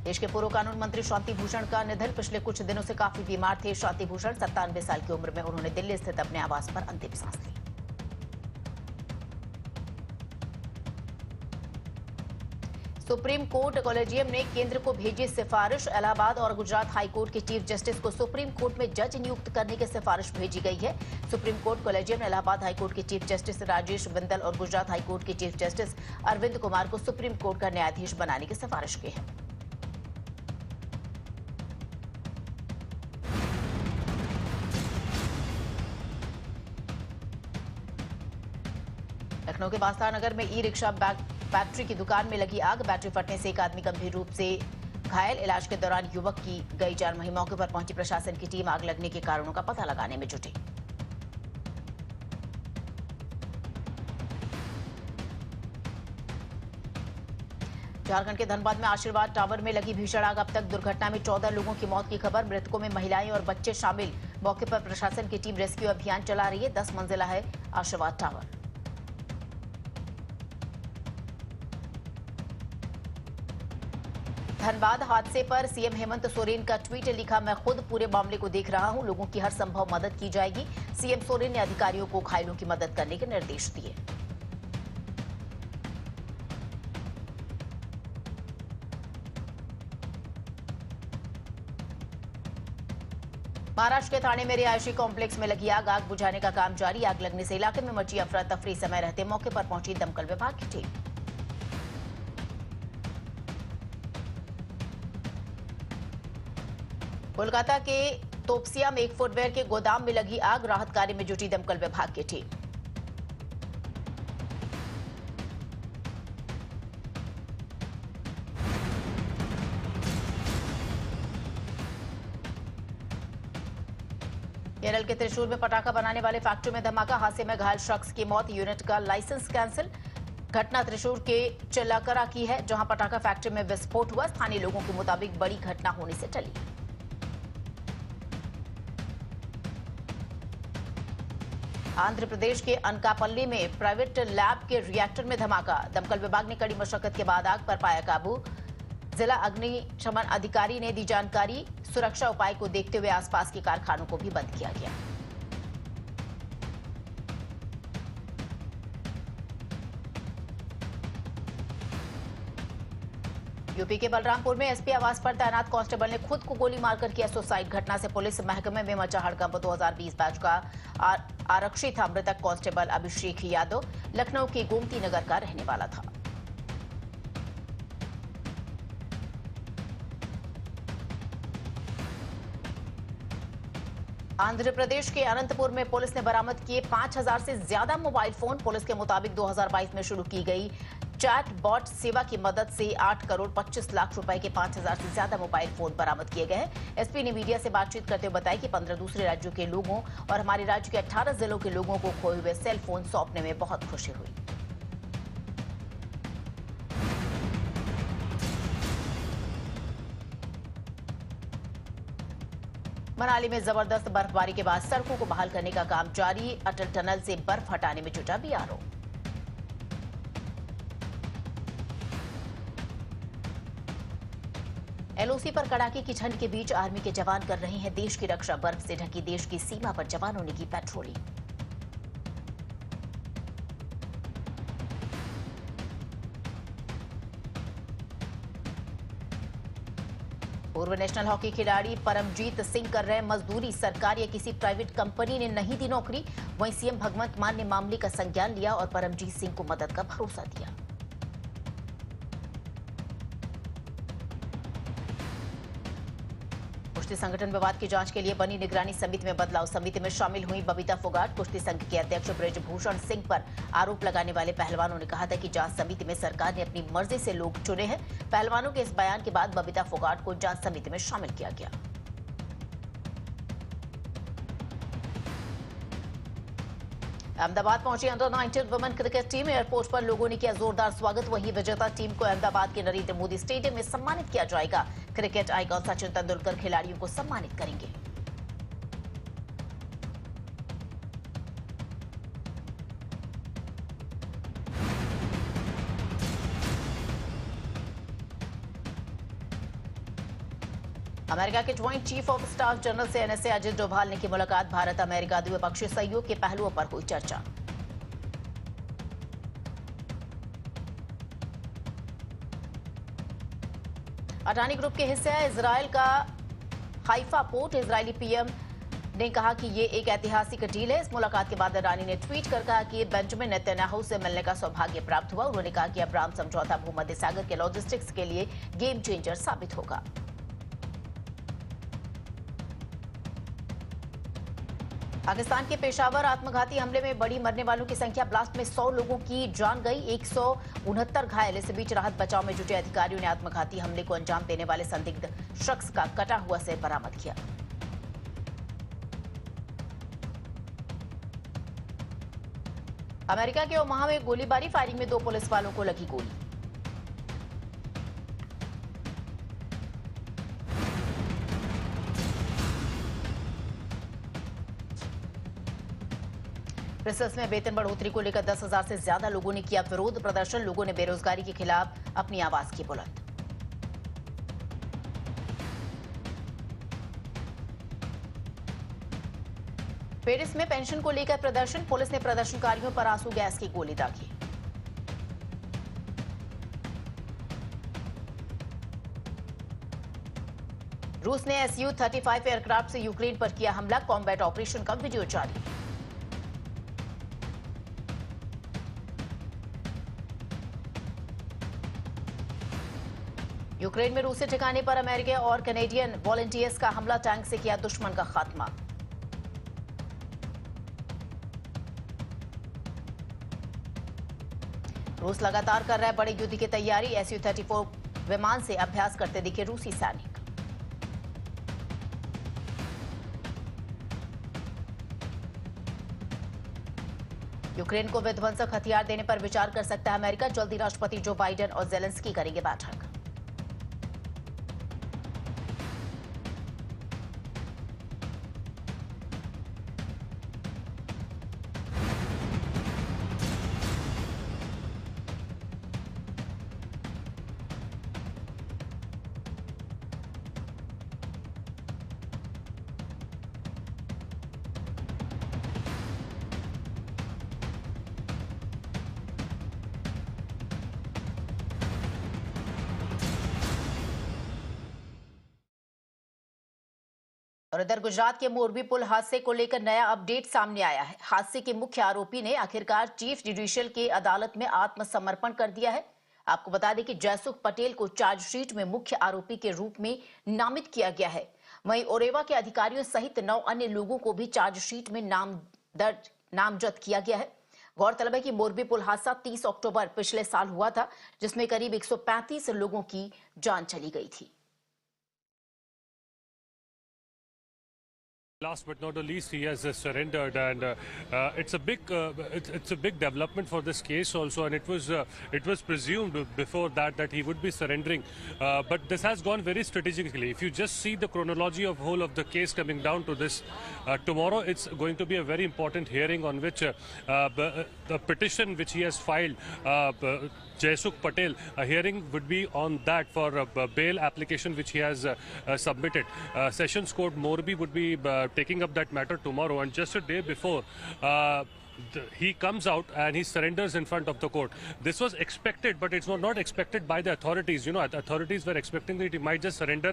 देश के पूर्व कानून मंत्री शांति भूषण का निधन। पिछले कुछ दिनों से काफी बीमार थे शांति भूषण। 97 साल की उम्र में उन्होंने दिल्ली स्थित अपने आवास पर अंतिम सांस ली। सुप्रीम कोर्ट कॉलेजियम ने केंद्र को भेजी सिफारिश। इलाहाबाद और गुजरात हाई कोर्ट के चीफ जस्टिस को सुप्रीम कोर्ट में जज नियुक्त करने की सिफारिश भेजी गई है। सुप्रीम कोर्ट कॉलेजियम ने इलाहाबाद हाई कोर्ट के चीफ जस्टिस राजेश बिंदल और गुजरात हाई कोर्ट के चीफ जस्टिस अरविंद कुमार को सुप्रीम कोर्ट का न्यायाधीश बनाने की सिफारिश की है। लखनऊ के बास्तार नगर में ई रिक्शा बैटरी की दुकान में लगी आग। बैटरी फटने से एक आदमी गंभीर रूप से घायल। इलाज के दौरान युवक की गई जान। वहीं मौके पर पहुंची प्रशासन की टीम आग लगने के कारणों का पता लगाने में जुटी। झारखंड के धनबाद में आशीर्वाद टावर में लगी भीषण आग। अब तक दुर्घटना में 14 लोगों की मौत की खबर। मृतकों में महिलाएं और बच्चे शामिल। मौके पर प्रशासन की टीम रेस्क्यू अभियान चला रही है। 10 मंजिला है आशीर्वाद टावर। धनबाद हादसे पर सीएम हेमंत सोरेन का ट्वीट लिखा, मैं खुद पूरे मामले को देख रहा हूं। लोगों की हर संभव मदद की जाएगी। सीएम सोरेन ने अधिकारियों को घायलों की मदद करने के निर्देश दिए। महाराष्ट्र के ठाणे में रिहायशी कॉम्प्लेक्स में लगी आग। आग बुझाने का काम जारी। आग लगने से इलाके में मची अफरा तफरी। समय रहते मौके पर पहुंची दमकल विभाग की टीम। कोलकाता के तोपसिया में एक फुटवेयर के गोदाम में लगी आग। राहत कार्य में जुटी दमकल विभाग की टीम। केरल के त्रिशूर में पटाखा बनाने वाले फैक्ट्री में धमाका। हादसे में घायल शख्स की मौत। यूनिट का लाइसेंस कैंसिल। घटना त्रिशूर के चिल्लाकरा की है, जहां पटाखा फैक्ट्री में विस्फोट हुआ। स्थानीय लोगों के मुताबिक बड़ी घटना होने से टली। आंध्र प्रदेश के अनकापल्ली में प्राइवेट लैब के रिएक्टर में धमाका। दमकल विभाग ने कड़ी मशक्कत के बाद आग पर पाया काबू। जिला अग्निशमन अधिकारी ने दी जानकारी। सुरक्षा उपाय को देखते हुए आसपास के कारखानों को भी बंद किया गया। यूपी के बलरामपुर में एसपी आवास पर तैनात कांस्टेबल ने खुद को गोली मारकर किया सुसाइड। घटना से पुलिस महकमे में मचा हड़कंप। 2020 बैच का आरक्षी था मृतक कांस्टेबल अभिषेक यादव। लखनऊ के गोमती नगर का रहने वाला था। आंध्र प्रदेश के अनंतपुर में पुलिस ने बरामद किए 5000 से ज्यादा मोबाइल फोन। पुलिस के मुताबिक 2022 में शुरू की गई चैट बॉट सेवा की मदद से 8 करोड़ 25 लाख रुपए के 5000 से ज्यादा मोबाइल फोन बरामद किए गए हैं। एसपी ने मीडिया से बातचीत करते हुए बताया कि 15 दूसरे राज्यों के लोगों और हमारे राज्य के 18 जिलों के लोगों को खोए हुए सेल फोन सौंपने में बहुत खुशी हुई। मनाली में जबरदस्त बर्फबारी के बाद सड़कों को बहाल करने का काम जारी। अटल टनल से बर्फ हटाने में जुटा बीआरओ। एलओसी पर कड़ाके की ठंड के बीच आर्मी के जवान कर रहे हैं देश की रक्षा। बर्फ से ढकी देश की सीमा पर जवानों ने की पेट्रोलिंग। पूर्व नेशनल हॉकी खिलाड़ी परमजीत सिंह कर रहे मजदूरी। सरकार या किसी प्राइवेट कंपनी ने नहीं दी नौकरी। वहीं सीएम भगवंत मान ने मामले का संज्ञान लिया और परमजीत सिंह को मदद का भरोसा दिया। कुश्ती संगठन विवाद की जांच के लिए बनी निगरानी समिति में बदलाव। समिति में शामिल हुई बबीता फोगाट। कुश्ती संघ के अध्यक्ष ब्रजभूषण सिंह पर आरोप लगाने वाले पहलवानों ने कहा था कि जांच समिति में सरकार ने अपनी मर्जी से लोग चुने हैं। पहलवानों के इस बयान के बाद बबीता फोगाट को जांच समिति में शामिल किया गया। अहमदाबाद पहुंची under 19 women cricket team. Airport पर लोगों ने किया जोरदार स्वागत। वहीं विजेता टीम को अहमदाबाद के नरेंद्र मोदी स्टेडियम में सम्मानित किया जाएगा। क्रिकेट आइकॉन सचिन तेंदुलकर खिलाड़ियों को सम्मानित करेंगे। अमेरिका के joint chief of staff general से एनएसए अजित डोभाल ने की मुलाकात। भारत अमेरिका द्विपक्षीय सहयोग के पहलुओं पर हुई चर्चा। अडानी ग्रुप के हिस्से है इजरायल का हाइफा पोर्ट। इजरायली पीएम ने कहा कि ये एक ऐतिहासिक डील है। इस मुलाकात के बाद अडानी ने ट्वीट कर कहा कि बेंजामिन नेतन्याहू से मिलने का सौभाग्य प्राप्त हुआ। उन्होंने कहा कि अब्राहम समझौता भूमध्य सागर के लॉजिस्टिक्स के लिए गेम चेंजर साबित होगा। पाकिस्तान के पेशावर आत्मघाती हमले में बड़ी मरने वालों की संख्या। ब्लास्ट में 100 लोगों की जान गई, 169 घायल। इस बीच राहत बचाव में जुटे अधिकारियों ने आत्मघाती हमले को अंजाम देने वाले संदिग्ध शख्स का कटा हुआ सिर बरामद किया। अमेरिका के ओमाहा में गोलीबारी, फायरिंग में 2 पुलिस वालों को लगी गोली। ब्रसेल्स में वेतन बढ़ोतरी को लेकर 10,000 से ज्यादा लोगों ने किया विरोध प्रदर्शन। लोगों ने बेरोजगारी के खिलाफ अपनी आवाज की बुलंद। पेरिस में पेंशन को लेकर प्रदर्शन। पुलिस ने प्रदर्शनकारियों पर आंसू गैस की गोली दागी। रूस ने Su-35 एयरक्राफ्ट से यूक्रेन पर किया हमला। कॉम्बैट ऑपरेशन का वीडियो जारी। यूक्रेन में रूसी ठिकाने पर अमेरिकी और कैनेडियन वॉलंटियर्स का हमला। टैंक से किया दुश्मन का खात्मा। रूस लगातार कर रहा है बड़े युद्ध की तैयारी। Su-34 विमान से अभ्यास करते दिखे रूसी सैनिक। यूक्रेन को विध्वंसक हथियार देने पर विचार कर सकता है अमेरिका। जल्दी राष्ट्रपति जो बाइडेन और जेलेंस्की करेंगे बैठक। और इधर गुजरात के मोरबी पुल हादसे को लेकर नया अपडेट सामने आया है। हादसे के मुख्य आरोपी ने आखिरकार चीफ जुडिशियल की अदालत में आत्मसमर्पण कर दिया है। आपको बता दें कि जयसुख पटेल को चार्जशीट में मुख्य आरोपी के रूप में नामित किया गया है। वहीं ओरेवा के अधिकारियों सहित 9 अन्य लोगों को भी चार्जशीट में नामजद किया गया है। गौरतलब है कि मोरबी पुल हादसा 30 अक्टूबर पिछले साल हुआ था, जिसमें करीब 135 लोगों की जान चली गई थी। Last but not the least, he has surrendered, and it's a big development for this case also. And it was presumed before that he would be surrendering, but this has gone very strategically. If you just see the chronology of whole of the case coming down to this, tomorrow it's going to be a very important hearing on which the petition which he has filed. Jayasukh Patel, a hearing would be on that for a bail application which he has submitted. Sessions Court Morbi would be taking up that matter tomorrow, and just a day before he comes out and he surrenders in front of the court. This was expected, but it's not expected by the authorities. You know, authorities were expecting that he might just surrender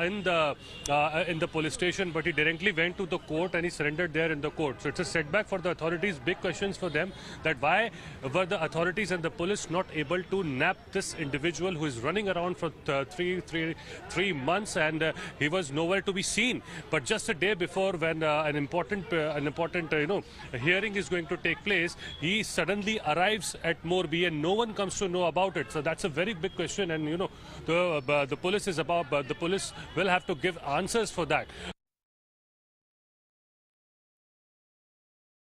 in the police station, but he directly went to the court and he surrendered there in the court. So it's a setback for the authorities. Big questions for them, that why were the authorities and the police not able to nab this individual who is running around for three months, and he was nowhere to be seen. But just a day before, when an important hearing is going to take place, he suddenly arrives at Morbi and no one comes to know about it. So that's a very big question, and the police is about, but the police will have to give answers for that.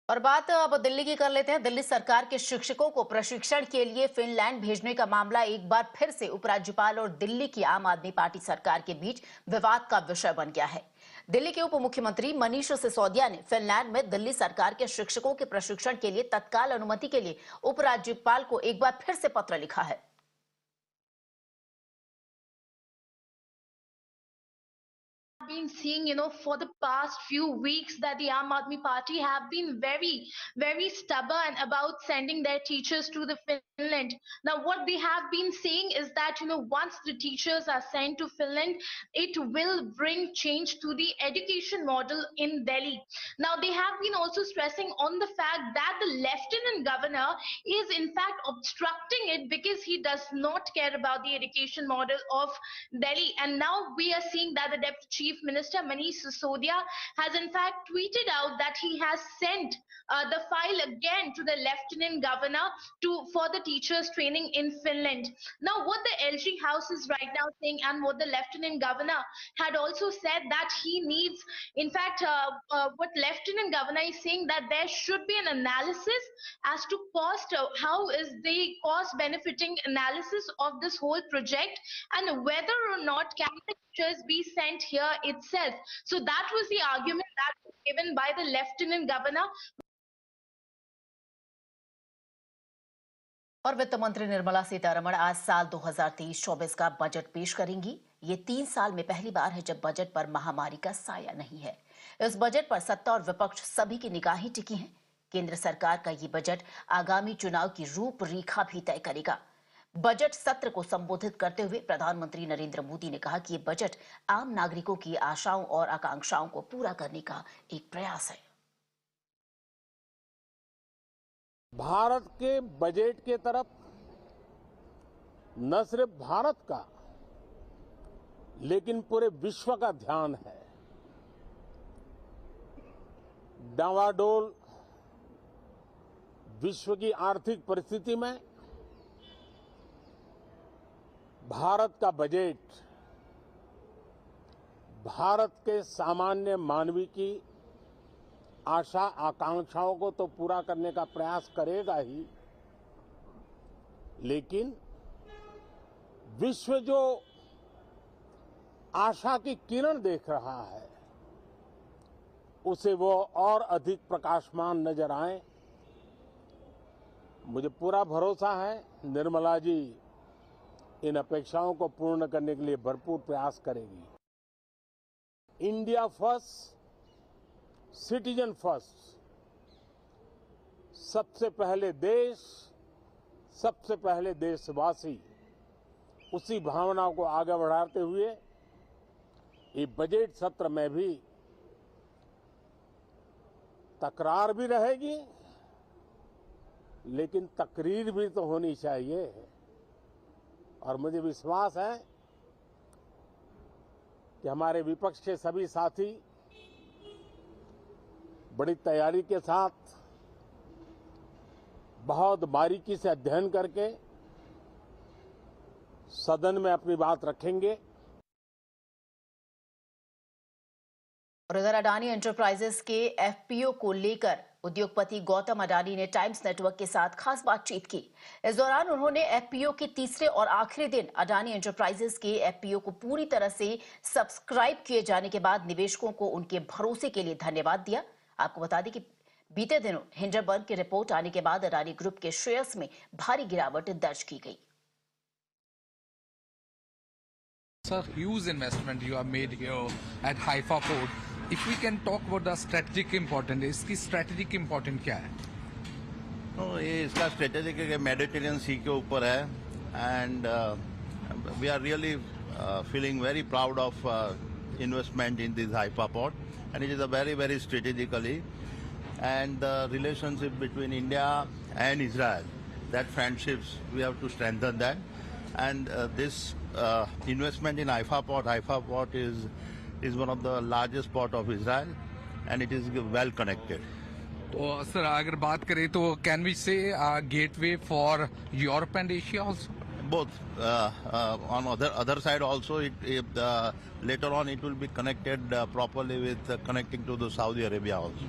और बात अब दिल्ली की कर लेते हैं। दिल्ली सरकार के शिक्षकों को प्रशिक्षण के लिए फिनलैंड भेजने का मामला एक बार फिर से उपराज्यपाल और दिल्ली की आम आदमी पार्टी सरकार के बीच विवाद का विषय बन गया है। दिल्ली के उप मुख्यमंत्री मनीष सिसोदिया ने फिनलैंड में दिल्ली सरकार के शिक्षकों के प्रशिक्षण के लिए तत्काल अनुमति के लिए उपराज्यपाल को एक बार फिर से पत्र लिखा है। been seeing, for the past few weeks that the Aam Aadmi Party have been very, very stubborn about sending their teachers to the Finland. Now, what they have been saying is that, once the teachers are sent to Finland, it will bring change to the education model in Delhi. Now, they have been also stressing on the fact that the Lieutenant Governor is in fact obstructing it because he does not care about the education model of Delhi. And now we are seeing that the Deputy Chief Minister Manish Sisodia has in fact tweeted out that he has sent the file again to the Lieutenant Governor for the teachers training in Finland. Now, what the LG House is right now saying, and what the Lieutenant Governor had also said, that he needs, in fact, what Lieutenant Governor is saying, that there should be an analysis as to cost, how is the cost benefiting analysis of this whole project, and whether or not can the teachers be sent here itself. So that was the argument that was given by the Lieutenant Governor. और वित्त मंत्री निर्मला सीतारमण आज साल 2023-24 का budget पेश करेंगी। ये 3 साल में पहली बार है जब बजट पर महामारी का साया नहीं है। इस बजट पर सत्ता और विपक्ष सभी की निगाहें टिकी हैं। केंद्र सरकार का ये बजट आगामी चुनाव की रूपरेखा भी तय करेगा। बजट सत्र को संबोधित करते हुए प्रधानमंत्री नरेंद्र मोदी ने कहा कि ये बजट आम नागरिकों की आशाओं और आकांक्षाओं को पूरा करने का एक प्रयास है। भारत के बजट के तरफ न सिर्फ भारत का लेकिन पूरे विश्व का ध्यान है। डावाडोल विश्व की आर्थिक परिस्थिति में भारत का बजट भारत के सामान्य मानवी की आशा आकांक्षाओं को तो पूरा करने का प्रयास करेगा ही, लेकिन विश्व जो आशा की किरण देख रहा है उसे वो और अधिक प्रकाशमान नजर आए। मुझे पूरा भरोसा है निर्मला जी इन अपेक्षाओं को पूर्ण करने के लिए भरपूर प्रयास करेगी। इंडिया फर्स्ट, सिटीजन फर्स्ट, सबसे पहले देश, सबसे पहले देशवासी, उसी भावना को आगे बढ़ाते हुए ये बजट सत्र में भी तकरार भी रहेगी, लेकिन तकरीर भी तो होनी चाहिए। और मुझे विश्वास है कि हमारे विपक्ष के सभी साथी बड़ी तैयारी के साथ बहुत बारीकी से अध्ययन करके सदन में अपनी बात रखेंगे। और उधर अडानी एंटरप्राइजेस के एफपीओ को लेकर उद्योगपति गौतम अडानी ने टाइम्स नेटवर्क के साथ खास बातचीत की। इस दौरान उन्होंने एफपीओ के तीसरे और आखिरी दिन अडानी एंटरप्राइजेस के एफपीओ को पूरी तरह से सब्सक्राइब किए जाने के बाद निवेशकों को उनके भरोसे के लिए धन्यवाद दिया। आपको बता दें कि बीते दिनों हिंडनबर्ग की रिपोर्ट आने के बाद अडानी ग्रुप के शेयर्स में भारी गिरावट दर्ज की गई। Sir, huge investment you have made here at Haifa port. If we can talk about the strategic importance, इसकी strategic importance क्या है? ये इसका strategic Mediterranean Sea के ऊपर है, and we are really feeling very proud of investment in this Haifa port, and it is a very, very strategically, and the relationship between India and Israel, that friendships, we have to strengthen that, and this investment in Haifa port is one of the largest port of Israel, and it is well connected. तो sir अगर बात करें तो can we say gateway for Europe and Asia also? Both. On other side also, later on it will be connected properly with connecting to the Saudi Arabia also.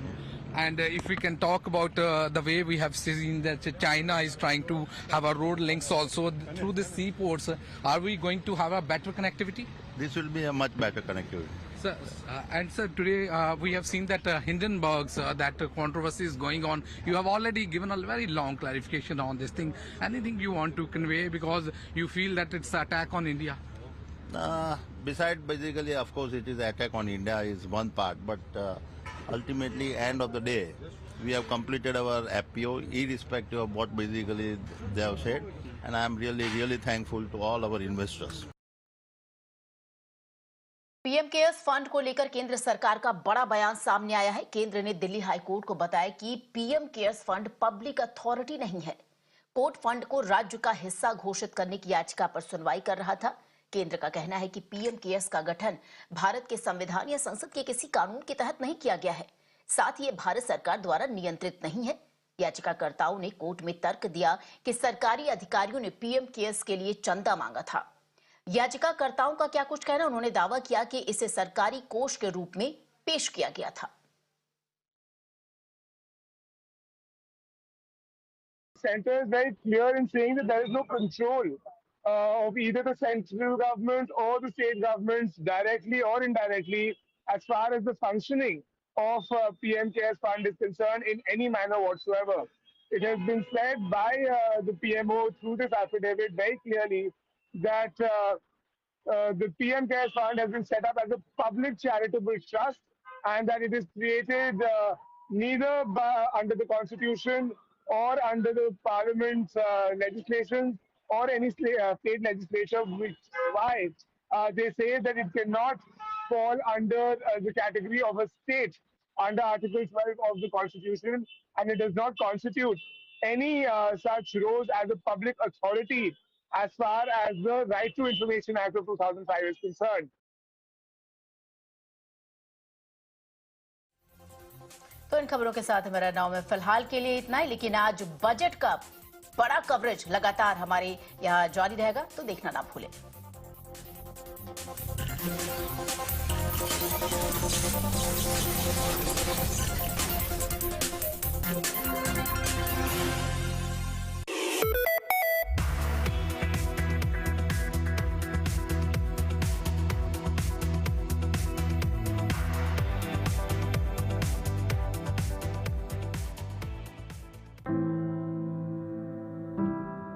And if we can talk about the way we have seen that China is trying to have a road links also through the seaports, are we going to have a better connectivity? This will be a much better connectivity. Sir, and sir, today we have seen that Hindenburg's that controversy is going on. You have already given a very long clarification on this thing. Anything you want to convey because you feel that it's an attack on India? Besides, basically, of course, it is attack on India is one part, but ultimately, end of the day, we have completed our FPO, irrespective of what basically they have said, and I am really thankful to all our investors. PM cares fund को लेकर केंद्र सरकार का बड़ा बयान सामने आया है। केंद्र ने दिल्ली हाई कोर्ट को बताया कि PM cares fund public authority नहीं है। कोर्ट फंड को राज्य का हिस्सा घोषित करने की याचिका पर सुनवाई कर रहा था। केंद्र का कहना है कि पीएम केयर्स का गठन भारत के संविधान या संसद के किसी कानून के तहत नहीं किया गया है, साथ ही ये भारत सरकार द्वारा नियंत्रित नहीं है। याचिकाकर्ताओं ने कोर्ट में तर्क दिया कि सरकारी अधिकारियों ने पीएम केयर्स के लिए चंदा मांगा था। याचिकाकर्ताओं का क्या कुछ कहना, उन्होंने दावा किया कि इसे सरकारी कोष के रूप में पेश किया गया था। Center is very clear in saying that there is no control of either the central government or the state governments directly or indirectly as far as the functioning of PM CARES Fund is concerned in any manner whatsoever. It has been said by the PMO through this affidavit very clearly that the PM CARES Fund has been set up as a public charitable trust and that it is created neither under the Constitution or under the Parliament's legislation or any state legislature, which why they say that it cannot fall under the category of a state under Article 12 of the Constitution, and it does not constitute any such roles as a public authority as far as the Right to Information Act of 2005 is concerned. तो इन खबरों के साथ मेरा नाम है फिलहाल के लिए इतना ही, लेकिन आज बजट का बड़ा कवरेज लगातार हमारे यहाँ जारी रहेगा, तो देखना ना भूलें।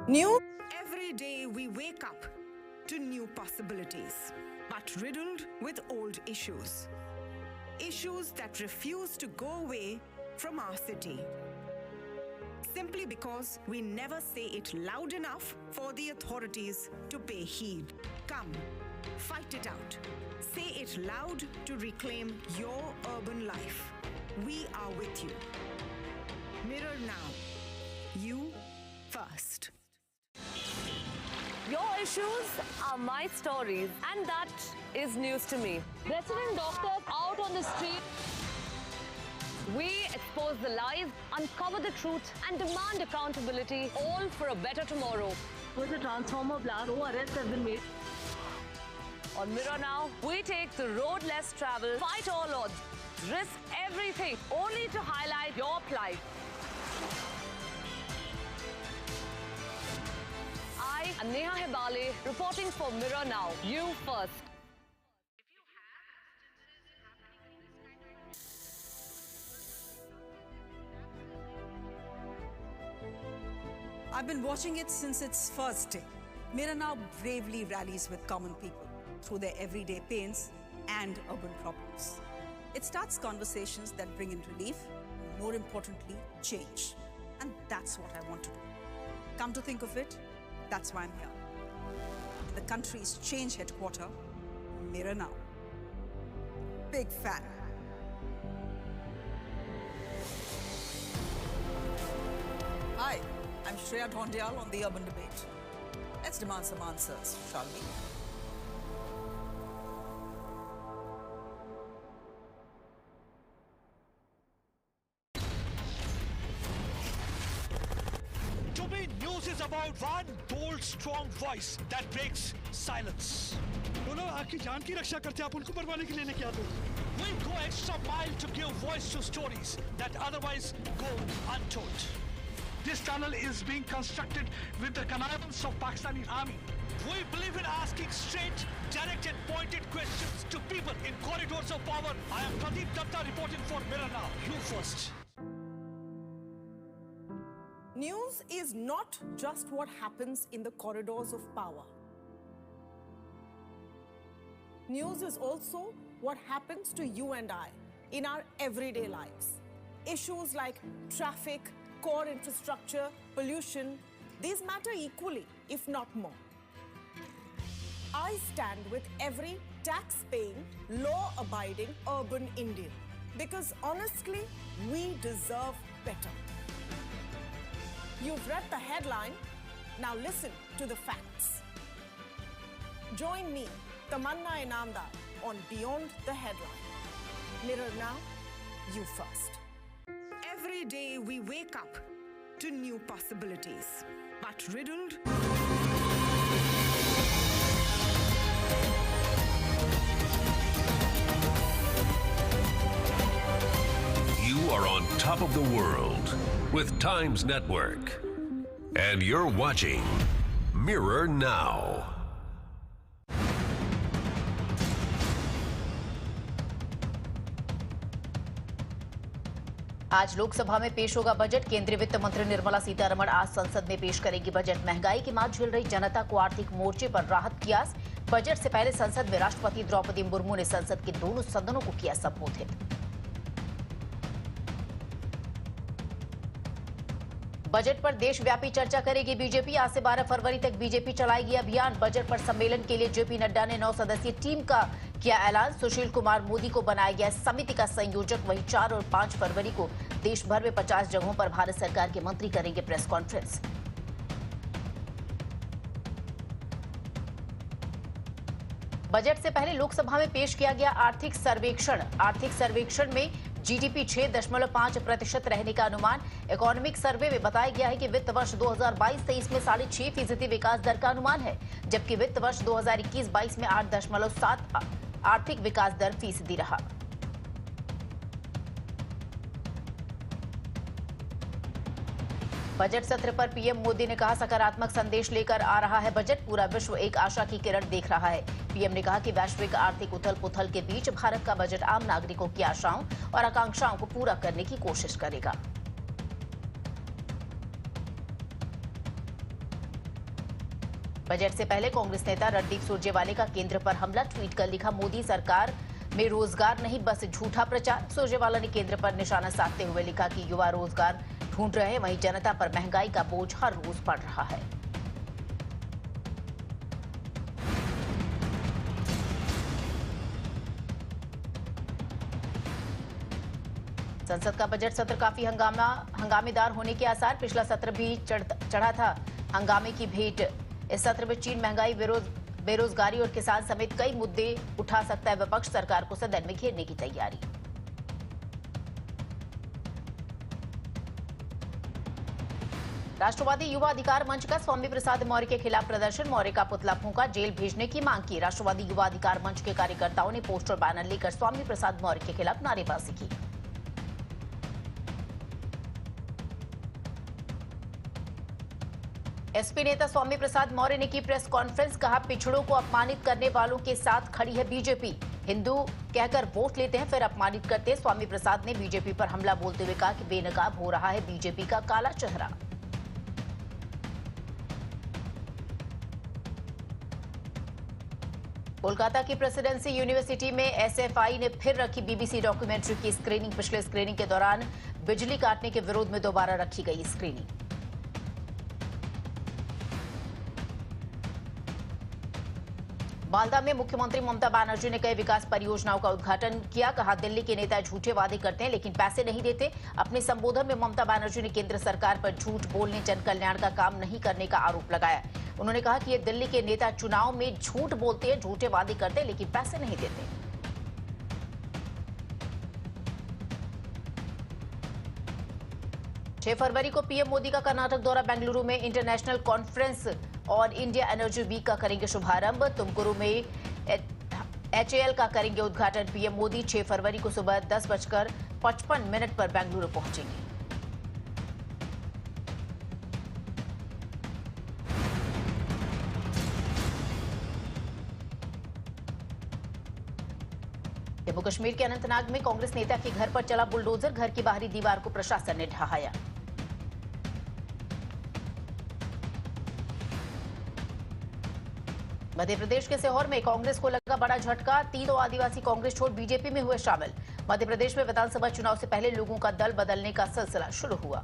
New. Every day we wake up to new possibilities, but riddled with old issues. Issues that refuse to go away from our city. Simply because we never say it loud enough for the authorities to pay heed. Come, fight it out. Say it loud to reclaim your urban life. We are with you. Mirror now. You first. Your issues are my stories, and that is news to me. Resident doctors out on the street. We expose the lies, uncover the truth, and demand accountability, all for a better tomorrow. Was a transformer blast? Oh, arrests have been made. On Mirror Now, we take the road less traveled, fight all odds, risk everything, only to highlight your plight. I am Neha Hebale, reporting for Mirror Now. You first. I've been watching it since its first day. Mirror Now bravely rallies with common people through their everyday pains and urban problems. It starts conversations that bring in relief, more importantly, change. And that's what I want to do. Come to think of it, that's why I'm here. In the country's change headquarter, Mirror Now. Big fan. Hi, I'm Shreya Dhondial on the Urban Debate. Let's demand some answers, shall we? News is about one bold, strong voice that breaks silence. बोलो आपकी जान की रक्षा करते आप उनको मरवाने के लिए लेके आते हो। We'll go extra mile to give voice to stories that otherwise go untold. This tunnel is being constructed with the connivance of Pakistani army. We believe in asking straight, direct and pointed questions to people in corridors of power. I am Pradeep Datta reporting for Mirror Now. You first. News is not just what happens in the corridors of power. News is also what happens to you and I in our everyday lives. Issues like traffic, core infrastructure, pollution, these matter equally, if not more. I stand with every tax-paying, law-abiding urban Indian because honestly, we deserve better. You've read the headline, now listen to the facts. Join me, Tamanna Inamdar, on Beyond the Headline. Mirror now, you first. Every day we wake up to new possibilities, but riddled. You are on top of the world with Times Network. And you're watching Mirror Now. आज लोकसभा में पेश होगा budget. केंद्रीय वित्त मंत्री निर्मला सीतारमण आज संसद में पेश करेगी बजट। महंगाई की मार झेल रही जनता को आर्थिक मोर्चे पर राहत की आस। बजट से पहले संसद में राष्ट्रपति द्रौपदी मुर्मू ने संसद के दोनों सदनों को किया संबोधित। बजट पर देशव्यापी चर्चा करेगी बीजेपी। आज से 12 फरवरी तक बीजेपी चलाएगी अभियान। बजट पर सम्मेलन के लिए जेपी नड्डा ने 9 सदस्यीय टीम का किया ऐलान। सुशील कुमार मोदी को बनाया गया समिति का संयोजक। वहीं 4 और 5 फरवरी को देश भर में 50 जगहों पर भारत सरकार के मंत्री करेंगे प्रेस कॉन्फ्रेंस। बजट से पहले लोकसभा में पेश किया गया आर्थिक सर्वेक्षण। आर्थिक सर्वेक्षण में जीडीपी 6.5% रहने का अनुमान। इकोनॉमिक सर्वे में बताया गया है कि वित्त वर्ष 2022-23 में 6.5% विकास दर का अनुमान है, जबकि वित्त वर्ष 2021-22 में 8.7 आर्थिक विकास दर फीसदी रहा। बजट सत्र पर पीएम मोदी ने कहा, सकारात्मक संदेश लेकर आ रहा है बजट। पूरा विश्व एक आशा की किरण देख रहा है। पीएम ने कहा कि वैश्विक आर्थिक उथल-पुथल के बीच भारत का बजट आम नागरिकों की आशाओं और आकांक्षाओं को पूरा करने की कोशिश करेगा। बजट से पहले कांग्रेस नेता रणदीप सुरजेवाला का केंद्र पर हमला। ट्वीट कर लिखा, मोदी सरकार में रोजगार नहीं बस झूठा प्रचार। सुरजेवाला ने केंद्र पर निशाना साधते हुए लिखा कि युवा रोजगार ढूंढ रहे हैं, वहीं जनता पर महंगाई का बोझ हर रोज बढ़ रहा है। संसद का बजट सत्र काफी हंगामेदार होने के आसार। पिछला सत्र भी चढ़ा था हंगामे की भेंट। इस सत्र में चीन, महंगाई, बेरोजगारी और किसान समेत कई मुद्दे उठा सकता है विपक्ष। सरकार को सदन में घेरने की तैयारी। राष्ट्रवादी युवा अधिकार मंच का स्वामी प्रसाद मौर्य के खिलाफ प्रदर्शन। मौर्य का पुतला फूंका, जेल भेजने की मांग की। राष्ट्रवादी युवा अधिकार मंच के कार्यकर्ताओं ने पोस्टर बैनर लेकर स्वामी प्रसाद मौर्य के खिलाफ नारेबाजी की। एसपी नेता स्वामी प्रसाद मौर्य ने की प्रेस कॉन्फ्रेंस। कहा, पिछड़ों को अपमानित करने वालों के साथ खड़ी है बीजेपी। हिंदू कहकर वोट लेते हैं फिर अपमानित करते हैं। स्वामी प्रसाद ने बीजेपी पर हमला बोलते हुए कहा कि बेनकाब हो रहा है बीजेपी का काला चेहरा। कोलकाता की प्रेसिडेंसी यूनिवर्सिटी में एसएफआई ने फिर रखी बीबीसी डॉक्यूमेंट्री की स्क्रीनिंग। पिछले स्क्रीनिंग के दौरान बिजली काटने के विरोध में दोबारा रखी गई स्क्रीनिंग। मालदा में मुख्यमंत्री ममता बनर्जी ने कई विकास परियोजनाओं का उद्घाटन किया। कहा, दिल्ली के नेता झूठे वादे करते हैं लेकिन पैसे नहीं देते। अपने संबोधन में ममता बनर्जी ने केंद्र सरकार पर झूठ बोलने, जन कल्याण का काम नहीं करने का आरोप लगाया। उन्होंने कहा कि ये दिल्ली के नेता चुनाव में झूठ बोलते हैं, झूठे वादे करते हैं लेकिन पैसे नहीं देते। 6 फरवरी को पीएम मोदी का कर्नाटक दौरा। बेंगलुरु में इंटरनेशनल कॉन्फ्रेंस और इंडिया एनर्जी वीक का करेंगे शुभारंभ। तुमकुरू में एचएएल का करेंगे उद्घाटन पीएम मोदी। 6 फरवरी को सुबह 10:55 पर बेंगलुरु पहुंचेंगे। जम्मू कश्मीर के अनंतनाग में कांग्रेस नेता के घर पर चला बुलडोजर। घर की बाहरी दीवार को प्रशासन ने ढहाया। मध्य प्रदेश के सीहोर में कांग्रेस को लगा बड़ा झटका। 3 आदिवासी कांग्रेस छोड़ बीजेपी में हुए शामिल। मध्य प्रदेश में विधानसभा चुनाव से पहले लोगों का दल बदलने का सिलसिला शुरू हुआ।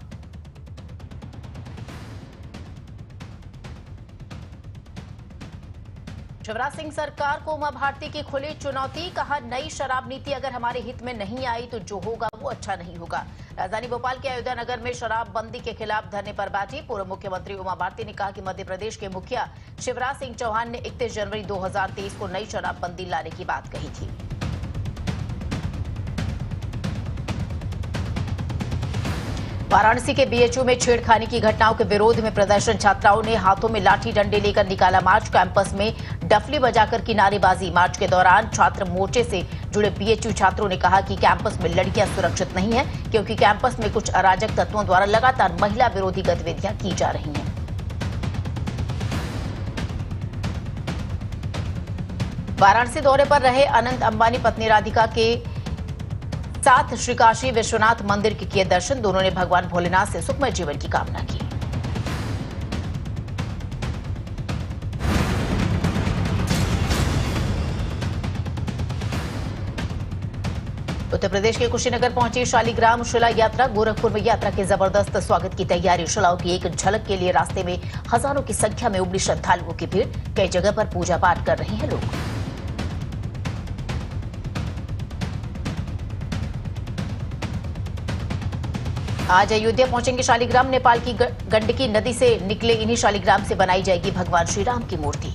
शिवराज सिंह सरकार को उमा भारती की खुली चुनौती। कहा, नई शराब नीति अगर हमारे हित में नहीं आई तो जो होगा वो अच्छा नहीं होगा। राजधानी भोपाल के अयोध्या नगर में शराब बंदी के खिलाफ धरने पर बैठी पूर्व मुख्यमंत्री उमा भारती ने कहा कि मध्य प्रदेश के मुखिया शिवराज सिंह चौहान ने 31 जनवरी 2023 को नई शराब बंदी लाने की बात कही थी। वाराणसी के बीएचयू में छेड़खानी की घटनाओं के विरोध में प्रदर्शन। छात्राओं ने हाथों में लाठी डंडे लेकर निकाला मार्च। कैंपस में डफली बजाकर की नारेबाजी। मार्च के दौरान छात्र मोर्चे से जुड़े बीएचयू छात्रों ने कहा कि कैंपस में लड़कियां सुरक्षित नहीं है, क्योंकि कैंपस में कुछ अराजक तत्वों द्वारा लगातार महिला विरोधी गतिविधियां की जा रही हैं। वाराणसी दौरे पर रहे अनंत अंबानी पत्नी राधिका के साथ श्री काशी विश्वनाथ मंदिर के किए दर्शन। दोनों ने भगवान भोलेनाथ से सुखमय जीवन की कामना की। उत्तर प्रदेश के कुशीनगर पहुंची शालिग्राम शिला यात्रा। गोरखपुर में यात्रा के जबरदस्त स्वागत की तैयारी। शिलाओं की एक झलक के लिए रास्ते में हजारों की संख्या में उमड़ी श्रद्धालुओं की भीड़। कई जगह पर पूजा पाठ कर रहे हैं लोग। आज अयोध्या पहुंचेंगे शालिग्राम। नेपाल की गंडकी नदी से निकले इन्हीं शालिग्राम से बनाई जाएगी भगवान श्री राम की मूर्ति।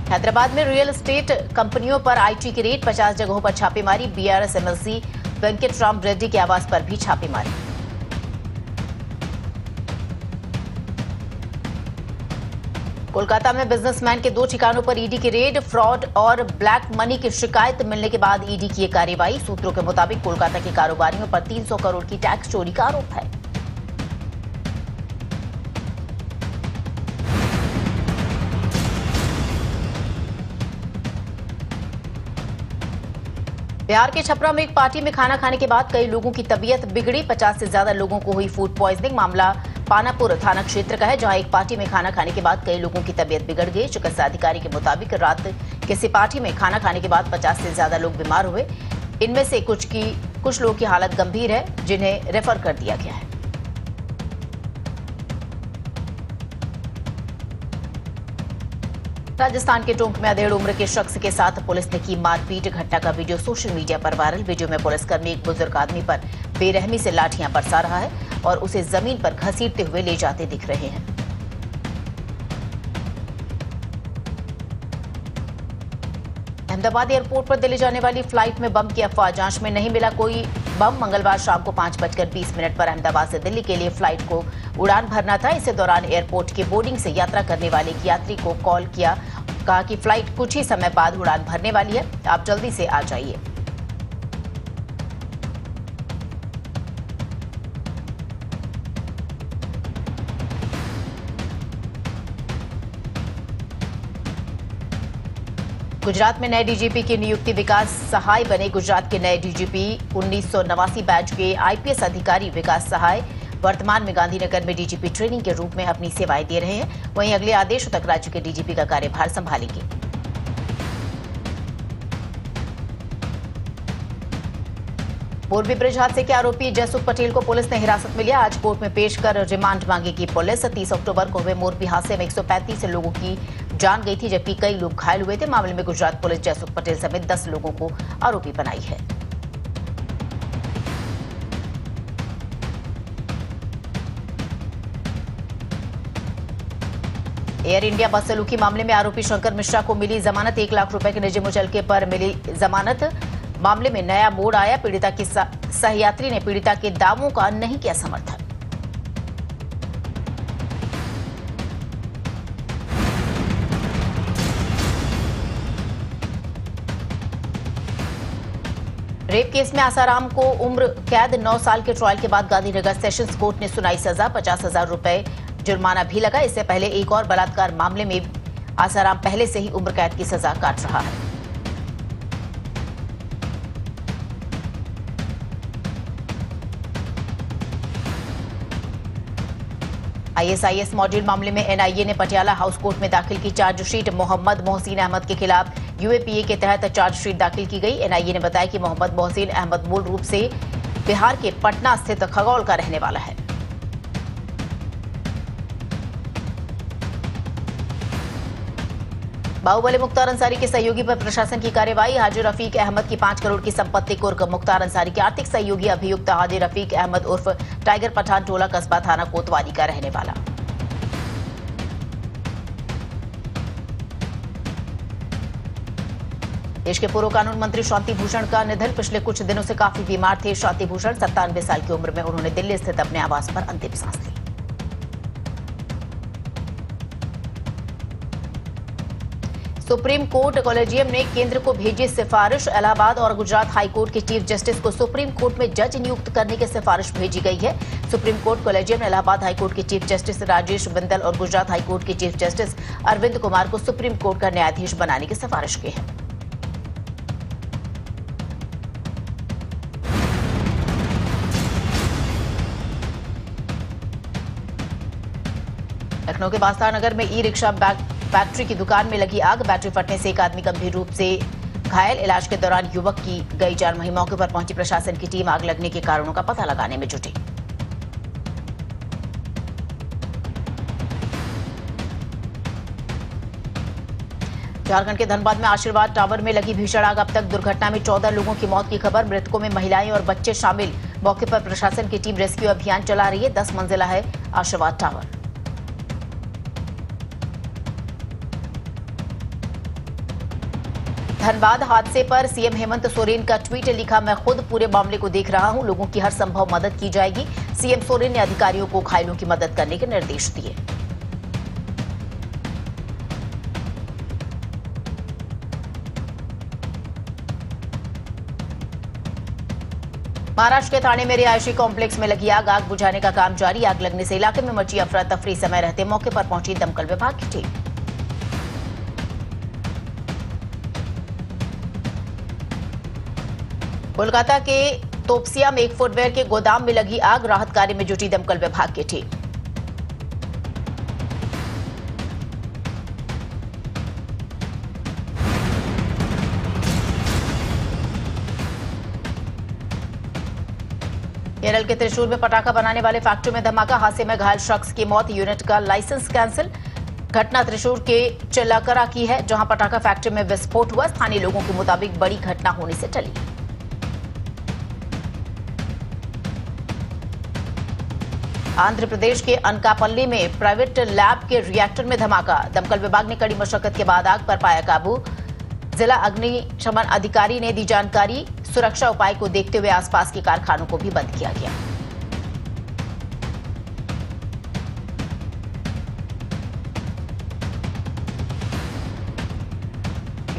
हैदराबाद में रियल एस्टेट कंपनियों पर आईटी की रेड। 50 जगहों पर छापेमारी। बीआरएस एमएलसी वेंकटराम रेड्डी के आवास पर भी छापेमारी। कोलकाता में बिजनेसमैन के 2 ठिकानों पर ईडी की रेड। फ्रॉड और ब्लैक मनी की शिकायत मिलने के बाद ईडी की कार्रवाई। सूत्रों के मुताबिक कोलकाता के कारोबारियों पर 300 करोड़ की टैक्स चोरी का आरोप है। बिहार के छपरा में एक पार्टी में खाना खाने के बाद कई लोगों की तबीयत बिगड़ी। 50 से ज्यादा लोगों को हुई फूड पॉइजनिंग। मामला पानापुर थाना क्षेत्र का है, जहां एक पार्टी में खाना खाने के बाद कई लोगों की तबीयत बिगड़ गई। चिकित्सा अधिकारी के मुताबिक रात किसी पार्टी में खाना खाने के बाद 50 से ज्यादा लोग बीमार हुए। इनमें से कुछ लोगों की हालत गंभीर है, जिन्हें रेफर कर दिया गया है। राजस्थान के टोंक में अधेड़ उम्र के शख्स के साथ पुलिस ने की मारपीट। घटना का वीडियो सोशल मीडिया पर वायरल। वीडियो में पुलिसकर्मी एक बुजुर्ग आदमी पर बेरहमी से लाठियां बरसा रहा है और उसे जमीन पर घसीटते हुए ले जाते दिख रहे हैं। अहमदाबाद एयरपोर्ट पर दिल्ली जाने वाली फ्लाइट में बम की अफवाह। जांच में नहीं मिला कोई बम। मंगलवार शाम को 5:20 पर अहमदाबाद से दिल्ली के लिए फ्लाइट को उड़ान भरना था। इसी दौरान एयरपोर्ट के बोर्डिंग से यात्रा करने वाले एक यात्री को कॉल किया। कहा कि फ्लाइट कुछ ही समय बाद उड़ान भरने वाली है, आप जल्दी से आ जाइए। गुजरात में नए डीजीपी की नियुक्ति। विकास सहाय बने गुजरात के नए डीजीपी। 1989 बैच के आईपीएस अधिकारी विकास सहाय वर्तमान में गांधीनगर में डीजीपी ट्रेनिंग के रूप में अपनी सेवाएं दे रहे हैं। वहीं अगले आदेश तक राज्य के डीजीपी का कार्यभार संभालेंगे। मोरबी ब्रिज हादसे के आरोपी जयसुख पटेल को पुलिस ने हिरासत में लिया। आज कोर्ट में पेश कर रिमांड मांगेगी पुलिस। 30 अक्टूबर को हुए मोरबी हादसे में 135 लोगों की जान गई थी, जबकि कई लोग घायल हुए थे। मामले में गुजरात पुलिस जयसुख पटेल समेत 10 लोगों को आरोपी बनाई है। एयर इंडिया बस सलूकी मामले में आरोपी शंकर मिश्रा को मिली जमानत। 1 लाख रुपए के निजी मुचलके पर मिली जमानत। मामले में नया मोड़ आया। पीड़िता की सहयात्री ने पीड़िता के दावों का नहीं किया समर्थन। रेप केस में आसाराम को उम्र कैद। 9 साल के ट्रायल के बाद गांधीनगर सेशंस कोर्ट ने सुनाई सजा। 50,000 रुपए जुर्माना भी लगा। इससे पहले एक और बलात्कार मामले में आसाराम पहले से ही उम्र कैद की सजा काट रहा है। ISIS मॉड्यूल मामले में NIA ने पटियाला हाउस कोर्ट में दाखिल की चार्जशीट। मोहम्मद मोहसिन अहमद के खिलाफ UAPA के तहत चार्जशीट दाखिल की गई। NIA ने बताया कि मोहम्मद मोहसिन अहमद मूल रूप से बिहार के पटना स्थित खगौल का रहने वाला है। बाहुबली मुख्तार अंसारी के सहयोगी पर प्रशासन की कार्रवाई। हाजी रफीक अहमद की 5 करोड़ की संपत्ति कुर्क। मुख्तार अंसारी के आर्थिक सहयोगी अभियुक्त हाजी रफीक अहमद उर्फ टाइगर पठान टोला कस्बा थाना कोतवाली का रहने वाला। देश के पूर्व कानून मंत्री शांति भूषण का निधन। पिछले कुछ दिनों से काफी बीमार थे शांति भूषण। 97 साल की उम्र में उन्होंने दिल्ली स्थित अपने आवास पर अंतिम सांस ली। सुप्रीम कोर्ट कॉलेजियम ने केंद्र को भेजी सिफारिश। इलाहाबाद और गुजरात हाई कोर्ट के चीफ जस्टिस को सुप्रीम कोर्ट में जज नियुक्त करने की सिफारिश भेजी गई है। सुप्रीम कोर्ट कॉलेजियम ने इलाहाबाद हाई कोर्ट के चीफ जस्टिस राजेश बिंदल और गुजरात हाई कोर्ट के चीफ जस्टिस अरविंद कुमार को सुप्रीम कोर्ट का न्यायाधीश बनाने की सिफारिश की है। लखनऊ के बास्तार नगर में ई-रिक्शा बैटरी की दुकान में लगी आग। बैटरी फटने से एक आदमी गंभीर रूप से घायल। इलाज के दौरान युवक की गई जान। वहीं मौके पर पहुंची प्रशासन की टीम आग लगने के कारणों का पता लगाने में जुटी। झारखंड के धनबाद में आशीर्वाद टावर में लगी भीषण आग। अब तक दुर्घटना में 14 लोगों की मौत की खबर। मृतकों में महिलाएं और बच्चे शामिल। मौके पर प्रशासन की टीम रेस्क्यू अभियान चला रही है। 10 मंजिला है आशीर्वाद टावर। धनबाद हादसे पर सीएम हेमंत सोरेन का ट्वीट लिखा, मैं खुद पूरे मामले को देख रहा हूं। लोगों की हर संभव मदद की जाएगी। सीएम सोरेन ने अधिकारियों को घायलों की मदद करने के निर्देश दिए। महाराष्ट्र के ठाणे में रिहायशी कॉम्प्लेक्स में लगी आग। आग बुझाने का काम जारी। आग लगने से इलाके में मची अफरा तफरी। समय रहते मौके पर पहुंची दमकल विभाग की टीम। कोलकाता के तोपसिया में एक फुटवेयर के गोदाम में लगी आग। राहत कार्य में जुटी दमकल विभाग की टीम। केरल के त्रिशूर में पटाखा बनाने वाले फैक्ट्री में धमाका। हादसे में घायल शख्स की मौत। यूनिट का लाइसेंस कैंसिल। घटना त्रिशूर के चिल्लाकरा की है, जहां पटाखा फैक्ट्री में विस्फोट हुआ। स्थानीय लोगों के मुताबिक बड़ी घटना होने से टली। आंध्र प्रदेश के अनकापल्ली में प्राइवेट लैब के रिएक्टर में धमाका। दमकल विभाग ने कड़ी मशक्कत के बाद आग पर पाया काबू। जिला अग्निशमन अधिकारी ने दी जानकारी। सुरक्षा उपाय को देखते हुए आसपास के कारखानों को भी बंद किया गया।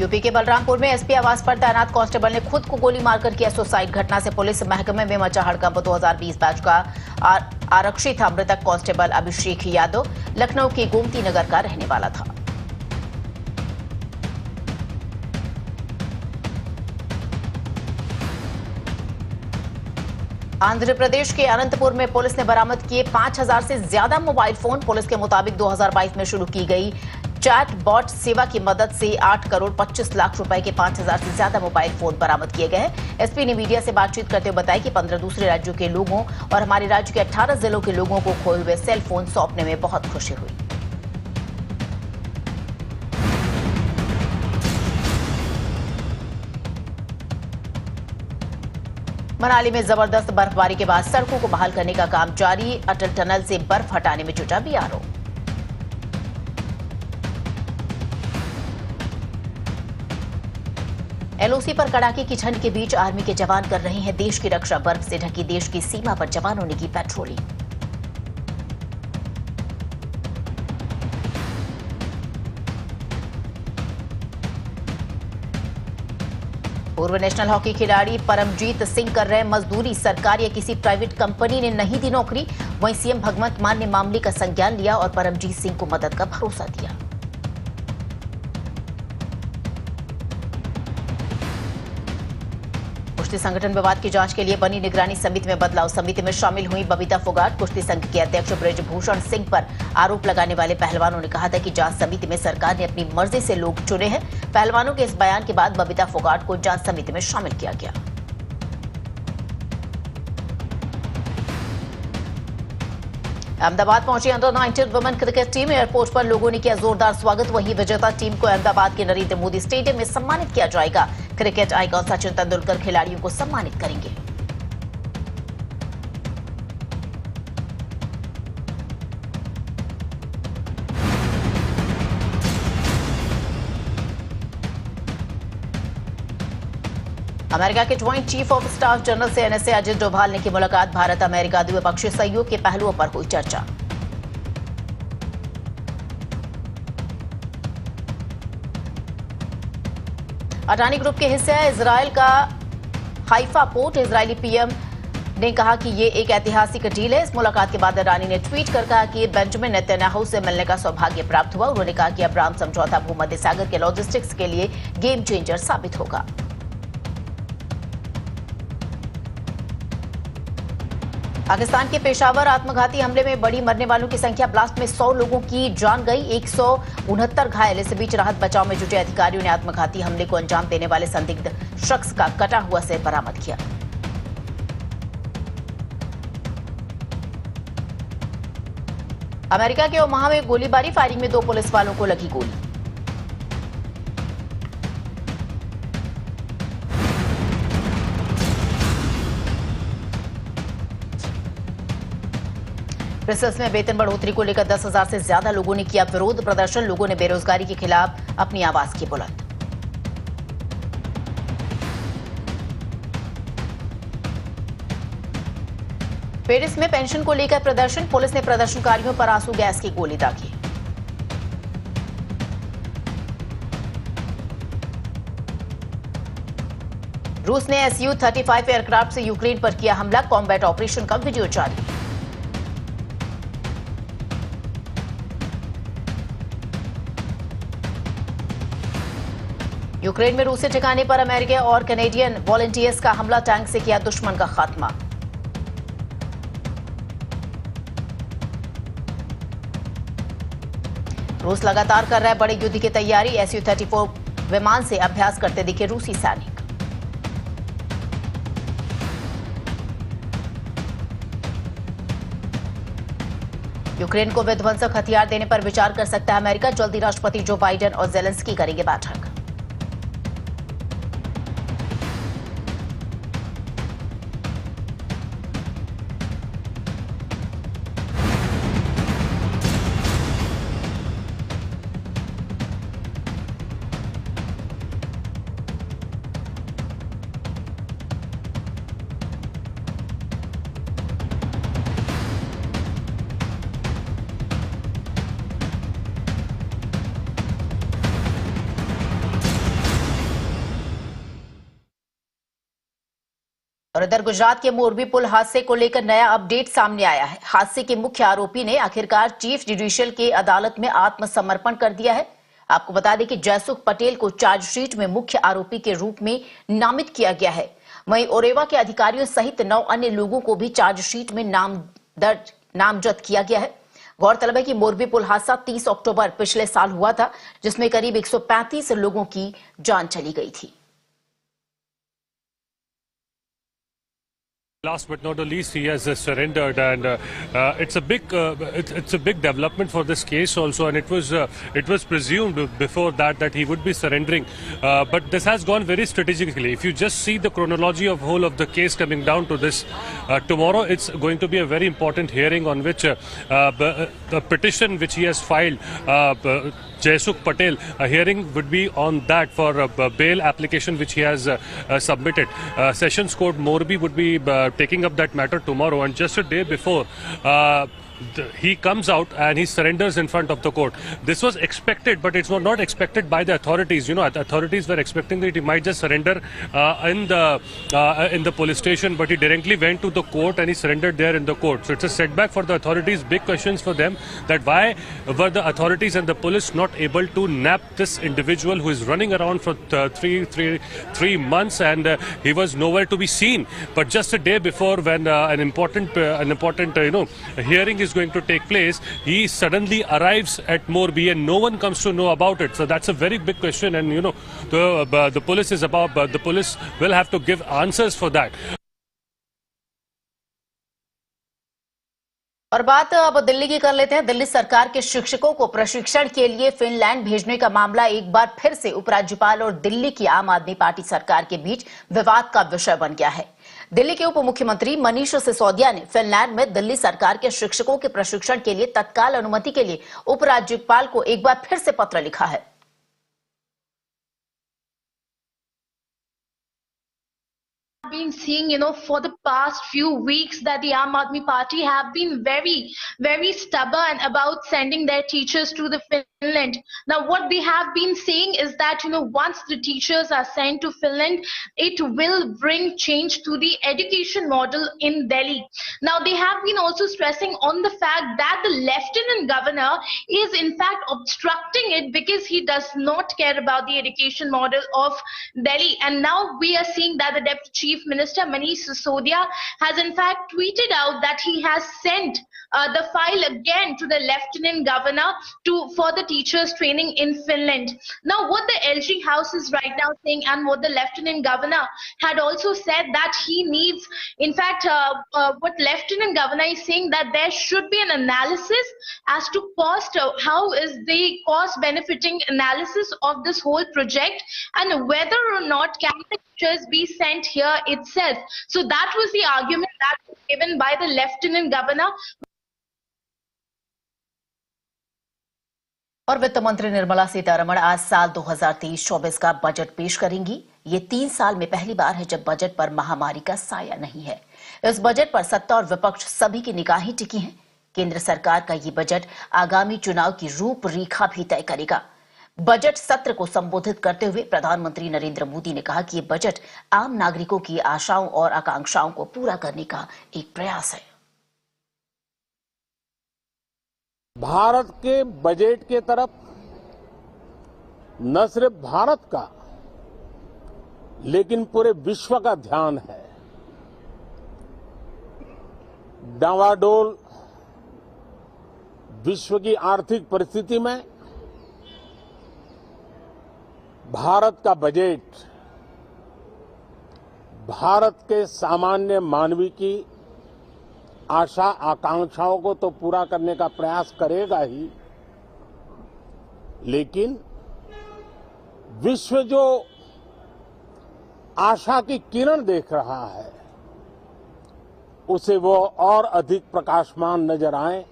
यूपी के बलरामपुर में एसपी आवास पर तैनात कांस्टेबल ने खुद को गोली मारकर किया सुसाइड। घटना से पुलिस महकमे में मचा हड़कंप। 2020 बैच का आरक्षी था मृतक कांस्टेबल अभिषेक यादव। लखनऊ के गोमती नगर का रहने वाला था। आंध्र प्रदेश के अनंतपुर में पुलिस ने बरामद किए 5000 से ज्यादा मोबाइल फोन। पुलिस के मुताबिक 2022 में शुरू की गई चैट बॉट सेवा की मदद से 8 करोड़ 25 लाख रुपए के 5000 से ज्यादा मोबाइल फोन बरामद किए गए हैं। एसपी ने मीडिया से बातचीत करते हुए बताया कि 15 दूसरे राज्यों के लोगों और हमारे राज्य के 18 जिलों के लोगों को खोए हुए सेल फोन सौंपने में बहुत खुशी हुई। मनाली में जबरदस्त बर्फबारी के बाद सड़कों को बहाल करने का काम जारी। अटल टनल से बर्फ हटाने में जुटा बीआरओ। एलओसी पर कड़ाके की ठंड के बीच आर्मी के जवान कर रहे हैं देश की रक्षा। बर्फ से ढकी देश की सीमा पर जवानों ने की पेट्रोलिंग। पूर्व नेशनल हॉकी खिलाड़ी परमजीत सिंह कर रहे मजदूरी। सरकार या किसी प्राइवेट कंपनी ने नहीं दी नौकरी। वहीं सीएम भगवंत मान ने मामले का संज्ञान लिया और परमजीत सिंह को मदद का भरोसा दिया। कुश्ती संगठन विवाद की जांच के लिए बनी निगरानी समिति में बदलाव। समिति में शामिल हुई बबीता फोगाट। कुश्ती संघ के अध्यक्ष ब्रजभूषण सिंह पर आरोप लगाने वाले पहलवानों ने कहा था कि जांच समिति में सरकार ने अपनी मर्जी से लोग चुने हैं। पहलवानों के इस बयान के बाद बबीता फोगाट को जांच समिति में शामिल किया गया। अहमदाबाद पहुंची under-19 women cricket team. Airport पर लोगों ने किया जोरदार स्वागत। वहीं विजेता टीम को अहमदाबाद के नरेंद्र मोदी स्टेडियम में सम्मानित किया जाएगा। क्रिकेट आइकॉन सचिन तेंदुलकर खिलाड़ियों को सम्मानित करेंगे। अमेरिका के joint chief of staff general से एनएसए अजित डोभाल ने की मुलाकात। भारत अमेरिका द्विपक्षीय सहयोग के पहलुओं पर हुई चर्चा। अडानी ग्रुप के हिस्से है इजरायल का हाइफा पोर्ट। इजरायली पीएम ने कहा कि ये एक ऐतिहासिक डील है। इस मुलाकात के बाद अडानी ने ट्वीट कर कहा कि बेंजामिन नेतन्याहू से मिलने का सौभाग्य प्राप्त हुआ। उन्होंने कहा कि अब्राहम समझौता भूमध्य सागर के लॉजिस्टिक्स के लिए गेम चेंजर साबित होगा। पाकिस्तान के पेशावर आत्मघाती हमले में बड़ी मरने वालों की संख्या। ब्लास्ट में 100 लोगों की जान गई, 169 घायल। इस बीच राहत बचाव में जुटे अधिकारियों ने आत्मघाती हमले को अंजाम देने वाले संदिग्ध शख्स का कटा हुआ सिर बरामद किया। अमेरिका के ओमाहा में गोलीबारी। फायरिंग में 2 पुलिस वालों को लगी गोली। ब्रसेल्स में वेतन बढ़ोतरी को लेकर 10,000 से ज्यादा लोगों ने किया विरोध प्रदर्शन। लोगों ने बेरोजगारी के खिलाफ अपनी आवाज की बुलंद। पेरिस में पेंशन को लेकर प्रदर्शन। पुलिस ने प्रदर्शनकारियों पर आंसू गैस की गोली दागी। रूस ने Su-35 एयरक्राफ्ट से यूक्रेन पर किया हमला। कॉम्बैट ऑपरेशन का वीडियो जारी। यूक्रेन में रूसी ठिकाने पर अमेरिकी और कैनेडियन वॉलंटियर्स का हमला। टैंक से किया दुश्मन का खात्मा। रूस लगातार कर रहा है बड़े युद्ध की तैयारी। Su-34 विमान से अभ्यास करते दिखे रूसी सैनिक। यूक्रेन को विध्वंसक हथियार देने पर विचार कर सकता है अमेरिका। जल्दी राष्ट्रपति जो बाइडेन और जेलेंस्की करेंगे बैठक। और इधर गुजरात के मोरबी पुल हादसे को लेकर नया अपडेट सामने आया है। हादसे के मुख्य आरोपी ने आखिरकार चीफ जुडिशियल की अदालत में आत्मसमर्पण कर दिया है। आपको बता दें कि जयसुख पटेल को चार्जशीट में मुख्य आरोपी के रूप में नामित किया गया है। वहीं ओरेवा के अधिकारियों सहित 9 अन्य लोगों को भी चार्जशीट में नामजद किया गया है। गौरतलब है कि मोरबी पुल हादसा 30 अक्टूबर पिछले साल हुआ था, जिसमें करीब 135 लोगों की जान चली गई थी। Last but not the least, he has surrendered, and it's a big development for this case also. And it was presumed before that he would be surrendering, but this has gone very strategically. If you just see the chronology of whole of the case coming down to this, tomorrow it's going to be a very important hearing on which the petition which he has filed. Jayasukh Patel, a hearing would be on that for a bail application which he has submitted. Sessions Court Morbi would be taking up that matter tomorrow, and just a day before he comes out and he surrenders in front of the court. This was expected, but it's not expected by the authorities. You know, the authorities were expecting that he might just surrender in the police station, but he directly went to the court and he surrendered there in the court. So it's a setback for the authorities. Big questions for them, that why were the authorities and the police not able to nab this individual who is running around for 3 months, and he was nowhere to be seen. But just a day before, when an important hearing is going to take place, he suddenly arrives at Morbi and no one comes to know about it. So that's a very big question, and the police will have to give answers for that. और बात अब दिल्ली की कर लेते हैं। दिल्ली सरकार के शिक्षकों को प्रशिक्षण के लिए फिनलैंड भेजने का मामला एक बार फिर से उपराज्यपाल और दिल्ली की आम आदमी पार्टी सरकार के बीच विवाद का विषय बन गया है। दिल्ली के उप मुख्यमंत्री मनीष सिसोदिया ने फिनलैंड में दिल्ली सरकार के शिक्षकों के प्रशिक्षण के लिए तत्काल अनुमति के लिए उपराज्यपाल को एक बार फिर से पत्र लिखा है। Been seeing, for the past few weeks that the Aam Aadmi Party have been very, very stubborn about sending their teachers to the Finland. Now, what they have been saying is that, once the teachers are sent to Finland, it will bring change to the education model in Delhi. Now, they have been also stressing on the fact that the Lieutenant Governor is in fact obstructing it because he does not care about the education model of Delhi. And now we are seeing that the Deputy Chief Minister Manish Sisodia has in fact tweeted out that he has sent the file again to the Lieutenant Governor for the teachers training in Finland. Now, what the LG House is right now saying, and what the Lieutenant Governor had also said, that he needs, in fact, what Lieutenant Governor is saying, that there should be an analysis as to cost, how is the cost benefiting analysis of this whole project, and whether or not can the teachers be sent here itself. So that was the argument that was given by the Lieutenant Governor. और वित्त मंत्री निर्मला सीतारमण आज साल 2023-24 का budget पेश करेंगी। ये 3 साल में पहली बार है जब बजट पर महामारी का साया नहीं है। इस बजट पर सत्ता और विपक्ष सभी की निगाहें टिकी हैं। केंद्र सरकार का ये बजट आगामी चुनाव की रूपरेखा भी तय करेगा। बजट सत्र को संबोधित करते हुए प्रधानमंत्री नरेंद्र मोदी ने कहा कि ये बजट आम नागरिकों की आशाओं और आकांक्षाओं को पूरा करने का एक प्रयास है। भारत के बजट के तरफ न सिर्फ भारत का लेकिन पूरे विश्व का ध्यान है। डावाडोल विश्व की आर्थिक परिस्थिति में भारत का बजट भारत के सामान्य मानवी की आशा आकांक्षाओं को तो पूरा करने का प्रयास करेगा ही, लेकिन विश्व जो आशा की किरण देख रहा है उसे वो और अधिक प्रकाशमान नजर आए।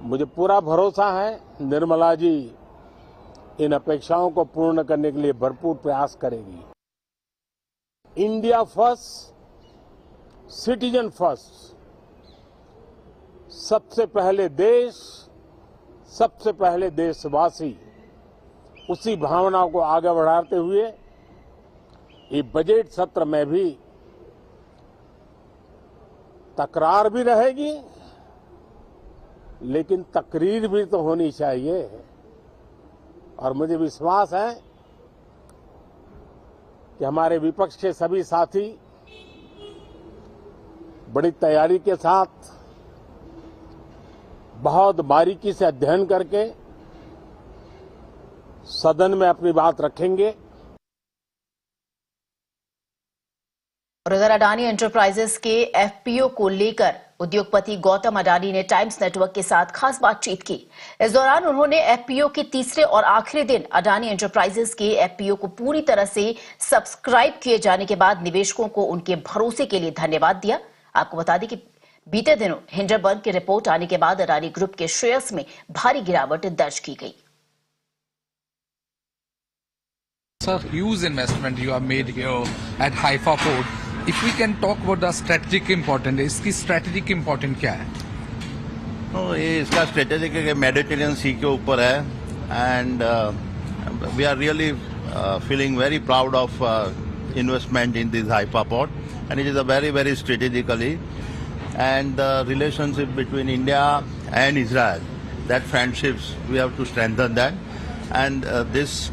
मुझे पूरा भरोसा है निर्मला जी इन अपेक्षाओं को पूर्ण करने के लिए भरपूर प्रयास करेगी। इंडिया फर्स्ट, सिटीजन फर्स्ट, सबसे पहले देश, सबसे पहले देशवासी, उसी भावना को आगे बढ़ाते हुए ये बजट सत्र में भी तकरार भी रहेगी, लेकिन तकरीर भी तो होनी चाहिए। और मुझे विश्वास है कि हमारे विपक्ष के सभी साथी बड़ी तैयारी के साथ बहुत बारीकी से अध्ययन करके सदन में अपनी बात रखेंगे। और उधर अडानी एंटरप्राइजेस के एफपीओ को लेकर उद्योगपति गौतम अडानी ने टाइम्स नेटवर्क के साथ खास बातचीत की। इस दौरान उन्होंने एफपीओ के तीसरे और आखिरी दिन अडानी एंटरप्राइजेस के एफपीओ को पूरी तरह से सब्सक्राइब किए जाने के बाद निवेशकों को उनके भरोसे के लिए धन्यवाद दिया। आपको बता दें कि बीते दिनों हिंडनबर्ग की रिपोर्ट आने के बाद अडानी ग्रुप के शेयर्स में भारी गिरावट दर्ज की गई। Sir, huge investment you have made here at Haifa port. If we can talk about the strategic importance, इसकी strategic importance क्या है? No, ये इसका स्ट्रेटेजिक मेडिटेरियन सी के ऊपर है and we are really feeling very proud of investment in this hyperport, and it is a very strategically, and the relationship between India and Israel, that friendships, we have to strengthen that, and this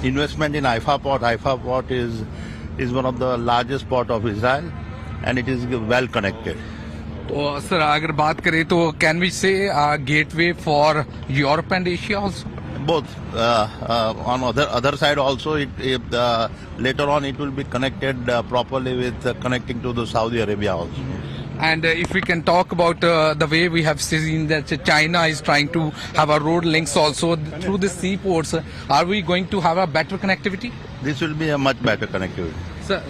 investment in Haifa port is one of the largest port of Israel, and it is well connected. तो sir अगर बात करें तो can we से gateway for Europe and Asia also? Both. On other side also, later on it will be connected properly with connecting to the Saudi Arabia also. And if we can talk about the way we have seen that China is trying to have a road links also through the seaports, are we going to have a better connectivity? This will be a much better connectivity. Sir,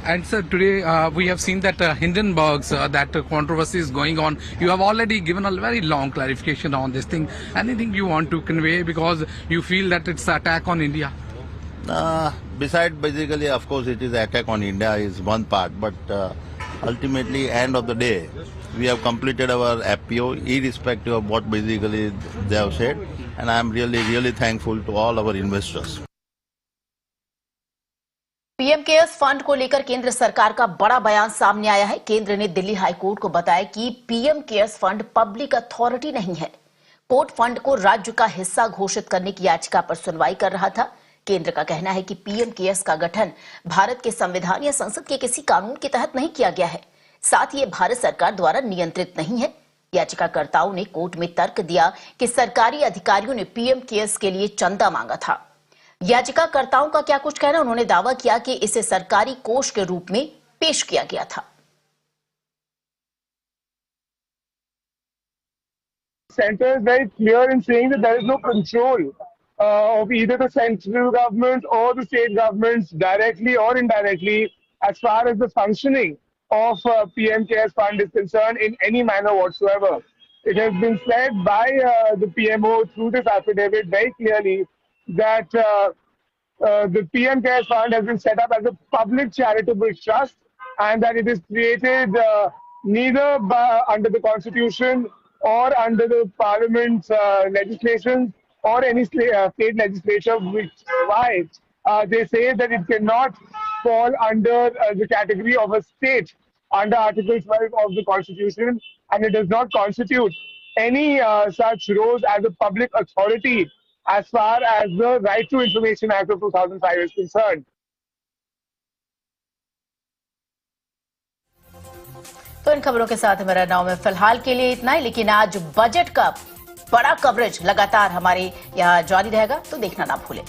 and sir, today we have seen that Hindenburg's that controversy is going on. You have already given a very long clarification on this thing. Anything you want to convey because you feel that it's an attack on India? Besides, basically, of course, it is attack on India is one part, but ultimately, end of the day, we have completed our FPO, irrespective of what basically they have said, and I am really thankful to all our investors. PM cares fund को लेकर केंद्र सरकार का बड़ा बयान सामने आया है। केंद्र ने दिल्ली हाई कोर्ट को बताया कि PM cares fund public authority नहीं है। कोर्ट फंड को राज्य का हिस्सा घोषित करने की याचिका पर सुनवाई कर रहा था। केंद्र का कहना है कि पीएम केयर्स का गठन भारत के संविधान या संसद के किसी कानून के तहत नहीं किया गया है, साथ ही ये भारत सरकार द्वारा नियंत्रित नहीं है। याचिकाकर्ताओं ने कोर्ट में तर्क दिया कि सरकारी अधिकारियों ने पीएम केयर्स के लिए चंदा मांगा था। याचिकाकर्ताओं का क्या कुछ कहना, उन्होंने दावा किया कि इसे सरकारी कोष के रूप में पेश किया गया था। Center is very clear in saying that there is no control of either the central government or the state governments directly or indirectly as far as the functioning of PM CARES Fund is concerned in any manner whatsoever. It has been said by the PMO through this affidavit very clearly that the PM CARES Fund has been set up as a public charitable trust and that it is created neither under the Constitution or under the Parliament's legislation or any state legislature which provides. They say that it cannot fall under the category of a state under Article 12 of the Constitution, and it does not constitute any such roles as a public authority as far as the Right to Information Act of 2005 is concerned. तो इन खबरों के साथ मेरा नाम है फिलहाल के लिए इतना ही, लेकिन आज बजट का बड़ा कवरेज लगातार हमारे यहाँ जारी रहेगा, तो देखना ना भूलें।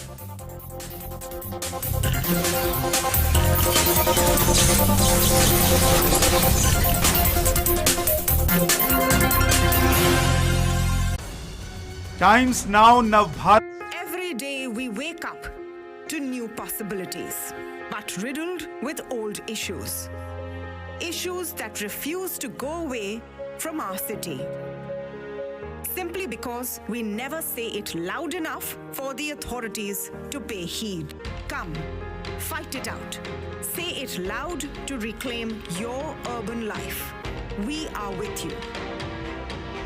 Times Now Navbharat. Every day we wake up to new possibilities, but riddled with old issues. Issues that refuse to go away from our city. Simply because we never say it loud enough for the authorities to pay heed. Come, fight it out. Say it loud to reclaim your urban life. We are with you.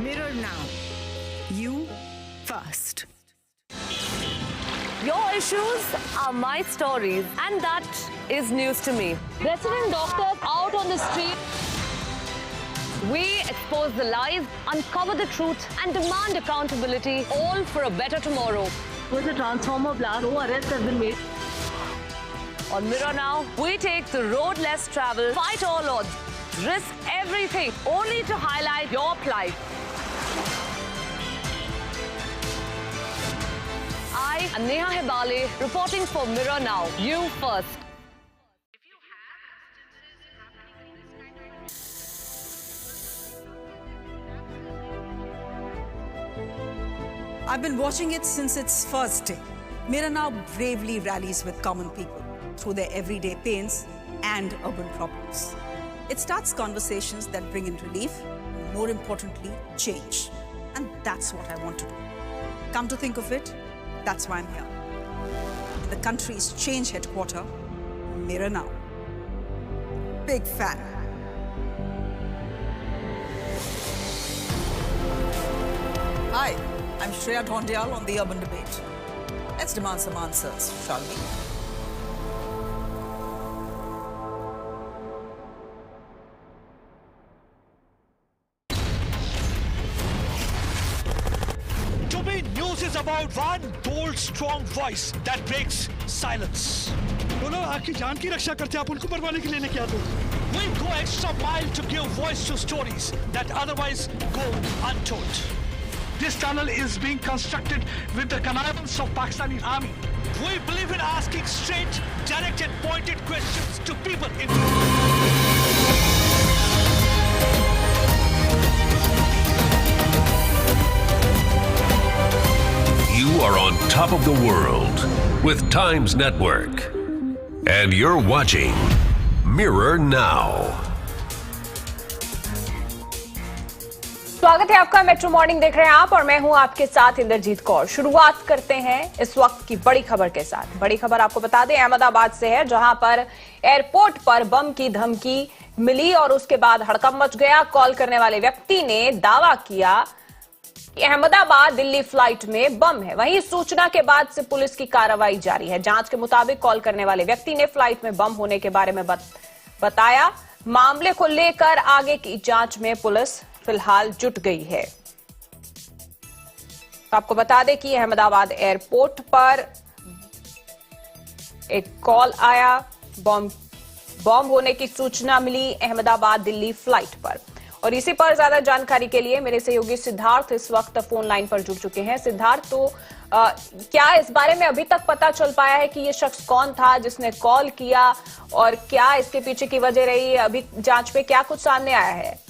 Mirror now. You first. Your issues are my stories, and that is news to me. Resident doctors out on the street. We expose the lies, uncover the truth, and demand accountability, all for a better tomorrow. Was a transformer blast. No arrests have been made. On Mirror Now, we take the road less traveled, fight all odds, risk everything, only to highlight your plight. I am Neha Hebale, reporting for Mirror Now. You first. I've been watching it since its first day. Mirror Now bravely rallies with common people through their everyday pains and urban problems. It starts conversations that bring in relief, more importantly, change. And that's what I want to do. Come to think of it, that's why I'm here. In the country's change headquarters, Mirror Now. Big fan. Hi, I'm Shreya Dhondiyal on The Urban Debate. Let's demand some answers, shall we? To me, news is about one bold, strong voice that breaks silence. बोलो आपकी जान की रक्षा करते आप उनको मरवाने के लिए लेके आते हो We go extra mile to give voice to stories that otherwise go untold. This tunnel is being constructed with the connivance of Pakistani army. We believe in asking straight, direct and pointed questions to people in You are on top of the world with Times Network. And you're watching Mirror Now. स्वागत है आपका। Metro morning देख रहे हैं आप और मैं हूं आपके साथ इंद्रजीत कौर। शुरुआत करते हैं इस वक्त की बड़ी खबर के साथ। बड़ी खबर आपको बता दें अहमदाबाद से है, जहां पर एयरपोर्ट पर बम की धमकी मिली और उसके बाद हड़कंप मच गया। कॉल करने वाले व्यक्ति ने दावा किया कि अहमदाबाद दिल्ली फ्लाइट में बम है। वहीं सूचना के बाद से पुलिस की कार्रवाई जारी है। जांच के मुताबिक कॉल करने वाले व्यक्ति ने फ्लाइट में बम होने के बारे में बताया। मामले को लेकर आगे की जांच में पुलिस फिलहाल जुट गई है। तो आपको बता दें कि अहमदाबाद एयरपोर्ट पर एक कॉल आया, बम होने की सूचना मिली अहमदाबाद दिल्ली फ्लाइट पर। और इसी पर ज्यादा जानकारी के लिए मेरे सहयोगी सिद्धार्थ इस वक्त फोन लाइन पर जुड़ चुके हैं। सिद्धार्थ, तो क्या इस बारे में अभी तक पता चल पाया है कि ये शख्स कौन था जिसने कॉल किया और क्या इसके पीछे की वजह रही? अभी जांच में क्या कुछ सामने आया है?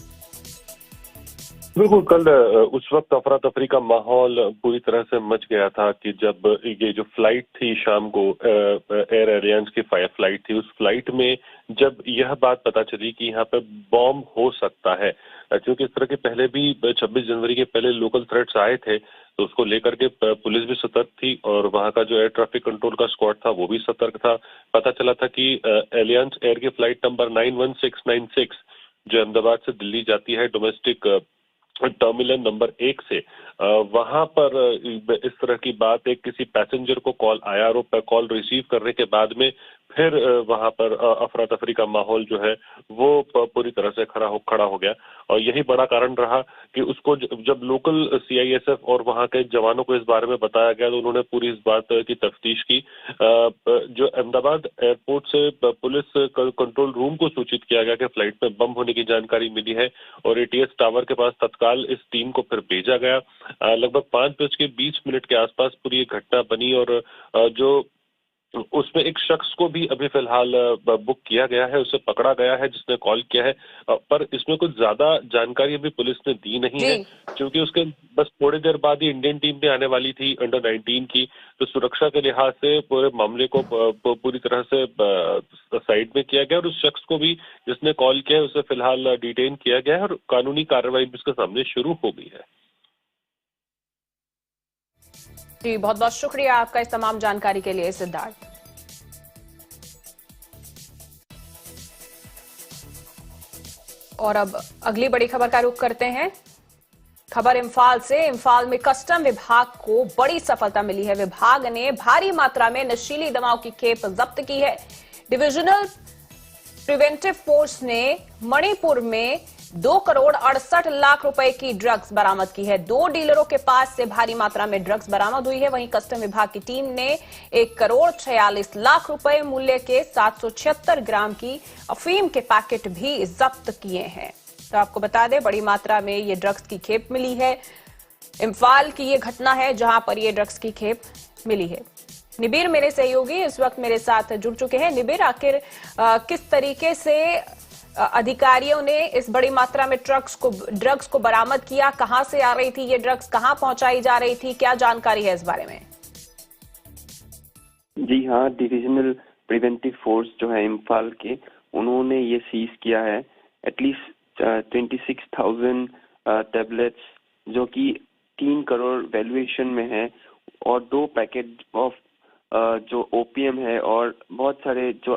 बिल्कुल, कल उस वक्त अफरा तफरी का माहौल पूरी तरह से मच गया था कि जब ये जो फ्लाइट थी शाम को एयर एलियंस की फ्लाइट थी, उस फ्लाइट में जब यह बात पता चली कि यहाँ पे बॉम्ब हो सकता है, क्योंकि इस तरह के पहले भी 26 जनवरी के पहले लोकल थ्रेट्स आए थे, तो उसको लेकर के पुलिस भी सतर्क थी और वहां का जो एयर ट्रैफिक कंट्रोल का स्क्वाड था वो भी सतर्क था। पता चला था कि एलियंस एयर की फ्लाइट नंबर 91696 जो अहमदाबाद से दिल्ली जाती है डोमेस्टिक टर्मिनल नंबर 1 से, वहां पर इस तरह की बात एक किसी पैसेंजर को कॉल आया और कॉल रिसीव करने के बाद में फिर वहां पर अफरा तफरी का माहौल जो है वो पूरी तरह से खड़ा हो गया। और यही बड़ा कारण रहा कि उसको जब लोकल सीआईएसएफ और वहां के जवानों को इस बारे में बताया गया तो उन्होंने पूरी इस बात की तफ्तीश की। जो अहमदाबाद एयरपोर्ट से पुलिस कंट्रोल रूम को सूचित किया गया कि फ्लाइट में बम होने की जानकारी मिली है और एटीएस टावर के पास तत्काल इस टीम को फिर भेजा गया। लगभग 5:20 के आसपास पूरी ये घटना बनी और जो उसमें एक शख्स को भी अभी फिलहाल बुक किया गया है, उसे पकड़ा गया है जिसने कॉल किया है, पर इसमें कुछ ज्यादा जानकारी अभी पुलिस ने दी नहीं है क्योंकि उसके बस थोड़ी देर बाद ही इंडियन टीम भी आने वाली थी अंडर 19 की, तो सुरक्षा के लिहाज से पूरे मामले को पूरी तरह से साइड में किया गया और उस शख्स को भी जिसने कॉल किया है उसे फिलहाल डिटेन किया गया है और कानूनी कार्रवाई भी उसके सामने शुरू हो गई है। जी, बहुत बहुत शुक्रिया आपका इस तमाम जानकारी के लिए सिद्धार्थ। और अब अगली बड़ी खबर का रुख करते हैं। खबर इम्फाल से। इम्फाल में कस्टम विभाग को बड़ी सफलता मिली है। विभाग ने भारी मात्रा में नशीली दवाओं की खेप जब्त की है। डिविजनल प्रिवेंटिव फोर्स ने मणिपुर में 2 करोड़ 68 लाख रुपए की ड्रग्स बरामद की है। 2 डीलरों के पास से भारी मात्रा में ड्रग्स बरामद हुई है। वहीं कस्टम विभाग की टीम ने 1 करोड़ 46 लाख रुपए मूल्य के 776 ग्राम की अफीम के पैकेट भी जब्त किए हैं। तो आपको बता दें बड़ी मात्रा में ये ड्रग्स की खेप मिली है। इम्फाल की ये घटना है जहां पर ये ड्रग्स की खेप मिली है। निबिर मेरे सहयोगी इस वक्त मेरे साथ जुड़ चुके हैं। निबिर, आखिर किस तरीके से अधिकारियों ने इस बड़ी मात्रा में ड्रग्स को बरामद किया? कहां से आ रही थी ये ड्रग्स, कहां पहुंचाई जा रही थी, क्या जानकारी है इस बारे में? जी हाँ, डिविजनल प्रिवेंटिव फोर्स जो है इम्फाल के, उन्होंने ये सीज किया है एटलीस्ट 26,000 टैबलेट्स जो कि 3 करोड़ वैल्यूएशन में है और 2 पैकेट ऑफ जो ओपीएम है और बहुत सारे जो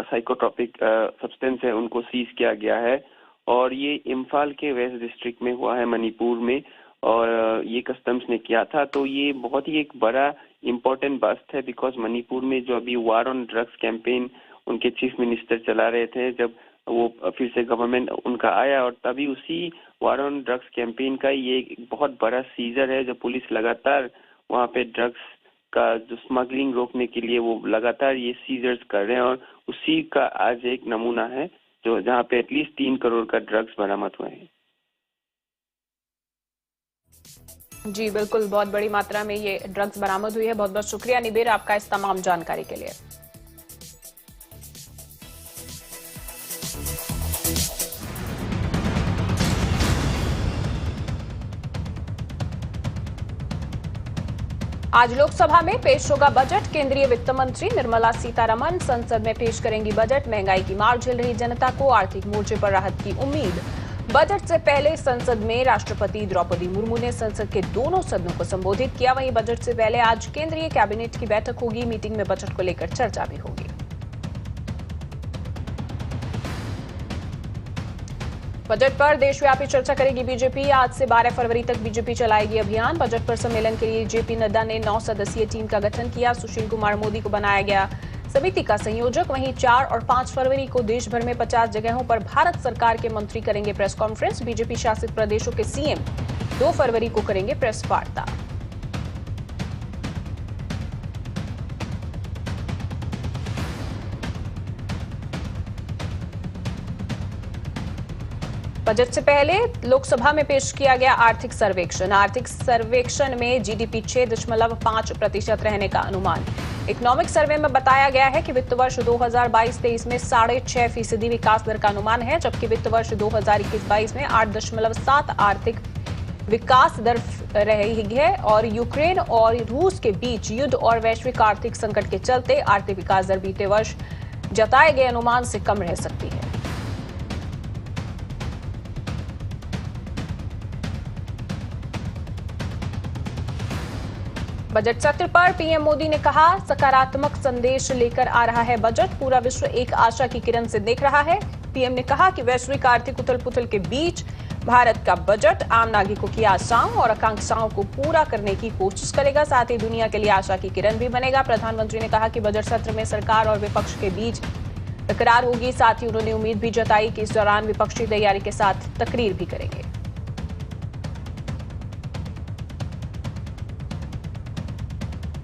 साइकोट्रॉपिक सब्सटेंस है उनको सीज किया गया है। और ये इम्फाल के वेस्ट डिस्ट्रिक्ट में हुआ है, मणिपुर में। और ये कस्टम्स ने किया था। तो ये बहुत ही एक बड़ा इम्पोर्टेंट बस्ट है, बिकॉज मणिपुर में जो अभी वार ऑन ड्रग्स कैंपेन उनके चीफ मिनिस्टर चला रहे थे, जब वो फिर से गवर्नमेंट उनका आया, और तभी उसी वार ऑन ड्रग्स कैंपेन का ये एक बहुत बड़ा सीजर है, जो पुलिस लगातार वहाँ पे ड्रग्स का जो स्मगलिंग रोकने के लिए वो लगातार ये सीजर्स कर रहे हैं, और उसी का आज एक नमूना है जो जहाँ पे एटलीस्ट 3 करोड़ का ड्रग्स बरामद हुए हैं। जी बिल्कुल, बहुत बड़ी मात्रा में ये ड्रग्स बरामद हुई है। बहुत बहुत शुक्रिया निबेर आपका इस तमाम जानकारी के लिए। आज लोकसभा में पेश होगा बजट। केंद्रीय वित्त मंत्री निर्मला सीतारमण संसद में पेश करेंगी बजट। महंगाई की मार झेल रही जनता को आर्थिक मोर्चे पर राहत की उम्मीद। बजट से पहले संसद में राष्ट्रपति द्रौपदी मुर्मू ने संसद के दोनों सदनों को संबोधित किया। वहीं बजट से पहले आज केंद्रीय कैबिनेट की बैठक होगी। मीटिंग में बजट को लेकर चर्चा भी होगी। बजट पर देशव्यापी चर्चा करेगी बीजेपी। आज से 12 फरवरी तक बीजेपी चलाएगी अभियान। बजट पर सम्मेलन के लिए जेपी नड्डा ने 9 सदस्यीय टीम का गठन किया। सुशील कुमार मोदी को बनाया गया समिति का संयोजक। वहीं 4 और 5 फरवरी को देश भर में 50 जगहों पर भारत सरकार के मंत्री करेंगे प्रेस कॉन्फ्रेंस। बीजेपी शासित प्रदेशों के सीएम 2 फरवरी को करेंगे प्रेस वार्ता। बजट से पहले लोकसभा में पेश किया गया आर्थिक सर्वेक्षण। आर्थिक सर्वेक्षण में जीडीपी 6.5% रहने का अनुमान। इकोनॉमिक सर्वे में बताया गया है कि वित्त वर्ष 2022-23 में 6.5% विकास दर का अनुमान है, जबकि वित्त वर्ष 2021-22 में 8.7 आर्थिक विकास दर रही है। और यूक्रेन और रूस के बीच युद्ध और वैश्विक आर्थिक संकट के चलते आर्थिक विकास दर बीते वर्ष जताए गए अनुमान से कम रह सकती है। बजट सत्र पर पीएम मोदी ने कहा, सकारात्मक संदेश लेकर आ रहा है बजट। पूरा विश्व एक आशा की किरण से देख रहा है। पीएम ने कहा कि वैश्विक आर्थिक उथल-पुथल के बीच भारत का बजट आम नागरिकों की आशाओं और आकांक्षाओं को पूरा करने की कोशिश करेगा, साथ ही दुनिया के लिए आशा की किरण भी बनेगा। प्रधानमंत्री ने कहा कि बजट सत्र में सरकार और विपक्ष के बीच तकरार होगी। साथ ही उन्होंने उम्मीद भी जताई कि इस दौरान विपक्षी तैयारी के साथ तकरीर भी करेंगे।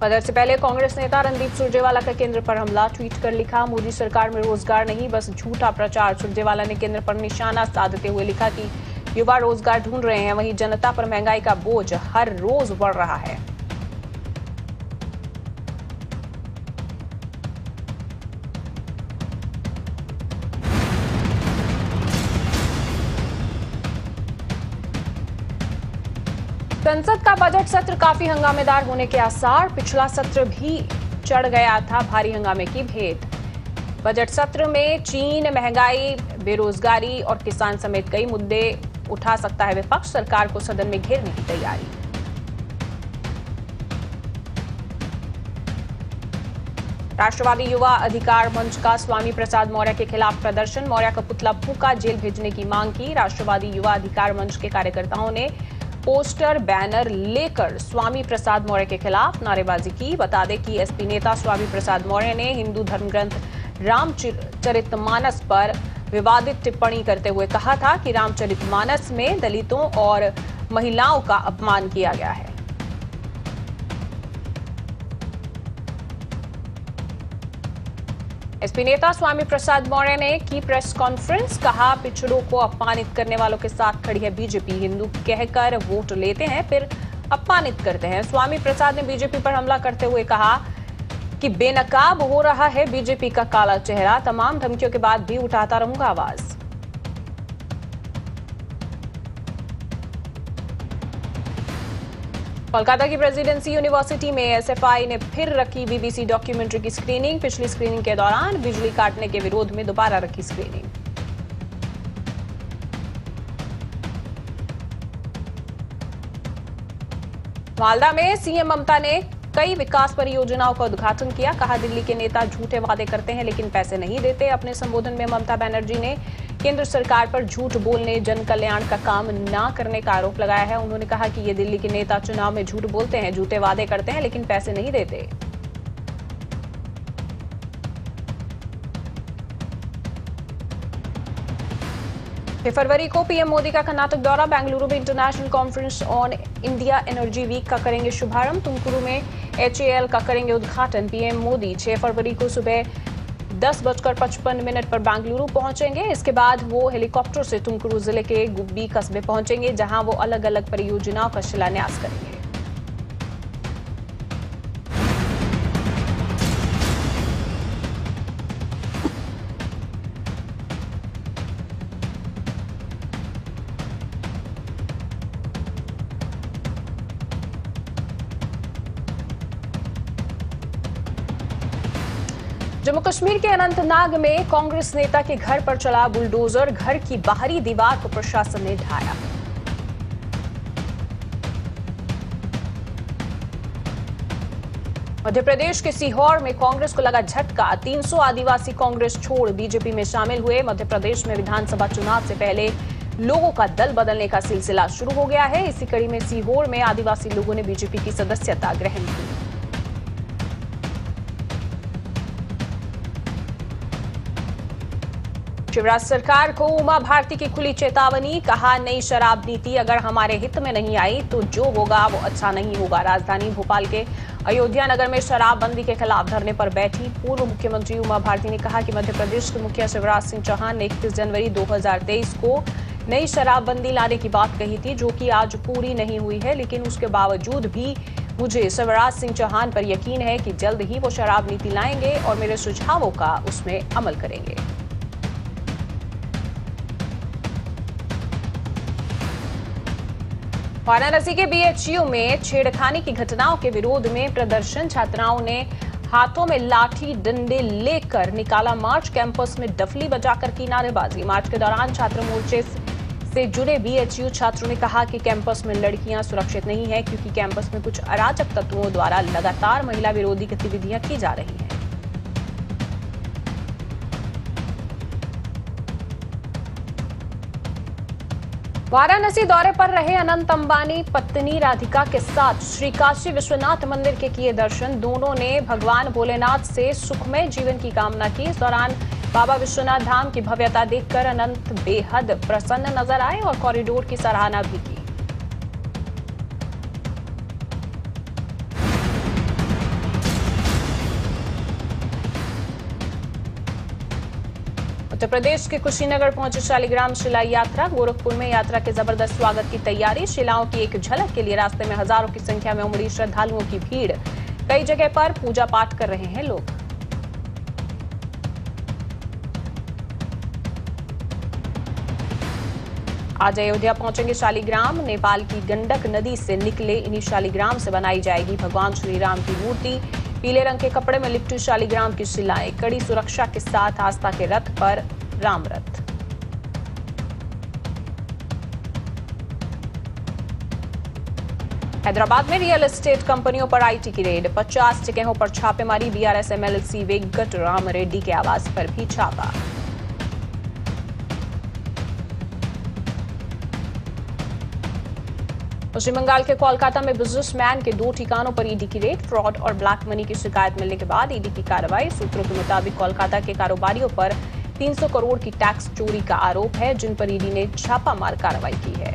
बजट से पहले कांग्रेस नेता रणदीप सुरजेवाला का केंद्र पर हमला। ट्वीट कर लिखा, मोदी सरकार में रोजगार नहीं बस झूठा प्रचार। सुरजेवाला ने केंद्र पर निशाना साधते हुए लिखा कि युवा रोजगार ढूंढ रहे हैं, वहीं जनता पर महंगाई का बोझ हर रोज बढ़ रहा है। संसद का बजट सत्र काफी हंगामेदार होने के आसार। पिछला सत्र भी चढ़ गया था भारी हंगामे की भेंट। बजट सत्र में चीन, महंगाई, बेरोजगारी और किसान समेत कई मुद्दे उठा सकता है विपक्ष। सरकार को सदन में घेरने की तैयारी। राष्ट्रवादी युवा अधिकार मंच का स्वामी प्रसाद मौर्य के खिलाफ प्रदर्शन। मौर्य का पुतला फूंका, जेल भेजने की मांग की। राष्ट्रवादी युवा अधिकार मंच के कार्यकर्ताओं ने पोस्टर, बैनर लेकर स्वामी प्रसाद मौर्य के खिलाफ नारेबाजी की। बता दें कि एसपी नेता स्वामी प्रसाद मौर्य ने हिंदू धर्मग्रंथ रामचरितमानस पर विवादित टिप्पणी करते हुए कहा था कि रामचरितमानस में दलितों और महिलाओं का अपमान किया गया है। एसपी नेता स्वामी प्रसाद मौर्य ने की प्रेस कॉन्फ्रेंस। कहा, पिछड़ों को अपमानित करने वालों के साथ खड़ी है बीजेपी। हिंदू कहकर वोट लेते हैं फिर अपमानित करते हैं। स्वामी प्रसाद ने बीजेपी पर हमला करते हुए कहा कि बेनकाब हो रहा है बीजेपी का काला चेहरा। तमाम धमकियों के बाद भी उठाता रहूंगा आवाज। कोलकाता की प्रेसिडेंसी यूनिवर्सिटी में एसएफआई ने फिर रखी बीबीसी डॉक्यूमेंट्री की स्क्रीनिंग। पिछली स्क्रीनिंग के दौरान बिजली काटने के विरोध में दोबारा रखी स्क्रीनिंग। मालदा में सीएम ममता ने कई विकास परियोजनाओं का उद्घाटन किया। कहा, दिल्ली के नेता झूठे वादे करते हैं लेकिन पैसे नहीं देते। अपने संबोधन में ममता बनर्जी ने केंद्र सरकार पर झूठ बोलने, जन कल्याण का काम न करने का आरोप लगाया है। उन्होंने कहा कि ये दिल्ली के नेता चुनाव में झूठ बोलते हैं, झूठे वादे करते हैं लेकिन पैसे नहीं देते। फरवरी को पीएम मोदी का कर्नाटक दौरा, बेंगलुरु में international conference on India energy week का करेंगे शुभारंभ। तुमकुरू में HAL का करेंगे उद्घाटन। पीएम मोदी 6 फरवरी को सुबह 10:55 पर बेंगलुरु पहुंचेंगे। इसके बाद वो हेलीकॉप्टर से तुमकुरू जिले के गुब्बी कस्बे पहुंचेंगे, जहां वो अलग अलग परियोजनाओं का शिलान्यास करेंगे। जम्मू कश्मीर के अनंतनाग में कांग्रेस नेता के घर पर चला बुलडोजर, घर की बाहरी दीवार को प्रशासन ने ढाया। मध्य प्रदेश के सीहोर में कांग्रेस को लगा झटका, 300 आदिवासी कांग्रेस छोड़ बीजेपी में शामिल हुए। मध्य प्रदेश में विधानसभा चुनाव से पहले लोगों का दल बदलने का सिलसिला शुरू हो गया है। इसी कड़ी में सीहोर में आदिवासी लोगों ने बीजेपी की सदस्यता ग्रहण की। शिवराज सरकार को उमा भारती की खुली चेतावनी, कहा नई शराब नीति अगर हमारे हित में नहीं आई तो जो होगा वो अच्छा नहीं होगा। राजधानी भोपाल के अयोध्या नगर में शराबबंदी के खिलाफ धरने पर बैठी पूर्व मुख्यमंत्री उमा भारती ने कहा कि मध्य प्रदेश के मुखिया शिवराज सिंह चौहान ने 31 जनवरी 2023 को नई शराबबंदी लाने की बात कही थी, जो कि आज पूरी नहीं हुई है। लेकिन उसके बावजूद भी मुझे शिवराज सिंह चौहान पर यकीन है कि जल्द ही वो शराब नीति लाएंगे और मेरे सुझावों का उसमें अमल करेंगे। वाराणसी के BHU में छेड़खानी की घटनाओं के विरोध में प्रदर्शन, छात्राओं ने हाथों में लाठी डंडे लेकर निकाला मार्च, कैंपस में डफली बजाकर की नारेबाजी। मार्च के दौरान छात्र मोर्चे से जुड़े BHU छात्रों ने कहा कि कैंपस में लड़कियां सुरक्षित नहीं है, क्योंकि कैंपस में कुछ अराजक तत्वों द्वारा लगातार महिला विरोधी गतिविधियां की जा रही हैं। वाराणसी दौरे पर रहे अनंत अंबानी पत्नी राधिका के साथ श्री काशी विश्वनाथ मंदिर के किए दर्शन। दोनों ने भगवान भोलेनाथ से सुखमय जीवन की कामना की। इस दौरान बाबा विश्वनाथ धाम की भव्यता देखकर अनंत बेहद प्रसन्न नजर आए और कॉरिडोर की सराहना भी की। उत्तर प्रदेश के कुशीनगर पहुंचे शालिग्राम शिला यात्रा। गोरखपुर में यात्रा के जबरदस्त स्वागत की तैयारी। शिलाओं की एक झलक के लिए रास्ते में हजारों की संख्या में उमड़ी श्रद्धालुओं की भीड़। कई जगह पर पूजा पाठ कर रहे हैं लोग। आज अयोध्या पहुंचेंगे शालिग्राम। नेपाल की गंडक नदी से निकले इन्हीं शालिग्राम से बनाई जाएगी भगवान श्री राम की मूर्ति। पीले रंग के कपड़े में लिपटी शालिग्राम की शिलाएं, कड़ी सुरक्षा के साथ आस्था के रथ पर राम रथ। हैदराबाद में रियल एस्टेट कंपनियों पर IT की रेड, 50 जगहों पर छापेमारी। BRS MLC वेंकट राम रेड्डी के आवास पर भी छापा। पश्चिम बंगाल के कोलकाता में बिजनेसमैन के 2 ठिकानों पर ED की रेड। फ्रॉड और ब्लैक मनी की शिकायत मिलने के बाद ED की कार्रवाई। सूत्रों के मुताबिक कोलकाता के कारोबारियों पर 300 करोड़ की टैक्स चोरी का आरोप है, जिन पर ED ने छापामार कार्रवाई की है।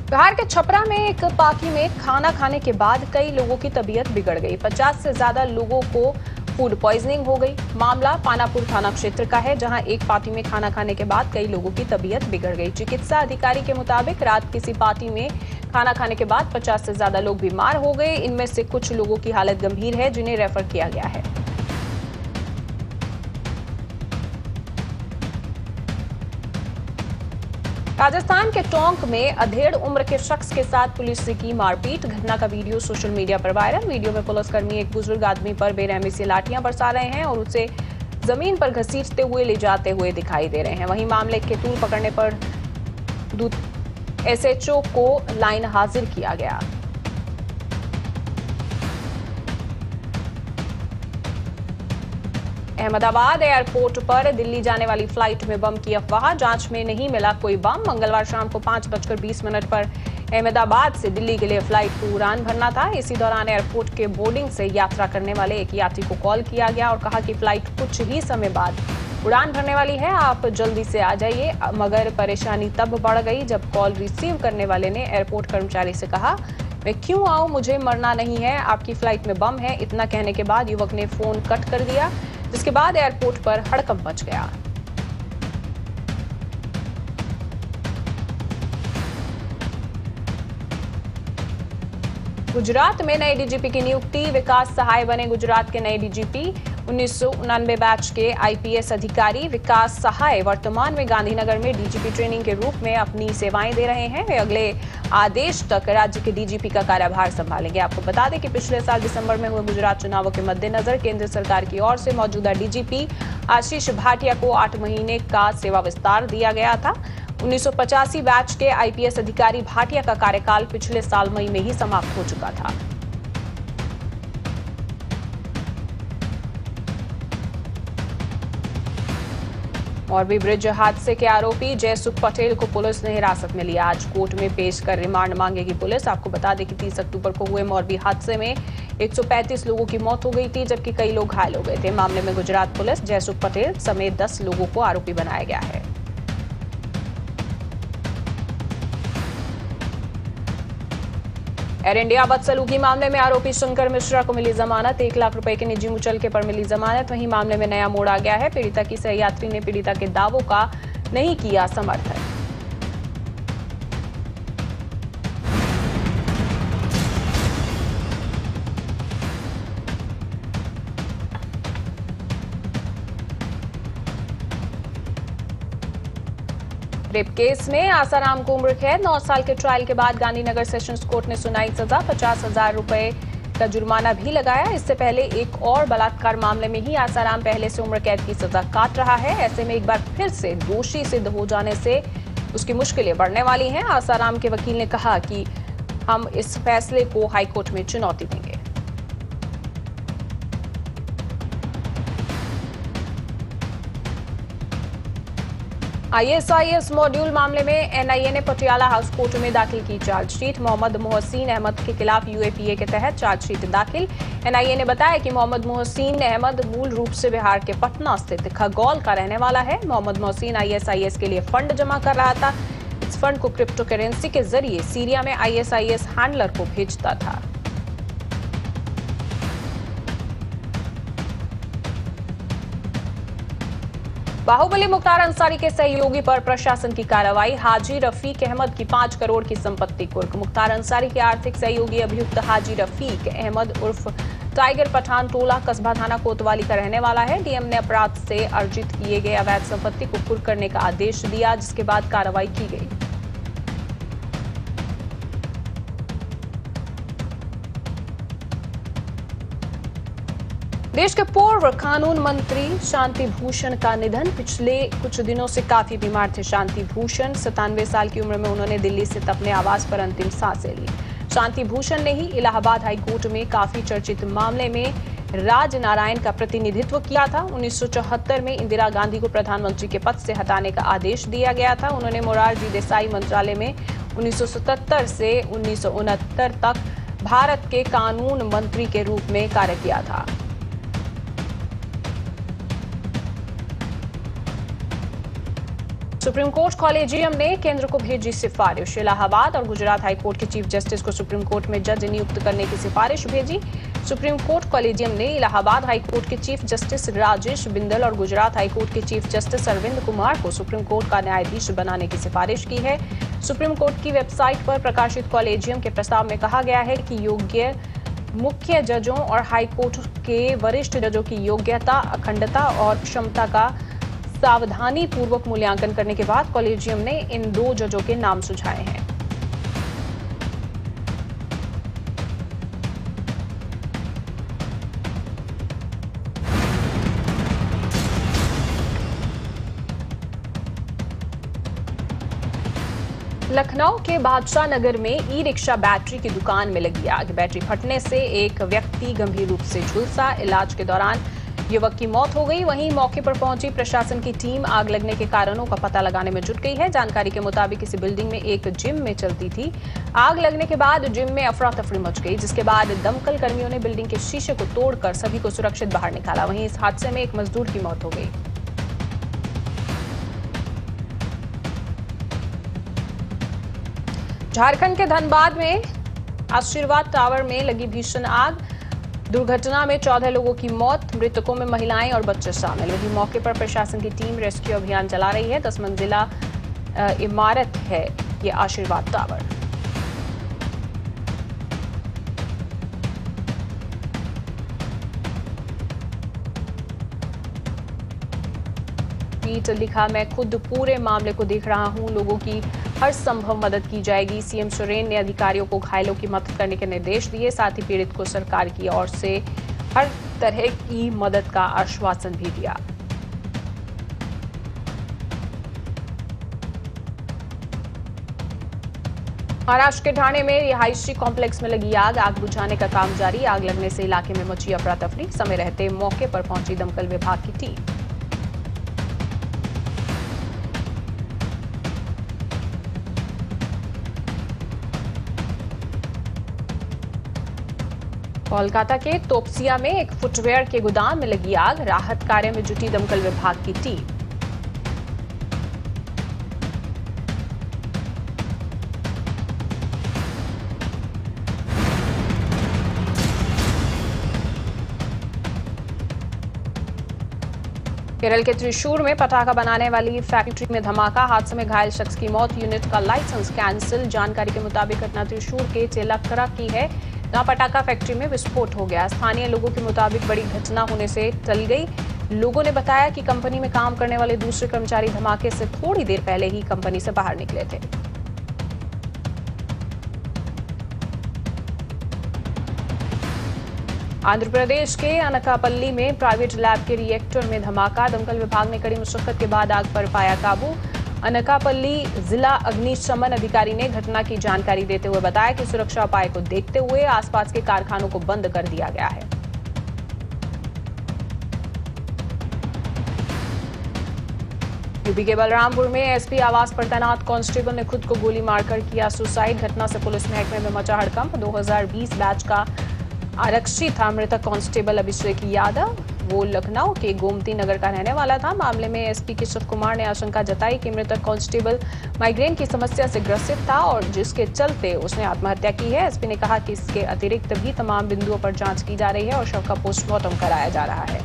बिहार के छपरा में एक पार्टी में खाना खाने के बाद कई लोगों की तबीयत बिगड़ गई। 50 से ज्यादा लोगों को फूड पॉइजनिंग हो गई। मामला पानापुर थाना क्षेत्र का है, जहां एक पार्टी में खाना खाने के बाद कई लोगों की तबीयत बिगड़ गई। चिकित्सा अधिकारी के मुताबिक रात किसी पार्टी में खाना खाने के बाद 50 से ज्यादा लोग बीमार हो गए। इनमें से कुछ लोगों की हालत गंभीर है, जिन्हें रेफर किया गया है। राजस्थान के टोंक में अधेड़ उम्र के शख्स के साथ पुलिस से की मारपीट। घटना का वीडियो सोशल मीडिया पर वायरल। वीडियो में पुलिसकर्मी एक बुजुर्ग आदमी पर बेरहमी से लाठियां बरसा रहे हैं और उसे जमीन पर घसीटते हुए ले जाते हुए दिखाई दे रहे हैं। वहीं मामले के तूल पकड़ने पर एसएचओ को लाइन हाजिर किया गया। अहमदाबाद एयरपोर्ट पर दिल्ली जाने वाली फ्लाइट में बम की अफवाह, जांच में नहीं मिला कोई बम। मंगलवार शाम को 5:20 पर अहमदाबाद से दिल्ली के लिए फ्लाइट को उड़ान भरना था। इसी दौरान एयरपोर्ट के बोर्डिंग से यात्रा करने वाले एक यात्री को कॉल किया गया और कहा कि फ्लाइट कुछ ही समय बाद उड़ान भरने वाली है, आप जल्दी से आ जाइए। मगर परेशानी तब बढ़ गई जब कॉल रिसीव करने वाले ने एयरपोर्ट कर्मचारी से कहा, मैं क्यों आऊं, मुझे मरना नहीं है, आपकी फ्लाइट में बम है। इतना कहने के बाद युवक ने फोन कट कर दिया, जिसके बाद एयरपोर्ट पर हड़कंप मच गया। गुजरात में नए डीजीपी की नियुक्ति, विकास सहाय बने गुजरात के नए डीजीपी। 1999 बैच के आईपीएस अधिकारी विकास सहाय वर्तमान में गांधीनगर में डीजीपी ट्रेनिंग के रूप में अपनी सेवाएं दे रहे हैं। वे अगले आदेश तक राज्य के डीजीपी का कार्यभार संभालेंगे। आपको बता दें कि पिछले साल दिसंबर में हुए गुजरात चुनावों के मद्देनजर केंद्र सरकार की ओर से मौजूदा डीजीपी आशीष भाटिया को 8 महीने का सेवा विस्तार दिया गया था। 1985 बैच के आईपीएस अधिकारी भाटिया का कार्यकाल पिछले साल मई में ही समाप्त हो चुका था। और भी ब्रिज हादसे के आरोपी जयसुख पटेल को पुलिस ने हिरासत में लिया। आज कोर्ट में पेश कर रिमांड मांगेगी पुलिस। आपको बता दें कि 30 अक्टूबर को हुए मोरबी हादसे में 135 लोगों की मौत हो गई थी, जबकि कई लोग घायल हो गए थे। मामले में गुजरात पुलिस जयसुख पटेल समेत 10 लोगों को आरोपी बनाया गया है। एयर इंडिया बदसलूकी मामले में आरोपी शंकर मिश्रा को मिली जमानत। 1 लाख रुपए के निजी मुचलके पर मिली जमानत। वहीं मामले में नया मोड़ आ गया है। पीड़िता की सहयात्री ने पीड़िता के दावों का नहीं किया समर्थन। रेप केस में आसाराम को उम्र कैद। 9 साल के ट्रायल के बाद गांधीनगर सेशंस कोर्ट ने सुनाई सजा। 50,000 रुपए का जुर्माना भी लगाया। इससे पहले एक और बलात्कार मामले में ही आसाराम पहले से उम्र कैद की सजा काट रहा है। ऐसे में एक बार फिर से दोषी सिद्ध हो जाने से उसकी मुश्किलें बढ़ने वाली हैं। आसाराम के वकील ने कहा कि हम इस फैसले को हाईकोर्ट में चुनौती देंगे। आईएसआईएस मॉड्यूल मामले में एनआईए ने पटियाला हाउस कोर्ट में दाखिल की चार्जशीट। मोहम्मद मोहसिन अहमद के खिलाफ यूएपीए के तहत चार्जशीट दाखिल। एनआईए ने बताया कि मोहम्मद मोहसिन अहमद मूल रूप से बिहार के पटना स्थित खगौल का रहने वाला है। मोहम्मद मोहसिन आईएसआईएस के लिए फंड जमा कर रहा था। इस फंड को क्रिप्टो करेंसी के जरिए सीरिया में आईएसआईएस हैंडलर को भेजता था। बाहुबली मुख्तार अंसारी के सहयोगी पर प्रशासन की कार्रवाई। हाजी रफीक अहमद की 5 करोड़ की संपत्ति कुर्क। मुख्तार अंसारी के आर्थिक सहयोगी अभियुक्त हाजी रफीक अहमद उर्फ टाइगर पठान टोला कस्बा थाना कोतवाली का रहने वाला है। डीएम ने अपराध से अर्जित किए गए अवैध संपत्ति को कुर्क करने का आदेश दिया, जिसके बाद कार्रवाई की गई। देश के पूर्व कानून मंत्री शांति भूषण का निधन। पिछले कुछ दिनों से काफी बीमार थे शांति भूषण। 97 साल की उम्र में उन्होंने दिल्ली स्थित अपने आवास पर अंतिम सांसें ली। शांति भूषण ने ही इलाहाबाद हाईकोर्ट में काफी चर्चित मामले में राज नारायण का प्रतिनिधित्व किया था। 1974 में इंदिरा गांधी को प्रधानमंत्री के पद से हटाने का आदेश दिया गया था। उन्होंने मोरारजी देसाई मंत्रालय में 1977 से 1969 तक भारत के कानून मंत्री के रूप में कार्य किया था। सुप्रीम कोर्ट कॉलेजियम ने केंद्र को भेजी सिफारिश। इलाहाबाद और गुजरात हाईकोर्ट के चीफ जस्टिस को सुप्रीम कोर्ट में जज नियुक्त करने की सिफारिश भेजी। सुप्रीम कोर्ट कॉलेजियम ने इलाहाबाद हाईकोर्ट के चीफ जस्टिस राजेश बिंदल और गुजरात हाईकोर्ट के चीफ जस्टिस अरविंद कुमार को सुप्रीम कोर्ट का न्यायाधीश बनाने की सिफारिश की है। सुप्रीम कोर्ट की वेबसाइट पर प्रकाशित कॉलेजियम के प्रस्ताव में कहा गया है कि योग्य मुख्य जजों और हाईकोर्ट के वरिष्ठ जजों की योग्यता, अखंडता और क्षमता का सावधानी पूर्वक मूल्यांकन करने के बाद कॉलेजियम ने इन 2 जजों के नाम सुझाए हैं। लखनऊ के बादशाह नगर में ई रिक्शा बैटरी की दुकान में लगी आग। बैटरी फटने से एक व्यक्ति गंभीर रूप से झुलसा। इलाज के दौरान युवक की मौत हो गई। वहीं मौके पर पहुंची प्रशासन की टीम आग लगने के कारणों का पता लगाने में जुट गई है। जानकारी के मुताबिक इसी बिल्डिंग में एक जिम में चलती थी। आग लगने के बाद जिम में अफरा तफरी मच गई, जिसके बाद दमकल कर्मियों ने बिल्डिंग के शीशे को तोड़कर सभी को सुरक्षित बाहर निकाला। वहीं इस हादसे में एक मजदूर की मौत हो गई। झारखंड के धनबाद में आशीर्वाद टावर में लगी भीषण आग। दुर्घटना में 14 लोगों की मौत, मृतकों में महिलाएं और बच्चे शामिल। वहीं मौके पर प्रशासन की टीम रेस्क्यू अभियान चला रही है। 10 मंजिला इमारत है ये आशीर्वाद टावर। ट्वीट लिखा, मैं खुद पूरे मामले को देख रहा हूं, लोगों की हर संभव मदद की जाएगी। सीएम सोरेन ने अधिकारियों को घायलों की मदद करने के निर्देश दिए, साथ ही पीड़ित को सरकार की ओर से हर तरह की मदद का आश्वासन भी दिया। महाराष्ट्र के ठाणे में रिहायशी कॉम्प्लेक्स में लगी आग। आग बुझाने का काम जारी। आग लगने से इलाके में मची अफरा तफरी। समय रहते मौके पर पहुंची दमकल विभाग की टीम। कोलकाता के तोपसिया में एक फुटवेयर के गोदाम में लगी आग। राहत कार्य में जुटी दमकल विभाग की टीम। केरल के त्रिशूर में पटाखा बनाने वाली फैक्ट्री में धमाका। हादसे में घायल शख्स की मौत। यूनिट का लाइसेंस कैंसिल। जानकारी के मुताबिक घटना त्रिशूर के चेलाकरा की है। जहां पटाखा फैक्ट्री में विस्फोट हो गया। स्थानीय लोगों के मुताबिक बड़ी घटना होने से टल गई। लोगों ने बताया कि कंपनी में काम करने वाले दूसरे कर्मचारी धमाके से थोड़ी देर पहले ही कंपनी से बाहर निकले थे। आंध्र प्रदेश के अनकापल्ली में प्राइवेट लैब के रिएक्टर में धमाका। दमकल विभाग ने कड़ी मुशक्कत के बाद आग पर पाया काबू। अनकापल्ली जिला अग्निशमन अधिकारी ने घटना की जानकारी देते हुए बताया कि सुरक्षा उपाय को देखते हुए आसपास के कारखानों को बंद कर दिया गया है। यूपी के बलरामपुर में एसपी आवास पर तैनात कांस्टेबल ने खुद को गोली मारकर किया सुसाइड। घटना से पुलिस महकमे में मचा हड़कंप। 2020 बैच का आरक्षी था मृतक कांस्टेबल अभिषेक यादव। वो लखनऊ के गोमती नगर का रहने वाला था। मामले में एसपी केशव कुमार ने आशंका जताई कि मृतक कांस्टेबल माइग्रेन की समस्या से ग्रसित था और जिसके चलते उसने आत्महत्या की है। एसपी ने कहा कि इसके अतिरिक्त भी तमाम बिंदुओं पर जांच की जा रही है और शव का पोस्टमार्टम कराया जा रहा है।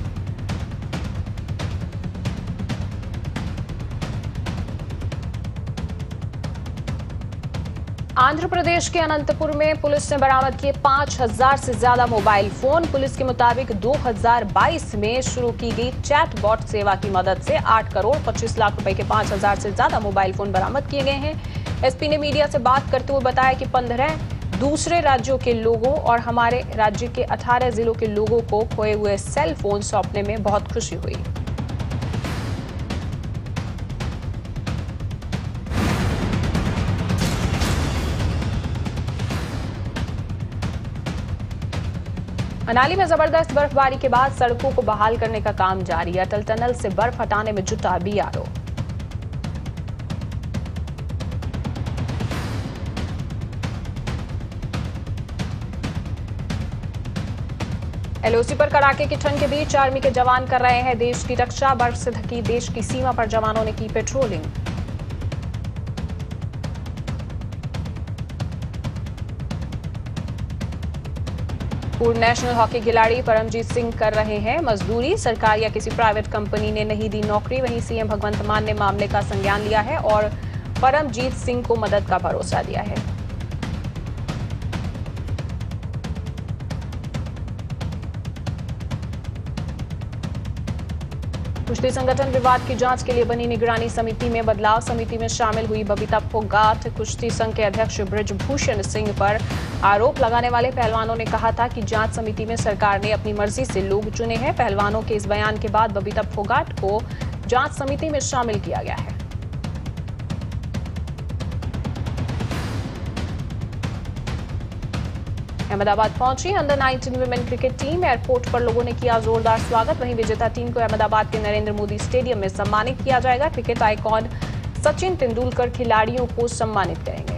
आंध्र प्रदेश के अनंतपुर में पुलिस ने बरामद किए 5000 से ज्यादा मोबाइल फोन। पुलिस के मुताबिक 2022 में शुरू की गई चैटबॉट सेवा की मदद से 8 करोड़ 25 लाख रुपए के 5000 से ज्यादा मोबाइल फोन बरामद किए गए हैं। एसपी ने मीडिया से बात करते हुए बताया कि 15 दूसरे राज्यों के लोगों और हमारे राज्य के 18 जिलों के लोगों को खोए हुए सेल फोन सौंपने में बहुत खुशी हुई। मनाली में जबरदस्त बर्फबारी के बाद सड़कों को बहाल करने का काम जारी है। अटल टनल से बर्फ हटाने में जुटा बीआरओ। एलओसी पर कड़ाके की ठंड के बीच आर्मी के जवान कर रहे हैं देश की रक्षा। बर्फ से ढकी देश की सीमा पर जवानों ने की पेट्रोलिंग। पूर्व नेशनल हॉकी खिलाड़ी परमजीत सिंह कर रहे हैं मजदूरी। सरकार या किसी प्राइवेट कंपनी ने नहीं दी नौकरी। वहीं सीएम भगवंत मान ने मामले का संज्ञान लिया है और परमजीत सिंह को मदद का भरोसा दिया है। कुश्ती संगठन विवाद की जांच के लिए बनी निगरानी समिति में बदलाव। समिति में शामिल हुई बबीता फोगाट। कुश्ती संघ के अध्यक्ष बृजभूषण सिंह पर आरोप लगाने वाले पहलवानों ने कहा था कि जांच समिति में सरकार ने अपनी मर्जी से लोग चुने हैं। पहलवानों के इस बयान के बाद बबीता फोगाट को जांच समिति में शामिल किया गया है। अहमदाबाद पहुंची under 19 women cricket team. Airport पर लोगों ने किया जोरदार स्वागत। वहीं विजेता टीम को अहमदाबाद के नरेंद्र मोदी स्टेडियम में सम्मानित किया जाएगा। क्रिकेट आइकॉन सचिन तेंदुलकर खिलाड़ियों को सम्मानित करेंगे।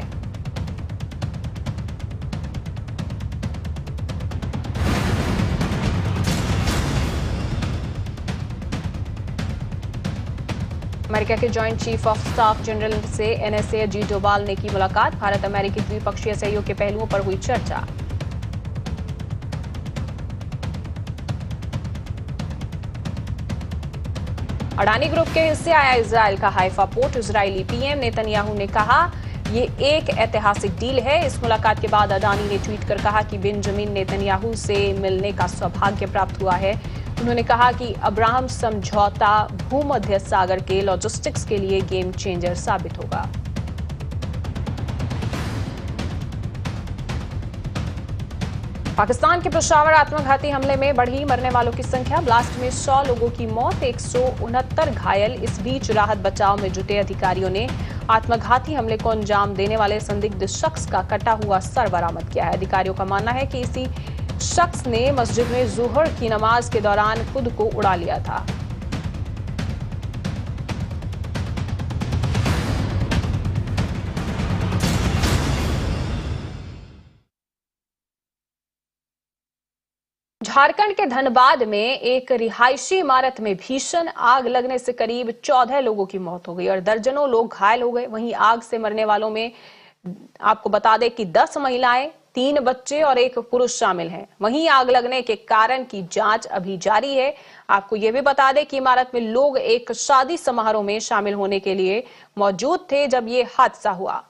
अमेरिका के joint chief of staff general से एनएसए अजीत डोभाल ने की मुलाकात। भारत अमेरिकी द्विपक्षीय सहयोग के पहलुओं पर हुई चर्चा। अडानी ग्रुप के हिस्से आया इजराइल का Haifa port. Israeli PM Netanyahu ने कहा ये एक ऐतिहासिक डील है। इस मुलाकात के बाद अडानी ने ट्वीट कर कहा कि बेंजामिन नेतन्याहू से मिलने का सौभाग्य प्राप्त हुआ है। उन्होंने कहा कि अब्राहम समझौता भूमध्य सागर के लॉजिस्टिक्स के लिए गेम चेंजर साबित होगा। पाकिस्तान के पेशावर आत्मघाती हमले में बढ़ी मरने वालों की संख्या। ब्लास्ट में 100 लोगों की मौत, 169 घायल। इस बीच राहत बचाव में जुटे अधिकारियों ने आत्मघाती हमले को अंजाम देने वाले संदिग्ध शख्स का कटा हुआ सर बरामद किया है। अधिकारियों का मानना है कि इसी शख्स ने मस्जिद में जुहर की नमाज के दौरान खुद को उड़ा लिया था। झारखंड के धनबाद में एक रिहायशी इमारत में भीषण आग लगने से करीब 14 लोगों की मौत हो गई और दर्जनों लोग घायल हो गए। वहीं आग से मरने वालों में आपको बता दें कि 10 महिलाएं, 3 बच्चे और 1 पुरुष शामिल हैं। वहीं आग लगने के कारण की जांच अभी जारी है। आपको यह भी बता दें कि इमारत में लोग एक शादी समारोह में शामिल होने के लिए मौजूद थे जब ये हादसा हुआ।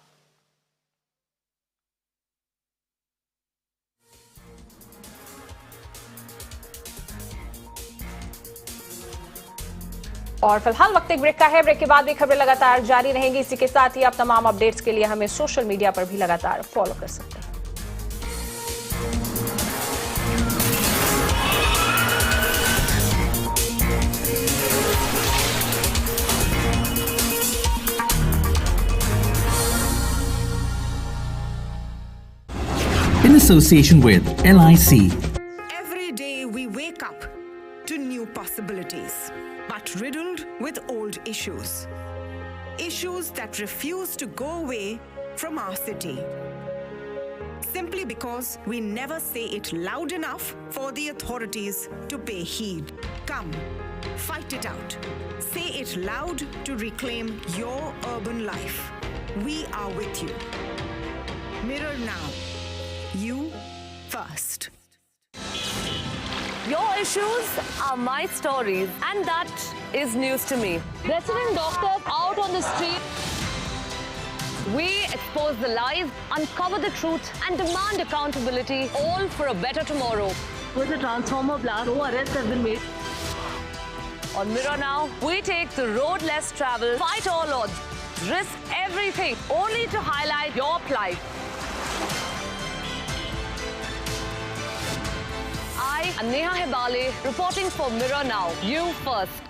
और फिलहाल वक्त एक ब्रेक का है। ब्रेक के बाद भी खबरें लगातार जारी रहेंगी। इसी के साथ ही आप तमाम अपडेट्स के लिए हमें सोशल मीडिया पर भी लगातार फॉलो कर सकते हैं। In association with LIC. Every day we wake up to new possibilities, but riddled with old issues. Issues that refuse to go away from our city. Simply because we never say it loud enough for the authorities to pay heed. Come, fight it out. Say it loud to reclaim your urban life. We are with you. Mirror now. You first. Your issues are my stories, and that is news to me. Resident doctors out on the street. We expose the lies, uncover the truth, and demand accountability, all for a better tomorrow. With a transformer blast, no arrests have been made. On Mirror Now, we take the road less traveled, fight all odds, risk everything, only to highlight your plight. I am Neha Hebale, reporting for Mirror Now. You first.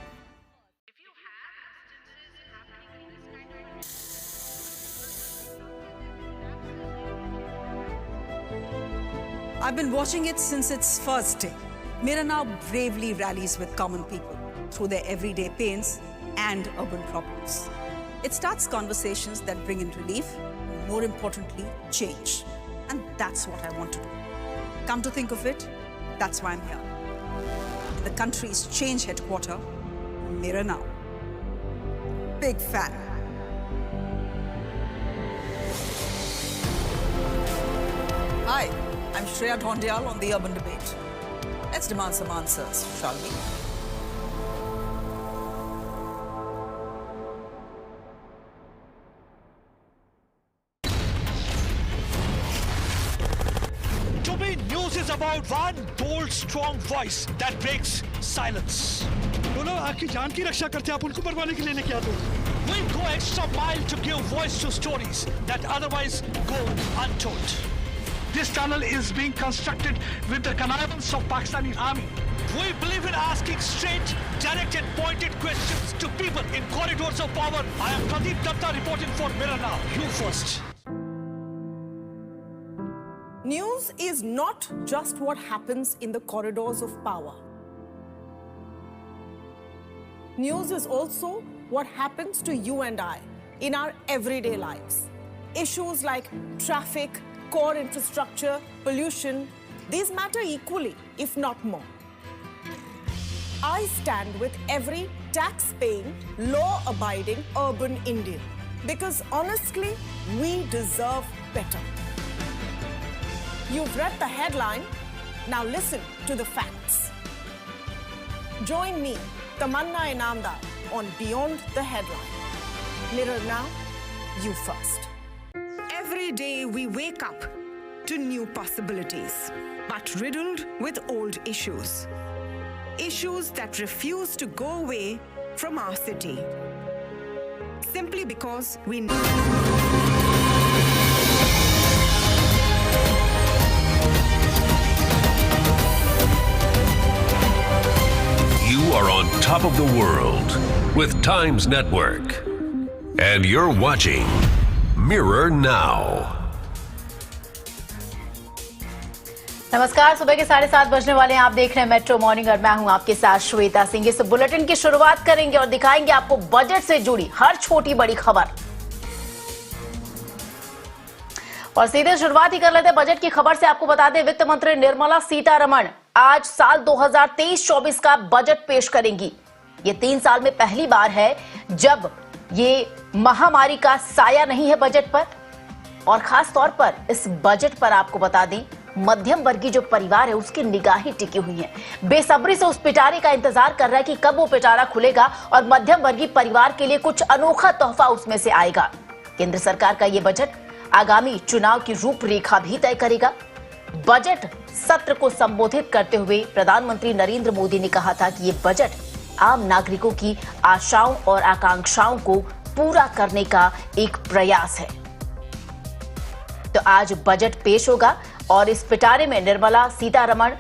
I've been watching it since its first day. Mirror Now bravely rallies with common people through their everyday pains and urban problems. It starts conversations that bring in relief, more importantly, change. And that's what I want to do. Come to think of it, that's why I'm here. The country's change headquarter, Mirror Now. Big fan. Hi, I'm Shreya Dhondial on The Urban Debate. Let's demand some answers, shall we? To me, news is about one bold, strong voice that breaks silence. बोलो आपकी जान की रक्षा करते आप उनको मरवाने के लिए लेके आते हो। We go extra mile to give voice to stories that otherwise go untold. This tunnel is being constructed with the connivance of Pakistani army. We believe in asking straight, direct and pointed questions to people in corridors of power. I am Pradeep Datta reporting for Mirror Now. You first. News is not just what happens in the corridors of power. News is also what happens to you and I in our everyday lives. Issues like traffic, core infrastructure, pollution, these matter equally, if not more. I stand with every tax-paying, law-abiding urban Indian because honestly, we deserve better. You've read the headline, now listen to the facts. Join me, Tamanna Inamdar, on Beyond the Headline. Mirror now, you first. Every day we wake up to new possibilities, but riddled with old issues. Issues that refuse to go away from our city. Simply because we You are on top of the world with Times Network. And you're watching Mirror Now. नमस्कार, सुबह के 7:30 बजने वाले हैं। आप देख रहे हैं मेट्रो मॉर्निंग और मैं हूं आपके साथ श्वेता सिंह। इस बुलेटिन की शुरुआत करेंगे और दिखाएंगे आपको बजट से जुड़ी हर छोटी बड़ी खबर। और सीधे शुरुआत ही कर लेते हैं बजट की खबर से। आपको बता दें, वित्त मंत्री निर्मला सीतारमण आज साल 2023-24 का बजट पेश करेंगी। ये 3 साल में पहली बार है जब ये महामारी का साया नहीं है बजट पर। और खास तौर पर इस बजट पर आपको बता दें, मध्यम वर्गीय जो परिवार है उसकी निगाहें टिकी हुई हैं। बेसब्री से उस पिटारे का इंतजार कर रहा है कि कब वो पिटारा खुलेगा और मध्यम वर्गीय परिवार के लिए कुछ अनोखा तोहफा उसमें से आएगा। केंद्र सरकार का ये बजट आगामी चुनाव की रूपरेखा भी तय करेगा। बजट सत्र को संबोधित करते हुए प्रधानमंत्री नरेंद्र मोदी ने कहा था कि ये बजट आम नागरिकों की आशाओं और आकांक्षाओं को पूरा करने का एक प्रयास है। तो आज बजट पेश होगा और इस पिटारे में निर्मला सीतारमण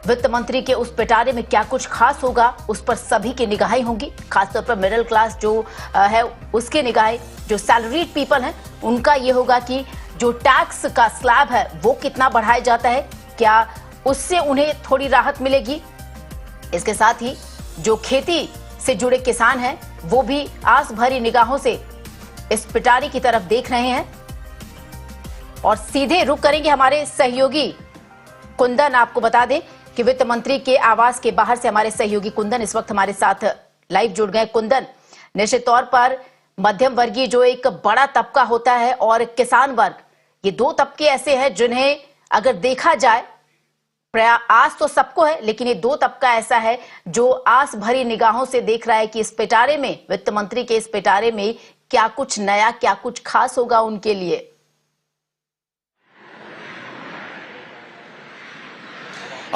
वित्त मंत्री के उस पिटारे में क्या कुछ खास होगा उस पर सभी की निगाहें होंगी। खासतौर पर मिडिल क्लास जो है उसकी निगाहें, जो सैलरीड पीपल हैं उनका ये होगा कि जो टैक्स का स्लैब है वो कितना बढ़ाया जाता है, क्या उससे उन्हें थोड़ी राहत मिलेगी। इसके साथ ही जो खेती से जुड़े किसान हैं वो भी आस भरी निगाहों से इस पिटारे की तरफ देख रहे हैं। और सीधे रुक करेंगे हमारे सहयोगी कुंदन। आपको बता दें कि वित्त मंत्री के आवास के बाहर से हमारे सहयोगी कुंदन इस वक्त हमारे साथ लाइव जुड़ गए। कुंदन, निश्चित तौर पर मध्यम वर्गीय जो एक बड़ा तबका होता है और किसान वर्ग, ये दो तबके ऐसे हैं जिन्हें अगर देखा जाए, आस तो सबको है लेकिन ये दो तबका ऐसा है जो आस भरी निगाहों से देख रहा है कि इस पिटारे में, वित्त मंत्री के इस पिटारे में क्या कुछ नया, क्या कुछ खास होगा उनके लिए।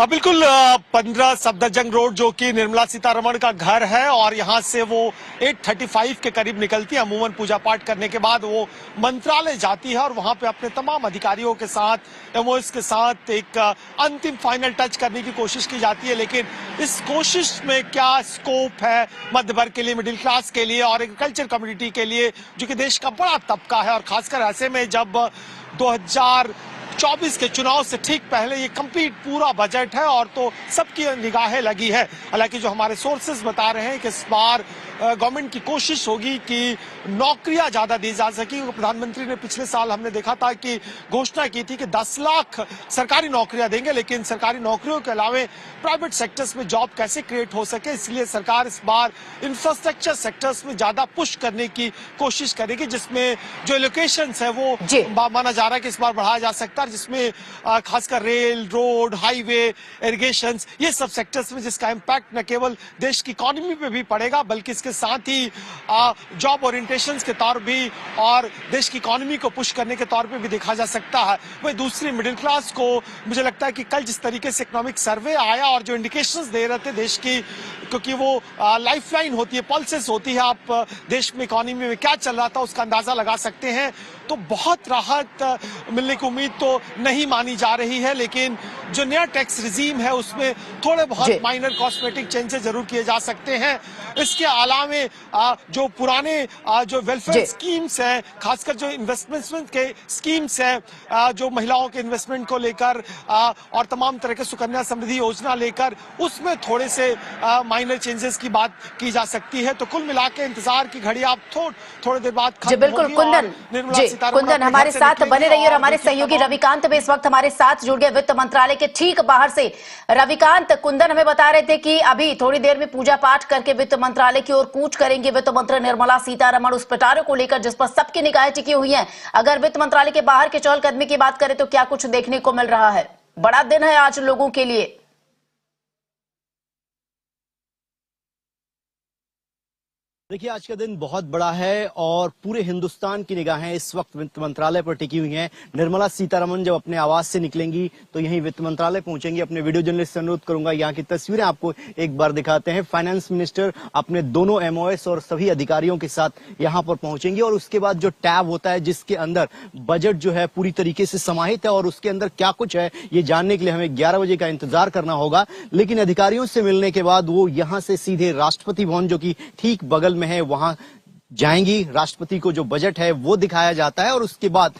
बिल्कुल 15 सफदरजंग रोड जो कि निर्मला सीतारमण का घर है और यहाँ से वो 8:35 के करीब निकलती है। अमूमन पूजा पाठ करने के बाद वो मंत्रालय जाती है और वहाँ पे अपने तमाम अधिकारियों के साथ, एमओएस के साथ एक अंतिम फाइनल टच करने की कोशिश की जाती है। लेकिन इस कोशिश में क्या स्कोप है मध्य वर्ग के लिए, मिडिल क्लास के लिए और एग्रीकल्चर कम्युनिटी के लिए जो कि देश का बड़ा तबका है। और खासकर ऐसे में जब 2024 के चुनाव से ठीक पहले ये कंप्लीट पूरा बजट है और तो सबकी निगाहें लगी है। हालांकि जो हमारे सोर्सेज बता रहे हैं कि इस बार गवर्नमेंट की कोशिश होगी कि नौकरियां ज्यादा दी जा सकी। प्रधानमंत्री ने पिछले साल हमने देखा था कि घोषणा की थी कि 10 लाख सरकारी नौकरियां देंगे, लेकिन सरकारी नौकरियों के अलावा प्राइवेट सेक्टर्स में जॉब कैसे क्रिएट हो सके, इसलिए सरकार इस बार इंफ्रास्ट्रक्चर सेक्टर्स में ज्यादा पुश करने की कोशिश करेगी, जिसमें जो एलोकेशंस है वो माना जा रहा है कि इस बार बढ़ाया जा सकता है, जिसमें खासकर रेल, रोड, हाईवे, इरिगेशन, ये सब सेक्टर्स में, जिसका इम्पैक्ट न केवल देश की इकोनॉमी पे भी पड़ेगा बल्कि इसके साथ ही जॉब ओरिएंटेशंस के तौर भी और देश की इकोनॉमी को पुश करने के तौर पे भी देखा जा सकता है। वही दूसरी मिडिल क्लास को मुझे लगता है कि कल जिस तरीके से इकोनॉमिक सर्वे आया और जो इंडिकेशंस दे रहे थे देश की क्योंकि वो लाइफलाइन होती है, पल्सेस होती है। आप देश में इकोनॉमी में क्या चल रहा था उसका अंदाजा लगा सकते हैं। तो बहुत राहत मिलने की उम्मीद तो नहीं मानी जा रही है, लेकिन जो नया टैक्स रिजीम है उसमें थोड़े बहुत माइनर कॉस्मेटिक चेंजेस जरूर किए जा सकते हैं। इसके अलावे जो पुराने जो वेलफेयर स्कीम्स हैं, खासकर जो इन्वेस्टमेंट के स्कीम्स हैं, जो महिलाओं के इन्वेस्टमेंट को लेकर और तमाम तरह के सुकन्या समृद्धि योजना लेकर, उसमें थोड़े से माइनर चेंजेस की बात की जा सकती है। तो कुल मिला के इंतजार की घड़ी आप थोड़ी देर बाद खत्म बिल्कुल कुंदन हमारे साथ बने रहिए और हमारे सहयोगी रविकांत भी इस वक्त हमारे साथ जुड़ गए वित्त मंत्रालय के ठीक बाहर से। रविकांत, कुंदन हमें बता रहे थे कि अभी थोड़ी देर में पूजा पाठ करके वित्त मंत्रालय की ओर कूच करेंगे वित्त मंत्री निर्मला सीतारमण उस पिटारे को लेकर जिस पर सबकी निगाहें टिकी हुई हैं। अगर वित्त मंत्रालय के बाहर के चहलकदमी की बात करें तो क्या कुछ देखने को मिल रहा है? बड़ा दिन है आज लोगों के लिए। देखिए, आज का दिन बहुत बड़ा है और पूरे हिंदुस्तान की निगाहें इस वक्त वित्त मंत्रालय पर टिकी हुई हैं। निर्मला सीतारमण जब अपने आवास से निकलेंगी तो यहीं वित्त मंत्रालय पहुंचेंगी। अपने वीडियो जर्नलिस्ट से अनुरोध करूंगा यहाँ की तस्वीरें आपको एक बार दिखाते हैं। फाइनेंस मिनिस्टर अपने दोनों एमओएस और सभी अधिकारियों के साथ यहाँ पर पहुंचेंगी और उसके बाद जो टैब होता है जिसके अंदर बजट जो है पूरी तरीके से समाहित है और उसके अंदर क्या कुछ है ये जानने के लिए हमें 11 बजे का इंतजार करना होगा। लेकिन अधिकारियों से मिलने के बाद वो यहाँ से सीधे राष्ट्रपति भवन जो कि ठीक बगल में है वहां जाएंगी। राष्ट्रपति को जो बजट है वो दिखाया जाता है और उसके बाद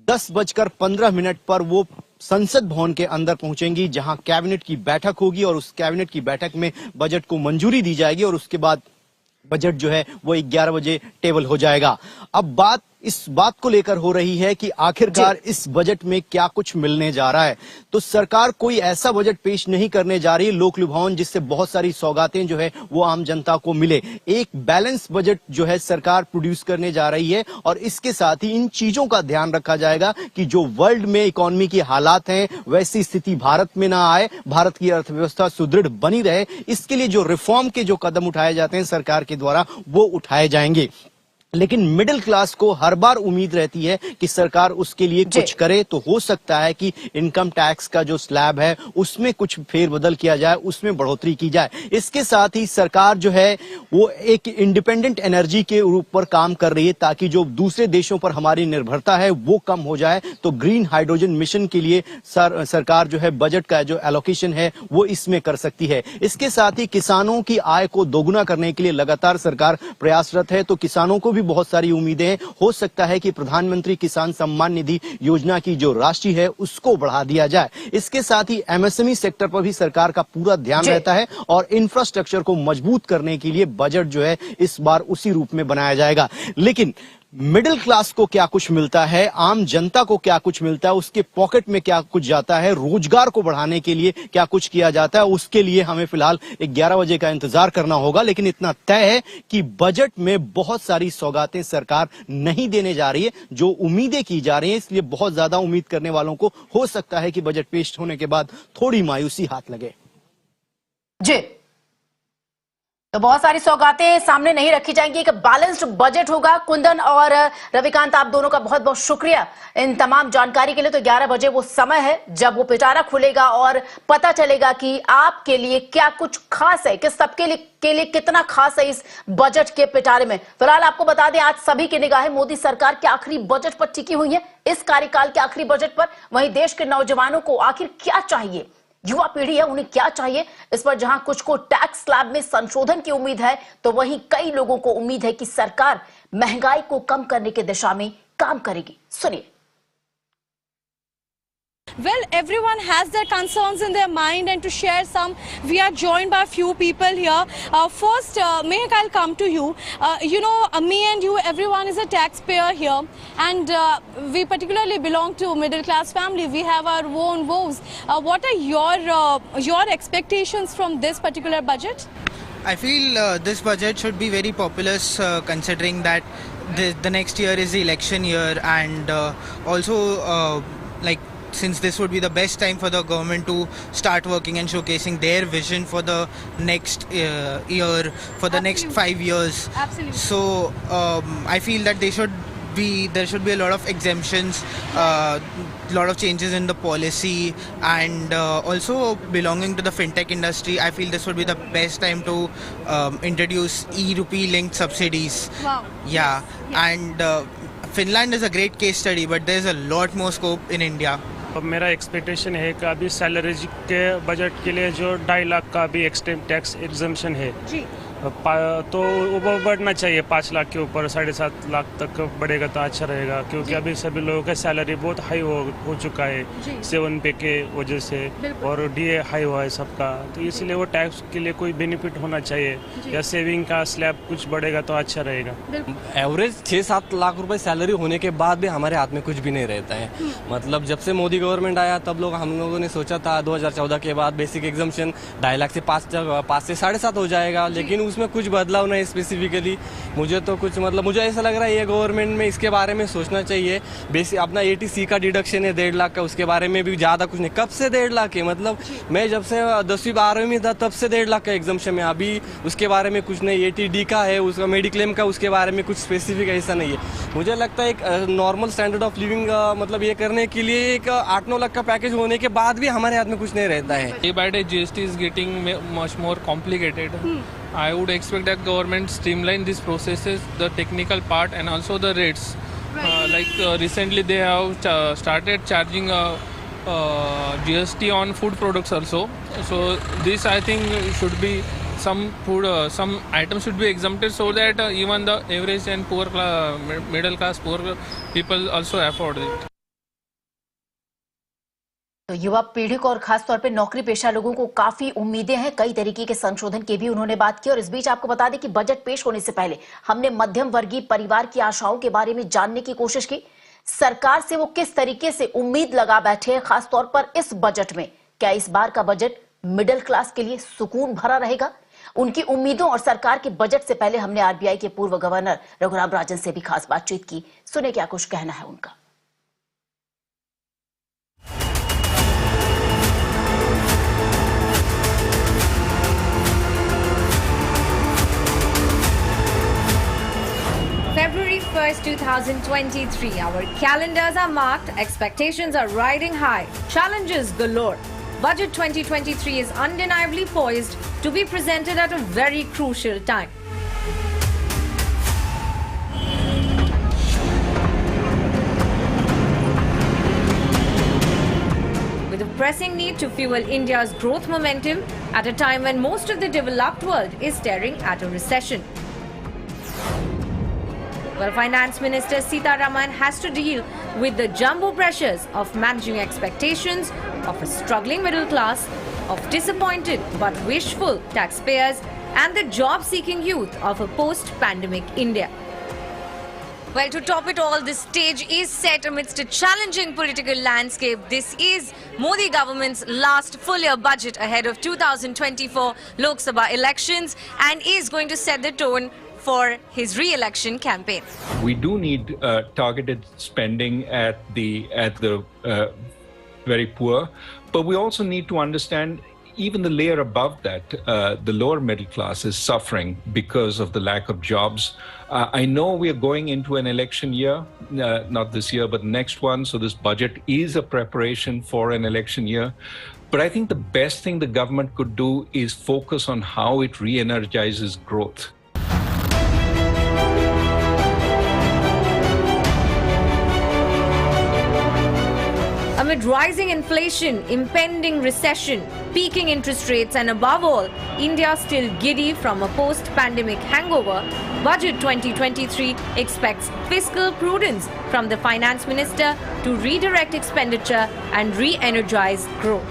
10:15 पर वो संसद भवन के अंदर पहुंचेंगी जहां कैबिनेट की बैठक होगी और उस कैबिनेट की बैठक में बजट को मंजूरी दी जाएगी और उसके बाद बजट जो है वो 11 बजे टेबल हो जाएगा। अब बात इस बात को लेकर हो रही है कि आखिरकार इस बजट में क्या कुछ मिलने जा रहा है। तो सरकार कोई ऐसा बजट पेश नहीं करने जा रही है लोक लुभावन जिससे बहुत सारी सौगातें जो है वो आम जनता को मिले। एक बैलेंस बजट जो है सरकार प्रोड्यूस करने जा रही है और इसके साथ ही इन चीजों का ध्यान रखा जाएगा कि जो वर्ल्ड में इकोनॉमी की हालात हैं वैसी स्थिति भारत में ना आए, भारत की अर्थव्यवस्था सुदृढ़ बनी रहे। इसके लिए जो रिफॉर्म के जो कदम उठाए जाते हैं सरकार के द्वारा वो उठाए जाएंगे। लेकिन मिडिल क्लास को हर बार उम्मीद रहती है कि सरकार उसके लिए कुछ करे। तो हो सकता है कि इनकम टैक्स का जो स्लैब है उसमें कुछ फेरबदल किया जाए, उसमें बढ़ोतरी की जाए। इसके साथ ही सरकार जो है वो एक इंडिपेंडेंट एनर्जी के ऊपर काम कर रही है ताकि जो दूसरे देशों पर हमारी निर्भरता है वो कम हो जाए। तो ग्रीन हाइड्रोजन मिशन के लिए सरकार जो है बजट का जो एलोकेशन है वो इसमें कर सकती है। इसके साथ ही किसानों की आय को दोगुना करने के लिए लगातार सरकार प्रयासरत है। तो किसानों को भी बहुत सारी उम्मीदें हैं। हो सकता है कि प्रधानमंत्री किसान सम्मान निधि योजना की जो राशि है उसको बढ़ा दिया जाए। इसके साथ ही एमएसएमई सेक्टर पर भी सरकार का पूरा ध्यान रहता है और इंफ्रास्ट्रक्चर को मजबूत करने के लिए बजट जो है इस बार उसी रूप में बनाया जाएगा। लेकिन मिडिल क्लास को क्या कुछ मिलता है, आम जनता को क्या कुछ मिलता है, उसके पॉकेट में क्या कुछ जाता है, रोजगार को बढ़ाने के लिए क्या कुछ किया जाता है, उसके लिए हमें फिलहाल 11 बजे का इंतजार करना होगा। लेकिन इतना तय है कि बजट में बहुत सारी सौगातें सरकार नहीं देने जा रही है जो उम्मीदें की जा रही हैं। इसलिए बहुत ज्यादा उम्मीद करने वालों को हो सकता है कि बजट पेश होने के बाद थोड़ी मायूसी हाथ लगे। जी, तो बहुत सारी सौगातें सामने नहीं रखी जाएंगी, एक बैलेंस्ड बजट होगा। कुंदन और रविकांत, आप दोनों का बहुत बहुत शुक्रिया इन तमाम जानकारी के लिए। तो 11 बजे वो समय है जब वो पिटारा खुलेगा और पता चलेगा कि आपके लिए क्या कुछ खास है, किस सबके लिए कितना खास है इस बजट के पिटारे में। फिलहाल आपको बता दें आज सभी की निगाहें मोदी सरकार के आखिरी बजट पर टिकी हुई है, इस कार्यकाल के आखिरी बजट पर। वहीं देश के नौजवानों को आखिर क्या चाहिए, युवा पीढ़ी है उन्हें क्या चाहिए, इस पर जहां कुछ को टैक्स स्लैब में संशोधन की उम्मीद है तो वहीं कई लोगों को उम्मीद है कि सरकार महंगाई को कम करने की दिशा में काम करेगी। सुनिए। Well, everyone has their concerns in their mind, and to share some, we are joined by a few people here. First, Mehak, I'll come to you. Me and you, everyone is a taxpayer here, and we particularly belong to middle class family. We have our own woes. What are your expectations from this particular budget? I feel this budget should be very populous, considering that the next year is the election year, and also since this would be the best time for the government to start working and showcasing their vision for the next year, for the next 5 years. Absolutely. So I feel that there should be a lot of exemptions, lot of changes in the policy, and also belonging to the fintech industry, I feel this would be the best time to introduce e-rupee linked subsidies. Wow. Yeah, Yes. and Finland is a great case study, but there's a lot more scope in India. अब मेरा expectation है कि अभी salary के budget के लिए जो 2.5 लाख का भी एक्सटेम टैक्स एग्जम्पशन है जी। तो वो बढ़ना चाहिए 5 लाख के ऊपर 7.5 लाख तक बढ़ेगा तो अच्छा रहेगा, क्योंकि अभी सभी लोगों का सैलरी बहुत हाई हो चुका है 7 पे के वजह से, और डीए हाई हुआ है सबका, तो इसलिए वो टैक्स के लिए कोई बेनिफिट होना चाहिए, या सेविंग का स्लैब कुछ बढ़ेगा तो अच्छा रहेगा। एवरेज 6-7 लाख रुपए सैलरी होने के बाद भी हमारे हाथ में कुछ भी नहीं रहता है। मतलब जब से मोदी गवर्नमेंट आया तब हम लोगों ने सोचा था 2014 के बाद बेसिक एग्जम्पशन 2.5 लाख से 5 से 7.5 हो जाएगा, लेकिन उसमें कुछ बदलाव नहीं स्पेसिफिकली। मुझे तो कुछ मतलब मुझे ऐसा लग रहा है ये गवर्नमेंट में इसके बारे में सोचना चाहिए। बेसिक अपना ATC का डिडक्शन है 1.5 लाख का, उसके बारे में भी ज़्यादा कुछ नहीं। कब से 1.5 लाख है? मतलब मैं जब से 10वीं 12वीं में था तब से 1.5 लाख का एग्जम्पशन है, अभी उसके बारे में कुछ नहीं। ATD का है, उसका मेडिक्लेम का, उसके बारे में कुछ स्पेसिफिक ऐसा नहीं है। मुझे लगता है एक नॉर्मल स्टैंडर्ड ऑफ लिविंग मतलब ये करने के लिए एक 8-9 लाख का पैकेज होने के बाद भी हमारे हाथ में कुछ नहीं रहता है। Day by day GST is getting much more complicated. I would expect that government streamline these processes, the technical part and also the rates. Recently they have started charging GST on food products also. So this I think should be some items should be exempted so that even the average and poor middle class poor people also afford it. तो युवा पीढ़ी को और खासतौर पे नौकरी पेशा लोगों को काफी उम्मीदें हैं, कई तरीके के संशोधन की भी उन्होंने बात की। और इस बीच आपको बता दें कि बजट पेश होने से पहले हमने मध्यम वर्गीय परिवार की आशाओं के बारे में जानने की कोशिश की। सरकार से वो किस तरीके से उम्मीद लगा बैठे हैं, खासतौर पर इस बजट में। क्या इस बार का बजट मिडिल क्लास के लिए सुकून भरा रहेगा? उनकी उम्मीदों और सरकार के बजट से पहले हमने RBI के पूर्व गवर्नर रघुराम राजन से भी खास बातचीत की। सुने क्या कुछ कहना है उनका। February 1st, 2023. Our calendars are marked, expectations are riding high, challenges galore. Budget 2023 is undeniably poised to be presented at a very crucial time. With a pressing need to fuel India's growth momentum at a time when most of the developed world is staring at a recession. Well, Finance Minister Sitharaman has to deal with the jumbo pressures of managing expectations of a struggling middle class, of disappointed but wishful taxpayers, and the job-seeking youth of a post-pandemic India. Well, to top it all, the stage is set amidst a challenging political landscape. This is Modi government's last full-year budget ahead of 2024 Lok Sabha elections and is going to set the tone for his re-election campaign. We do need targeted spending at the very poor, but we also need to understand even the layer above that, the lower middle class is suffering because of the lack of jobs. I know we are going into an election year, not this year, but the next one. So this budget is a preparation for an election year. But I think the best thing the government could do is focus on how it re-energizes growth. Amid rising inflation, impending recession, peaking interest rates, and above all, India still giddy from a post-pandemic hangover, Budget 2023 expects fiscal prudence from the Finance Minister to redirect expenditure and re-energize growth.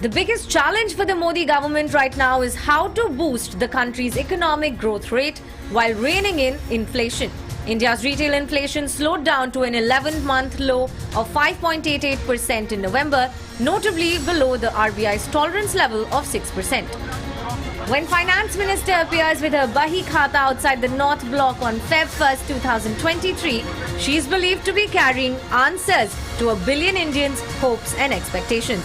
The biggest challenge for the Modi government right now is how to boost the country's economic growth rate while reining in inflation. India's retail inflation slowed down to an 11-month low of 5.88% in November, notably below the RBI's tolerance level of 6%. When Finance Minister appears with her Bahi Khata outside the North Block on Feb 1st, 2023, she is believed to be carrying answers to a billion Indians' hopes and expectations.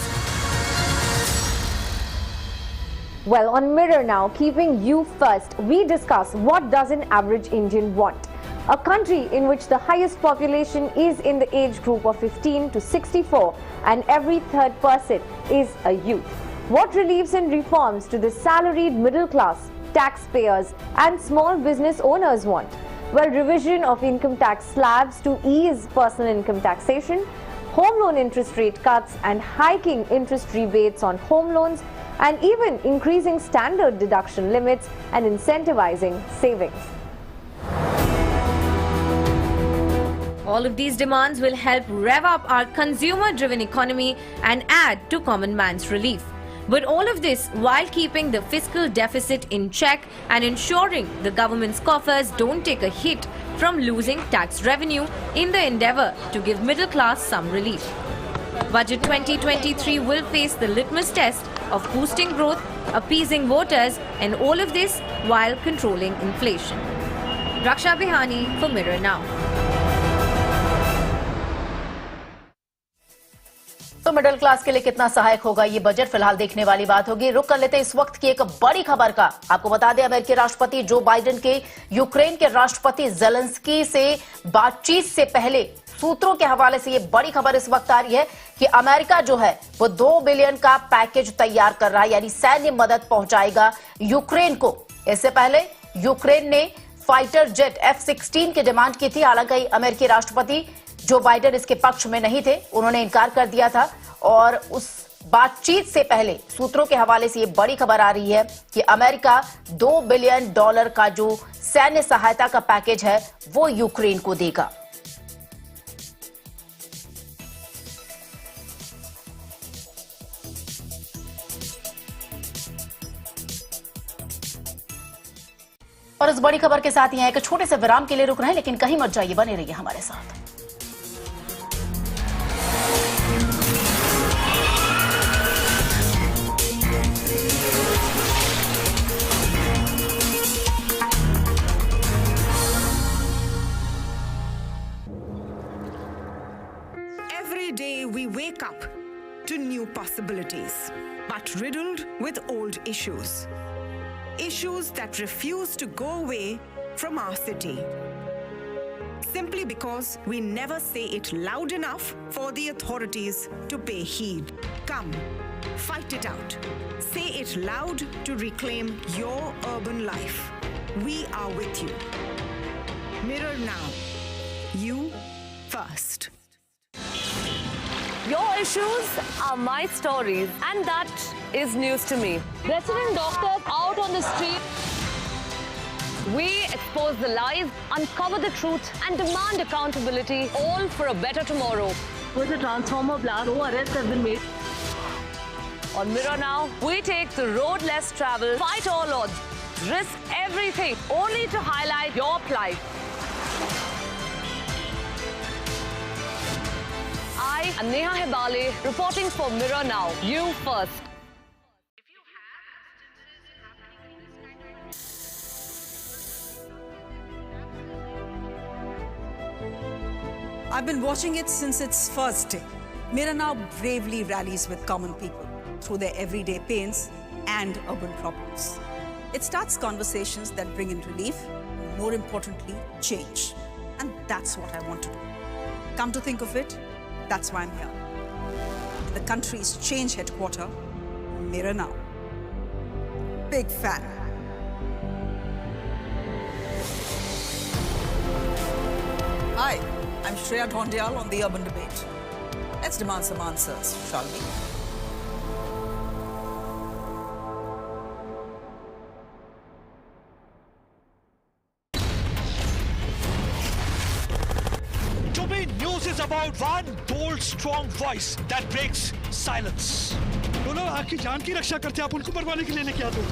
Well, on Mirror now, keeping you first, we discuss what does an average Indian want. a country in which the highest population is in the age group of 15 to 64 and every third person is a youth. What reliefs and reforms do the salaried middle class, taxpayers and small business owners want? Well, revision of income tax slabs to ease personal income taxation, home loan interest rate cuts and hiking interest rebates on home loans, and even increasing standard deduction limits and incentivizing savings. All of these demands will help rev up our consumer-driven economy and add to common man's relief. But all of this while keeping the fiscal deficit in check and ensuring the government's coffers don't take a hit from losing tax revenue in the endeavour to give middle class some relief. Budget 2023 will face the litmus test of boosting growth, appeasing voters, and all of this while controlling inflation. Raksha Bihani for Mirror Now. तो middle class के लिए कितना सहायक होगा ये budget, फिलहाल देखने वाली बात होगी। रुक कर लेते इस वक्त की एक बड़ी खबर का। आपको बता दें, अमेरिकी राष्ट्रपति जो बाइडेन के यूक्रेन के राष्ट्रपति जेलेंस्की से बातचीत से पहले सूत्रों के हवाले से ये बड़ी खबर इस वक्त आ रही है कि अमेरिका जो है वो 2 बिलियन का पैकेज तैयार कर रहा है, यानी सैन्य मदद पहुंचाएगा यूक्रेन को। इससे पहले यूक्रेन ने फाइटर जेट F-16 की डिमांड की थी, हालांकि अमेरिकी राष्ट्रपति जो बाइडेन इसके पक्ष में नहीं थे, उन्होंने इनकार कर दिया था। और उस बातचीत से पहले सूत्रों के हवाले से ये बड़ी खबर आ रही है कि अमेरिका $2 बिलियन का जो सैन्य सहायता का पैकेज है वो यूक्रेन को देगा। और इस बड़ी खबर के साथ यहाँ एक छोटे से विराम के लिए रुक रहे हैं, लेकिन कहीं मत जाइए, बने रहिए हमारे साथ। Every day we wake up to new possibilities, but riddled with old issues. Issues that refuse to go away from our city. Simply because we never say it loud enough for the authorities to pay heed. Come, fight it out. Say it loud to reclaim your urban life. We are with you. Mirror Now. You first. Your issues are my stories, and that is news to me. Resident doctors out on the street. We expose the lies, uncover the truth, and demand accountability, all for a better tomorrow. With a transformer blast, no arrests have been made. On Mirror Now, we take the road less traveled, fight all odds, risk everything, only to highlight your plight. I am Neha Hebale, reporting for Mirror Now. You first. I've been watching it since its first day. Mirror Now bravely rallies with common people through their everyday pains and urban problems. It starts conversations that bring in relief, more importantly, change. And that's what I want to do. Come to think of it, that's why I'm here. The country's change headquarters, Mirror Now. Big fan. Hi, I'm Shreya Dhondial on The Urban Debate. Let's demand some answers, shall we? To me, news is about one bold, strong voice that breaks silence. बोलो आपकी जान की रक्षा करते आप उनको मरवाने के लिए लेके आते हो।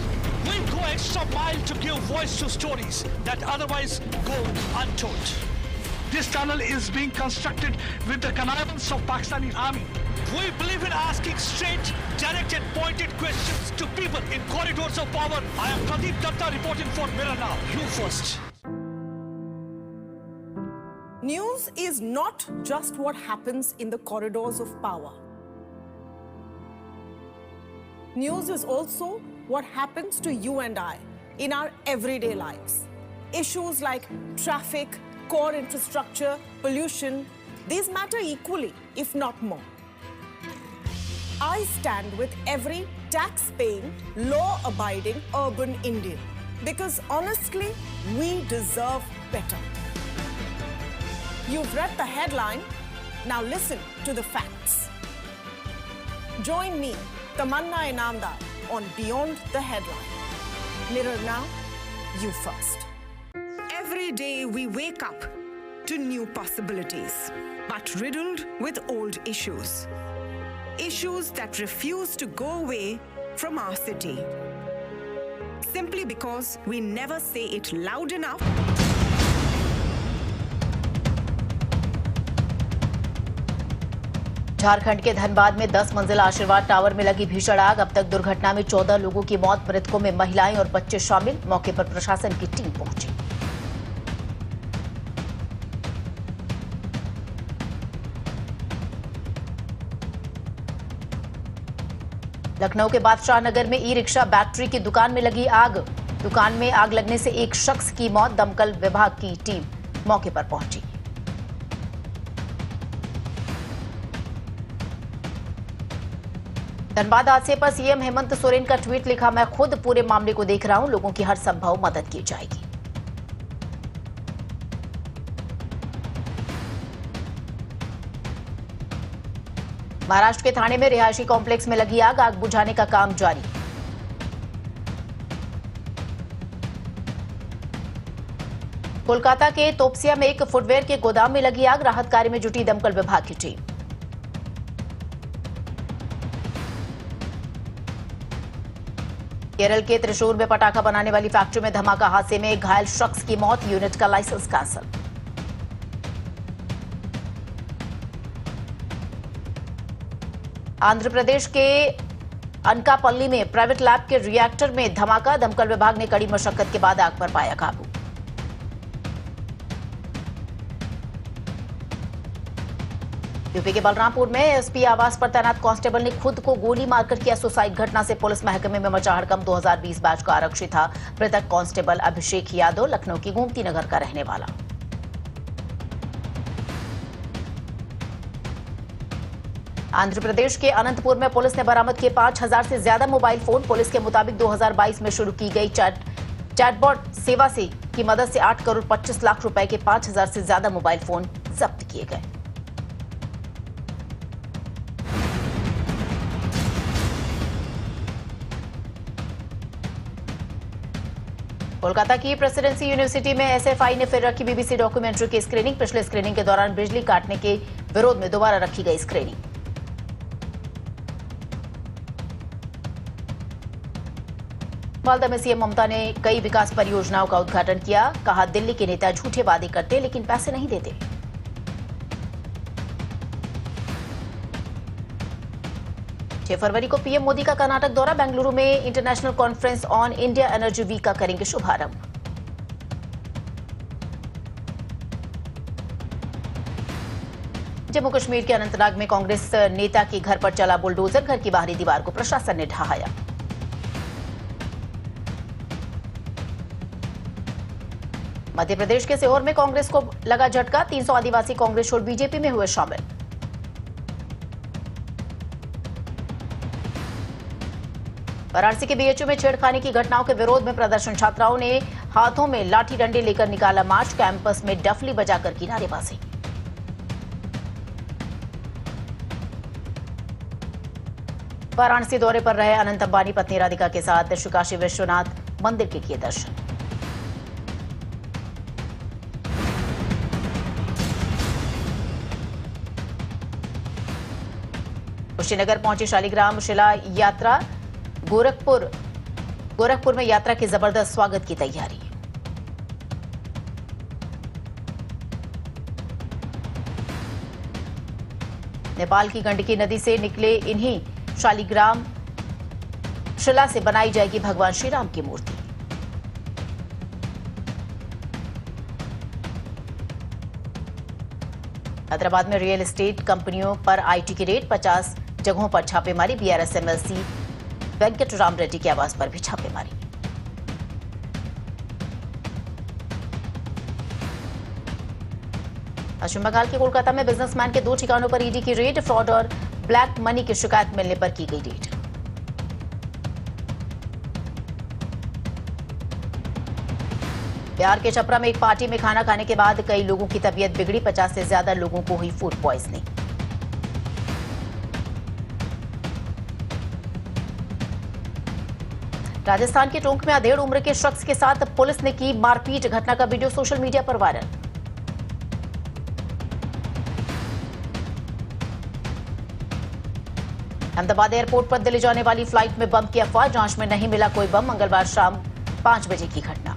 We go extra mile to give voice to stories that otherwise go untold. This tunnel is being constructed with the connivance of Pakistani army. We believe in asking straight, direct and pointed questions to people in corridors of power. I am Pradeep Datta reporting for Mirror Now. You first. News is not just what happens in the corridors of power. News is also what happens to you and I in our everyday lives. Issues like traffic, core infrastructure, pollution, these matter equally, if not more. I stand with every tax-paying, law-abiding urban Indian because honestly, we deserve better. You've read the headline, now listen to the facts. Join me, Tamanna Inamdar, on Beyond the Headline. Mirror now, you first. Every day we wake up to new possibilities, but riddled with old issues. Issues that refuse to go away from our city. Simply because we never say it loud enough. Jharkhand के धनबाद में 10 मंजिला आशीर्वाद tower में लगी भीषण आग। अब तक दुर्घटना में 14 लोगों की मौत, मृतकों में महिलाएं और बच्चे शामिल। मौके पर प्रशासन की टीम पहुंची। लखनऊ के बादशाह नगर में ई रिक्शा बैटरी की दुकान में लगी आग। दुकान में आग लगने से एक शख्स की मौत। दमकल विभाग की टीम मौके पर पहुंची। धनबाद हादसे पर सीएम हेमंत सोरेन का ट्वीट लिखा, मैं खुद पूरे मामले को देख रहा हूं, लोगों की हर संभव मदद की जाएगी। महाराष्ट्र के थाने में रिहायशी कॉम्प्लेक्स में लगी आग। आग बुझाने का काम जारी। कोलकाता के तोपसिया में एक फुटवेयर के गोदाम में लगी आग। राहत कार्य में जुटी दमकल विभाग की टीम। केरल के त्रिशूर में पटाखा बनाने वाली फैक्ट्री में धमाका। हादसे में एक घायल शख्स की मौत। यूनिट का लाइसेंस कैंसल। आंध्र प्रदेश के अनकापल्ली में प्राइवेट लैब के रिएक्टर में धमाका। दमकल विभाग ने कड़ी मशक्कत के बाद आग पर पाया काबू। यूपी के बलरामपुर में एसपी आवास पर तैनात कांस्टेबल ने खुद को गोली मारकर किया सुसाइड। घटना से पुलिस महकमे में मचा हड़कंप। 2020 बैच का आरक्षी था मृतक कांस्टेबल अभिषेक यादव, लखनऊ की गोमती नगर का रहने वाला। आंध्र प्रदेश के अनंतपुर में पुलिस ने बरामद किए 5000 से ज्यादा मोबाइल फोन। पुलिस के मुताबिक 2022 में शुरू की गई चैटबॉट सेवा से की मदद से 8 करोड़ 25 लाख रुपए के 5000 से ज्यादा मोबाइल फोन जब्त किए गए। कोलकाता की प्रेसिडेंसी यूनिवर्सिटी में एसएफआई ने फिर रखी बीबीसी डॉक्यूमेंट्री की स्क्रीनिंग। पिछले स्क्रीनिंग के दौरान बिजली काटने के विरोध में दोबारा रखी गई स्क्रीनिंग। मालदा में सीएम ममता ने कई विकास परियोजनाओं का उद्घाटन किया। कहा, दिल्ली के नेता झूठे वादे करते लेकिन पैसे नहीं देते। 6 फरवरी को पीएम मोदी का कर्नाटक दौरा। बेंगलुरु में international conference on India energy week का करेंगे शुभारंभ। जम्मू कश्मीर के अनंतनाग में कांग्रेस नेता के घर पर चला बुलडोजर। घर की बाहरी दीवार को प्रशासन ने ढहाया। मध्य प्रदेश के सीहोर में कांग्रेस को लगा झटका। 300 आदिवासी कांग्रेस छोड़ बीजेपी में हुए शामिल। वाराणसी के बीएचयू में छेड़खानी की घटनाओं के विरोध में प्रदर्शन। छात्राओं ने हाथों में लाठी डंडे लेकर निकाला मार्च। कैंपस में डफली बजाकर की नारेबाजी। वाराणसी दौरे पर रहे अनंत अंबानी पत्नी राधिका के साथ श्री काशी विश्वनाथ मंदिर के किए दर्शन। कुशीनगर पहुंची शालिग्राम शिला यात्रा। गोरखपुर में यात्रा के जबरदस्त स्वागत की तैयारी। नेपाल की गंडकी नदी से निकले इन्हीं शालिग्राम शिला से बनाई जाएगी भगवान श्री राम की मूर्ति। हैदराबाद में रियल एस्टेट कंपनियों पर आईटी की रेड। 50 जगहों पर छापेमारी। बीआरएस एमएलसी वेंकटराम रेड्डी के आवास पर भी छापेमारी। पश्चिम बंगाल के कोलकाता में बिजनेसमैन के 2 ठिकानों पर ईडी की रेड, फ्रॉड और ब्लैक मनी की शिकायत मिलने पर की गई रेड। बिहार के छपरा में एक पार्टी में खाना खाने के बाद कई लोगों की तबीयत बिगड़ी, 50 से ज्यादा लोगों को हुई फूड पॉइजनिंग। राजस्थान के टोंक में अधेड़ उम्र के शख्स के साथ पुलिस ने की मारपीट, घटना का वीडियो सोशल मीडिया पर वायरल। अहमदाबाद एयरपोर्ट पर दिल्ली जाने वाली फ्लाइट में बम की अफवाह, जांच में नहीं मिला कोई बम, मंगलवार शाम 5 बजे की घटना।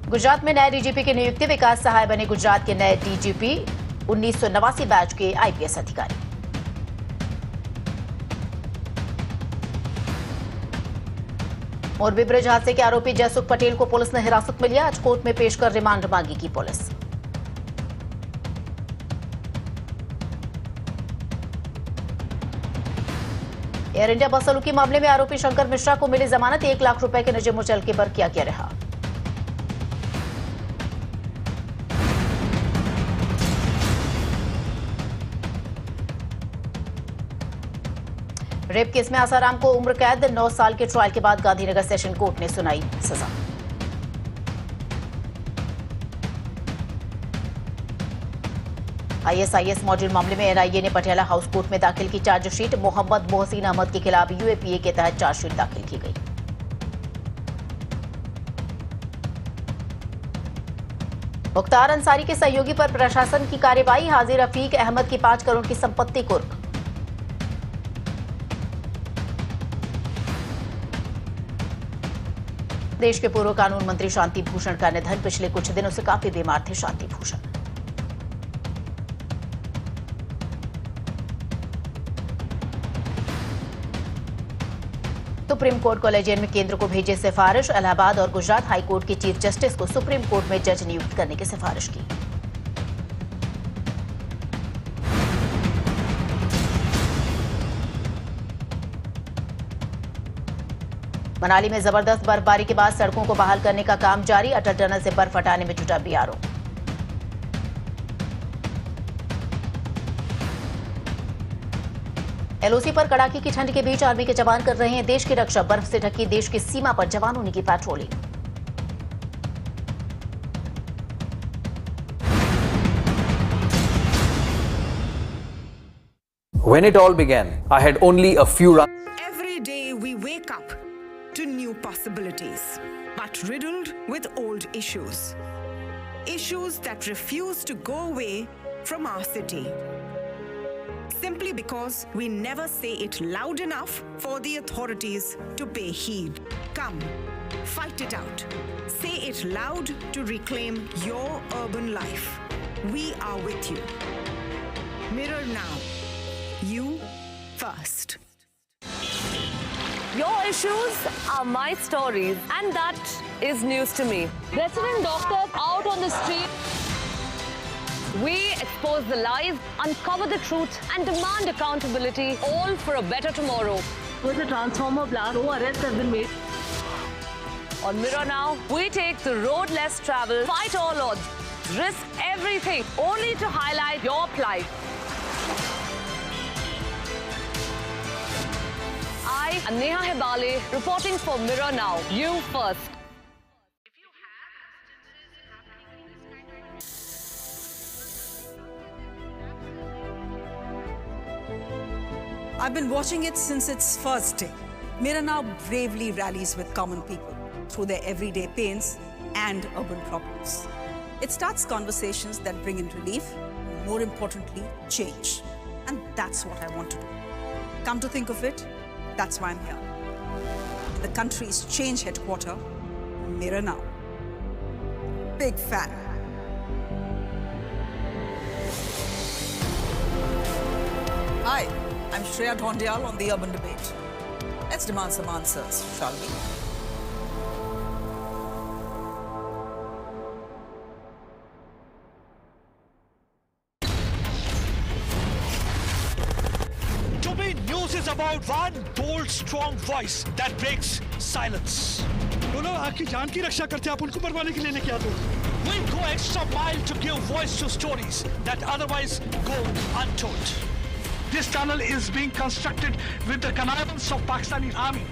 गुजरात में नए डीजीपी की नियुक्ति, विकास सहाय बने गुजरात के नए डीजीपी, 1989 बैच के आईपीएस अधिकारी। मोरबी ब्रिज हादसे के आरोपी जयसुख पटेल को पुलिस ने हिरासत में लिया, आज कोर्ट में पेश कर रिमांड मांगी की पुलिस। एयर इंडिया बसलूकी मामले में आरोपी शंकर मिश्रा को मिली जमानत, 1 लाख रुपए के निजी मुचलके पर किया गया रिहा। रेप केस में आसाराम को उम्र कैद, 9 साल के ट्रायल के बाद गांधीनगर सेशन कोर्ट ने सुनाई सजा। आईएसआईएस मॉड्यूल मामले में एनआईए ने पटियाला हाउस कोर्ट में दाखिल की चार्जशीट, मोहम्मद मोहसिन अहमद के खिलाफ यूएपीए के तहत चार्जशीट दाखिल की गई। मुख्तार अंसारी के सहयोगी पर प्रशासन की कार्रवाई, हाजिर रफीक अहमद की 5 करोड़ की संपत्ति कुर्क। देश के पूर्व कानून मंत्री शांति भूषण का निधन, पिछले कुछ दिनों से काफी बीमार थे Shanti Bhushan. Supreme court collegian में केंद्र को भेजे सिफारिश, इलाहाबाद और गुजरात हाई कोर्ट के चीफ जस्टिस को सुप्रीम कोर्ट में जज नियुक्त करने की सिफारिश की। मनाली में जबरदस्त बर्फबारी के बाद सड़कों को बहाल करने का काम जारी, अटल टनल से बर्फ हटाने में जुटा बीआरओ। एलओसी पर कड़ाके की ठंड के बीच आर्मी के जवान कर रहे हैं देश की रक्षा, बर्फ से ढकी देश की सीमा पर जवानों ने की patrolling. When it all began, I had only a few runs. Every day we wake up to new possibilities, but riddled with old issues. Issues that refuse to go away from our city. Simply because we never say it loud enough for the authorities to pay heed. Come, fight it out. Say it loud to reclaim your urban life. We are with you. Mirror now. You first. Your issues are my stories, and that is news to me. Resident doctors out on the street. We expose the lies, uncover the truth, and demand accountability, all for a better tomorrow. With a transformer blast, 2 arrests have been made. On Mirror Now, we take the road less traveled, fight all odds, risk everything, only to highlight your plight. I am Neha Hebale, reporting for Mirror Now. You first. I've been watching it since its first day. Mirror Now bravely rallies with common people through their everyday pains and urban problems. It starts conversations that bring in relief, more importantly, change. And that's what I want to do. Come to think of it, that's why I'm here. The country's change headquarters, Mirror Now. Big fan. Hi, I'm Shreya Dhondial on the Urban Debate. Let's demand some answers, shall we? To be news is about one bold, strong voice that breaks silence. बोलो आपकी जान की रक्षा करते आप उनको मरवाने के लिए लेके आते हो. We go extra mile to give voice to stories that otherwise go untold. This tunnel is being constructed with the connivance of Pakistani army.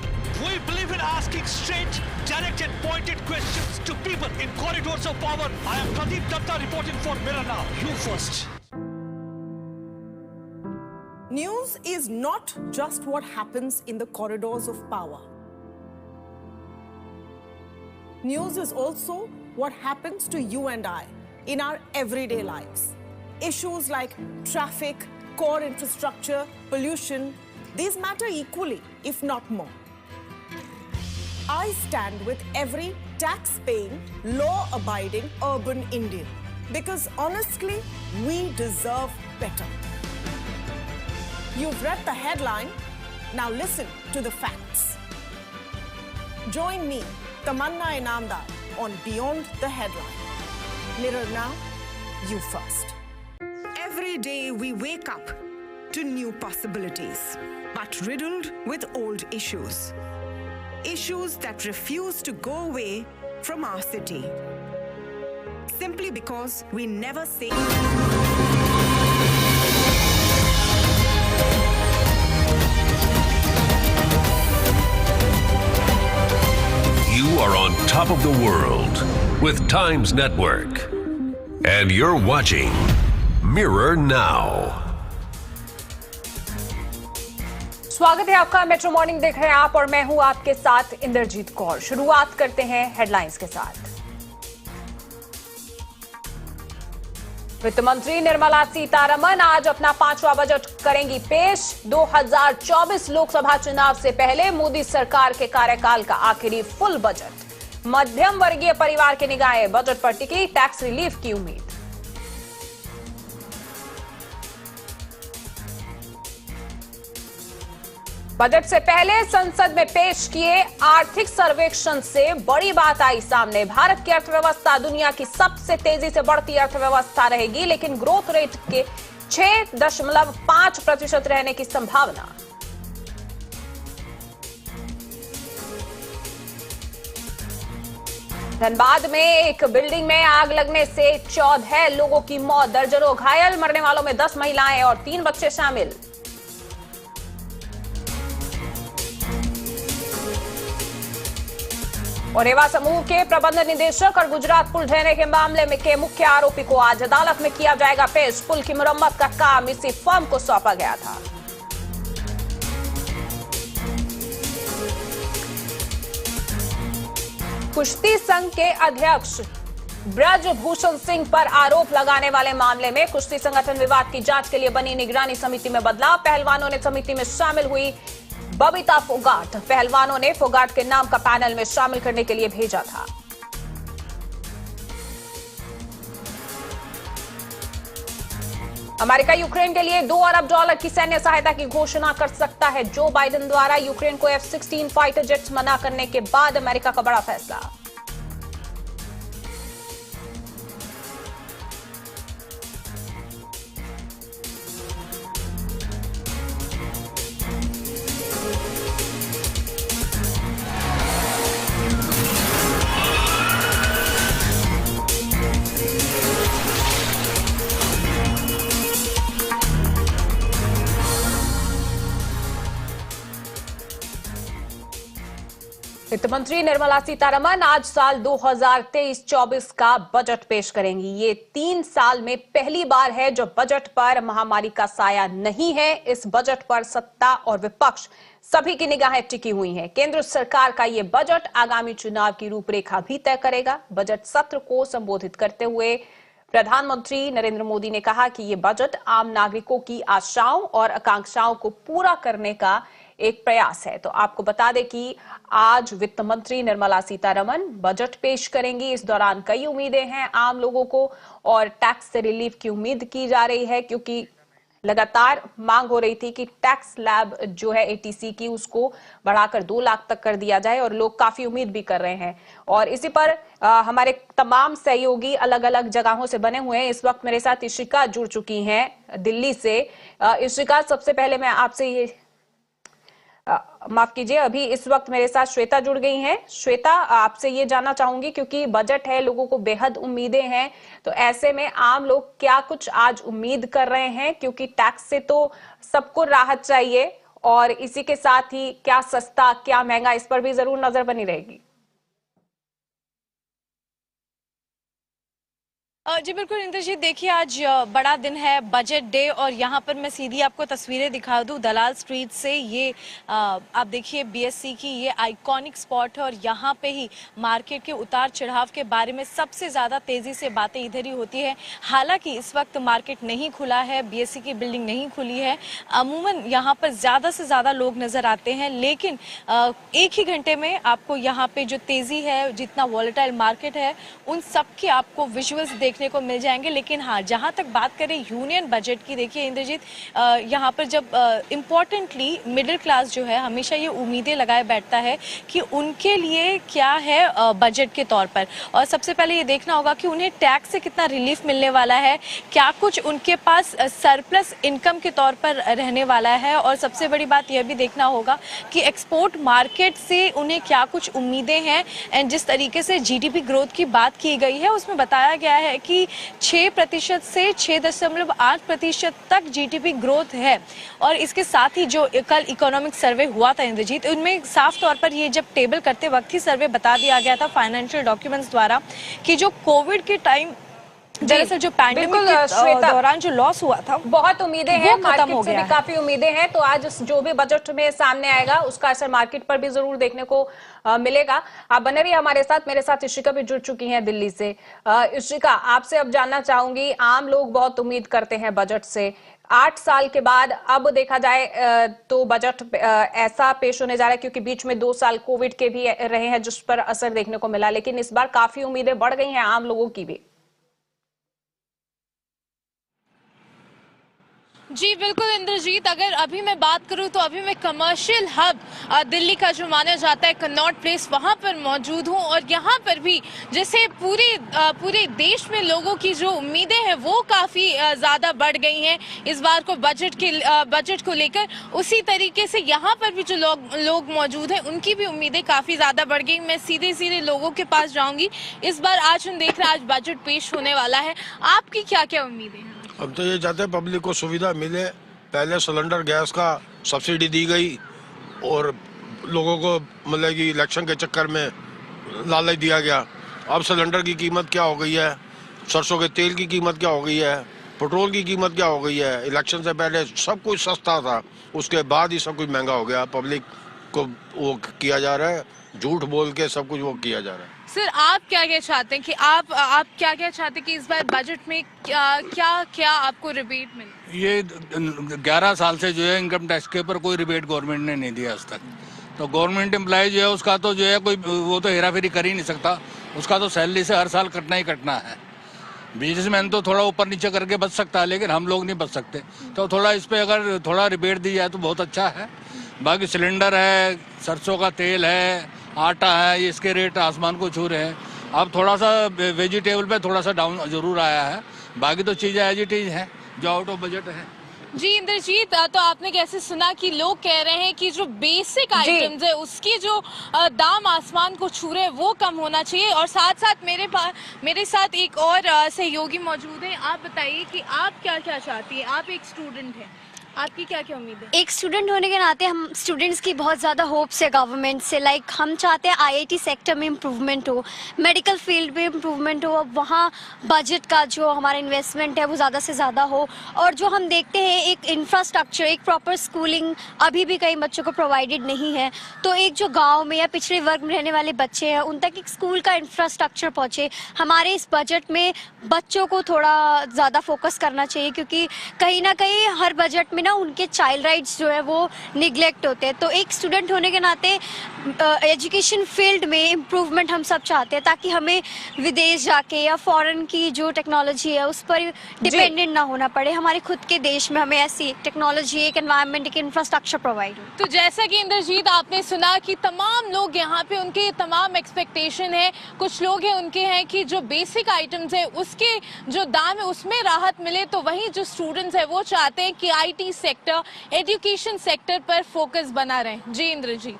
We believe in asking straight, direct and pointed questions to people in corridors of power. I am Pradeep Datta reporting for Mirror Now. You first. News is not just what happens in the corridors of power. News is also what happens to you and I in our everyday lives. Issues like traffic, core infrastructure, pollution, these matter equally, if not more. I stand with every tax-paying, law-abiding urban Indian because honestly, we deserve better. You've read the headline, now listen to the facts. Join me, Tamanna Inamdar, on Beyond the Headline. Mirror Now, you first. Every day we wake up to new possibilities, but riddled with old issues. Issues that refuse to go away from our city. Simply because we never say... You are on top of the world with Times Network. And you're watching Mirror Now. स्वागत है आपका। Metro morning देख रहे हैं आप और मैं हूं आपके साथ इंद्रजीत कौर। शुरुआत करते हैं हेडलाइंस के साथ। वित्त मंत्री निर्मला सीतारमन आज अपना 5वां बजट करेंगी पेश। 2024 लोकसभा चुनाव से पहले मोदी सरकार के कार्यकाल का आखिरी फुल बजट। मध्यम वर्गीय परिवार की निगाहें बजट पर टिकी, टैक्स रिलीफ की उम्मीद। बजट से पहले संसद में पेश किए आर्थिक सर्वेक्षण से बड़ी बात आई सामने। भारत की अर्थव्यवस्था दुनिया की सबसे तेजी से बढ़ती अर्थव्यवस्था रहेगी, लेकिन ग्रोथ रेट के 6.5% रहने की संभावना। धनबाद में एक बिल्डिंग में आग लगने से 14 लोगों की मौत, दर्जनों घायल, मरने वालों में 10 महिलाएं और 3 बच्चे शामिल। और रेवा समूह के प्रबंध निदेशक और गुजरात पुल ढहने के मामले में के मुख्य आरोपी को आज अदालत में किया जाएगा पेश। पुल की मरम्मत का काम इसी फर्म को सौंपा गया था। कुश्ती संघ के अध्यक्ष ब्रजभूषण सिंह पर आरोप लगाने वाले मामले में कुश्ती संगठन विवाद की जांच के लिए बनी निगरानी समिति में बदलाव। पहलवानों ने समिति में शामिल हुई बबीता फोगाट। पहलवानों ने फोगाट के नाम का पैनल में शामिल करने के लिए भेजा था। अमेरिका यूक्रेन के लिए $2 अरब की सैन्य सहायता की घोषणा कर सकता है। जो बाइडेन द्वारा यूक्रेन को F-16 फाइटर जेट्स मना करने के बाद अमेरिका का बड़ा फैसला। वित्त मंत्री निर्मला सीतारमन आज साल 2023-24 का बजट पेश करेंगी। ये 3 साल में पहली बार है जब बजट पर महामारी का साया नहीं है। इस बजट पर सत्ता और विपक्ष सभी की निगाहें टिकी हुई हैं। केंद्र सरकार का ये बजट आगामी चुनाव की रूपरेखा भी तय करेगा। बजट सत्र को संबोधित करते हुए प्रधानमंत्री नरेंद्र मोदी ने कहा कि ये बजट आम नागरिकों की आशाओं और आकांक्षाओं को पूरा करने का एक प्रयास है। तो आपको बता दें कि आज वित्त मंत्री निर्मला सीतारमन बजट पेश करेंगी। इस दौरान कई उम्मीदें हैं आम लोगों को और टैक्स से रिलीफ की उम्मीद की जा रही है, क्योंकि लगातार मांग हो रही थी कि टैक्स स्लैब जो है ATC की उसको बढ़ाकर 2 लाख तक कर दिया जाए और लोग काफी उम्मीद भी कर रहे हैं। और इसी पर हमारे तमाम सहयोगी अलग अलग जगहों से बने हुए हैं। इस वक्त मेरे साथ इशिका जुड़ चुकी हैं दिल्ली से। इशिका, सबसे पहले मैं आपसे ये माफ कीजिए, अभी इस वक्त मेरे साथ श्वेता जुड़ गई हैं। श्वेता, आपसे ये जानना चाहूंगी क्योंकि बजट है, लोगों को बेहद उम्मीदें हैं, तो ऐसे में आम लोग क्या कुछ आज उम्मीद कर रहे हैं? क्योंकि टैक्स से तो सबको राहत चाहिए और इसी के साथ ही क्या सस्ता क्या महंगा, इस पर भी जरूर नजर बनी रहेगी। जी बिल्कुल इंद्रजीत, देखिए आज बड़ा दिन है, बजट डे, और यहाँ पर मैं सीधी आपको तस्वीरें दिखा दूँ दलाल स्ट्रीट से। ये आप देखिए बीएससी की ये आइकॉनिक स्पॉट है और यहाँ पे ही मार्केट के उतार चढ़ाव के बारे में सबसे ज़्यादा तेज़ी से बातें इधर ही होती है। हालांकि इस वक्त मार्केट नहीं खुला है, बीएससी की बिल्डिंग नहीं खुली है, अमूमन यहाँ पर ज़्यादा से ज़्यादा लोग नज़र आते हैं, लेकिन एक ही घंटे में आपको यहाँ पे जो तेज़ी है, जितना वॉलेटाइल मार्केट है, उन सब के आपको विजुअल्स देखने को मिल जाएंगे। लेकिन हाँ, जहां तक बात करें यूनियन बजट की, देखिए इंद्रजीत, यहां पर जब इम्पोर्टेंटली मिडिल क्लास जो है हमेशा ये उम्मीदें लगाए बैठता है कि उनके लिए क्या है बजट के तौर पर, और सबसे पहले ये देखना होगा कि उन्हें टैक्स से कितना रिलीफ मिलने वाला है, क्या कुछ उनके पास सरप्लस इनकम के तौर पर रहने वाला है, और सबसे बड़ी बात यह भी देखना होगा कि एक्सपोर्ट मार्केट से उन्हें क्या कुछ उम्मीदें हैं। एंड जिस तरीके से जीडीपी ग्रोथ की बात की गई है उसमें बताया गया है कि 6% से 6.8% तक जीडीपी ग्रोथ है। और इसके साथ ही जो कल इकोनॉमिक सर्वे हुआ था इंद्रजीत, उनमें साफ तौर पर ये जब टेबल करते वक्त ही सर्वे बता दिया गया था फाइनेंशियल डॉक्यूमेंट्स द्वारा कि जो कोविड के टाइम, दरअसल जो पैंडेमिक के दौरान जो लॉस हुआ था, बहुत उम्मीदें हैं, मार्केट से भी काफी उम्मीदें हैं, तो आज जो भी बजट में सामने आएगा उसका असर मार्केट पर भी जरूर देखने को मिलेगा। आप बने रहिए हमारे साथ। मेरे साथ इशिका भी जुड़ चुकी हैं दिल्ली से। इशिका, आपसे अब जानना चाहूंगी, आम लोग बहुत उम्मीद करते हैं बजट से, 8 साल के बाद अब देखा जाए तो बजट ऐसा पेश होने जा रहा है, क्योंकि बीच में 2 साल कोविड के भी रहे हैं जिस पर असर देखने को मिला, लेकिन इस बार काफी उम्मीदें बढ़ गई हैं आम लोगों की भी। जी बिल्कुल इंद्रजीत, अगर अभी मैं बात करूं तो अभी मैं कमर्शियल हब दिल्ली का जो माना जाता है कनॉट प्लेस, वहां पर मौजूद हूं, और यहां पर भी जैसे पूरे देश में लोगों की जो उम्मीदें हैं वो काफ़ी ज़्यादा बढ़ गई हैं इस बार को बजट को लेकर, उसी तरीके से यहाँ पर भी जो लोग मौजूद हैं उनकी भी उम्मीदें काफ़ी ज़्यादा बढ़ गई। मैं सीधे लोगों के पास जाऊँगी। इस बार आज हम देख रहे हैं आज बजट पेश होने वाला है, आपकी क्या क्या उम्मीदें हैं? हम तो ये चाहते हैं पब्लिक को सुविधा मिले। पहले सिलेंडर गैस का सब्सिडी दी गई और लोगों को मतलब कि इलेक्शन के चक्कर में लालच दिया गया। अब सिलेंडर की कीमत क्या हो गई है, सरसों के तेल की कीमत क्या हो गई है, पेट्रोल की कीमत क्या हो गई है। इलेक्शन से पहले सब कुछ सस्ता था, उसके बाद ही सब कुछ महंगा हो गया। पब्लिक को वो किया जा रहा है, झूठ बोल के सब कुछ वो किया जा रहा है। सर, आप क्या चाहते हैं कि आप क्या चाहते हैं कि इस बार बजट में क्या आपको रिबेट मिले? ये 11 साल से जो है इनकम टैक्स के ऊपर कोई रिबेट गवर्नमेंट ने नहीं दिया आज तक। तो गवर्नमेंट एम्प्लॉय जो है उसका तो जो है कोई वो तो हेरा फेरी कर ही नहीं सकता, उसका तो सैलरी से हर साल कटना ही कटना है। बिजनेसमैन तो थोड़ा ऊपर नीचे करके बच सकता है, लेकिन हम लोग नहीं बच सकते। तो थोड़ा इस पे अगर थोड़ा रिबेट दी जाए तो बहुत अच्छा है। बाकी सिलेंडर है, सरसों का तेल है, आटा है, इसके रेट आसमान को छू रहे हैं। अब थोड़ा सा वेजिटेबल पे थोड़ा सा डाउन जरूर आया है, बाकी तो चीज़ें एज इट इज हैं जो आउट ऑफ बजट है। जी इंद्रजीत, तो आपने कैसे सुना कि लोग कह रहे हैं कि जो बेसिक आइटम्स है उसकी जो दाम आसमान को छू रहे हैं वो कम होना चाहिए। और साथ साथ मेरे साथ एक और सहयोगी मौजूद है। आप बताइए कि आप क्या चाहती हैं? आप एक स्टूडेंट हैं, आपकी क्या उम्मीद है? एक स्टूडेंट होने के नाते हम स्टूडेंट्स की बहुत ज़्यादा होप्स है गवर्नमेंट से। लाइक हम चाहते हैं आईआईटी सेक्टर में इम्प्रूवमेंट हो, मेडिकल फील्ड में इम्प्रूवमेंट हो, अब वहाँ बजट का जो हमारा इन्वेस्टमेंट है वो ज़्यादा से ज़्यादा हो। और जो हम देखते हैं एक इंफ्रास्ट्रक्चर, एक प्रॉपर स्कूलिंग अभी भी कई बच्चों को प्रोवाइडेड नहीं है। तो एक जो गाँव में या पिछड़े वर्ग में रहने वाले बच्चे हैं उन तक एक स्कूल का इंफ्रास्ट्रक्चर पहुँचे। हमारे इस बजट में बच्चों को थोड़ा ज़्यादा फोकस करना चाहिए, क्योंकि कहीं ना कहीं हर बजट में ना उनके चाइल्ड राइट्स जो है वो निगलेक्ट होते हैं। तो एक स्टूडेंट होने के नाते एजुकेशन फील्ड में इम्प्रूवमेंट हम सब चाहते हैं, ताकि हमें विदेश जाके या फॉरेन की जो टेक्नोलॉजी है उस पर डिपेंडेंट ना होना पड़े। हमारे खुद के देश में हमें ऐसी टेक्नोलॉजी, एक एनवायरनमेंट, एक इंफ्रास्ट्रक्चर प्रोवाइड हो। तो जैसा कि इंद्रजीत आपने सुना कि तमाम लोग यहाँ पे उनके तमाम एक्सपेक्टेशन है। कुछ लोग हैं उनके हैं कि जो बेसिक आइटम्स है उसके जो दाम है उसमें राहत मिले, तो वहीं जो स्टूडेंट्स है वो चाहते हैं कि IT IT sector, education sector पर फोकस बना रहे। जी इंद्र जी।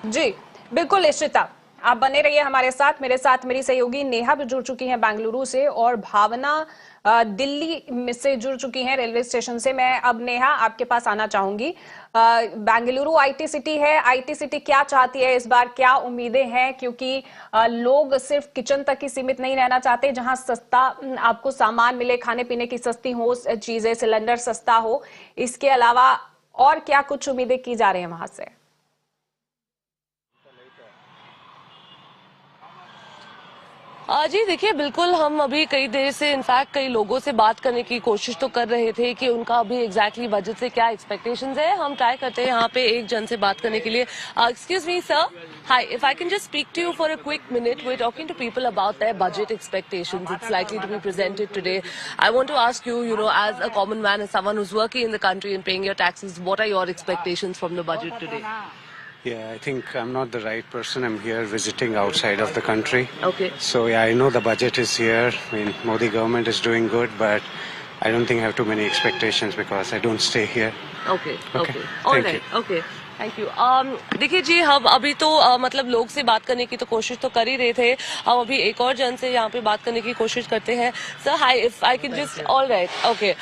जी बिल्कुल इशिता, आप बने रहिए हमारे साथ। मेरे साथ मेरी सहयोगी नेहा भी जुड़ चुकी हैं बेंगलुरु से, और भावना दिल्ली में से जुड़ चुकी हैं रेलवे स्टेशन से। मैं अब नेहा आपके पास आना चाहूंगी। बेंगलुरु आईटी सिटी है, आईटी सिटी क्या चाहती है इस बार, क्या उम्मीदें हैं? क्योंकि लोग सिर्फ किचन तक ही सीमित नहीं रहना चाहते, जहां सस्ता आपको सामान मिले, खाने पीने की सस्ती हो चीजें, सिलेंडर सस्ता हो, इसके अलावा और क्या कुछ उम्मीदें की जा रही हैं वहां से? जी देखिए, बिल्कुल हम अभी कई देर से इनफैक्ट कई लोगों से बात करने की कोशिश तो कर रहे थे कि उनका अभी एग्जैक्टली बजट से क्या एक्सपेक्टेशंस है। हम ट्राई करते हैं यहाँ पे एक जन से बात करने के लिए। Excuse me sir, hi, if I can just speak to you for a quick minute, we are talking to people about their budget expectations, it's likely to be presented today. I want to ask you, you know, as a common man, as someone who is working in the country and paying your taxes, what are your expectations from the budget today? Yeah, I think I'm not the right person. I'm here visiting outside of the country. Okay. So yeah, I know the budget is here. I mean, Modi government is doing good, but I don't think I have too many expectations because I don't stay here. Okay. Okay. All right. Okay. Thank you. देखिए जी, हम अभी तो मतलब लोग से बात करने की तो कोशिश तो कर ही रहे थे। हम अभी एक और जन से यहाँ पे बात करने की कोशिश करते हैं। Sir hi, if I can just, all right, okay.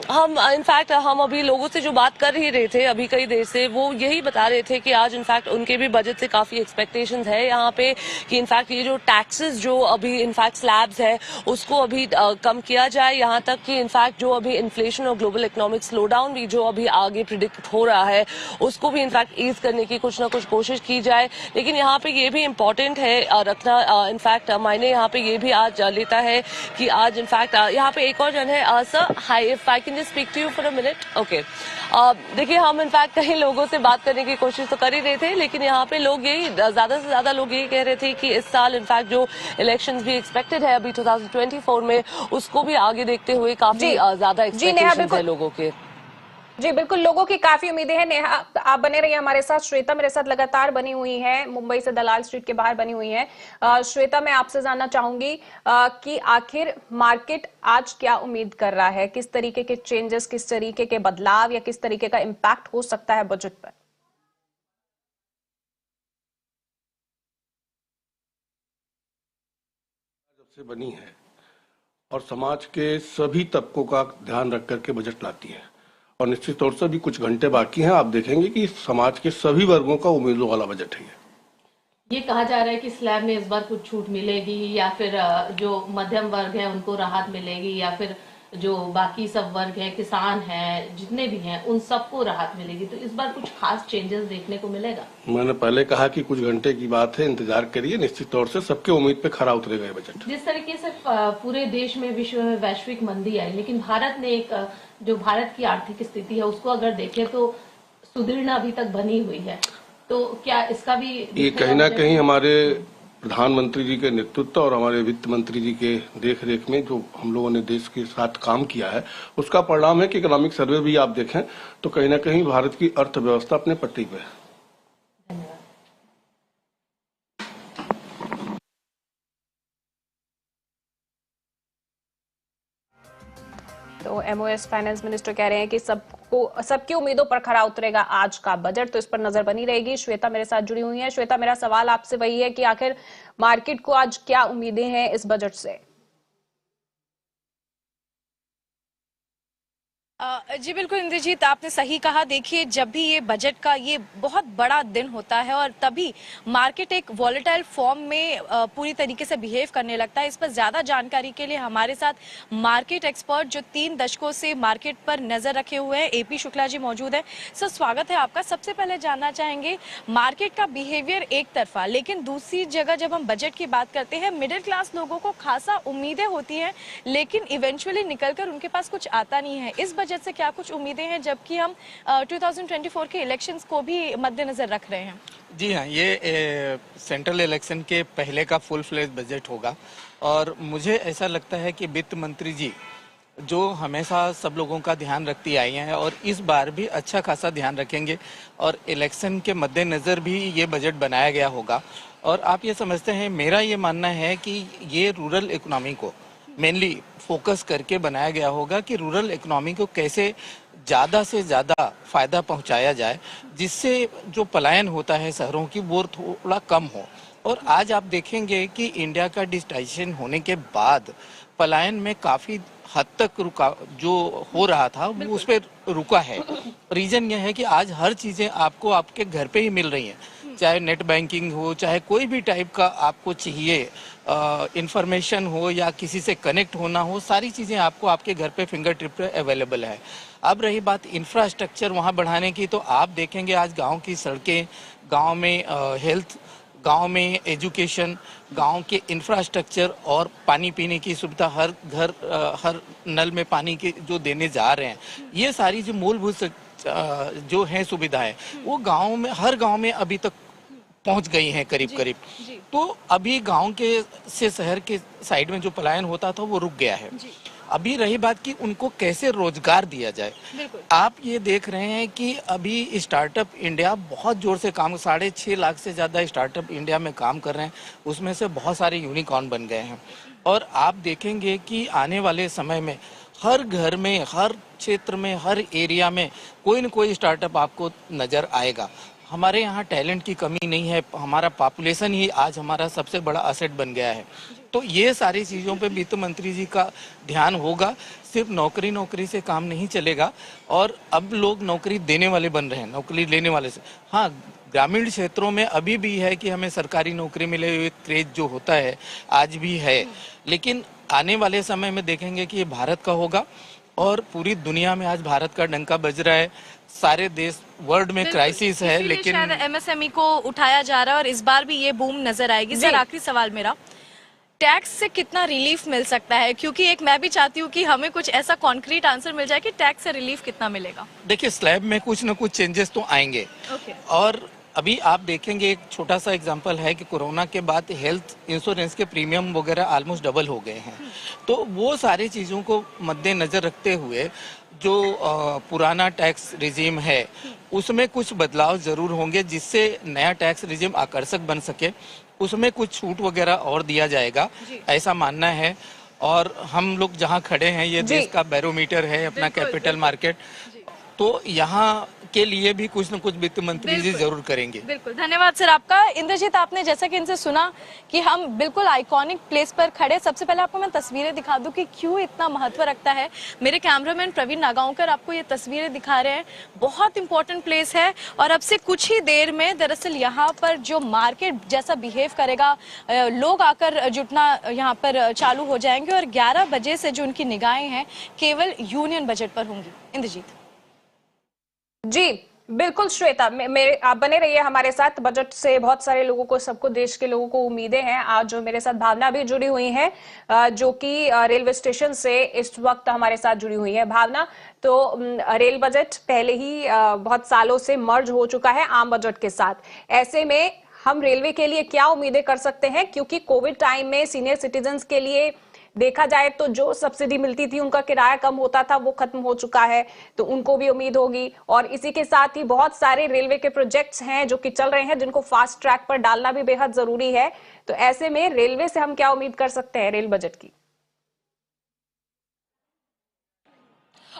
हम इनफैक्ट हम अभी लोगों से जो बात कर ही रहे थे अभी कई देर से, वो यही बता रहे थे कि आज इनफैक्ट उनके भी बजट से काफी एक्सपेक्टेशंस है यहाँ पे कि इनफैक्ट ये जो टैक्सेस जो अभी इनफैक्ट स्लैब्स है उसको अभी कम किया जाए, यहाँ तक कि इनफैक्ट जो अभी इन्फ्लेशन और ग्लोबल इकोनॉमिक स्लो डाउन भी जो अभी आगे प्रिडिक्ट हो रहा है उसको भी इनफैक्ट ईज करने की कुछ ना कुछ कोशिश की जाए। लेकिन यहाँ पे ये भी इम्पोर्टेंट है रखना, इनफैक्ट मायने यहाँ पे ये भी आज लेता है कि आज इनफैक्ट यहाँ पे एक और जन है। Sir hi, if I can just speak to you for a minute, okay. देखिए, हम इनफैक्ट कई लोगों से बात करने की कोशिश तो कर ही रहे थे, लेकिन यहाँ पे लोग यही ज्यादा से ज्यादा लोग यही कह रहे थे कि इस साल इनफैक्ट जो इलेक्शंस भी एक्सपेक्टेड है अभी 2024 में, उसको भी आगे देखते हुए काफी ज्यादा एक्सपेक्टेशंस है लोगों के। जी बिल्कुल, लोगों की काफी उम्मीदें हैं। नेहा आप बने रहिए हमारे साथ। श्वेता मेरे साथ लगातार बनी हुई है, मुंबई से दलाल स्ट्रीट के बाहर बनी हुई है। श्वेता, मैं आपसे जानना चाहूंगी कि आखिर मार्केट आज क्या उम्मीद कर रहा है, किस तरीके के चेंजेस, किस तरीके के बदलाव या किस तरीके का इम्पैक्ट हो सकता है बजट पर? जब से बनी है और समाज के सभी तबकों का ध्यान रख करके बजट लाती है, और निश्चित तौर से भी कुछ घंटे बाकी हैं, आप देखेंगे कि समाज के सभी वर्गों का उम्मीदों वाला बजट है। ये कहा जा रहा है कि स्लैब में इस बार कुछ छूट मिलेगी, या फिर जो मध्यम वर्ग है उनको राहत मिलेगी, या फिर जो बाकी सब वर्ग है, किसान हैं, जितने भी हैं, उन सबको राहत मिलेगी। तो इस बार कुछ खास चेंजेस देखने को मिलेगा? मैंने पहले कहा कि कुछ घंटे की बात है, इंतजार करिए, निश्चित तौर से सबके उम्मीद पे खरा उतरेगा ये बजट। जिस तरीके से पूरे देश में, विश्व में वैश्विक मंदी आई, लेकिन भारत ने एक जो भारत की आर्थिक स्थिति है उसको अगर देखें तो सुदृढ़ अभी तक बनी हुई है, तो क्या इसका भी ये कहीं ना कहीं हमारे प्रधानमंत्री जी के नेतृत्व और हमारे वित्त मंत्री जी के देखरेख में जो हम लोगों ने देश के साथ काम किया है उसका परिणाम है कि इकोनॉमिक सर्वे भी आप देखें तो कहीं ना कहीं भारत की अर्थव्यवस्था अपने पटरी पे है। तो एमओएस फाइनेंस मिनिस्टर कह रहे हैं कि सबकी उम्मीदों पर खरा उतरेगा आज का बजट, तो इस पर नजर बनी रहेगी। श्वेता मेरे साथ जुड़ी हुई है। श्वेता, मेरा सवाल आपसे वही है कि आखिर मार्केट को आज क्या उम्मीदें हैं इस बजट से? जी बिल्कुल इंद्रजीत, आपने सही कहा। देखिए, जब भी ये बजट का ये बहुत बड़ा दिन होता है और तभी मार्केट एक वॉलेटाइल फॉर्म में पूरी तरीके से बिहेव करने लगता है। इस पर ज्यादा जानकारी के लिए हमारे साथ मार्केट एक्सपर्ट जो 3 दशकों से मार्केट पर नजर रखे हुए हैं, AP शुक्ला जी मौजूद है। सर, स्वागत है आपका। सबसे पहले जानना चाहेंगे, मार्केट का बिहेवियर एक तरफा, लेकिन दूसरी जगह जब हम बजट की बात करते हैं, मिडिल क्लास लोगों को खासा उम्मीदें होती हैं, लेकिन इवेंचुअली निकलकर उनके पास कुछ आता नहीं है। इस बजट से क्या कुछ उम्मीदें हैं, जबकि हम 2024 के इलेक्शंस को भी मद्देनजर रख रहे हैं? जी हाँ, ये सेंट्रल इलेक्शन के पहले का फुल फ्लेज बजट होगा, और मुझे ऐसा लगता है कि वित्त मंत्री जी जो हमेशा सब लोगों का ध्यान रखती आई हैं और इस बार भी अच्छा खासा ध्यान रखेंगे, और इलेक्शन के मद्देनज़र भी ये बजट बनाया गया होगा। और आप ये समझते हैं, मेरा ये मानना है कि ये रूरल इकोनॉमी को मेनली फोकस करके बनाया गया होगा कि रूरल इकोनॉमी को कैसे ज़्यादा से ज़्यादा फायदा पहुंचाया जाए, जिससे जो पलायन होता है शहरों की वो थोड़ा कम हो। और आज आप देखेंगे कि इंडिया का डिजिटाइजेशन होने के बाद पलायन में काफ़ी हद तक रुका, जो हो रहा था वो उस पर रुका है। रीज़न यह है कि आज हर चीज़ें आपको आपके घर पे ही मिल रही हैं, चाहे नेट बैंकिंग हो, चाहे कोई भी टाइप का आपको चाहिए इंफॉर्मेशन हो या किसी से कनेक्ट होना हो, सारी चीज़ें आपको आपके घर पे फिंगर टिप पे अवेलेबल है। अब रही बात इंफ्रास्ट्रक्चर वहाँ बढ़ाने की, तो आप देखेंगे आज गांव की सड़कें, गांव में हेल्थ, गांव में एजुकेशन, गांव के इंफ्रास्ट्रक्चर और पानी पीने की सुविधा, हर घर हर नल में पानी के जो देने जा रहे हैं, ये सारी जो मूलभूत जो है सुविधाएं वो गांव में, हर गांव में अभी तक पहुंच गई हैं करीब करीब। तो अभी गांव के से शहर के साइड में जो पलायन होता था वो रुक गया है। अभी रही बात कि उनको कैसे रोजगार दिया जाए। आप ये देख रहे हैं कि अभी स्टार्टअप इंडिया बहुत जोर से काम, 6.5 लाख से ज़्यादा स्टार्टअप इंडिया में काम कर रहे हैं, उसमें से बहुत सारे यूनिकॉर्न बन गए हैं। और आप देखेंगे कि आने वाले समय में हर घर में, हर क्षेत्र में, हर एरिया में कोई न कोई स्टार्टअप आपको नज़र आएगा। हमारे यहाँ टैलेंट की कमी नहीं है, हमारा पॉपुलेशन ही आज हमारा सबसे बड़ा असेट बन गया है। तो ये सारी चीज़ों पे वित्त मंत्री जी का ध्यान होगा। सिर्फ नौकरी से काम नहीं चलेगा, और अब लोग नौकरी देने वाले बन रहे हैं, नौकरी लेने वाले से। हाँ, ग्रामीण क्षेत्रों में अभी भी है कि हमें सरकारी नौकरी मिले, हुए क्रेज जो होता है आज भी है, लेकिन आने वाले समय में देखेंगे कि ये भारत का होगा और पूरी दुनिया में आज भारत का डंका बज रहा है। सारे देश, वर्ल्ड में क्राइसिस है, लेकिन एमएसएमई को उठाया जा रहा है और इस बार भी ये बूम नजर आएगी। सर, आखिरी सवाल मेरा, टैक्स से कितना रिलीफ मिल सकता है? क्योंकि एक मैं भी चाहती हूँ कि हमें कुछ ऐसा कॉन्क्रीट आंसर मिल जाए कि टैक्स से रिलीफ कितना मिलेगा। देखिए, स्लैब में कुछ न कुछ चेंजेस तो आएंगे। और अभी आप देखेंगे, एक छोटा सा एग्जांपल है कि कोरोना के बाद हेल्थ इंश्योरेंस के प्रीमियम वगैरह ऑलमोस्ट डबल हो गए हैं। तो वो सारी चीज़ों को मद्देनजर रखते हुए जो पुराना टैक्स रिजीम है उसमें कुछ बदलाव जरूर होंगे, जिससे नया टैक्स रिजीम आकर्षक बन सके। उसमें कुछ छूट वगैरह और दिया जाएगा, ऐसा मानना है। और हम लोग जहां खड़े हैं, ये देश का बैरोमीटर है, अपना कैपिटल मार्केट, तो यहाँ के लिए भी कुछ न कुछ वित्त मंत्री जी जरूर करेंगे। बिल्कुल, धन्यवाद सर आपका। इंद्रजीत, आपने जैसा कि इनसे सुना कि हम बिल्कुल आइकॉनिक प्लेस पर खड़े। सबसे पहले आपको मैं तस्वीरें दिखा दूं कि क्यों इतना महत्व रखता है। मेरे कैमरामैन प्रवीण नागांवकर आपको ये तस्वीरें दिखा रहे हैं। बहुत इंपॉर्टेंट प्लेस है और अब से कुछ ही देर में दरअसल यहाँ पर जो मार्केट जैसा बिहेव करेगा, लोग आकर जुटना यहाँ पर चालू हो जाएंगे और 11 बजे से जो उनकी निगाहें हैं केवल यूनियन बजट पर होंगी। इंद्रजीत जी बिल्कुल श्वेता, मेरे आप बने रहिए हमारे साथ। बजट से बहुत सारे लोगों को, सबको, देश के लोगों को उम्मीदें हैं। आज जो मेरे साथ भावना भी जुड़ी हुई है, जो कि रेलवे स्टेशन से इस वक्त हमारे साथ जुड़ी हुई है। भावना, तो रेल बजट पहले ही बहुत सालों से मर्ज हो चुका है आम बजट के साथ। ऐसे में हम रेलवे के लिए क्या उम्मीदें कर सकते हैं? क्योंकि कोविड टाइम में सीनियर सिटीजन्स के लिए देखा जाए तो जो सब्सिडी मिलती थी, उनका किराया कम होता था, वो खत्म हो चुका है, तो उनको भी उम्मीद होगी। और इसी के साथ ही बहुत सारे रेलवे के प्रोजेक्ट्स हैं जो कि चल रहे हैं, जिनको फास्ट ट्रैक पर डालना भी बेहद जरूरी है। तो ऐसे में रेलवे से हम क्या उम्मीद कर सकते हैं रेल बजट की?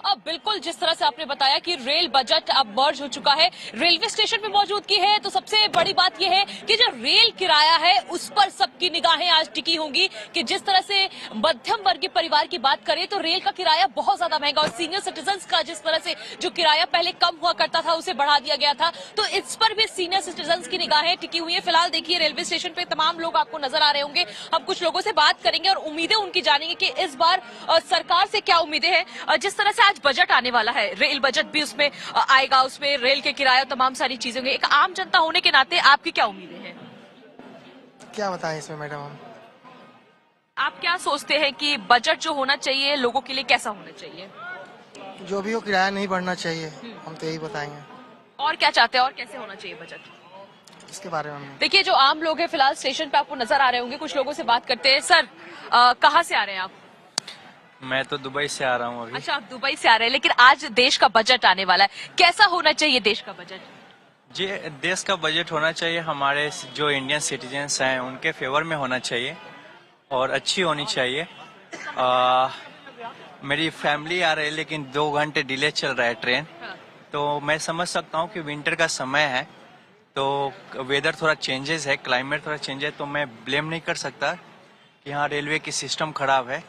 अब बिल्कुल जिस तरह से आपने बताया कि रेल बजट अब मर्ज हो चुका है, रेलवे स्टेशन पे मौजूदगी है, तो सबसे बड़ी बात यह है कि जो रेल किराया है उस पर सबकी निगाहें आज टिकी होंगी कि जिस तरह से मध्यम वर्गीय परिवार की बात करें तो रेल का किराया बहुत ज्यादा महंगा, और सीनियर सिटीजन्स का जिस तरह से जो किराया पहले कम हुआ करता था उसे बढ़ा दिया गया था, तो इस पर भी सीनियर सिटीजन्स की निगाहें टिकी हुई है। फिलहाल देखिए, रेलवे स्टेशन पे तमाम लोग आपको नजर आ रहे होंगे। हम कुछ लोगों से बात करेंगे और उम्मीदें उनकी जानेंगे कि इस बार सरकार से क्या उम्मीदें हैं। जिस तरह से आज बजट आने वाला है, रेल बजट भी उसमें आएगा, उसमें रेल के किराया, तमाम सारी चीजें होंगी। एक आम जनता होने के नाते आपकी क्या उम्मीदें हैं? क्या बताएं इसमें मैडम हम? आप क्या सोचते हैं कि बजट जो होना चाहिए लोगों के लिए कैसा होना चाहिए? जो भी हो, किराया नहीं बढ़ना चाहिए, हम तो यही बताएंगे। और क्या चाहते हैं, और कैसे होना चाहिए बजट, इसके बारे में? देखिए, जो आम लोग हैं फिलहाल स्टेशन पे आपको नजर आ रहे होंगे, कुछ लोगों से बात करते हैं। सर, कहाँ से आ रहे हैं आप? मैं तो दुबई से आ रहा हूँ अभी। अच्छा, आप दुबई से आ रहे हैं, लेकिन आज देश का बजट आने वाला है, कैसा होना चाहिए देश का बजट? जी, देश का बजट होना चाहिए हमारे जो इंडियन सिटीजन्स हैं उनके फेवर में होना चाहिए और अच्छी होनी चाहिए। मेरी फैमिली आ रही है लेकिन 2 घंटे डिले चल रहा है ट्रेन। तो मैं समझ सकता हूँ कि विंटर का समय है, तो वेदर थोड़ा चेंजेस है, क्लाइमेट थोड़ा चेंज है, तो मैं ब्लेम नहीं कर सकता कि हाँ रेलवे की सिस्टम खराब है।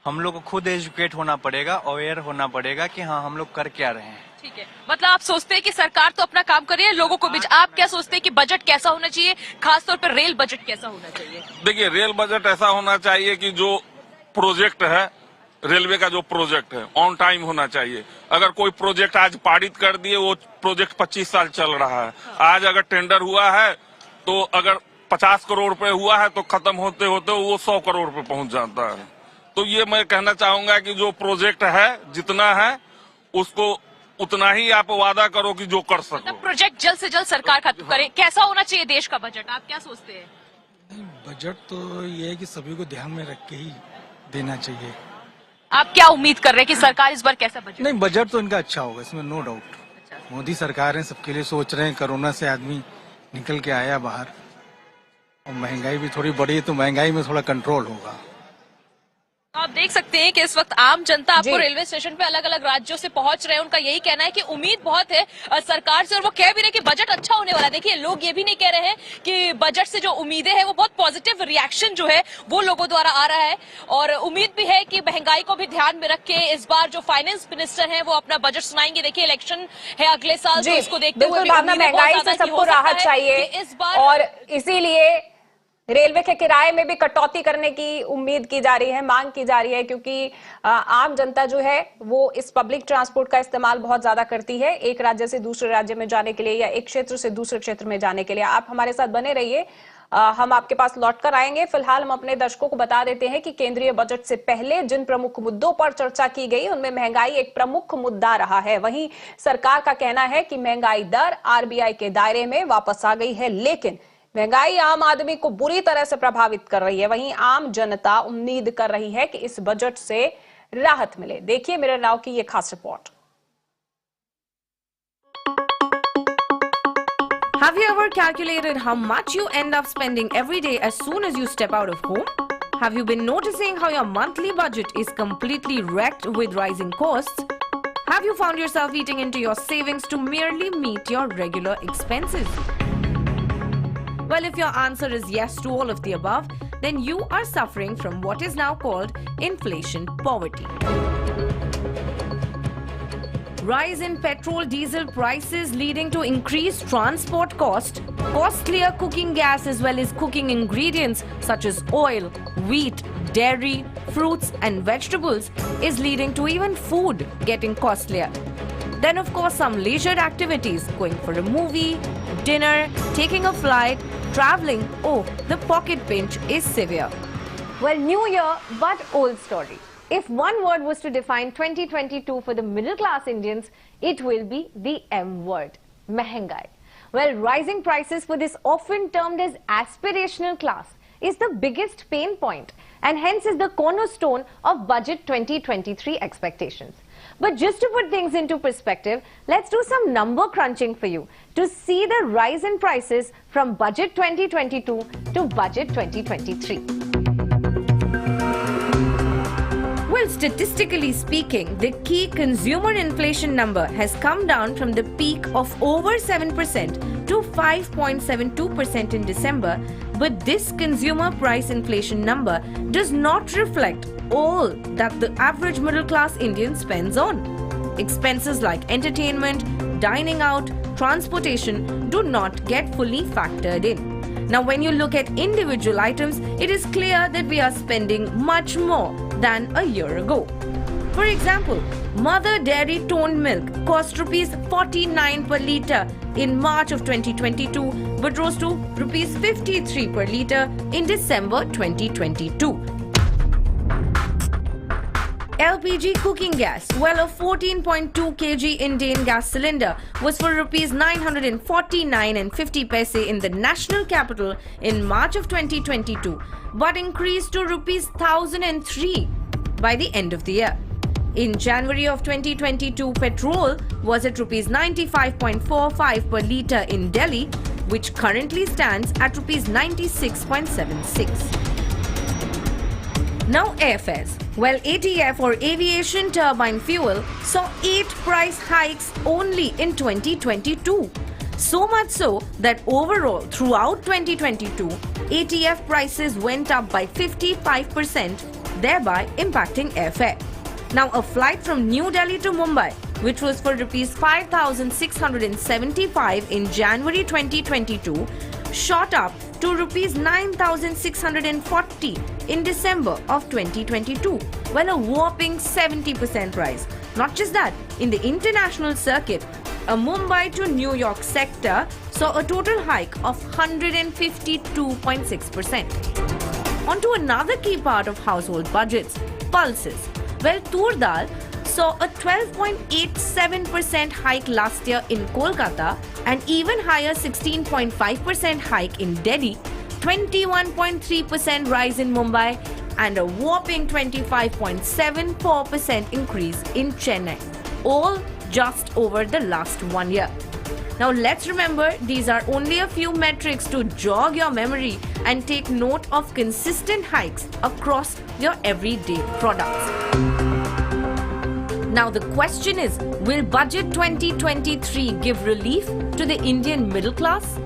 हम लोग को खुद एजुकेट होना पड़ेगा, अवेयर होना पड़ेगा कि हाँ हम लोग कर क्या रहे हैं। ठीक है, मतलब आप सोचते हैं कि सरकार तो अपना काम कर रही है, लोगों को भी आप क्या सोचते हैं कि बजट कैसा होना चाहिए, खासतौर पर रेल बजट कैसा होना चाहिए? देखिए, रेल बजट ऐसा होना चाहिए कि जो प्रोजेक्ट है, रेलवे का जो प्रोजेक्ट है ऑन टाइम होना चाहिए। अगर कोई प्रोजेक्ट आज पारित कर दिए, वो प्रोजेक्ट 25 साल चल रहा है। आज अगर टेंडर हुआ है तो अगर 50 करोड़ रुपए हुआ है तो खत्म होते होते वो 100 करोड़ रुपए पहुंच जाता है। तो ये मैं कहना चाहूंगा कि जो प्रोजेक्ट है जितना है उसको उतना ही आप वादा करो कि जो कर सको। प्रोजेक्ट जल्द से जल्द सरकार खत्म करे। कैसा होना चाहिए देश का बजट, आप क्या सोचते हैं? बजट तो ये है कि सभी को ध्यान में रख के ही देना चाहिए। आप क्या उम्मीद कर रहे हैं कि सरकार इस बार कैसा बजट? नहीं, बजट तो इनका अच्छा होगा, इसमें नो डाउट। मोदी सरकार है, सबके लिए सोच रहे हैं। कोरोना से आदमी निकल के आया बाहर, और महंगाई भी थोड़ी बढ़ी है, तो महंगाई में थोड़ा कंट्रोल होगा। आप देख सकते हैं कि इस वक्त आम जनता आपको रेलवे स्टेशन पे अलग अलग राज्यों से पहुंच रहे हैं। उनका यही कहना है कि उम्मीद बहुत है सरकार से, और वो कह भी रहे कि बजट अच्छा होने वाला है। देखिए, लोग ये भी नहीं कह रहे हैं कि बजट से जो उम्मीदें हैं वो बहुत पॉजिटिव रिएक्शन जो है वो लोगों द्वारा आ रहा है, और उम्मीद भी है कि महंगाई को भी ध्यान में रख के इस बार जो फाइनेंस मिनिस्टर है वो अपना बजट सुनाएंगे। देखिए, इलेक्शन है अगले साल, तो इसको देखते हुए महंगाई से सबको राहत चाहिए इस बार, और इसीलिए रेलवे के किराए में भी कटौती करने की उम्मीद की जा रही है, मांग की जा रही है, क्योंकि आम जनता जो है वो इस पब्लिक ट्रांसपोर्ट का इस्तेमाल बहुत ज्यादा करती है, एक राज्य से दूसरे राज्य में जाने के लिए या एक क्षेत्र से दूसरे क्षेत्र में जाने के लिए। आप हमारे साथ बने रहिए, हम आपके पास लौट कर आएंगे। फिलहाल हम अपने दर्शकों को बता देते हैं कि केंद्रीय बजट से पहले जिन प्रमुख मुद्दों पर चर्चा की गई उनमें महंगाई एक प्रमुख मुद्दा रहा है। वहीं सरकार का कहना है कि महंगाई दर आरबीआई के दायरे में वापस आ गई है, लेकिन महंगाई आम आदमी को बुरी तरह से प्रभावित कर रही है। वहीं आम जनता उम्मीद कर रही है कि इस बजट से राहत मिले। देखिए मिरर नाउ की ये खास report. Have you ever calculated how much you end up spending every day as soon as you step out of home? Have you been noticing how your monthly budget is completely wrecked with rising costs? Have you found yourself eating into your savings to merely meet your regular expenses? Well, if your answer is yes to all of the above, then you are suffering from what is now called inflation poverty. Rise in petrol, diesel prices leading to increased transport cost, costlier cooking gas as well as cooking ingredients such as oil, wheat, dairy, fruits and vegetables is leading to even food getting costlier. Then of course some leisure activities, going for a movie, dinner, taking a flight, traveling, oh, the pocket pinch is severe. Well, new year but old story. If one word was to define 2022 for the middle class Indians, it will be the M word, Mehengai. Well, rising prices for this often termed as aspirational class is the biggest pain point and hence is the cornerstone of Budget 2023 expectations. But just to put things into perspective, let's do some number crunching for you to see the rise in prices from Budget 2022 to Budget 2023. Well, statistically speaking, the key consumer inflation number has come down from the peak of over 7% to 5.72% in December, but this consumer price inflation number does not reflect all that the average middle class Indian spends on. Expenses like entertainment, dining out, transportation do not get fully factored in. Now, when you look at individual items, it is clear that we are spending much more than a year ago. For example, Mother Dairy toned milk cost rupees 49 per litre in March of 2022 but rose to rupees 53 per litre in December 2022. LPG cooking gas, well, a 14.2 kg Indian gas cylinder was for rupees 949.50 paise in the national capital in March of 2022, but increased to rupees 1003 by the end of the year. In January of 2022, petrol was at rupees 95.45 per litre in Delhi, which currently stands at rupees 96.76. Now airfares. Well, ATF or aviation turbine fuel saw 8 price hikes only in 2022. So much so that overall throughout 2022, ATF prices went up by 55%, thereby impacting airfare. Now, a flight from New Delhi to Mumbai, which was for Rs 5,675 in January 2022, shot up to Rs 9,640 in December of 2022, well, a whopping 70% rise. Not just that, in the international circuit, a Mumbai to New York sector saw a total hike of 152.6%. On to another key part of household budgets, pulses. Well, tur dal saw a 12.87% hike last year in Kolkata, an even higher 16.5% hike in Delhi, 21.3% rise in Mumbai, and a whopping 25.74% increase in Chennai, all just over the last 1 year. Now let's remember, these are only a few metrics to jog your memory and take note of consistent hikes across your everyday products. Now the question is, will Budget 2023 give relief to the Indian middle class?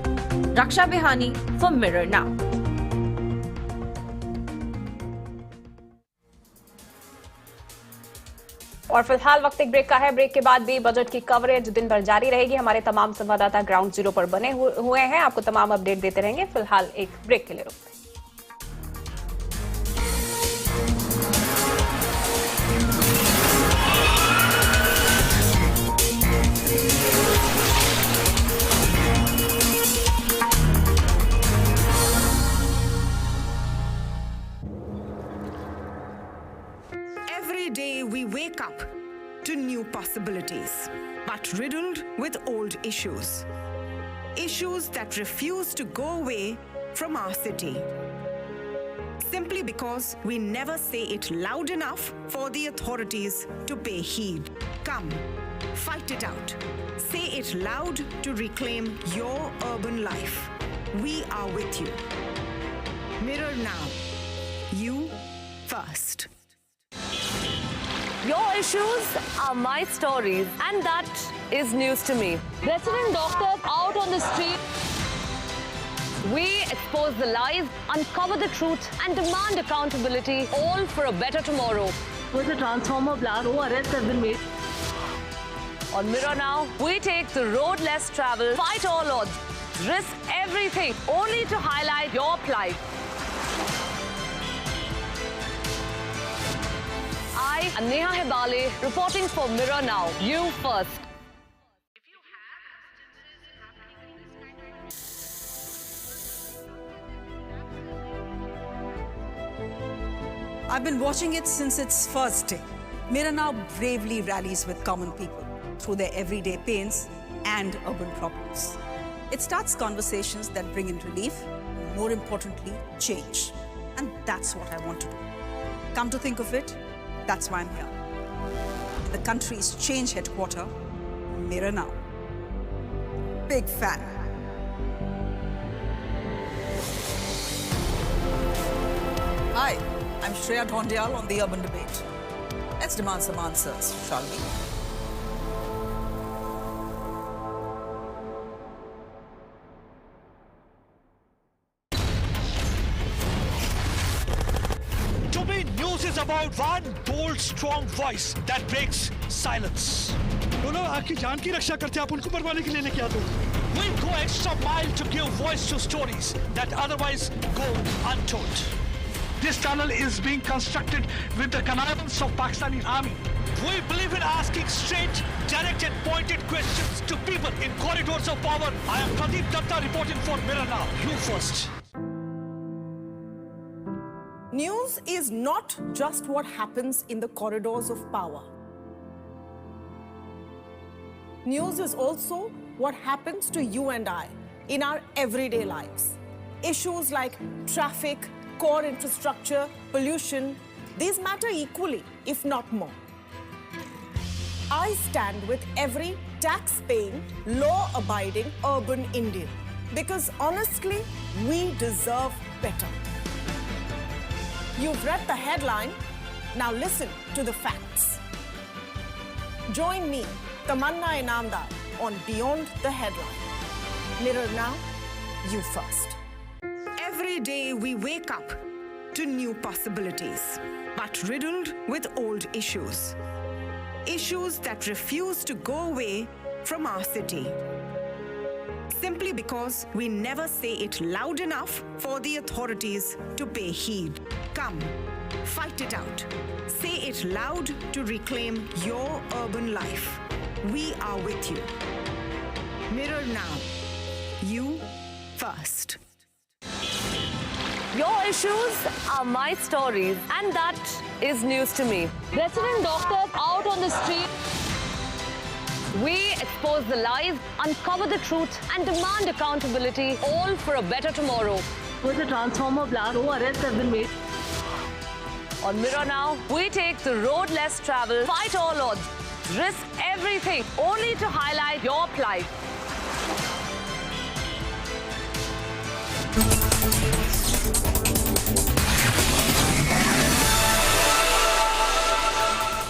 Raksha Behani for Mirror Now. और फिलहाल वक्त एक break का है। Break के बाद भी budget की कवरेज दिन भर जारी रहेगी। हमारे तमाम संवाददाता ग्राउंड जीरो पर बने हुए हैं, आपको तमाम अपडेट देते रहेंगे। फिलहाल एक ब्रेक के लिए रुकते हैं। Every day we wake up to new possibilities, but riddled with old issues. Issues that refuse to go away from our city. Simply because we never say it loud enough for the authorities to pay heed. Come, fight it out. Say it loud to reclaim your urban life. We are with you. Mirror Now. You first. Your issues are my stories, and that is news to me. Resident doctors out on the street. We expose the lies, uncover the truth, and demand accountability, all for a better tomorrow. Was a transformer blast. Oh, arrests have been made. On Mirror Now, we take the road less traveled, fight all odds, risk everything, only to highlight your plight. I am Neha Hebale, reporting for Mirror Now. You first. I've been watching it since its first day. Mirror Now bravely rallies with common people through their everyday pains and urban problems. It starts conversations that bring in relief, more importantly, change. And that's what I want to do. Come to think of it, that's why I'm here. The country's change headquarters, Mirror Now. Big fan. Hi, I'm Shreya Dhondial on the Urban Debate. Let's demand some answers, shall we? To me, news is about one bold, strong voice that breaks silence. बोलो आपकी जान की रक्षा करते आप उनको मरवाने के लिए लेके आते हो। We'll go extra mile to give voice to stories that otherwise go untold. This tunnel is being constructed with the connivance of Pakistani army. We believe in asking straight, direct and pointed questions to people in corridors of power. I am Pradeep Datta reporting for Mirror Now. You first. News is not just what happens in the corridors of power. News is also what happens to you and I in our everyday lives. Issues like traffic, core infrastructure, pollution, these matter equally, if not more. I stand with every tax-paying, law-abiding urban Indian because honestly, we deserve better. You've read the headline, Now listen to the facts. Join me, Tamanna Inamdar, on Beyond the Headline. Mirror now, you first. Every day we wake up to new possibilities, but riddled with old issues. Issues that refuse to go away from our city. Simply because we never say it loud enough for the authorities to pay heed. Come, fight it out. Say it loud to reclaim your urban life. We are with you. Mirror now. You first. Your issues are my stories, and that is news to me. Resident doctors out on the street. We expose the lies, uncover the truth, and demand accountability, all for a better tomorrow. Was a transformer blast. No arrests have been made. On Mirror Now, we take the road less traveled, fight all odds, risk everything, only to highlight your plight.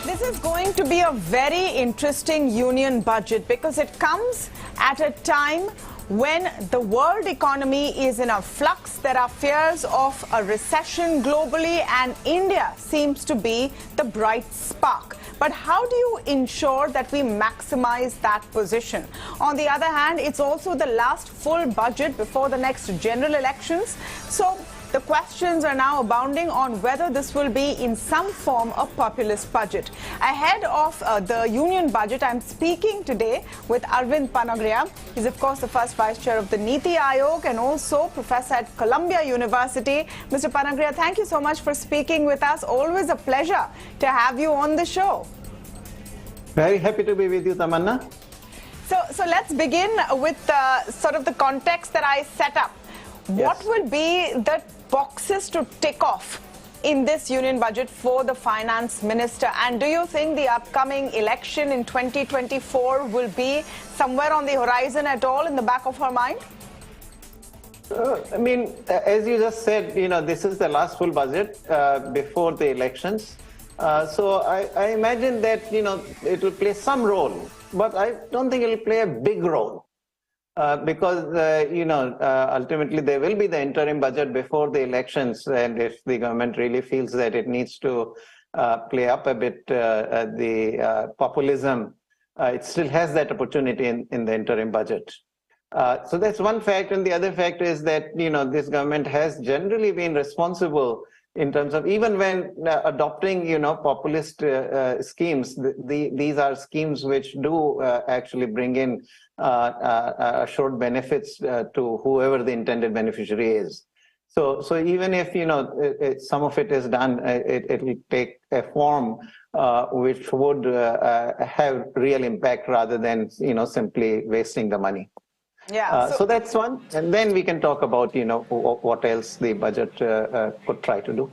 This is going to be a very interesting union budget because it comes at a time when the world economy is in a flux. There are fears of a recession globally, and India seems to be the bright spark. But how do you ensure that we maximize that position? On the other hand, it's also the last full budget before the next general elections. So the questions are now abounding on whether this will be in some form a populist budget. Ahead of the union budget, I'm speaking today with Arvind Panagria. He's of course the first vice chair of the Niti Aayog and also professor at Columbia University. Mr. Panagria, thank you so much for speaking with us. Always a pleasure to have you on the show. Very happy to be with you, Tamanna. So let's begin with sort of the context that I set up. What will be the boxes to tick off in this union budget for the finance minister? And do you think the upcoming election in 2024 will be somewhere on the horizon at all in the back of her mind? I mean, as you just said, this is the last full budget before the elections. So I imagine that, it will play some role, but I don't think it will play a big role. Because, ultimately there will be the interim budget before the elections, and if the government really feels that it needs to play up a bit the populism, it still has that opportunity in the interim budget. So that's one fact, and the other fact is that, this government has generally been responsible in terms of even when adopting, populist schemes. These are schemes which do actually bring in assured benefits to whoever the intended beneficiary is. So even if some of it is done, it will take a form which would have real impact rather than simply wasting the money. Yeah. So that's one, and then we can talk about what else the budget could try to do.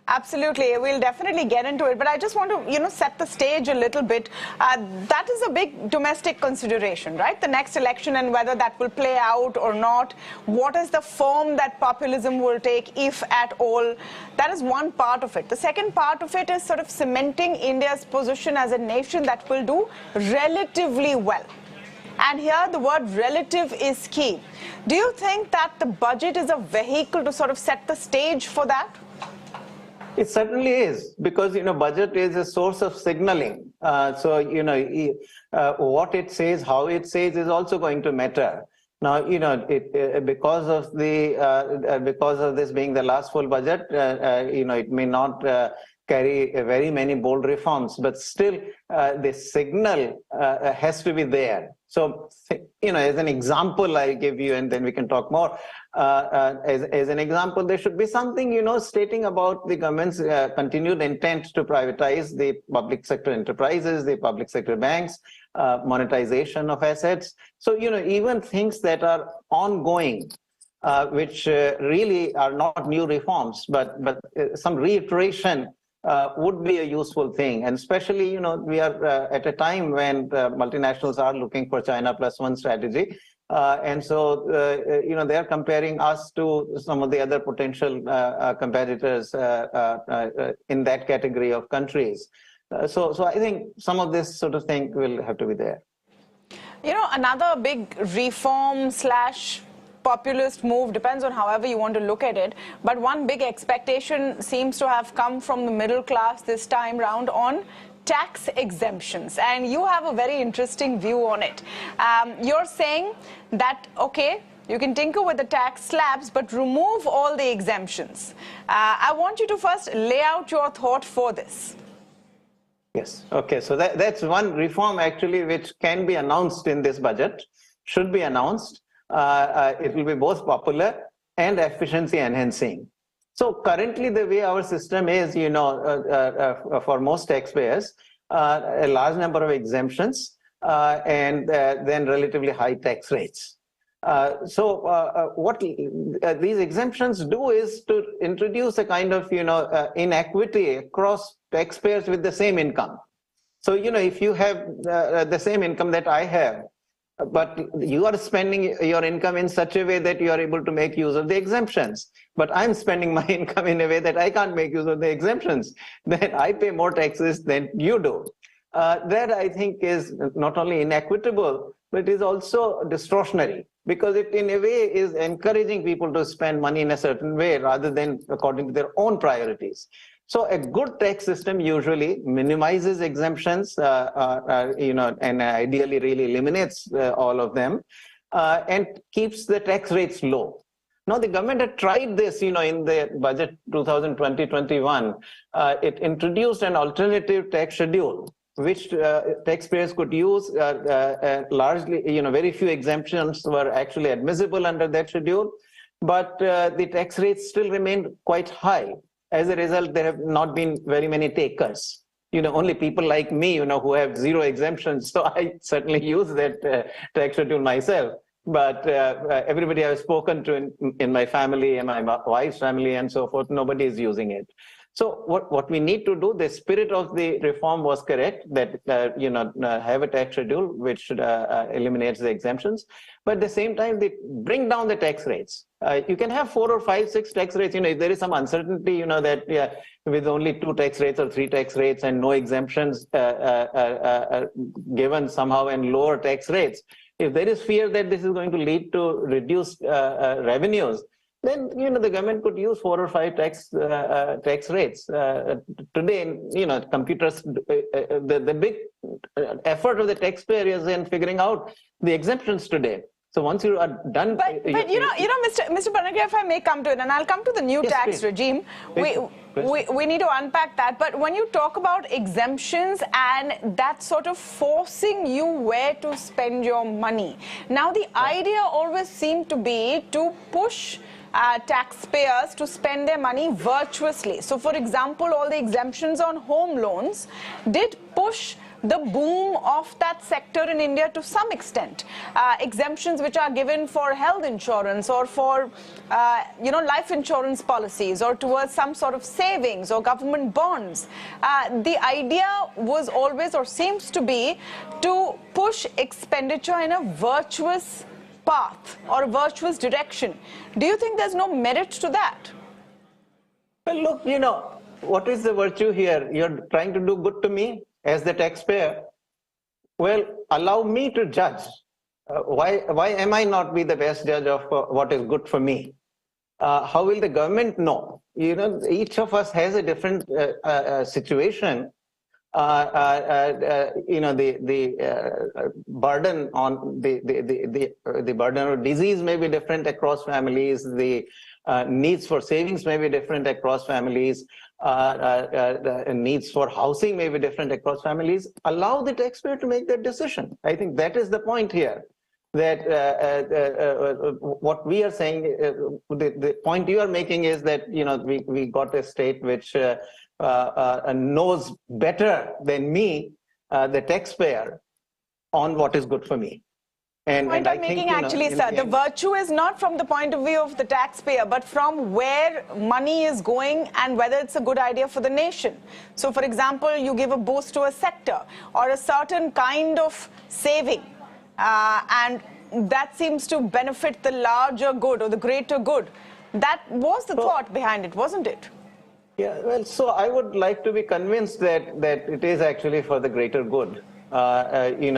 Absolutely, we'll definitely get into it, but I just want to set the stage a little bit. That is a big domestic consideration, right? The next election and whether that will play out or not. What is the form that populism will take, if at all? That is one part of it. The second part of it is sort of cementing India's position as a nation that will do relatively well. And here the word relative is key. Do you think that the budget is a vehicle to sort of set the stage for that? It certainly is, because budget is a source of signaling. So what it says, how it says, is also going to matter. Now because of this being the last full budget, it may not carry very many bold reforms, but still the signal has to be there. So, as an example, I'll give you, and then we can talk more. As an example, there should be something, stating about the government's continued intent to privatize the public sector enterprises, the public sector banks, monetization of assets. So, even things that are ongoing, which really are not new reforms, but some reiteration would be a useful thing. And especially, we are at a time when multinationals are looking for China plus one strategy. And so, they are comparing us to some of the other potential competitors in that category of countries. So I think some of this sort of thing will have to be there. Another big reform / populist move, depends on however you want to look at it, but one big expectation seems to have come from the middle class this time round on tax exemptions, and you have a very interesting view on it. You're saying that, okay, you can tinker with the tax slabs, but remove all the exemptions. I want you to first lay out your thought for this. Yes. Okay. So that's one reform actually which can be announced in this budget, should be announced. It will be both popular and efficiency enhancing. So currently the way our system is, for most taxpayers, a large number of exemptions and then relatively high tax rates. What these exemptions do is to introduce a kind of, inequity across taxpayers with the same income. So, if you have the same income that I have, but you are spending your income in such a way that you are able to make use of the exemptions, but I'm spending my income in a way that I can't make use of the exemptions, then I pay more taxes than you do. That I think is not only inequitable, but is also distortionary, because it in a way is encouraging people to spend money in a certain way rather than according to their own priorities. So a good tax system usually minimizes exemptions, and ideally really eliminates all of them, and keeps the tax rates low. Now, the government had tried this, in the budget 2020-21. It introduced an alternative tax schedule, which taxpayers could use. Largely, very few exemptions were actually admissible under that schedule, but the tax rates still remained quite high. As a result, there have not been very many takers. Only people like me, who have zero exemptions. So I certainly use that tax schedule myself. But everybody I've spoken to in my family and my wife's family and so forth, nobody is using it. So what we need to do, the spirit of the reform was correct, that have a tax schedule which eliminates the exemptions, but at the same time they bring down the tax rates. You can have 4 or 5, 6 tax rates. If there is some uncertainty, that with only 2 tax rates or 3 tax rates and no exemptions given somehow and lower tax rates, if there is fear that this is going to lead to reduced revenues, then the government could use 4 or 5 tax rates. Today, computers, the big effort of the taxpayer is in figuring out the exemptions today. So once you are done, but Mr. Panagia, if I may come to it, and I'll come to the new tax regime. We need to unpack that. But when you talk about exemptions and that sort of forcing you where to spend your money, now the idea always seemed to be to push taxpayers to spend their money virtuously. So, for example, all the exemptions on home loans did push the boom of that sector in India to some extent. Exemptions which are given for health insurance or for, life insurance policies or towards some sort of savings or government bonds. The idea was always, or seems to be, to push expenditure in a virtuous path or a virtuous direction. Do you think there's no merit to that? Well, look, what is the virtue here? You're trying to do good to me as the taxpayer. Well, allow me to judge. Why am I not be the best judge of what is good for me? How will the government know? Each of us has a different situation. The burden on the burden of disease may be different across families. The needs for savings may be different across families. Needs for housing may be different across families. Allow the taxpayer to make that decision. I think that is the point here. That what we are saying, the point you are making is that we got a state which knows better than me, the taxpayer, on what is good for me. And point I'm making, actually, sir, the virtue is not from the point of view of the taxpayer, but from where money is going and whether it's a good idea for the nation. So, for example, you give a boost to a sector or a certain kind of saving, and that seems to benefit the larger good or the greater good. That was the thought behind it, wasn't it? Yeah, well, so I would like to be convinced that it is actually for the greater good. You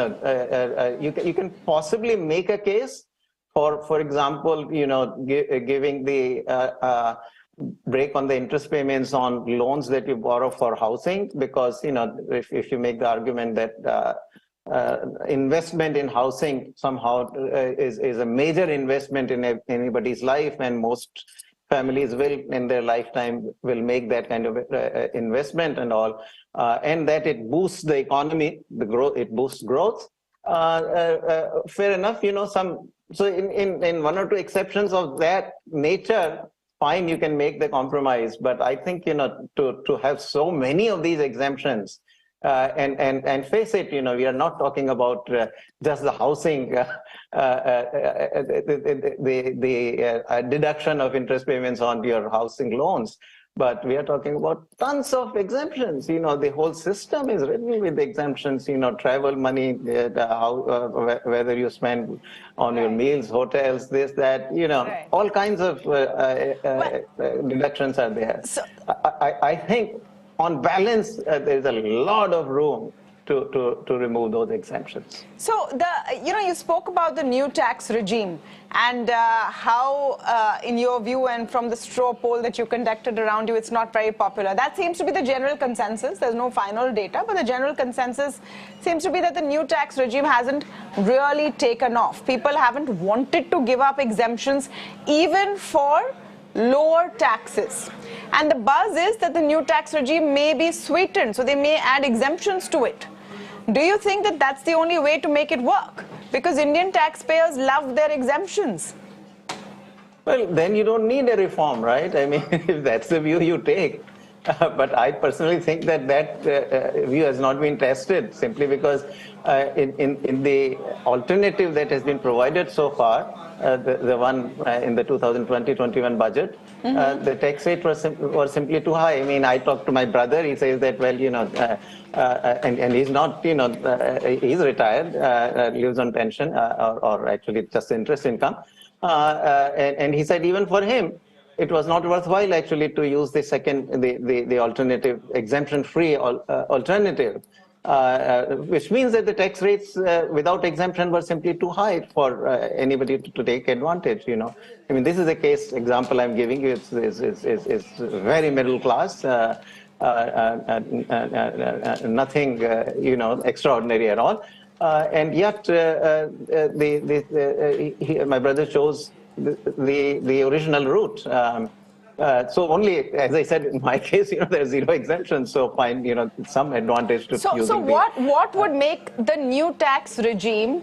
can possibly make a case for example, giving the break on the interest payments on loans that you borrow for housing, because if you make the argument that investment in housing somehow is a major investment in anybody's life, and most families will in their lifetime will make that kind of investment and all, and that it boosts the economy, it boosts growth. Fair enough, so in one or two exceptions of that nature, fine, you can make the compromise. But I think to have so many of these exemptions, and face it, we are not talking about just the housing, the deduction of interest payments on your housing loans, but we are talking about tons of exemptions. The whole system is written with exemptions. Travel money, whether you spend on your meals, hotels, this, that. All kinds of deductions are there. So, I think, on balance, there's a lot of room to remove those exemptions. So you spoke about the new tax regime and how, in your view and from the straw poll that you conducted around you, it's not very popular. That seems to be the general consensus. There's no final data, but the general consensus seems to be that the new tax regime hasn't really taken off. People haven't wanted to give up exemptions even for lower taxes. And the buzz is that the new tax regime may be sweetened, so they may add exemptions to it. Do you think that that's the only way to make it work? Because Indian taxpayers love their exemptions. Well, then you don't need a reform, right? I mean, if that's the view you take. But I personally think that view has not been tested, simply because in the alternative that has been provided so far, the one in the 2020-21 budget, the tax rate was simply too high. I mean, I talked to my brother. He says that, well, and he's not, he's retired, lives on pension, or actually just interest income. And he said even for him, it was not worthwhile actually to use the alternative, exemption-free alternative. Which means that the tax rates without exemption were simply too high for anybody to take advantage. I mean, this is a case example I'm giving you. It's very middle class, nothing extraordinary at all, and yet my brother chose the original route. So only, as I said, in my case, there's zero exemption. So fine, some advantage to using. So what would make the new tax regime,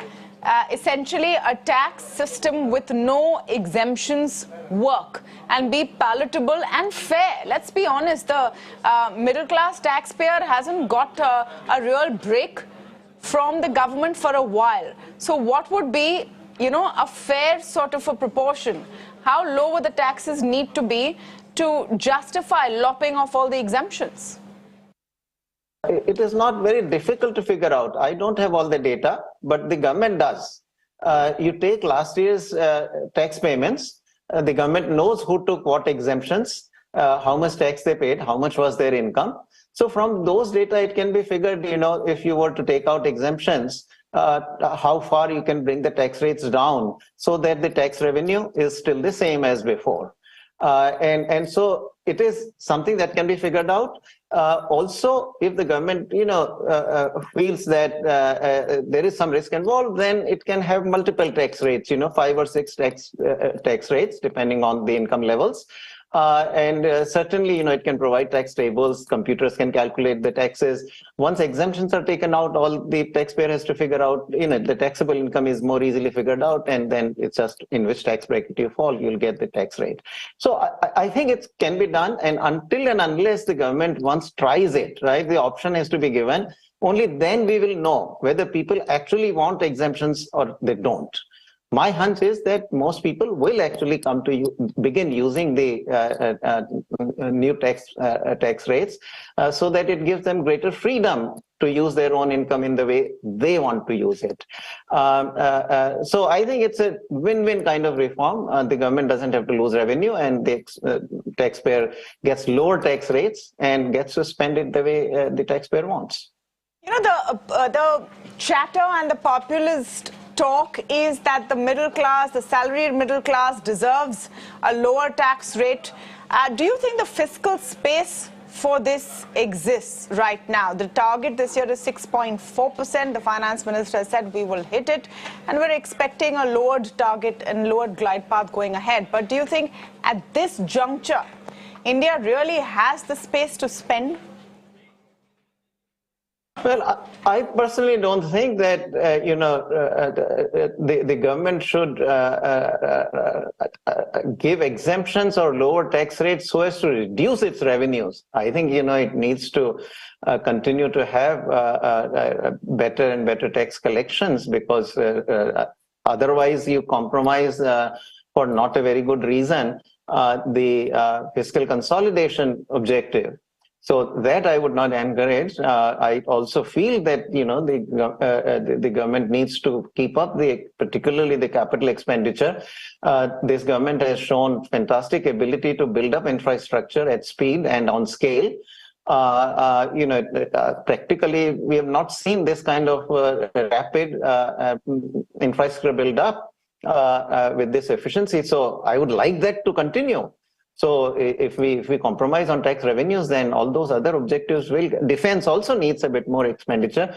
essentially a tax system with no exemptions, work and be palatable and fair? Let's be honest, the middle class taxpayer hasn't got a real break from the government for a while. So what would be, a fair sort of a proportion? How low would the taxes need to be to justify lopping off all the exemptions? It is not very difficult to figure out. I don't have all the data, but the government does. You take last year's tax payments, the government knows who took what exemptions, how much tax they paid, how much was their income. So from those data, it can be figured, if you were to take out exemptions, how far you can bring the tax rates down so that the tax revenue is still the same as before. And so it is something that can be figured out. Also, if the government, feels that there is some risk involved, then it can have multiple tax rates, 5 or 6 tax rates, depending on the income levels. And certainly, it can provide tax tables. Computers can calculate the taxes. Once exemptions are taken out, all the taxpayer has to figure out, the taxable income is more easily figured out, and then it's just in which tax bracket you fall, you'll get the tax rate. So I think it can be done, and until and unless the government once tries it, right, the option has to be given. Only then we will know whether people actually want exemptions or they don't. My hunch is that most people will actually come to begin using the new tax rates so that it gives them greater freedom to use their own income in the way they want to use it. So I think it's a win-win kind of reform. The government doesn't have to lose revenue, and the taxpayer gets lower tax rates and gets to spend it the way the taxpayer wants. You know, the chatter and the populist talk is that the middle class, the salaried middle class, deserves a lower tax rate. Do you think the fiscal space for this exists right now? The target this year is 6.4%. The finance minister has said we will hit it, and we're expecting a lowered target and lowered glide path going ahead. But do you think at this juncture, India really has the space to spend? Well, I personally don't think that the government should give exemptions or lower tax rates so as to reduce its revenues. I think it needs to continue to have better and better tax collections, because otherwise you compromise for not a very good reason the fiscal consolidation objective. So that I would not encourage. I also feel that the government needs to keep up particularly the capital expenditure. This government has shown fantastic ability to build up infrastructure at speed and on scale. Practically we have not seen this kind of rapid infrastructure build up with this efficiency. So I would like that to continue. So if we compromise on tax revenues, then all those other objectives will. Defense also needs a bit more expenditure.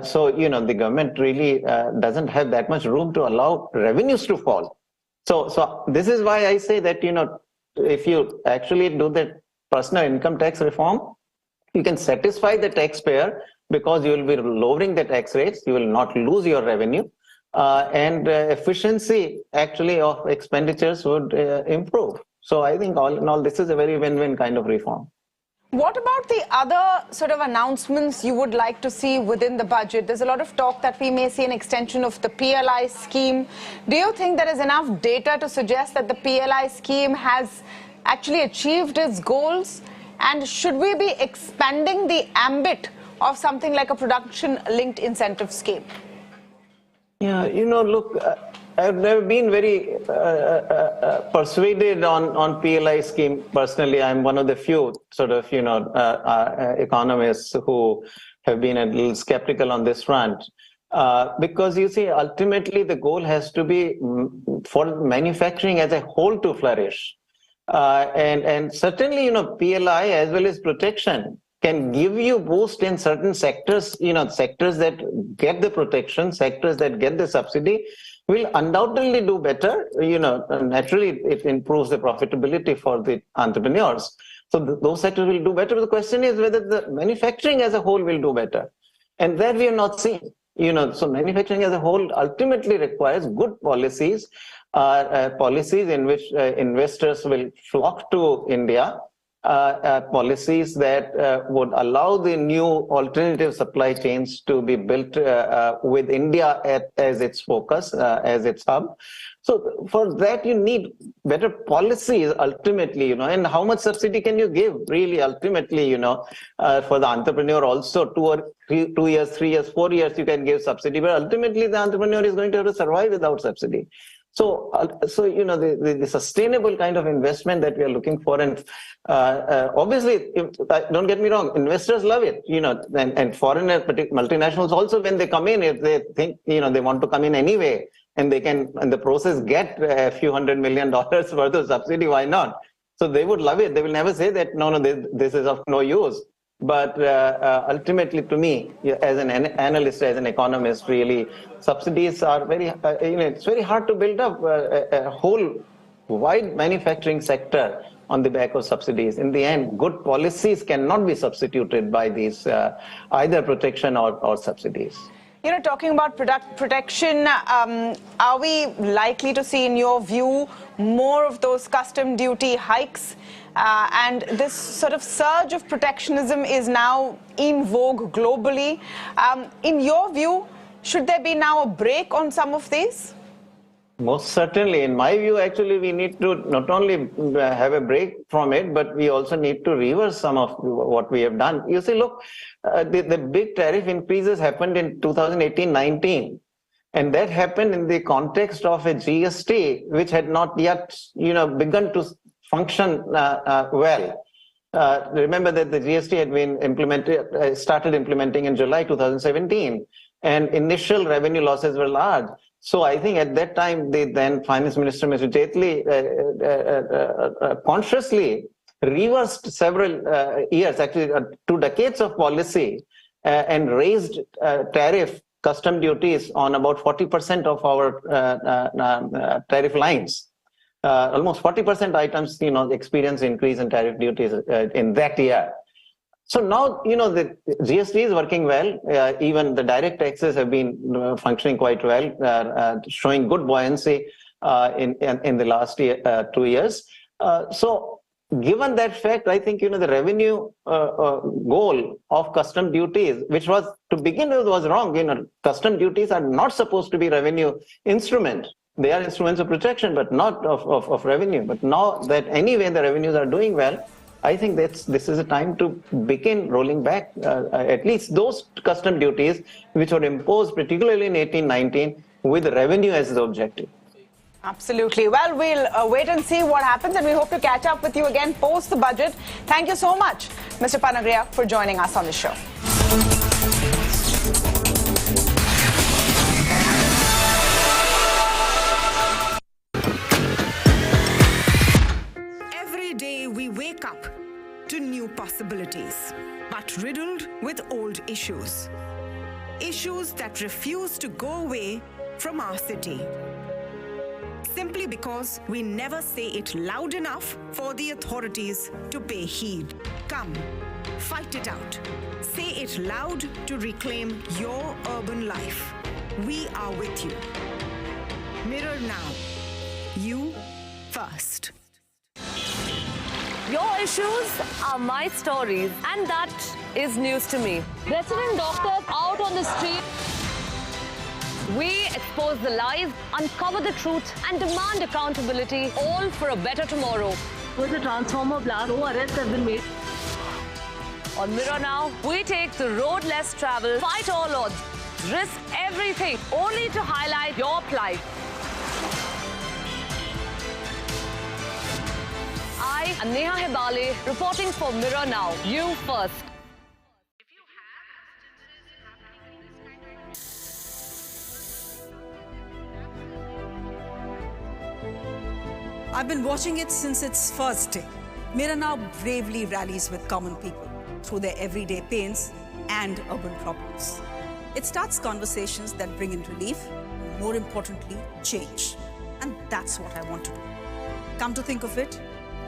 So the government really doesn't have that much room to allow revenues to fall. So this is why I say that if you actually do the personal income tax reform, you can satisfy the taxpayer because you will be lowering the tax rates. You will not lose your revenue, and efficiency actually of expenditures would improve. So I think all in all, this is a very win-win kind of reform. What about the other sort of announcements you would like to see within the budget? There's a lot of talk that we may see an extension of the PLI scheme. Do you think there is enough data to suggest that the PLI scheme has actually achieved its goals? And should we be expanding the ambit of something like a production-linked incentive scheme? Yeah, look, I've never been very persuaded on PLI scheme personally. I'm one of the few sort of, economists who have been a little skeptical on this front. Because you see, ultimately the goal has to be for manufacturing as a whole to flourish. And certainly, PLI as well as protection can give you boost in certain sectors, sectors that get the protection, sectors that get the subsidy will undoubtedly do better. Naturally, it improves the profitability for the entrepreneurs. So those sectors will do better. But the question is whether the manufacturing as a whole will do better. And that we have not seen. So manufacturing as a whole ultimately requires good policies, policies in which investors will flock to India, policies that would allow the new alternative supply chains to be built with India as its focus, as its hub. So for that, you need better policies ultimately, and how much subsidy can you give really ultimately, for the entrepreneur also 2 years, 3 years, 4 years, you can give subsidy, but ultimately the entrepreneur is going to have to survive without subsidy. So the sustainable kind of investment that we are looking for, and obviously, don't get me wrong, investors love it, and foreign multinationals also, when they come in, if they think, they want to come in anyway, and they can, in the process, get a few $100 million worth of subsidy, why not? So they would love it. They will never say that, no, this is of no use. But ultimately, to me, as an analyst, as an economist, really, subsidies are very, it's very hard to build up a whole wide manufacturing sector on the back of subsidies. In the end, good policies cannot be substituted by these either protection or subsidies. Talking about protection, are we likely to see, in your view, more of those custom duty hikes? And this sort of surge of protectionism is now in vogue globally. In your view, should there be now a break on some of these? Most certainly. In my view, actually, we need to not only have a break from it, but we also need to reverse some of what we have done. You see, look, the big tariff increases happened in 2018-19. And that happened in the context of a GST, which had not yet, begun to function well. Remember that the GST had been started implementing in July 2017, and initial revenue losses were large. So I think at that time, the then Finance Minister, Mr. Jaitley, consciously reversed several years, actually 2 decades of policy, and raised custom duties on about 40% of our tariff lines. Almost 40% items, experience increase in tariff duties in that year. So now, the GST is working well. Even the direct taxes have been functioning quite well, showing good buoyancy in the last 2 years. So given that fact, I think, the revenue goal of custom duties, which was to begin with was wrong. Custom duties are not supposed to be revenue instrument. They are instruments of protection, but not of revenue. But now that anyway the revenues are doing well, I think this is a time to begin rolling back at least those custom duties which were imposed particularly in 18-19 with revenue as the objective. Absolutely. Well, we'll wait and see what happens, and we hope to catch up with you again post the budget. Thank you so much, Mr. Panagria, for joining us on the show. Every day we wake up to new possibilities, but riddled with old issues. Issues that refuse to go away from our city. Simply because we never say it loud enough for the authorities to pay heed. Come, fight it out. Say it loud to reclaim your urban life. We are with you. Mirror now. You first. Your issues are my stories, and that is news to me. Resident doctors out on the street. We expose the lies, uncover the truth, and demand accountability, all for a better tomorrow. Was a transformer blast. No arrests have been made. On Mirror Now, we take the road less traveled, fight all odds, risk everything, only to highlight your plight. I am Neha Hebale, reporting for Mirror Now. You first. I've been watching it since its first day. Mirror Now bravely rallies with common people through their everyday pains and urban problems. It starts conversations that bring in relief, and more importantly, change. And that's what I want to do. Come to think of it,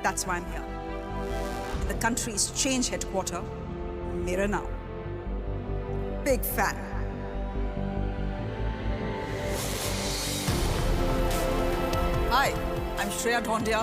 that's why I'm here. In the country's change headquarters, Mirror Now. Big fan. Hi, I'm Shreya Dhondia.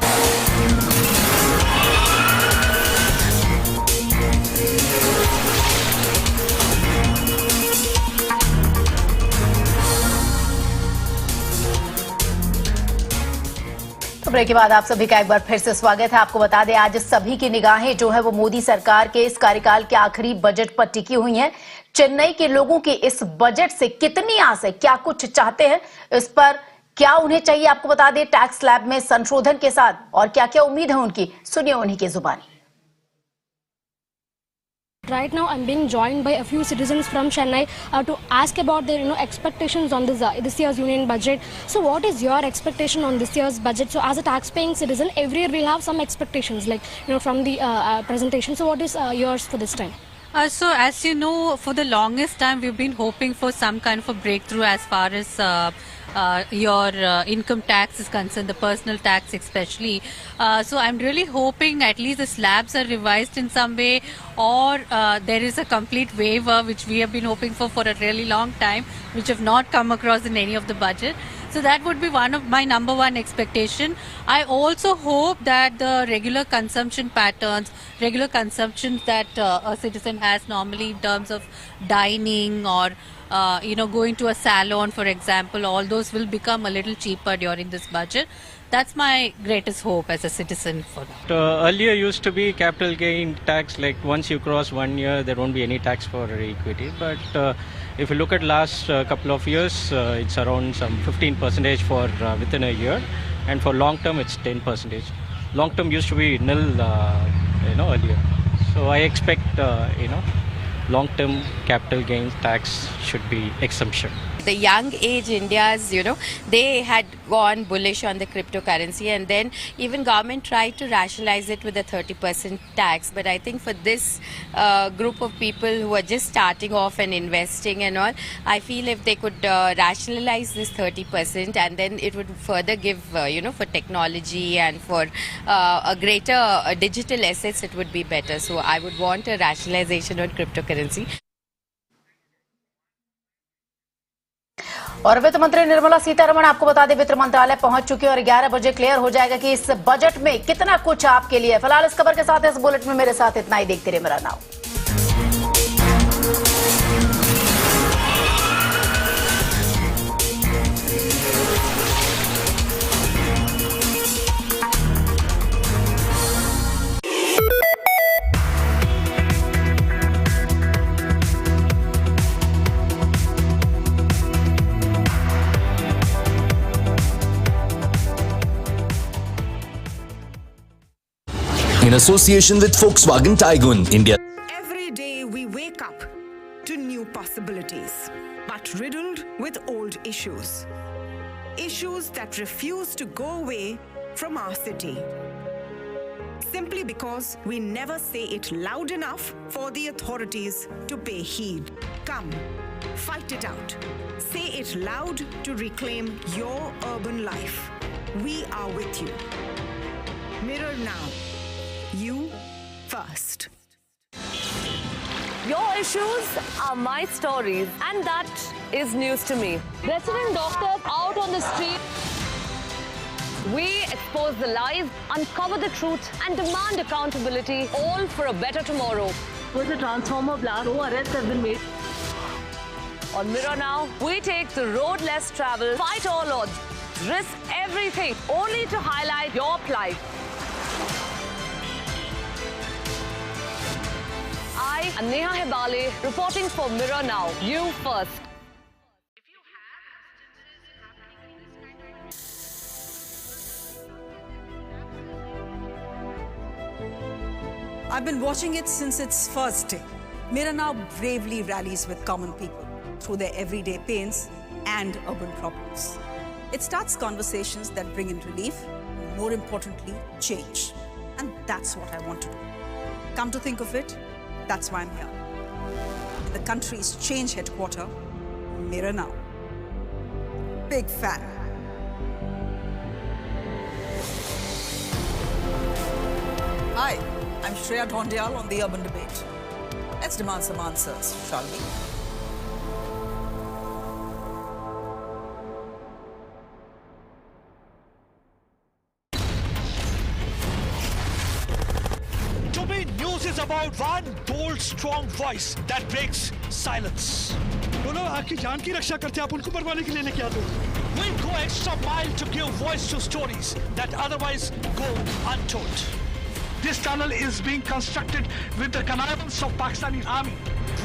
Break के बाद आप सभी का एक बार फिर से स्वागत है। आपको बता दें आज सभी की निगाहें जो है वो मोदी सरकार के इस कार्यकाल के आखिरी बजट पर टिकी हुई हैं। चेन्नई के लोगों की इस बजट से कितनी आस है, क्या कुछ चाहते हैं, इस पर क्या उन्हें चाहिए, आपको बता दें टैक्स स्लैब में संशोधन के साथ और क्या क्या उम्मीद है उनकी, सुनिए उन्हीं की जुबानी। Right now, I'm being joined by a few citizens from Chennai to ask about their, expectations on this year's union budget. So, what is your expectation on this year's budget? So, as a tax-paying citizen, every year we'll have some expectations, like from the presentation. So, what is yours for this time? So, as you know, for the longest time, we've been hoping for some kind of a breakthrough as far as your income tax is concerned, the personal tax especially. So I'm really hoping at least the slabs are revised in some way, or there is a complete waiver which we have been hoping for a really long time, which have not come across in any of the budget. So that would be one of my number one expectation. I also hope that the regular consumption patterns, regular consumptions that a citizen has normally in terms of dining or going to a salon, for example, all those will become a little cheaper during this budget. That's my greatest hope as a citizen for that. Earlier used to be capital gain tax, like once you cross 1 year, there won't be any tax for equity. But if you look at last couple of years, it's around some 15% for within a year. And for long term, it's 10%. Long term used to be nil, earlier. So I expect, long term capital gains tax should be exemption. The young age India's, they had gone bullish on the cryptocurrency, and then even government tried to rationalize it with a 30% tax. But I think for this group of people who are just starting off and investing and all, I feel if they could rationalize this 30%, and then it would further give, for technology and for a greater digital assets, it would be better. So I would want a rationalization on cryptocurrency. और वित्त मंत्री निर्मला सीतारमण, आपको बता दें, वित्त मंत्रालय पहुंच चुकी है और 11 बजे क्लियर हो जाएगा कि इस बजट में कितना कुछ आपके लिए है। फिलहाल इस खबर के साथ इस बुलेटिन में मेरे साथ इतना ही। देखते रहिए मेरा नाम। In association with Volkswagen Tiguan, India. Every day we wake up to new possibilities, but riddled with old issues. Issues that refuse to go away from our city. Simply because we never say it loud enough for the authorities to pay heed. Come, fight it out. Say it loud to reclaim your urban life. We are with you. Mirror now. You first. Your issues are my stories, and that is news to me. Resident doctors out on the street. We expose the lies, uncover the truth, and demand accountability, all for a better tomorrow. Was a transformer blast. No arrests have been made. On Mirror Now, we take the road less traveled, fight all odds, risk everything, only to highlight your plight. I am Neha Hebale, reporting for Mirror Now. You first. I've been watching it since its first day. Mirror Now bravely rallies with common people through their everyday pains and urban problems. It starts conversations that bring in relief, and more importantly, change. And that's what I want to do. Come to think of it, that's why I'm here. The country's change headquarters, Mirror Now. Big fan. Hi, I'm Shreya Dhondial on The Urban Debate. Let's demand some answers, shall we? News is about one bold, strong voice that breaks silence. बोलो आपकी जान की रक्षा करते आप उनको मरवाने के लिए क्या दो? We'll go extra mile to give voice to stories that otherwise go untold. This tunnel is being constructed with the connivance of Pakistani army.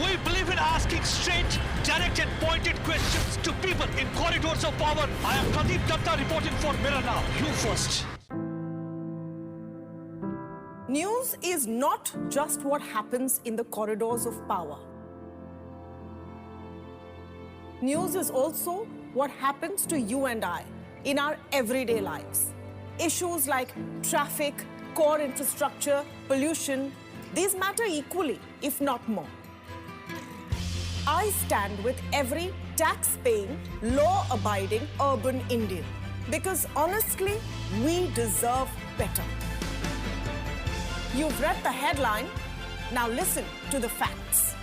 We believe in asking straight, direct and pointed questions to people in corridors of power. I am Pradeep Datta reporting for Mirror Now. You first. News is not just what happens in the corridors of power. News is also what happens to you and I in our everyday lives. Issues like traffic, core infrastructure, pollution, these matter equally, if not more. I stand with every tax-paying, law-abiding urban Indian because honestly, we deserve better. You've read the headline, now listen to the facts.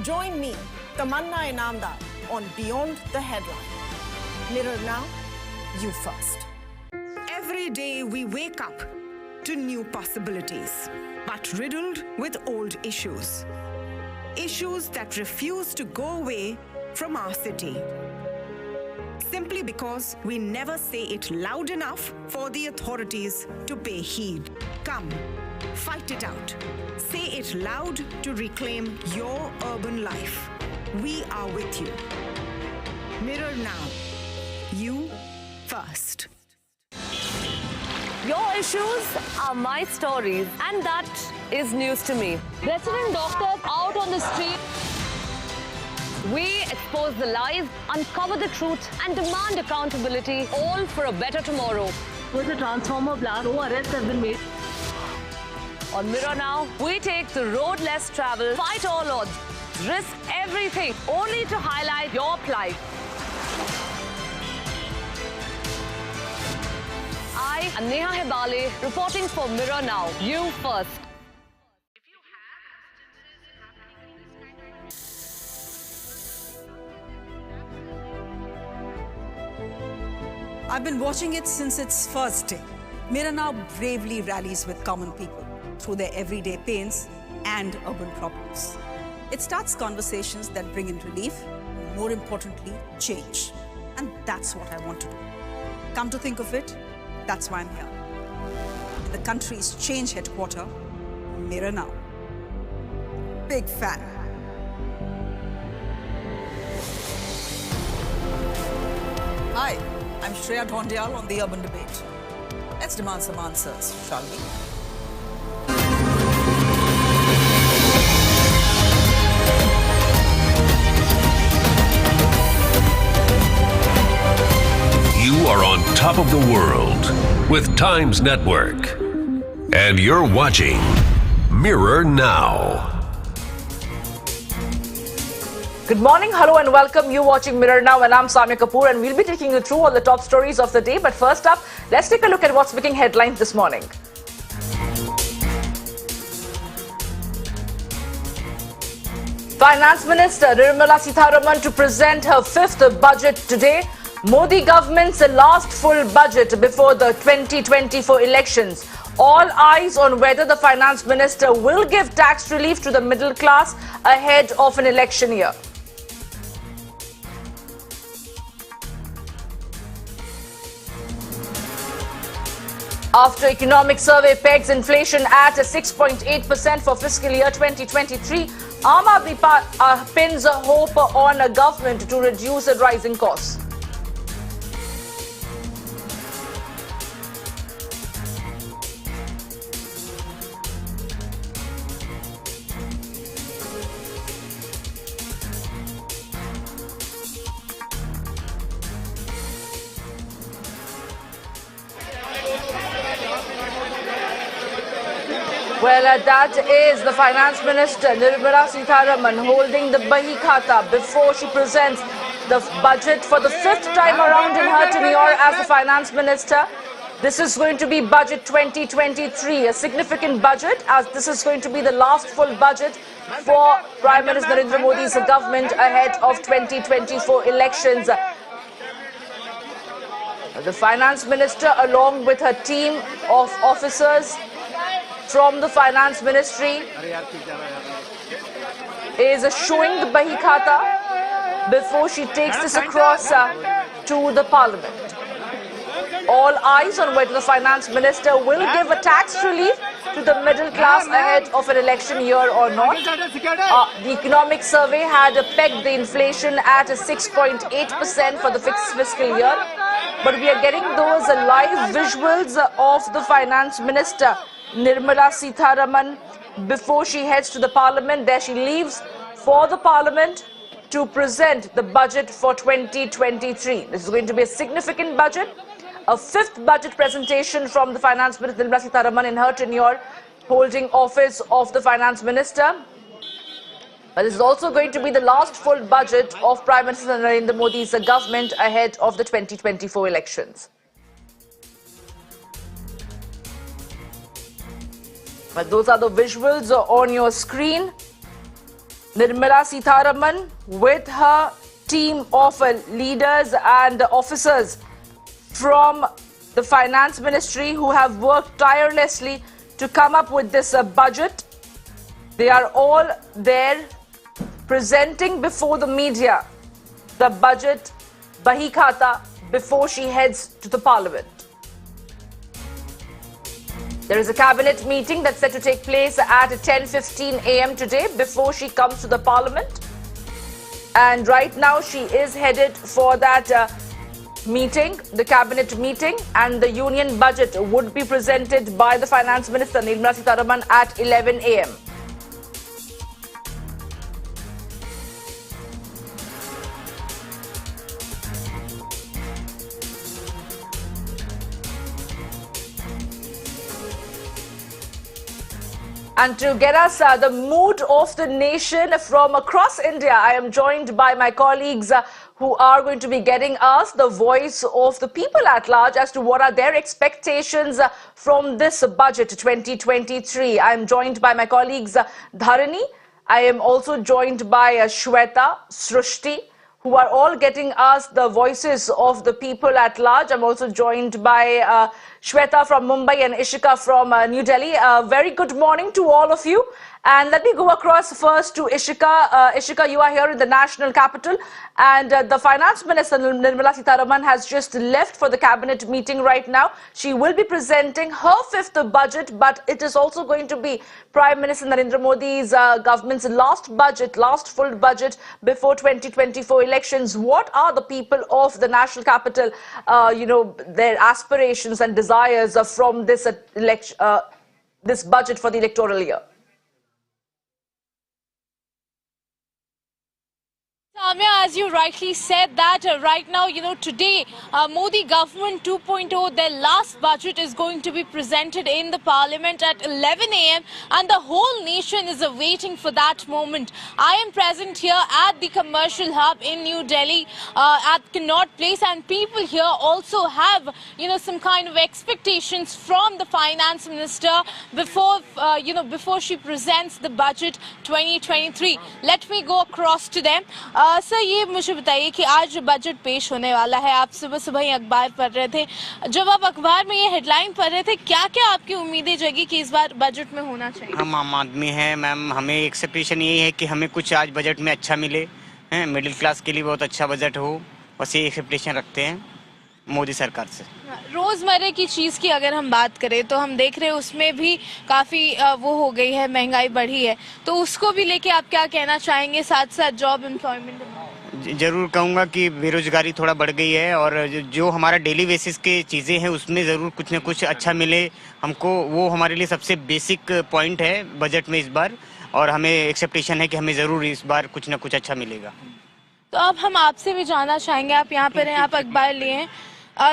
Join me, Tamanna Inamdar, on Beyond the Headline. Mirror now, you first. Every day we wake up to new possibilities, but riddled with old issues. Issues that refuse to go away from our city. Simply because we never say it loud enough for the authorities to pay heed. Come, fight it out. Say it loud to reclaim your urban life. We are with you. Mirror now. You first. Your issues are my stories, and that is news to me. Resident doctors out on the street. We expose the lies, uncover the truth, and demand accountability, all for a better tomorrow. Was a transformer blast. No arrests have been made. On Mirror Now, we take the road less traveled, fight all odds, risk everything, only to highlight your plight. I am Neha Hebale, reporting for Mirror Now. You first. I've been watching it since its first day. Mirror Now bravely rallies with common people through their everyday pains and urban problems. It starts conversations that bring in relief, more importantly, change. And that's what I want to do. Come to think of it, that's why I'm here. The country's change headquarters, Mirror Now. Big fan. Hi, I'm Shreya Dhondial on the Urban Debate. Let's demand some answers, shall we? You are on top of the world with Times Network. And you're watching Mirror Now. Good morning, hello and welcome. You're watching Mirror Now and I'm Samya Kapoor and we'll be taking you through all the top stories of the day. But first up, let's take a look at what's making headlines this morning. Finance Minister Nirmala Sitharaman to present her fifth budget today. Modi government's last full budget before the 2024 elections. All eyes on whether the Finance Minister will give tax relief to the middle class ahead of an election year. After economic survey pegs inflation at 6.8% for fiscal year 2023, Aam Aadmi pins a hope on a government to reduce the rising costs. Well, that is the Finance Minister Nirmala Sitharaman holding the Bahi Khata before she presents the budget for the fifth time around in her tenure as the Finance Minister. This is going to be Budget 2023, a significant budget as this is going to be the last full budget for Prime Minister Narendra Modi's government ahead of 2024 elections. The Finance Minister, along with her team of officers from the Finance Ministry, is showing the Bahi Khata before she takes this across to the Parliament. All eyes on whether the Finance Minister will give a tax relief to the middle class ahead of an election year or not. The economic survey had pegged the inflation at 6.8% for the fiscal year. But we are getting those live visuals of the Finance Minister Nirmala Sitharaman before she heads to the Parliament. There she leaves for the Parliament to present the budget for 2023. This is going to be a significant budget, a fifth budget presentation from the Finance Minister Nirmala Sitharaman in her tenure holding office of the Finance Minister. But this is also going to be the last full budget of Prime Minister Narendra Modi's government ahead of the 2024 elections. But those are the visuals on your screen. Nirmala Sitharaman with her team of leaders and officers from the Finance Ministry who have worked tirelessly to come up with this budget. They are all there presenting before the media the budget Bahi Khata before she heads to the Parliament. There is a cabinet meeting that's set to take place at 10:15 a.m. today before she comes to the Parliament. And right now she is headed for that meeting, the cabinet meeting, and the union budget would be presented by the Finance Minister Nirmala Sitharaman at 11 a.m. And to get us the mood of the nation from across India, I am joined by my colleagues who are going to be getting us the voice of the people at large as to what are their expectations from this budget 2023. I am joined by my colleagues Dharani. I am also joined by Shweta, Srushti, who are all getting us the voices of the people at large. I'm also joined by Shweta from Mumbai and Ishika from New Delhi. Very good morning to all of you. And let me go across first to Ishika. Ishika, you are here in the national capital, and the Finance Minister Nirmala Sitharaman has just left for the cabinet meeting right now. She will be presenting her fifth budget, but it is also going to be Prime Minister Narendra Modi's government's last budget, last full budget before 2024 elections. What are the people of the national capital, their aspirations and desires from this this budget for the electoral year? Samya, as you rightly said that right now, today Modi government 2.0, their last budget is going to be presented in the Parliament at 11 a.m. and the whole nation is waiting for that moment. I am present here at the commercial hub in New Delhi at Connaught Place, and people here also have, some kind of expectations from the Finance Minister before, before she presents the budget 2023. Let me go across to them. Sir, ये मुझे बताइए कि आज budget पेश होने वाला है, आप सुबह सुबह ही अखबार पढ़ रहे थे, जब आप अखबार में ये हेडलाइन पढ़ रहे थे, क्या क्या आपकी उम्मीदें जगी कि इस बार बजट में होना चाहिए? हम आम आदमी हैं मैम, हमें एक्सपेक्टेशन यही है कि हमें कुछ आज बजट में अच्छा मिले, मिडिल क्लास के लिए बहुत अच्छा बजट हो, बस ये एक्सपेक्टेशन रखते हैं मोदी सरकार से। रोजमर्रे की चीज की अगर हम बात करें तो हम देख रहे हैं उसमें भी काफी वो हो गई है, महंगाई बढ़ी है, तो उसको भी लेके आप क्या कहना चाहेंगे? साथ साथ जॉब एम्प्लॉयमेंट जरूर कहूँगा कि बेरोजगारी थोड़ा बढ़ गई है और जो हमारा डेली बेसिस के चीज़ें हैं उसमें ज़रूर कुछ न कुछ अच्छा मिले हमको, वो हमारे लिए सबसे बेसिक पॉइंट है बजट में इस बार, और हमें एक्सपेक्टेशन है कि हमें ज़रूर इस बार कुछ न कुछ अच्छा मिलेगा। तो अब हम आपसे भी जानना चाहेंगे, आप यहाँ पर हैं, आप अखबार लिए हैं,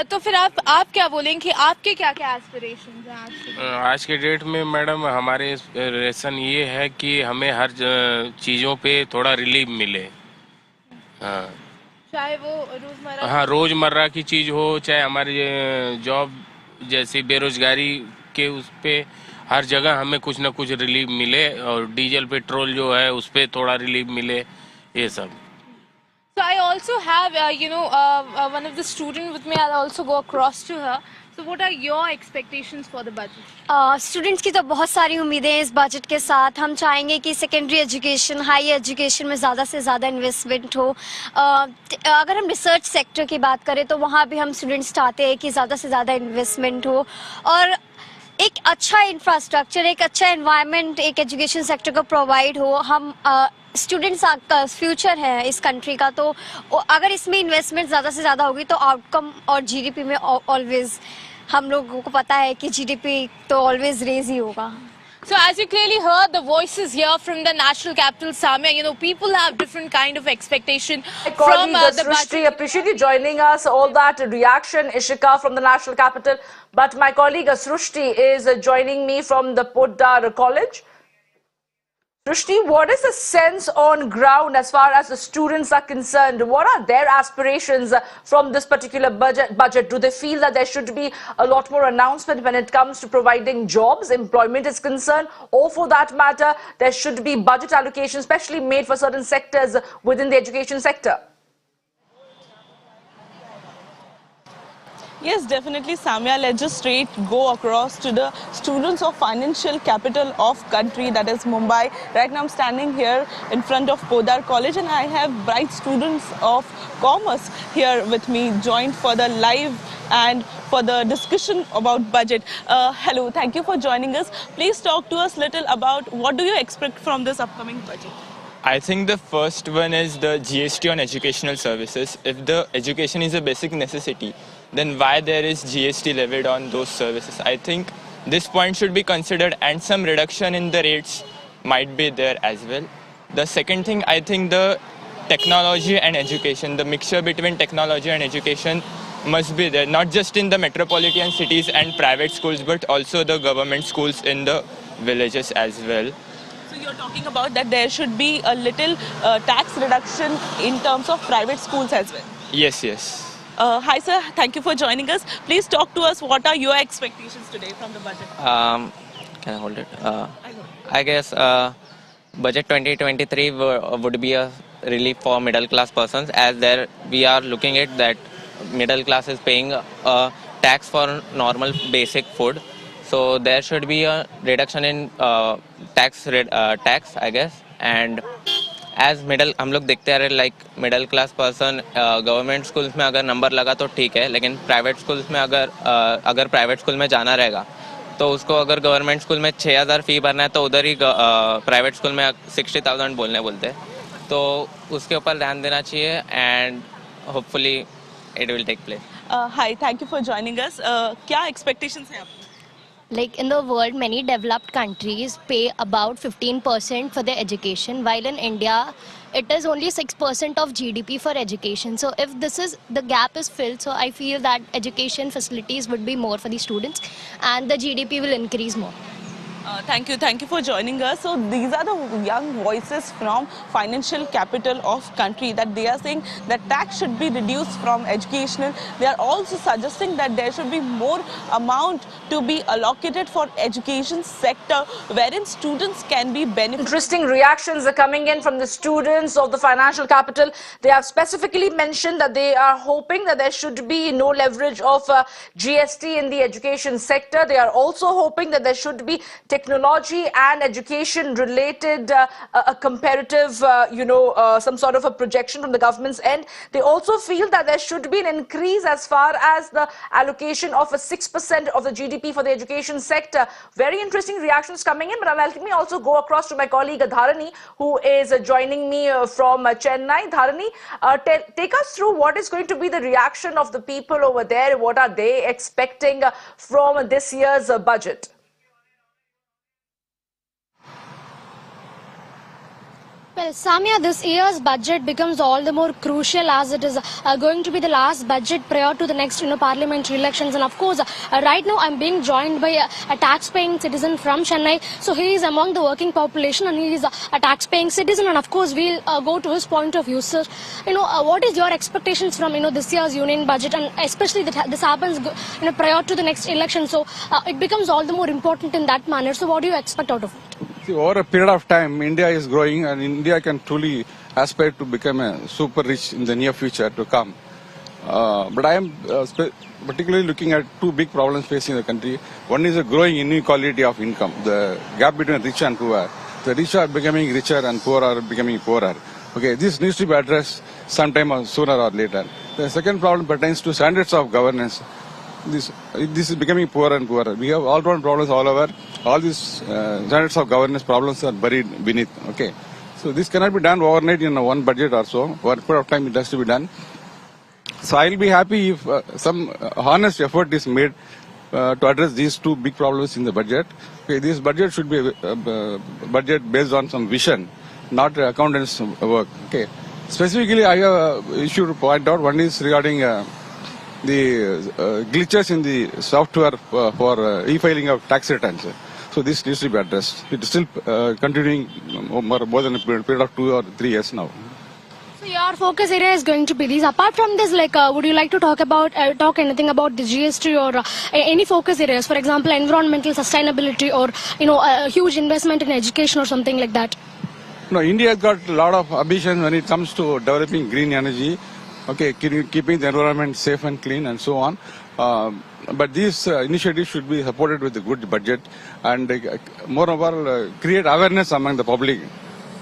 तो फिर आप क्या बोलेंगे कि आपके क्या क्या एस्पिरेशंस हैं आज के डेट में? मैडम, हमारे एस्पिरेशन ये है कि हमें हर चीज़ों पे थोड़ा रिलीफ मिले, चाहे वो रोजमर्रा, हाँ, रोजमर्रा की चीज़ हो, चाहे हमारी जॉब जैसी बेरोजगारी के उस पे हर जगह हमें कुछ ना कुछ रिलीफ मिले, और डीजल पेट्रोल जो है उस पे थोड़ा रिलीफ मिले, ये सब। So I also have, one of the students with me. I'll also go across to her. So what are your expectations for the budget? Students की तो बहुत सारी उम्मीदें हैं इस बजट के साथ। हम चाहेंगे कि सेकेंडरी एजुकेशन, हाई एजुकेशन में ज़्यादा से ज़्यादा इन्वेस्टमेंट हो। अगर हम रिसर्च सेक्टर की बात करें तो वहाँ भी हम स्टूडेंट्स चाहते हैं कि ज़्यादा से ज़्यादा इन्वेस्टमेंट हो, और एक अच्छा इंफ्रास्ट्रक्चर, एक अच्छा एनवायरनमेंट एक एजुकेशन सेक्टर को प्रोवाइड हो। हम स्टूडेंट्स का फ्यूचर है इस कंट्री का, तो अगर इसमें इन्वेस्टमेंट ज़्यादा से ज़्यादा होगी तो आउटकम और जीडीपी में ऑलवेज, हम लोगों को पता है कि जीडीपी तो ऑलवेज रेज ही होगा। So as you clearly heard the voices here from the national capital, Samya, people have different kind of expectation from the budget. Appreciate you joining us, all that reaction, Ishika from the national capital. But my colleague Srushti is joining me from the Poddar College. Srushti, what is the sense on ground as far as the students are concerned? What are their aspirations from this particular budget? Do they feel that there should be a lot more announcement when it comes to providing jobs, employment is concerned, or for that matter, there should be budget allocation, especially made for certain sectors within the education sector? Yes, definitely, Samya. Let's just straight go across to the students of financial capital of country, that is Mumbai. Right now I'm standing here in front of Podar College and I have bright students of commerce here with me, joined for the live and for the discussion about budget. Hello, thank you for joining us. Please talk to us little about what do you expect from this upcoming budget? I think the first one is the GST on educational services. If the education is a basic necessity, then why there is GST levied on those services? I think this point should be considered, and some reduction in the rates might be there as well. The second thing, I think the technology and education, the mixture between technology and education must be there, not just in the metropolitan cities and private schools, but also the government schools in the villages as well. So you're talking about that there should be a little tax reduction in terms of private schools as well. Yes, yes. Hi sir, thank you for joining us. Please talk to us, what are your expectations today from the budget? Can I hold it? I guess budget 2023 would be a relief for middle class persons, as there we are looking at that middle class is paying a tax for normal basic food. So there should be a reduction in tax, I guess. And as middle, हम लोग देखते आ रहे like middle class person government schools में अगर number लगा तो ठीक है, लेकिन private schools में अगर private school में जाना रहेगा तो उसको अगर government school में 6,000 फी भरना है तो उधर ही private school में 60,000 बोलते हैं, तो उसके ऊपर ध्यान देना चाहिए and hopefully it will take place. Hi, thank you for joining us. क्या expectations हैं आपकी? Like in the world, many developed countries pay about 15% for their education, while in India, it is only 6% of GDP for education. So if the gap is filled, so I feel that education facilities would be more for the students and the GDP will increase more. Thank you for joining us. So these are the young voices from financial capital of country, that they are saying that tax should be reduced from educational. They are also suggesting that there should be more amount to be allocated for education sector wherein students can be benefited. Interesting reactions are coming in from the students of the financial capital. They have specifically mentioned that they are hoping that there should be no leverage of GST in the education sector. They are also hoping that there should be technology and education related a comparative, some sort of a projection from the government's end. They also feel that there should be an increase as far as the allocation of a 6% of the GDP for the education sector. Very interesting reactions coming in, but let me also go across to my colleague Dharani, who is joining me from Chennai. Dharani, take us through what is going to be the reaction of the people over there. What are they expecting from this year's budget? Well, Samya, this year's budget becomes all the more crucial as it is going to be the last budget prior to the next, parliamentary elections. And of course, right now I'm being joined by a tax-paying citizen from Chennai. So he is among the working population and he is a tax-paying citizen. And of course, we'll go to his point of view. Sir, what is your expectations from, this year's union budget, and especially that this happens, prior to the next election. So it becomes all the more important in that manner. So what do you expect out of it? Over a period of time, India is growing and India can truly aspire to become a super rich in the near future to come. But I am particularly looking at two big problems facing the country. One is a growing inequality of income, the gap between rich and poor. The rich are becoming richer and poor are becoming poorer. Okay, this needs to be addressed sometime sooner or later. The second problem pertains to standards of governance. This is becoming poorer and poorer. We have all-round problems all over. All these standards of governance problems are buried beneath. Okay, so this cannot be done overnight in one budget or so. For a period of time, it has to be done. So I will be happy if some honest effort is made to address these two big problems in the budget. Okay, this budget should be a budget based on some vision, not accountants' work. Okay, specifically, I have an issue to point out. One is regarding the glitches in the software for e-filing of tax returns. So this needs to be addressed. It is still continuing more than a period of 2 or 3 years now. So your focus area is going to be these. Apart from this, would you like to talk anything about the GST or any focus areas? For example, environmental sustainability or a huge investment in education or something like that. No, India has got a lot of ambition when it comes to developing green energy. Okay, keeping the environment safe and clean and so on. But these initiatives should be supported with a good budget and moreover create awareness among the public,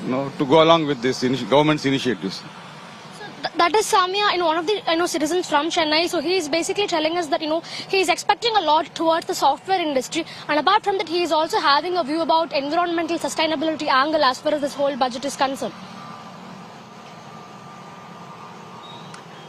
to go along with this government's initiatives. That is Samia, one of the citizens from Chennai. So he is basically telling us that he is expecting a lot towards the software industry, and apart from that, he is also having a view about environmental sustainability angle as far as this whole budget is concerned.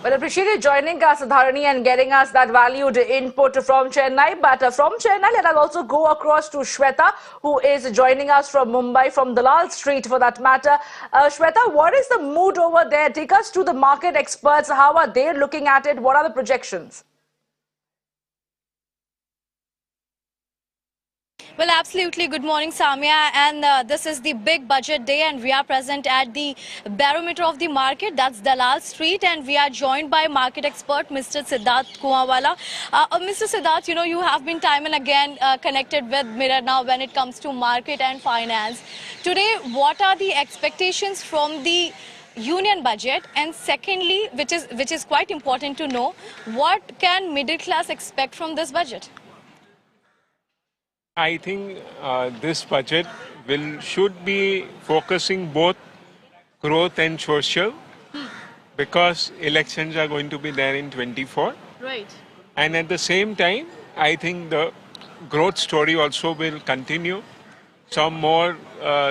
Well, appreciate you joining us, Dharani, and getting us that valued input from Chennai. But from Chennai, let us also go across to Shweta, who is joining us from Mumbai, from Dalal Street for that matter. Shweta, what is the mood over there? Take us to the market experts. How are they looking at it? What are the projections? Well, absolutely. Good morning, Samia. And this is the big budget day, and we are present at the barometer of the market. That's Dalal Street, and we are joined by market expert Mr. Siddharth Kuawala. Mr. Siddharth, you have been time and again connected with Mirror now when it comes to market and finance. Today, what are the expectations from the union budget? And secondly, which is quite important to know, what can middle class expect from this budget? I think this budget should be focusing both growth and social, because elections are going to be there in 24. Right. And at the same time, I think the growth story also will continue. Some more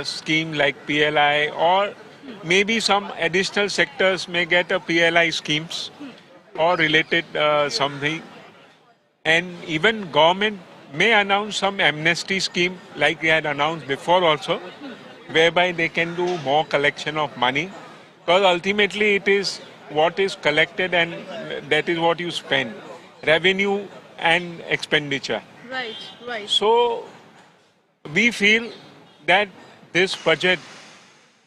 scheme like PLI, or maybe some additional sectors may get a PLI schemes or related something. And even government may announce some amnesty scheme like they had announced before also, whereby they can do more collection of money, because ultimately it is what is collected and that is what you spend, revenue and expenditure. Right, right. So we feel that this budget,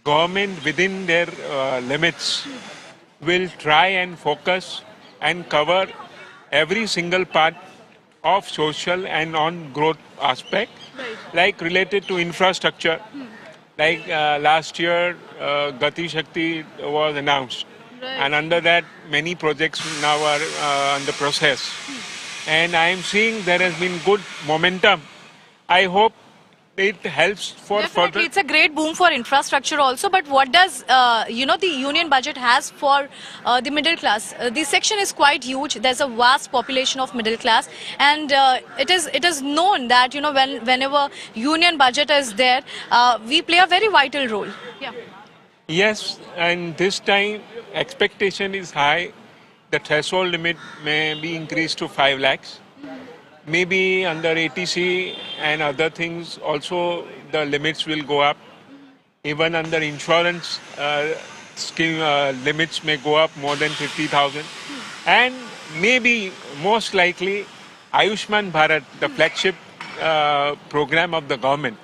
government within their limits will try and focus and cover every single part of social and on growth aspect, like related to infrastructure. Like last year, Gati Shakti was announced, and under that many projects now are under process. And I am seeing there has been good momentum. I hope it helps for Definitely, further. it's a great boom for infrastructure also. But what does the union budget has for the middle class? The section is quite huge. There's a vast population of middle class, and it is known that whenever union budget is there, we play a very vital role. Yeah. Yes, and this time expectation is high. The threshold limit may be increased to 5 lakhs. Maybe under ATC and other things also the limits will go up. Even under insurance scheme limits may go up more than 50,000. And maybe most likely Ayushman Bharat, the flagship program of the government,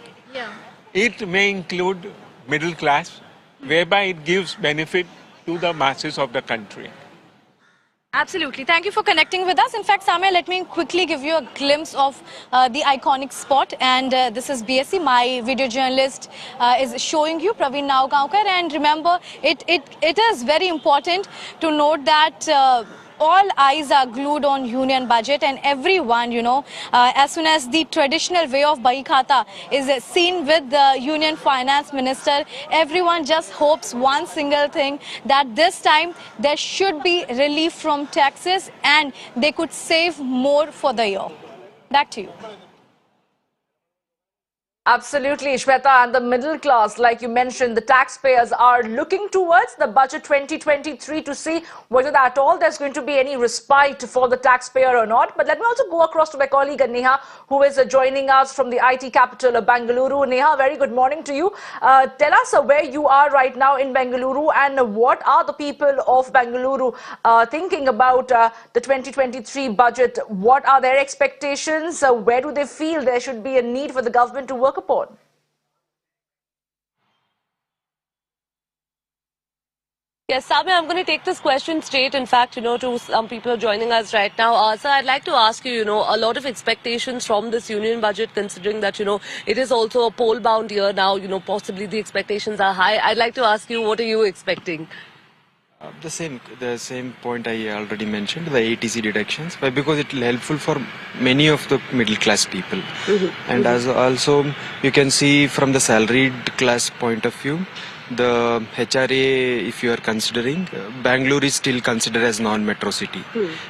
it may include middle class, whereby it gives benefit to the masses of the country. Absolutely. Thank you for connecting with us. In fact, Samia, let me quickly give you a glimpse of the iconic spot. And this is BSC. My video journalist is showing you, Praveen Naugaonkar. And remember, it is very important to note that all eyes are glued on union budget, and everyone, as soon as the traditional way of Bahi Khata is seen with the union finance minister, everyone just hopes one single thing, that this time there should be relief from taxes and they could save more for the year. Back to you. Absolutely, Shweta, and the middle class, like you mentioned, the taxpayers are looking towards the budget 2023 to see whether at all there's going to be any respite for the taxpayer or not. But let me also go across to my colleague Neha, who is joining us from the IT capital of Bengaluru. Neha, very good morning to you. Tell us where you are right now in Bengaluru, and what are the people of Bengaluru thinking about the 2023 budget? What are their expectations? Where do they feel there should be a need for the government to work upon? Yes, Samia, I'm going to take this question straight, in fact, to some people joining us right now. Sir, I'd like to ask you, a lot of expectations from this union budget, considering that, it is also a poll-bound year now, possibly the expectations are high. I'd like to ask you, what are you expecting? The same point I already mentioned, the ATC deductions, because it will helpful for many of the middle class people. And as also you can see from the salaried class point of view, the HRA, if you are considering, Bangalore is still considered as non-metro city.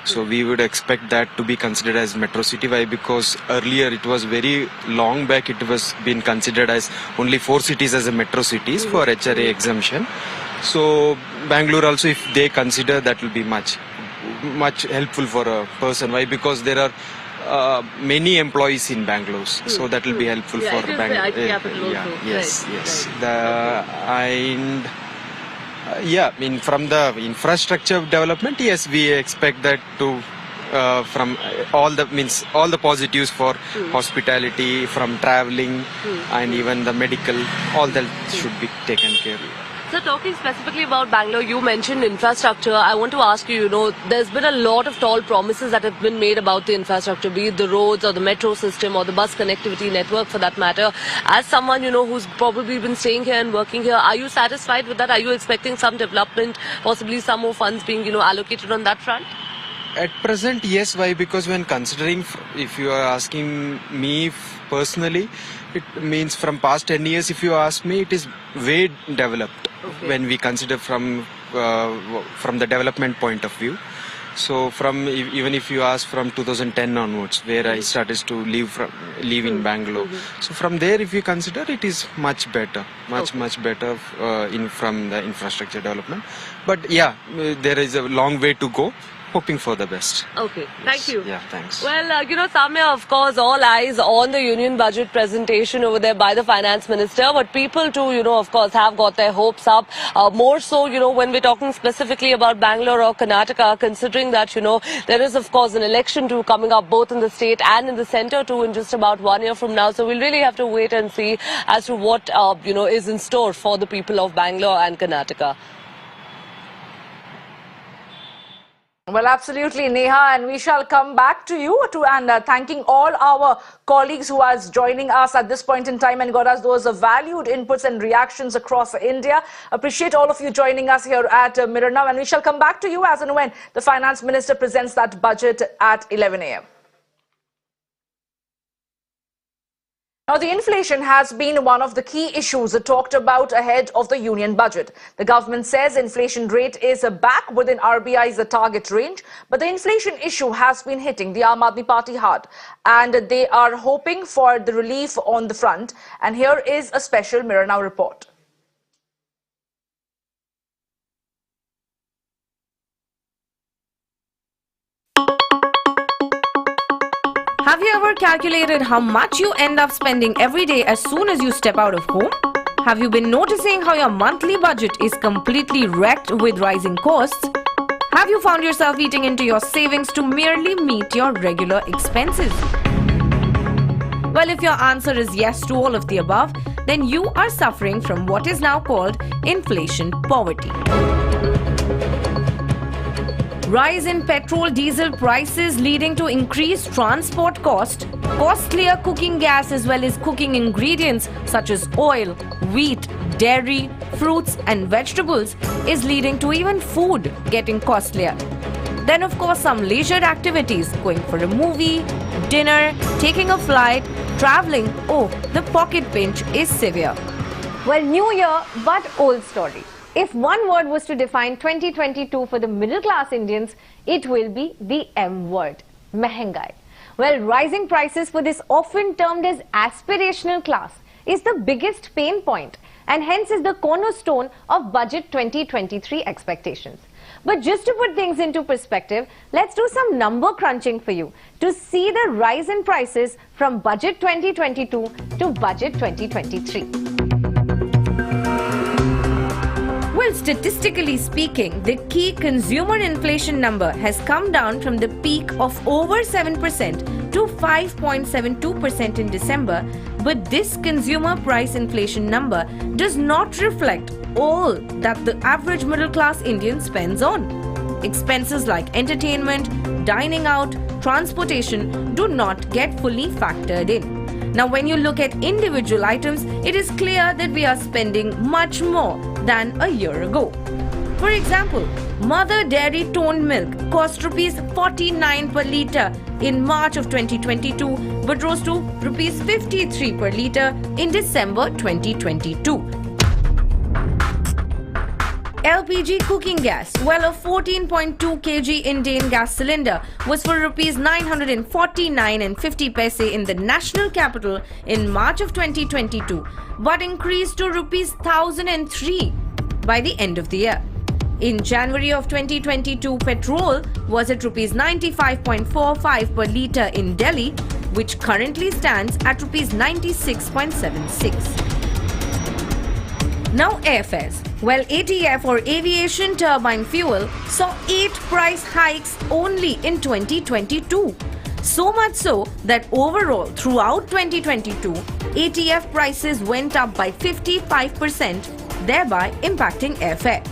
So we would expect that to be considered as metro city. Why? Because earlier it was very long back, it was been considered as only 4 cities as a metro cities for HRA exemption. So Bangalore also, if they consider, that will be much helpful for a person. Why? Because there are many employees in Bangalore, so that will be helpful for Bangalore. Yes. From the infrastructure development, yes, we expect that to from all the positives for hospitality, from traveling, and even the medical, all that should be taken care of. So talking specifically about Bangalore, you mentioned infrastructure. I want to ask you, there's been a lot of tall promises that have been made about the infrastructure, be it the roads or the metro system or the bus connectivity network for that matter. As someone, who's probably been staying here and working here, are you satisfied with that? Are you expecting some development, possibly some more funds being, allocated on that front? At present, yes. Why? Because when considering, if you are asking me personally, it means from past 10 years, if you ask me, it is way developed when we consider from the development point of view. So even if you ask from 2010 onwards, where I started to live in Bangalore. So from there, if you consider, it is much better, much better from the infrastructure development. But yeah, there is a long way to go. Hoping for the best. Okay, thank you. Yeah, thanks. Well, Samya, of course, all eyes on the union budget presentation over there by the finance minister. But people too, of course, have got their hopes up. More so, when we're talking specifically about Bangalore or Karnataka, considering that, there is, of course, an election too coming up both in the state and in the centre too in just about 1 year from now. So we'll really have to wait and see as to what, is in store for the people of Bangalore and Karnataka. Well, absolutely, Neha, and we shall come back to you and thanking all our colleagues who are joining us at this point in time and got us those valued inputs and reactions across India. Appreciate all of you joining us here at Mirror Now, and we shall come back to you as and when the finance minister presents that budget at 11 a.m. Now, the inflation has been one of the key issues talked about ahead of the union budget. The government says inflation rate is back within RBI's target range, but the inflation issue has been hitting the Aam Aadmi Party hard, and they are hoping for the relief on the front. And here is a special Mirror Now report. Have you ever calculated how much you end up spending every day as soon as you step out of home? Have you been noticing how your monthly budget is completely wrecked with rising costs? Have you found yourself eating into your savings to merely meet your regular expenses? Well, if your answer is yes to all of the above, then you are suffering from what is now called inflation poverty. Rise in petrol, diesel prices leading to increased transport cost, costlier cooking gas as well as cooking ingredients such as oil, wheat, dairy, fruits and vegetables is leading to even food getting costlier. Then of course some leisure activities, going for a movie, dinner, taking a flight, traveling, the pocket pinch is severe. Well, new year but old story. If one word was to define 2022 for the middle class Indians, it will be the M word, Mehengai. Well, rising prices for this often termed as aspirational class is the biggest pain point and hence is the cornerstone of Budget 2023 expectations. But just to put things into perspective, let's do some number crunching for you to see the rise in prices from Budget 2022 to Budget 2023. Well, statistically speaking, the key consumer inflation number has come down from the peak of over 7% to 5.72% in December, but this consumer price inflation number does not reflect all that the average middle class Indian spends on. Expenses like entertainment, dining out, transportation do not get fully factored in. Now, when you look at individual items, it is clear that we are spending much more than a year ago. For example, Mother Dairy toned milk cost rupees 49 per litre in March of 2022 but rose to rupees 53 per litre in December 2022. LPG cooking gas, well, a 14.2 kg Indian gas cylinder was for rupees 949.50 paise in the national capital in March of 2022 but increased to rupees 1003 by the end of the year. In January of 2022, petrol was at rupees 95.45 per litre in Delhi, which currently stands at rupees 96.76. Now airfares. Well, ATF or aviation turbine fuel saw 8 price hikes only in 2022. So much so that overall throughout 2022, ATF prices went up by 55%, thereby impacting airfare.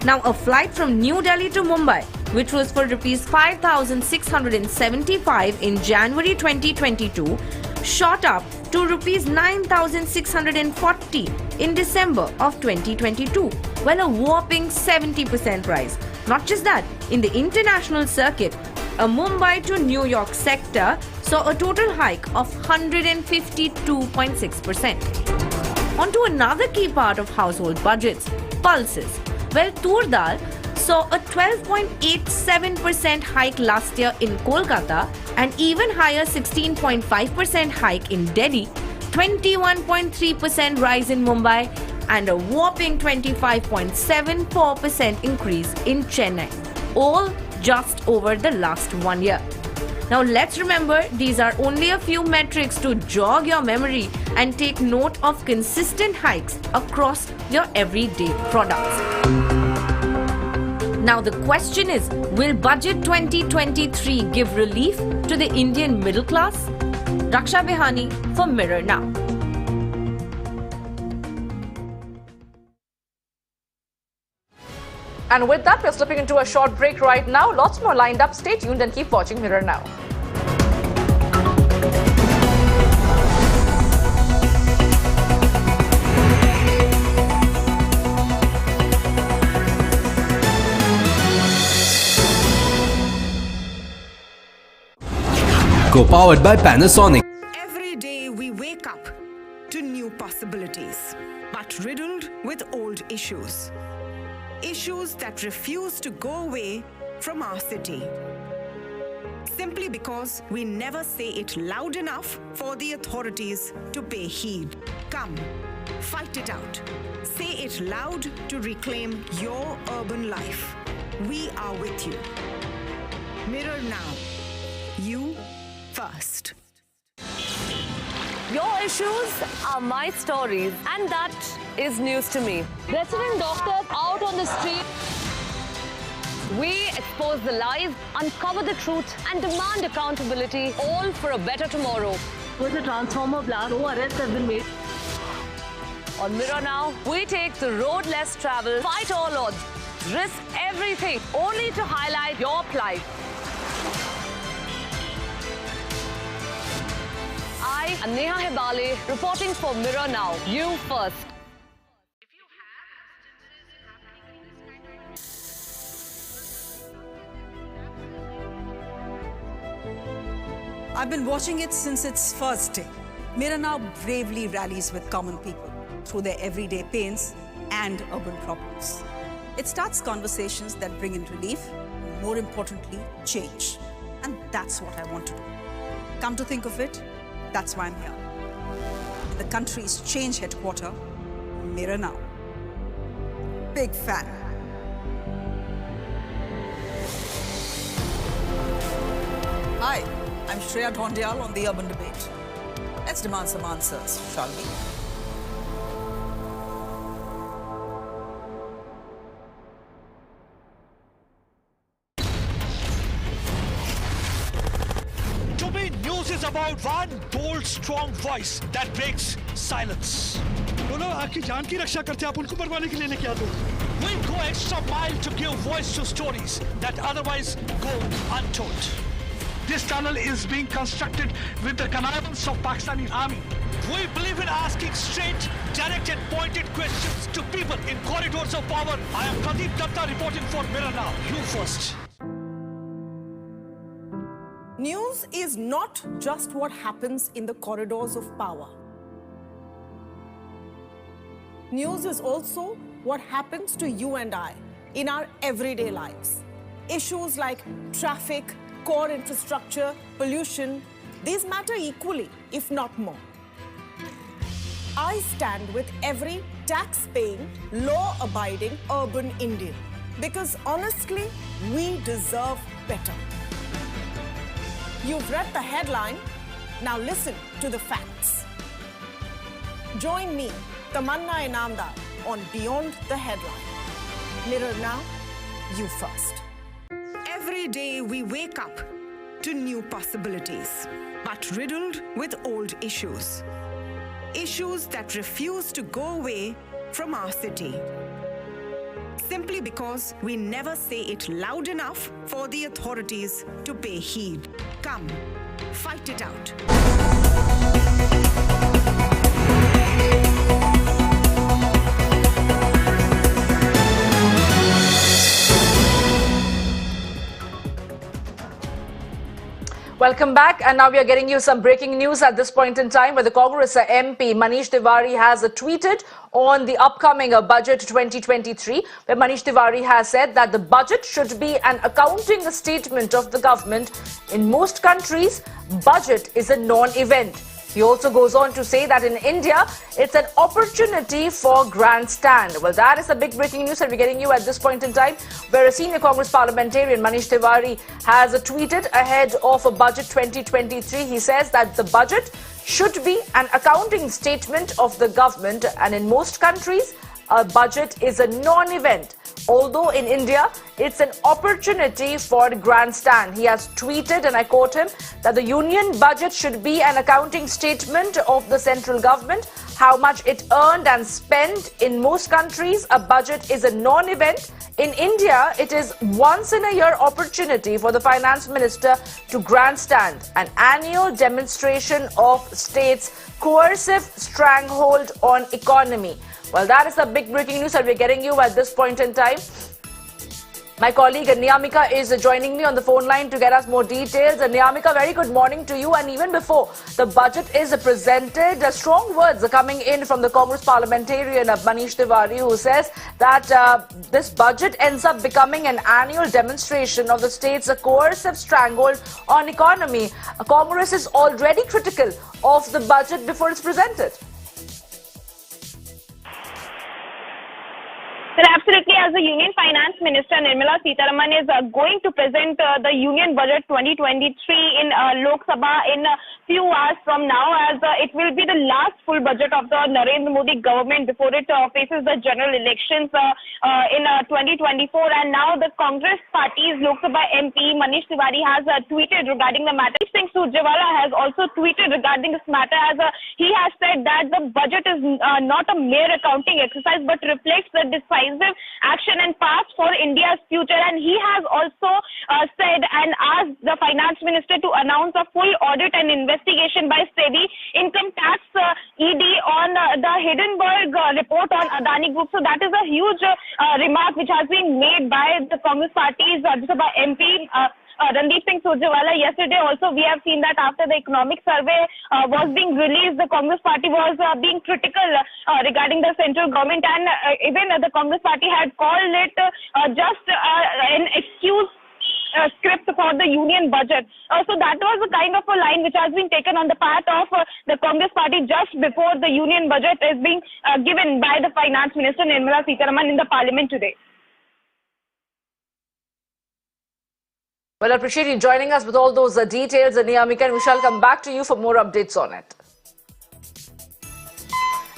Now, a flight from New Delhi to Mumbai, which was for rupees 5,675 in January 2022, shot up to rupees 9,640 in December of 2022, well, a whopping 70% rise. Not just that, in the international circuit, a Mumbai to New York sector saw a total hike of 152.6%. On to another key part of household budgets, pulses. Well, tur dal saw a 12.87% hike last year in Kolkata, an even higher 16.5% hike in Delhi, 21.3% rise in Mumbai, and a whopping 25.74% increase in Chennai, all just over the last 1 year. Now let's remember, these are only a few metrics to jog your memory and take note of consistent hikes across your everyday products. Now the question is, will Budget 2023 give relief to the Indian middle class? Raksha Behani for Mirror Now. And with that, we're slipping into a short break right now. Lots more lined up. Stay tuned and keep watching Mirror Now. Co-powered by Panasonic. Every day we wake up to new possibilities, but riddled with old issues. Issues that refuse to go away from our city. Simply because we never say it loud enough for the authorities to pay heed. Come, fight it out. Say it loud to reclaim your urban life. We are with you. Mirror Now. You first. Your issues are my stories, and that is news to me. Resident doctors out on the street. We expose the lies, uncover the truth, and demand accountability, all for a better tomorrow. With a transformer blast, no arrests have been made. On Mirror Now, we take the road less traveled, fight all odds, risk everything, only to highlight your plight. I am Neha Hebale, reporting for Mirror Now. You first. I've been watching it since its first day. Mirror Now bravely rallies with common people through their everyday pains and urban problems. It starts conversations that bring in relief, more importantly, change. And that's what I want to do. Come to think of it, that's why I'm here. In the country's change headquarters, Mirror Now. Big fan. Hi, I'm Shreya Dhondial on The Urban Debate. Let's demand some answers, shall we? To me, news is about one bold, strong voice that breaks silence. बोलो आपकी जान की रक्षा करते आप उनको मरवाने के लिए लेके आते हो. We'll go extra mile to give voice to stories that otherwise go untold. This tunnel is being constructed with the connivance of Pakistani army. We believe in asking straight, direct and pointed questions to people in corridors of power. I am Pradeep Datta reporting for Mirror Now. You first. News is not just what happens in the corridors of power. News is also what happens to you and I in our everyday lives. Issues like traffic, core infrastructure, pollution, these matter equally, if not more. I stand with every tax-paying, law-abiding urban Indian because honestly, we deserve better. You've read the headline, now listen to the facts. Join me, Tamanna Inamdar, on Beyond the Headline. Mirror Now, you first. Every day we wake up to new possibilities, but riddled with old issues. Issues that refuse to go away from our city. Simply because we never say it loud enough for the authorities to pay heed. Come, fight it out. Welcome back, and now we are getting you some breaking news at this point in time where the Congress MP Manish Tiwari has tweeted on the upcoming budget 2023, where Manish Tiwari has said that the budget should be an accounting statement of the government. In most countries, budget is a non-event. He also goes on to say that in India, it's an opportunity for grandstand. Well, that is the big breaking news that we're getting you at this point in time, where a senior Congress parliamentarian, Manish Tiwari, has tweeted ahead of a budget 2023. He says that the budget should be an accounting statement of the government, and in most countries, a budget is a non-event. Although in India, it's an opportunity for grandstand. He has tweeted, and I quote him, that the union budget should be an accounting statement of the central government, how much it earned and spent. In most countries, a budget is a non-event. In India, it is once in a year opportunity for the finance minister to grandstand, an annual demonstration of state's coercive stranglehold on economy. Well, that is the big breaking news that we're getting you at this point in time. My colleague Niyamika is joining me on the phone line to get us more details. Niyamika, very good morning to you. And even before the budget is presented, strong words are coming in from the Congress parliamentarian Manish Tiwari, who says that this budget ends up becoming an annual demonstration of the state's coercive stranglehold on economy. Congress is already critical of the budget before it's presented. Well, absolutely. As the Union Finance Minister Nirmala Sitharaman is going to present the Union Budget 2023 in Lok Sabha in a few hours from now, as it will be the last full budget of the Narendra Modi government before it faces the general elections in 2024. And now the Congress Party's Lok Sabha MP Manish Tiwari has tweeted regarding the matter. Singh Surjewala has also tweeted regarding this matter, as he has said that the budget is not a mere accounting exercise but reflects the decisive action and path for India's future. And he has also said and asked the finance minister to announce a full audit and investigation by SEBI income tax ED on the Hindenburg report on Adani Group. So that is a huge remark which has been made by the Congress Party's Rajya Sabha MP Randeep Singh Surjewala. Yesterday also we have seen that after the economic survey was being released, the Congress Party was being critical regarding the central government, and even the Congress Party had called it just an excuse script for the union budget. So that was the kind of a line which has been taken on the part of the Congress Party just before the union budget is being given by the Finance Minister Nirmala Sitharaman in the Parliament today. Well, I appreciate you joining us with all those details, Niyamika, and we shall come back to you for more updates on it.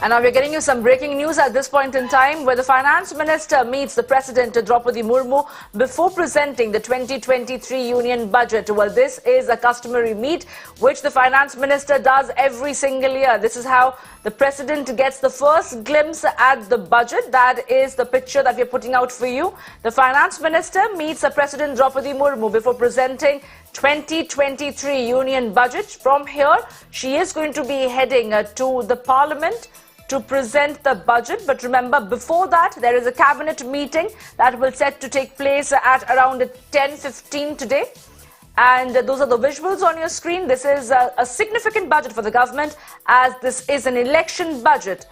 And now we're getting you some breaking news at this point in time, where the Finance Minister meets the President Draupadi Murmu before presenting the 2023 Union Budget. Well, this is a customary meet which the Finance Minister does every single year. This is how the President gets the first glimpse at the budget. That is the picture that we're putting out for you. The Finance Minister meets the President Draupadi Murmu before presenting 2023 Union Budget. From here, she is going to be heading to the Parliament to present the budget. But remember, before that, there is a cabinet meeting that will set to take place at around 10:15 today. And those are the visuals on your screen. This is a significant budget for the government, as this is an election budget.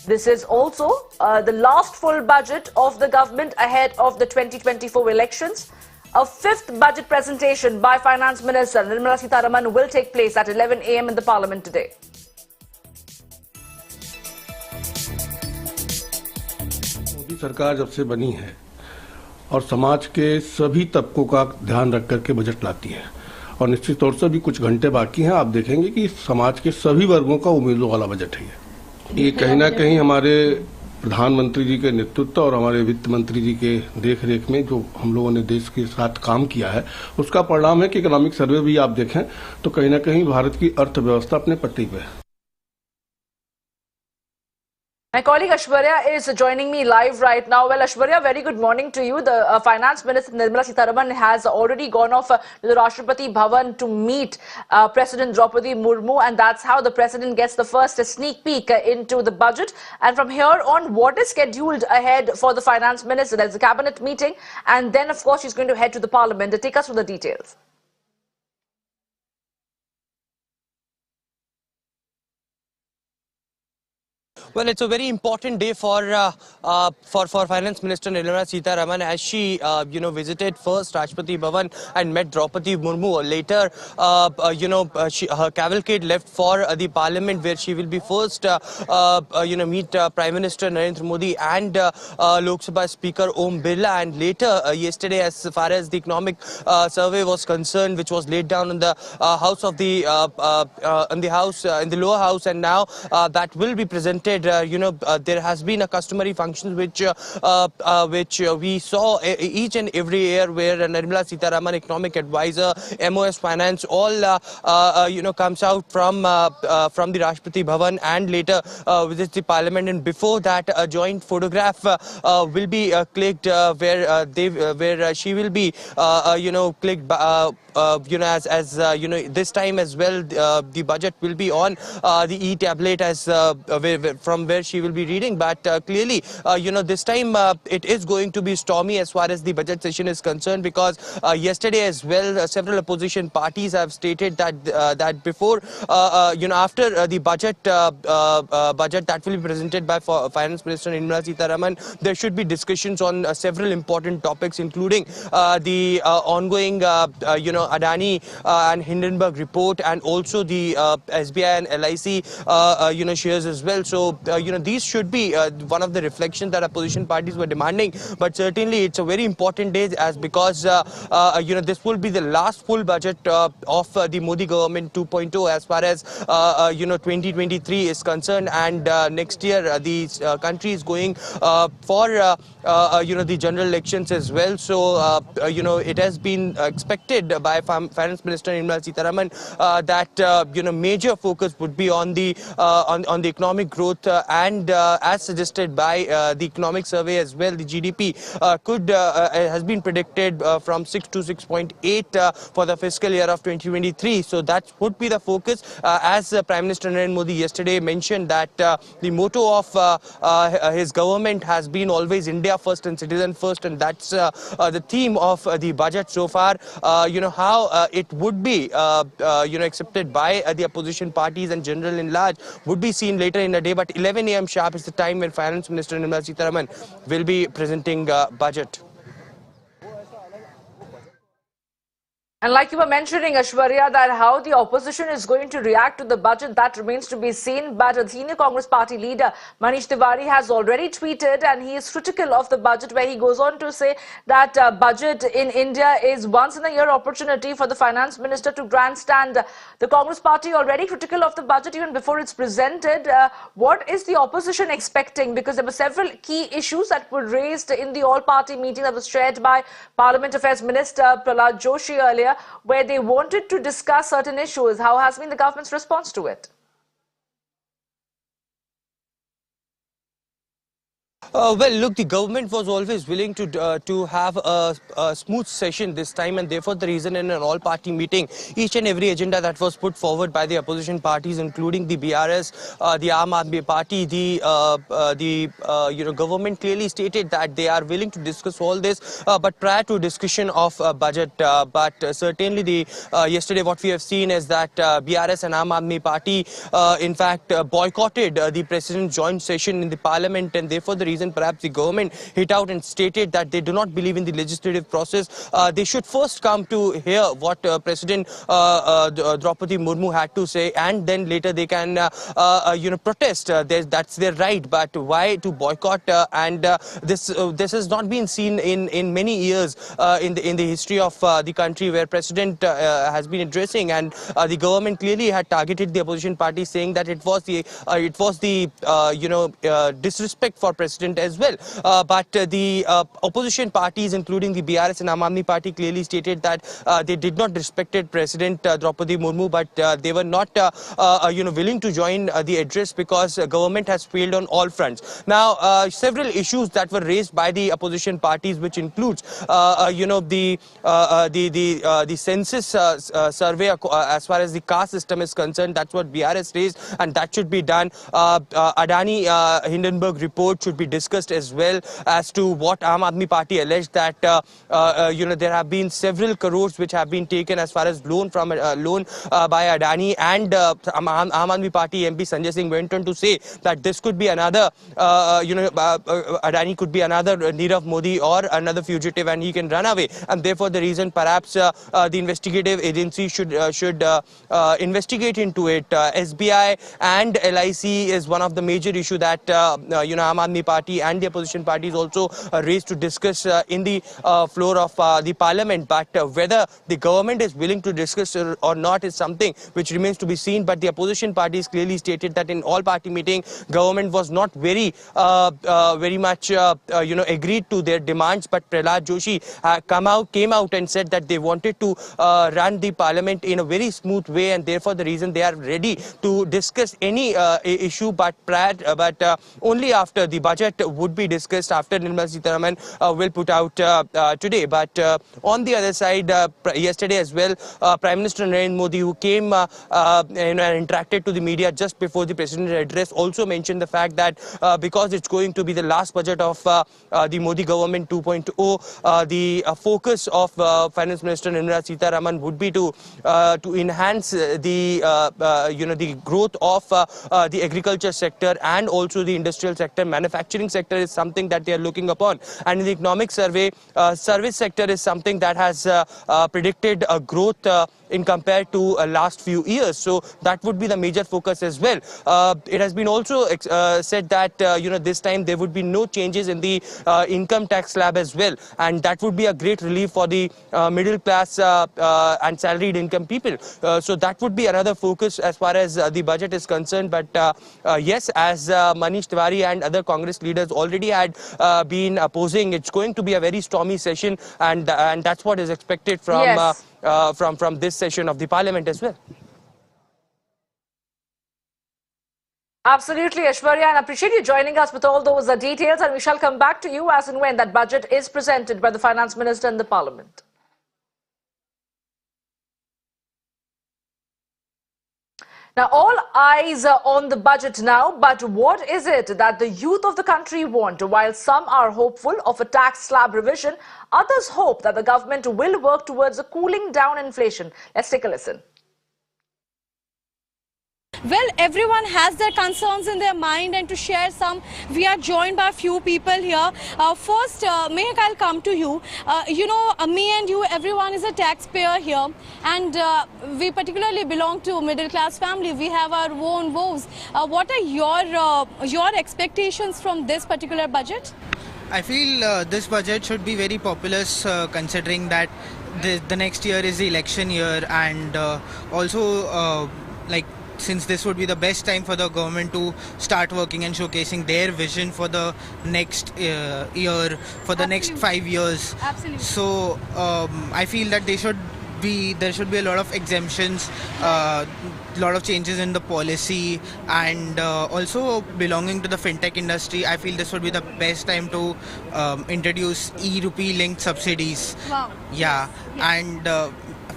This is also the last full budget of the government ahead of the 2024 elections. A fifth budget presentation by Finance Minister Nirmala Sitharaman will take place at 11 a.m. in the Parliament today. Modi सरकार जब से बनी है और समाज के सभी तबकों का ध्यान रख करके बजट लाती है, और निश्चित तौर से भी कुछ घंटे बाकी हैं, आप देखेंगे कि समाज के सभी वर्गों का उम्मीदों वाला बजट है ये कहीं ना कहीं हमारे प्रधानमंत्री जी के नेतृत्व और हमारे वित्त मंत्री जी के देखरेख में जो हम लोगों ने देश के साथ काम किया है, उसका परिणाम है कि इकोनॉमिक सर्वे भी आप देखें तो कहीं ना कहीं भारत की अर्थव्यवस्था अपने पटरी पे है। My colleague Ashwarya is joining me live right now. Well, Ashwarya, very good morning to you. The Finance Minister Nirmala Sitharaman has already gone off to the Rashtrapati Bhavan to meet President Draupadi Murmu, and that's how the President gets the first sneak peek into the budget. And from here on, what is scheduled ahead for the Finance Minister? There's a cabinet meeting, and then, of course, she's going to head to the Parliament. Take us through the details. Well, it's a very important day for Finance Minister Nirmala Sitharaman, as she visited first Rashtrapati Bhavan and met Draupadi Murmu. Later, her cavalcade left for the Parliament, where she will be first meet Prime Minister Narendra Modi and Lok Sabha Speaker Om Birla. And later, yesterday, as far as the economic survey was concerned, which was laid down in the house of the in the lower house, and now that will be presented. There has been a customary function which we saw each and every year, where Nirmala Sitharaman, economic advisor, MOS Finance, all comes out from the Rashtrapati Bhavan and later visits the Parliament. And before that, a joint photograph will be clicked where she will be clicked as this time as well. The budget will be on the e-tablet as from where she will be reading. But clearly, this time it is going to be stormy as far as the budget session is concerned, because yesterday as well, several opposition parties have stated that before, after the budget that will be presented by Finance Minister Nirmala Sitharaman, there should be discussions on several important topics, including the ongoing, Adani and Hindenburg report, and also the SBI and LIC, shares as well. So, these should be one of the reflections that opposition parties were demanding. But certainly, it's a very important day, as because this will be the last full budget of the Modi government 2.0 as far as 2023 is concerned. And next year, the country is going for the general elections as well. So it has been expected by Finance Minister Nirmala Sitharaman that major focus would be on the economic growth, and as suggested by the economic survey as well, the GDP has been predicted from 6 to 6.8 for the fiscal year of 2023. So that would be the focus, as Prime Minister Narendra Modi yesterday mentioned that the motto of his government has been always India first and citizen first, and that's the theme of the budget so far. How it would be accepted by the opposition parties and general in large would be seen later in the day. But 11 a.m. sharp is the time when Finance Minister Nirmala Sitharaman will be presenting budget. And like you were mentioning, Ashwarya, that how the opposition is going to react to the budget, that remains to be seen. But the senior Congress party leader, Manish Tiwari, has already tweeted, and he is critical of the budget, where he goes on to say that budget in India is once-in-a-year opportunity for the finance minister to grandstand. The Congress party already critical of the budget even before it's presented. What is the opposition expecting? Because there were several key issues that were raised in the all-party meeting that was chaired by Parliament Affairs Minister Prahlad Joshi earlier, where they wanted to discuss certain issues. How has been the government's response to it? Well, look, the government was always willing to have a smooth session this time, and therefore the reason in an all-party meeting, each and every agenda that was put forward by the opposition parties, including the BRS, the Aam Aadmi Party, the government clearly stated that they are willing to discuss all this, but prior to discussion of budget. But certainly, yesterday what we have seen is that BRS and Aam Aadmi Party, in fact, boycotted the president's joint session in the parliament, and therefore the reason perhaps the government hit out and stated that they do not believe in the legislative process. They should first come to hear what President Draupadi Murmu had to say, and then later they can protest. That's their right. But why to boycott? And this has not been seen in many years in the history of the country, where President has been addressing, and the government clearly had targeted the opposition party, saying that it was the disrespect for President as well. But the opposition parties, including the BRS and Aam Aadmi Party, clearly stated that they did not respected President Draupadi Murmu, but they were not willing to join the address because government has failed on all fronts. Now, several issues that were raised by the opposition parties, which includes the census survey as far as the caste system is concerned. That's what BRS raised, and that should be done. Adani Hindenburg report should be discussed as well, as to what Aam Aadmi Party alleged that there have been several crores which have been taken as far as loan by Adani, and Aam Aadmi Party MP Sanjay Singh went on to say that this could be another Adani could be another Nirav Modi or another fugitive, and he can run away, and therefore the reason perhaps the investigative agency should investigate into it. SBI and LIC is one of the major issue that Aam Aadmi Party and the opposition parties also raised to discuss in the floor of the parliament. But whether the government is willing to discuss or not is something which remains to be seen. But the opposition parties clearly stated that in all party meeting, government was not very much agreed to their demands. But Prahlad Joshi came out and said that they wanted to run the parliament in a very smooth way, and therefore the reason they are ready to discuss any issue, but only after the budget would be discussed, after Nirmala Sitharaman will put out today. But on the other side, yesterday as well, Prime Minister Narendra Modi, who came and interacted to the media just before the president's address, also mentioned the fact that because it's going to be the last budget of the Modi government 2.0, the focus of Finance Minister Nirmala Sitharaman would be to enhance the growth of the agriculture sector and also the industrial sector. Manufacturing sector is something that they are looking upon, and in the economic survey, service sector is something that has predicted a growth in compared to last few years. So that would be the major focus as well. It has been also said that this time there would be no changes in the income tax slab as well, and that would be a great relief for the middle class and salaried income people. So that would be another focus as far as the budget is concerned. But yes, as Manish Tiwari and other Congress leaders already had been opposing, it's going to be a very stormy session, and that's what is expected from from this session of the parliament as well. Absolutely, Aishwarya, and I appreciate you joining us with all those details, and we shall come back to you as and when that budget is presented by the Finance Minister in the Parliament. Now, all eyes are on the budget now, but what is it that the youth of the country want? While some are hopeful of a tax slab revision, others hope that the government will work towards a cooling down inflation. Let's take a listen. Well, everyone has their concerns in their mind, and to share some, we are joined by a few people here. First, Mehak, I'll come to you. Me and you, everyone is a taxpayer here, and we particularly belong to a middle-class family. We have our own woes. What are your expectations from this particular budget? I feel this budget should be very populous, considering that the next year is the election year, and also since this would be the best time for the government to start working and showcasing their vision for the next year, for the next 5 years. Absolutely. So I feel that they should there should be a lot of exemptions, lot of changes in the policy, and also belonging to the fintech industry, I feel this would be the best time to introduce e-rupee linked subsidies. Wow. Yeah, and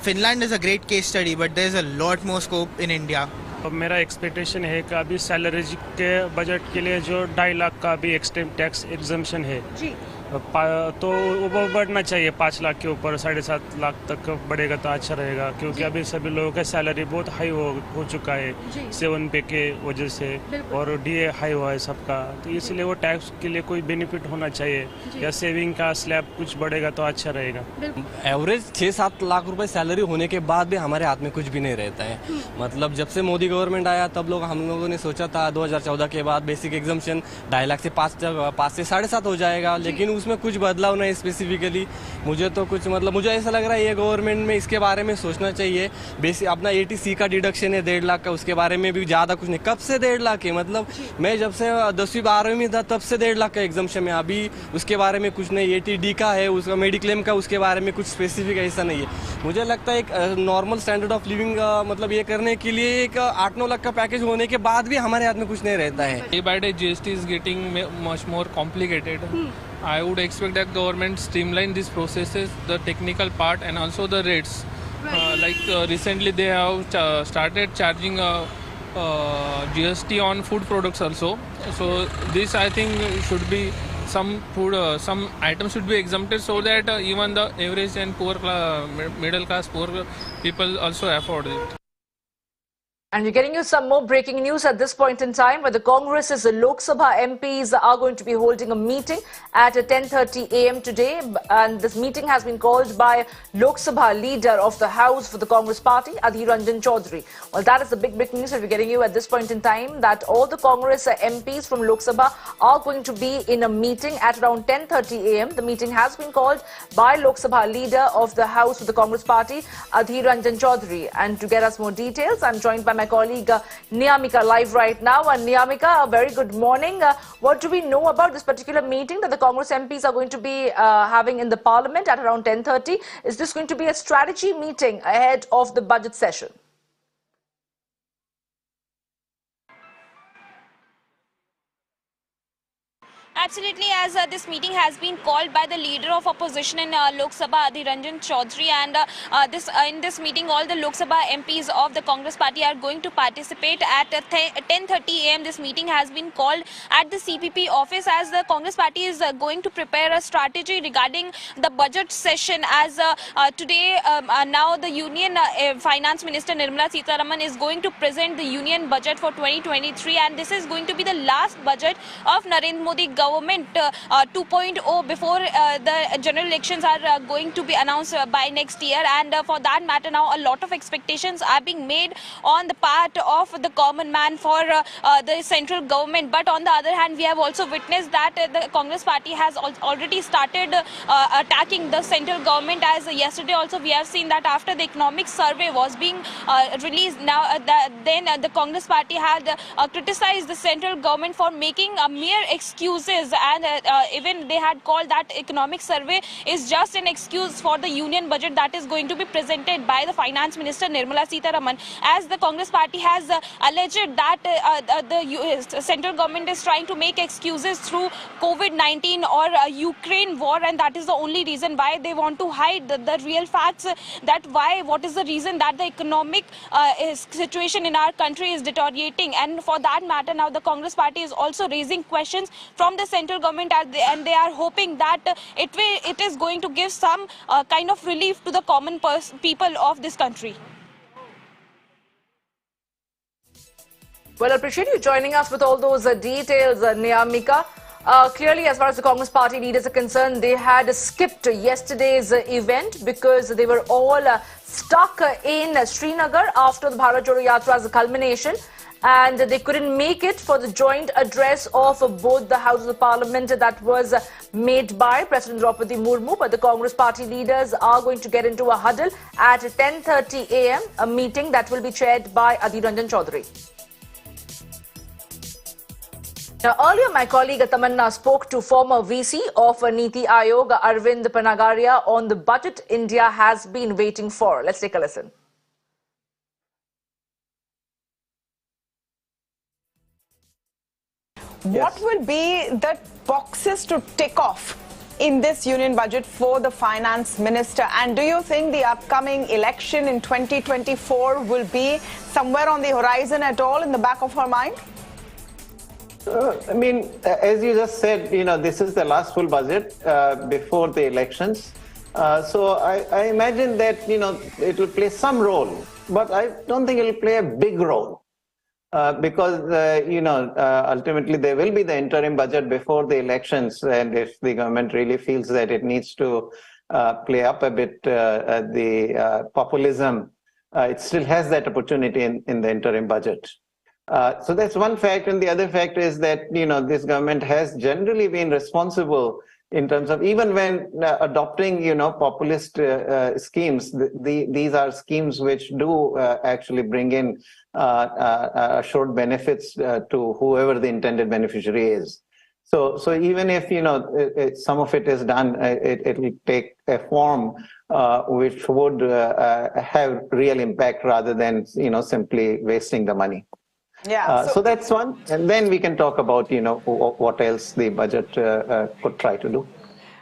Finland is a great case study, but there's a lot more scope in India. मेरा expectation है कि अभी salary के budget के लिए जो 2.5 लाख का भी एक्सटेम टैक्स एग्जम्पशन है जी। तो वो बढ़ना चाहिए 5 लाख के ऊपर 7.5 लाख तक बढ़ेगा तो अच्छा रहेगा, क्योंकि अभी सभी लोगों का सैलरी बहुत हाई हो चुका है 7 पे के वजह से, और डीए हाई हुआ है सबका, तो इसलिए वो टैक्स के लिए कोई बेनिफिट होना चाहिए, या सेविंग का स्लैब कुछ बढ़ेगा तो अच्छा रहेगा। एवरेज 6-7 लाख रुपए सैलरी होने के बाद भी हमारे हाथ में कुछ भी नहीं रहता है। मतलब जब से मोदी गवर्नमेंट आया तब हम लोगों ने सोचा था 2014 के बाद बेसिक एग्जम्पशन 2.5 लाख से 5 से 7.5 हो जाएगा, लेकिन उसमें कुछ बदलाव नहीं स्पेसिफिकली। मुझे तो कुछ मुझे ऐसा लग रहा है ये गवर्नमेंट में इसके बारे में सोचना चाहिए। बेसिक अपना ATC का डिडक्शन है 1.5 लाख का, उसके बारे में भी ज़्यादा कुछ नहीं। कब से 1.5 लाख है? मतलब मैं जब से 10वीं 12वीं में था तब से 1.5 लाख का एग्जम्पशन है, अभी उसके बारे में कुछ नहीं। ATD का है, उसका मेडिक्लेम का, उसके बारे में कुछ स्पेसिफिक ऐसा नहीं है। मुझे लगता है एक नॉर्मल स्टैंडर्ड ऑफ लिविंग मतलब ये करने के लिए एक 8-9 लाख का पैकेज होने के बाद भी हमारे हाथ में कुछ नहीं रहता है। Day by day GST is getting much more complicated. I would expect that government streamline these processes, the technical part and also the rates. Recently they have started charging GST on food products also. So this I think should be some items should be exempted so that even the average and middle class poor people also afford it. And we're getting you some more breaking news at this point in time, where the Congress's Lok Sabha MPs are going to be holding a meeting at 10:30 a.m. today. And this meeting has been called by Lok Sabha leader of the House for the Congress party, Adhir Ranjan Chaudhary. Well, that is the big breaking news that we're getting you at this point in time, that all the Congress MPs from Lok Sabha are going to be in a meeting at around 10:30 a.m. The meeting has been called by Lok Sabha leader of the House for the Congress party, Adhir Ranjan Chaudhary. And to get us more details, I'm joined by my colleague Niyamika live right now. And Niyamika, a very good morning. What do we know about this particular meeting that the Congress MPs are going to be having in the Parliament at around 10:30? Is this going to be a strategy meeting ahead of the budget session? Absolutely, as this meeting has been called by the leader of opposition in Lok Sabha, Adhir Ranjan Chaudhary, and in this meeting all the Lok Sabha MPs of the Congress party are going to participate at 10:30 a.m. This meeting has been called at the CPP office, as the Congress party is going to prepare a strategy regarding the budget session, as today now the Union Finance Minister Nirmala Sitharaman is going to present the Union budget for 2023, and this is going to be the last budget of Narendra Modi government 2.0 before the general elections are going to be announced by next year. And for that matter, now a lot of expectations are being made on the part of the common man for the central government. But on the other hand, we have also witnessed that the Congress party has already started attacking the central government, as yesterday also we have seen that after the economic survey was being released, now then the Congress party had criticized the central government for making mere excuses, and even they had called that economic survey is just an excuse for the union budget that is going to be presented by the Finance Minister Nirmala Sitharaman, as the Congress party has alleged that the central government is trying to make excuses through COVID-19 or Ukraine war, and that is the only reason why they want to hide the real facts, that what is the reason that the economic situation in our country is deteriorating. And for that matter, now the Congress party is also raising questions from the central government, and they are hoping that it is going to give some kind of relief to the common people of this country. Well, I appreciate you joining us with all those details, Niyamika. Clearly, as far as the Congress party leaders are concerned, they had skipped yesterday's event because they were all stuck in Srinagar after the Bharat Jodo Yatra's culmination, and they couldn't make it for the joint address of both the Houses of Parliament that was made by President Draupadi Murmu. But the Congress party leaders are going to get into a huddle at 10:30 a.m., a meeting that will be chaired by Adhir Ranjan Chaudhary. Now, earlier, my colleague Tamanna spoke to former VC of Niti Aayog, Arvind Panagaria, on the budget India has been waiting for. Let's take a listen. What will be the boxes to tick off in this union budget for the finance minister? And do you think the upcoming election in 2024 will be somewhere on the horizon at all in the back of her mind? I mean, as you just said, this is the last full budget before the elections. So I imagine that, it will play some role, but I don't think it will play a big role. Because, ultimately there will be the interim budget before the elections, and if the government really feels that it needs to play up a bit the populism, it still has that opportunity in the interim budget. So that's one fact, and the other fact is that, this government has generally been responsible in terms of even when adopting, populist schemes. These are schemes which do actually bring in assured benefits to whoever the intended beneficiary is. So even if some of it is done, it will take a form which would have real impact rather than simply wasting the money. Yeah. So that's one, and then we can talk about what else the budget could try to do.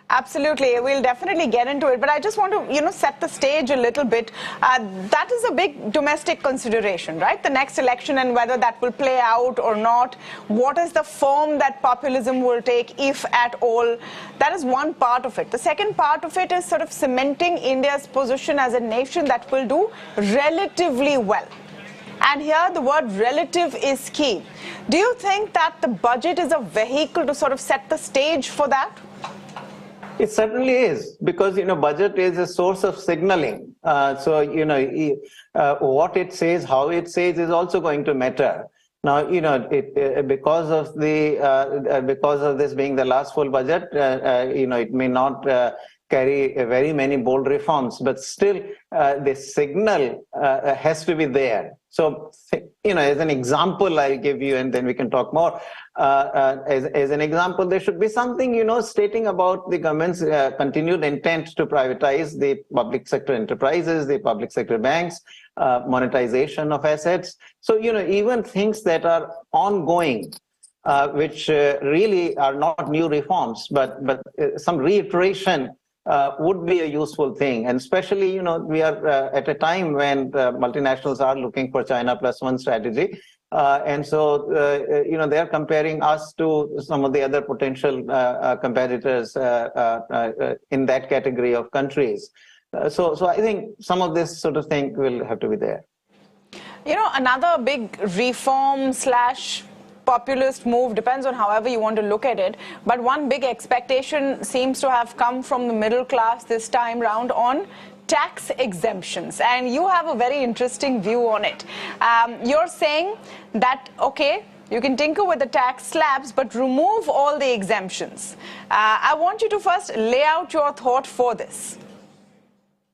Absolutely, we'll definitely get into it, but I just want to set the stage a little bit. That is a big domestic consideration, right? The next election and whether that will play out or not. What is the form that populism will take, if at all? That is one part of it. The second part of it is sort of cementing India's position as a nation that will do relatively well. And here the word relative is key. Do you think that the budget is a vehicle to sort of set the stage for that? It certainly is, because budget is a source of signaling. So what it says, how it says, is also going to matter. Now because of this being the last full budget, it may not carry very many bold reforms, but still the signal has to be there. So, as an example I'll give you, and then we can talk more. As an example, there should be something, stating about the government's continued intent to privatize the public sector enterprises, the public sector banks, monetization of assets. So, even things that are ongoing, which really are not new reforms, but some reiteration would be a useful thing. And especially, we are at a time when multinationals are looking for China plus one strategy. And so, they are comparing us to some of the other potential competitors in that category of countries. So I think some of this sort of thing will have to be there. Another big reform / populist move, depends on however you want to look at it, but one big expectation seems to have come from the middle class this time round on tax exemptions, and you have a very interesting view on it. You're saying that, okay, you can tinker with the tax slabs, but remove all the exemptions. I want you to first lay out your thought for this.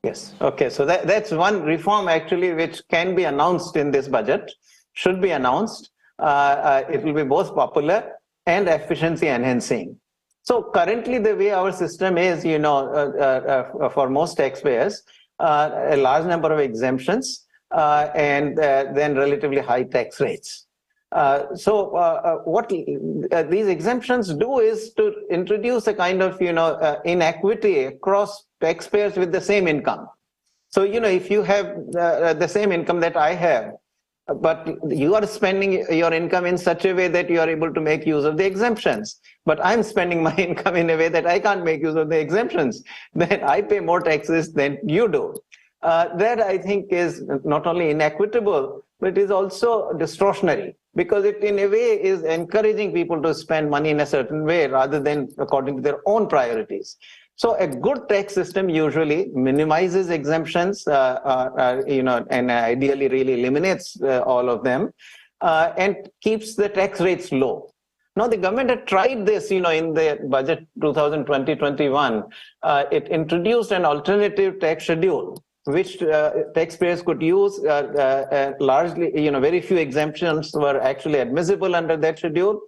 Yes, okay, so that's one reform actually which can be announced in this budget, should be announced. It will be both popular and efficiency enhancing. So currently the way our system is, for most taxpayers, a large number of exemptions and then relatively high tax rates. So what these exemptions do is to introduce a kind of, inequity across taxpayers with the same income. So, if you have the same income that I have, but you are spending your income in such a way that you are able to make use of the exemptions. But I'm spending my income in a way that I can't make use of the exemptions. Then I pay more taxes than you do. That I think is not only inequitable, but is also distortionary, because it in a way is encouraging people to spend money in a certain way rather than according to their own priorities. So a good tax system usually minimizes exemptions, and ideally really eliminates all of them, and keeps the tax rates low. Now, the government had tried this, in the budget 2020-21. It introduced an alternative tax schedule, which taxpayers could use. Largely, very few exemptions were actually admissible under that schedule.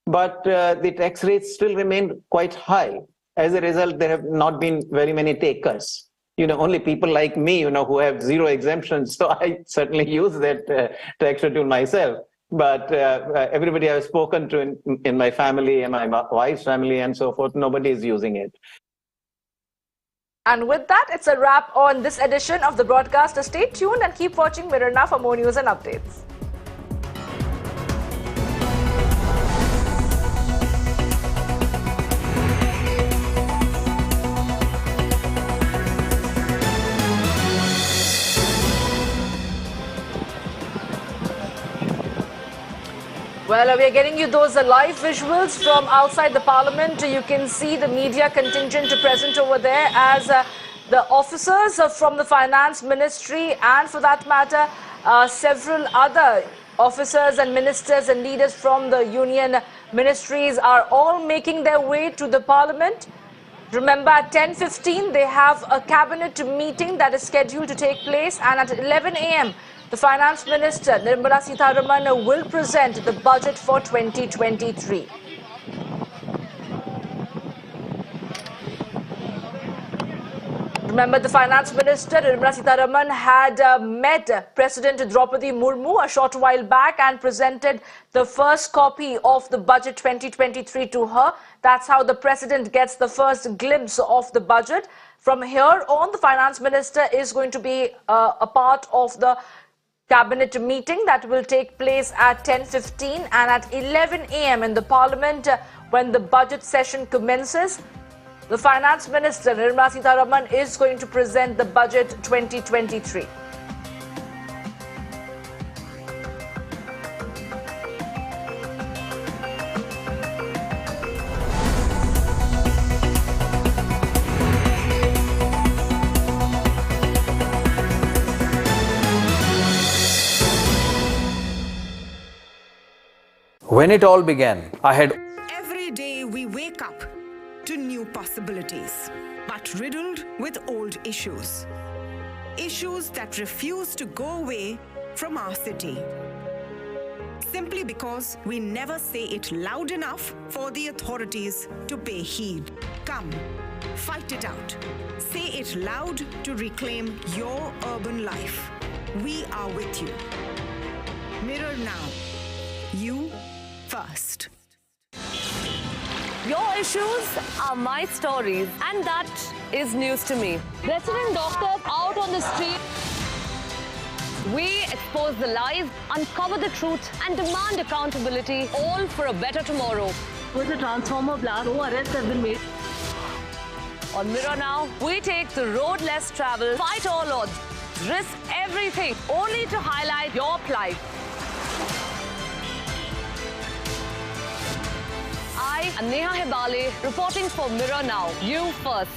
but the tax rates still remain quite high. As a result, there have not been very many takers. Only people like me, who have zero exemptions. So I certainly use that tax schedule myself. But everybody I've spoken to in my family and my wife's family and so forth, nobody is using it. And with that, it's a wrap on this edition of the broadcast. Stay tuned and keep watching Mirror Now for more news and updates. Well, we are getting you those live visuals from outside the Parliament. You can see the media contingent present over there as the officers from the Finance Ministry and, for that matter, several other officers and ministers and leaders from the union ministries are all making their way to the Parliament. Remember, at 10:15, they have a cabinet meeting that is scheduled to take place, and at 11 a.m., the Finance Minister, Nirmala Sitharaman, will present the budget for 2023. Remember, the Finance Minister, Nirmala Sitharaman, had met President Draupadi Murmu a short while back and presented the first copy of the budget 2023 to her. That's how the President gets the first glimpse of the budget. From here on, the Finance Minister is going to be a part of the cabinet meeting that will take place at 10:15 and at 11 a.m. in the Parliament when the budget session commences. The Finance Minister, Nirmala Sitharaman, is going to present the budget 2023. When it all began, I had... Every day we wake up to new possibilities, but riddled with old issues. Issues that refuse to go away from our city. Simply because we never say it loud enough for the authorities to pay heed. Come, fight it out. Say it loud to reclaim your urban life. We are with you. Mirror Now. You first. Your issues are my stories, and that is news to me. Resident doctors out on the street. We expose the lies, uncover the truth, and demand accountability, all for a better tomorrow. Was a transformer blast. No arrests have been made. On Mirror Now, we take the road less traveled, fight all odds, risk everything, only to highlight your plight. I am Neha Hebale, reporting for Mirror Now. You first.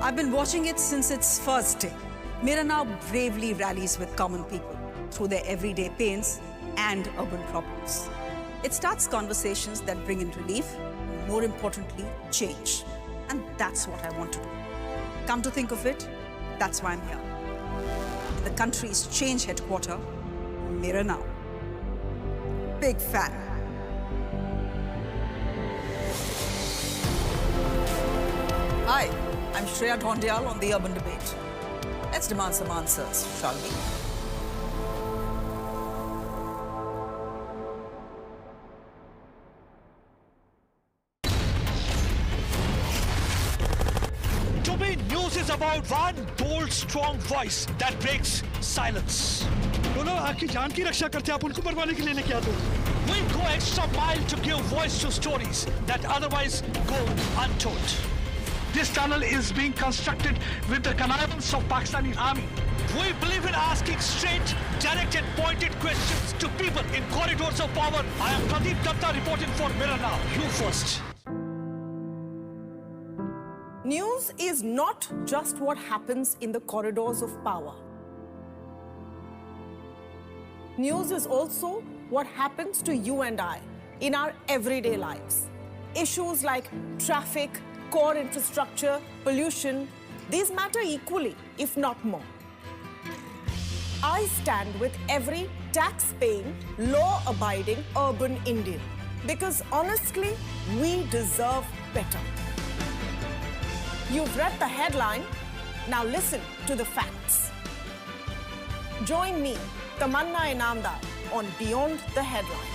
I've been watching it since its first day. Mirror Now bravely rallies with common people through their everyday pains and urban problems. It starts conversations that bring in relief, more importantly, change. And that's what I want to do. Come to think of it, that's why I'm here. The country's change headquarters, Mirror Now. Big fan. Hi, I'm Shreya Dhondial on The Urban Debate. Let's demand some answers, shall we? Is about one bold, strong voice that breaks silence. बोलो आपकी जान की रक्षा करते आप उनको मरवाने के लिए लेके आते हो. We'll go extra mile to give voice to stories that otherwise go untold. This tunnel is being constructed with the connivance of Pakistani army. We believe in asking straight, direct and pointed questions to people in corridors of power. I am Pradeep Datta reporting for Mirror Now. You first. News is not just what happens in the corridors of power. News is also what happens to you and I in our everyday lives. Issues like traffic, core infrastructure, pollution, These matter equally, if not more. I stand with every tax-paying, law-abiding urban Indian because honestly, we deserve better. You've read the headline, now listen to the facts. Join me, Tamanna Inamdar, on Beyond the Headline.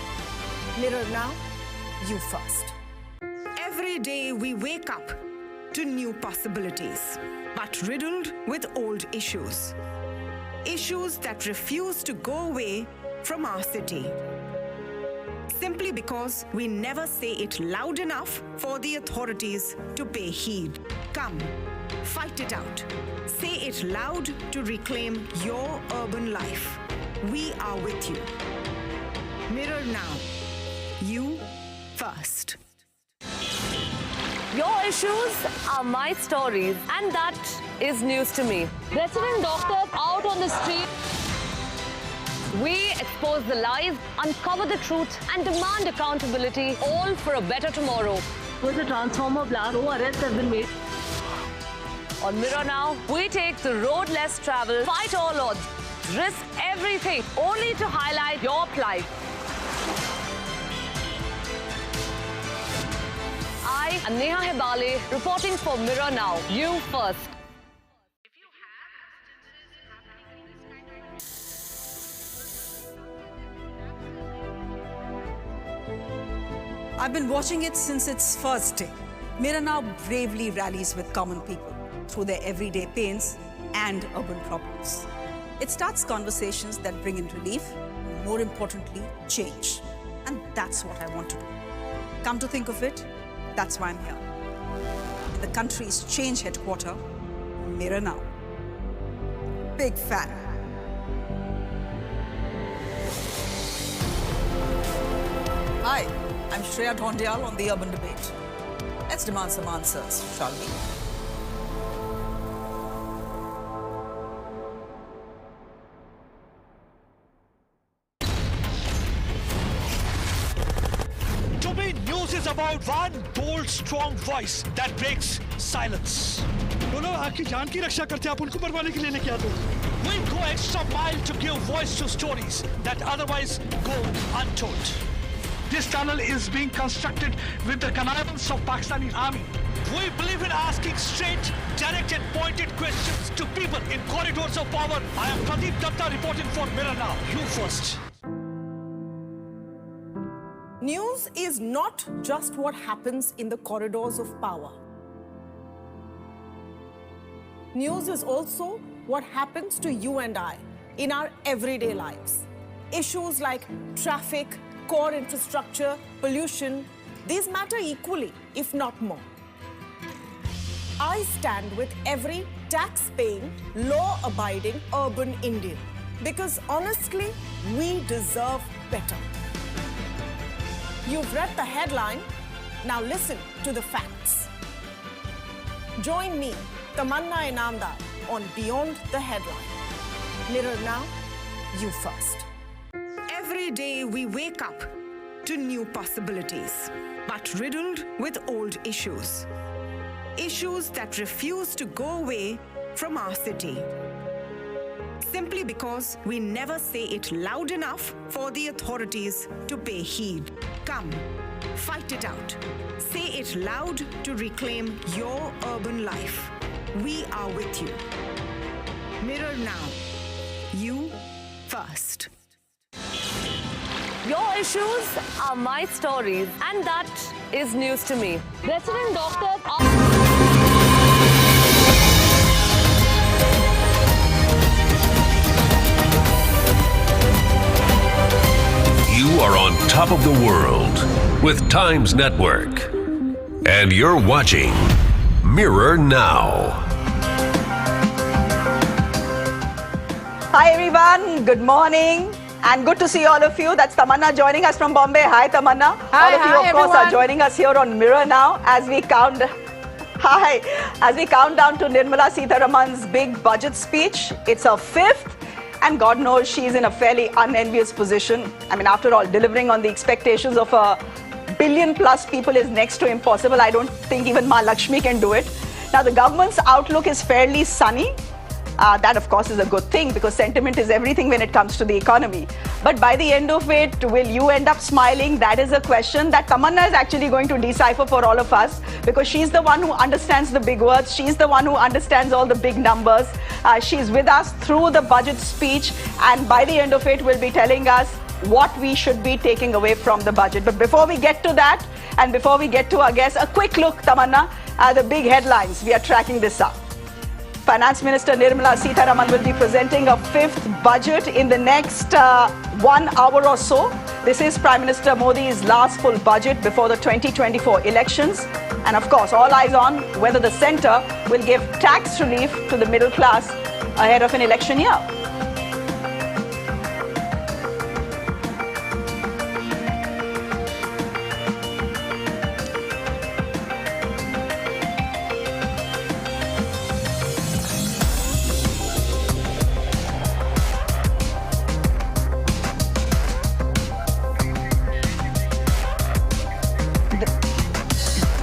Mirror now, you first. Every day we wake up to new possibilities, but riddled with old issues. Issues that refuse to go away from our city. Simply because we never say it loud enough for the authorities to pay heed. Come, fight it out. Say it loud to reclaim your urban life. We are with you. Mirror now. You first. Your issues are my stories, and that is news to me. Resident doctors out on the street. We expose the lies, uncover the truth, and demand accountability, all for a better tomorrow. Was a transformer blast. No arrests have been made. On Mirror Now, we take the road less traveled, fight all odds, risk everything, only to highlight your plight. I am Neha Hebale, reporting for Mirror Now. You first. I've been watching it since its first day. Mirror Now bravely rallies with common people through their everyday pains and urban problems. It starts conversations that bring in relief, and more importantly, change. And that's what I want to do. Come to think of it, that's why I'm here. In the country's change headquarters, Mirror Now. Big fan. Hi, I'm Shreya Dhondial on the Urban Debate. Let's demand some answers, shall we? To me, news is about one bold, strong voice that breaks silence. बोलो आपकी जान की रक्षा करते आप उनको मरवाने के लिए लेके आते हो। We'll go extra mile to give voice to stories that otherwise go untold. This tunnel is being constructed with the connivance of Pakistani army. We believe in asking straight, direct and pointed questions to people in corridors of power. I am Pradeep Datta reporting for Mirror Now. You first. News is not just what happens in the corridors of power. News is also what happens to you and I in our everyday lives. Issues like traffic, core infrastructure, pollution, these matter equally, if not more. I stand with every tax-paying, law-abiding urban Indian because honestly, we deserve better. You've read the headline, now listen to the facts. Join me, Tamanna Inamdar, on Beyond the Headline. Mirror now, you first. Every day we wake up to new possibilities, but riddled with old issues. Issues that refuse to go away from our city. Simply because we never say it loud enough for the authorities to pay heed. Come, fight it out. Say it loud to reclaim your urban life. We are with you. Mirror now. You first. Your issues are my stories, and that is news to me. Resident doctors You are on top of the world with Times Network. And you're watching Mirror Now. Hi everyone, good morning. And good to see all of you. That's Tamanna joining us from Bombay. Hi Tamanna. Hi, all of you, hi, of course, everyone. are joining us here on Mirror Now as we count. Hi, as we count down to Nirmala Sitharaman's big budget speech. It's her fifth, and God knows she's in a fairly unenvious position. I mean, after all, delivering on the expectations of a billion plus people is next to impossible. I don't think even Ma Lakshmi can do it. Now, the government's outlook is fairly sunny. That, of course, is a good thing because sentiment is everything when it comes to the economy. But by the end of it, will you end up smiling? That is a question that Tamanna is actually going to decipher for all of us because she's the one who understands the big words. She's the one who understands all the big numbers. She's with us through the budget speech, and by the end of it, will be telling us what we should be taking away from the budget. But before we get to that, and before we get to our guests, a quick look, Tamanna, at the big headlines. We are tracking this up. Finance Minister Nirmala Sitharaman will be presenting a fifth budget in the next 1 hour or so. This is Prime Minister Modi's last full budget before the 2024 elections. And of course, all eyes on whether the centre will give tax relief to the middle class ahead of an election year.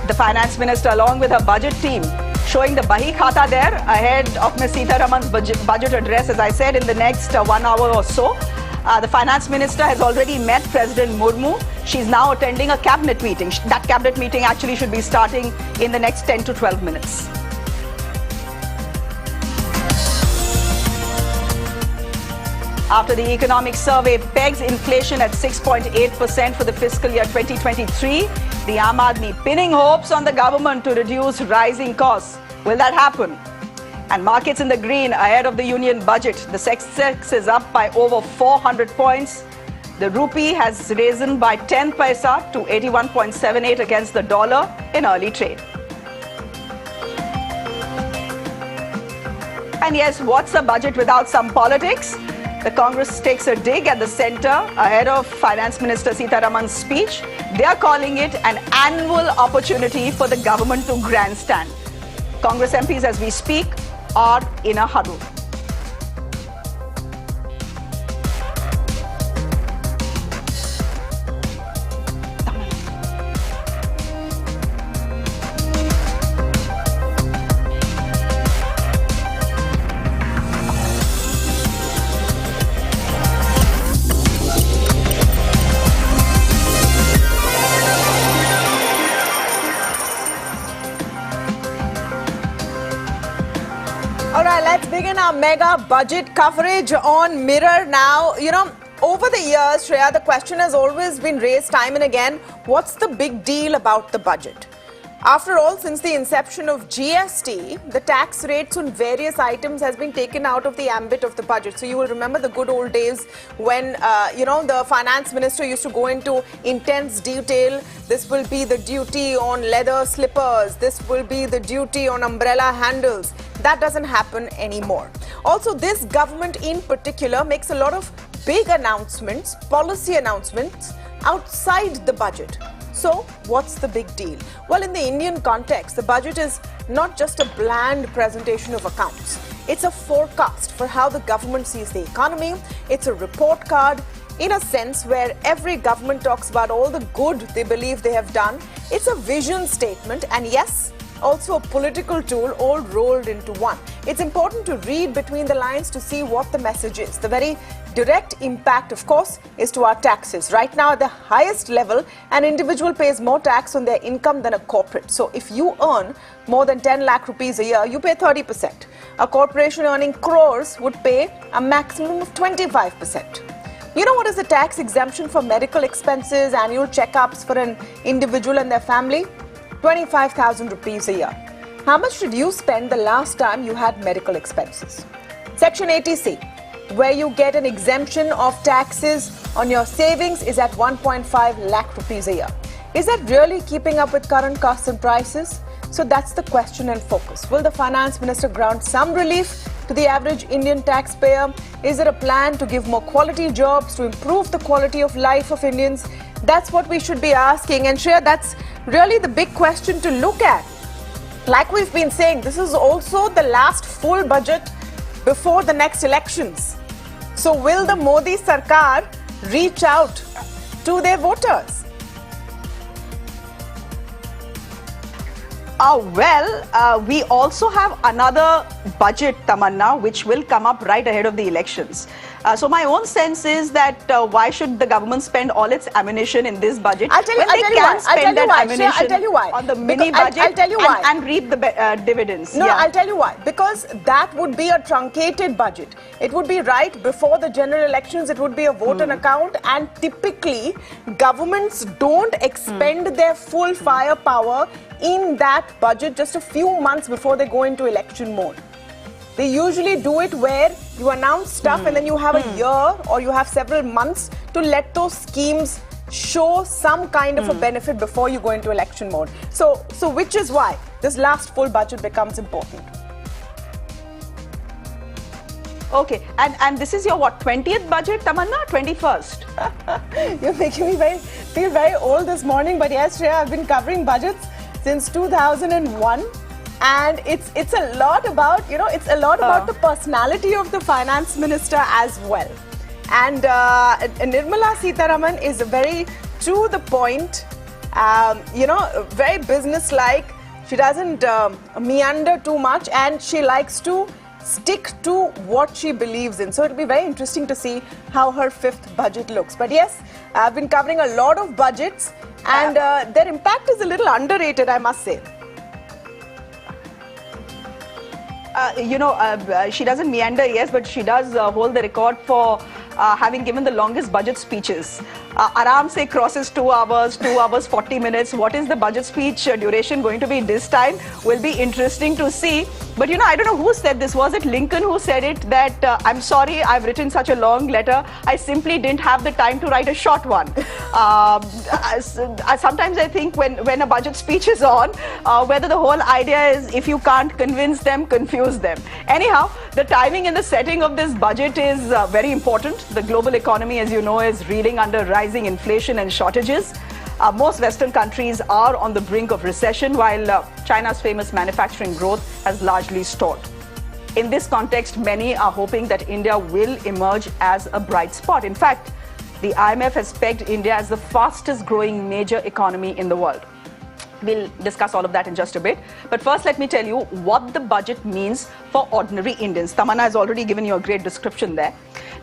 The Finance Minister, along with her budget team, showing the Bahi Khata there ahead of Ms. Sitharaman's budget address, as I said, in the next 1 hour or so. The Finance Minister has already met President Murmu. She's now attending a cabinet meeting. That cabinet meeting actually should be starting in the next 10 to 12 minutes. After the economic survey pegs inflation at 6.8% for the fiscal year 2023, the Aam Aadmi pinning hopes on the government to reduce rising costs. Will that happen? And markets in the green ahead of the union budget. The Sensex is up by over 400 points. The rupee has risen by 10 paisa to 81.78 against the dollar in early trade. And yes, what's a budget without some politics? The Congress takes a dig at the centre ahead of Finance Minister Sitharaman's speech. They are calling it an annual opportunity for the government to grandstand. Congress MPs, as we speak, are in a huddle. Our mega budget coverage on Mirror now. You know, over the years, Shreya, the question has always been raised time and again, what's the big deal about the budget? After all, since the inception of GST, the tax rates on various items has been taken out of the ambit of the budget. So you will remember the good old days when, the finance minister used to go into intense detail. This will be the duty on leather slippers. This will be the duty on umbrella handles. That doesn't happen anymore. Also, this government in particular makes a lot of big announcements, policy announcements outside the budget. So, what's the big deal? Well, in the Indian context, the budget is not just a bland presentation of accounts. It's a forecast for how the government sees the economy. It's a report card, in a sense, where every government talks about all the good they believe they have done. It's a vision statement, and yes, also a political tool all rolled into one. It's important to read between the lines to see what the message is. The very direct impact, of course, is to our taxes. Right now, at the highest level, an individual pays more tax on their income than a corporate. So if you earn more than 10 lakh rupees a year, you pay 30%. A corporation earning crores would pay a maximum of 25%. You know what is the tax exemption for medical expenses, annual checkups for an individual and their family? 25,000 rupees a year. How much did you spend the last time you had medical expenses? Section 80C, where you get an exemption of taxes on your savings, is at 1.5 lakh rupees a year. Is that really keeping up with current costs and prices? So that's the question and focus. Will the finance minister grant some relief to the average Indian taxpayer? Is there a plan to give more quality jobs, to improve the quality of life of Indians? That's what we should be asking. And Shreya, that's really the big question to look at. Like we've been saying, this is also the last full budget before the next elections. So will the Modi Sarkar reach out to their voters? We also have another budget, Tamanna, which will come up right ahead of the elections. So my own sense is that why should the government spend all its ammunition in this budget? I'll tell you why. On the mini budget I'll tell you why. And reap the dividends. No, I'll tell you why. Because that would be a truncated budget. It would be right before the general elections. It would be a vote on account. And typically, governments don't expend their full firepower in that budget just a few months before they go into election mode. They usually do it where you announce stuff and then you have a year or you have several months to let those schemes show some kind of a benefit before you go into election mode. So which is why this last full budget becomes important. Okay, and this is your 20th budget, Tamanna? 21st? You're making me feel very old this morning, but yes, Shreya, I've been covering budgets since 2001. And it's a lot about, the personality of the finance minister as well. And Nirmala Sitharaman is very to the point, very business-like. She doesn't meander too much and she likes to stick to what she believes in. So it'll be very interesting to see how her 5th budget looks. But yes, I've been covering a lot of budgets and their impact is a little underrated, I must say. She doesn't meander, yes, but she does hold the record for having given the longest budget speeches. Aram se crosses 2 hours, 2 hours 40 minutes. What is the budget speech duration going to be this time? Will be interesting to see. But I don't know who said this. Was it Lincoln who said it? That I'm sorry, I've written such a long letter. I simply didn't have the time to write a short one. Sometimes I think when a budget speech is on, whether the whole idea is if you can't convince them, confuse them. Anyhow, the timing and the setting of this budget is very important. The global economy, as you know, is reeling under rising inflation and shortages. Most Western countries are on the brink of recession, while China's famous manufacturing growth has largely stalled. In this context, many are hoping that India will emerge as a bright spot. In fact, the IMF has pegged India as the fastest growing major economy in the world. We'll discuss all of that in just a bit. But first, let me tell you what the budget means for ordinary Indians. Tamanna has already given you a great description there.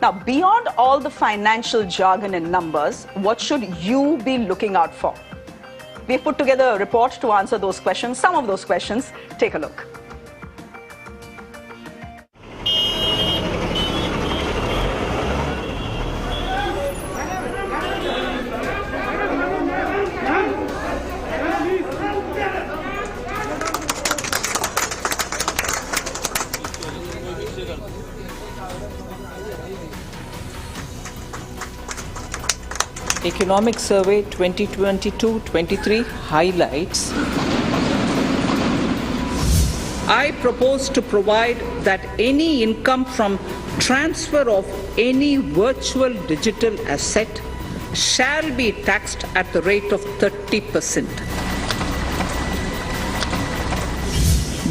Now, beyond all the financial jargon and numbers, what should you be looking out for? We've put together a report to answer those questions. Some of those questions. Take a look. Economic Survey 2022-23 highlights. I propose to provide that any income from transfer of any virtual digital asset shall be taxed at the rate of 30%.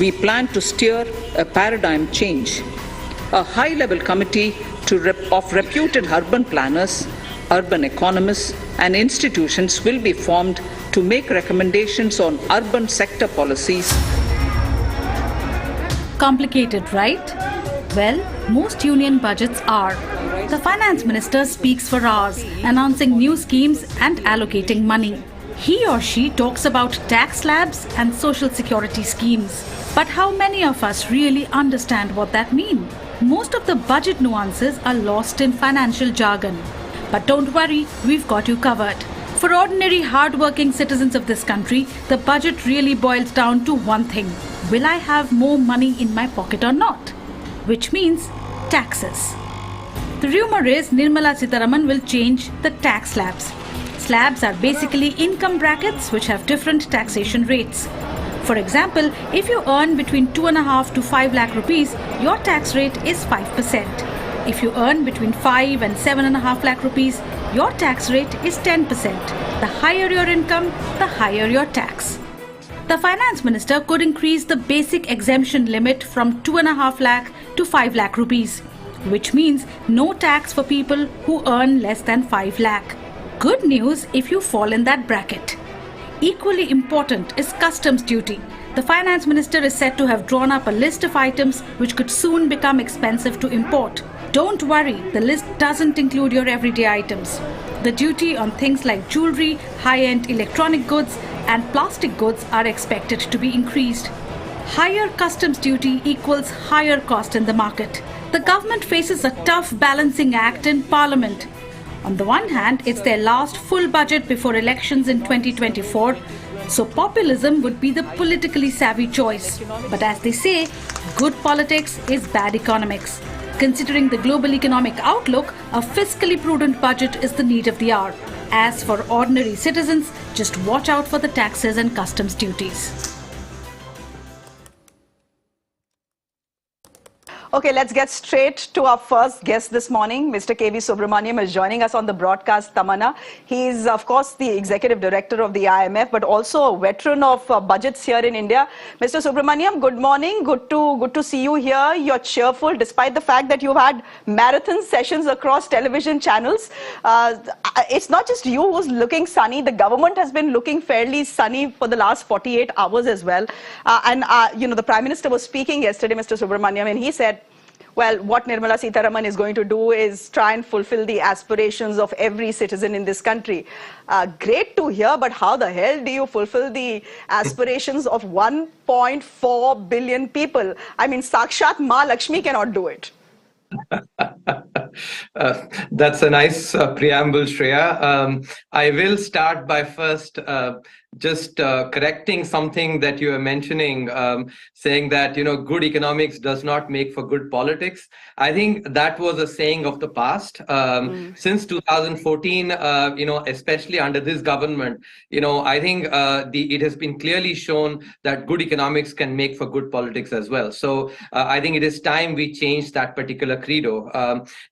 We plan to steer a paradigm change. A high-level committee of reputed urban planners, urban economists and institutions will be formed to make recommendations on urban sector policies. Complicated, right? Well, most union budgets are. The finance minister speaks for hours, announcing new schemes and allocating money. He or she talks about tax slabs and social security schemes. But how many of us really understand what that means? Most of the budget nuances are lost in financial jargon. But don't worry, we've got you covered. For ordinary, hard-working citizens of this country, the budget really boils down to one thing. Will I have more money in my pocket or not? Which means taxes. The rumor is Nirmala Sitharaman will change the tax slabs. Slabs are basically income brackets which have different taxation rates. For example, if you earn between 2.5 to 5 lakh rupees, your tax rate is 5%. If you earn between 5 and 7.5 lakh rupees, your tax rate is 10%. The higher your income, the higher your tax. The finance minister could increase the basic exemption limit from 2.5 lakh to 5 lakh rupees, which means no tax for people who earn less than 5 lakh. Good news if you fall in that bracket. Equally important is customs duty. The finance minister is said to have drawn up a list of items which could soon become expensive to import. Don't worry, the list doesn't include your everyday items. The duty on things like jewelry, high-end electronic goods and plastic goods are expected to be increased. Higher customs duty equals higher cost in the market. The government faces a tough balancing act in Parliament. On the one hand, it's their last full budget before elections in 2024, so populism would be the politically savvy choice. But as they say, good politics is bad economics. Considering the global economic outlook, a fiscally prudent budget is the need of the hour. As for ordinary citizens, just watch out for the taxes and customs duties. Okay, let's get straight to our first guest this morning. Mr. K.V. Subramaniam is joining us on the broadcast, Tamanna. He is, of course, the executive director of the IMF, but also a veteran of budgets here in India. Mr. Subramaniam, good morning. Good to see you here. You're cheerful despite the fact that you've had marathon sessions across television channels. It's not just you who's looking sunny. The government has been looking fairly sunny for the last 48 hours as well. The Prime Minister was speaking yesterday, Mr. Subramaniam, and he said, well, what Nirmala Sitharaman is going to do is try and fulfill the aspirations of every citizen in this country. Great to hear, but how the hell do you fulfill the aspirations of 1.4 billion people? I mean, Sakshat Ma Lakshmi cannot do it. That's a nice preamble, Shreya. I will start by first just correcting something that you were mentioning, saying that, good economics does not make for good politics. I think that was a saying of the past. Since 2014, especially under this government, I think it has been clearly shown that good economics can make for good politics as well. So I think it is time we change that particular credo.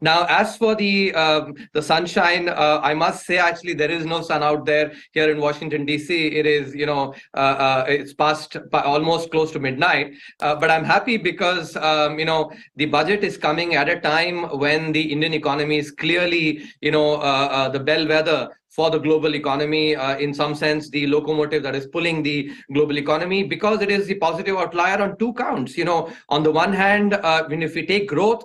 Now, as for the sunshine, I must say, actually, there is no sun out there here in Washington, D.C. It is, it's past almost close to midnight. But I'm happy because, the budget is coming at a time when the Indian economy is clearly, the bellwether for the global economy, in some sense, the locomotive that is pulling the global economy, because it is the positive outlier on two counts. On the one hand, if we take growth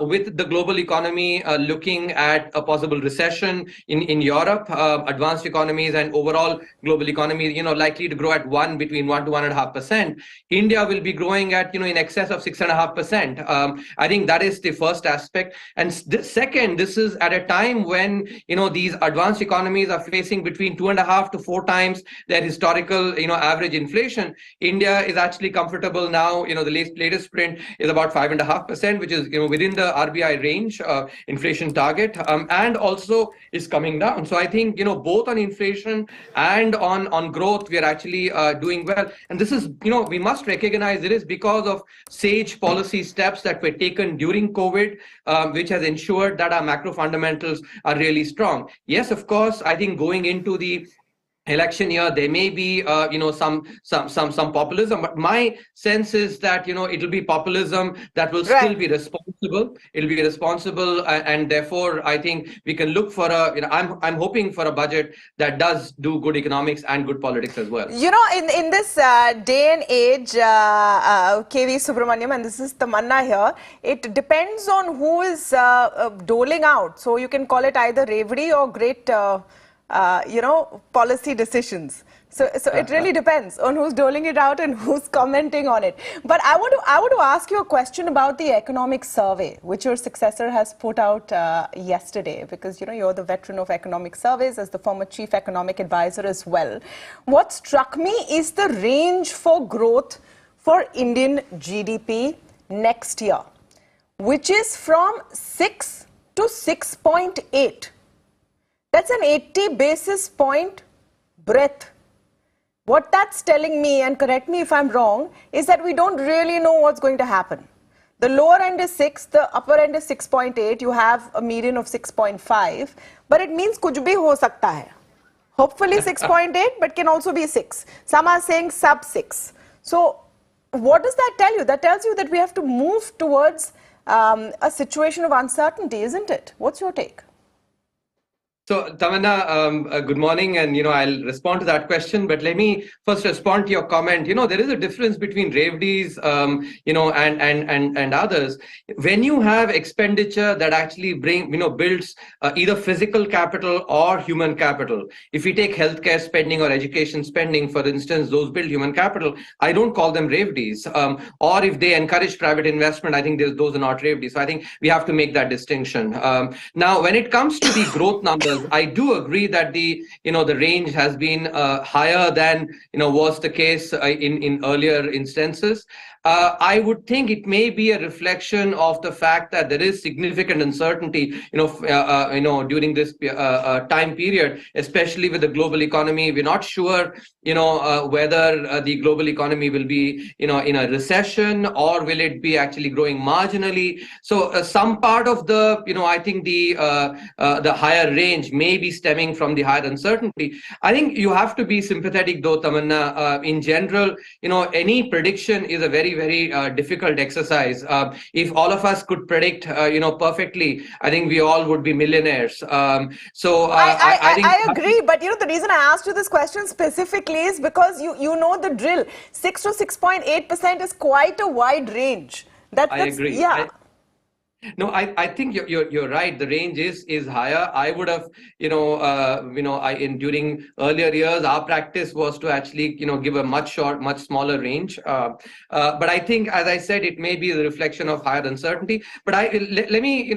with the global economy looking at a possible recession in Europe, advanced economies and overall global economy, likely to grow at between 1 to 1.5%. India will be growing at, in excess of 6.5%. I think that is the first aspect. And second, this is at a time when, these advanced economies are facing between 2.5 to 4 times their historical, average inflation. India is actually comfortable now. The latest print is about 5.5%, which is, within the RBI range inflation target, and also is coming down. So I think, both on inflation and on growth, we are actually doing well. And this is, we must recognize it is because of sage policy steps that were taken during COVID, which has ensured that our macro fundamentals are really strong. Yes, of course, I think going into the election year, there may be, some populism, but my sense is that, it'll be populism that will still be responsible. It'll be responsible, and therefore, I think we can look for I'm hoping for a budget that does do good economics and good politics as well. In this day and age, K.V. Subramaniam, and this is Tamanna here, it depends on who is doling out. So you can call it either Revdi or great policy decisions. So it really depends on who's doling it out and who's commenting on it. But I want to ask you a question about the economic survey, which your successor has put out yesterday, because you're the veteran of economic surveys as the former chief economic advisor as well. What struck me is the range for growth for Indian GDP next year, which is from 6 to 6.8. That's an 80 basis point breadth. What that's telling me, and correct me if I'm wrong, is that we don't really know what's going to happen. The lower end is 6, the upper end is 6.8, you have a median of 6.5, but it means kuch bhi ho sakta hai. Hopefully 6.8, but can also be 6. Some are saying sub 6. So what does that tell you? That tells you that we have to move towards a situation of uncertainty, isn't it? What's your take? So, Tamanna, good morning, and I'll respond to that question. But let me first respond to your comment. There is a difference between Revdis, and others. When you have expenditure that actually builds either physical capital or human capital. If we take healthcare spending or education spending, for instance, those build human capital. I don't call them Revdis. Or if they encourage private investment, I think those are not Revdis. So I think we have to make that distinction. Now, when it comes to the growth numbers, I do agree that the range has been higher than was the case in earlier instances. I would think it may be a reflection of the fact that there is significant uncertainty, during this time period, especially with the global economy. We're not sure, whether the global economy will be, in a recession, or will it be actually growing marginally. So some part of the, I think the higher range may be stemming from the higher uncertainty. I think you have to be sympathetic, though, Tamanna. In general, any prediction is a very, very difficult exercise. If all of us could predict, perfectly, I think we all would be millionaires. I think I agree, but the reason I asked you this question specifically is because you know the drill. 6 to 6.8% is quite a wide range. I agree. Yeah. No, I think you're right. The range is higher. I would have, during earlier years, our practice was to actually, give a much smaller range. But I think, as I said, it may be the reflection of higher uncertainty. But let me,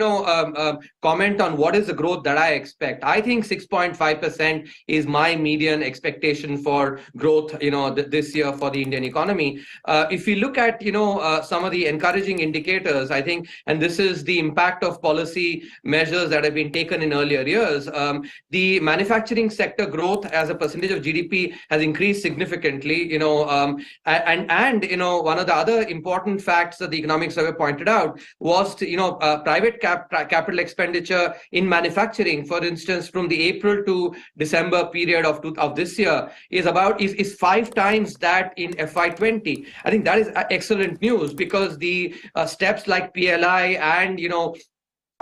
comment on what is the growth that I expect. I think 6.5% is my median expectation for growth, this year for the Indian economy. If we look at, some of the encouraging indicators, I think, and this is the impact of policy measures that have been taken in earlier years. The manufacturing sector growth as a percentage of GDP has increased significantly, and one of the other important facts that the economic survey pointed out was private capital expenditure in manufacturing, for instance, from the April to December period of this year is 5 times that in FY20. I think that is excellent news, because the steps like PLI and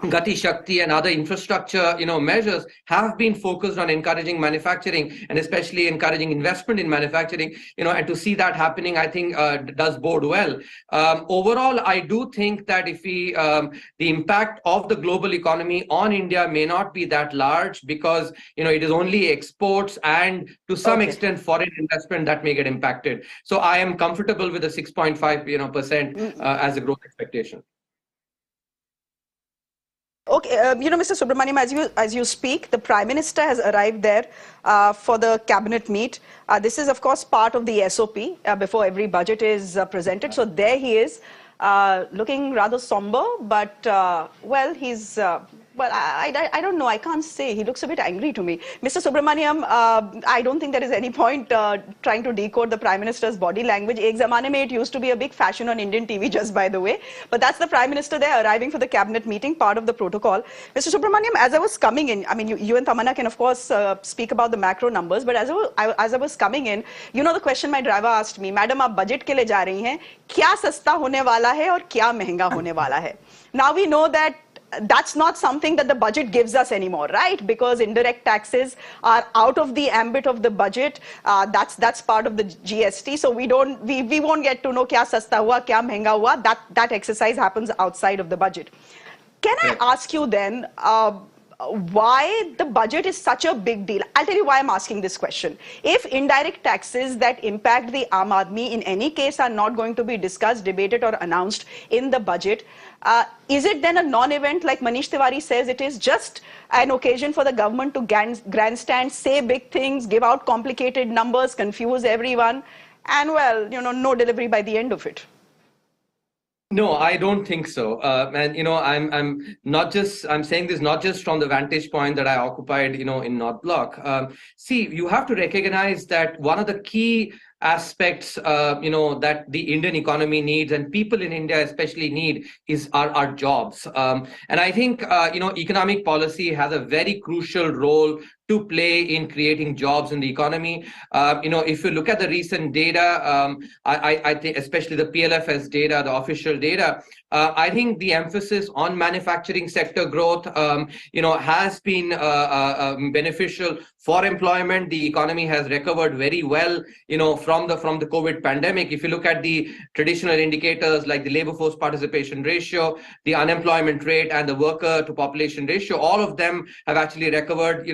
Gati Shakti and other infrastructure, measures have been focused on encouraging manufacturing, and especially encouraging investment in manufacturing, and to see that happening, I think does bode well. Overall, I do think that if the impact of the global economy on India may not be that large, because, it is only exports and to some extent foreign investment that may get impacted. So I am comfortable with the 6.5%, as a growth expectation. Okay, Mr. Subramaniam, as you speak, the Prime Minister has arrived there for the cabinet meet. This is, of course, part of the SOP before every budget is presented. So there he is, looking rather somber, but well, he's. Well, I don't know. I can't say. He looks a bit angry to me. Mr. Subramaniam, I don't think there is any point trying to decode the Prime Minister's body language. Ek zamane mein it used to be a big fashion on Indian TV, just by the way. But that's the Prime Minister there arriving for the cabinet meeting, part of the protocol. Mr. Subramaniam, as I was coming in, I mean, you and Tamanna can, of course, speak about the macro numbers. But as I was coming in, the question my driver asked me, Madam, aap budget ke liye ja rahi hain? Kya sasta hone wala hai aur kya mehenga hone wala hai? Now we know that that's not something that the budget gives us anymore, right? Because indirect taxes are out of the ambit of the budget. That's part of the GST. So we won't get to know kya sasta hua, kya mehenga hua. That exercise happens outside of the budget. Can I ask you then, why the budget is such a big deal? I'll tell you why I'm asking this question. If indirect taxes that impact the Aam Aadmi in any case are not going to be discussed, debated or announced in the budget, is it then a non-event, like Manish Tiwari says? It is just an occasion for the government to grandstand, say big things, give out complicated numbers, confuse everyone, and well, no delivery by the end of it. No, I don't think so. And I'm saying this not just from the vantage point that I occupied, in North Block. See, you have to recognize that one of the key aspects, that the Indian economy needs and people in India especially need are jobs. And I think, economic policy has a very crucial role to play in creating jobs in the economy. If you look at the recent data, I think especially the PLFS data, the official data, I think the emphasis on manufacturing sector growth, has been beneficial for employment. The economy has recovered very well, from the COVID pandemic. If you look at the traditional indicators like the labor force participation ratio, the unemployment rate, and the worker to population ratio, all of them have actually recovered,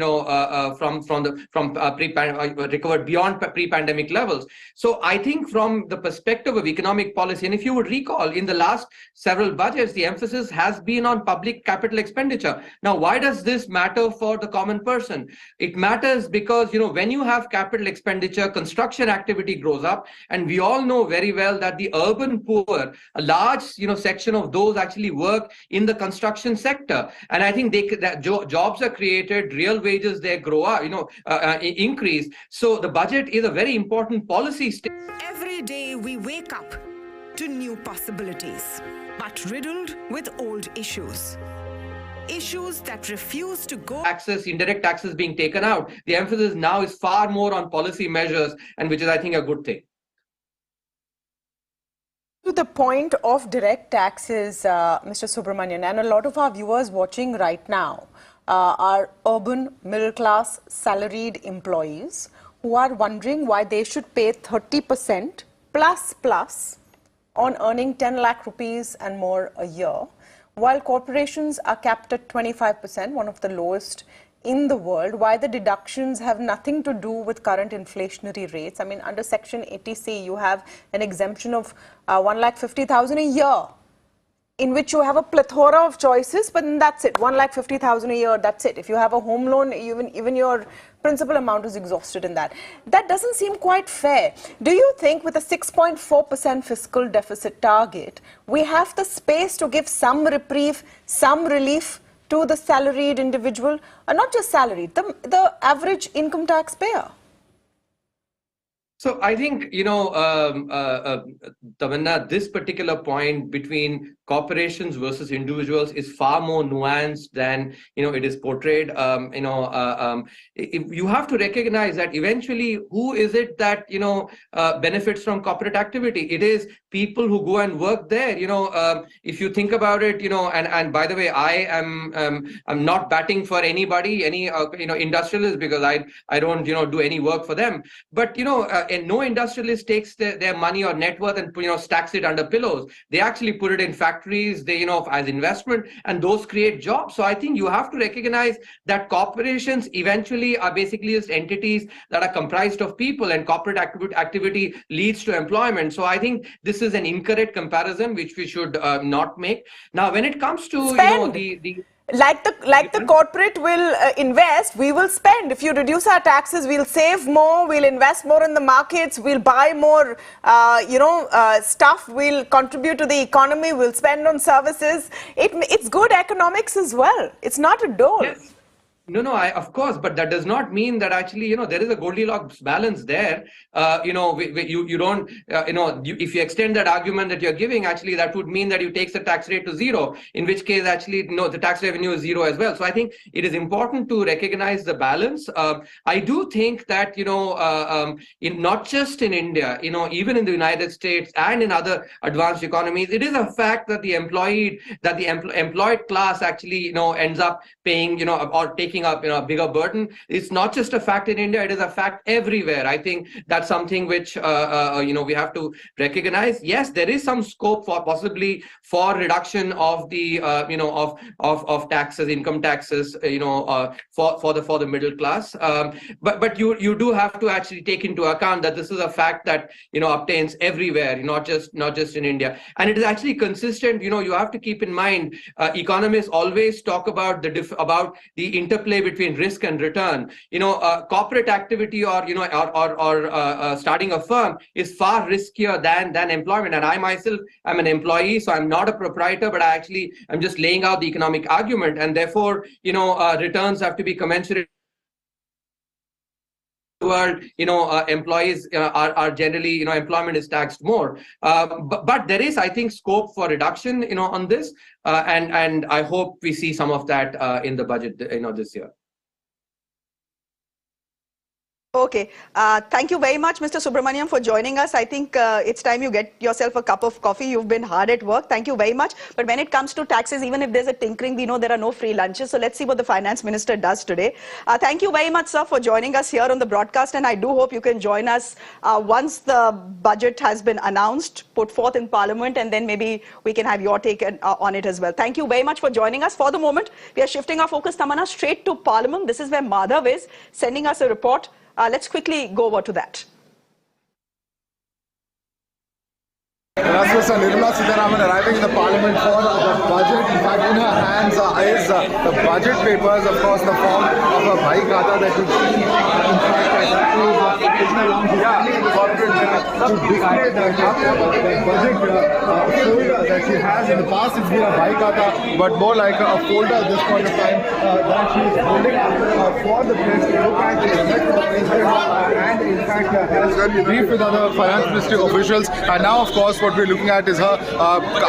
recovered beyond pre-pandemic levels. So I think from the perspective of economic policy, and if you would recall, in the last several budgets, the emphasis has been on public capital expenditure. Now, why does this matter for the common person? It matters because, when you have capital expenditure, construction activity grows up, and we all know very well that the urban poor, a large, section of those actually work in the construction sector. And I think jobs are created, real wages there grow up, increase. So the budget is a very important policy. Every day we wake up to new possibilities, but riddled with old issues. Issues that refuse to go. Taxes, indirect taxes being taken out. The emphasis now is far more on policy measures, and which is, I think, a good thing. To the point of direct taxes, Mr. Subramanian, and a lot of our viewers watching right now are urban, middle-class, salaried employees who are wondering why they should pay 30% plus on earning 10 lakh rupees and more a year, while corporations are capped at 25%, one of the lowest in the world, why the deductions have nothing to do with current inflationary rates. I mean, under Section 80C, you have an exemption of 1,50,000 a year, in which you have a plethora of choices, but then that's it, 1,50,000 a year, that's it. If you have a home loan, even your principal amount is exhausted in that. That doesn't seem quite fair. Do you think with a 6.4% fiscal deficit target, we have the space to give some reprieve, some relief to the salaried individual, not just salaried, the average income taxpayer? So I think, Tamanna, this particular point between corporations versus individuals is far more nuanced than, it is portrayed. You have to recognize that eventually, who is it that, benefits from corporate activity? It is people who go and work there. If you think about it, and by the way, I'm not batting for anybody, any, industrialists, because I don't, do any work for them. But, and no industrialist takes their money or net worth and stacks it under pillows. They actually put it in factories, they as investment, and those create jobs. So I think you have to recognize that corporations eventually are basically just entities that are comprised of people, and corporate activity leads to employment. So I think this is an incorrect comparison which we should not make. Now, when it comes to Like the corporate will invest, we will spend. If you reduce our taxes, we'll save more, we'll invest more in the markets, we'll buy more, stuff, we'll contribute to the economy, we'll spend on services. It's good economics as well. It's not a dole. Yes. No, of course, but that does not mean that actually, there is a Goldilocks balance there. You don't, if you extend that argument that you're giving, actually, that would mean that you take the tax rate to zero, in which case, actually, the tax revenue is zero as well. So I think it is important to recognize the balance. I do think that, not just in India, even in the United States and in other advanced economies, it is a fact that the employed class actually, ends up paying, or taking up a bigger burden. It's not just a fact in India, it is a fact everywhere. I think that's something which we have to recognize. Yes, there is some scope for possibly for reduction of the of taxes, income taxes, for the middle class. But you do have to actually take into account that this is a fact that obtains everywhere, not just in India. And it is actually consistent. You have to keep in mind, economists always talk about the interplay between risk and return. Corporate activity or starting a firm is far riskier than employment. And I myself am an employee, so I'm not a proprietor, but I'm just laying out the economic argument, and therefore returns have to be commensurate world, employees are generally, employment is taxed more. But there is, I think, scope for reduction, on this, and I hope we see some of that in the budget, this year. Okay. Thank you very much, Mr. Subramaniam, for joining us. I think it's time you get yourself a cup of coffee. You've been hard at work. Thank you very much. But when it comes to taxes, even if there's a tinkering, we know there are no free lunches. So let's see what the finance minister does today. Thank you very much, sir, for joining us here on the broadcast. And I do hope you can join us once the budget has been announced, put forth in Parliament, and then maybe we can have your take on it as well. Thank you very much for joining us. For the moment, we are shifting our focus, Tamanna, straight to Parliament. This is where Madhav is sending us a report. Let's quickly go over to that. Minister Nirmala Sitharaman arriving in the Parliament for the budget. In fact, in her hands is the budget papers, of course, in the form of a bhai khata that you see. In fact, to display the budget folder that she has. In the past, it's been a bhai khata, but more like a folder at this point of time that she is holding up for the press to look at the effect of and in fact has briefed with other finance ministry officials. And now, of course, what we're looking at is her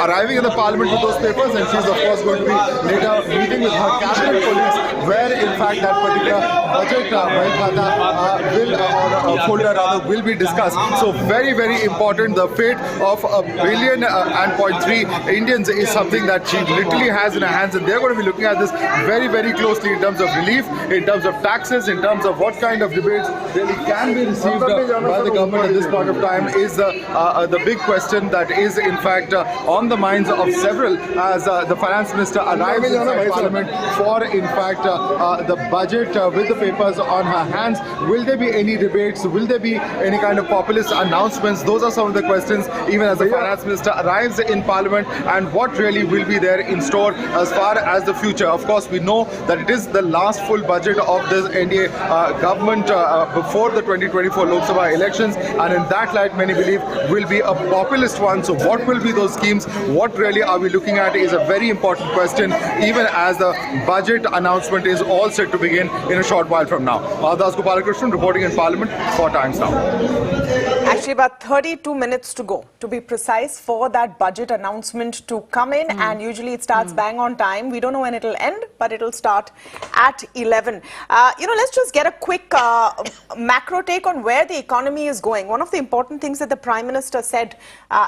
arriving in the Parliament with those papers, and she's of course going to be later meeting with her cabinet colleagues, where in fact that particular budget will be discussed. So very, very important. The fate of 1.3 billion Indians is something that she literally has in her hands, and they're going to be looking at this very, very closely in terms of relief, in terms of taxes, in terms of what kind of debates really can be received by the government at this point of time is the big question that is in fact on the minds of several as the finance minister arrives in Parliament for in fact the budget with the papers on her hands. Will there be any debates? Will there be any kind of populist announcements? Those are some of the questions even as the finance minister arrives in Parliament, and what really will be there in store as far as the future. Of course, we know that it is the last full budget of this NDA government before the 2024 Lok Sabha elections, and in that light many believe will be a populist one. So what will be those schemes? What really are we looking at is a very important question, even as the budget announcement is all set to begin in a short while from now. Das Gopalakrishnan reporting in Parliament for Times Now. Actually, about 32 minutes to go, to be precise, for that budget announcement to come in, and usually it starts bang on time. We don't know when it'll end, but it'll start at 11. Let's just get a quick macro take on where the economy is going. One of the important things that the Prime Minister said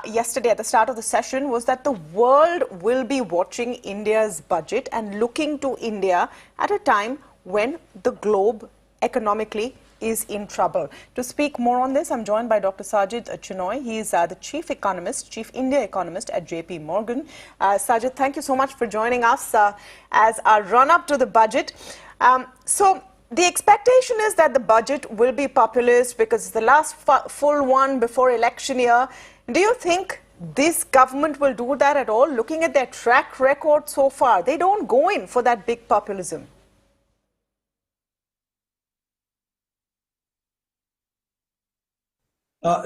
yesterday at the start of the session was that the world will be watching India's budget and looking to India at a time when the globe economically is in trouble. To speak more on this, I'm joined by Dr. Sajid Chinoy. He is the Chief India Economist at JP Morgan. Sajid, thank you so much for joining us as our run-up to the budget. So the expectation is that the budget will be populist because it's the last full one before election year. Do you think this government will do that at all? Looking at their track record so far, they don't go in for that big populism.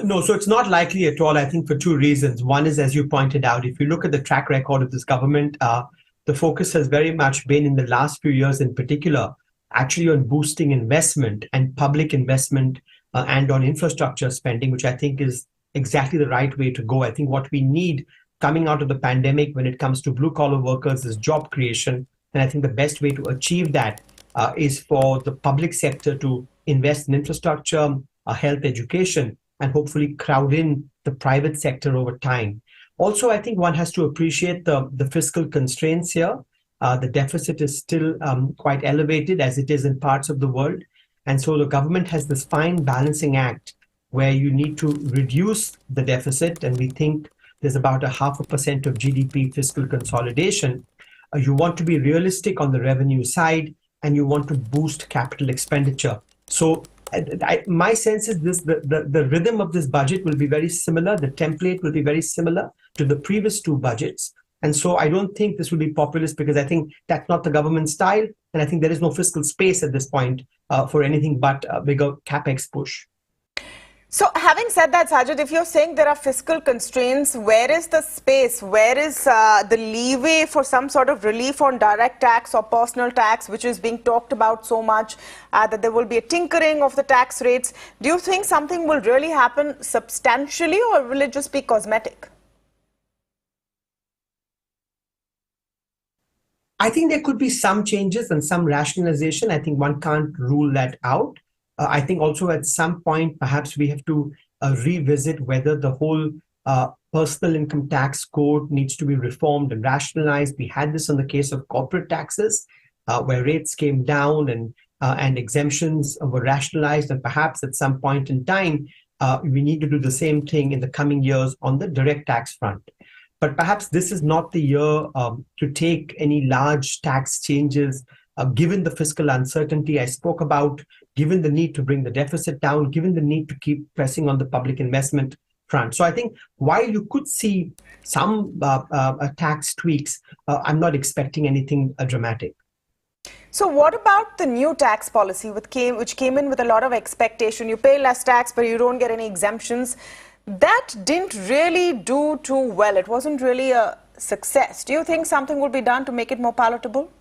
No, so it's not likely at all, I think, for two reasons. One is, as you pointed out, if you look at the track record of this government, the focus has very much been in the last few years in particular, actually on boosting investment and public investment and on infrastructure spending, which I think is exactly the right way to go. I think what we need coming out of the pandemic when it comes to blue-collar workers is job creation. And I think the best way to achieve that is for the public sector to invest in infrastructure, health, education, and hopefully crowd in the private sector over time. Also, I think one has to appreciate the fiscal constraints here. The deficit is still quite elevated as it is in parts of the world. And so the government has this fine balancing act where you need to reduce the deficit. And we think there's about 0.5% of GDP fiscal consolidation. You want to be realistic on the revenue side, and you want to boost capital expenditure. So my sense is the rhythm of this budget will be very similar. The template will be very similar to the previous two budgets. And so I don't think this will be populist because I think that's not the government style. And I think there is no fiscal space at this point for anything but a bigger capex push. So having said that, Sajid, if you're saying there are fiscal constraints, where is the space? Where is the leeway for some sort of relief on direct tax or personal tax, which is being talked about so much, that there will be a tinkering of the tax rates? Do you think something will really happen substantially, or will it just be cosmetic? I think there could be some changes and some rationalization. I think one can't rule that out. I think also at some point, perhaps we have to revisit whether the whole personal income tax code needs to be reformed and rationalized. We had this in the case of corporate taxes, where rates came down and exemptions were rationalized. And perhaps at some point in time, we need to do the same thing in the coming years on the direct tax front. But perhaps this is not the year to take any large tax changes, given the fiscal uncertainty I spoke about, given the need to bring the deficit down, given the need to keep pressing on the public investment front. So I think while you could see some tax tweaks, I'm not expecting anything dramatic. So what about the new tax policy which came in with a lot of expectation? You pay less tax, but you don't get any exemptions. That didn't really do too well. It wasn't really a success. Do you think something will be done to make it more palatable?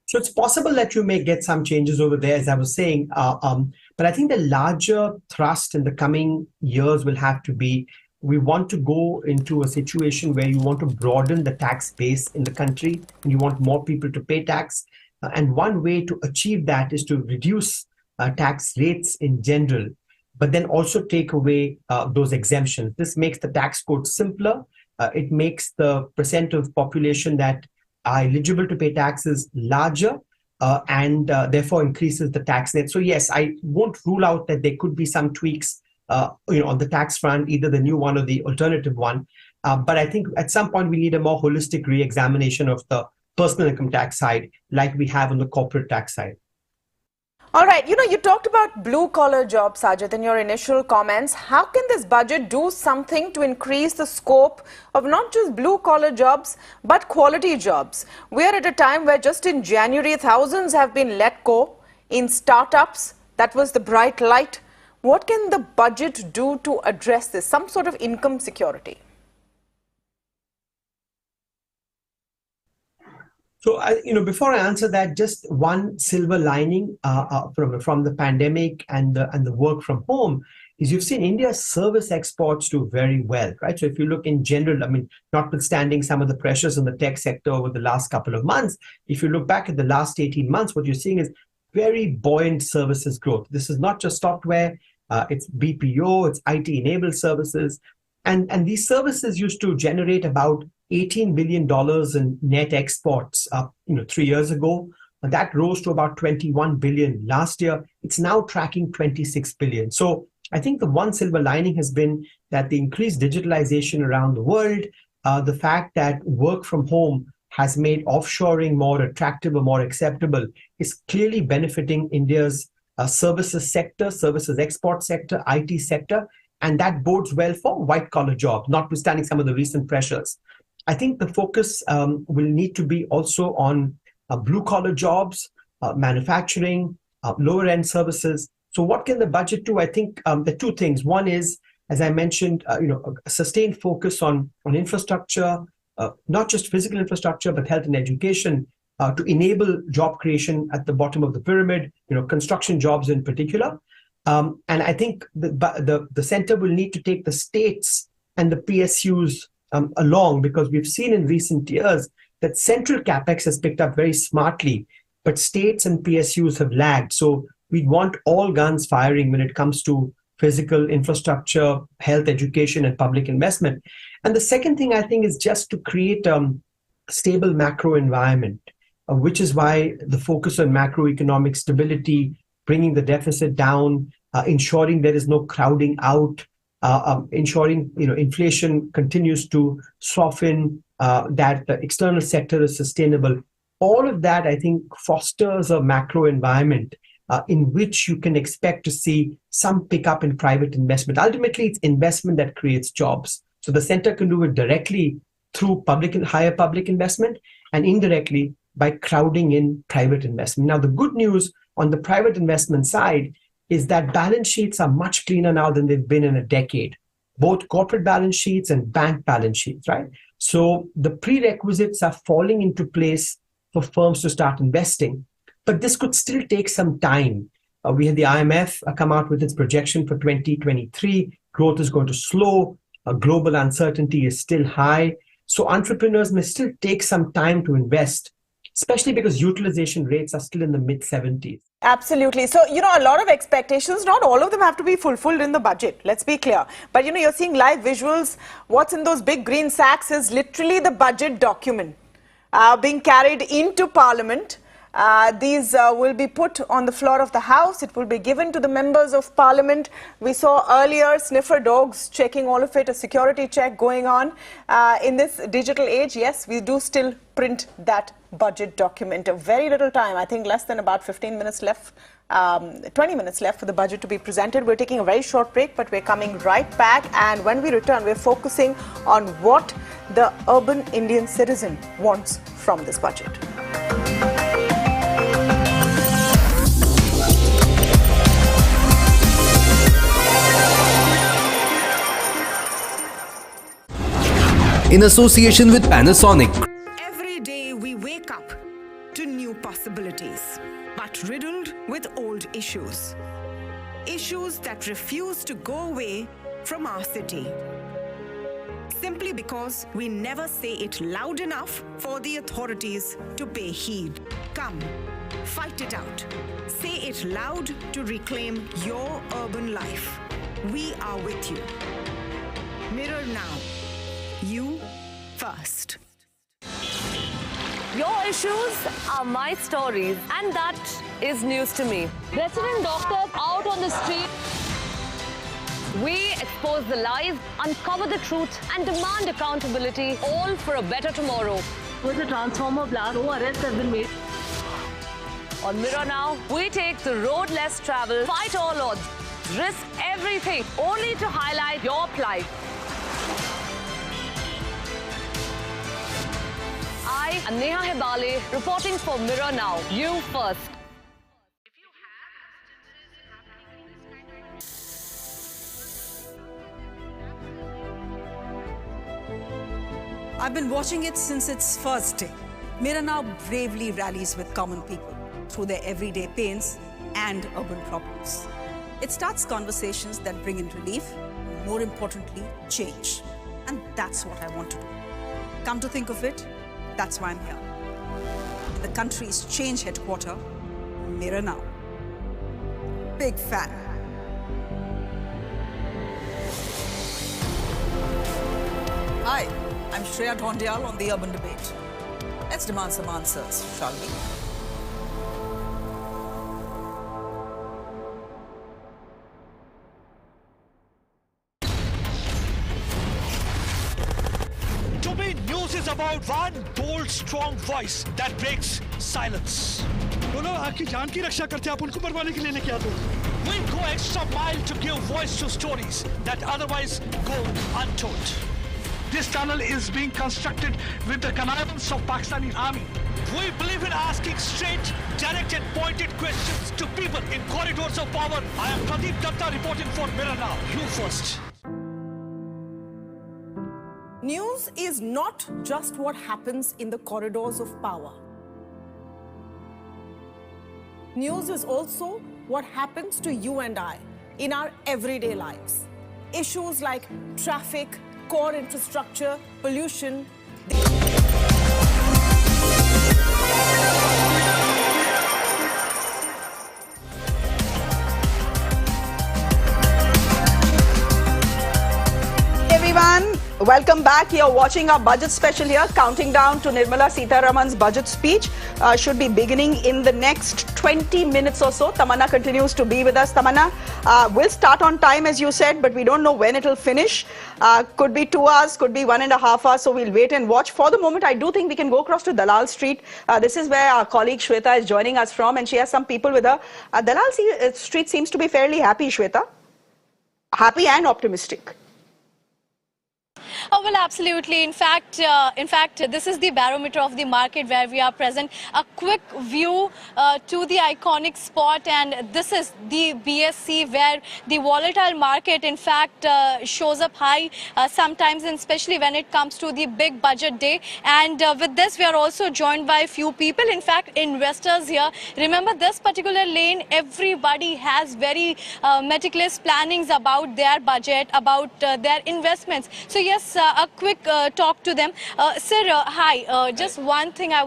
So it's possible that you may get some changes over there, as I was saying. But I think the larger thrust in the coming years will have to be, we want to go into a situation where you want to broaden the tax base in the country, and you want more people to pay tax. And one way to achieve that is to reduce tax rates in general, but then also take away those exemptions. This makes the tax code simpler. It makes the percent of population that are eligible to pay taxes larger, and therefore increases the tax net. So yes, I won't rule out that there could be some tweaks on the tax front, either the new one or the alternative one. But I think at some point we need a more holistic re-examination of the personal income tax side, like we have on the corporate tax side. All right, you talked about blue-collar jobs, Sajid, in your initial comments. How can this budget do something to increase the scope of not just blue-collar jobs, but quality jobs? We are at a time where just in January, thousands have been let go in startups. That was the bright light. What can the budget do to address this? Some sort of income security? So, before I answer that, just one silver lining from the pandemic and the work from home is you've seen India's service exports do very well, right? So if you look in general, notwithstanding some of the pressures in the tech sector over the last couple of months, if you look back at the last 18 months, what you're seeing is very buoyant services growth. This is not just software, it's BPO, it's IT-enabled services. And these services used to generate about $18 billion in net exports 3 years ago. And that rose to about 21 billion last year. It's now tracking 26 billion. So I think the one silver lining has been that the increased digitalization around the world, the fact that work from home has made offshoring more attractive or more acceptable, is clearly benefiting India's services sector, services export sector, IT sector. And that bodes well for white-collar jobs, notwithstanding some of the recent pressures. I think the focus will need to be also on blue-collar jobs, manufacturing, lower-end services. So what can the budget do? I think the two things. One is, as I mentioned, a sustained focus on infrastructure, not just physical infrastructure, but health and education, to enable job creation at the bottom of the pyramid, construction jobs in particular. And I think the center will need to take the states and the PSUs along, because we've seen in recent years that central capex has picked up very smartly, but states and PSUs have lagged. So we want all guns firing when it comes to physical infrastructure, health, education, and public investment. And the second thing I think is just to create a stable macro environment, which is why the focus on macroeconomic stability, bringing the deficit down, ensuring there is no crowding out, ensuring inflation continues to soften, that the external sector is sustainable. All of that, I think, fosters a macro environment in which you can expect to see some pickup in private investment. Ultimately, it's investment that creates jobs. So the center can do it directly through higher public investment, and indirectly by crowding in private investment. Now, the good news on the private investment side is that balance sheets are much cleaner now than they've been in a decade, both corporate balance sheets and bank balance sheets, right? So the prerequisites are falling into place for firms to start investing. But this could still take some time. We had the IMF come out with its projection for 2023. Growth is going to slow. Global uncertainty is still high. So entrepreneurs may still take some time to invest, especially because utilization rates are still in the mid-70s. Absolutely. So, a lot of expectations, not all of them have to be fulfilled in the budget. Let's be clear. But, you're seeing live visuals. What's in those big green sacks is literally the budget document being carried into Parliament. These will be put on the floor of the House. It will be given to the members of Parliament. We saw earlier sniffer dogs checking all of it, a security check going on. In this digital age, yes, we do still print that budget document. A very little time, I think less than about 15 minutes left, 20 minutes left for the budget to be presented. We're taking a very short break, but we're coming right back. And when we return, we're focusing on what the urban Indian citizen wants from this budget. In association with Panasonic. Every day we wake up to new possibilities, but riddled with old issues. Issues that refuse to go away from our city. Simply because we never say it loud enough for the authorities to pay heed. Come, fight it out. Say it loud to reclaim your urban life. We are with you. Mirror now. You first. Your issues are my stories, and that is news to me. Resident doctors out on the street. We expose the lies, uncover the truth, and demand accountability, all for a better tomorrow. With a transformer blast, no arrests have been made. On Mirror Now, we take the road less traveled, fight all odds, risk everything, only to highlight your plight. I am Neha Hebale, reporting for Mirror Now. You first. I've been watching it since its first day. Mirror Now bravely rallies with common people through their everyday pains and urban problems. It starts conversations that bring in relief, more importantly, change. And that's what I want to do. Come to think of it, that's why I'm here. The country's change headquarters, Mirror Now. Big fan. Hi, I'm Shreya Dhondial on the Urban Debate. Let's demand some answers, shall we? News is about one bold, strong voice that breaks silence. बोलो आपकी जान की रक्षा करते आप उनको मरवाने के लिए लेके आते हो. We go extra mile to give voice to stories that otherwise go untold. This tunnel is being constructed with the connivance of Pakistani army. We believe in asking straight, direct and pointed questions to people in corridors of power. I am Pradeep Datta reporting for Mirror Now. You first. News is not just what happens in the corridors of power. News is also what happens to you and I in our everyday lives. Issues like traffic, core infrastructure, pollution. Everyone, welcome back. You're watching our budget special here, counting down to Nirmala Sitharaman's budget speech. Should be beginning in the next 20 minutes or so. Tamanna continues to be with us. Tamanna, we'll start on time as you said, but we don't know when it'll finish. Could be 2 hours, could be 1.5 hours, so we'll wait and watch. For the moment, I do think we can go across to Dalal Street. This is where our colleague Shweta is joining us from, and she has some people with her. Dalal Street seems to be fairly happy, Shweta. Happy and optimistic. Oh, well, absolutely. In fact, this is the barometer of the market where we are present. A quick view to the iconic spot, and this is the BSC where the volatile market, in fact, shows up high sometimes, and especially when it comes to the big budget day. And with this, we are also joined by a few people, in fact, investors here. Remember, this particular lane, everybody has very meticulous plannings about their budget, about their investments. So yes, a quick talk to them. Sir, hi. Just one thing I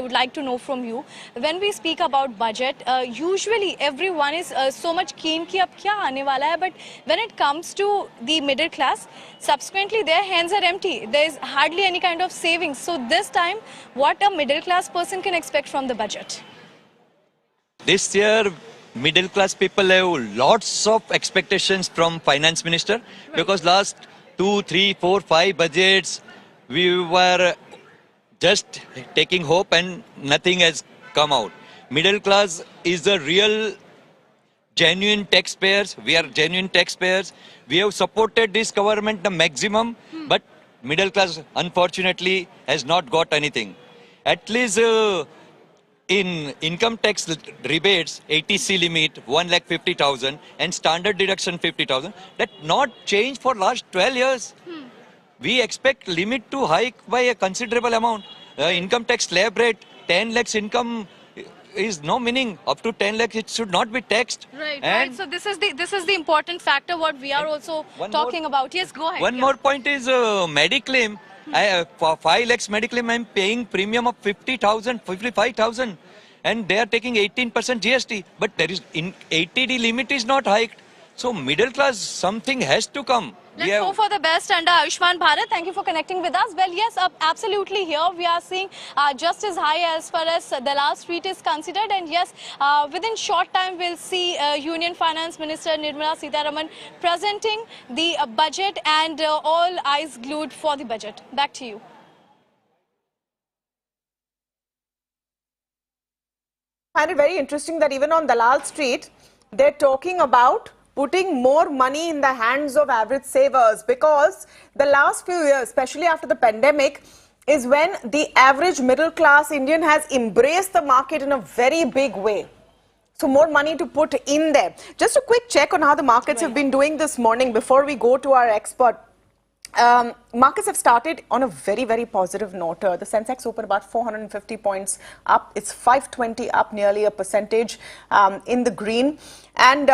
would like to know from you. When we speak about budget, usually everyone is so much keen कि अब क्या आने वाला है, but when it comes to the middle class, subsequently their hands are empty. There is hardly any kind of savings. So this time, what a middle class person can expect from the budget? This year, middle class people have lots of expectations from finance minister, because last 2, 3, 4, 5 budgets we were just taking hope and nothing has come out. Middle class is the real genuine taxpayers. We are genuine taxpayers. We have supported this government the maximum, but middle class unfortunately has not got anything. At least in income tax rebates, 80C limit, 1,50,000 and standard deduction 50,000, that not changed for last 12 years. We expect limit to hike by a considerable amount. Income tax slab rate, 10 lakhs income is no meaning. Up to 10 lakhs, it should not be taxed. Right, right. So this is the important factor what we are also talking about. Yes, go ahead. One more point is Mediclaim. For 5 lakhs Mediclaim, I am paying premium of 50,000, 55,000, and they are taking 18% GST. But there is in 80D limit is not hiked. So middle class, something has to come. Let's hope for the best under Ayushman Bharat. Thank you for connecting with us. Well, yes, absolutely here we are seeing just as high as far as the last street is considered. And yes, within short time we'll see Union Finance Minister Nirmala Sitharaman presenting the budget, and all eyes glued for the budget. Back to you. I find it very interesting that even on Dalal Street, they're talking about putting more money in the hands of average savers, because the last few years, especially after the pandemic, is when the average middle class Indian has embraced the market in a very big way. So more money to put in there. Just a quick check on how the markets have been doing this morning before we go to our expert. Markets have started on a very, very positive note. The Sensex opened about 450 points up. It's 520 up, nearly a percentage in the green. And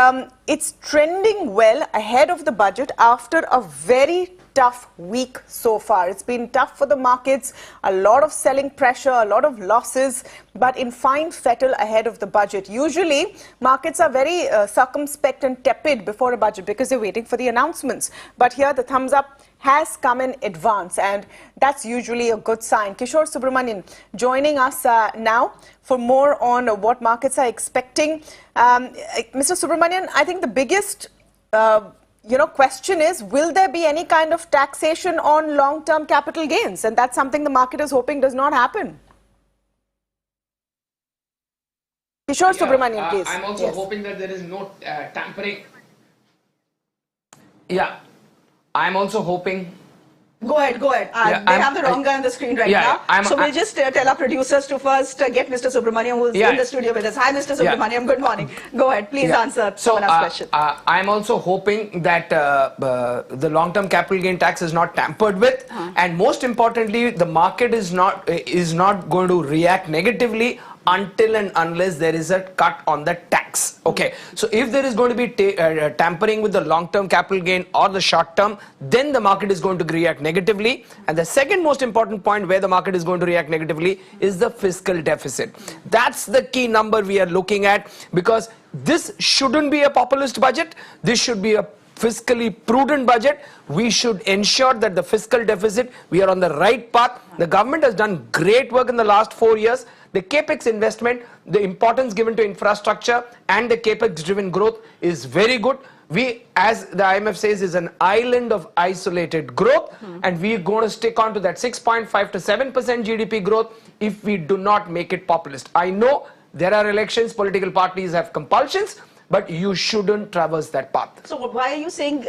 it's trending well ahead of the budget after a very tough week so far. It's been tough for the markets, a lot of selling pressure, a lot of losses, but in fine fettle ahead of the budget. Usually, markets are very circumspect and tepid before a budget because they're waiting for the announcements. But here, the thumbs up has come in advance, and that's usually a good sign. Kishore Subramanian joining us now for more on what markets are expecting. Mr. Subramanian, I think the biggest question is, will there be any kind of taxation on long-term capital gains? And that's something the market is hoping does not happen. Kishore Subramanian, please. I'm also hoping that there is no tampering. Yeah, I'm also hoping. Go ahead, go ahead. They have the wrong guy on the screen right now. So we'll just tell our producers to first get Mr. Subramanian, who's in the studio with us. Hi, Mr. Subramanian. Good morning. Go ahead. Please answer someone's question. I'm also hoping that the long-term capital gain tax is not tampered with, and most importantly, the market is not going to react negatively until and unless there is a cut on the tax. Okay, so if there is going to be tampering with the long-term capital gain or the short-term, then the market is going to react negatively. And the second most important point where the market is going to react negatively is the fiscal deficit. That's the key number we are looking at, because this shouldn't be a populist budget. This should be a fiscally prudent budget. We should ensure that the fiscal deficit, we are on the right path. The government has done great work in the last 4 years. The capex investment, the importance given to infrastructure and the capex driven growth is very good. We, as the IMF says, is an island of isolated growth, and we're going to stick on to that 6.5 to 7% GDP growth if we do not make it populist. I know there are elections, political parties have compulsions, but you shouldn't traverse that path. So why are you saying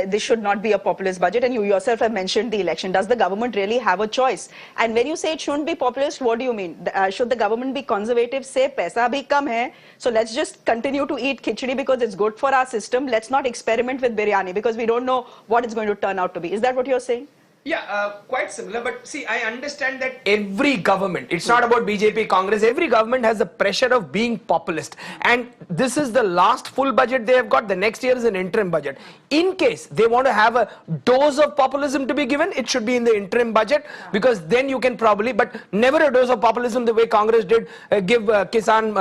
this should not be a populist budget? And you yourself have mentioned the election. Does the government really have a choice? And when you say it shouldn't be populist, what do you mean? Should the government be conservative? Say, paisa bhi kam hai, so let's just continue to eat khichdi because it's good for our system. Let's not experiment with biryani because we don't know what it's going to turn out to be. Is that what you're saying? Yeah, quite similar. But see, I understand that every government, it's not about BJP, Congress, every government has the pressure of being populist. And this is the last full budget they have got. The next year is an interim budget. In case they want to have a dose of populism to be given, it should be in the interim budget, because then you can probably, but never a dose of populism the way Congress did, give Kisan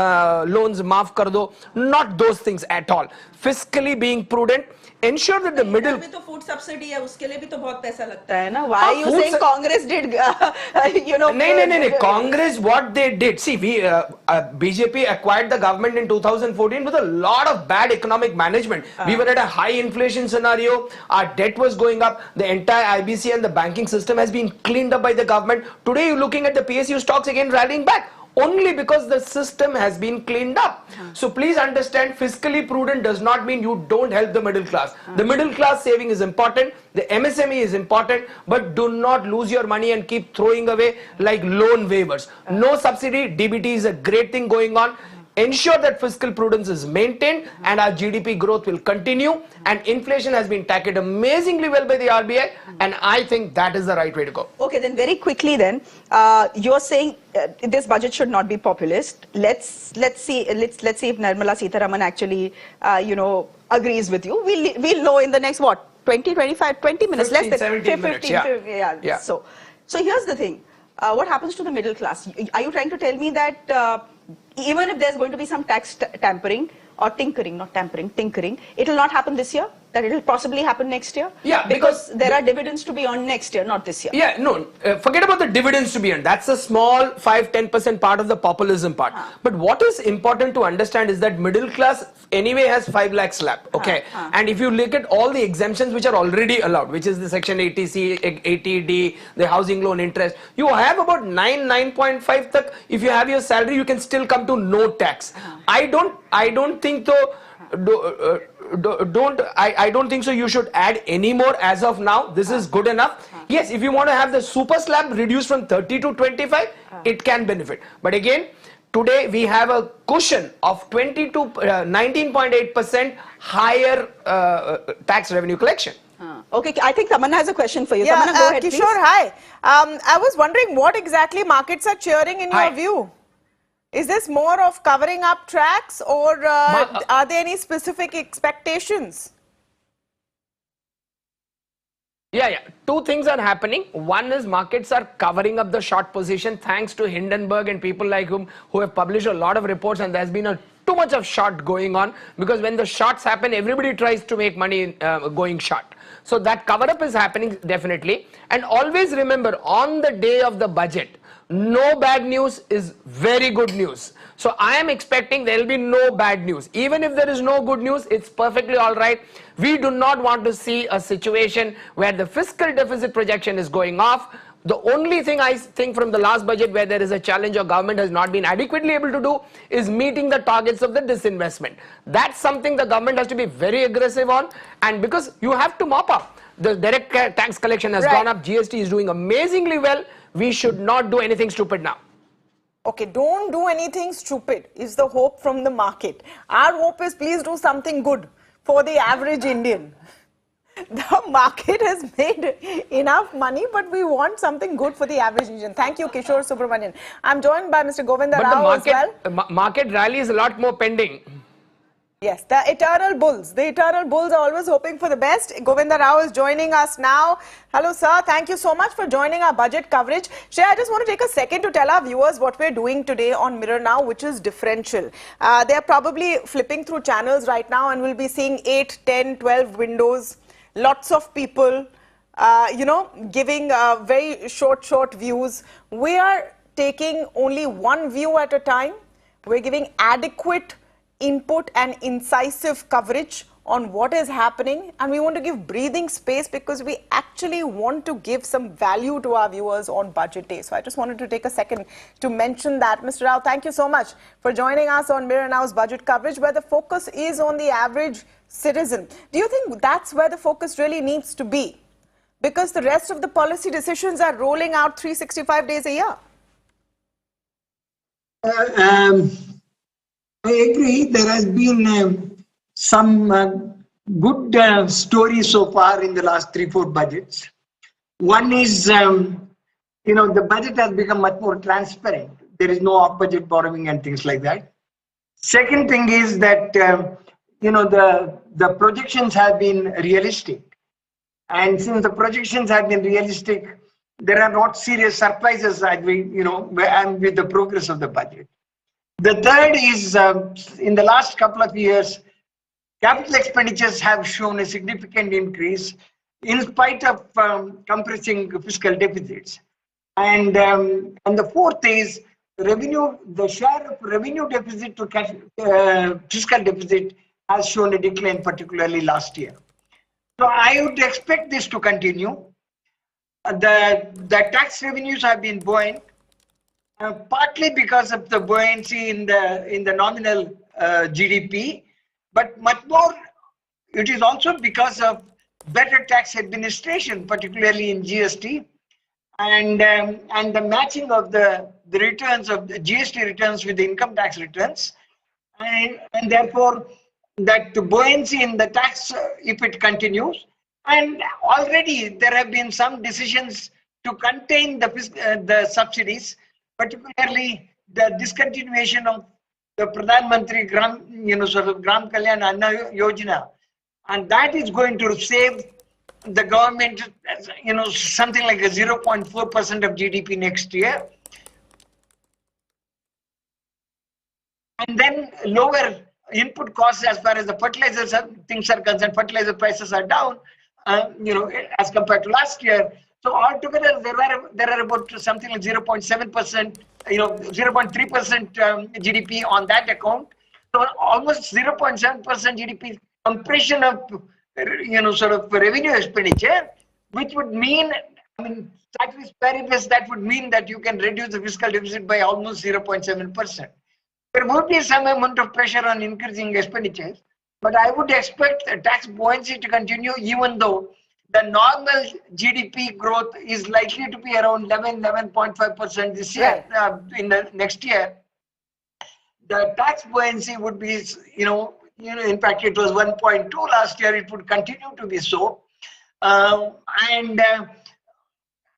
loans, maaf kar do. Not those things at all. Fiscally being prudent, ensure that the middle. Food subsidy hai, uske liye bhi to bahut paisa lagta hai na. Why are you saying Congress did, No. Congress, what they did, see, BJP acquired the government in 2014 with a lot of bad economic management. We were at a high inflation scenario, our debt was going up, the entire IBC and the banking system has been cleaned up by the government. Today you're looking at the PSU stocks again rallying back. Only because the system has been cleaned up. So please understand, fiscally prudent does not mean you don't help the middle class. The middle class saving is important, the MSME is important, but do not lose your money and keep throwing away like loan waivers. No subsidy, DBT is a great thing going on. Ensure that fiscal prudence is maintained and our GDP growth will continue, and inflation has been tackled amazingly well by the RBI, and I think that is the right way to go. Okay, then very quickly then, you're saying this budget should not be populist. Let's see if Nirmala Sitharaman actually agrees with you. We'll know in the next 20 minutes, 15, 17 minutes. Yeah. So here's the thing. What happens to the middle class? Are you trying to tell me that even if there's going to be some tax tampering or tinkering, not tampering, tinkering, it will not happen this year? That it will possibly happen next year? Yeah, because there are dividends to be earned next year, not this year. Yeah, no, forget about the dividends to be earned. That's a small 5-10% part of the populism part. But what is important to understand is that middle class anyway has 5 lakh slab, okay? And if you look at all the exemptions which are already allowed, which is the section 80C, 80D, the housing loan interest, you have about 9.5 tak. If you have your salary, you can still come to no tax. I don't think so. I don't think so you should add any more as of now. This is good enough. Yes, if you want to have the super slab reduced from 30 to 25, it can benefit. But again, today we have a cushion of 19.8% higher tax revenue collection. Okay, I think Tamanna has a question for you. Tamanna, go ahead, Kishore, please. hi. I was wondering what exactly markets are cheering in your view? Is this more of covering up tracks, or are there any specific expectations? Yeah. Two things are happening. One is markets are covering up the short position thanks to Hindenburg and people like whom who have published a lot of reports, and there's been too much of short going on, because when the shorts happen, everybody tries to make money going short. So that cover up is happening definitely. And always remember, on the day of the budget, no bad news is very good news. So I am expecting there will be no bad news. Even if there is no good news, it's perfectly all right. We do not want to see a situation where the fiscal deficit projection is going off. The only thing I think from the last budget where there is a challenge or government has not been adequately able to do is meeting the targets of the disinvestment. That's something the government has to be very aggressive on, and because you have to mop up. The direct tax collection has gone up, GST is doing amazingly well. We should not do anything stupid now. Okay, don't do anything stupid is the hope from the market. Our hope is please do something good for the average Indian. The market has made enough money, but we want something good for the average Indian. Thank you, Kishore Subramanian. I'm joined by Mr. Govinda Rao as well. Market rally is a lot more pending. Yes, the eternal bulls. The eternal bulls are always hoping for the best. Govinda Rao is joining us now. Hello, sir. Thank you so much for joining our budget coverage. Shreya, I just want to take a second to tell our viewers what we're doing today on Mirror Now, which is differential. They're probably flipping through channels right now and will be seeing 8, 10, 12 windows. Lots of people, giving very short views. We are taking only one view at a time. We're giving adequate input and incisive coverage on what is happening, and we want to give breathing space because we actually want to give some value to our viewers on budget day. So I just wanted to take a second to mention that. Mr. Rao, thank you so much for joining us on Mirror Now's budget coverage, where the focus is on the average citizen. Do you think that's where the focus really needs to be? Because the rest of the policy decisions are rolling out 365 days a year. I agree. There has been some good stories so far in the last 3-4 budgets. One is, the budget has become much more transparent. There is no off-budget borrowing and things like that. Second thing is that, the projections have been realistic. And since the projections have been realistic, there are not serious surprises with the progress of the budget. The third is, in the last couple of years, capital expenditures have shown a significant increase in spite of compressing fiscal deficits. And the fourth is the share of revenue deficit to fiscal deficit has shown a decline, particularly last year. So I would expect this to continue. The tax revenues have been buoyant, partly because of the buoyancy in the nominal GDP, but much more it is also because of better tax administration, particularly in GST, and the matching of the returns of the GST returns with the income tax returns, and therefore that buoyancy in the tax, if it continues. And already there have been some decisions to contain the subsidies, particularly the discontinuation of the Parliamentary Gram Kalyan Anna Yojana, and that is going to save the government, something like a 0.4% of GDP next year, and then lower input costs as far as the fertilizers things are concerned. Fertilizer prices are down, as compared to last year. So altogether, there are about something like 0.7%, 0.3% GDP on that account. So almost 0.7% GDP compression of, revenue expenditure, which would mean, that would mean that you can reduce the fiscal deficit by almost 0.7%. There would be some amount of pressure on increasing expenditures, but I would expect tax buoyancy to continue, even though the normal GDP growth is likely to be around 11.5% this year. In the next year, the tax buoyancy would be, in fact, it was 1.2 last year. It would continue to be so, and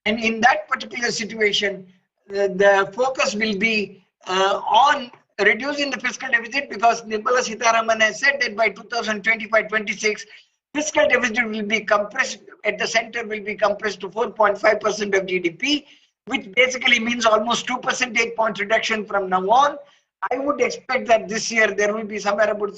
in that particular situation, the focus will be on reducing the fiscal deficit, because Nirmala Sitharaman has said that by 2025-26, fiscal deficit will be compressed at the center, will be compressed to 4.5% of GDP, which basically means almost 2 percentage point reduction from now on. I would expect that this year there will be somewhere about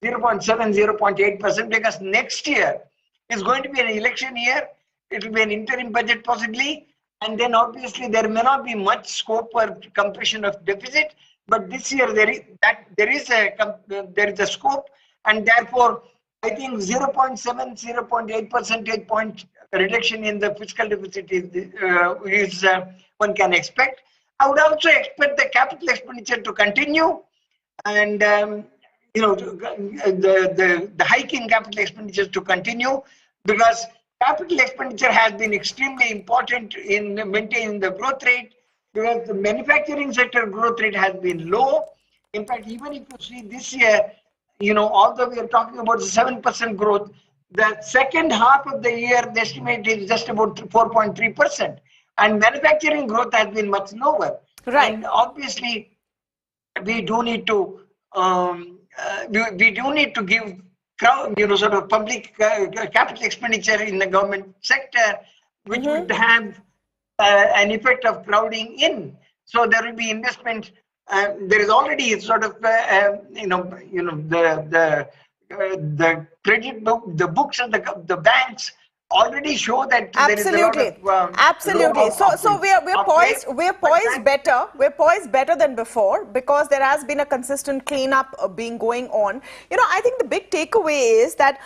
0.7, 0.8%, because next year is going to be an election year. It will be an interim budget possibly, and then obviously there may not be much scope for compression of deficit. But this year there is a scope, and therefore I think 0.7, 0.8 percentage point reduction in the fiscal deficit is one can expect. I would also expect the capital expenditure to continue, and the hike in capital expenditures to continue, because capital expenditure has been extremely important in maintaining the growth rate. Because the manufacturing sector growth rate has been low. In fact, even if you see this year, although we are talking about 7% growth, the second half of the year, the estimate is just about 4.3%. And manufacturing growth has been much lower. Right. And obviously, we do need to give public capital expenditure in the government sector, which would have an effect of crowding in. So there will be investment. There is already sort of the credit book, the books of the banks already show that absolutely, there is a lot of, absolutely. So we're poised better than before because there has been a consistent cleanup being going on. You know, I think the big takeaway is that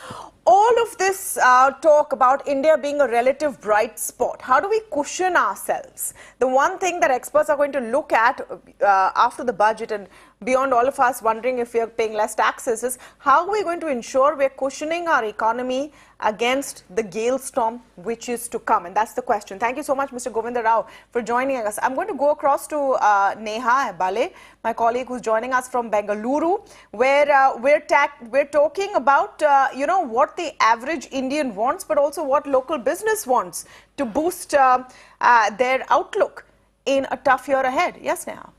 all of this talk about India being a relative bright spot, how do we cushion ourselves? The one thing that experts are going to look at after the budget and beyond all of us wondering if we are paying less taxes is how are we going to ensure we're cushioning our economy against the gale storm which is to come? And that's the question. Thank you so much, Mr. Govinda Rao, for joining us. I'm going to go across to Neha Bale, my colleague who's joining us from Bengaluru, where we're talking about, you know, what the average Indian wants, but also what local business wants to boost their outlook in a tough year ahead. Yes, Neha.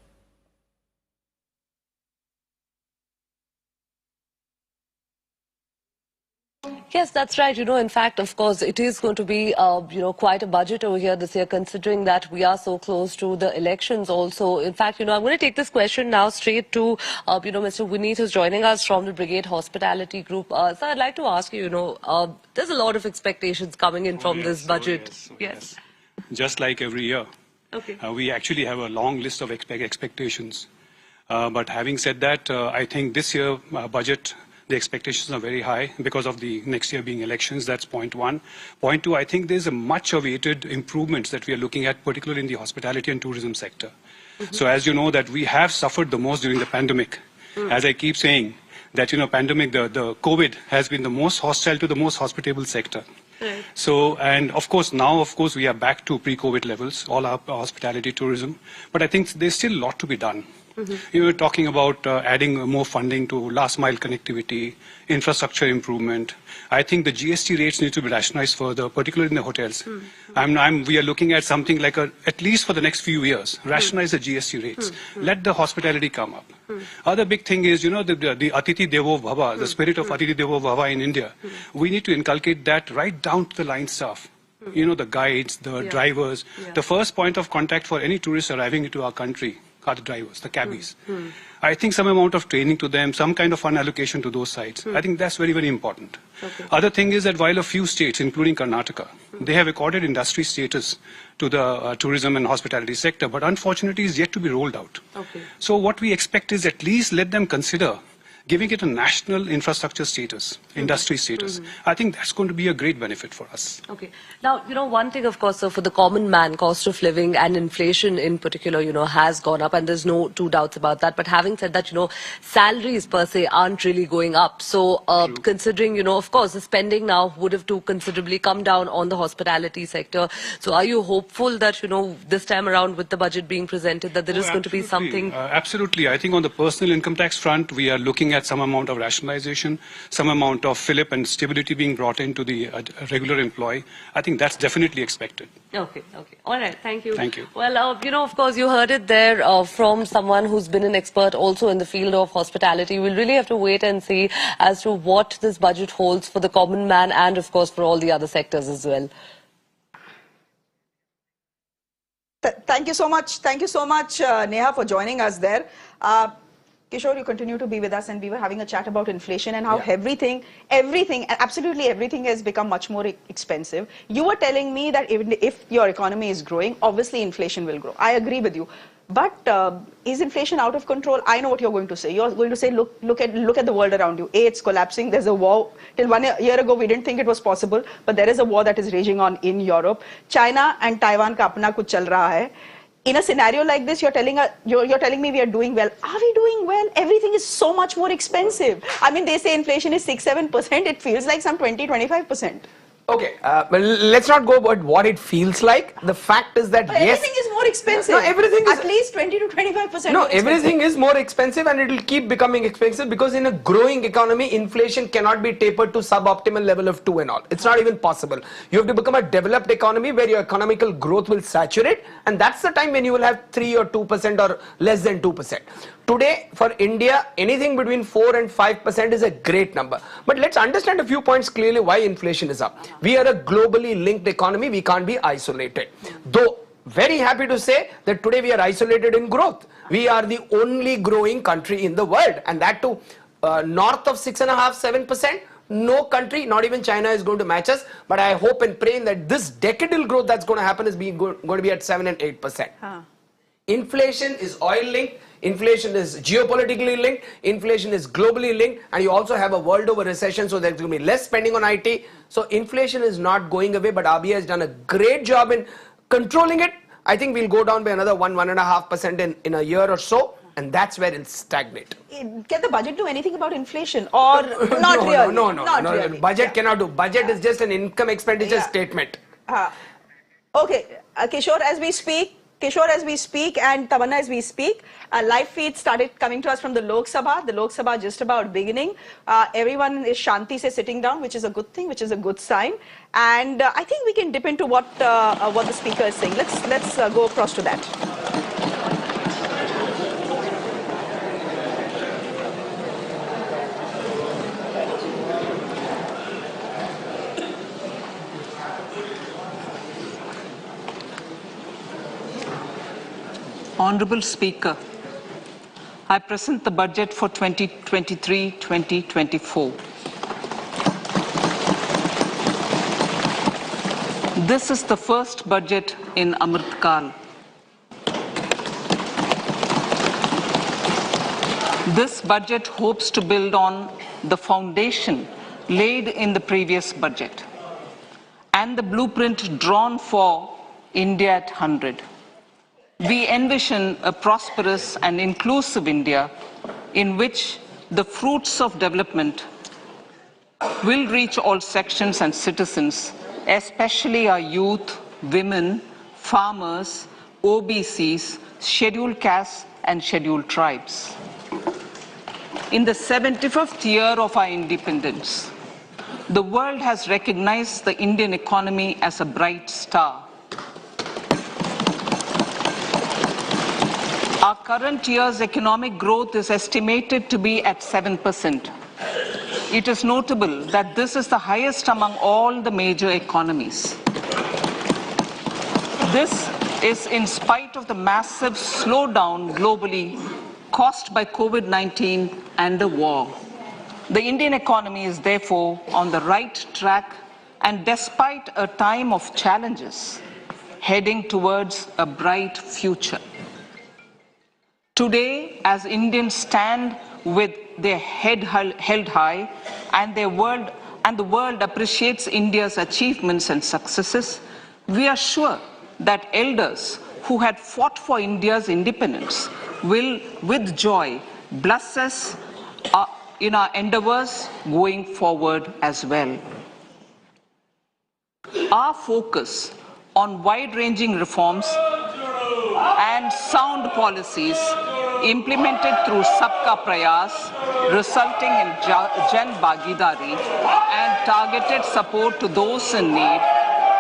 Yes, that's right. You know, in fact, of course, it is going to be, you know, quite a budget over here this year, considering that we are so close to the elections also. In fact, you know, I'm going to take this question now straight to, you know, Mr. Vineet, who's joining us from the Brigade Hospitality Group. So I'd like to ask you, you know, there's a lot of expectations coming in from this budget. Yes. Just like every year. Okay. We actually have a long list of expectations. But having said that, I think this year budget, the expectations are very high because of the next year being elections. That's point one. Point two, I think there's a much awaited improvements that we are looking at, particularly in the hospitality and tourism sector. So as you know that we have suffered the most during the pandemic. As I keep saying that, you know, pandemic, the COVID has been the most hostile to the most hospitable sector. Right. So, and of course, now, of course, we are back to pre-COVID levels, all our hospitality, tourism. But I think there's still a lot to be done. You were talking about adding more funding to last mile connectivity, infrastructure improvement. I think the GST rates need to be rationalized further, particularly in the hotels. We are looking at something like at least for the next few years, rationalize the GST rates. Let the hospitality come up. Other big thing is, you know, the Atithi Devo Bhava, the spirit of Atithi Devo Bhava in India. We need to inculcate that right down to the line staff. You know, the guides, the drivers. The first point of contact for any tourist arriving into our country are the drivers, the cabbies. I think some amount of training to them, some kind of fund allocation to those sites. I think that's very, very important. Other thing is that while a few states, including Karnataka, they have accorded industry status to the tourism and hospitality sector, but unfortunately is yet to be rolled out. So what we expect is at least let them consider giving it a national infrastructure status, industry status. I think that's going to be a great benefit for us. Okay. Now, you know, one thing, of course, so for the common man, cost of living and inflation in particular, you know, has gone up, and there's no two doubts about that. But having said that, you know, salaries per se aren't really going up. So considering, you know, of course, the spending now would have to considerably come down on the hospitality sector. So are you hopeful that, you know, this time around with the budget being presented, that there is going to be something? Absolutely. I think on the personal income tax front, we are looking at some amount of rationalization, some amount of fillip and stability being brought into the regular employee. I think that's definitely expected. Okay, okay. All right, thank you. Thank you. Well, you know, of course, you heard it there from someone who's been an expert also in the field of hospitality. We'll really have to wait and see as to what this budget holds for the common man and, of course, for all the other sectors as well. Thank you so much. Thank you so much, Neha, for joining us there. Kishore, you continue to be with us, and we were having a chat about inflation and how everything, absolutely everything has become much more expensive. You were telling me that even if your economy is growing, obviously inflation will grow. I agree with you. But is inflation out of control? I know what you're going to say. You're going to say, look at the world around you. A, it's collapsing. There's a war. Till 1 year ago, we didn't think it was possible, but there is a war that is raging on in Europe. China and Taiwan ka apna kuch chal raha hai. In a scenario like this, you're telling me we are doing well. Are we doing well? Everything is so much more expensive. I mean, they say inflation is 6-7%. It feels like some 20-25%. Okay, well, let's not go about what it feels like. The fact is that, yes, everything is more expensive. No, everything is at least 20 to 25%. No, everything is more expensive, and it will keep becoming expensive because in a growing economy, inflation cannot be tapered to suboptimal level of 2 and all. It's not even possible. You have to become a developed economy where your economical growth will saturate, and that's the time when you will have 3 or 2% or less than 2%. Today, for India, anything between 4 and 5% is a great number. But let's understand a few points clearly why inflation is up. We are a globally linked economy. We can't be isolated. Though, very happy to say that today we are isolated in growth. We are the only growing country in the world, and that too north of 6.5-7%. No country, not even China, is going to match us. But I hope and pray that this decadal growth that's going to happen is going to be at 7 and 8%. Inflation is oil linked. Inflation is geopolitically linked. Inflation is globally linked. And you also have a world over recession, so there's going to be less spending on IT. So inflation is not going away, but RBI has done a great job in controlling it. I think we'll go down by another 1.5% in a year or so. And that's where it'll stagnate. Can the budget do anything about inflation or not really? No. Really. Budget cannot do. Budget is just an income expenditure statement. Okay, Kishore, as we speak, and Tamanna as we speak, live feeds started coming to us from the Lok Sabha. The Lok Sabha just about beginning. Everyone is Shanti se sitting down, which is a good thing, which is a good sign. And I think we can dip into what the speaker is saying. Let's go across to that. Honourable Speaker, I present the budget for 2023-2024. This is the first budget in Amrit Kal. This budget hopes to build on the foundation laid in the previous budget and the blueprint drawn for India at 100. We envision a prosperous and inclusive India in which the fruits of development will reach all sections and citizens, especially our youth, women, farmers, OBCs, scheduled castes and scheduled tribes. In the 75th year of our independence, the world has recognized the Indian economy as a bright star. Our current year's economic growth is estimated to be at 7%. It is notable that this is the highest among all the major economies. This is in spite of the massive slowdown globally caused by COVID-19 and the war. The Indian economy is therefore on the right track, and despite a time of challenges, heading towards a bright future. Today, as Indians stand with their head held high and the world appreciates India's achievements and successes, we are sure that elders who had fought for India's independence will, with joy, bless us in our endeavors going forward as well. Our focus on wide-ranging reforms and sound policies implemented through Sabka Prayas, resulting in Jan Bhagidari and targeted support to those in need,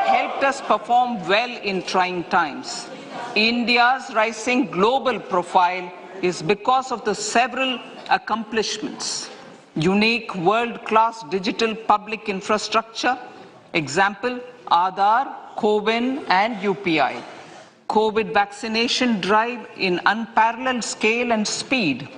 helped us perform well in trying times. India's rising global profile is because of the several accomplishments. Unique world-class digital public infrastructure, example, Aadhaar, CoWIN and UPI. COVID vaccination drive in unparalleled scale and speed.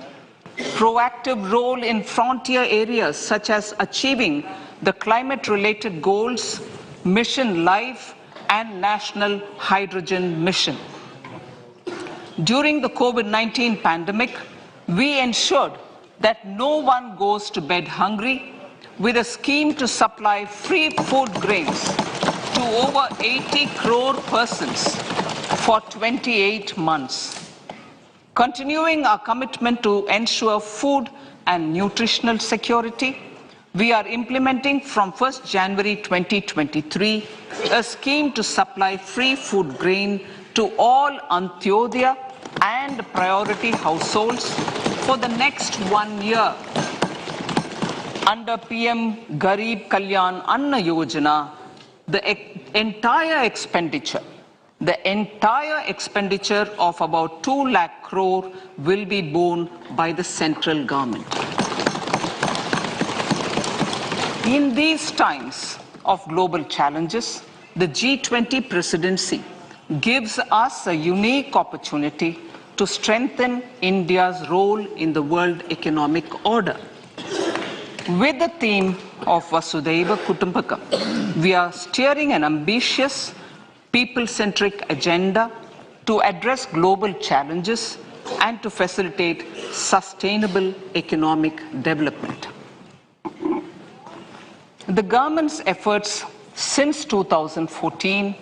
Proactive role in frontier areas such as achieving the climate-related goals, Mission Life and National Hydrogen Mission. During the COVID-19 pandemic, we ensured that no one goes to bed hungry with a scheme to supply free food grains to over 80 crore persons for 28 months. Continuing our commitment to ensure food and nutritional security, we are implementing from 1st January 2023 a scheme to supply free food grain to all Antyodaya and priority households for the next 1 year. Under PM Garib Kalyan Anna Yojana, the entire expenditure of about 2 lakh crore will be borne by the central government. In these times of global challenges, the G20 presidency gives us a unique opportunity to strengthen India's role in the world economic order. With the theme of Vasudhaiva Kutumbakam, we are steering an ambitious, people-centric agenda to address global challenges and to facilitate sustainable economic development. The government's efforts since 2014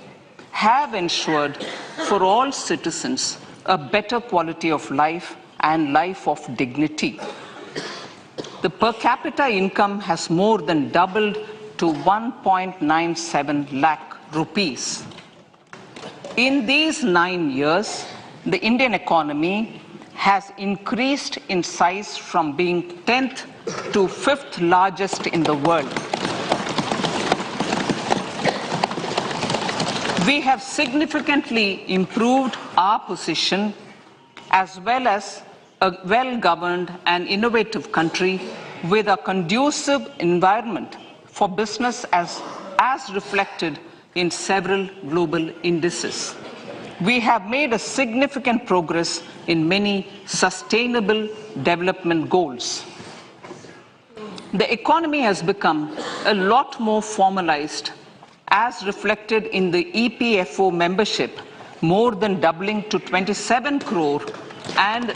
have ensured for all citizens a better quality of life and life of dignity. The per capita income has more than doubled to 1.97 lakh rupees. In these 9 years, the Indian economy has increased in size from being 10th to 5th largest in the world. We have significantly improved our position as well as a well-governed and innovative country with a conducive environment for business as reflected in several global indices. We have made a significant progress in many sustainable development goals. The economy has become a lot more formalized as reflected in the EPFO membership, more than doubling to 27 crore and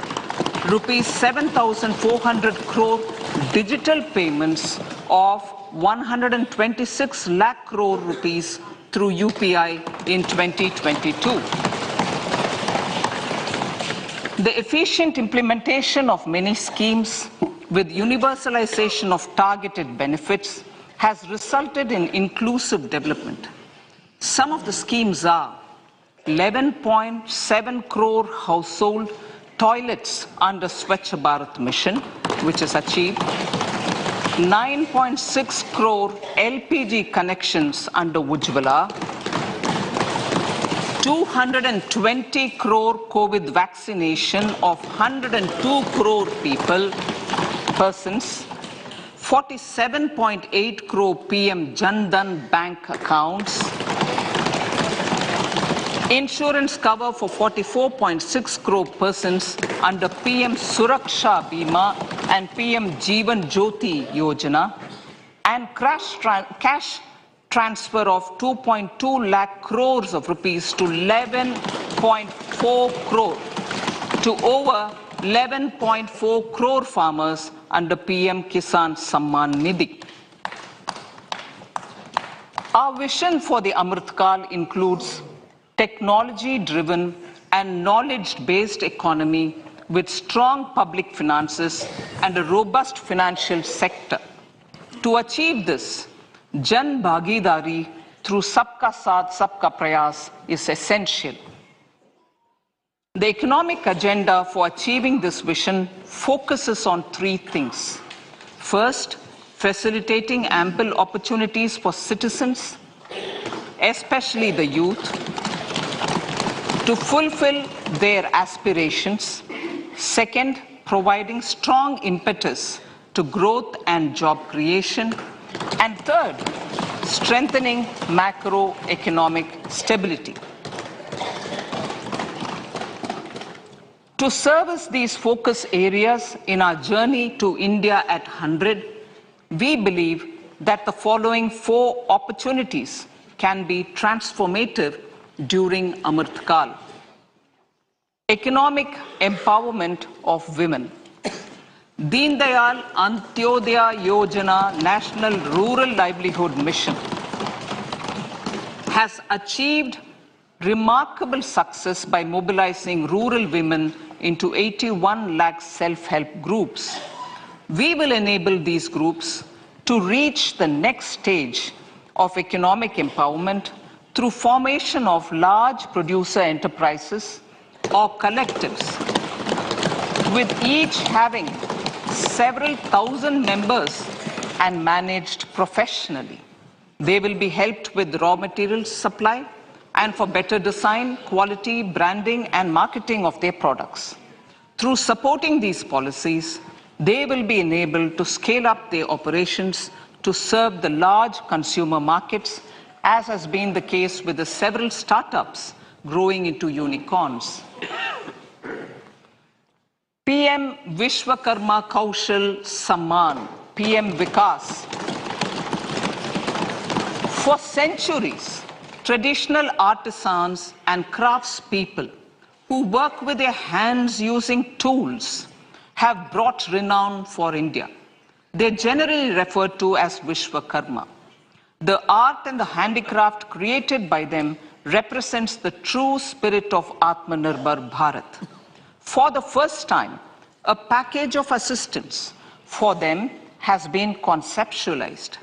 rupees 7,400 crore digital payments of 126 lakh crore rupees through UPI in 2022. The efficient implementation of many schemes with universalization of targeted benefits has resulted in inclusive development. Some of the schemes are 11.7 crore household toilets under Swachh Bharat mission, which is achieved, 9.6 crore LPG connections under Ujjwala, 220 crore COVID vaccination of 102 crore persons, 47.8 crore PM Jan Dhan bank accounts, insurance cover for 44.6 crore persons under PM Suraksha Bima and PM Jeevan Jyoti Yojana, and cash transfer of 2.2 lakh crores of rupees to 11.4 crore to over 11.4 crore farmers under PM Kisan Samman Nidhi. Our vision for the Amritkal includes technology-driven and knowledge-based economy with strong public finances and a robust financial sector. To achieve this, Jan Bhagidari through Sabka Saath Sabka Prayas is essential. The economic agenda for achieving this vision focuses on three things. First, facilitating ample opportunities for citizens, especially the youth, to fulfill their aspirations. Second, providing strong impetus to growth and job creation. And third, strengthening macroeconomic stability. To service these focus areas in our journey to India at 100, we believe that the following 4 opportunities can be transformative during Amritkal. Economic empowerment of women. Deen Dayal Antyodaya Yojana National Rural Livelihood Mission has achieved remarkable success by mobilizing rural women into 81 lakh self-help groups. We will enable these groups to reach the next stage of economic empowerment through formation of large producer enterprises or collectives, with each having several thousand members and managed professionally. They will be helped with raw materials supply and for better design, quality, branding and marketing of their products. Through supporting these policies, they will be enabled to scale up their operations to serve the large consumer markets, as has been the case with the several startups growing into unicorns. PM Vishwakarma Kaushal Samman, PM Vikas. For centuries, traditional artisans and craftspeople who work with their hands using tools have brought renown for India. They're generally referred to as Vishwakarma. The art and the handicraft created by them represents the true spirit of Atmanirbhar Bharat. For the first time, a package of assistance for them has been conceptualized.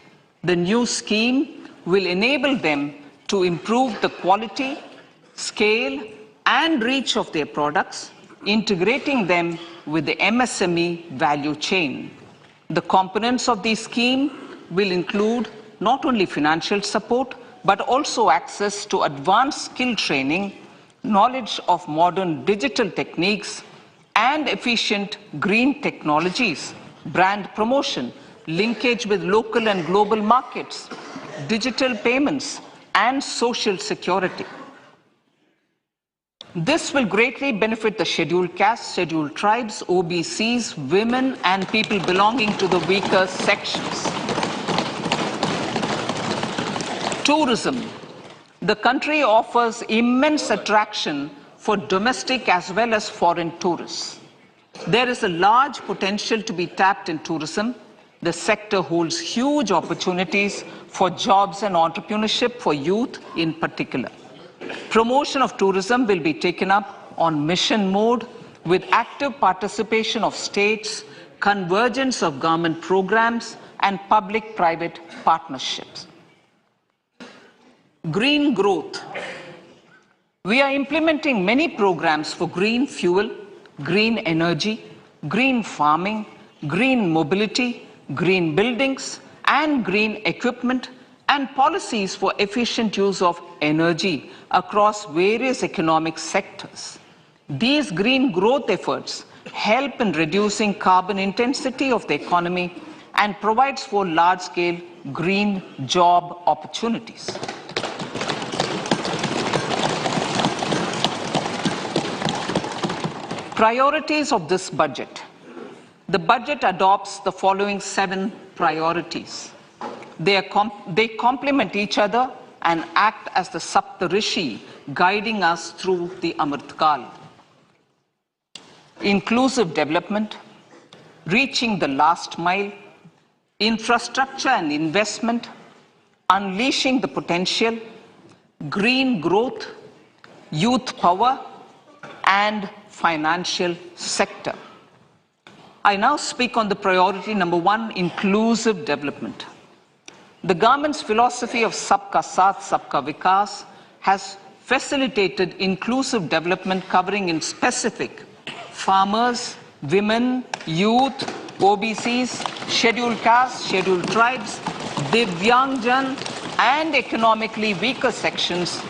The new scheme will enable them to improve the quality, scale, and reach of their products, integrating them with the MSME value chain. The components of this scheme will include not only financial support, but also access to advanced skill training, knowledge of modern digital techniques, and efficient green technologies, brand promotion, linkage with local and global markets, digital payments, and social security. This will greatly benefit the scheduled castes, scheduled tribes, OBCs, women, and people belonging to the weaker sections. Tourism. The country offers immense attraction for domestic as well as foreign tourists. There is a large potential to be tapped in tourism. The sector holds huge opportunities for jobs and entrepreneurship for youth in particular. Promotion of tourism will be taken up on mission mode with active participation of states, convergence of government programs, and public-private partnerships. Green growth. We are implementing many programs for green fuel, green energy, green farming, green mobility, green buildings, and green equipment, and policies for efficient use of energy across various economic sectors. These green growth efforts help in reducing carbon intensity of the economy and provides for large-scale green job opportunities. Priorities of this budget. The budget adopts the following 7 priorities. They complement each other and act as the Saptarishi guiding us through the Amritkal. Inclusive development, reaching the last mile, infrastructure and investment, unleashing the potential, green growth, youth power, and financial sector. I now speak on the priority number 1, inclusive development. The government's philosophy of Sabka Saath, Sabka Vikas has facilitated inclusive development covering in specific farmers, women, youth, OBCs, scheduled castes, scheduled tribes, Divyangjan, and economically weaker sections,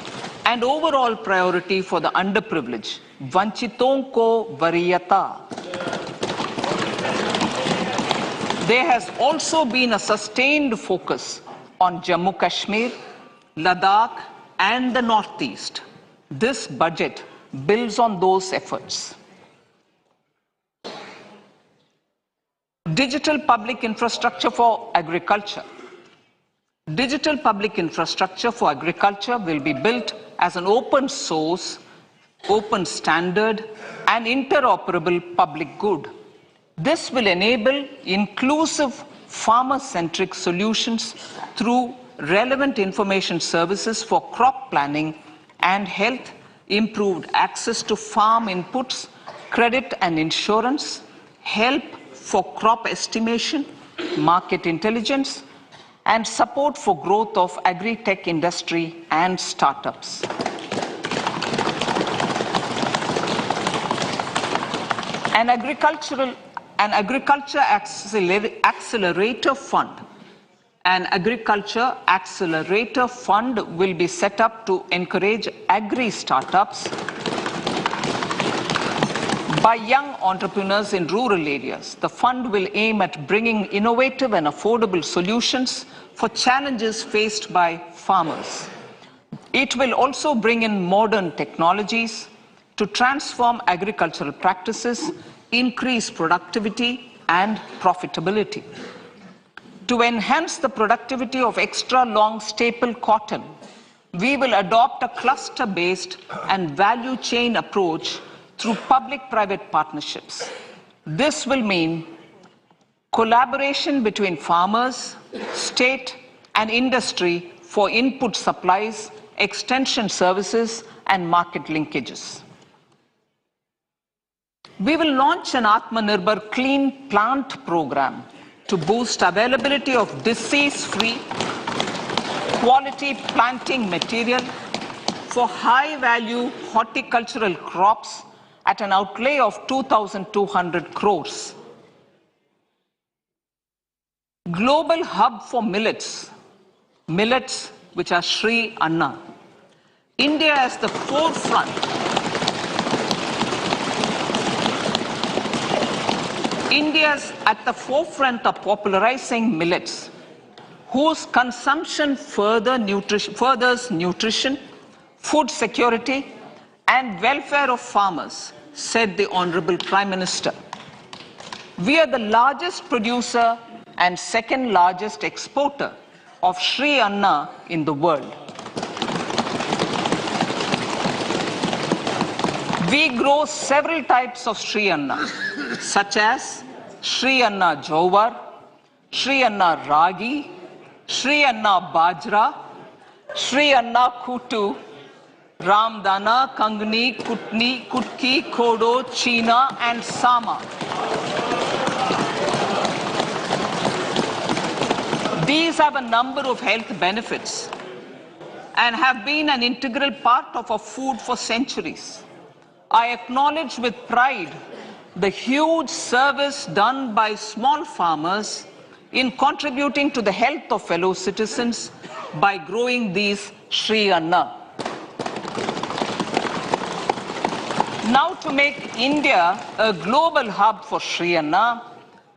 and overall priority for the underprivileged, Vanchiton ko Variyata. There has also been a sustained focus on Jammu Kashmir, Ladakh, and the Northeast. This budget builds on those efforts. Digital public infrastructure for agriculture. Digital public infrastructure for agriculture will be built as an open source, open standard, and interoperable public good. This will enable inclusive farmer-centric solutions through relevant information services for crop planning and health, improved access to farm inputs, credit and insurance, help for crop estimation, market intelligence, and support for growth of agri-tech industry and startups. An agriculture accelerator fund. An agriculture accelerator fund will be set up to encourage agri-startups by young entrepreneurs in rural areas. The fund will aim at bringing innovative and affordable solutions for challenges faced by farmers. It will also bring in modern technologies to transform agricultural practices, increase productivity and profitability. To enhance the productivity of extra long staple cotton, we will adopt a cluster-based and value chain approach through public-private partnerships. This will mean collaboration between farmers, state and industry for input supplies, extension services and market linkages. We will launch an Atmanirbhar Clean Plant program to boost availability of disease-free, quality planting material for high-value horticultural crops at an outlay of 2,200 crores. Global hub for millets which are Sri Anna. India is the forefront. India's at the forefront of popularizing millets, whose consumption furthers nutrition, food security, and welfare of farmers, said the Honorable Prime Minister. We are the largest producer and second largest exporter of Sri Anna in the world. We grow several types of Sri Anna, such as Sri Anna Jowar, Sri Anna Ragi, Sri Anna Bajra, Sri Anna Kutu, Ramdana, Kangni, Kutni, Kutki, Kodo, China, and Sama. These have a number of health benefits and have been an integral part of our food for centuries. I acknowledge with pride the huge service done by small farmers in contributing to the health of fellow citizens by growing these Sri Anna. Now, to make India a global hub for Sri Anna,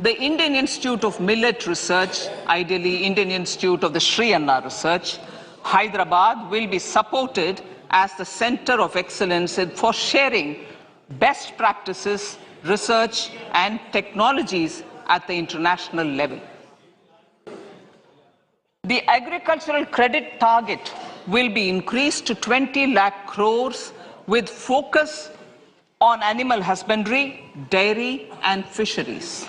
the Indian Institute of Millet Research, ideally Indian Institute of the Sri Anna Research, Hyderabad, will be supported as the center of excellence for sharing best practices, research and technologies at the international level. The agricultural credit target will be increased to 20 lakh crores with focus on animal husbandry, dairy and fisheries.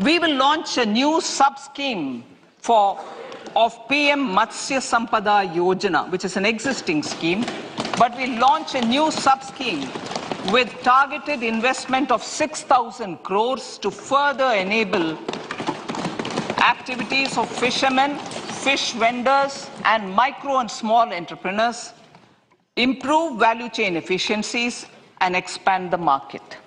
We will launch a new sub-scheme of PM Matsya Sampada Yojana, which is an existing scheme, but we launch a new sub-scheme with targeted investment of 6,000 crores to further enable activities of fishermen, fish vendors, and micro and small entrepreneurs, improve value chain efficiencies, and expand the market.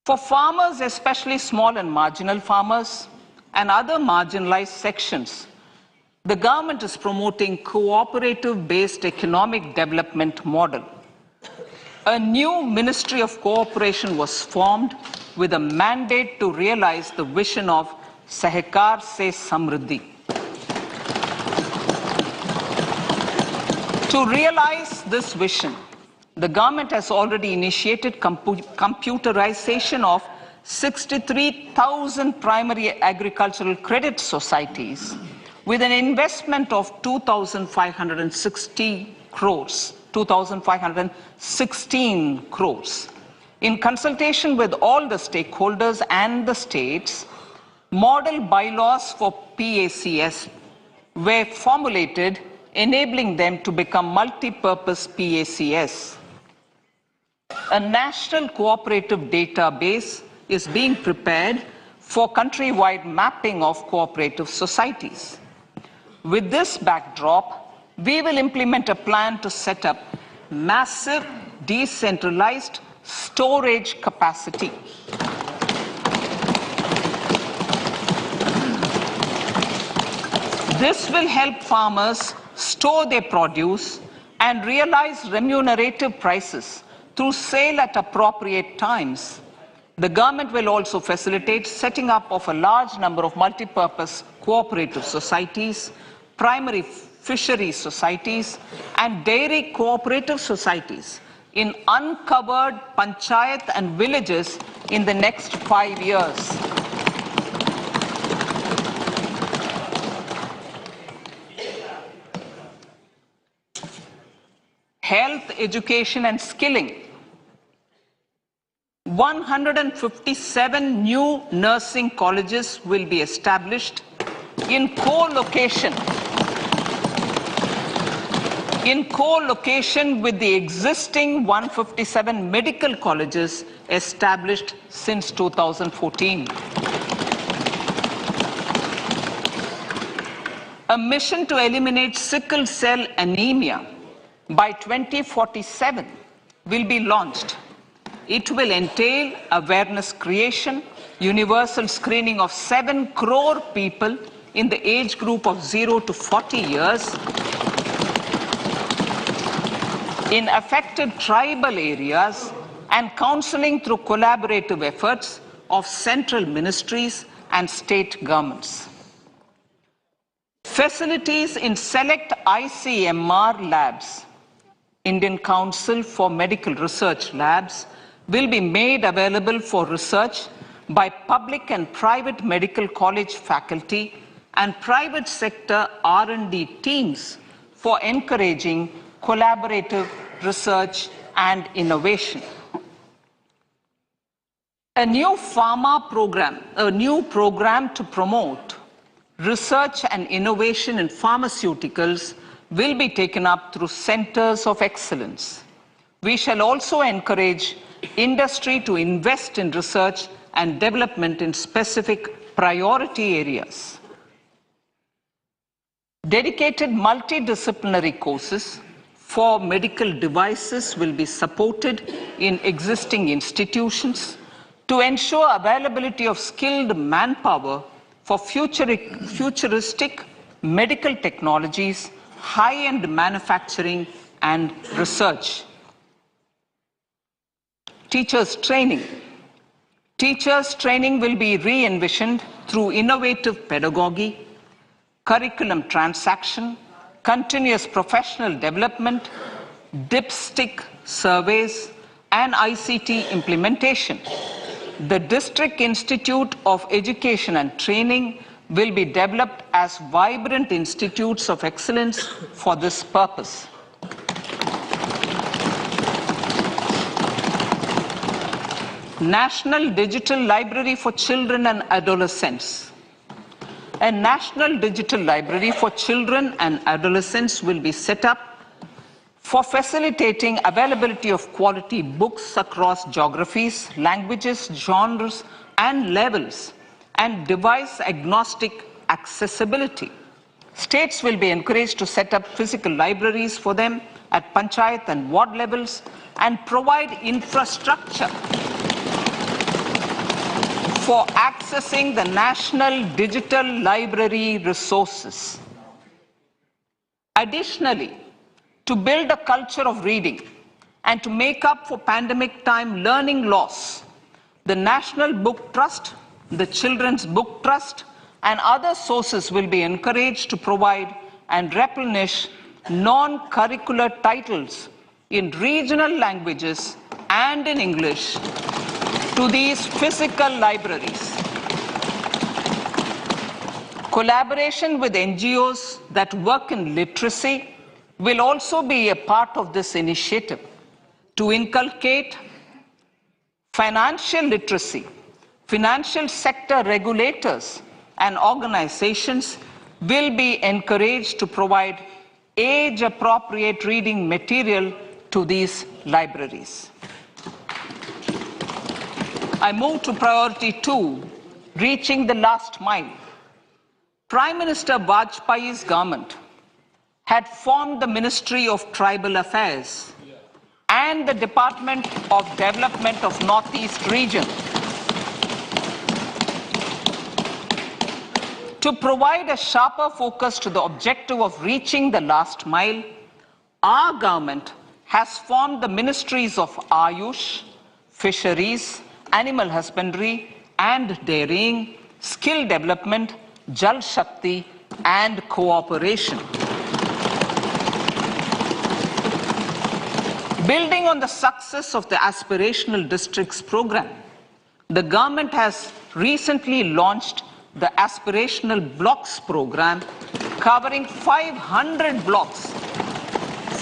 For farmers, especially small and marginal farmers, and other marginalized sections, the government is promoting cooperative-based economic development model. A new Ministry of Cooperation was formed with a mandate to realize the vision of Sahakar Se Samriddhi. To realize this vision, the government has already initiated computerization of 63,000 primary agricultural credit societies with an investment of 2,516 crores. In consultation with all the stakeholders and the states, model bylaws for PACS were formulated, enabling them to become multi-purpose PACS. A national cooperative database is being prepared for countrywide mapping of cooperative societies. With this backdrop, we will implement a plan to set up massive decentralized storage capacity. This will help farmers store their produce and realize remunerative prices through sale at appropriate times. The government will also facilitate setting up of a large number of multi-purpose cooperative societies, primary fisheries societies, and dairy cooperative societies in uncovered panchayat and villages in the next 5 years. Health, education and skilling. 157 new nursing colleges will be established in co-location with the existing 157 medical colleges established since 2014. A mission to eliminate sickle cell anemia by 2047 will be launched. It will entail awareness creation, universal screening of 7 crore people in the age group of 0 to 40 years in affected tribal areas, and counseling through collaborative efforts of central ministries and state governments. Facilities in select ICMR labs, Indian Council for Medical Research Labs, will be made available for research by public and private medical college faculty and private sector R&D teams for encouraging collaborative research and innovation. A new program to promote research and innovation in pharmaceuticals will be taken up through centers of excellence. We shall also encourage industry to invest in research and development in specific priority areas. Dedicated multidisciplinary courses for medical devices will be supported in existing institutions to ensure availability of skilled manpower for futuristic medical technologies, high-end manufacturing and research. Teachers' training. Teachers' training will be re-envisioned through innovative pedagogy, curriculum transaction, continuous professional development, dipstick surveys, and ICT implementation. The District Institute of Education and Training will be developed as vibrant institutes of excellence for this purpose. National Digital Library for Children and Adolescents. A National Digital Library for Children and Adolescents will be set up for facilitating availability of quality books across geographies, languages, genres, and levels, and device-agnostic accessibility. States will be encouraged to set up physical libraries for them at panchayat and ward levels and provide infrastructure for accessing the national digital library resources. Additionally, to build a culture of reading and to make up for pandemic time learning loss, the National Book Trust, the Children's Book Trust, and other sources will be encouraged to provide and replenish non-curricular titles in regional languages and in English to these physical libraries. Collaboration with NGOs that work in literacy will also be a part of this initiative to inculcate financial literacy. Financial sector regulators and organizations will be encouraged to provide age-appropriate reading material to these libraries. I move to priority 2, reaching the last mile. Prime Minister Vajpayee's government had formed the Ministry of Tribal Affairs and the Department of Development of Northeast Region to provide a sharper focus to the objective of reaching the last mile. Our government has formed the Ministries of Ayush, Fisheries, Animal Husbandry and Dairying, Skill Development, Jal Shakti and Cooperation. Building on the success of the Aspirational Districts program, the government has recently launched the Aspirational Blocks program, covering 500 blocks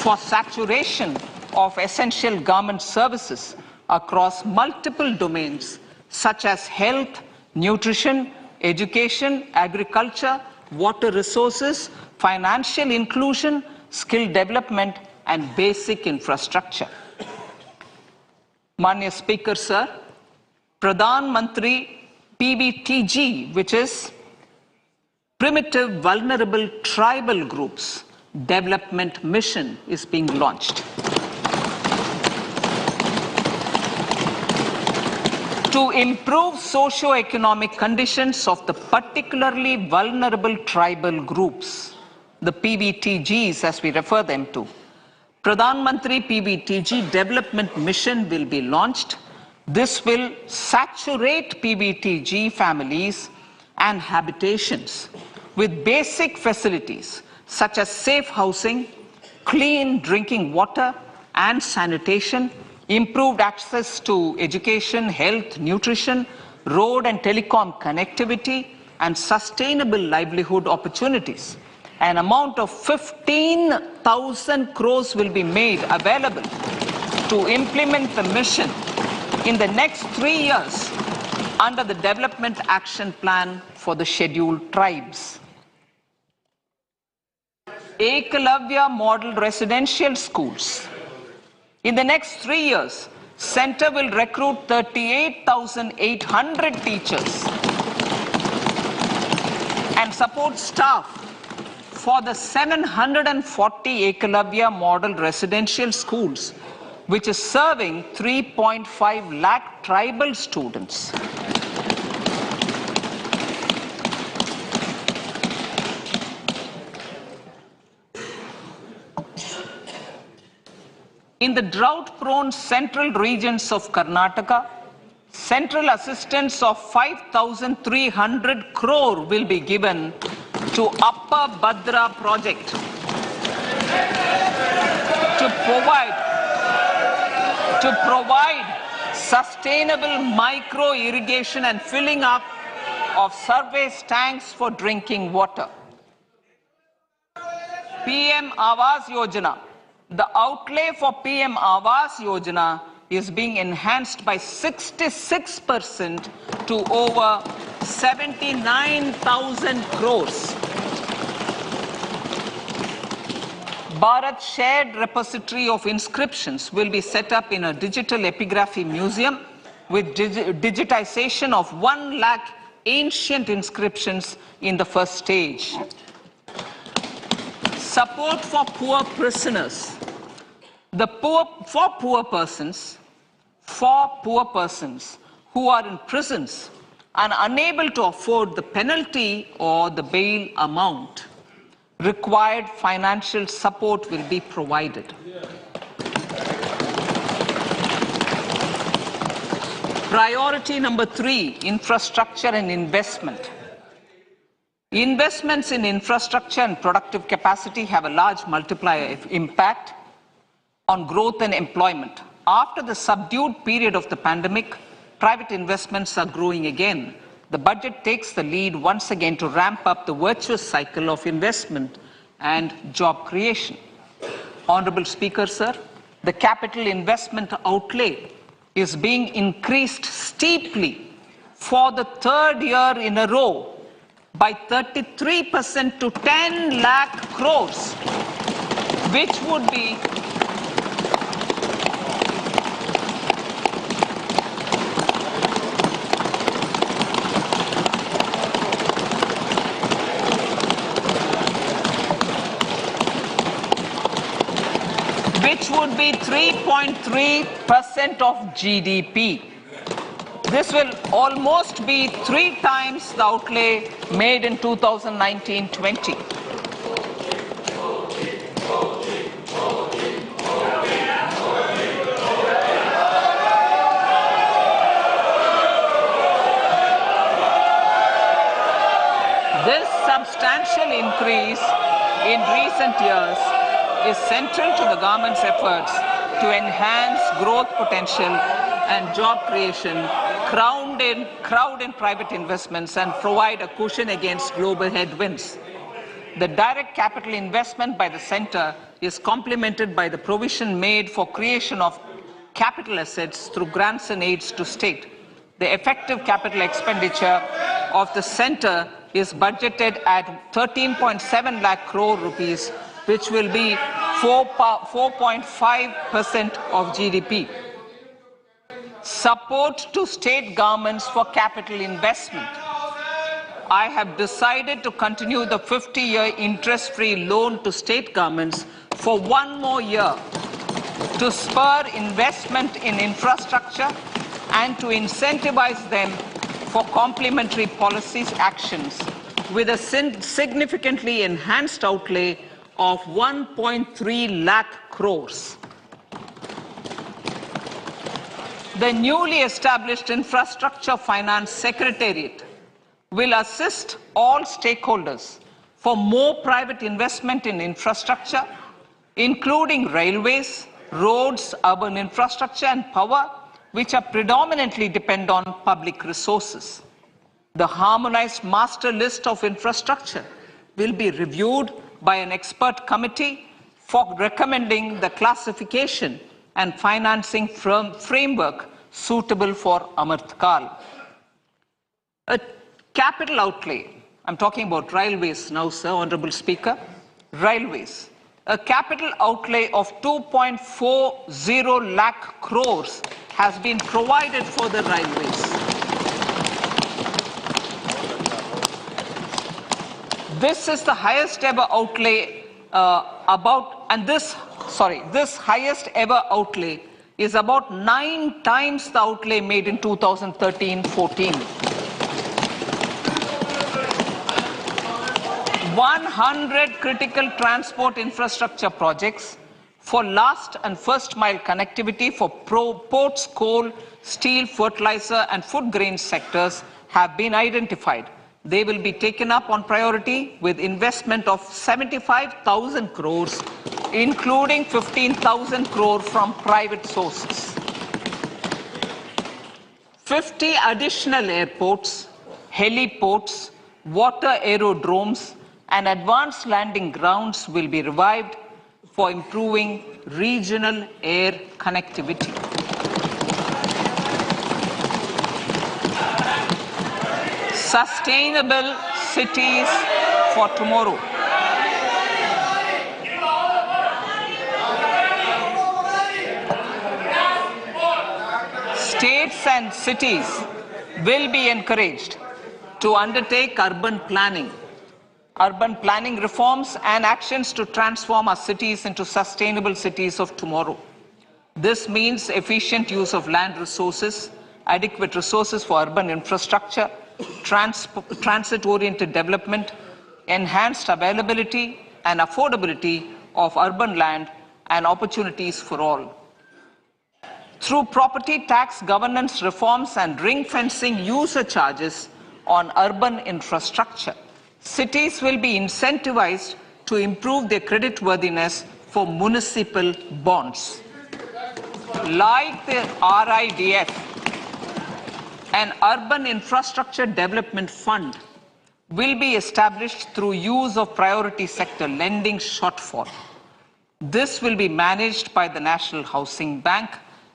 for saturation of essential government services across multiple domains such as health, nutrition, education, agriculture, water resources, financial inclusion, skill development, and basic infrastructure. Manya Speaker, sir, Pradhan Mantri PBTG, which is Primitive Vulnerable Tribal Groups Development Mission, is being launched. To improve socio-economic conditions of the particularly vulnerable tribal groups, the PBTGs as we refer them to, Pradhan Mantri PBTG Development Mission will be launched. This will saturate PBTG families and habitations with basic facilities such as safe housing, clean drinking water and sanitation, improved access to education, health, nutrition, road and telecom connectivity, and sustainable livelihood opportunities. An amount of 15,000 crores will be made available to implement the mission in the next 3 years under the Development Action Plan for the Scheduled Tribes. Ekalavya Model Residential Schools. In the next 3 years, Center will recruit 38,800 teachers and support staff for the 740 Ekalavya Model Residential Schools, which is serving 3.5 lakh tribal students. In the drought-prone central regions of Karnataka, central assistance of 5,300 crore will be given to Upper Bhadra project to provide sustainable micro-irrigation and filling up of surface tanks for drinking water. PM Awas Yojana. The outlay for PM Awas Yojana is being enhanced by 66% to over 79,000 crores. Bharat Shared Repository of Inscriptions will be set up in a digital epigraphy museum with digitization of 1 lakh ancient inscriptions in the first stage. Support for poor prisoners. For poor persons who are in prisons and unable to afford the penalty or the bail amount, required financial support will be provided. Priority number 3, infrastructure and investment. Investments in infrastructure and productive capacity have a large multiplier impact on growth and employment. After the subdued period of the pandemic, private investments are growing again. The budget takes the lead once again to ramp up the virtuous cycle of investment and job creation. Honorable Speaker, sir, the capital investment outlay is being increased steeply for the 3rd year in a row by 33% to 10 lakh crores, which would be would be 3.3% of GDP. This will almost be 3 times the outlay made in 2019-20. This substantial increase in recent years is central to the government's efforts to enhance growth potential and job creation, crowd in private investments, and provide a cushion against global headwinds. The direct capital investment by the centre is complemented by the provision made for creation of capital assets through grants and aids to state. The effective capital expenditure of the centre is budgeted at 13.7 lakh crore rupees, which will be 4.5% of GDP. Support to state governments for capital investment. I have decided to continue the 50-year interest-free loan to state governments for 1 more year to spur investment in infrastructure and to incentivize them for complementary policies actions with a significantly enhanced outlay of 1.3 lakh crores. The newly established Infrastructure Finance Secretariat will assist all stakeholders for more private investment in infrastructure, including railways, roads, urban infrastructure and power, which are predominantly depend on public resources. The harmonized master list of infrastructure will be reviewed by an expert committee for recommending the classification and financing framework suitable for Amartkal. A capital outlay, I'm talking about railways now, sir, Honorable Speaker, railways. A capital outlay of 2.40 lakh crores has been provided for the railways. This is the highest ever outlay this highest ever outlay is about 9 times the outlay made in 2013-14. 100 critical transport infrastructure projects for last and first mile connectivity for ports, coal, steel, fertilizer and food grain sectors have been identified. They will be taken up on priority with investment of 75,000 crores, including 15,000 crore from private sources. 50 additional airports, heliports, water aerodromes, and advanced landing grounds will be revived for improving regional air connectivity. Sustainable cities for tomorrow. States and cities will be encouraged to undertake urban planning reforms and actions to transform our cities into sustainable cities of tomorrow. This means efficient use of land resources, adequate resources for urban infrastructure, transit-oriented development, enhanced availability and affordability of urban land and opportunities for all. Through property tax governance reforms and ring-fencing user charges on urban infrastructure, cities will be incentivized to improve their creditworthiness for municipal bonds. Like the RIDF, an Urban Infrastructure Development Fund will be established through use of priority sector lending shortfall. This will be managed by the National Housing Bank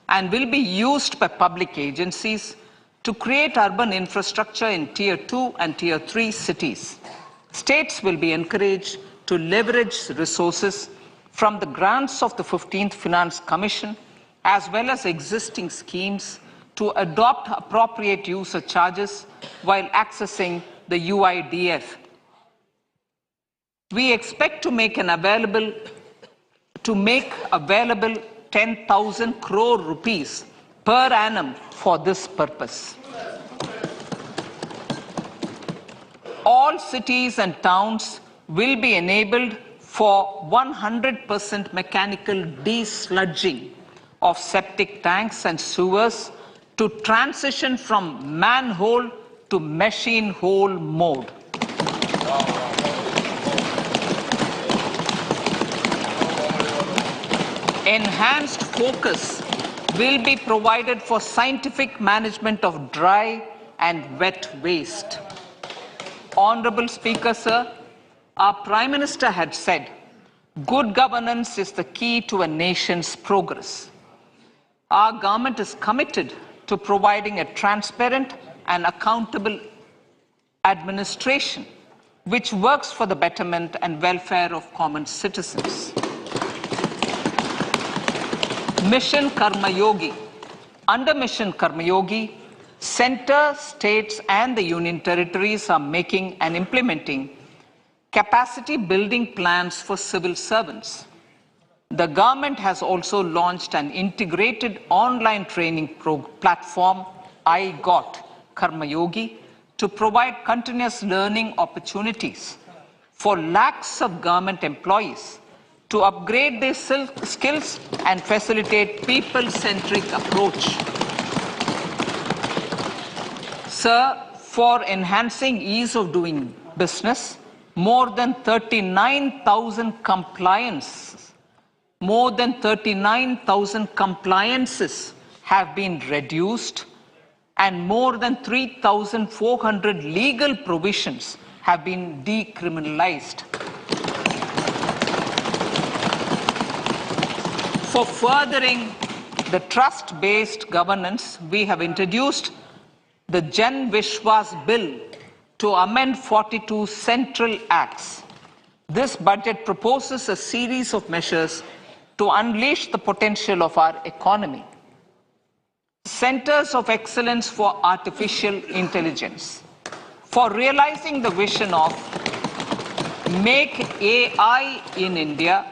and will be used by public agencies to create urban infrastructure in Tier 2 and Tier 3 cities. States will be encouraged to leverage resources from the grants of the 15th Finance Commission as well as existing schemes to adopt appropriate user charges while accessing the UIDF. We expect to make available 10,000 crore rupees per annum for this purpose. All cities and towns will be enabled for 100% mechanical desludging of septic tanks and sewers to transition from manhole to machine hole mode. Enhanced focus will be provided for scientific management of dry and wet waste. Honorable Speaker, sir, our Prime Minister had said, good governance is the key to a nation's progress. Our government is committed to providing a transparent and accountable administration which works for the betterment and welfare of common citizens. Mission Karma Yogi. Under Mission Karma Yogi, centre, states and the union territories are making and implementing capacity building plans for civil servants. The government has also launched an integrated online training platform, I Got Karma Yogi, to provide continuous learning opportunities for lakhs of government employees to upgrade their skills and facilitate people-centric approach. Sir, for enhancing ease of doing business, more than 39,000 compliances have been reduced and more than 3,400 legal provisions have been decriminalized. For furthering the trust-based governance, we have introduced the Jan Vishwas Bill to amend 42 central acts. This budget proposes a series of measures to unleash the potential of our economy. Centers of Excellence for Artificial Intelligence. For realizing the vision of Make AI in India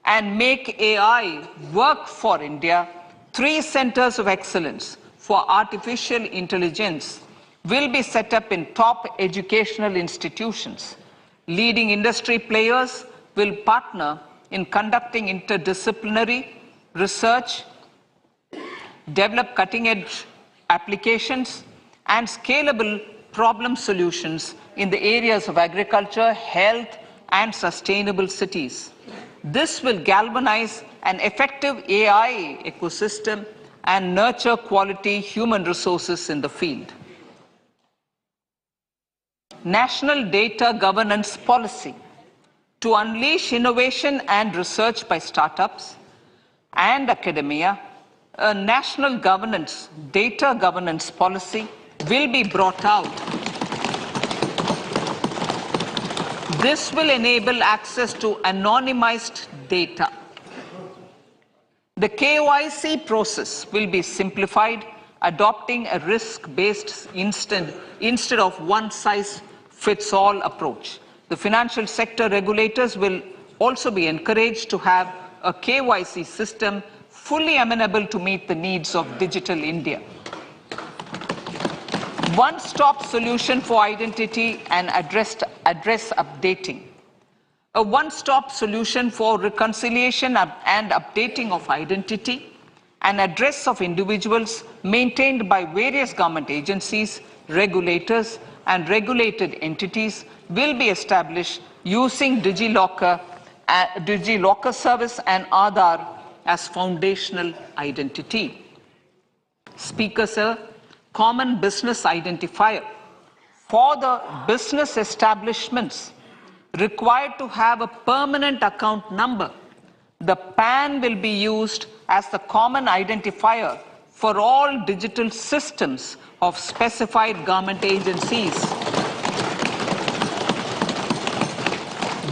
and Make AI Work for India, 3 centers of excellence for artificial intelligence will be set up in top educational institutions. Leading industry players will partner in conducting interdisciplinary research, develop cutting-edge applications, and scalable problem solutions in the areas of agriculture, health, and sustainable cities. This will galvanize an effective AI ecosystem and nurture quality human resources in the field. National Data Governance Policy. To unleash innovation and research by startups and academia, a national data governance policy will be brought out. This will enable access to anonymized data. The KYC process will be simplified, adopting a risk-based instead of one-size-fits-all approach. The financial sector regulators will also be encouraged to have a KYC system fully amenable to meet the needs of digital India. One-stop solution for identity and address updating. A one-stop solution for reconciliation and updating of identity and address of individuals maintained by various government agencies, regulators, and regulated entities will be established using DigiLocker service and Aadhaar as foundational identity. Speaker, sir, common business identifier. For the business establishments required to have a permanent account number, the PAN will be used as the common identifier for all digital systems of specified government agencies.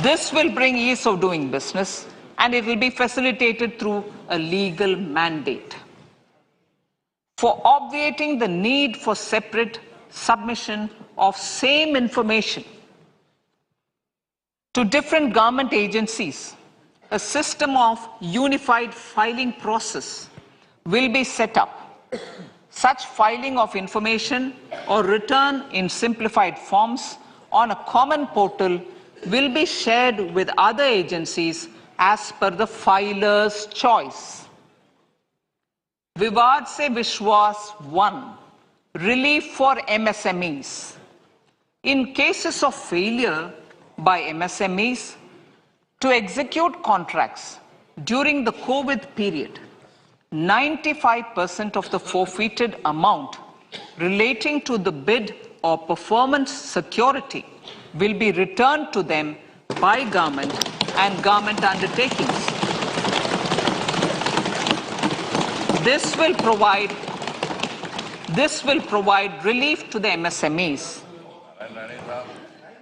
This will bring ease of doing business, and it will be facilitated through a legal mandate. For obviating the need for separate submission of same information to different government agencies, a system of unified filing process will be set up. Such filing of information or return in simplified forms on a common portal will be shared with other agencies as per the filer's choice. Vivad Se Vishwas 1. Relief for MSMEs. In cases of failure by MSMEs to execute contracts During the COVID period, 95% of the forfeited amount relating to the bid or performance security will be returned to them by government and government undertakings. This will provide relief to the MSMEs.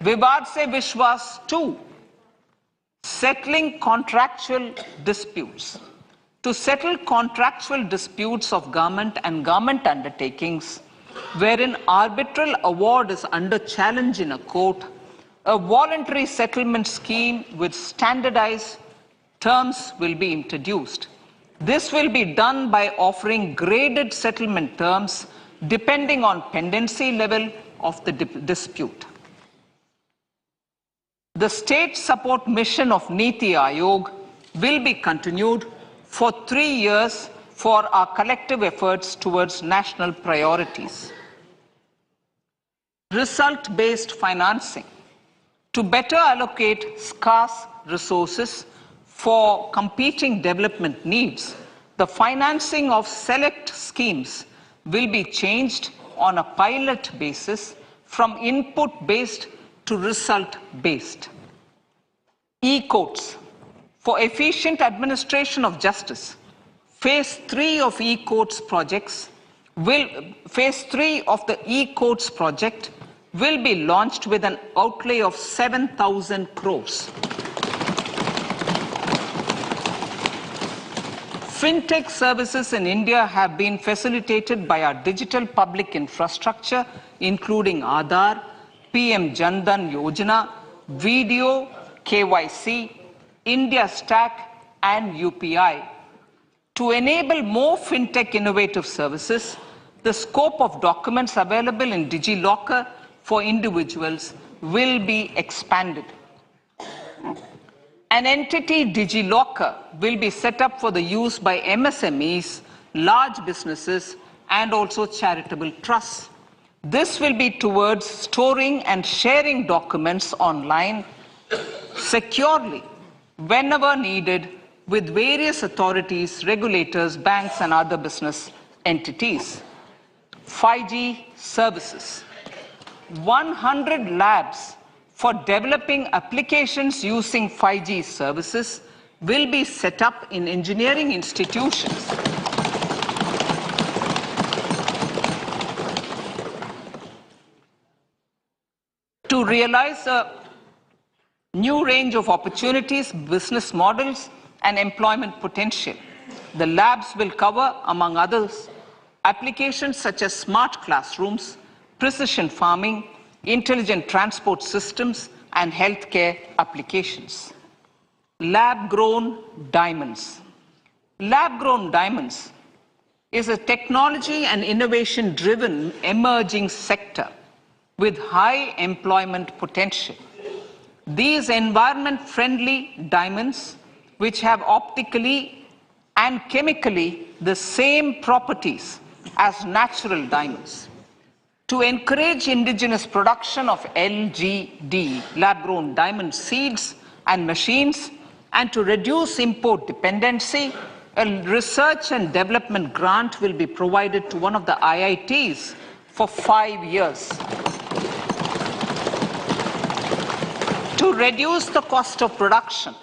Vivad Se Vishwas 2, settling contractual disputes. To settle contractual disputes of government and government undertakings, wherein arbitral award is under challenge in a court, a voluntary settlement scheme with standardized terms will be introduced. This will be done by offering graded settlement terms depending on pendency level of the dispute. The state support mission of Niti Aayog will be continued for 3 years for our collective efforts towards national priorities. Result-based financing. To better allocate scarce resources for competing development needs, the financing of select schemes will be changed on a pilot basis from input-based to result-based. E-courts. For efficient administration of justice, Phase 3 of e-courts project will be launched with an outlay of 7,000 crores. Fintech services in India have been facilitated by our digital public infrastructure, including Aadhaar, PM Jan Dhan Yojana, Video, KYC, India Stack, and UPI. To enable more fintech innovative services, the scope of documents available in DigiLocker for individuals will be expanded. An entity, DigiLocker, will be set up for the use by MSMEs, large businesses, and also charitable trusts. This will be towards storing and sharing documents online securely whenever needed with various authorities, regulators, banks, and other business entities. 5G services. 100 labs for developing applications using 5G services will be set up in engineering institutions. To realize a new range of opportunities, business models, and employment potential, the labs will cover, among others, applications such as smart classrooms, precision farming, intelligent transport systems, and healthcare applications. Lab-grown diamonds. Lab-grown diamonds is a technology and innovation-driven emerging sector with high employment potential. These environment-friendly diamonds, which have optically and chemically the same properties as natural diamonds. To encourage indigenous production of LGD, lab-grown diamond seeds and machines, and to reduce import dependency, a research and development grant will be provided to one of the IITs for 5 years. To reduce the cost of production,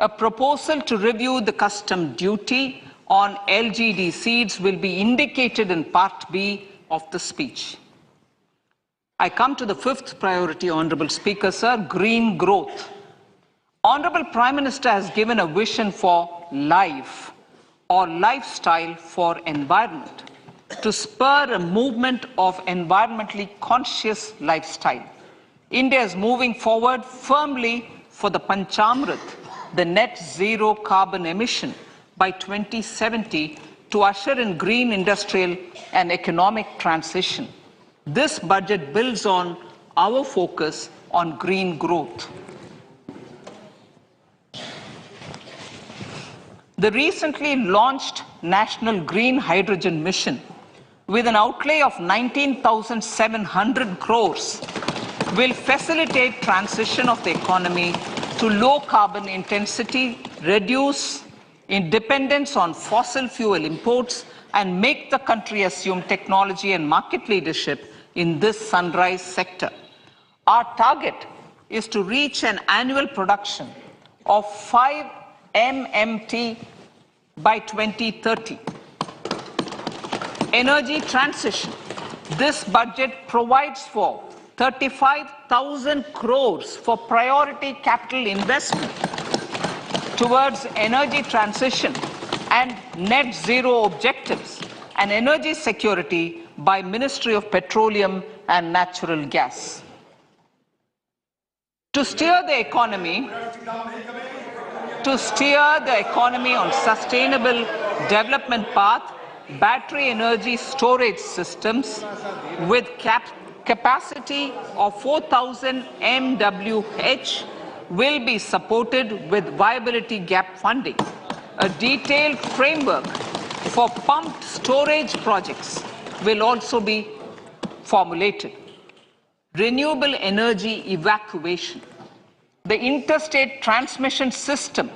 a proposal to review the custom duty on LGD seeds will be indicated in Part B of the speech. I come to the fifth priority, Honorable Speaker, sir, green growth. Honorable Prime Minister has given a vision for life or lifestyle for environment to spur a movement of environmentally conscious lifestyle. India is moving forward firmly for the Panchamrit, the net zero carbon emission by 2070 to usher in green industrial and economic transition. This budget builds on our focus on green growth. The recently launched National Green Hydrogen Mission, with an outlay of 19,700 crores, will facilitate transition of the economy to low carbon intensity, reduce in dependence on fossil fuel imports and make the country assume technology and market leadership in this sunrise sector. Our target is to reach an annual production of 5 MMT by 2030. Energy transition. This budget provides for 35,000 crores for priority capital investment towards energy transition and net zero objectives and energy security by Ministry of Petroleum and Natural Gas. To steer the economy on sustainable development path, battery energy storage systems with capacity of 4,000 MWH will be supported with viability gap funding. A detailed framework for pumped storage projects will also be formulated. Renewable energy evacuation. The interstate transmission system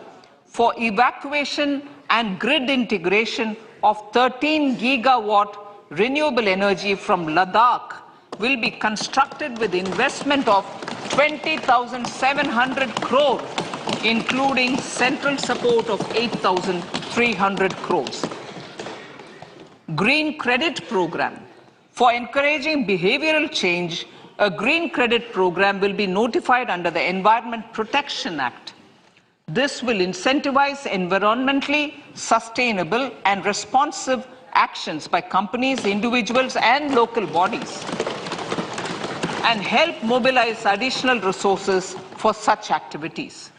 for evacuation and grid integration of 13 gigawatt renewable energy from Ladakh will be constructed with investment of 20,700 crore, including central support of 8,300 crores. Green credit program. For encouraging behavioral change, a green credit program will be notified under the Environment Protection Act. This will incentivize environmentally sustainable and responsive actions by companies, individuals, and local bodies, and help mobilize additional resources for such activities.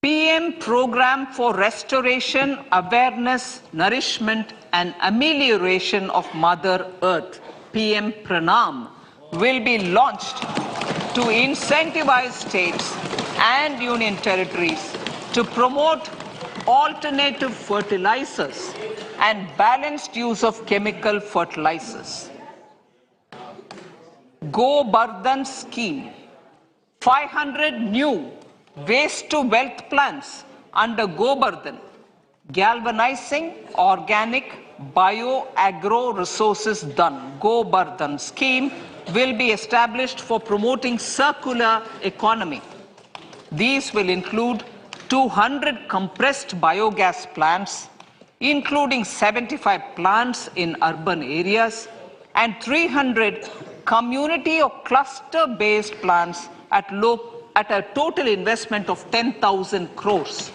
PM Program for Restoration, Awareness, Nourishment, and Amelioration of Mother Earth, PM Pranam, will be launched to incentivize states and union territories to promote alternative fertilizers and balanced use of chemical fertilizers. Go Bardhan scheme. 500 new waste to wealth plants under Go Bardhan, galvanizing organic bio-agro resources done. Go Bardhan scheme will be established for promoting circular economy. These will include 200 compressed biogas plants, including 75 plants in urban areas, and 300 community or cluster-based plants at a total investment of 10,000 crores.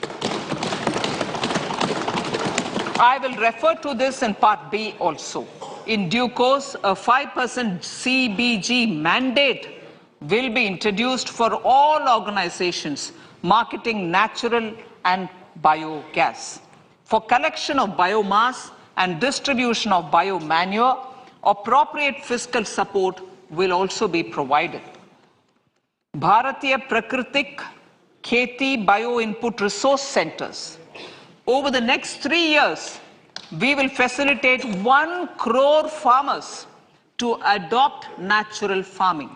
I will refer to this in Part B also. In due course, a 5% CBG mandate will be introduced for all organizations marketing natural and biogas. For collection of biomass and distribution of biomanure, appropriate fiscal support will also be provided. Bharatiya Prakritik Kheti Bio Input Resource Centers. Over the next 3 years, we will facilitate 1 crore farmers to adopt natural farming.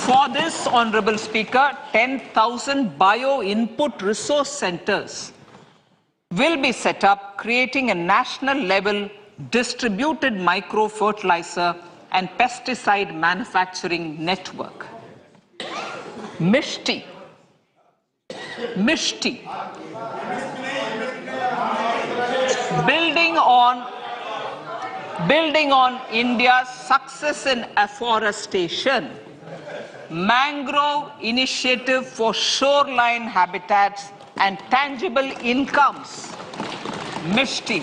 For this, Honorable Speaker, 10,000 bio input resource centers will be set up, creating a national level distributed micro fertilizer and pesticide manufacturing network. Mishti. Building on India's success in afforestation, mangrove initiative for shoreline habitats and tangible incomes, Mishti,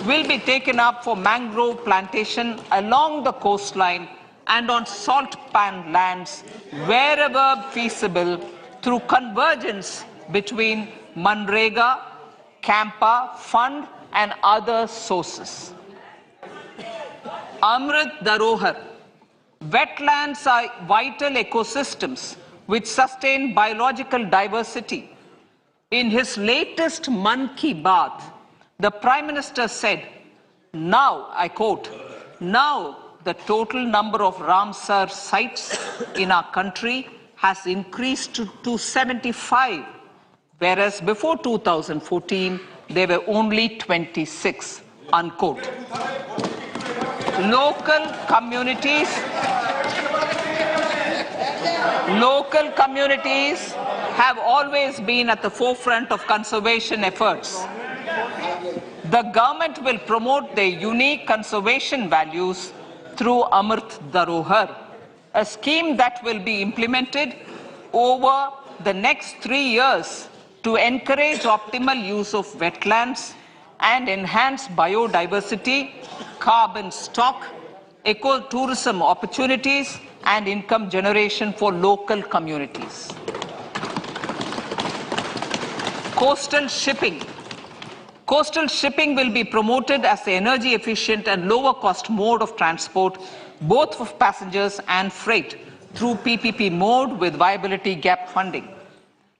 will be taken up for mangrove plantation along the coastline and on salt pan lands wherever feasible through convergence between Manrega, Campa, Fund and other sources. Amrit Dharohar. Wetlands are vital ecosystems which sustain biological diversity. In his latest Mann Ki Baat, the Prime Minister said, now, I quote, now the total number of Ramsar sites in our country has increased to 75, whereas before 2014, there were only 26, unquote. Local communities have always been at the forefront of conservation efforts. The government will promote their unique conservation values through Amrit Dharohar, a scheme that will be implemented over the next 3 years to encourage optimal use of wetlands and enhance biodiversity, carbon stock, ecotourism opportunities, and income generation for local communities. Coastal shipping. Coastal shipping will be promoted as the energy efficient and lower cost mode of transport, both for passengers and freight, through PPP mode with viability gap funding.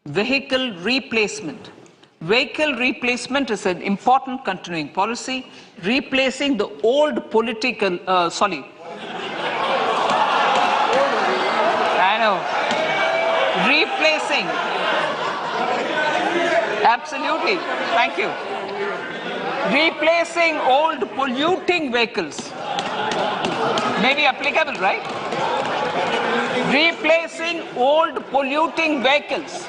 Vehicle replacement. Vehicle replacement is an important continuing policy, replacing the old political, replacing, absolutely, thank you. Replacing old polluting vehicles. Maybe applicable, right? Replacing old polluting vehicles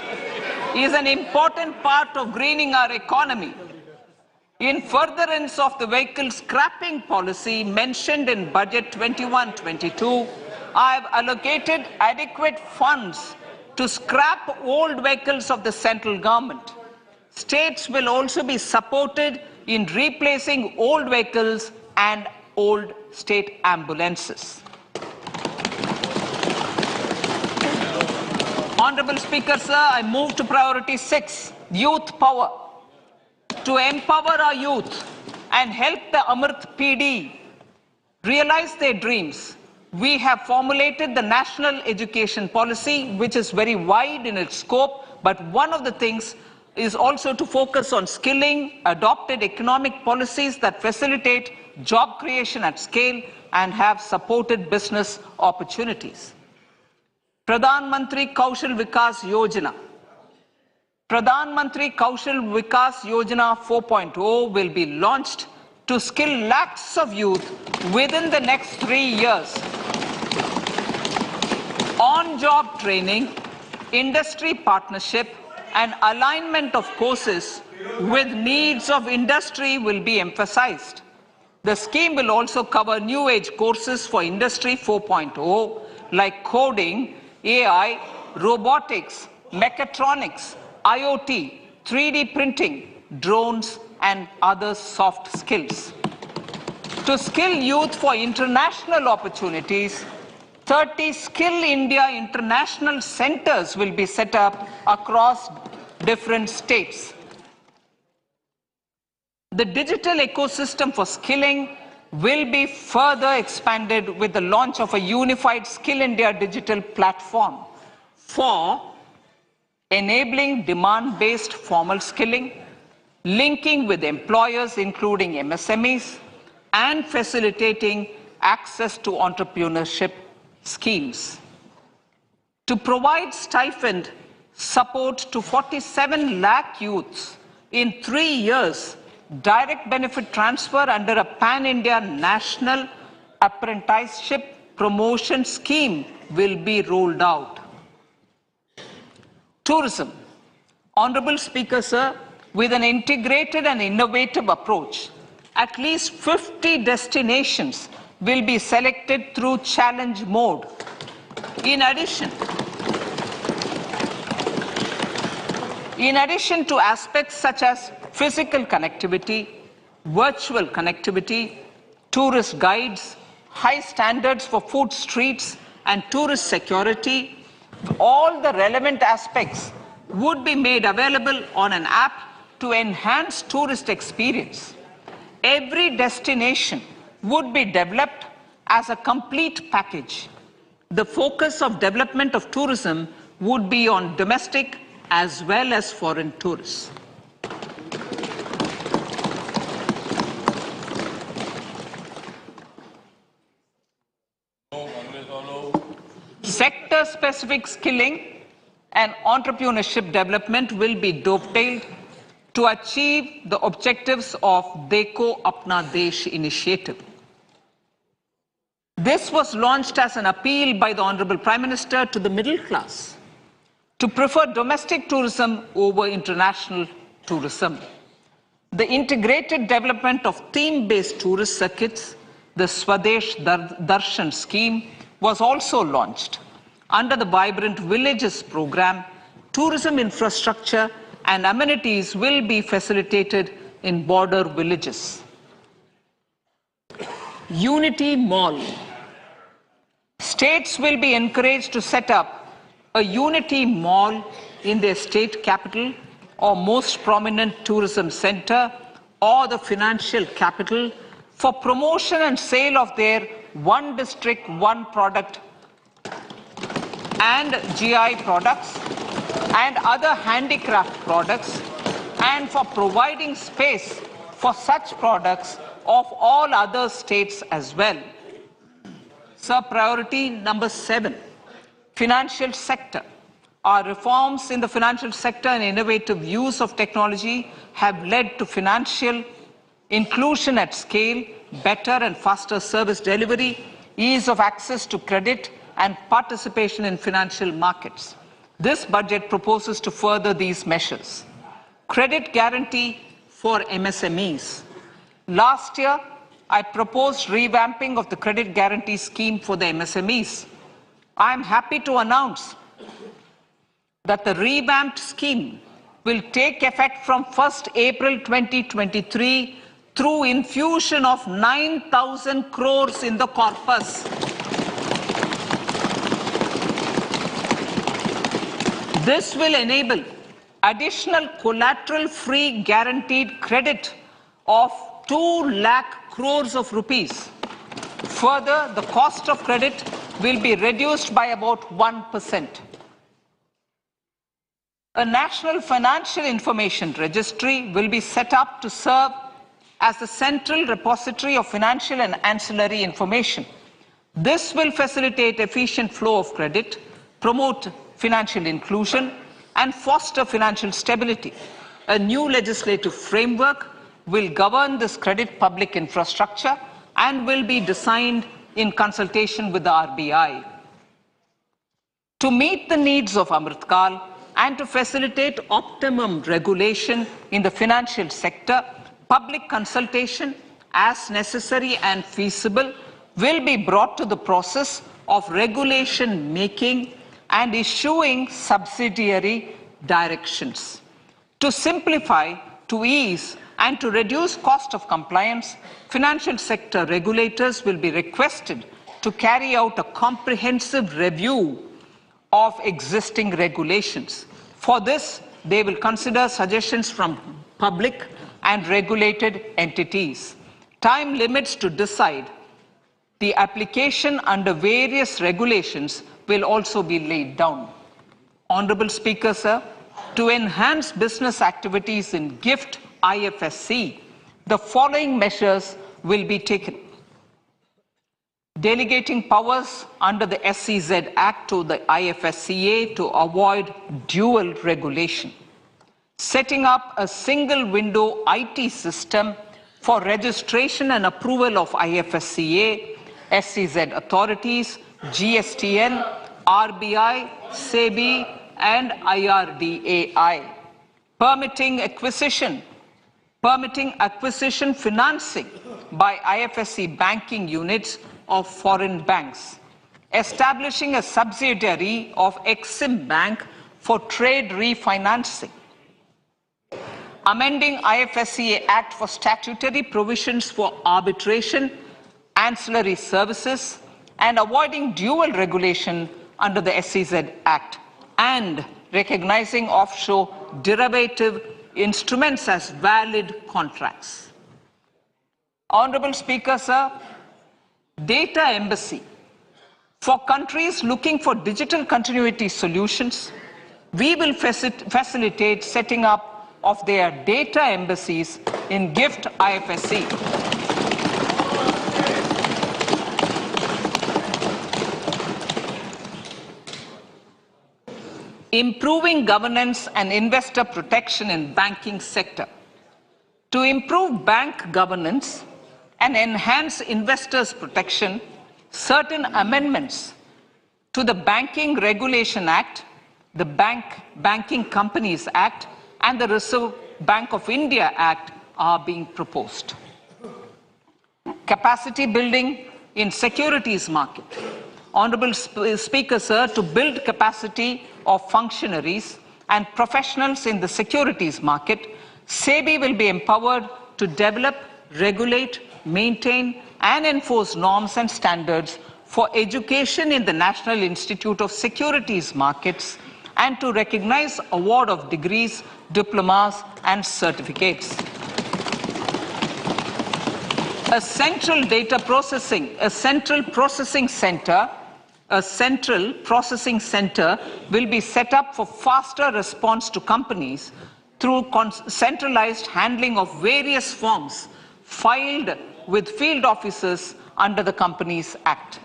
is an important part of greening our economy. In furtherance of the vehicle scrapping policy mentioned in Budget 21-22, I have allocated adequate funds to scrap old vehicles of the central government. States will also be supported in replacing old vehicles and old state ambulances. Honorable Speaker, sir, I move to priority 6, youth power. To empower our youth and help the Amrit PD realize their dreams, we have formulated the National Education Policy, which is very wide in its scope, but one of the things is also to focus on skilling, adopted economic policies that facilitate job creation at scale and have supported business opportunities. Pradhan Mantri Kaushal Vikas Yojana. Pradhan Mantri Kaushal Vikas Yojana 4.0 will be launched to skill lakhs of youth within the next 3 years. On-job training, industry partnership, and alignment of courses with needs of industry will be emphasized. The scheme will also cover new age courses for Industry 4.0 like coding, AI, robotics, mechatronics, IoT, 3D printing, drones, and other soft skills. To skill youth for international opportunities, 30 Skill India International Centers will be set up across different states. The digital ecosystem for skilling will be further expanded with the launch of a unified Skill India digital platform for enabling demand-based formal skilling, linking with employers including MSMEs, and facilitating access to entrepreneurship schemes. To provide stipend support to 47 lakh youths in 3 years, direct benefit transfer under a pan-India national apprenticeship promotion scheme will be rolled out. Tourism. Honorable Speaker, sir, with an integrated and innovative approach, at least 50 destinations will be selected through challenge mode. In addition to aspects such as physical connectivity, virtual connectivity, tourist guides, high standards for food streets, and tourist security, all the relevant aspects would be made available on an app to enhance tourist experience. Every destination would be developed as a complete package. The focus of development of tourism would be on domestic as well as foreign tourists. sector-specific skilling and entrepreneurship development will be dovetailed to achieve the objectives of Dekho Apna Desh initiative. This was launched as an appeal by the Honorable Prime Minister to the middle class to prefer domestic tourism over international tourism. The integrated development of theme-based tourist circuits, the Swadesh Darshan scheme, was also launched. Under the Vibrant Villages program, tourism infrastructure and amenities will be facilitated in border villages. Unity Mall. States will be encouraged to set up a Unity Mall in their state capital or most prominent tourism center or the financial capital for promotion and sale of their one district, one product and GI products and other handicraft products, and for providing space for such products of all other states as well. Sir, priority number 7, financial sector. Our reforms in the financial sector and innovative use of technology have led to financial inclusion at scale, better and faster service delivery, ease of access to credit, and participation in financial markets. This budget proposes to further these measures. Credit guarantee for MSMEs. Last year, I proposed revamping of the credit guarantee scheme for the MSMEs. I am happy to announce that the revamped scheme will take effect from 1st April 2023 through infusion of 9,000 crores in the corpus. This will enable additional collateral-free guaranteed credit of 2 lakh crores of rupees. Further, the cost of credit will be reduced by about 1%. A national financial information registry will be set up to serve as the central repository of financial and ancillary information. This will facilitate efficient flow of credit, promote financial inclusion, and foster financial stability. A new legislative framework will govern this credit public infrastructure and will be designed in consultation with the RBI. To meet the needs of Amritkal and to facilitate optimum regulation in the financial sector, public consultation, as necessary and feasible, will be brought to the process of regulation making and issuing subsidiary directions. To simplify, to ease, and to reduce cost of compliance, financial sector regulators will be requested to carry out a comprehensive review of existing regulations. For this, they will consider suggestions from public and regulated entities. Time limits to decide the application under various regulations will also be laid down. Honorable Speaker, sir, to enhance business activities in GIFT IFSC, the following measures will be taken. Delegating powers under the SEZ Act to the IFSCA to avoid dual regulation. Setting up a single window IT system for registration and approval of IFSCA, SEZ authorities, GSTN, RBI, SEBI, and IRDAI. Permitting acquisition financing by IFSC banking units of foreign banks. Establishing a subsidiary of Exim Bank for trade refinancing. Amending IFSCA Act for statutory provisions for arbitration, ancillary services, and avoiding dual regulation under the SEZ Act, and recognizing offshore derivative instruments as valid contracts. Honorable Speaker, sir, data embassy. For countries looking for digital continuity solutions, we will facilitate setting up of their data embassies in GIFT IFSC. improving governance and investor protection in banking sector. To improve bank governance and enhance investors' protection, certain amendments to the Banking Regulation Act, the Banking Companies Act, and the Reserve Bank of India Act are being proposed. Capacity building in securities market. Honorable Speaker, sir, to build capacity of functionaries and professionals in the securities market, SEBI will be empowered to develop, regulate, maintain, and enforce norms and standards for education in the National Institute of Securities Markets and to recognize award of degrees, diplomas, and certificates. A central processing center will be set up for faster response to companies through centralized handling of various forms filed with field officers under the Companies Act.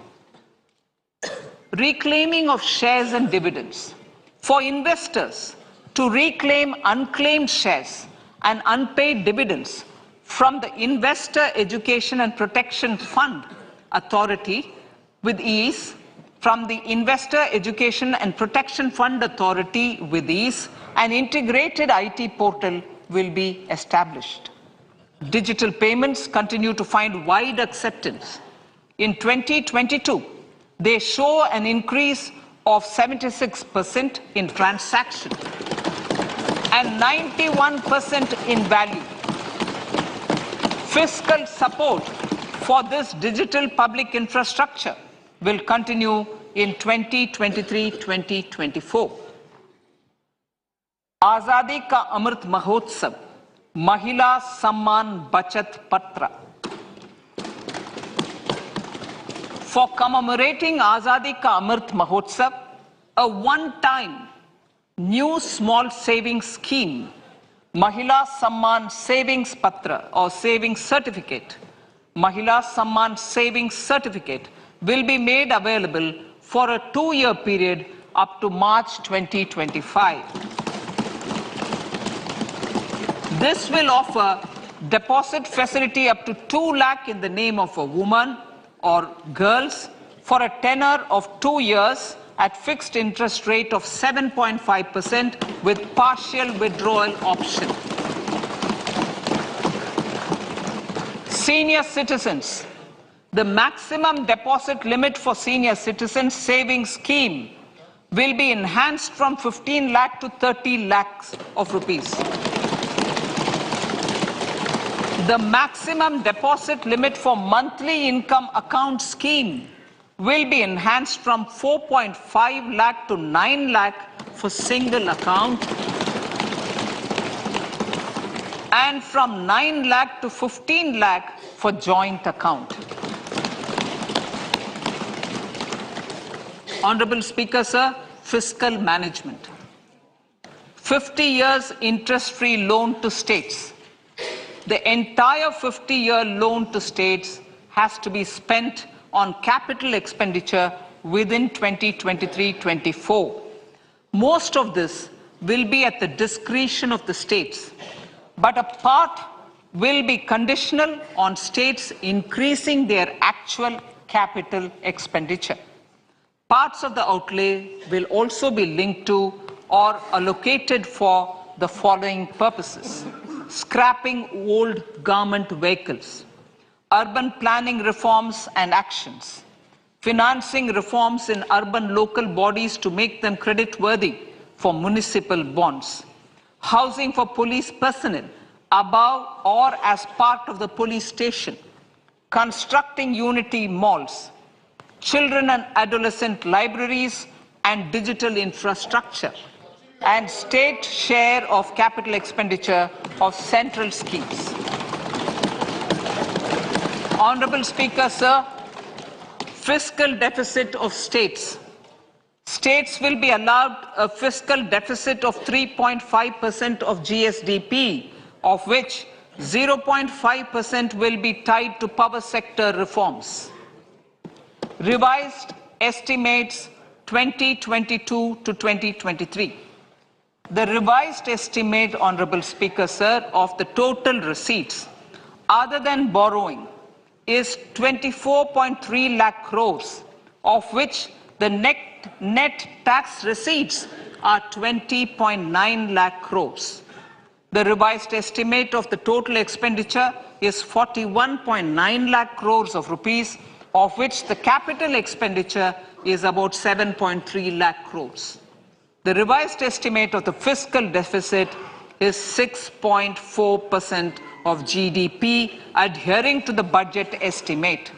Reclaiming of shares and dividends. For investors to reclaim unclaimed shares and unpaid dividends from the Investor Education and Protection Fund Authority with ease, from the Investor Education and Protection Fund Authority with ease, an integrated IT portal will be established. Digital payments continue to find wide acceptance. In 2022, they show an increase of 76% in transaction and 91% in value. Fiscal support for this digital public infrastructure will continue in 2023-2024. Azadi ka Amrit Mahotsav, Mahila Samman Bachat Patra. For commemorating Azadi ka Amrit Mahotsav, a one-time new small savings scheme, Mahila Samman Savings Patra or Savings Certificate, Mahila Samman Savings Certificate will be made available for a 2-year period up to March 2025. This will offer deposit facility up to 2 lakh in the name of a woman or girls for a tenure of 2 years at fixed interest rate of 7.5% with partial withdrawal option. Senior citizens. The maximum deposit limit for senior citizens savings scheme will be enhanced from 15 lakh to 30 lakhs of rupees. The maximum deposit limit for monthly income account scheme will be enhanced from 4.5 lakh to 9 lakh for single account and from 9 lakh to 15 lakh for joint account. Honorable Speaker, sir, fiscal management. 50 years interest-free loan to states. The entire 50-year loan to states has to be spent on capital expenditure within 2023-24. Most of this will be at the discretion of the states, but a part will be conditional on states increasing their actual capital expenditure. Parts of the outlay will also be linked to or allocated for the following purposes: scrapping old government vehicles, urban planning reforms and actions, financing reforms in urban local bodies to make them credit-worthy for municipal bonds, housing for police personnel above or as part of the police station, constructing unity malls, children and adolescent libraries and digital infrastructure, and state share of capital expenditure of central schemes. Honorable Speaker, sir, fiscal deficit of states. States will be allowed a fiscal deficit of 3.5% of GSDP, of which 0.5% will be tied to power sector reforms. Revised estimates 2022 to 2023. The revised estimate, Honorable Speaker, sir, of the total receipts other than borrowing is 24.3 lakh crores, of which the net tax receipts are 20.9 lakh crores. The revised estimate of the total expenditure is 41.9 lakh crores of rupees, of which the capital expenditure is about 7.3 lakh crores. The revised estimate of the fiscal deficit is 6.4% of GDP, adhering to the budget estimate.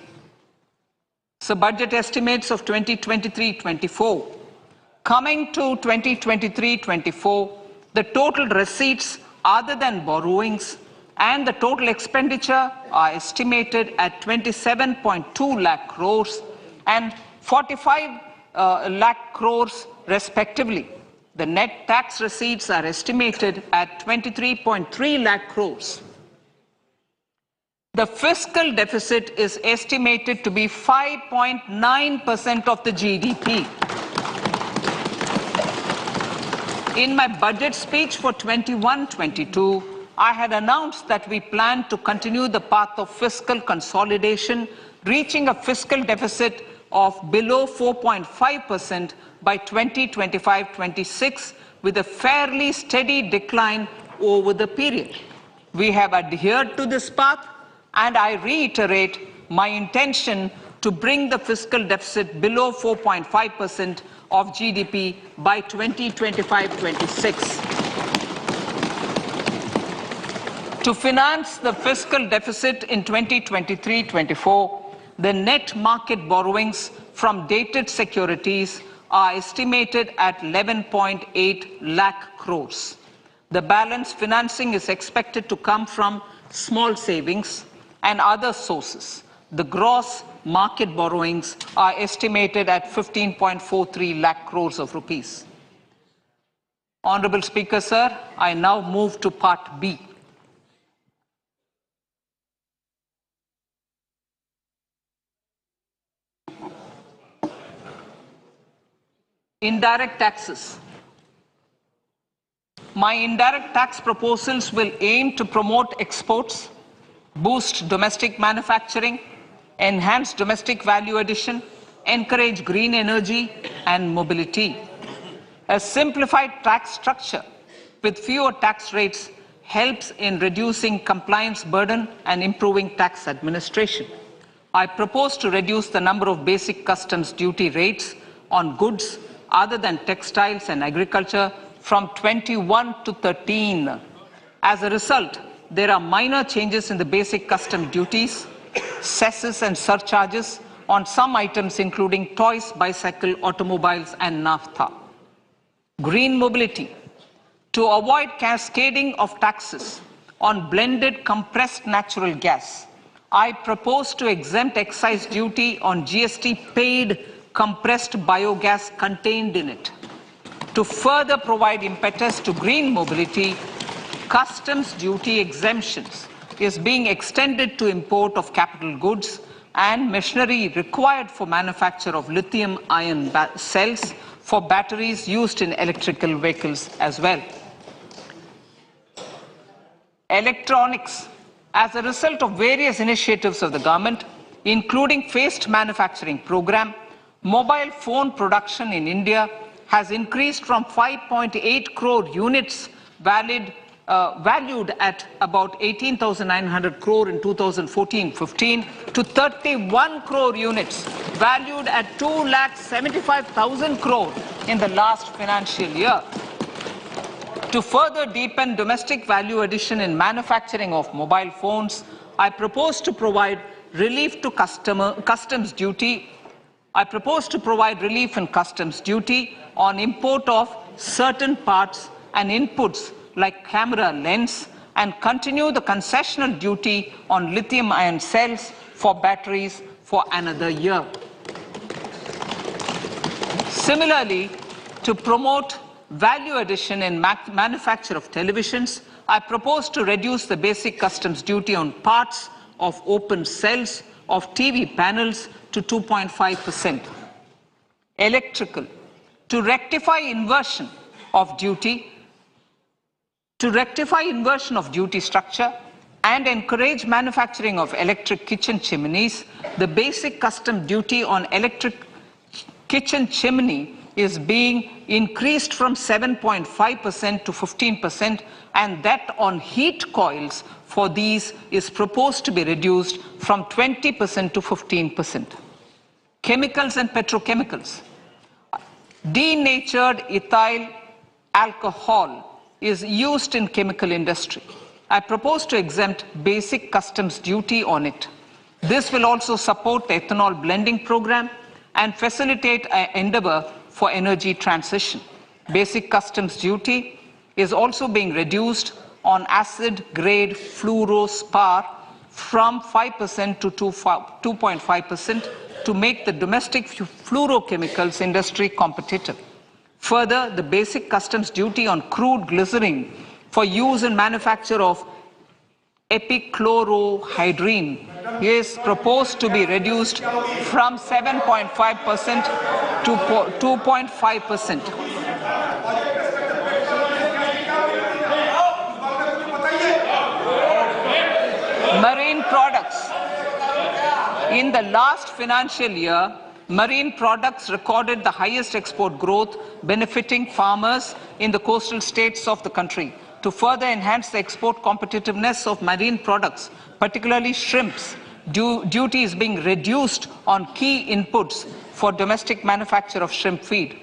So budget estimates of 2023-24. Coming to 2023-24, the total receipts other than borrowings and the total expenditure are estimated at 27.2 lakh crores and 45 lakh crores respectively. The net tax receipts are estimated at 23.3 lakh crores. The fiscal deficit is estimated to be 5.9% of the GDP. In my budget speech for 21-22, I had announced that we plan to continue the path of fiscal consolidation, reaching a fiscal deficit of below 4.5% by 2025-26, with a fairly steady decline over the period. We have adhered to this path, and I reiterate my intention to bring the fiscal deficit below 4.5% of GDP by 2025-26. To finance the fiscal deficit in 2023-24, the net market borrowings from dated securities are estimated at 11.8 lakh crores. The balance financing is expected to come from small savings and other sources. The gross market borrowings are estimated at 15.43 lakh crores of rupees. Honorable Speaker, sir, I now move to Part B. Indirect taxes. My indirect tax proposals will aim to promote exports, boost domestic manufacturing, enhance domestic value addition, encourage green energy and mobility. A simplified tax structure with fewer tax rates helps in reducing compliance burden and improving tax administration. I propose to reduce the number of basic customs duty rates on goods other than textiles and agriculture from 21 to 13. As a result, there are minor changes in the basic custom duties, cesses and surcharges on some items including toys, bicycle, automobiles and naphtha. Green mobility. To avoid cascading of taxes on blended compressed natural gas, I propose to exempt excise duty on GST paid compressed biogas contained in it. To further provide impetus to green mobility, customs duty exemptions is being extended to import of capital goods and machinery required for manufacture of lithium-ion cells for batteries used in electrical vehicles as well. Electronics. As a result of various initiatives of the government, including phased manufacturing program, mobile phone production in India has increased from 5.8 crore units valued at about 18,900 crore in 2014-15 to 31 crore units valued at 2,75,000 crore in the last financial year. To further deepen domestic value addition in manufacturing of mobile phones, I propose to provide relief to customs duty. I propose to provide relief in customs duty on import of certain parts and inputs like camera lens and continue the concessional duty on lithium-ion cells for batteries for another year. Similarly, to promote value addition in manufacture of televisions, I propose to reduce the basic customs duty on parts of open cells of TV panels to 2.5%. Electrical. to rectify inversion of duty structure and encourage manufacturing of electric kitchen chimneys, the basic custom duty on electric kitchen chimney is being increased from 7.5% to 15%, and that on heat coils for these is proposed to be reduced from 20% to 15%. Chemicals and petrochemicals. Denatured ethyl alcohol is used in chemical industry. I propose to exempt basic customs duty on it. This will also support the ethanol blending program and facilitate an endeavor for energy transition. Basic customs duty is also being reduced on acid-grade fluorospar from 5% to 2.5% to make the domestic fluorochemicals industry competitive. Further, the basic customs duty on crude glycerin for use in manufacture of epichlorohydrin is proposed to be reduced from 7.5% to 2.5%. Marine products. In the last financial year, marine products recorded the highest export growth, benefiting farmers in the coastal states of the country. To further enhance the export competitiveness of marine products, particularly shrimps, duty is being reduced on key inputs for domestic manufacture of shrimp feed.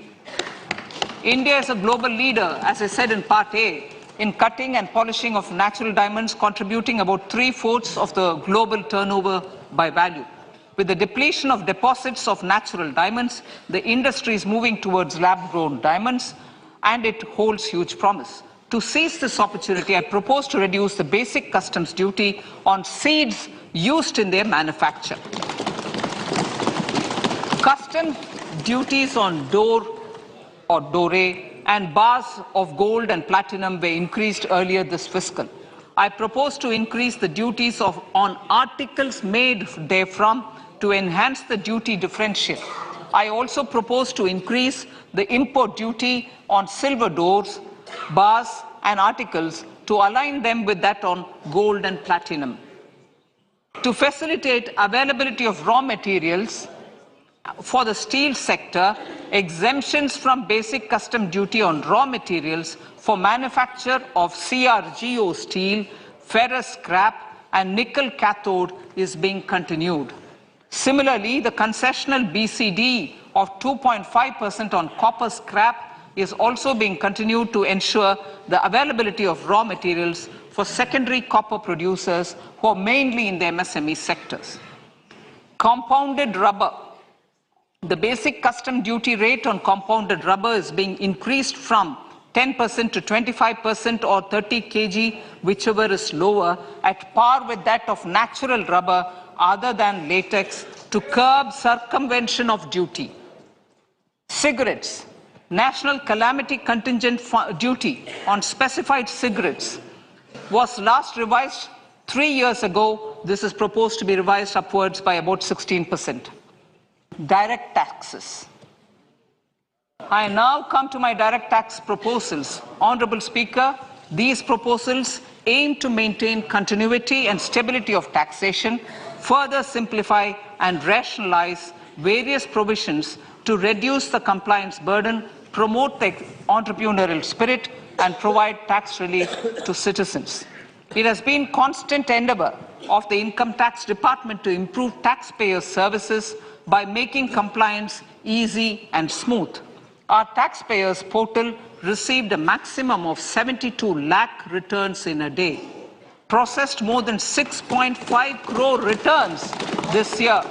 India is a global leader, as I said in Part A, in cutting and polishing of natural diamonds, contributing about 3/4 of the global turnover by value. With the depletion of deposits of natural diamonds, the industry is moving towards lab-grown diamonds, and it holds huge promise. To seize this opportunity, I propose to reduce the basic customs duty on seeds used in their manufacture. Custom duties on dore or doré and bars of gold and platinum were increased earlier this fiscal. I propose to increase the duties on articles made therefrom to enhance the duty differential. I also propose to increase the import duty on silver doors, bars and articles to align them with that on gold and platinum. To facilitate availability of raw materials for the steel sector, exemptions from basic custom duty on raw materials for manufacture of CRGO steel, ferrous scrap and nickel cathode is being continued. Similarly, the concessional BCD of 2.5% on copper scrap is also being continued to ensure the availability of raw materials for secondary copper producers who are mainly in the MSME sectors. Compounded rubber. The basic custom duty rate on compounded rubber is being increased from 10% to 25% or 30 kg, whichever is lower, at par with that of natural rubber other than latex, to curb circumvention of duty. Cigarettes. National calamity contingent duty on specified cigarettes was last revised 3 years ago. This is proposed to be revised upwards by about 16%. Direct taxes. I now come to my direct tax proposals. Honorable Speaker, these proposals aim to maintain continuity and stability of taxation, further simplify and rationalize various provisions to reduce the compliance burden, promote the entrepreneurial spirit, and provide tax relief to citizens. It has been constant endeavor of the Income Tax Department to improve taxpayers' services by making compliance easy and smooth. Our taxpayers portal received a maximum of 72 lakh returns in a day, processed more than 6.5 crore returns this year.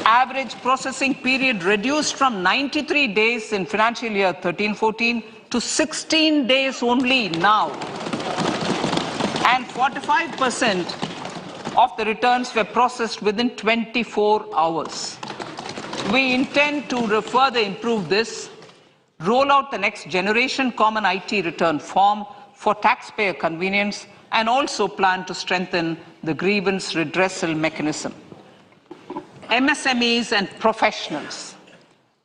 Average processing period reduced from 93 days in financial year 13-14 to 16 days only now. And 45% of the returns were processed within 24 hours. We intend to further improve this, roll out the next generation common IT return form for taxpayer convenience, and also plan to strengthen the grievance redressal mechanism. MSMEs and professionals.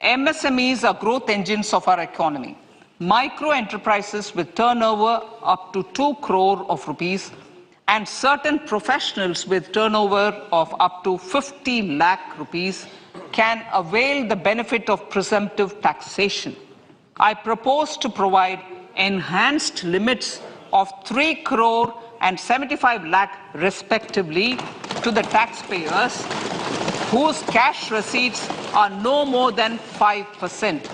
MSMEs are growth engines of our economy. Micro enterprises with turnover up to 2 crore of rupees and certain professionals with turnover of up to 50 lakh rupees can avail the benefit of presumptive taxation. I propose to provide enhanced limits of 3 crore and 75 lakh respectively to the taxpayers whose cash receipts are no more than 5%.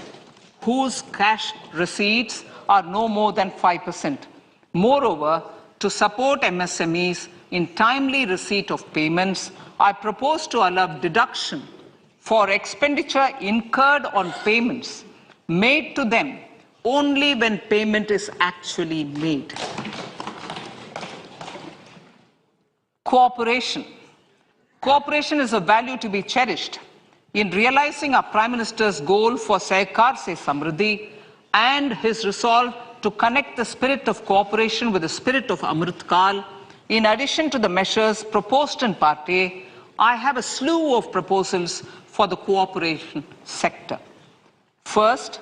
Whose cash receipts are no more than 5%. Moreover, to support MSMEs in timely receipt of payments, I propose to allow deduction for expenditure incurred on payments made to them only when payment is actually made. Cooperation. Cooperation is a value to be cherished. In realizing our Prime Minister's goal for Sehkar Se Samriddhi and his resolve to connect the spirit of cooperation with the spirit of Amrit Kal, in addition to the measures proposed in Part A, I have a slew of proposals for the cooperation sector. First,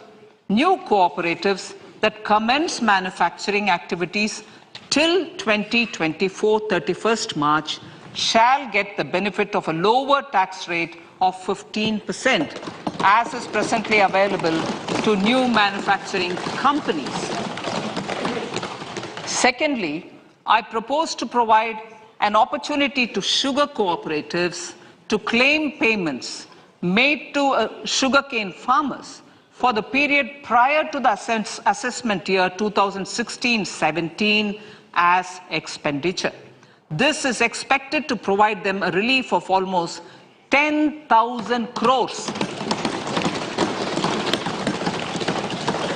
new cooperatives that commence manufacturing activities till 2024, 31st March, shall get the benefit of a lower tax rate of 15%, as is presently available to new manufacturing companies. Secondly, I propose to provide an opportunity to sugar cooperatives to claim payments made to sugarcane farmers for the period prior to the assessment year 2016-17 as expenditure. This is expected to provide them a relief of almost 10,000 crores.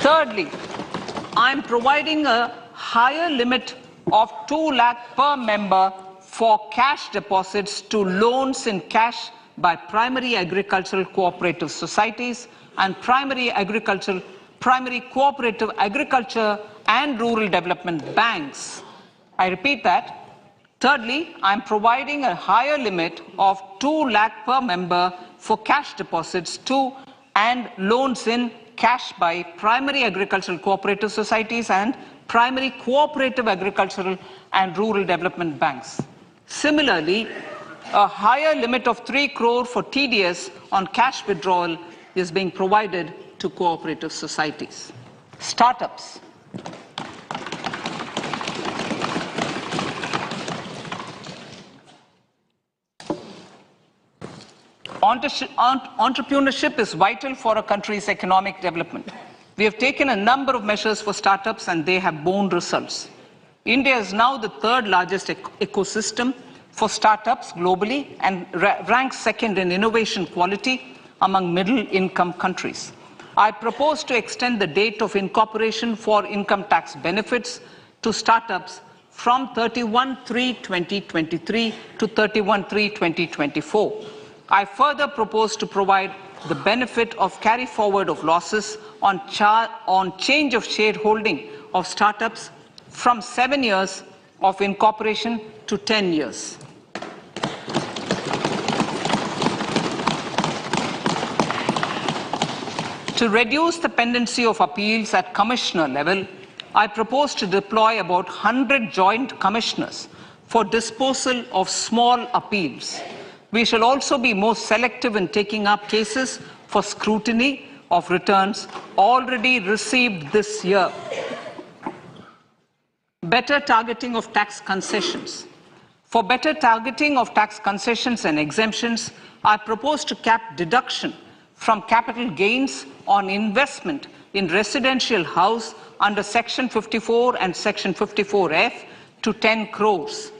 Thirdly, I am providing a higher limit of 2 lakh per member for cash deposits to loans in cash by primary agricultural cooperative societies and primary cooperative agriculture and rural development banks. I repeat that. Thirdly, I am providing a higher limit of 2 lakh per member for cash deposits to and loans in cash by primary agricultural cooperative societies and primary cooperative agricultural and rural development banks. Similarly, a higher limit of 3 crore for TDS on cash withdrawal is being provided to cooperative societies. Startups. Entrepreneurship is vital for a country's economic development. We have taken a number of measures for startups and they have borne results. India is now the third largest ecosystem for startups globally and ranks second in innovation quality among middle-income countries. I propose to extend the date of incorporation for income tax benefits to startups from 31/3/2023 to 31/3/2024. I further propose to provide the benefit of carry forward of losses on change of shareholding of startups from 7 years of incorporation to 10 years. To reduce the pendency of appeals at commissioner level, I propose to deploy about 100 joint commissioners for disposal of small appeals. We shall also be more selective in taking up cases for scrutiny of returns already received this year. Better targeting of tax concessions. For better targeting of tax concessions and exemptions, I propose to cap deduction from capital gains on investment in residential house under Section 54 and Section 54F to 10 crores.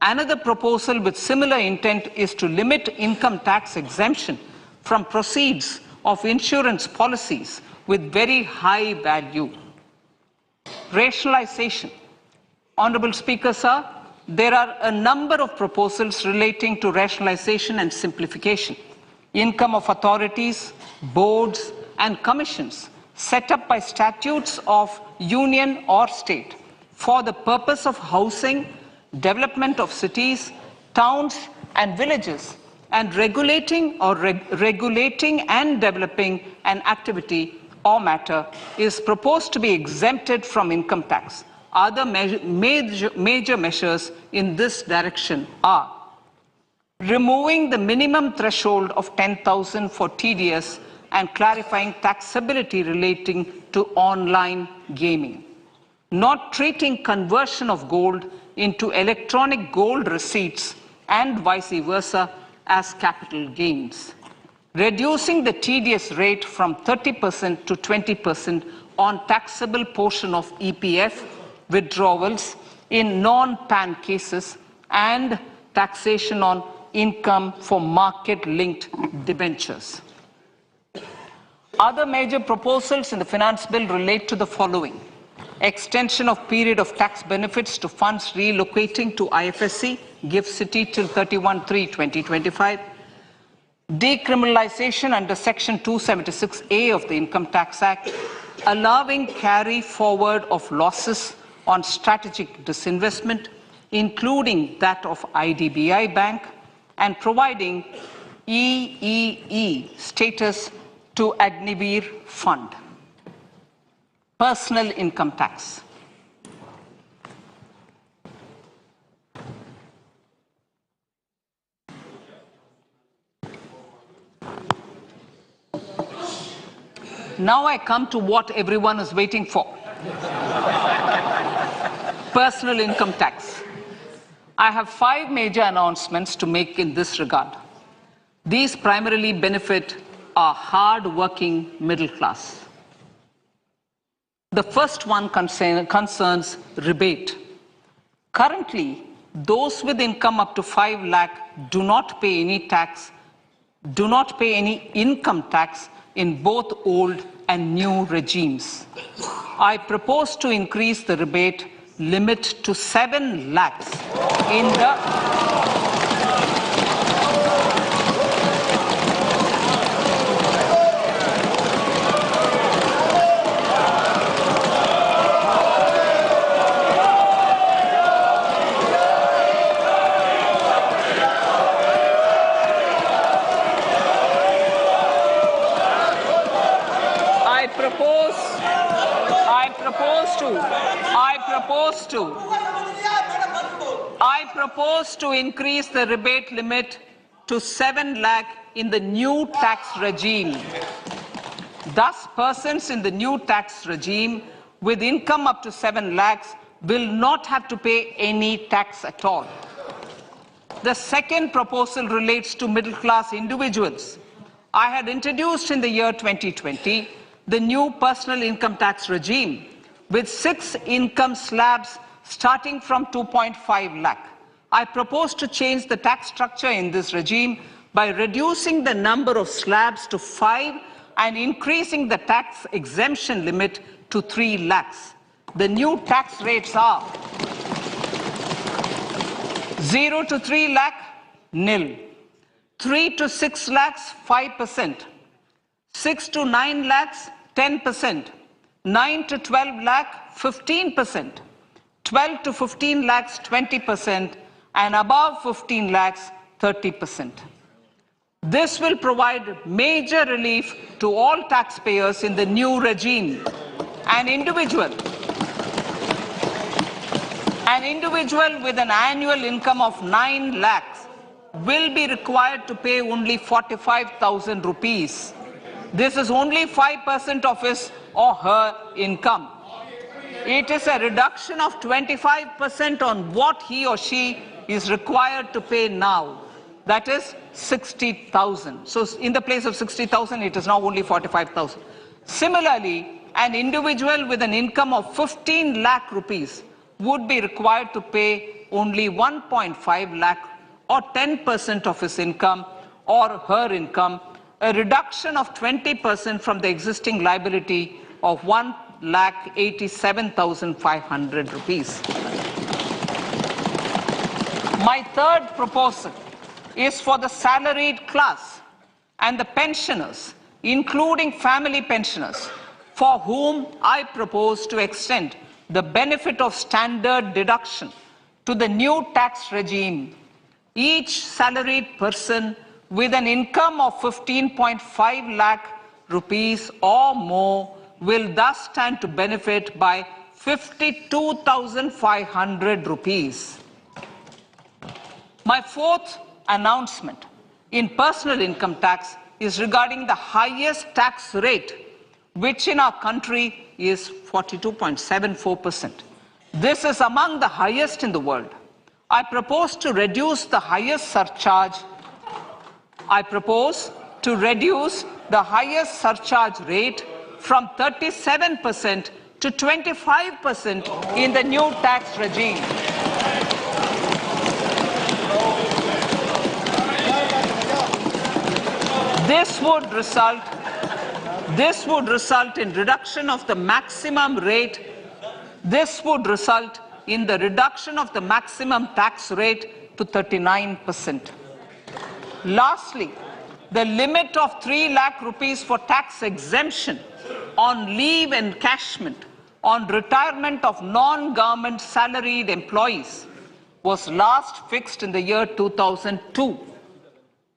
Another proposal with similar intent is to limit income tax exemption from proceeds of insurance policies with very high value. Rationalization. Honorable Speaker, sir, there are a number of proposals relating to rationalization and simplification. Income of authorities, boards, and commissions set up by statutes of union or state for the purpose of housing, development of cities, towns, and villages and regulating and developing an activity or matter is proposed to be exempted from income tax. Other major measures in this direction are removing the minimum threshold of 10,000 for TDS and clarifying taxability relating to online gaming, not treating conversion of gold into electronic gold receipts and vice versa as capital gains, reducing the TDS rate from 30% to 20% on taxable portion of EPF withdrawals in non-PAN cases, and taxation on income for market-linked debentures. Other major proposals in the finance bill relate to the following: extension of period of tax benefits to funds relocating to IFSC, GIFT City till 31/3/2025, decriminalization under Section 276A of the Income Tax Act, allowing carry forward of losses on strategic disinvestment, including that of IDBI Bank, and providing EEE status to Agniveer Fund. Personal income tax. Now I come to what everyone is waiting for. Personal income tax. I have 5 major announcements to make in this regard. These primarily benefit our hard-working middle class. The first one concerns rebate. Currently, those with income up to 5 lakh do not pay any income tax in both old and new regimes. I propose to increase the rebate limit to 7 lakhs in the I propose to increase the rebate limit to 7 lakh in the new tax regime. Thus, persons in the new tax regime with income up to 7 lakhs will not have to pay any tax at all. The second proposal relates to middle class individuals. I had introduced in the year 2020 the new personal income tax regime with 6 income slabs starting from 2.5 lakh. I propose to change the tax structure in this regime by reducing the number of slabs to 5 and increasing the tax exemption limit to 3 lakhs. The new tax rates are 0 to 3 lakh, nil. 3 to 6 lakhs, 5%. 6 to 9 lakhs, 10%. 9 to 12 lakh, 15%. 12 to 15 lakhs, 20%. And above 15 lakhs, 30%. This will provide major relief to all taxpayers in the new regime. An individual with an annual income of 9 lakhs will be required to pay only 45,000 rupees. This is only 5% of his or her income. It is a reduction of 25% on what he or she is required to pay now. That is 60,000. So in the place of 60,000, it is now only 45,000. Similarly, an individual with an income of 15 lakh rupees would be required to pay only 1.5 lakh or 10% of his income or her income, a reduction of 20% from the existing liability of 1,87,500 rupees. My third proposal is for the salaried class and the pensioners, including family pensioners, for whom I propose to extend the benefit of standard deduction to the new tax regime. Each salaried person with an income of 15.5 lakh rupees or more will thus stand to benefit by 52,500 rupees. My fourth announcement in personal income tax is regarding the highest tax rate, which in our country is 42.74%. This is among the highest in the world. I propose to reduce the highest surcharge. I propose to reduce the highest surcharge rate from 37% to 25% in the new tax regime. This would result in reduction of the maximum rate. This would result in the reduction of the maximum tax rate to 39%. Lastly, the limit of 3 lakh rupees for tax exemption on leave encashment on retirement of non-government salaried employees was last fixed in the year 2002,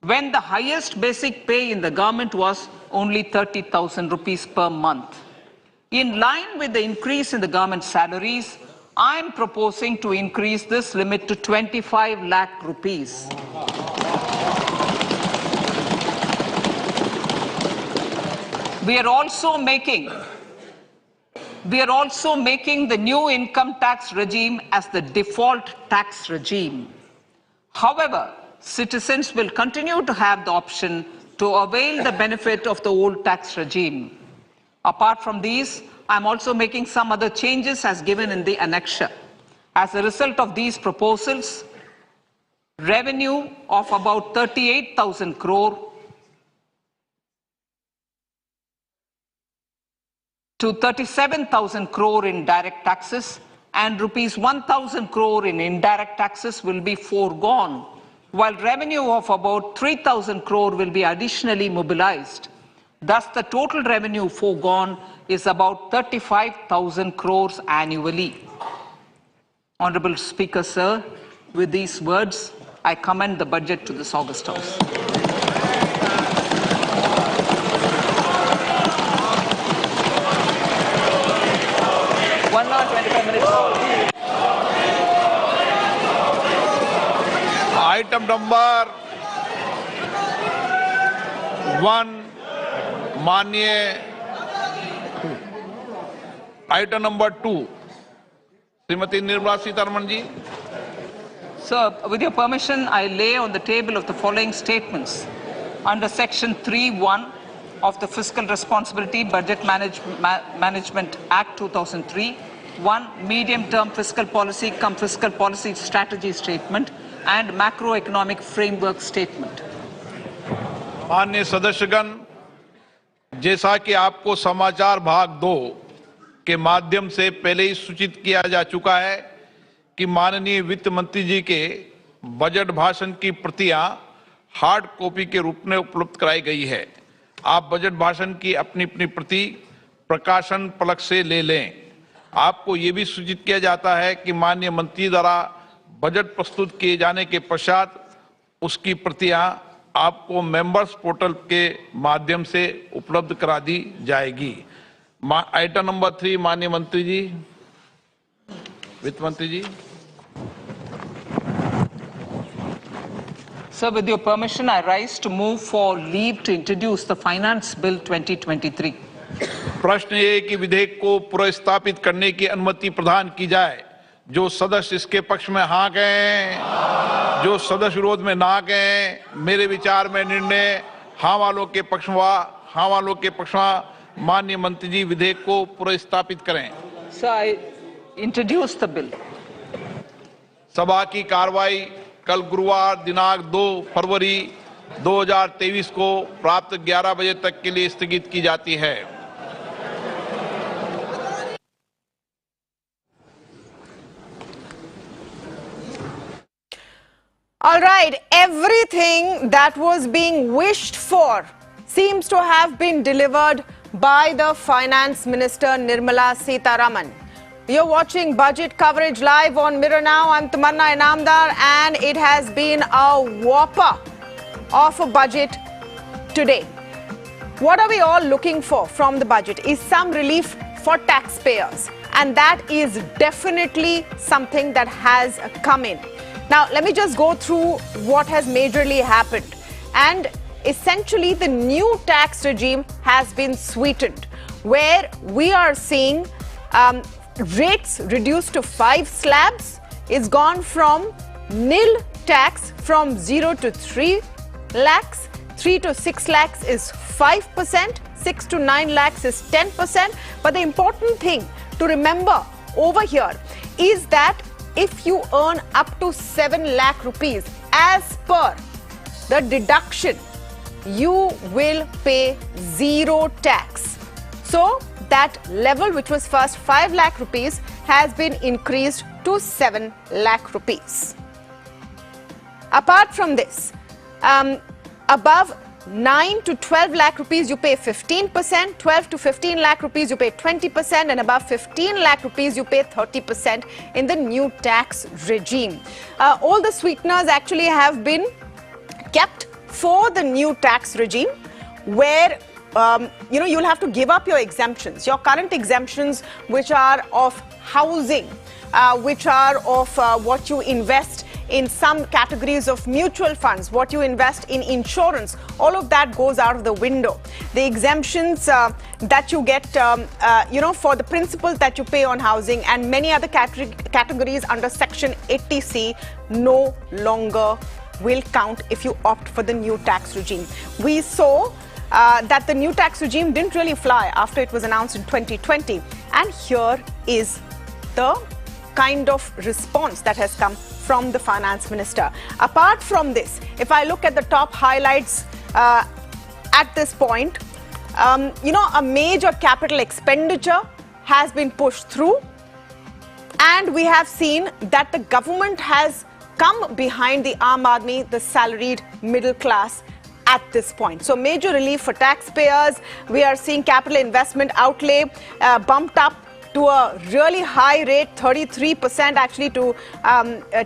when the highest basic pay in the government was only 30,000 rupees per month. In line with the increase in the government salaries, I am proposing to increase this limit to 25 lakh rupees. We are also making the new income tax regime as the default tax regime. However, citizens will continue to have the option to avail the benefit of the old tax regime. Apart from these, I am also making some other changes as given in the annexure. As a result of these proposals, revenue of about 38,000 crore to 37,000 crore in direct taxes and rupees 1,000 crore in indirect taxes will be foregone, while revenue of about 3,000 crore will be additionally mobilized. Thus, the total revenue foregone is about 35,000 crores annually. Honorable Speaker, sir, with these words, I commend the budget to this August House. Item number 1, माननीय item number 2, Srimati Nirmala Sitharaman ji. Sir, with your permission, I lay on the table of the following statements under Section 3(1) of the Fiscal Responsibility Budget Management Act 2003, 1 medium-term fiscal policy cum fiscal policy strategy statement and macroeconomic framework statement. माननीय सदस्यगण, जैसा कि आपको समाचार भाग 2 के माध्यम से पहले ही सूचित किया जा चुका है कि माननीय वित्त मंत्री जी के बजट भाषण की प्रतियां हार्ड कॉपी के रूप में उपलब्ध कराई गई है। आप बजट भाषण की अपनी अपनी प्रति प्रकाशन पलक से ले लें। आपको ये भी सूचित किया जाता है कि माननीय मंत्री द्वारा बजट प्रस्तुत किए जाने के पश्चात उसकी प्रतियां आपको मेंबर्स पोर्टल के माध्यम से उपलब्ध करा दी जाएगी। आइटम नंबर 3, माननीय मंत्री जी, वित्त मंत्री जी। Sir, with your permission, I rise to move for leave to introduce the Finance Bill 2023. प्रश्न ये कि विधेयक को पुनर्स्थापित करने की अनुमति प्रदान की जाए। जो सदस्य इसके पक्ष में हाँ गए, जो सदस्य विरोध में ना गए, मेरे विचार में निर्णय हाँ वालों के पक्ष में माननीय मंत्री जी विधेयक को पुनर्स्थापित करें। Sir, I introduce the bill. सभा की कार्रवाई कल गुरुवार दिनांक 2 फरवरी 2023 को प्राप्त 11 बजे तक के लिए स्थगित की जाती है। All right, everything that was being wished for seems to have been delivered by the Finance Minister Nirmala Sitharaman. You're watching Budget Coverage live on Mirror Now. I'm Tamanna Inamdar and it has been a whopper of a budget today. What are we all looking for from the budget is some relief for taxpayers, and that is definitely something that has come in. Now, let me just go through what has majorly happened. And essentially, the new tax regime has been sweetened, where we are seeing rates reduced to 5 slabs. It's gone from nil tax from 0 to 3 lakhs. 3 to 6 lakhs is 5%, 6 to 9 lakhs is 10%. But the important thing to remember over here is that if you earn up to 7 lakh rupees, as per the deduction, you will pay 0 tax. So that level, which was first 5 lakh rupees, has been increased to 7 lakh rupees. Apart from this, above 9 to 12 lakh rupees, you pay 15%, 12 to 15 lakh rupees, you pay 20%, and above 15 lakh rupees, you pay 30% in the new tax regime. All the sweeteners actually have been kept for the new tax regime, where you'll have to give up your exemptions, your current exemptions, which are of housing, which are of what you invest in some categories of mutual funds, what you invest in insurance. All of that goes out of the window. The exemptions that you get, for the principal that you pay on housing and many other categories under Section 80C no longer will count if you opt for the new tax regime. We saw that the new tax regime didn't really fly after it was announced in 2020. And here is the kind of response that has come from the finance minister. Apart from this, if I look at the top highlights at this point, a major capital expenditure has been pushed through, and we have seen that the government has come behind the Aam Aadmi, the salaried middle class, at this point. So major relief for taxpayers. We are seeing capital investment outlay bumped up to a really high rate, 33% actually, to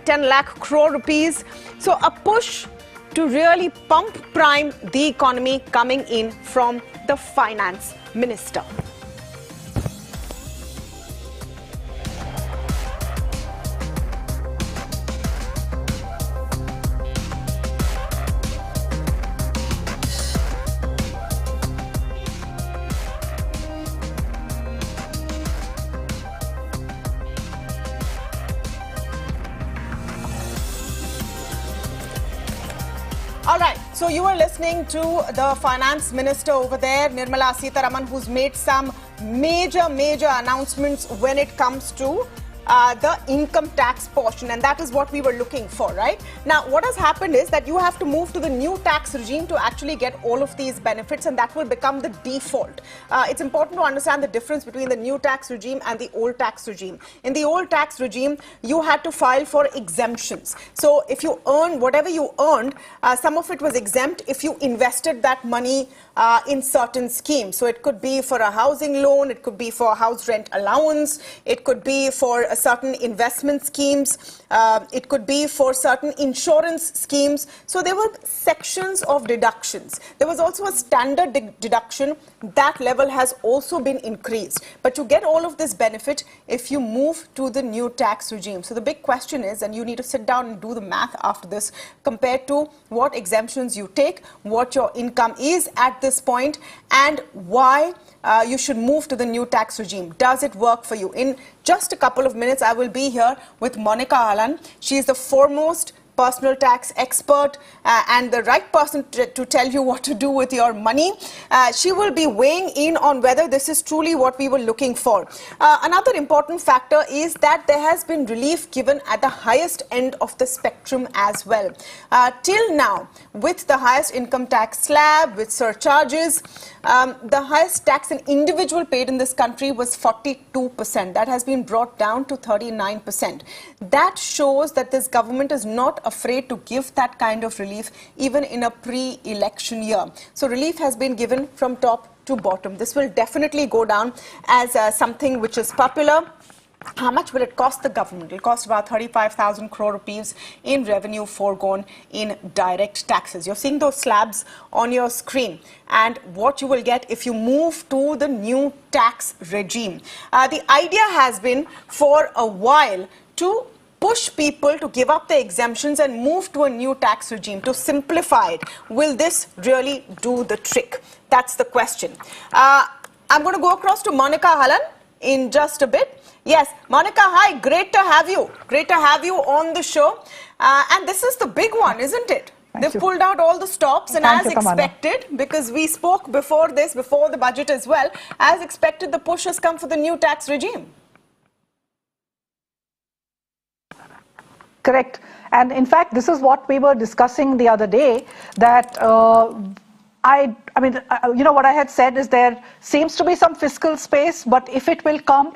10 lakh crore rupees. So a push to really pump prime the economy coming in from the finance minister. All right, so you were listening to the finance minister over there, Nirmala Sitharaman, who's made some major announcements when it comes to the income tax portion, and that is what we were looking for, right? Now, what has happened is that you have to move to the new tax regime to actually get all of these benefits, and that will become the default. It's important to understand the difference between the new tax regime and the old tax regime. In the old tax regime, you had to file for exemptions. So if you earn whatever you earned, some of it was exempt if you invested that money in certain schemes. So it could be for a housing loan, it could be for house rent allowance, it could be for certain investment schemes, it could be for certain insurance schemes. So there were sections of deductions. There was also a standard deduction. That level has also been increased. But you get all of this benefit if you move to the new tax regime. So the big question is, and you need to sit down and do the math after this, compared to what exemptions you take, what your income is at this point, and why you should move to the new tax regime. Does it work for you? In just a couple of minutes, I will be here with Monica Alan. She is the foremost personal tax expert and the right person to tell you what to do with your money. She will be weighing in on whether this is truly what we were looking for. Another important factor is that there has been relief given at the highest end of the spectrum as well. Till now, with the highest income tax slab, with surcharges, the highest tax an individual paid in this country was 42%. That has been brought down to 39%. That shows that this government is not afraid to give that kind of relief even in a pre-election year. So relief has been given from top to bottom. This will definitely go down as something which is popular. How much will it cost the government? It will cost about 35,000 crore rupees in revenue foregone in direct taxes. You're seeing those slabs on your screen and what you will get if you move to the new tax regime. The idea has been for a while to push people to give up the exemptions and move to a new tax regime, to simplify it. Will this really do the trick? That's the question. I'm going to go across to Monica Hallan in just a bit. Yes, Monica, hi, great to have you. Great to have you on the show. And this is the big one, isn't it? They've pulled out all the stops, and as expected, because we spoke before this, before the budget as well, as expected, the push has come for the new tax regime. Correct. And in fact, this is what we were discussing the other day, that you know, what I had said is there seems to be some fiscal space, but if it will come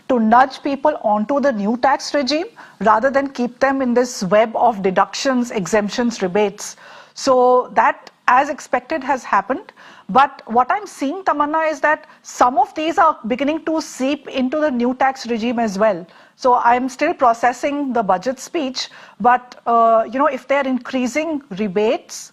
to nudge people onto the new tax regime rather than keep them in this web of deductions, exemptions, rebates. So that, as expected, has happened. But what I'm seeing, Tamanna, is that some of these are beginning to seep into the new tax regime as well. So I'm still processing the budget speech, but you know, if they're increasing rebates,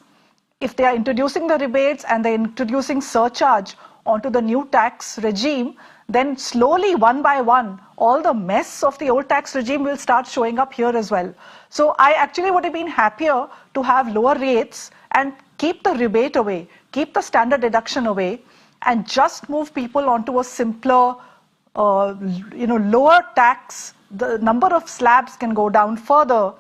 if they are introducing the rebates and they're introducing surcharge onto the new tax regime, then slowly, one by one, all the mess of the old tax regime will start showing up here as well. So I actually would have been happier to have lower rates and keep the rebate away, keep the standard deduction away, and just move people onto a simpler, you know, lower tax. The number of slabs can go down further,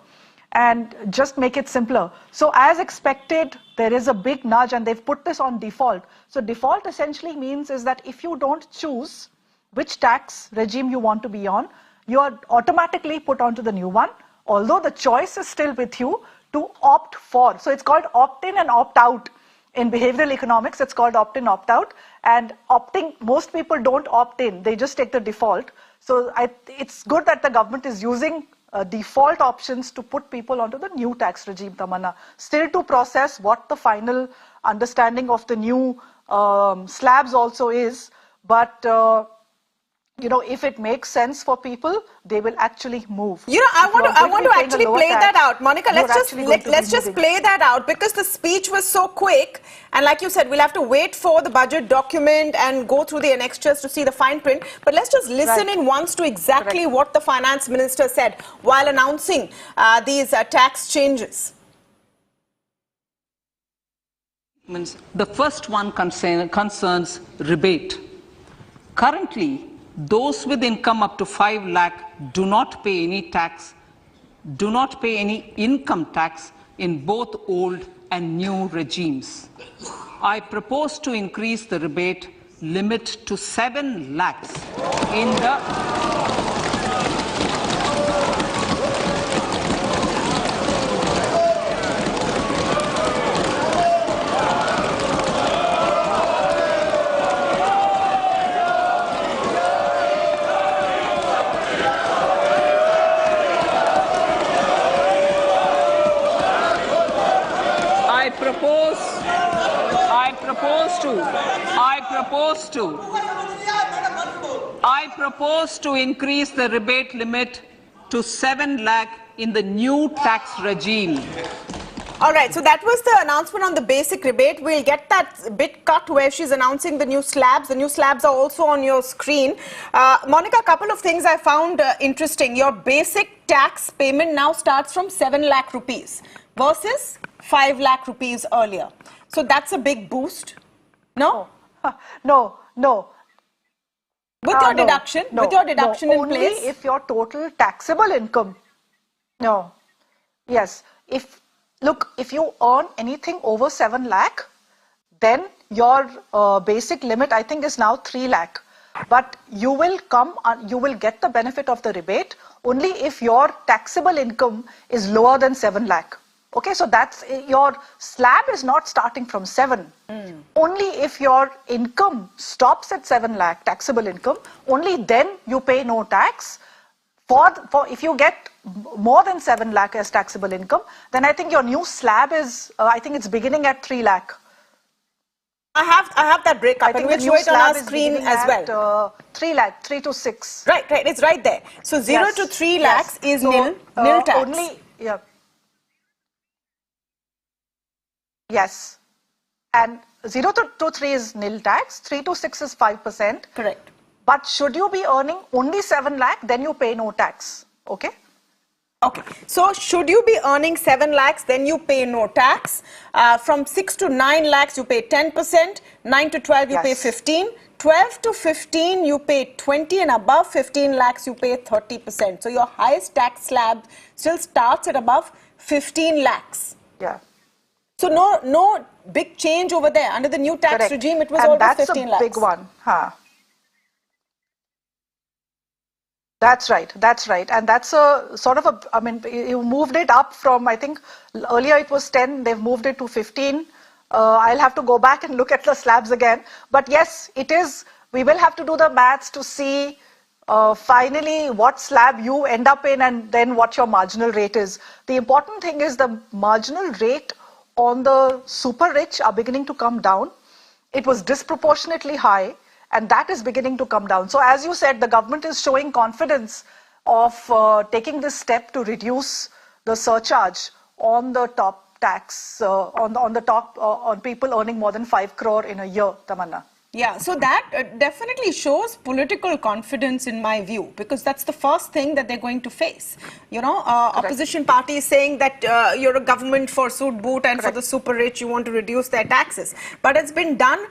and just make it simpler. So as expected, there is a big nudge, and they've put this on default. So default essentially means is that if you don't choose which tax regime you want to be on, you are automatically put onto the new one, although the choice is still with you to opt for. So it's called opt-in and opt-out. In behavioral economics, it's called opt-in, opt-out. And opting, most people don't opt in, they just take the default. So it's good that the government is using default options to put people onto the new tax regime, Tamanna. Still to process what the final understanding of the new slabs also is, but you know, if it makes sense for people, they will actually move. You know, I want to actually play that out. Monica, let's just play that out, because the speech was so quick, and like you said, we'll have to wait for the budget document and go through the annexures to see the fine print. But let's just listen in once to exactly what the finance minister said while announcing these tax changes. The first one concerns rebate. Currently, those with income up to 5 lakh do not pay any tax, do not pay any income tax in both old and new regimes. I propose to increase the rebate limit to 7 lakhs in the I propose to increase the rebate limit to 7 lakh in the new tax regime. All right, so that was the announcement on the basic rebate. We'll get that bit cut where she's announcing the new slabs. The new slabs are also on your screen. Monica, a couple of things I found interesting. Your basic tax payment now starts from 7 lakh rupees versus 5 lakh rupees earlier. So that's a big boost. No? No. With your deduction, in place? Only if your total taxable income. No. Yes. If you earn anything over 7 lakh, then your basic limit, I think, is now 3 lakh. But you will get the benefit of the rebate only if your taxable income is lower than 7 lakh. Okay, so that's your slab is not starting from 7. Only if your income stops at 7 lakh taxable income, only then you pay no tax. For if you get more than 7 lakh as taxable income, then I think your new slab is, I think it's beginning at 3 lakh. I have that breakup, and we'll show it on our screen as well. 3 lakh, 3 to 6. Right, it's right there. So 0 to 3 lakhs is nil tax. Only, yeah. Yes. And 0 to 3 is nil tax, 3 to 6 is 5%. Correct. But should you be earning only 7 lakh, then you pay no tax. Okay? Okay, so should you be earning 7 lakhs, then you pay no tax. From 6 to 9 lakhs, you pay 10%. 9 to 12, you pay 15. 12 to 15, you pay 20, and above 15 lakhs, you pay 30%. So your highest tax slab still starts at above 15 lakhs. Yeah. So no big change over there. Under the new tax regime, it was always 15 lakhs. That's a big one. Huh. That's right. And that's a sort of a, I mean, you moved it up from, I think, earlier it was 10, they've moved it to 15. I'll have to go back and look at the slabs again. But yes, it is, we will have to do the maths to see finally what slab you end up in and then what your marginal rate is. The important thing is the marginal rate on the super rich are beginning to come down. It was disproportionately high. And that is beginning to come down. So as you said, the government is showing confidence of taking this step to reduce the surcharge on the top tax, on people earning more than 5 crore in a year, Tamanna. Yeah, so that definitely shows political confidence in my view, because that's the first thing that they're going to face. You know, opposition parties saying that you're a government for suit boot and for the super rich, you want to reduce their taxes. But it's been done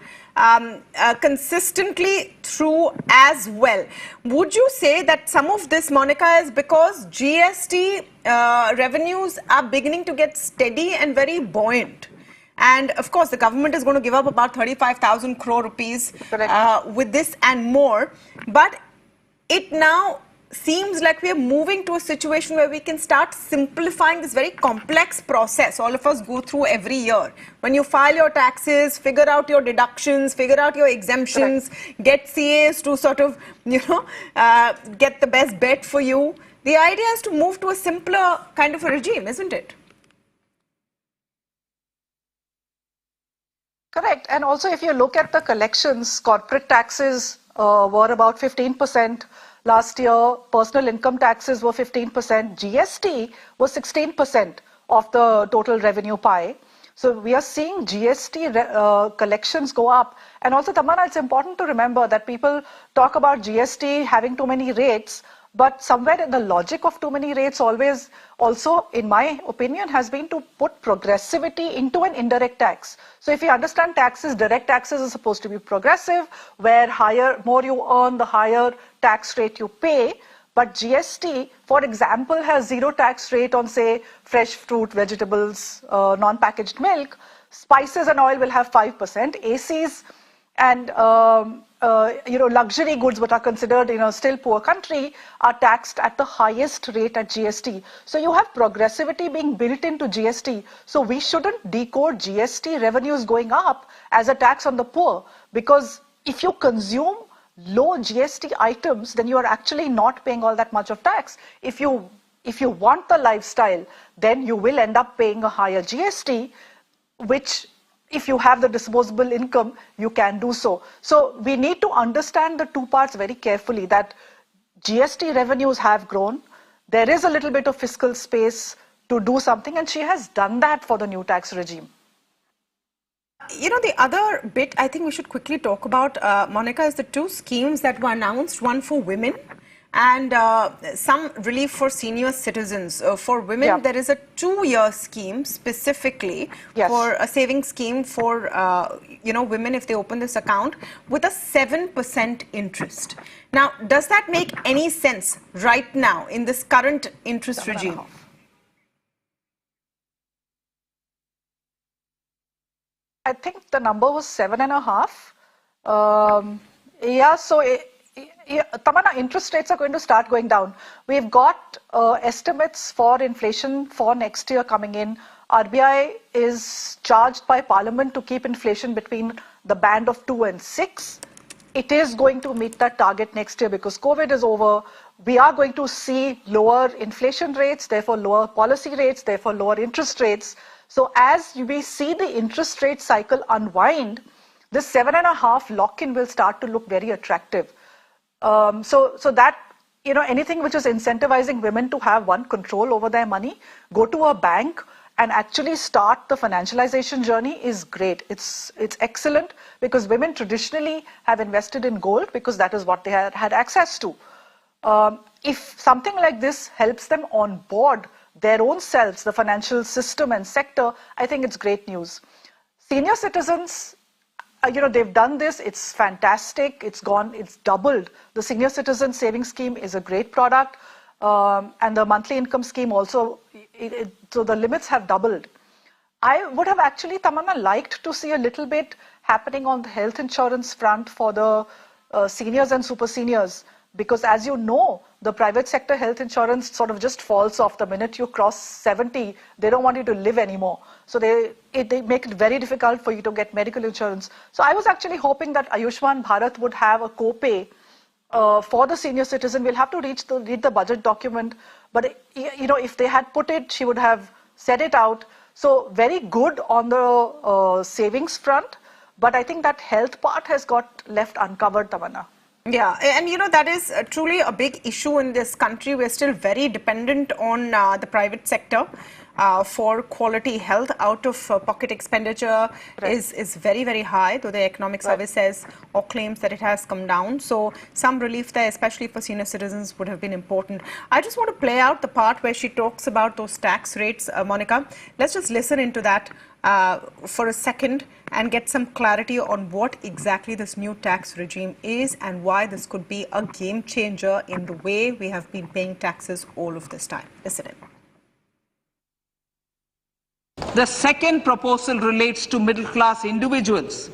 consistently through as well. Would you say that some of this, Monica, is because GST revenues are beginning to get steady and very buoyant? And of course, the government is going to give up about 35,000 crore rupees with this and more. But it now seems like we are moving to a situation where we can start simplifying this very complex process all of us go through every year. When you file your taxes, figure out your deductions, figure out your exemptions, get CAs to sort of, you know, get the best bet for you. The idea is to move to a simpler kind of a regime, isn't it? Correct. And also, if you look at the collections, corporate taxes were about 15% last year. Personal income taxes were 15%. GST was 16% of the total revenue pie. So we are seeing GST collections go up. And also, Tamanna, it's important to remember that people talk about GST having too many rates. But somewhere in the logic of too many rates always also, in my opinion, has been to put progressivity into an indirect tax. So if you understand taxes, direct taxes are supposed to be progressive, where more you earn, the higher tax rate you pay. But GST, for example, has 0 tax rate on, say, fresh fruit, vegetables, non-packaged milk. Spices and oil will have 5%. ACs and luxury goods, what are considered in a still poor country, are taxed at the highest rate at GST. So you have progressivity being built into GST. So we shouldn't decode GST revenues going up as a tax on the poor, because if you consume low GST items, then you are actually not paying all that much of tax. If you want the lifestyle, then you will end up paying a higher GST, which, if you have the disposable income, you can do so. So we need to understand the two parts very carefully, that GST revenues have grown. There is a little bit of fiscal space to do something, and she has done that for the new tax regime. You know, the other bit I think we should quickly talk about, Monica, is the 2 schemes that were announced, one for women and some relief for senior citizens. For women, there is a 2-year scheme specifically for a savings scheme for women if they open this account with a 7% interest. Now, does that make any sense right now in this current interest regime? I think the number was 7.5. Tamanna, interest rates are going to start going down. We've got estimates for inflation for next year coming in. RBI is charged by Parliament to keep inflation between the band of 2 and 6. It is going to meet that target next year because COVID is over. We are going to see lower inflation rates, therefore lower policy rates, therefore lower interest rates. So as we see the interest rate cycle unwind, this 7.5 lock-in will start to look very attractive. So that, anything which is incentivizing women to have one, control over their money, go to a bank and actually start the financialization journey is great. It's excellent because women traditionally have invested in gold because that is what they had access to. If something like this helps them onboard their own selves, the financial system and sector, I think it's great news. Senior citizens, they've done this, it's fantastic, it's doubled. The Senior Citizen Savings Scheme is a great product, and the monthly income scheme also, so the limits have doubled. I would have actually, Tamanna, liked to see a little bit happening on the health insurance front for the seniors and super seniors, because as you know, the private sector health insurance sort of just falls off the minute you cross 70. They don't want you to live anymore. So they make it very difficult for you to get medical insurance. So I was actually hoping that Ayushman Bharat would have a co-pay for the senior citizen. We'll have to read the budget document. But if they had put it, she would have said it out. So very good on the savings front. But I think that health part has got left uncovered, Tamanna. Yeah, and that is truly a big issue in this country. We're still very dependent on the private sector for quality health. Out of pocket expenditure is very, very high, though the Economic Service says or claims that it has come down. So some relief there, especially for senior citizens, would have been important. I just want to play out the part where she talks about those tax rates, Monica. Let's just listen into that for a second and get some clarity on what exactly this new tax regime is and why this could be a game changer in the way we have been paying taxes all of this time. Listen in. The second proposal relates to middle-class individuals.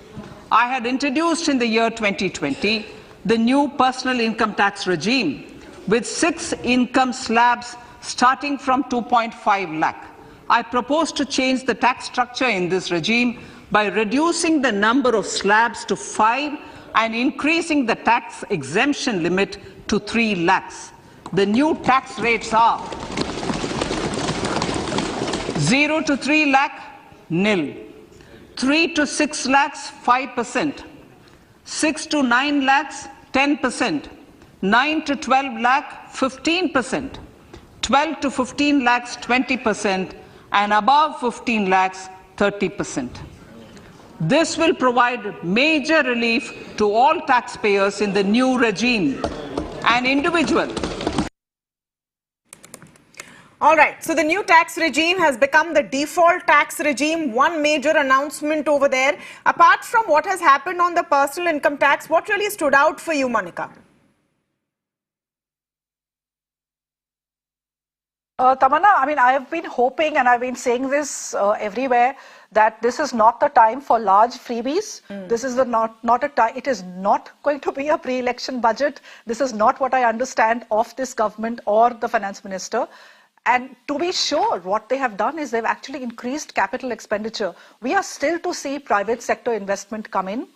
I had introduced in the year 2020 the new personal income tax regime with 6 income slabs starting from 2.5 lakh. I propose to change the tax structure in this regime by reducing the number of slabs to 5 and increasing the tax exemption limit to 3 lakhs. The new tax rates are 0 to 3 lakh, nil. 3 to 6 lakhs, 5%. 6 to 9 lakhs, 10%. 9 to 12 lakh, 15%. 12 to 15 lakhs, 20%. And above 15 lakhs, 30%. This will provide major relief to all taxpayers in the new regime. An individual. All right, so the new tax regime has become the default tax regime. One major announcement over there. Apart from what has happened on the personal income tax, what really stood out for you, Monica? Tamanna, I have been hoping, and I've been saying this everywhere, that this is not the time for large freebies. This is not a time. It is not going to be a pre-election budget. This is not what I understand of this government or the finance minister. And to be sure, what they have done is they've actually increased capital expenditure. We are still to see private sector investment come in.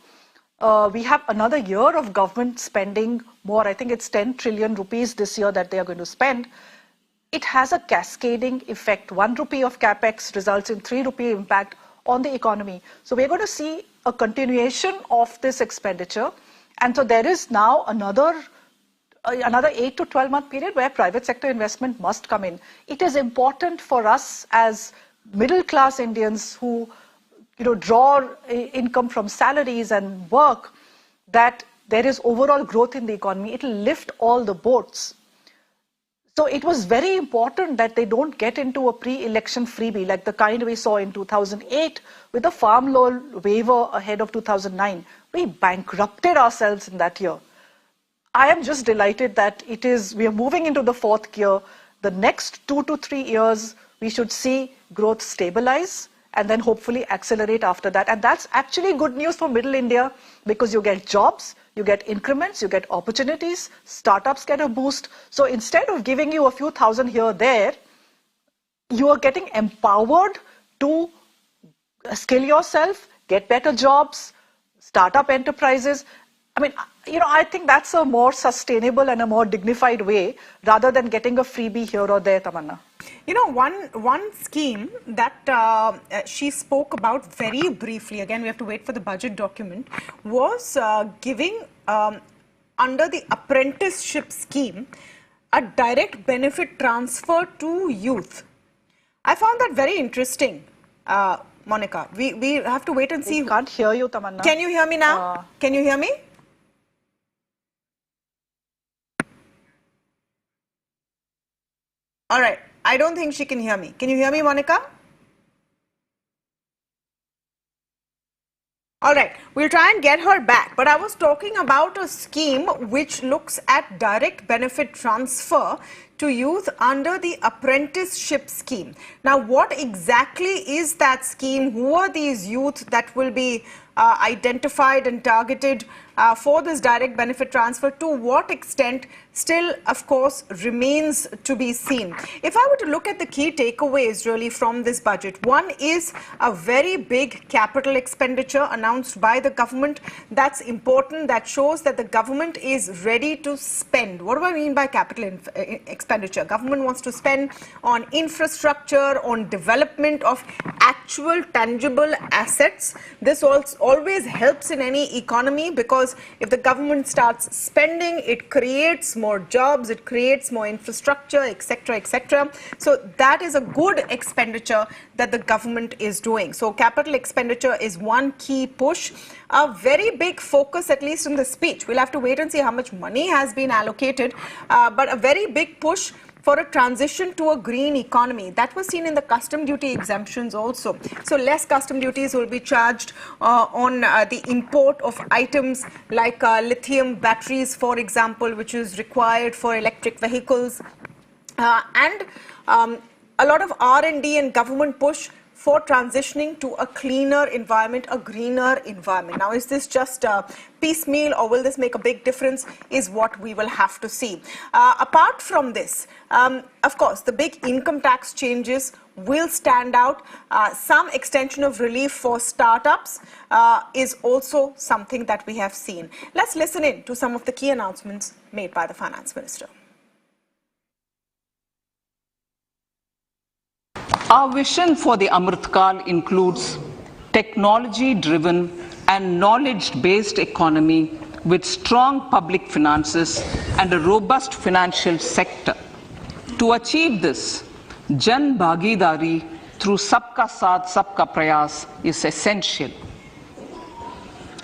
We have another year of government spending more. I think it's 10 trillion rupees this year that they are going to spend. It has a cascading effect. 1 rupee of capex results in 3 rupee impact on the economy. So we're going to see a continuation of this expenditure. And so there is now another 8 to 12 month period where private sector investment must come in. It is important for us as middle class Indians who draw income from salaries and work that there is overall growth in the economy. It will lift all the boats. So it was very important that they don't get into a pre-election freebie like the kind we saw in 2008 with the farm loan waiver ahead of 2009. We bankrupted ourselves in that year. I am just delighted that we are moving into the 4th gear. The next 2 to 3 years, we should see growth stabilize and then hopefully accelerate after that. And that's actually good news for Middle India because you get jobs, you get increments, you get opportunities, startups get a boost. So instead of giving you a few thousand here or there, you are getting empowered to skill yourself, get better jobs, start up enterprises. I think that's a more sustainable and a more dignified way rather than getting a freebie here or there, Tamanna. You know, one scheme that she spoke about very briefly, again we have to wait for the budget document, was giving under the apprenticeship scheme a direct benefit transfer to youth. I found that very interesting, Monica. We have to wait and see. We can't hear you, Tamanna. Can you hear me now? Can you hear me? All right. I don't think she can hear me. Can you hear me, Monica? All right, we'll try and get her back. But I was talking about a scheme which looks at direct benefit transfer to youth under the apprenticeship scheme. Now, what exactly is that scheme? Who are these youth that will be identified and targeted for this direct benefit transfer? To what extent still, of course, remains to be seen. If I were to look at the key takeaways really from this budget, one is a very big capital expenditure announced by the government. That's important. That shows that the government is ready to spend. What do I mean by capital expenditure? Government wants to spend on infrastructure, on development of actual tangible assets. This always helps in any economy, because if the government starts spending, it creates more jobs, it creates more infrastructure, etc., etc. So that is a good expenditure that the government is doing. So capital expenditure is one key push. A very big focus, at least in the speech. We'll have to wait and see how much money has been allocated, but a very big push for a transition to a green economy. That was seen in the custom duty exemptions also. So less custom duties will be charged on the import of items like lithium batteries, for example, which is required for electric vehicles. And a lot of R&D and government push for transitioning to a cleaner environment, a greener environment. Now, is this just piecemeal, or will this make a big difference, is what we will have to see. Apart from this, of course, the big income tax changes will stand out. Some extension of relief for startups is also something that we have seen. Let's listen in to some of the key announcements made by the Finance Minister. Our vision for the Amritkal includes technology-driven and knowledge-based economy with strong public finances and a robust financial sector. To achieve this, Jan Bhagidari through Sabka Saath Sabka Prayas is essential.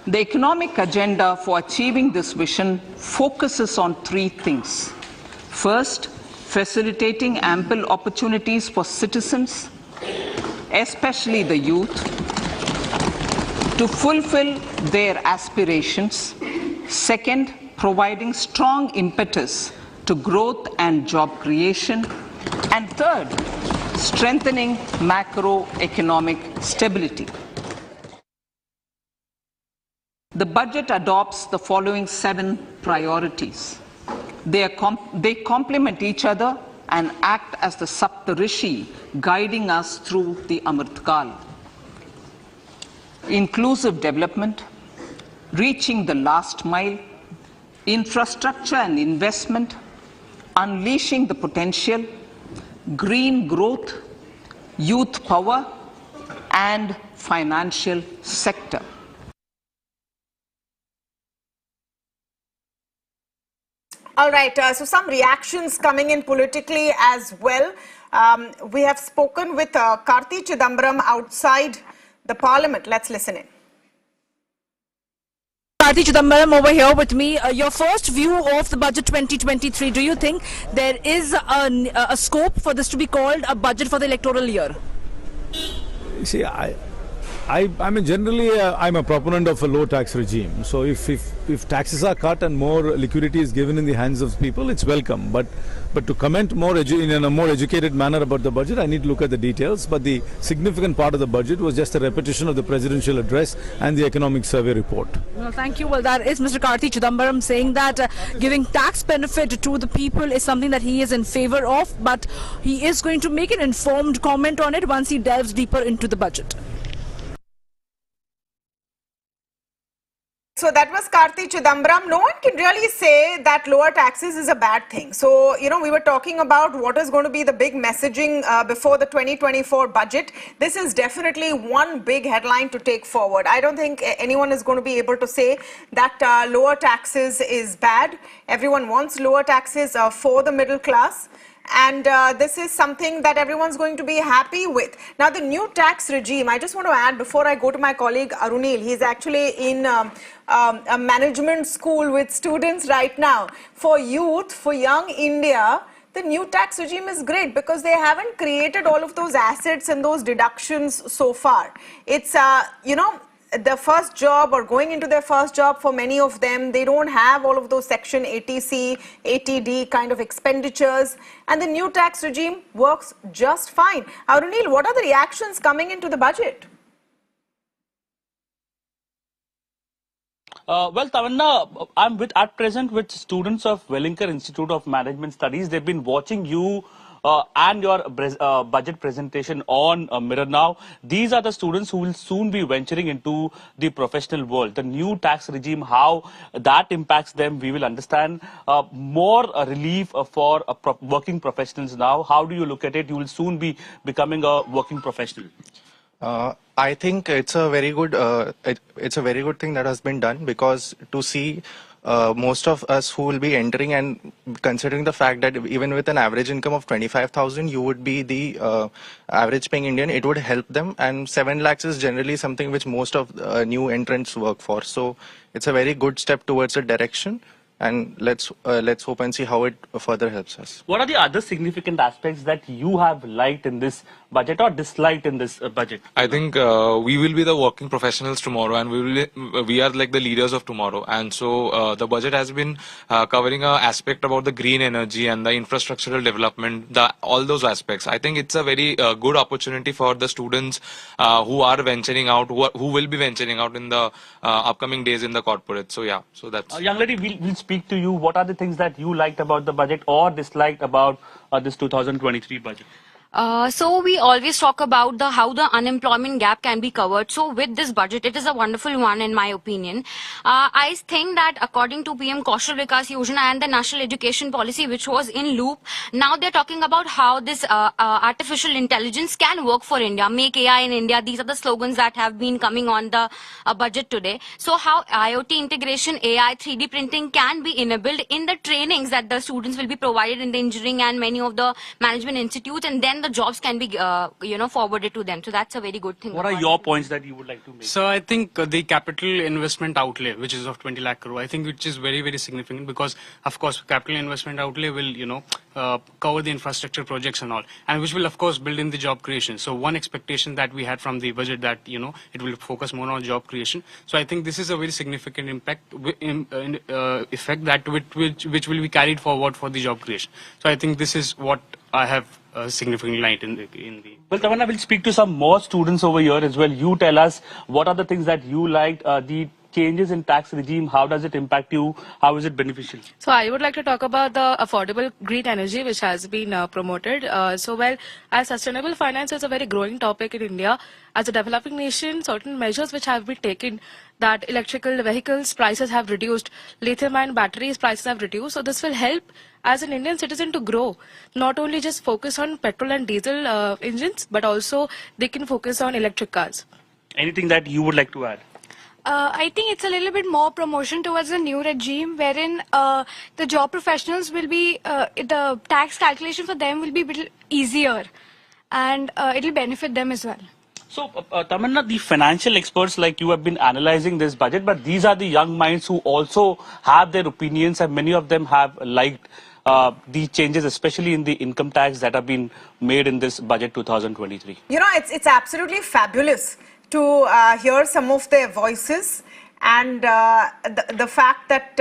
The economic agenda for achieving this vision focuses on three things. First, facilitating ample opportunities for citizens, especially the youth, to fulfill their aspirations. Second, providing strong impetus to growth and job creation. And third, strengthening macroeconomic stability. The budget adopts the following 7 priorities. They complement each other and act as the Saptarishi guiding us through the Amritkal. Inclusive development, reaching the last mile, infrastructure and investment, unleashing the potential, green growth, youth power, and financial sector. All right, so some reactions coming in politically as well. We have spoken with Karti Chidambaram outside the Parliament. Let's listen in. Karti Chidambaram over here with me. Your first view of the budget 2023, do you think there is a scope for this to be called a budget for the electoral year? See, I mean, generally, I'm a proponent of a low tax regime. So if taxes are cut and more liquidity is given in the hands of people, it's welcome. But to comment in a more educated manner about the budget, I need to look at the details. But the significant part of the budget was just a repetition of the presidential address and the economic survey report. Well, thank you. Well, that is Mr. Karti Chidambaram saying that giving tax benefit to the people is something that he is in favor of, but he is going to make an informed comment on it once he delves deeper into the budget. So that was Karthi Chidambaram. No one can really say that lower taxes is a bad thing. So, we were talking about what is going to be the big messaging before the 2024 budget. This is definitely one big headline to take forward. I don't think anyone is going to be able to say that lower taxes is bad. Everyone wants lower taxes for the middle class. And this is something that everyone's going to be happy with. Now, the new tax regime, I just want to add before I go to my colleague Arunil, he's actually in a management school with students right now. For youth, for young India, the new tax regime is great because they haven't created all of those assets and those deductions so far. It's, the first job or going into their first job for many of them, they don't have all of those Section 80C, 80D kind of expenditures, and the new tax regime works just fine. Arunil, what are the reactions coming into the budget? Well, Tamanna, I'm at present with students of Wellinger Institute of Management Studies. They've been watching you and your budget presentation on Mirror Now. These are the students who will soon be venturing into the professional world. The new tax regime, how that impacts them, we will understand. More relief for working professionals now. How do you look at it? You will soon be becoming a working professional. I think it's a very good thing that has been done, because to see most of us who will be entering, and considering the fact that even with an average income of 25,000, you would be the average paying Indian, it would help them. And 7 lakhs is generally something which most of new entrants work for. So it's a very good step towards a direction. And let's hope and see how it further helps us. What are the other significant aspects that you have liked in this budget or disliked in this budget? I think we will be the working professionals tomorrow, and we are like the leaders of tomorrow. And so the budget has been covering an aspect about the green energy and the infrastructural development, all those aspects. I think it's a very good opportunity for the students who are venturing out, who will be venturing out in the upcoming days in the corporate. So yeah, so that's. Young lady, we'll speak to you. What are the things that you liked about the budget or disliked about this 2023 budget? So we always talk about how the unemployment gap can be covered. So with this budget, it is a wonderful one in my opinion. I think that according to PM Kaushal Vikas Yojana and the National Education Policy, which was in loop, now they're talking about how this artificial intelligence can work for India, make AI in India. These are the slogans that have been coming on the budget today. So how IoT integration, AI, 3D printing can be enabled in the trainings that the students will be provided in the engineering and many of the management institutes, and then the jobs can be forwarded to them. So that's a very good thing. What are your points that you would like to make? So I think the capital investment outlay, which is of 20 lakh crore, I think which is very, very significant, because of course capital investment outlay will cover the infrastructure projects and all, and which will of course build in the job creation. So one expectation that we had from the budget that it will focus more on job creation. So I think this is a very significant impact effect that which will be carried forward for the job creation. So I think this is what I have significant light in the. Well, Tamanna, will speak to some more students over here as well. You tell us what are the things that you liked, the changes in tax regime, how does it impact you, how is it beneficial? So I would like to talk about the affordable green energy which has been promoted. As sustainable finance is a very growing topic in India, as a developing nation, certain measures which have been taken, that electrical vehicles prices have reduced, lithium-ion batteries prices have reduced. So this will help as an Indian citizen to grow, not only just focus on petrol and diesel engines, but also they can focus on electric cars. Anything that you would like to add? I think it's a little bit more promotion towards the new regime, wherein the job professionals will be, the tax calculation for them will be a bit easier, and it will benefit them as well. So, Tamanna, the financial experts like you have been analyzing this budget, but these are the young minds who also have their opinions, and many of them have liked the changes, especially in the income tax that have been made in this budget 2023. It's absolutely fabulous to hear some of their voices, and the fact that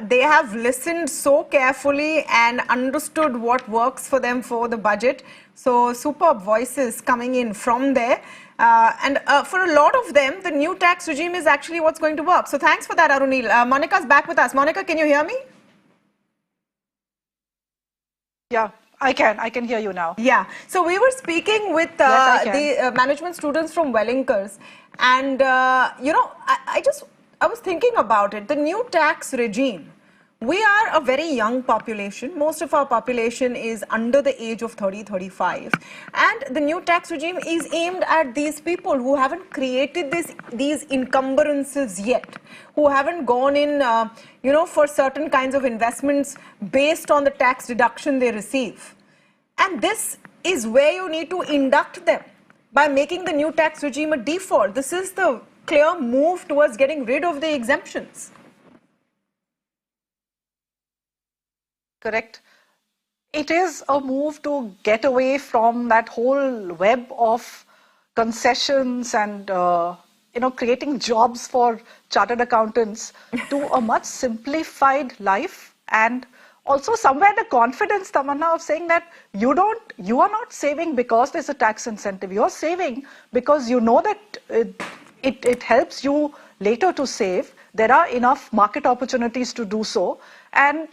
they have listened so carefully and understood what works for them for the budget. So superb voices coming in from there. And for a lot of them, the new tax regime is actually what's going to work. So thanks for that, Arunil. Monika's back with us. Monica, can you hear me? Yeah. I can hear you now. Yeah. So we were speaking with the management students from Wellingers, and I I was thinking about it. The new tax regime. We are a very young population. Most of our population is under the age of 30, 35. And the new tax regime is aimed at these people who haven't created these encumbrances yet, who haven't gone in, for certain kinds of investments based on the tax deduction they receive. And this is where you need to induct them by making the new tax regime a default. This is the clear move towards getting rid of the exemptions. Correct. It is a move to get away from that whole web of concessions and creating jobs for chartered accountants to a much simplified life, and also somewhere the confidence, Tamanna, of saying that you are not saving because there's a tax incentive. You're saving because you know that it helps you later to save. There are enough market opportunities to do so. And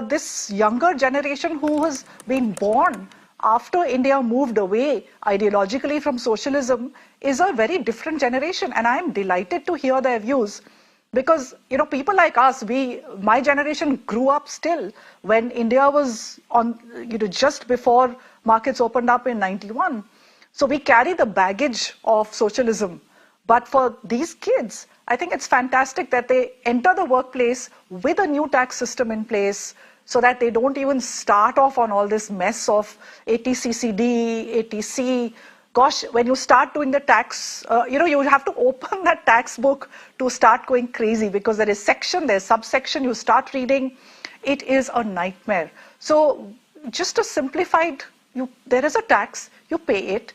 this younger generation who has been born after India moved away ideologically from socialism is a very different generation. And I'm delighted to hear their views. Because, people like us, my generation grew up still when India was on, just before markets opened up in 91. So we carry the baggage of socialism. But for these kids, I think it's fantastic that they enter the workplace with a new tax system in place so that they don't even start off on all this mess of ATCCD, ATC. Gosh, when you start doing the tax, you have to open that tax book to start going crazy because there is section, there's subsection, you start reading. It is a nightmare. So just a simplified, there is a tax, you pay it,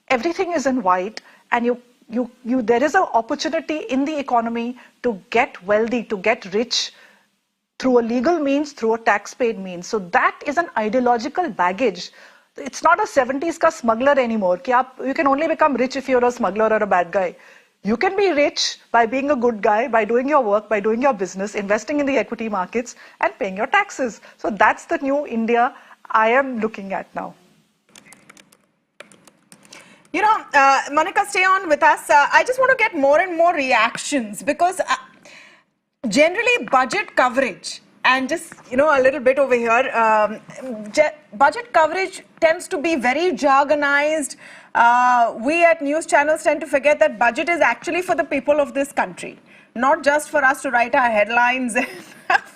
everything is in white, and there is an opportunity in the economy to get wealthy, to get rich through a legal means, through a tax-paid means. So that is an ideological baggage. It's not a 70s ka smuggler anymore. You can only become rich if you're a smuggler or a bad guy. You can be rich by being a good guy, by doing your work, by doing your business, investing in the equity markets, and paying your taxes. So that's the new India I am looking at now. Monica, stay on with us. I just want to get more and more reactions because generally budget coverage, and just, a little bit over here, budget coverage tends to be very jargonized. We at news channels tend to forget that budget is actually for the people of this country, not just for us to write our headlines and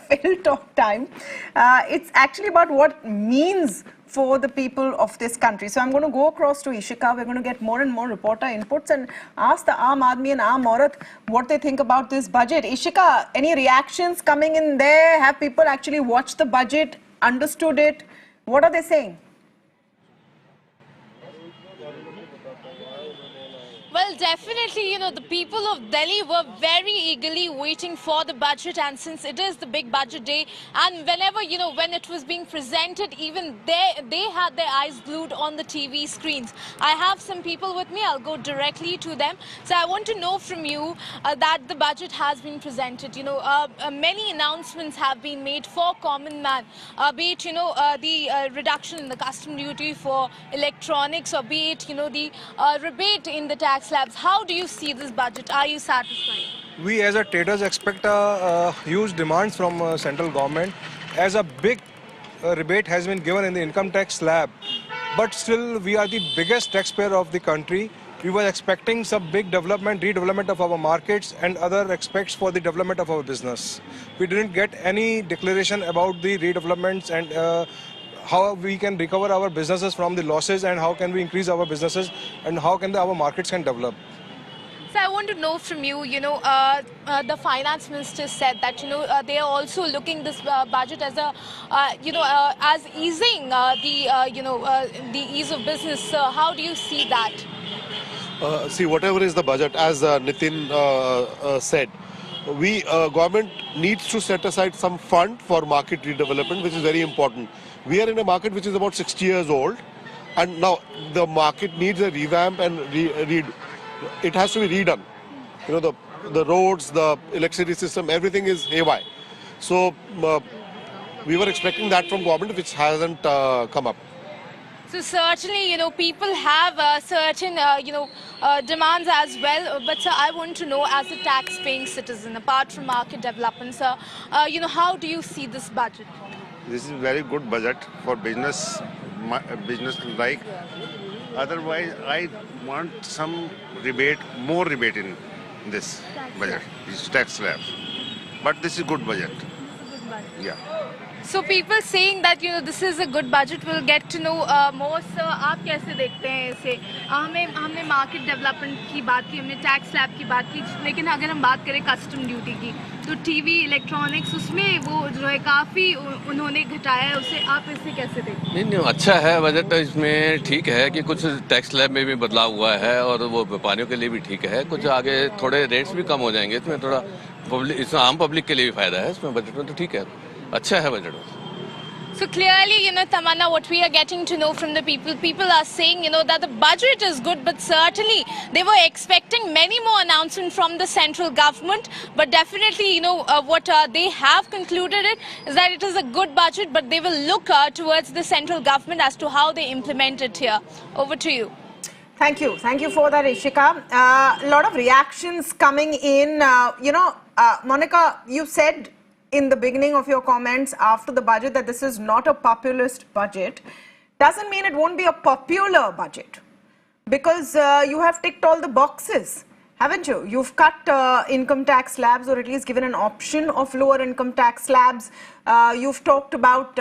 fill talk time. It's actually about what it means for the people of this country. So I'm going to go across to Ishika. We're going to get more and more reporter inputs and ask the Aam Aadmi and Aam Aurat what they think about this budget. Ishika, any reactions coming in there? Have people actually watched the budget, understood it? What are they saying? Well, definitely, the people of Delhi were very eagerly waiting for the budget, and since it is the big budget day, and whenever, when it was being presented, even they had their eyes glued on the TV screens. I have some people with me. I'll go directly to them. So I want to know from you that the budget has been presented. Many announcements have been made for common man, be it, the reduction in the custom duty for electronics, or be it, the rebate in the tax slabs. How do you see this budget? Are you satisfied? We as a traders expect huge demands from central government, as a big rebate has been given in the income tax slab. But still we are the biggest taxpayer of the country. We were expecting some big redevelopment of our markets and other aspects for the development of our business. We didn't get any declaration about the redevelopments and how we can recover our businesses from the losses, and how can we increase our businesses, and how can our markets can develop. So I want to know from you, the finance minister said that, they are also looking this budget as a, as easing the ease of business. How do you see that? See, whatever is the budget, as Nitin said, government needs to set aside some fund for market redevelopment, which is very important. We are in a market which is about 60 years old, and now the market needs a revamp and it has to be redone. The roads, the electricity system, everything is haywire. So we were expecting that from government, which hasn't come up. So certainly, people have certain, demands as well. But sir, I want to know, as a tax-paying citizen, apart from market development, sir, how do you see this budget? This is very good budget for business like. Otherwise, I want some rebate, more rebate in this budget, this tax slab. But this is good budget. Yeah. So people saying that this is a good budget. We'll get to know more. Sir, आप कैसे देखते हैं इसे? हमने market development की बात की, हमने tax slab की बात की, लेकिन अगर हम बात करें custom duty की, तो TV, electronics उसमें वो जो है काफी उन्होंने घटाया है उसे. आप इसे कैसे देखते हैं? नहीं, अच्छा है बजट. इसमें ठीक है कि कुछ टैक्स स्लैब में भी बदलाव हुआ है और वो व्यापारियों के लिए भी ठीक है. कुछ आगे थोड़े रेट्स भी कम हो जाएंगे. इसमें थोड़ा इसमें आम पब्लिक के लिए भी फायदा है. इसमें बजट में तो ठीक है, अच्छा है बजट में. So clearly, Tamanna, what we are getting to know from the people are saying, that the budget is good, but certainly they were expecting many more announcements from the central government. But definitely, what they have concluded is that it is a good budget, but they will look towards the central government as to how they implement it here. Over to you. Thank you. Thank you for that, Ishika. A lot of reactions coming in. Monica, you said in the beginning of your comments after the budget that this is not a populist budget. Doesn't mean it won't be a popular budget, because you have ticked all the boxes, haven't you? You've cut income tax slabs, or at least given an option of lower income tax slabs. You've talked about,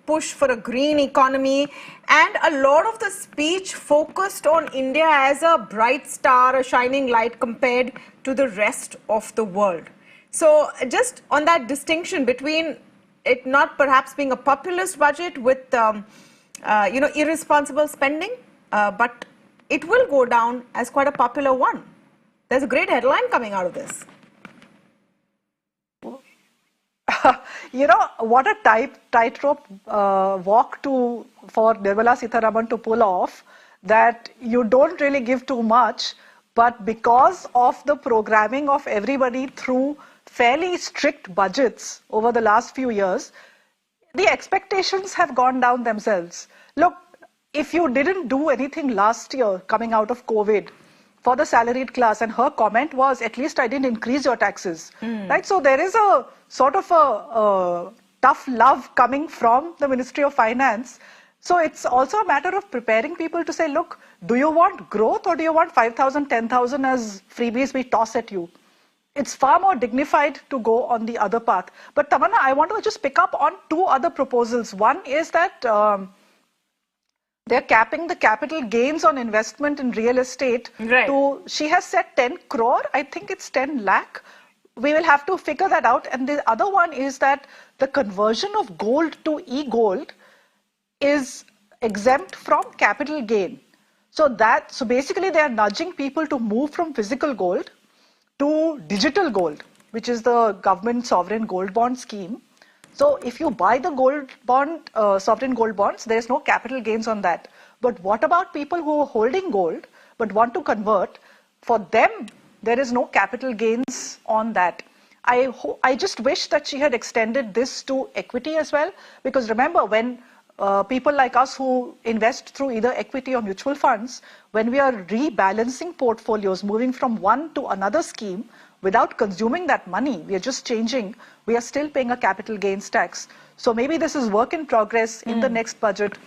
push for a green economy, and a lot of the speech focused on India as a bright star, a shining light compared to the rest of the world. So just on that distinction between it not perhaps being a populist budget with, irresponsible spending, but it will go down as quite a popular one. There's a great headline coming out of this. What a tightrope walk for Nirmala Sitharaman to pull off, that you don't really give too much, but because of the programming of everybody through fairly strict budgets over the last few years, the expectations have gone down themselves. Look, if you didn't do anything last year coming out of COVID for the salaried class, and her comment was, at least I didn't increase your taxes, right? So there is a sort of a tough love coming from the Ministry of Finance. So it's also a matter of preparing people to say, look, do you want growth, or do you want 5,000, 10,000 as freebies we toss at you? It's far more dignified to go on the other path. But Tamanna, I want to just pick up on two other proposals. One is that they're capping the capital gains on investment in real estate. Right. She has said 10 crore, I think it's 10 lakh. We will have to figure that out. And the other one is that the conversion of gold to e-gold is exempt from capital gain. So basically they are nudging people to move from physical gold to digital gold, which is the government sovereign gold bond scheme. So if you buy the gold bond, sovereign gold bonds, there is no capital gains on that. But what about people who are holding gold but want to convert? For them, there is no capital gains on that. I just wish that she had extended this to equity as well, because remember, when people like us who invest through either equity or mutual funds, when we are rebalancing portfolios, moving from one to another scheme without consuming that money, we are just changing, we are still paying a capital gains tax. So maybe this is work in progress. In the next budget,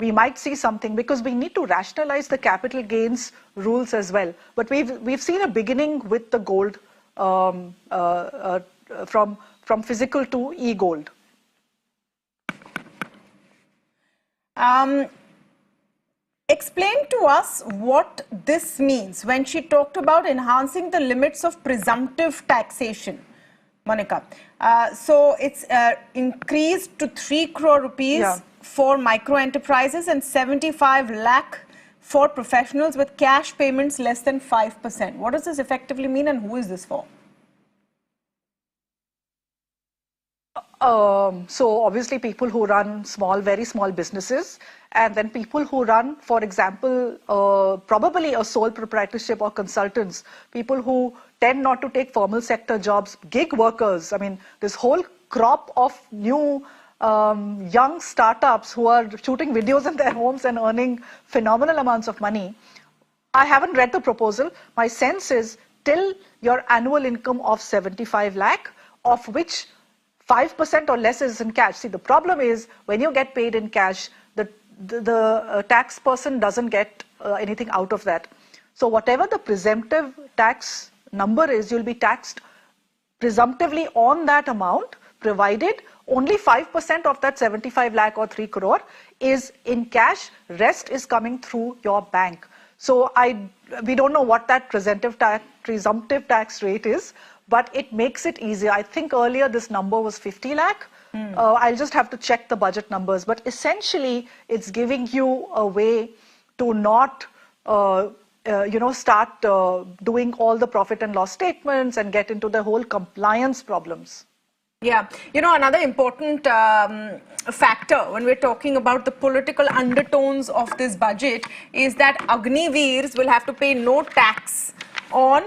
we might see something, because we need to rationalize the capital gains rules as well. But we've seen a beginning with the gold from physical to e-gold. Explain to us what this means when she talked about enhancing the limits of presumptive taxation, Monica. So it's increased to 3 crore rupees for micro enterprises and 75 lakh for professionals with cash payments less than 5%. What does this effectively mean, and who is this for? So obviously people who run very small businesses, and then people who run, for example, probably a sole proprietorship or consultants, people who tend not to take formal sector jobs, gig workers. I mean, this whole crop of new young startups who are shooting videos in their homes and earning phenomenal amounts of money. I haven't read the proposal. My sense is till your annual income of 75 lakh, of which 5% or less is in cash. See, the problem is when you get paid in cash, the tax person doesn't get anything out of that. So whatever the presumptive tax number is, you'll be taxed presumptively on that amount, provided only 5% of that 75 lakh or 3 crore is in cash, rest is coming through your bank. So we don't know what that presumptive tax rate is, but it makes it easier. I think earlier this number was 50 lakh. I'll just have to check the budget numbers, but essentially it's giving you a way to not start doing all the profit and loss statements and get into the whole compliance problems. Yeah, another important factor when we're talking about the political undertones of this budget is that Agniveers will have to pay no tax on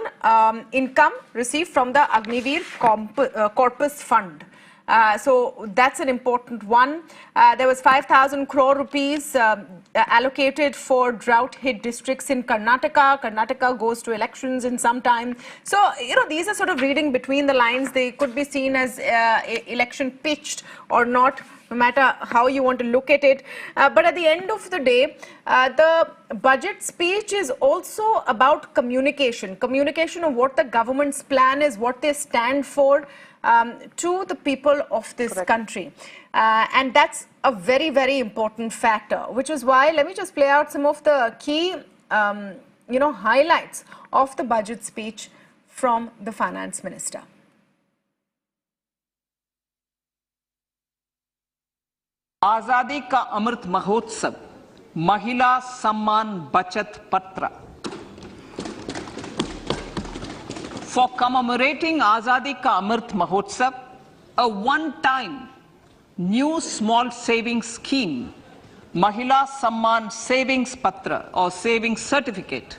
income received from the Agniveer Corpus Fund. So that's an important one. There was 5,000 crore rupees allocated for drought-hit districts in Karnataka. Karnataka goes to elections in some time. So, these are sort of reading between the lines. They could be seen as election pitched or not, no matter how you want to look at it. But at the end of the day, the budget speech is also about communication. Communication of what the government's plan is, what they stand for, to the people of this country. And that's a very, very important factor, which is why, let me just play out some of the key, highlights of the budget speech from the Finance Minister. आजादी का अमृत महोत्सव, महिला सम्मान बचत पत्र. For commemorating Azadi Ka Amrit Mahotsav, a one-time new small savings scheme, Mahila Samman Savings Patra or Savings Certificate,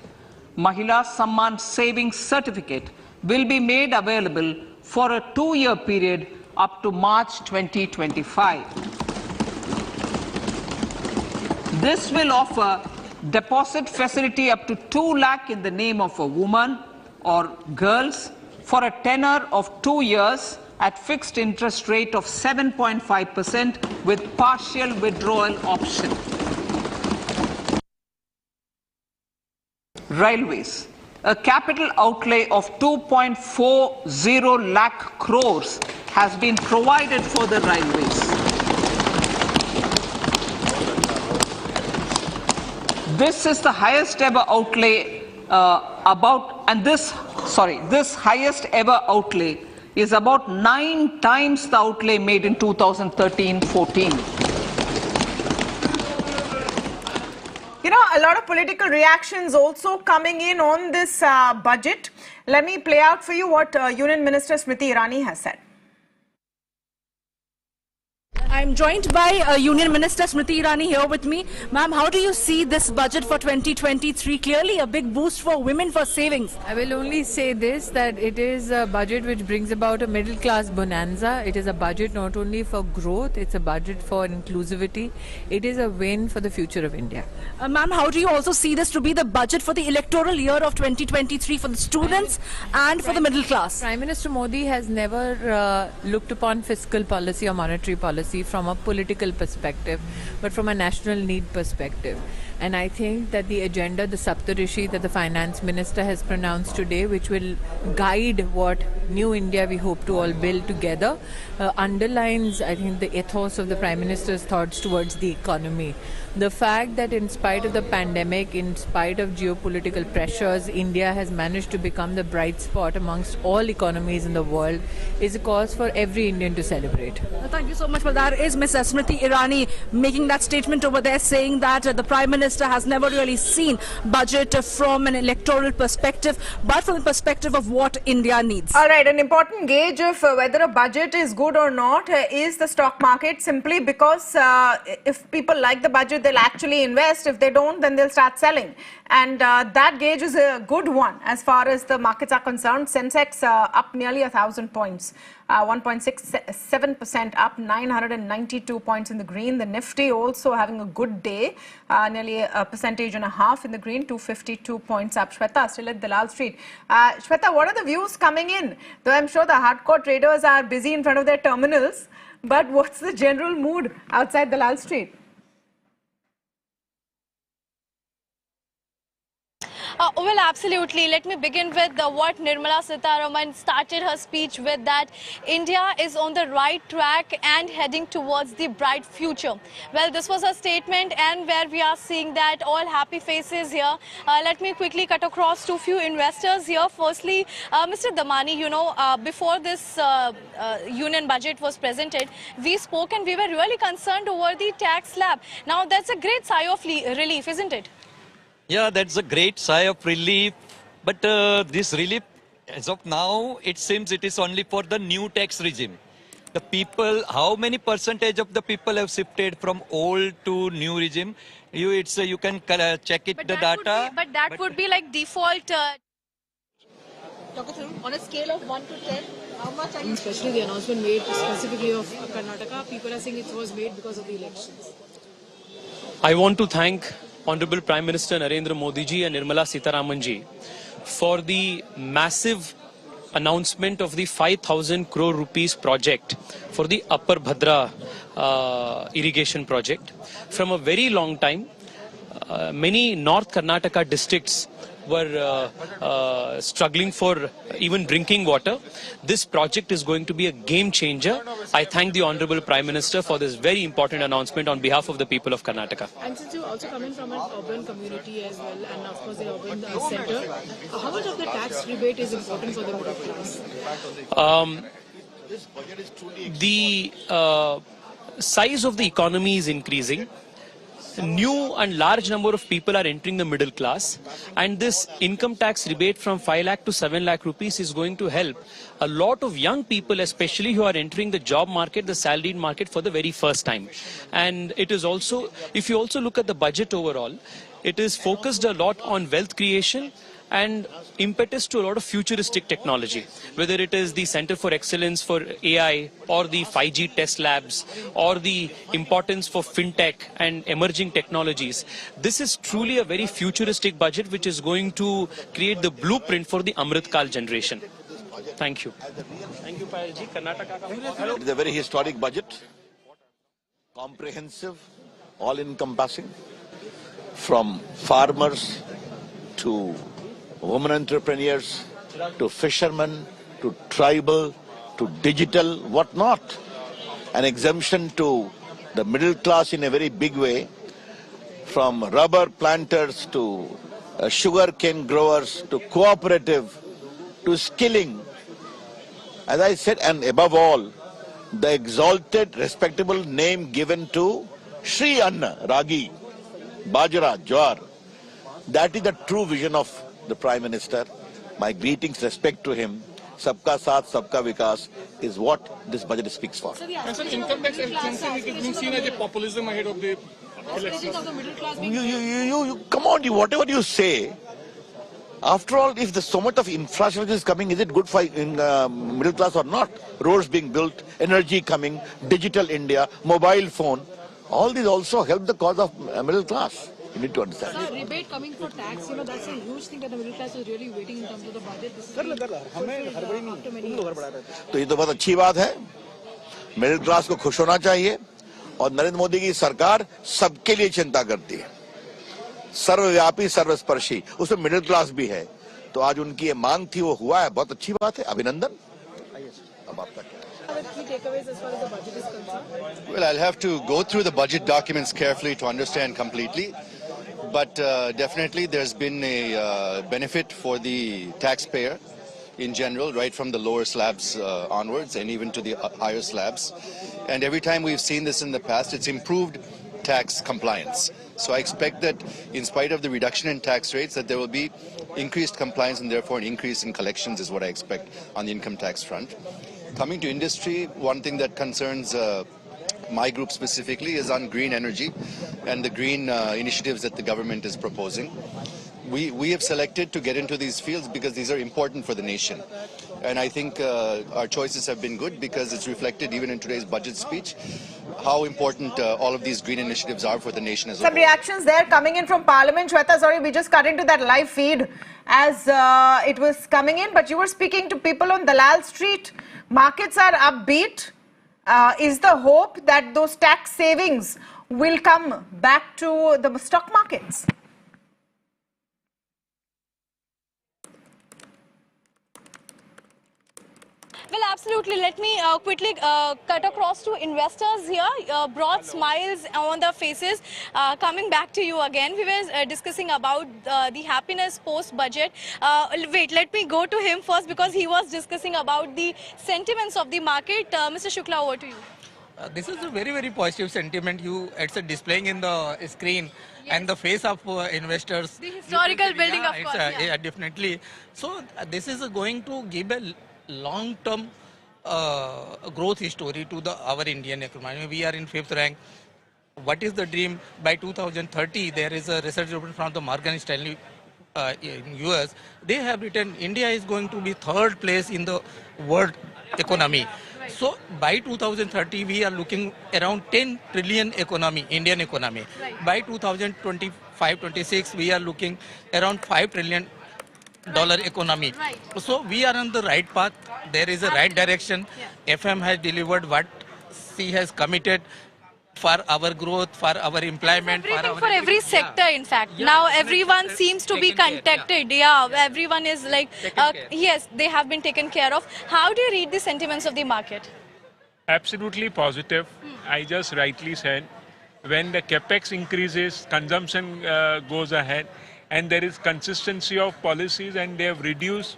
Mahila Samman Savings Certificate will be made available for a 2-year period up to March 2025. This will offer deposit facility up to 2 lakh in the name of a woman or girls for a tenure of 2 years at fixed interest rate of 7.5% with partial withdrawal option. Railways. A capital outlay of 2.40 lakh crores has been provided for the railways. This is the highest ever outlay this highest ever outlay is about 9 times the outlay made in 2013-14. A lot of political reactions also coming in on this budget. Let me play out for you what Union Minister Smriti Irani has said. I'm joined by Union Minister Smriti Irani here with me. Ma'am, how do you see this budget for 2023? Clearly a big boost for women for savings. I will only say this, that it is a budget which brings about a middle class bonanza. It is a budget not only for growth, it's a budget for inclusivity. It is a win for the future of India. Ma'am, how do you also see this to be the budget for the electoral year of 2023 for the students and for the middle class? Prime Minister Modi has never looked upon fiscal policy or monetary policy from a political perspective, but from a national need perspective. And I think that the agenda, the Saptarishi that the Finance Minister has pronounced today, which will guide what new India we hope to all build together, underlines, I think, the ethos of the Prime Minister's thoughts towards the economy. The fact that in spite of the pandemic, in spite of geopolitical pressures, India has managed to become the bright spot amongst all economies in the world is a cause for every Indian to celebrate. Thank you so much for that. Is Ms. Smriti Irani making that statement over there, saying that the Prime Minister has never really seen budget from an electoral perspective, but from the perspective of what India needs? All right, an important gauge of whether a budget is good or not is the stock market, simply because if people like the budget, they'll actually invest. If they don't, then they'll start selling. And that gauge is a good one as far as the markets are concerned. Sensex up nearly 1,000 points, 1.67% up, 992 points in the green. The Nifty also having a good day, nearly 1.5% in the green, 252 points up. Shweta, still at Dalal Street. Shweta, what are the views coming in? Though I'm sure the hardcore traders are busy in front of their terminals, but what's the general mood outside Dalal Street? Well, absolutely. Let me begin with what Nirmala Sitharaman started her speech with, that India is on the right track and heading towards the bright future. Well, this was a statement, and where we are seeing that all happy faces here. Let me quickly cut across to few investors here. Firstly, Mr. Damani, you know, before this union budget was presented, we spoke and we were really concerned over the tax slab. Now, that's a great sigh of relief, isn't it? Yeah, that's a great sigh of relief. But this relief, as of now, it seems it is only for the new tax regime. The people, how many percentage of the people have shifted from old to new regime? You can check it, the data. But that would be like default. On a scale of 1 to 10, how much are you? Especially the announcement made specifically of Karnataka, people are saying it was made because of the elections. I want to thank Honorable Prime Minister Narendra Modi ji and Nirmala Sitharaman ji for the massive announcement of the 5,000 crore rupees project for the Upper Bhadra irrigation project. From a very long time, many North Karnataka districts were struggling for even drinking water. This project is going to be a game changer. I thank the Honorable Prime Minister for this very important announcement on behalf of the people of Karnataka. And since you also come in from an urban community as well, and of course the urban center, how much of the tax rebate is important for the middle class? The size of the economy is increasing. New and large number of people are entering the middle class, and this income tax rebate from 5 lakh to 7 lakh rupees is going to help a lot of young people, especially who are entering the job market, the salaried market for the very first time. And it is also, if you also look at the budget overall, it is focused a lot on wealth creation and impetus to a lot of futuristic technology, whether it is the Center for Excellence for AI or the 5G test labs or the importance for fintech and emerging technologies. This is truly a very futuristic budget which is going to create the blueprint for the Amrit Kal generation. Thank you. Thank you, Payalji. Karnataka. It is a very historic budget, comprehensive, all-encompassing, from farmers to women entrepreneurs, to fishermen, to tribal, to digital, what not. An exemption to the middle class in a very big way, from rubber planters to sugar cane growers, to cooperative, to skilling. As I said, and above all, the exalted, respectable name given to Shri Anna, Ragi, Bajra, Jawar. That is the true vision of the Prime Minister. My greetings, respect to him. Sabka Saath, Sabka Vikas is what this budget speaks for. And so income tax exemption is being seen as a populism ahead of the elections. Come on, whatever you say. After all, if there's so much of infrastructure is coming, is it good for middle class or not? Roads being built, energy coming, digital India, mobile phone. All these also help the cause of middle class. You need to understand. Sir, rebate coming for tax, you know, that's a huge thing that the middle class is really waiting in terms of the budget. This is after many years. तो ये तो बहुत अच्छी बात है. Middle class को खुश होना चाहिए और नरेंद्र मोदी की सरकार सबके लिए चिंता करती है. सर्वव्यापी, सर्वस्पर्शी, उसमें मिडिल क्लास भी है. तो आज उनकी ये मांग थी, वो हुआ है, बहुत अच्छी बात है. अभिनंदन. अब आपका क्या? Well, I'll have to go through the budget documents carefully to understand completely. But definitely there's been a benefit for the taxpayer in general, right from the lower slabs onwards and even to the higher slabs. And every time we've seen this in the past, it's improved tax compliance. So I expect that in spite of the reduction in tax rates, that there will be increased compliance and therefore an increase in collections is what I expect on the income tax front. Coming to industry, one thing that concerns my group specifically is on green energy and the green initiatives that the government is proposing. we have selected to get into these fields because these are important for the nation. And I think our choices have been good because it's reflected even in today's budget speech how important all of these green initiatives are for the nation as a Some whole. reactions there coming in from Parliament. Shweta, sorry, we just cut into that live feed as it was coming in, but you were speaking to people on Dalal Street. Markets are upbeat. Is the hope that those tax savings will come back to the stock markets? Well, absolutely. Let me quickly cut across to investors here. Broad smiles on their faces. Coming back to you again, we were discussing about the happiness post-budget. Wait, let me go to him first because he was discussing about the sentiments of the market. Mr. Shukla, over to you. This is a very, very positive sentiment. It's displaying in the screen and the face of investors. The historical building, of course. Yeah, definitely. So this is going to give a long-term growth story to our Indian economy. We are in 5th rank. What is the dream? By 2030, there is a research report from the Morgan Stanley in US. They have written India is going to be 3rd place in the world economy. So by 2030, we are looking around 10 trillion economy, Indian economy. By 2025-26, we are looking around $5 trillion economy. So we are on the right path. There is a right direction. FM has delivered what she has committed for our growth, for our employment, for every sector, in fact. Now everyone seems to be contacted. Yeah, everyone is like, yes, they have been taken care of. How do you read the sentiments of the market? Absolutely positive. I just rightly said, when the capex increases, consumption goes ahead, and there is consistency of policies, and they have reduced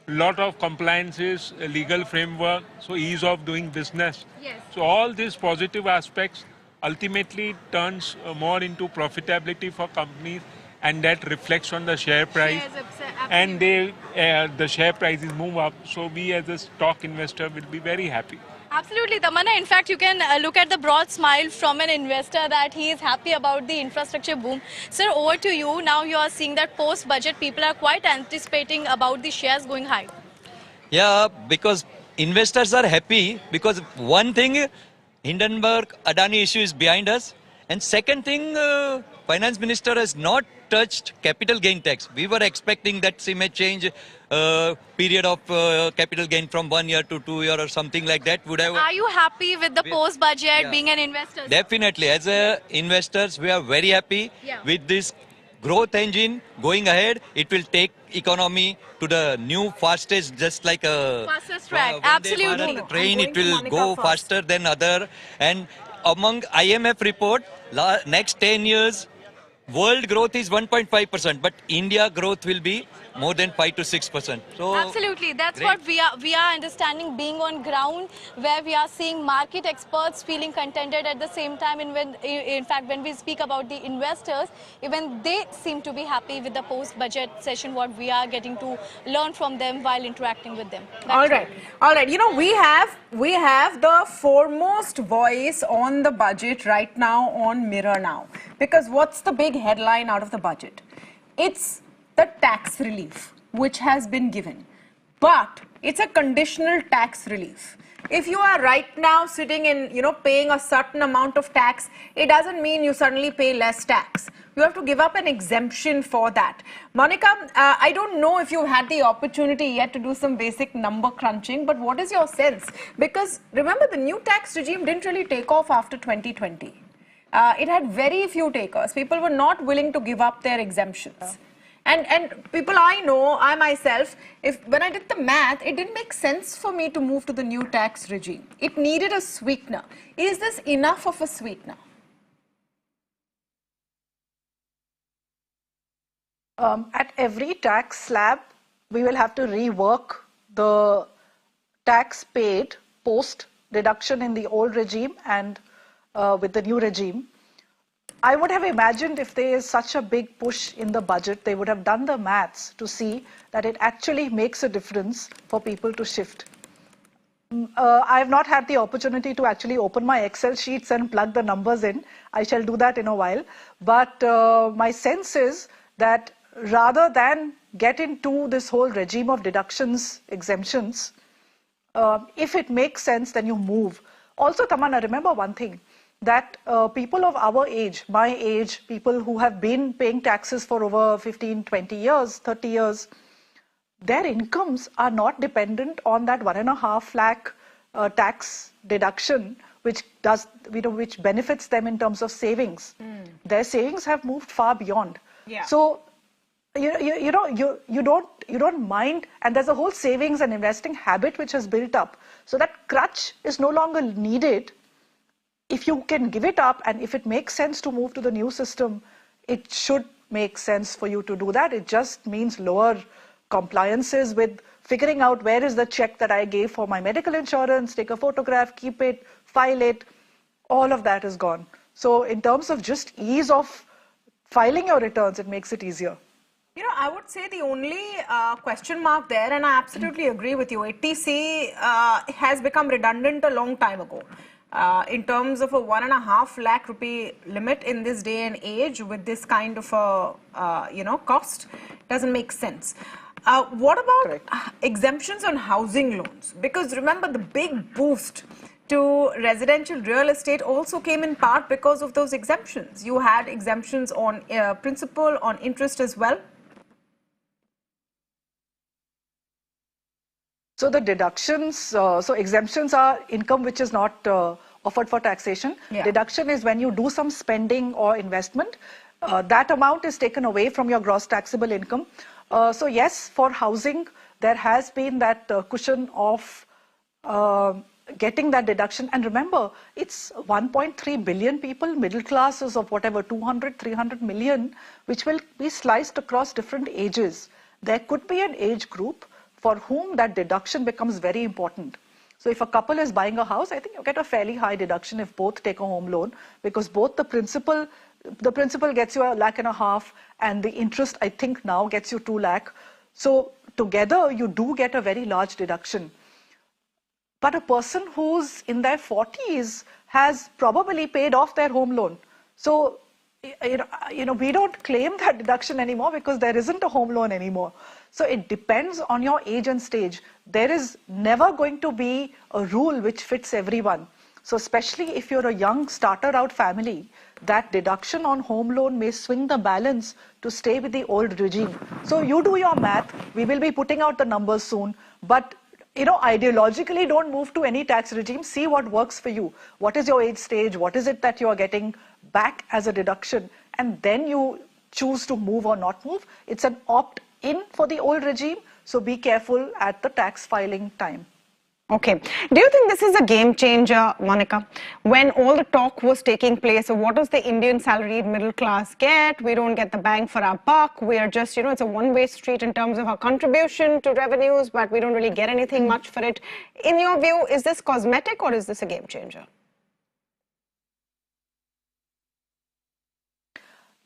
lot of compliances, legal framework, so ease of doing business. Yes. So all these positive aspects ultimately turns more into profitability for companies, and that reflects on the share price. And the share prices move up. So we as a stock investor will be very happy. Absolutely, Tamanna. In fact, you can look at the broad smile from an investor that he is happy about the infrastructure boom. Sir, over to you. Now you are seeing that post-budget, people are quite anticipating about the shares going high. Yeah, because investors are happy because one thing, Hindenburg, Adani issue is behind us. And second thing, Finance Minister has not touched capital gain tax. We were expecting that she may change period of capital gain from 1 year to 2 years or something like that. Are you happy with the post-budget being an investor? Definitely. As investors, we are very happy with this growth engine going ahead. It will take economy to the new fastest, just like a fastest track. Absolutely. Train. It will go faster than other. And among IMF report, next 10 years, world growth is 1.5%, but India growth will be more than 5 to 6%. So absolutely, that's what we are understanding, being on ground, where we are seeing market experts feeling contented at the same time. And in fact, when we speak about the investors, even they seem to be happy with the post-budget session. What we are getting to learn from them while interacting with them. All right. You know, we have the foremost voice on the budget right now on Mirror Now, because what's the big headline out of the budget? It's the tax relief which has been given, but it's a conditional tax relief. If you are right now sitting in, paying a certain amount of tax, it doesn't mean you suddenly pay less tax. You have to give up an exemption for that. Monica, I don't know if you've had the opportunity yet to do some basic number crunching, but what is your sense? Because remember, the new tax regime didn't really take off after 2020. It had very few takers. People were not willing to give up their exemptions. And people I know, I myself, when I did the math, it didn't make sense for me to move to the new tax regime. It needed a sweetener. Is this enough of a sweetener? At every tax slab, we will have to rework the tax paid post deduction in the old regime and with the new regime. I would have imagined if there is such a big push in the budget, they would have done the maths to see that it actually makes a difference for people to shift. I have not had the opportunity to actually open my Excel sheets and plug the numbers in. I shall do that in a while. But my sense is that rather than get into this whole regime of deductions, exemptions, if it makes sense, then you move. Also, Tamanna, remember one thing, that people of our age, my age, people who have been paying taxes for over 15, 20 years, 30 years, their incomes are not dependent on that 1.5 lakh tax deduction, which which benefits them in terms of savings. Their savings have moved far beyond. Yeah. So you don't mind, and there's a whole savings and investing habit which has built up. So that crutch is no longer needed. If you can give it up, and if it makes sense to move to the new system, it should make sense for you to do that. It just means lower compliances with figuring out where is the check that I gave for my medical insurance, take a photograph, keep it, file it. All of that is gone. So in terms of just ease of filing your returns, it makes it easier. You know, I would say the only question mark there, and I absolutely agree with you, 80C has become redundant a long time ago. In terms of a 1.5 lakh rupee limit in this day and age with this kind of a, cost, doesn't make sense. What about exemptions on housing loans? Because remember, the big boost to residential real estate also came in part because of those exemptions. You had exemptions on principal, on interest as well. So the deductions, so exemptions are income which is not offered for taxation. Yeah. Deduction is when you do some spending or investment, that amount is taken away from your gross taxable income. So yes, for housing, there has been that cushion of getting that deduction. And remember, it's 1.3 billion people, middle class is of whatever, 200, 300 million, which will be sliced across different ages. There could be an age group for whom that deduction becomes very important. So if a couple is buying a house, I think you get a fairly high deduction if both take a home loan, because both the principal gets you 1.5 lakh and the interest, I think now gets you 2 lakh. So together you do get a very large deduction. But a person who's in their 40s has probably paid off their home loan. So we don't claim that deduction anymore because there isn't a home loan anymore. So it depends on your age and stage. There is never going to be a rule which fits everyone. So especially if you're a young starter out family, that deduction on home loan may swing the balance to stay with the old regime. So you do your math. We will be putting out the numbers soon. But ideologically, don't move to any tax regime. See what works for you. What is your age stage? What is it that you are getting back as a deduction? And then you choose to move or not move. It's an opt-in for the old regime. So be careful at the tax filing time. Okay. Do you think this is a game changer, Monica? When all the talk was taking place of what does the Indian salaried middle class get? We don't get the bang for our buck. We are just, it's a one-way street in terms of our contribution to revenues, but we don't really get anything much for it. In your view, is this cosmetic or is this a game changer?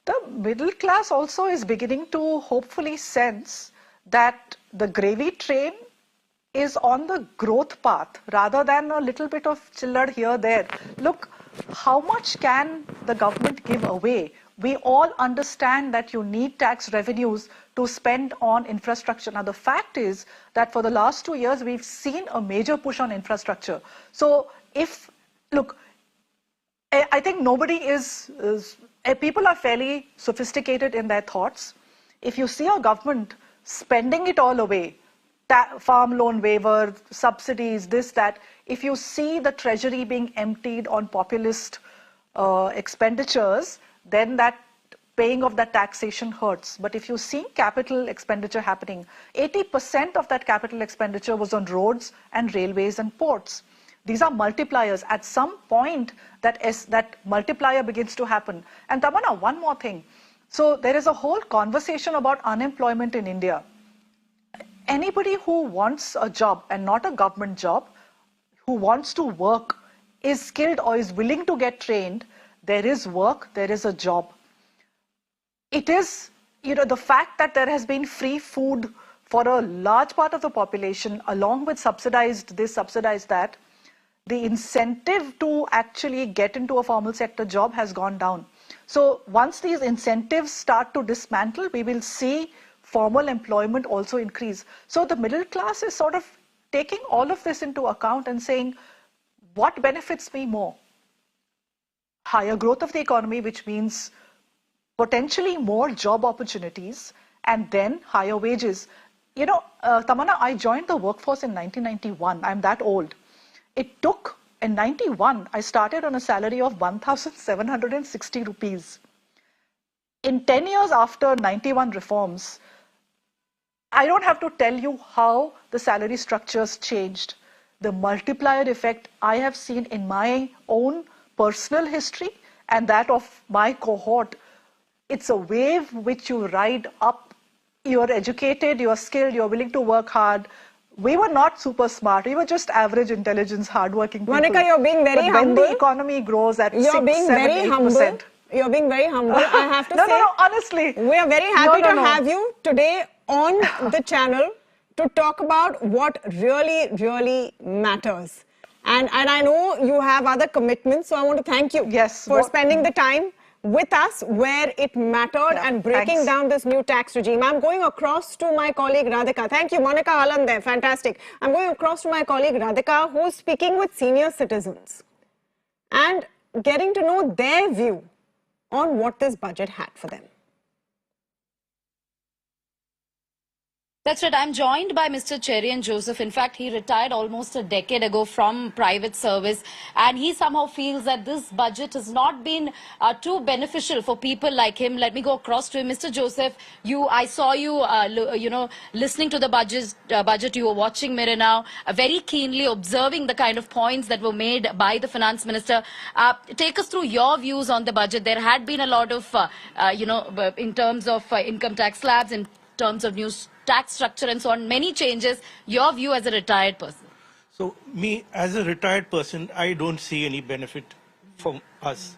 The middle class also is beginning to hopefully sense that the gravy train is on the growth path rather than a little bit of chillad here, there. Look, how much can the government give away? We all understand that you need tax revenues to spend on infrastructure. Now, the fact is that for the last 2 years, we've seen a major push on infrastructure. So look, I think nobody people are fairly sophisticated in their thoughts. If you see a government spending it all away, farm loan waiver, subsidies, this, that, if you see the treasury being emptied on populist expenditures, then that paying of that taxation hurts. But if you see capital expenditure happening, 80% of that capital expenditure was on roads and railways and ports. These are multipliers. At some point, that multiplier begins to happen. And Tamanna, one more thing. So there is a whole conversation about unemployment in India. Anybody who wants a job and not a government job, who wants to work, is skilled or is willing to get trained, there is work, there is a job. It is, the fact that there has been free food for a large part of the population, along with subsidized this, subsidized that, the incentive to actually get into a formal sector job has gone down. So once these incentives start to dismantle, we will see formal employment also increase. So the middle class is sort of taking all of this into account and saying, what benefits me more? Higher growth of the economy, which means potentially more job opportunities, and then higher wages. You know, Tamanna, I joined the workforce in 1991. I'm that old. It took, in 91, I started on a salary of 1,760 rupees. In 10 years after 91 reforms, I don't have to tell you how the salary structures changed. The multiplier effect I have seen in my own personal history and that of my cohort. It's a wave which you ride up. You're educated, you're skilled, you're willing to work hard. We were not super smart. We were just average intelligence, hardworking people. Monica, you're being very humble. When the economy grows at 6, 7, 8%. You're being very humble. I have to say. No, honestly. We are very happy to have you today on the channel to talk about what really, really matters. And I know you have other commitments, so I want to thank you for spending the time with us where it mattered and breaking down this new tax regime. I'm going across to my colleague Radhika. Thank you, Monica Alan there, fantastic. I'm going across to my colleague Radhika, who's speaking with senior citizens and getting to know their view on what this budget had for them. That's right. I'm joined by Mr. Cherian Joseph. In fact, he retired almost a decade ago from private service, and he somehow feels that this budget has not been too beneficial for people like him. Let me go across to him. Mr. Joseph, I saw you, listening to the budget. You were watching Mirror Now, very keenly observing the kind of points that were made by the finance minister. Take us through your views on the budget. There had been a lot of, in terms of income tax slabs, in terms of new tax structure and so on, many changes. Your view as a retired person? So me as a retired person, I don't see any benefit from us.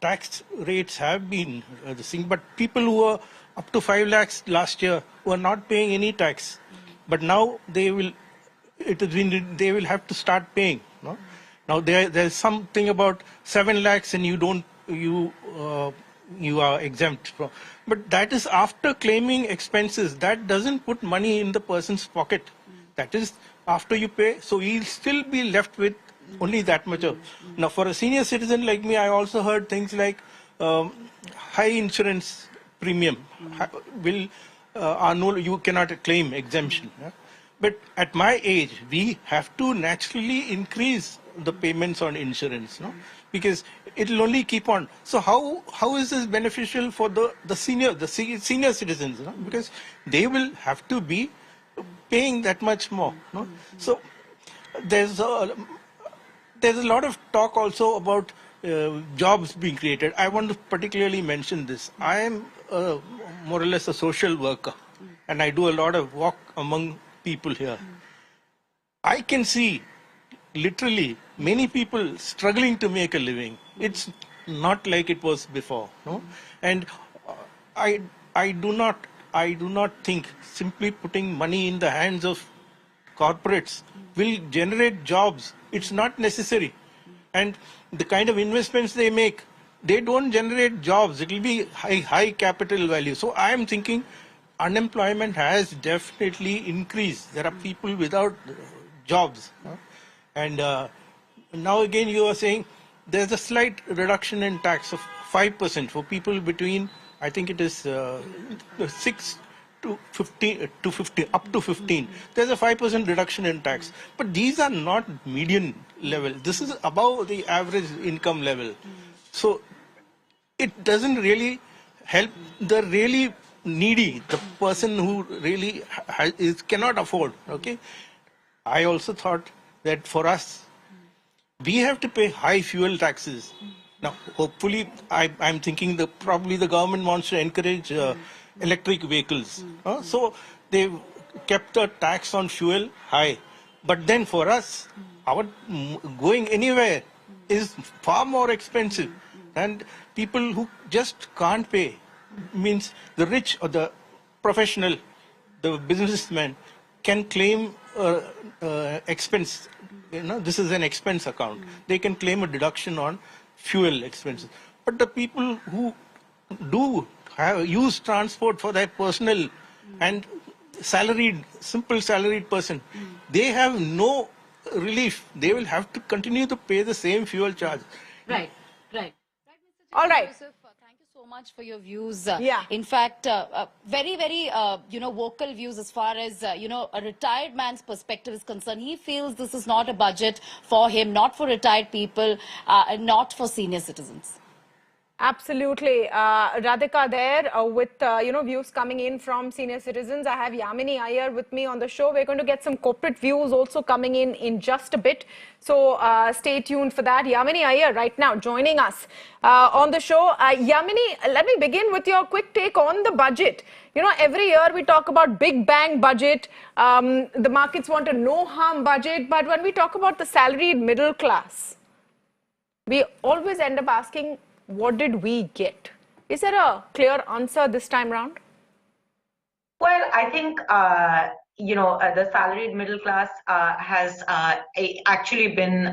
Tax rates have been the thing, but people who were up to 5 lakhs last year were not paying any tax, but now they will. They will have to start paying. No? Now there's something about 7 lakhs and you are exempt from. But that is after claiming expenses. That doesn't put money in the person's pocket. That is after you pay. So he'll still be left with only that much of. Now for a senior citizen like me, I also heard things like high insurance premium you cannot claim exemption. Yeah? But at my age, we have to naturally increase the payments on insurance, no? Because it will only keep on. So how is this beneficial for the senior citizens? No? Because they will have to be paying that much more. No? So there's a lot of talk also about jobs being created. I want to particularly mention this. I am more or less a social worker, and I do a lot of walk among people here. I can see literally many people struggling to make a living. It's not like it was before, no? And I do not think simply putting money in the hands of corporates will generate jobs. It's not necessary. And the kind of investments they make, they don't generate jobs. It will be high capital value. So I am thinking unemployment has definitely increased. There are people without jobs. No? And now again you are saying there's a slight reduction in tax of 5% for people between, I think it is 6 to 15, up to 15. There's a 5% reduction in tax. But these are not median level. This is above the average income level. So it doesn't really help the really needy, the person who really cannot afford. Okay. I also thought that for us, we have to pay high fuel taxes. Now, hopefully, I'm thinking probably the government wants to encourage electric vehicles. So they've kept the tax on fuel high. But then for us, our going anywhere is far more expensive. And people who just can't pay, means the rich or the professional, the businessman, can claim expense. This is an expense account. They can claim a deduction on fuel expenses. but the people who do use transport for their personal and simple salaried person, they have no relief. They will have to continue to pay the same fuel charge. Right, right. All right. Joseph, thank you so much for your views. Yeah. In fact, very, very, vocal views as far as, a retired man's perspective is concerned. He feels this is not a budget for him, not for retired people, not for senior citizens. Absolutely. Radhika there with, views coming in from senior citizens. I have Yamini Iyer with me on the show. We're going to get some corporate views also coming in just a bit. So stay tuned for that. Yamini Iyer right now joining us on the show. Yamini, let me begin with your quick take on the budget. Every year we talk about big bang budget. The markets want a no harm budget. But when we talk about the salaried middle class, we always end up asking, what did we get? Is there a clear answer this time round? Well, I think, the salaried middle class has actually been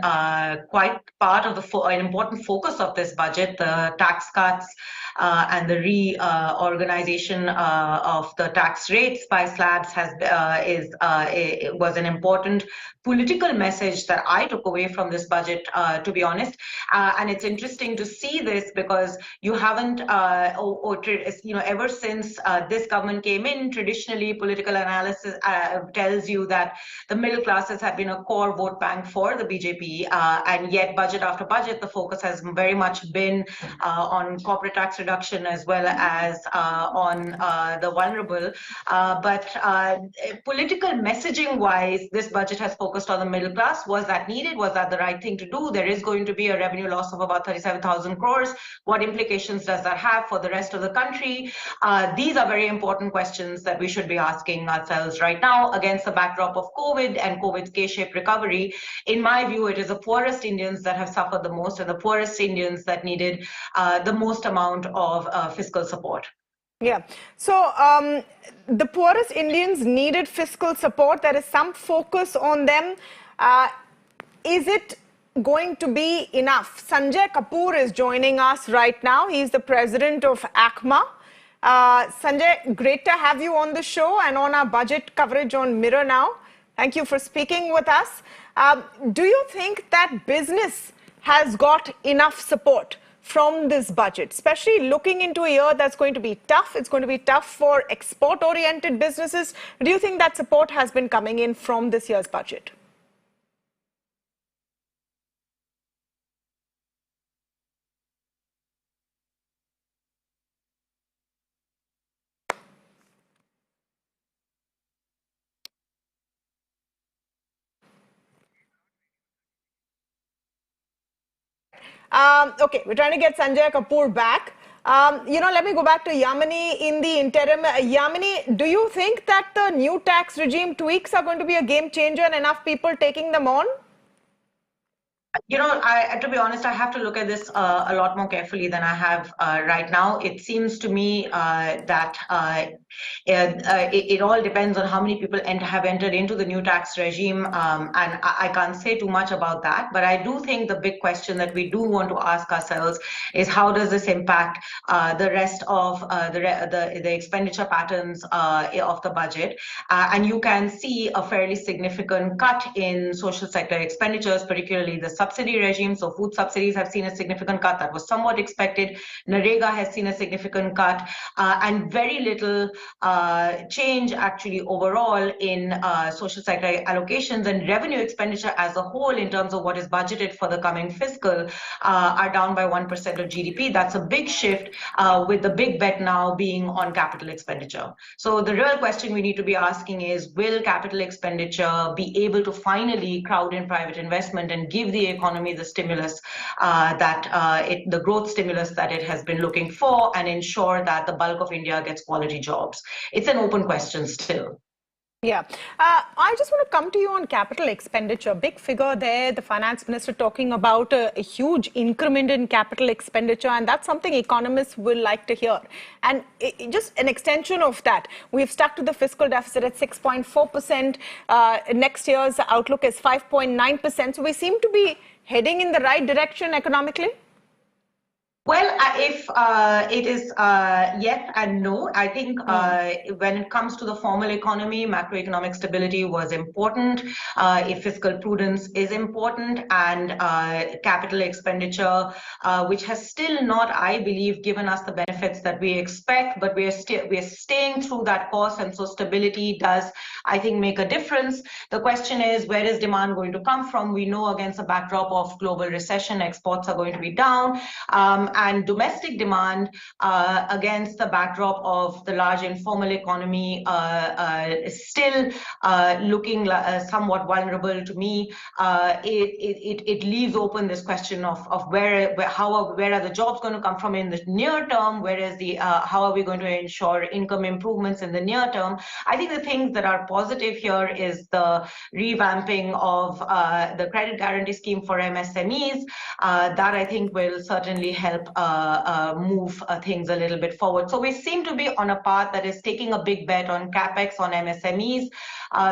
quite part of an important focus of this budget. The tax cuts and the reorganization of the tax rates by slabs was an important political message that I took away from this budget, to be honest. And it's interesting to see this because you haven't, ever since this government came in, traditionally political analysis tells you that the middle classes have been a core vote bank for the BJP, and yet budget after budget, the focus has very much been on corporate tax reduction as well as on the vulnerable. But political messaging-wise, this budget has focused on the middle class. Was that needed? Was that the right thing to do? There is going to be a revenue loss of about 37,000 crores. What implications does that have for the rest of the country? These are very important questions that we should be asking ourselves right now against the backdrop of COVID and COVID's K-shaped recovery. In my view, it is the poorest Indians that have suffered the most and the poorest Indians that needed the most amount of fiscal support. Yeah. So the poorest Indians needed fiscal support. There is some focus on them. Is it going to be enough? Sanjay Kapoor is joining us right now. He's the president of ACMA. Sanjay, great to have you on the show and on our budget coverage on Mirror Now. Thank you for speaking with us. Do you think that business has got enough support from this budget, especially looking into a year that's going to be tough? It's going to be tough for export-oriented businesses. Do you think that support has been coming in from this year's budget? Okay, we're trying to get Sanjay Kapoor back. Let me go back to Yamini in the interim. Yamini, do you think that the new tax regime tweaks are going to be a game changer and enough people taking them on? To be honest, I have to look at this a lot more carefully than I have right now. It seems to me that it all depends on how many people have entered into the new tax regime, and I can't say too much about that. But I do think the big question that we do want to ask ourselves is how does this impact the rest of the expenditure patterns of the budget? And you can see a fairly significant cut in social sector expenditures, particularly the subsidy regime. So food subsidies have seen a significant cut. That was somewhat expected. Narega has seen a significant cut, and very little change actually overall in social sector allocations, and revenue expenditure as a whole in terms of what is budgeted for the coming fiscal are down by 1% of GDP. That's a big shift, with the big bet now being on capital expenditure. So the real question we need to be asking is, will capital expenditure be able to finally crowd in private investment and give the economy the stimulus the growth stimulus that it has been looking for, and ensure that the bulk of India gets quality jobs? It's an open question still. Yeah. I just want to come to you on capital expenditure. Big figure there, the finance minister talking about a huge increment in capital expenditure, and that's something economists will like to hear. And just an extension of that, we've stuck to the fiscal deficit at 6.4%. Next year's outlook is 5.9%. So we seem to be heading in the right direction economically. Well, if it is yes and no, I think when it comes to the formal economy, macroeconomic stability was important. If fiscal prudence is important, and capital expenditure, which has still not, I believe, given us the benefits that we expect, but we are staying through that course, and so stability does, I think, make a difference. The question is, where is demand going to come from? We know against a backdrop of global recession, exports are going to be down. And domestic demand against the backdrop of the large informal economy is still looking somewhat vulnerable to me. It leaves open this question of where are the jobs going to come from in the near term, whereas how are we going to ensure income improvements in the near term. I think the things that are positive here is the revamping of the credit guarantee scheme for MSMEs. That I think will certainly help move things a little bit forward. So we seem to be on a path that is taking a big bet on capex on MSMEs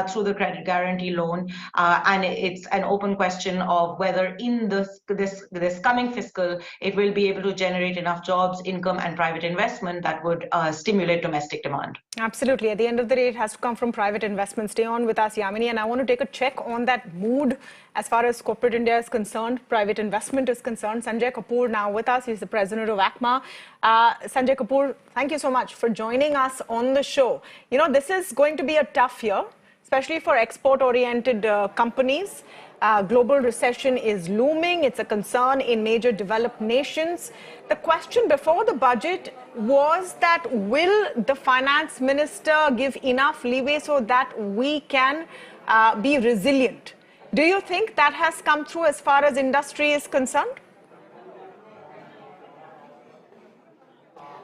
through the credit guarantee loan, and it's an open question of whether in this coming fiscal it will be able to generate enough jobs, income, and private investment that would stimulate domestic demand. Absolutely. At the end of the day, it has to come from private investment. Stay on with us, Yamini, and I want to take a check on that mood as far as corporate India is concerned, private investment is concerned. Sanjay Kapoor now with us. He's the president of ACMA. Sanjay Kapoor, thank you so much for joining us on the show. You know, this is going to be a tough year, especially for export-oriented companies. Global recession is looming. It's a concern in major developed nations. The question before the budget was that will the finance minister give enough leeway so that we can be resilient? Do you think that has come through as far as industry is concerned?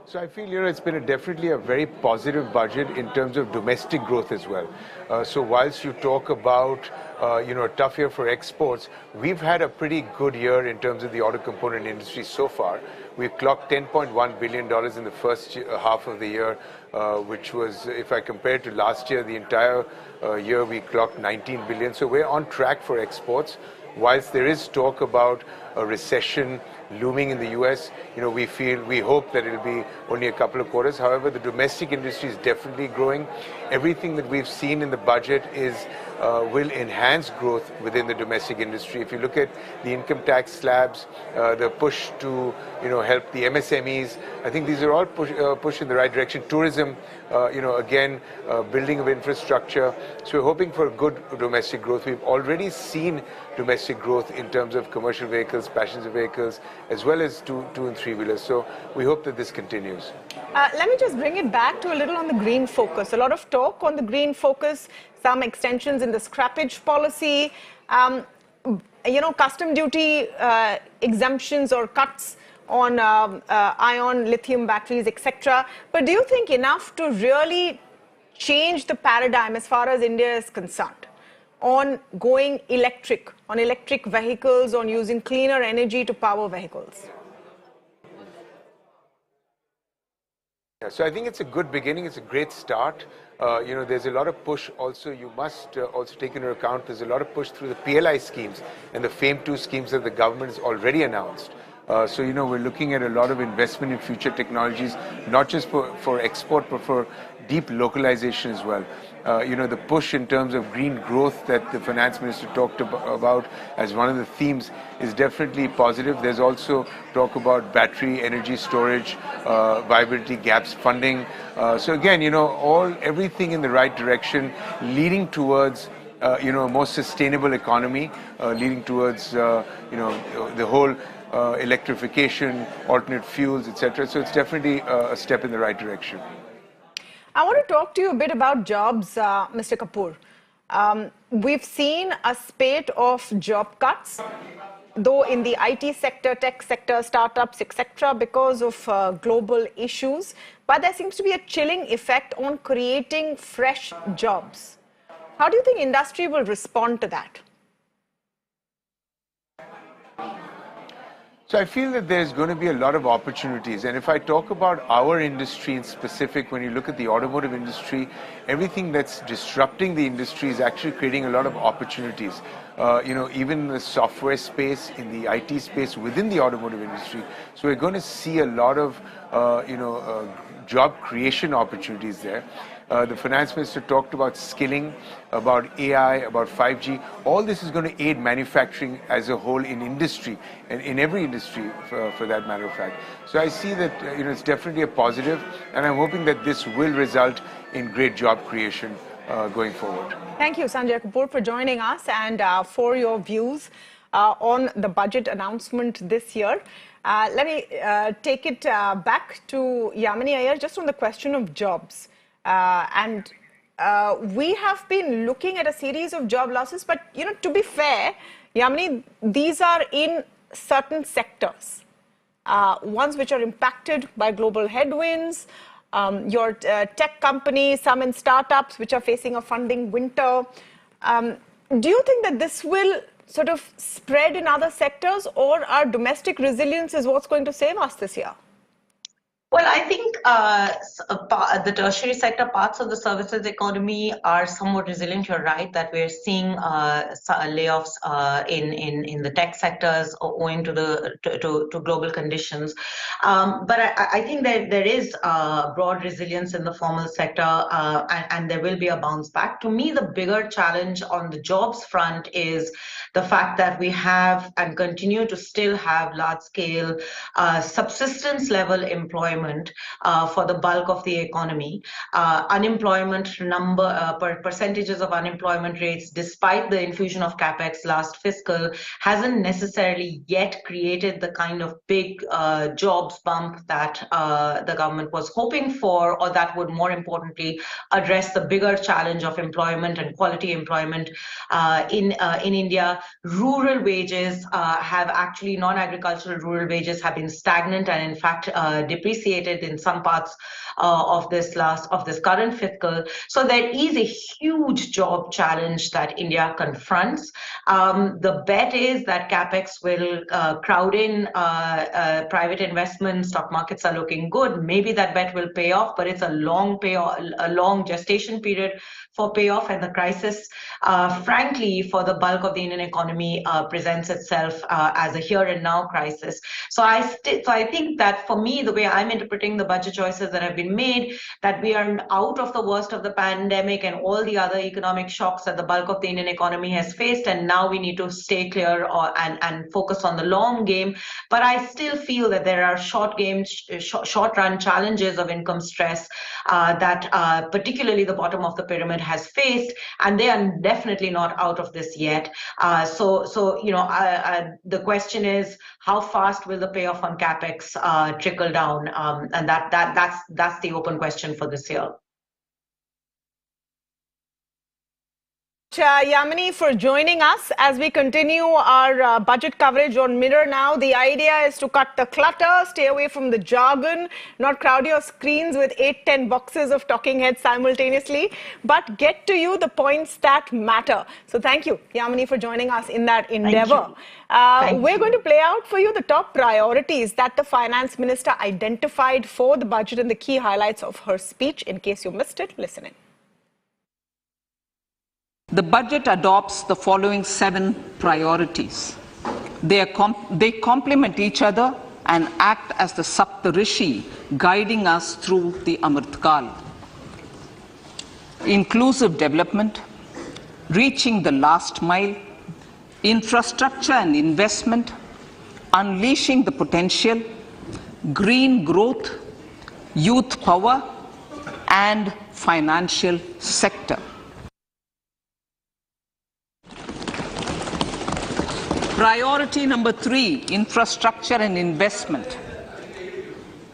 So I feel, it's been definitely a very positive budget in terms of domestic growth as well. So whilst you talk about, a tough year for exports, we've had a pretty good year in terms of the auto component industry so far. We've clocked $10.1 billion in the first half of the year, which was, if I compare it to last year, the entire year we clocked 19 billion. So we're on track for exports. Whilst there is talk about a recession looming in the US, we hope that it'll be only a couple of quarters. However, the domestic industry is definitely growing. Everything that we've seen in the budget will enhance growth within the domestic industry. If you look at the income tax slabs, the push to help the MSMEs, I think these are all push in the right direction. Tourism, again, building of infrastructure. So we're hoping for good domestic growth. We've already seen domestic growth in terms of commercial vehicles, passenger vehicles, as well as two and three-wheelers. So we hope that this continues. Let me just bring it back to a little on the green focus. A lot of talk on the green focus, some extensions in the scrappage policy, custom duty exemptions or cuts on ion, lithium batteries, etc. But do you think enough to really change the paradigm as far as India is concerned on going electric, on electric vehicles, on using cleaner energy to power vehicles? So I think it's a good beginning. It's a great start. There's a lot of push also. You must also take into account there's a lot of push through the PLI schemes and the FAME2 schemes that the government has already announced. So, we're looking at a lot of investment in future technologies, not just for export, but for deep localization as well. The push in terms of green growth that the finance minister talked about as one of the themes is definitely positive. There's also talk about battery energy storage, viability gaps funding. So again, everything in the right direction, leading towards a more sustainable economy, leading towards the whole electrification, alternate fuels, etc. So it's definitely a step in the right direction. I want to talk to you a bit about jobs, Mr. Kapoor. We've seen a spate of job cuts, though in the IT sector, tech sector, startups, etc., because of global issues. But there seems to be a chilling effect on creating fresh jobs. How do you think industry will respond to that? So I feel that there's going to be a lot of opportunities. And if I talk about our industry in specific, when you look at the automotive industry, everything that's disrupting the industry is actually creating a lot of opportunities. Even in the software space, in the IT space within the automotive industry. So we're going to see a lot of, job creation opportunities there. The finance minister talked about skilling, about AI, about 5G. All this is going to aid manufacturing as a whole in industry, and in every industry for that matter of fact. So I see that it's definitely a positive, and I'm hoping that this will result in great job creation going forward. Thank you, Sanjay Kapoor, for joining us and for your views on the budget announcement this year. Let me take it back to Yamini Iyer just on the question of jobs. We have been looking at a series of job losses, but to be fair, Yamini, these are in certain sectors, ones which are impacted by global headwinds, your tech companies, some in startups which are facing a funding winter. Do you think that this will sort of spread in other sectors, or our domestic resilience is what's going to save us this year? Well, I think the tertiary sector, parts of the services economy are somewhat resilient. You're right that we're seeing layoffs in the tech sectors owing to global conditions. But I think that there is broad resilience in the formal sector, and there will be a bounce back. To me, the bigger challenge on the jobs front is the fact that we have and continue to still have large-scale subsistence level employment for the bulk of the economy. Unemployment number, percentages of unemployment rates, despite the infusion of capex last fiscal, hasn't necessarily yet created the kind of big jobs bump that the government was hoping for, or that would more importantly address the bigger challenge of employment and quality employment in India. Rural wages have actually, non-agricultural rural wages have been stagnant and in fact depreciated in some parts of this current fiscal. So there is a huge job challenge that India confronts. The bet is that capex will crowd in private investment. Stock markets are looking good. Maybe that bet will pay off, but it's a long gestation period for payoff, and the crisis, frankly, for the bulk of the Indian economy presents itself as a here and now crisis. So I think that for me, the way I'm interpreting the budget choices that have been made, that we are out of the worst of the pandemic and all the other economic shocks that the bulk of the Indian economy has faced, and now we need to stay clear and focus on the long game. But I still feel that there are short-run challenges of income stress that particularly the bottom of the pyramid has faced, and they are definitely not out of this yet. The question is, how fast will the payoff on capex trickle down? And that's the open question for this year. Yamini, for joining us as we continue our budget coverage on Mirror Now. The idea is to cut the clutter, stay away from the jargon, not crowd your screens with 8-10 boxes of talking heads simultaneously, but get to you the points that matter. So thank you, Yamini, for joining us in that endeavor. We're going to play out for you the top priorities that the finance minister identified for the budget and the key highlights of her speech. In case you missed it, listen in. The budget adopts the following 7 priorities. They complement each other and act as the Saptarishi guiding us through the Amritkal. Inclusive development, reaching the last mile, infrastructure and investment, unleashing the potential, green growth, youth power, and financial sector. Priority number 3, infrastructure and investment.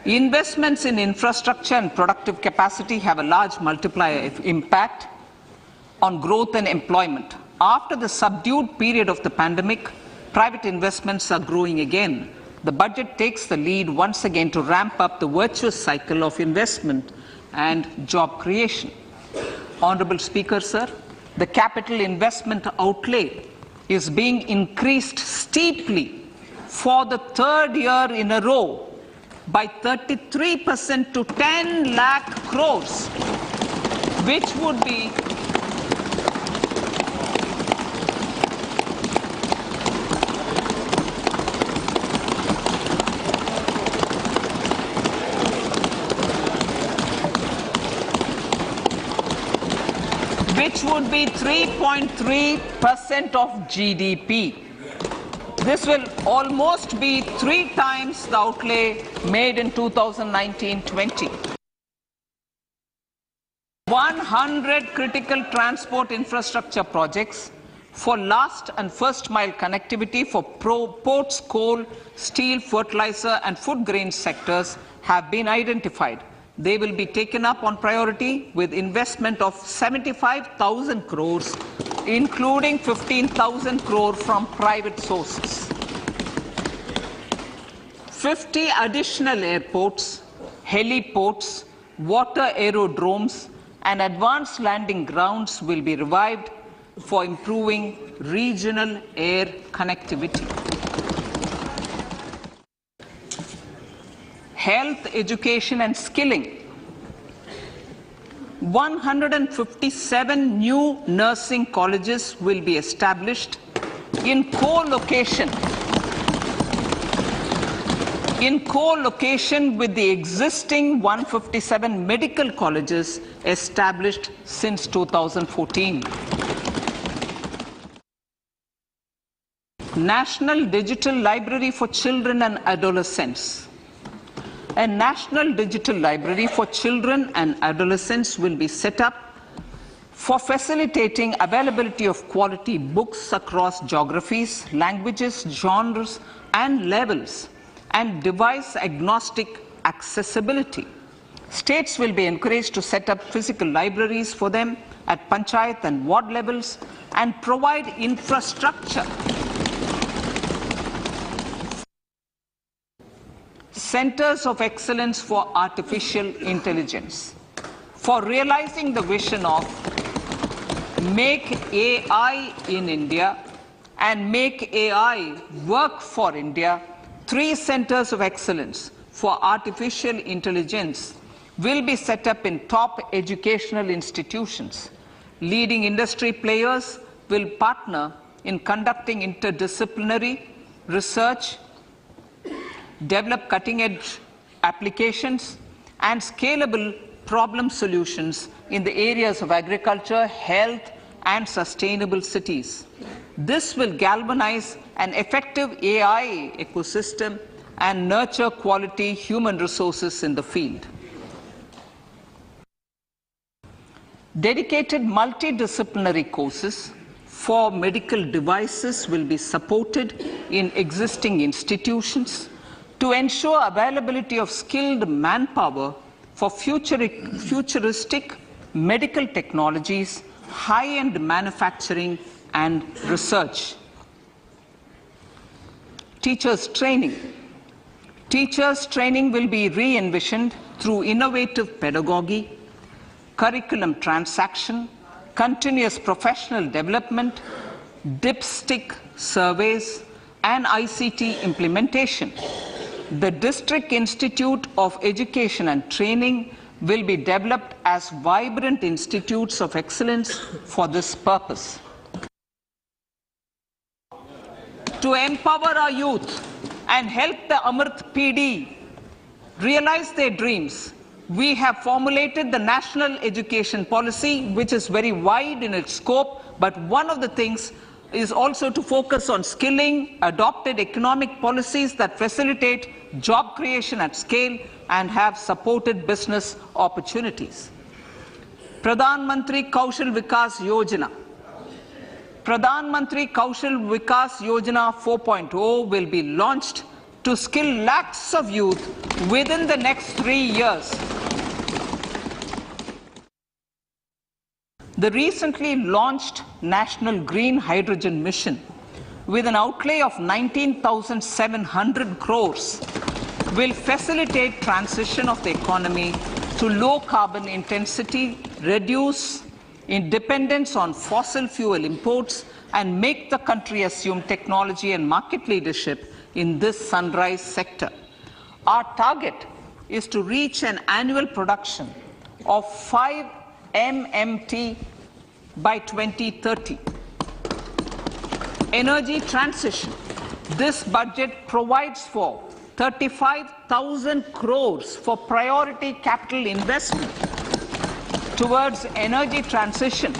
Investments in infrastructure and productive capacity have a large multiplier impact on growth and employment. After the subdued period of the pandemic, private investments are growing again. The budget takes the lead once again to ramp up the virtuous cycle of investment and job creation. Honorable Speaker, sir, the capital investment outlay is being increased steeply for the third year in a row by 33% to 10 lakh crores, which would be which would be 3.3% of GDP. This will almost be 3 times the outlay made in 2019-20. 100 critical transport infrastructure projects for last and first mile connectivity for ports, coal, steel, fertilizer and food grain sectors have been identified. They will be taken up on priority with investment of 75,000 crores, including 15,000 crore from private sources. 50 additional airports, heliports, water aerodromes, and advanced landing grounds will be revived for improving regional air connectivity. Health, education and skilling. 157 new nursing colleges will be established in co-location with the existing 157 medical colleges established since 2014. National Digital Library for Children and Adolescents. A National Digital Library for Children and Adolescents will be set up for facilitating availability of quality books across geographies, languages, genres, and levels, and device-agnostic accessibility. States will be encouraged to set up physical libraries for them at panchayat and ward levels and provide infrastructure. Centers of Excellence for Artificial Intelligence. For realizing the vision of Make AI in India and Make AI Work for India, 3 centers of excellence for artificial intelligence will be set up in top educational institutions. Leading industry players will partner in conducting interdisciplinary research, develop cutting-edge applications, and scalable problem solutions in the areas of agriculture, health, and sustainable cities. This will galvanize an effective AI ecosystem and nurture quality human resources in the field. Dedicated multidisciplinary courses for medical devices will be supported in existing institutions to ensure availability of skilled manpower for futuristic medical technologies, high-end manufacturing, and research. Teachers' training. Teachers' training will be re-envisioned through innovative pedagogy, curriculum transaction, continuous professional development, dipstick surveys, and ICT implementation. The District Institute of Education and Training will be developed as vibrant institutes of excellence for this purpose. To empower our youth and help the Amrit PD realize their dreams, we have formulated the National Education Policy, which is very wide in its scope, but one of the things is also to focus on skilling, adopted economic policies that facilitate job creation at scale and have supported business opportunities. Pradhan Mantri Kaushal Vikas Yojana. Pradhan Mantri Kaushal Vikas Yojana 4.0 will be launched to skill lakhs of youth within the next 3 years. The recently launched National Green Hydrogen Mission, with an outlay of 19,700 crores, will facilitate transition of the economy to low carbon intensity, reduce dependence on fossil fuel imports, and make the country assume technology and market leadership in this sunrise sector. Our target is to reach an annual production of 5 MMT by 2030. Energy transition. This budget provides for 35,000 crores for priority capital investment towards energy transition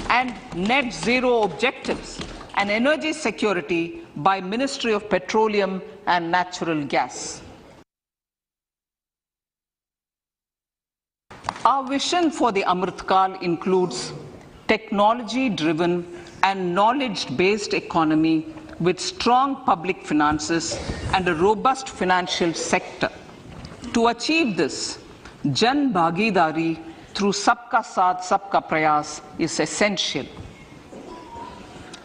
and net zero objectives and energy security by Ministry of Petroleum and Natural Gas. Our vision for the Amrit Kal includes technology-driven and knowledge-based economy with strong public finances and a robust financial sector. To achieve this, Jan Bhagidari through Sabka Saath Sabka Prayas is essential.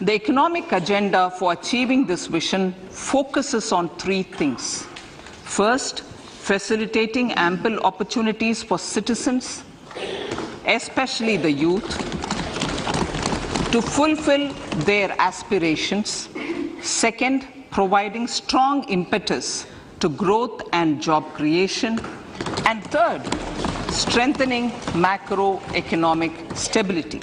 The economic agenda for achieving this vision focuses on 3 things. First, facilitating ample opportunities for citizens, especially the youth, to fulfill their aspirations. Second, providing strong impetus to growth and job creation. And third, strengthening macroeconomic stability.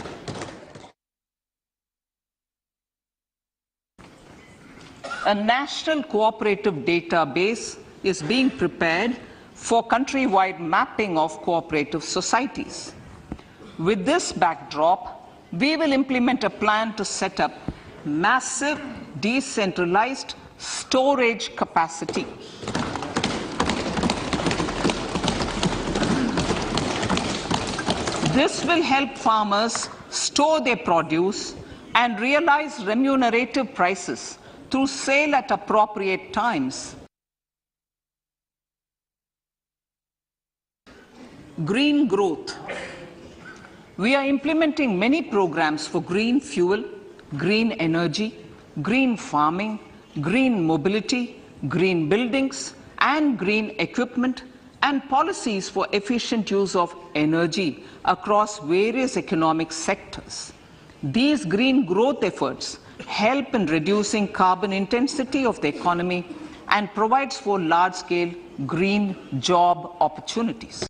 A national cooperative database is being prepared for countrywide mapping of cooperative societies. With this backdrop, we will implement a plan to set up massive decentralized storage capacity. This will help farmers store their produce and realize remunerative prices through sale at appropriate times. Green growth. We are implementing many programs for green fuel, green energy, green farming, green mobility, green buildings, and green equipment, and policies for efficient use of energy across various economic sectors. These green growth efforts help in reducing carbon intensity of the economy and provides for large-scale green job opportunities.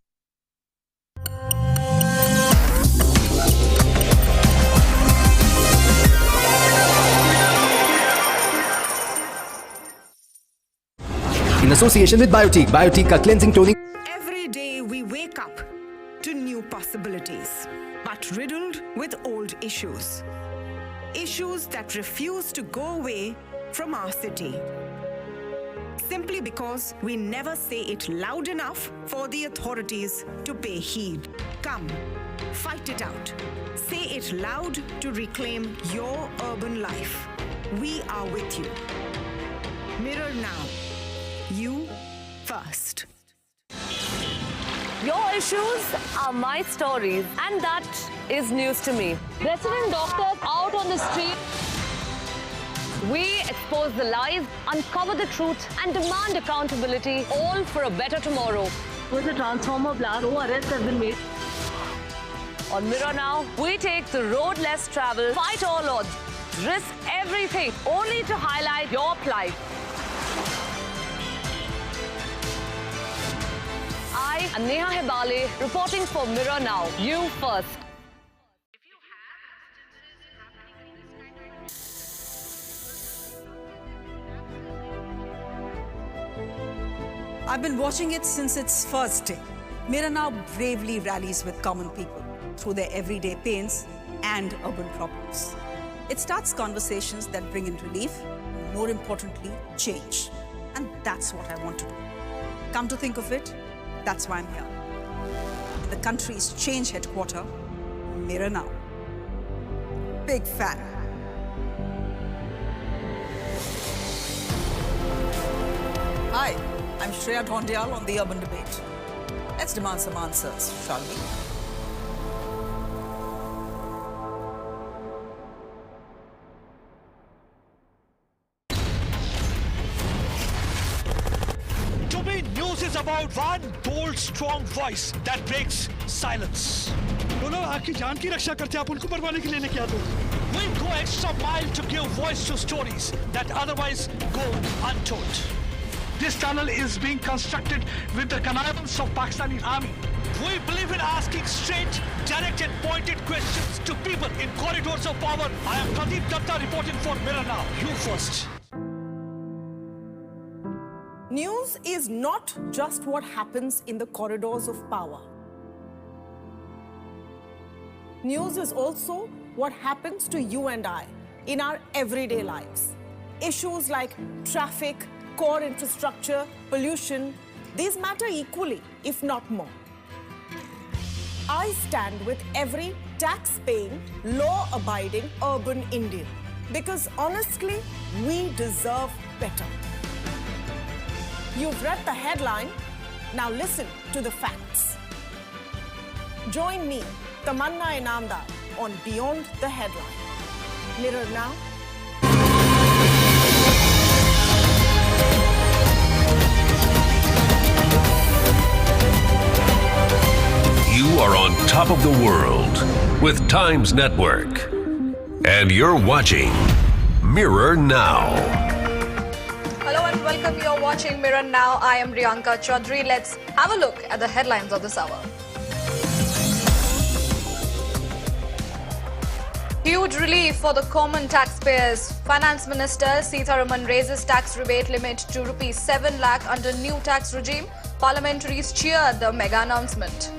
In association with Biotique, Biotique का cleansing toning. Every day we wake up to new possibilities, but riddled with old issues. Issues that refuse to go away from our city. Simply because we never say it loud enough for the authorities to pay heed. Come, fight it out. Say it loud to reclaim your urban life. We are with you. Mirror now. You first. Your issues are my stories, and that is news to me. Resident doctors out on the street. We expose the lies, uncover the truth, and demand accountability, all for a better tomorrow. With a transformer blast, no arrests have been made. On Mirror Now, we take the road less traveled, fight all odds, risk everything, only to highlight your plight. I am Neha Hebale, reporting for Mirror Now. You first. I've been watching it since its first day. Mirror Now bravely rallies with common people through their everyday pains and urban problems. It starts conversations that bring in relief, more importantly, change. And that's what I want to do. Come to think of it, that's why I'm here. The country's change headquarters, Mirror Now. Big fan. Hi, I'm Shreya Dhondial on the Urban Debate. Let's demand some answers, shall we? News is about one bold, strong voice that breaks silence. बोलो आपकी जान की रक्षा करते आप उनको मरवाने के लिए लेके आते हो We'll go extra mile to give voice to stories that otherwise go untold. This tunnel is being constructed with the connivance of Pakistani army. We believe in asking straight, direct and pointed questions to people in corridors of power. I am Pradeep Datta reporting for Mirror Now. You first. News is not just what happens in the corridors of power. News is also what happens to you and I in our everyday lives. Issues like traffic, core infrastructure, pollution, these matter equally, if not more. I stand with every tax-paying, law-abiding urban Indian because honestly, we deserve better. You've read the headline, now listen to the facts. Join me, Tamanna Inamdar, on Beyond the Headline. Mirror Now. You are on top of the world with Times Network. And you're watching Mirror Now. Hello and welcome. You're watching Mirror Now. I am Riyanka Chaudhary. Let's have a look at the headlines of this hour. Huge relief for the common taxpayers. Finance Minister Sitharaman raises tax rebate limit to rupees 7 lakh under new tax regime. Parliamentaries cheered the mega announcement.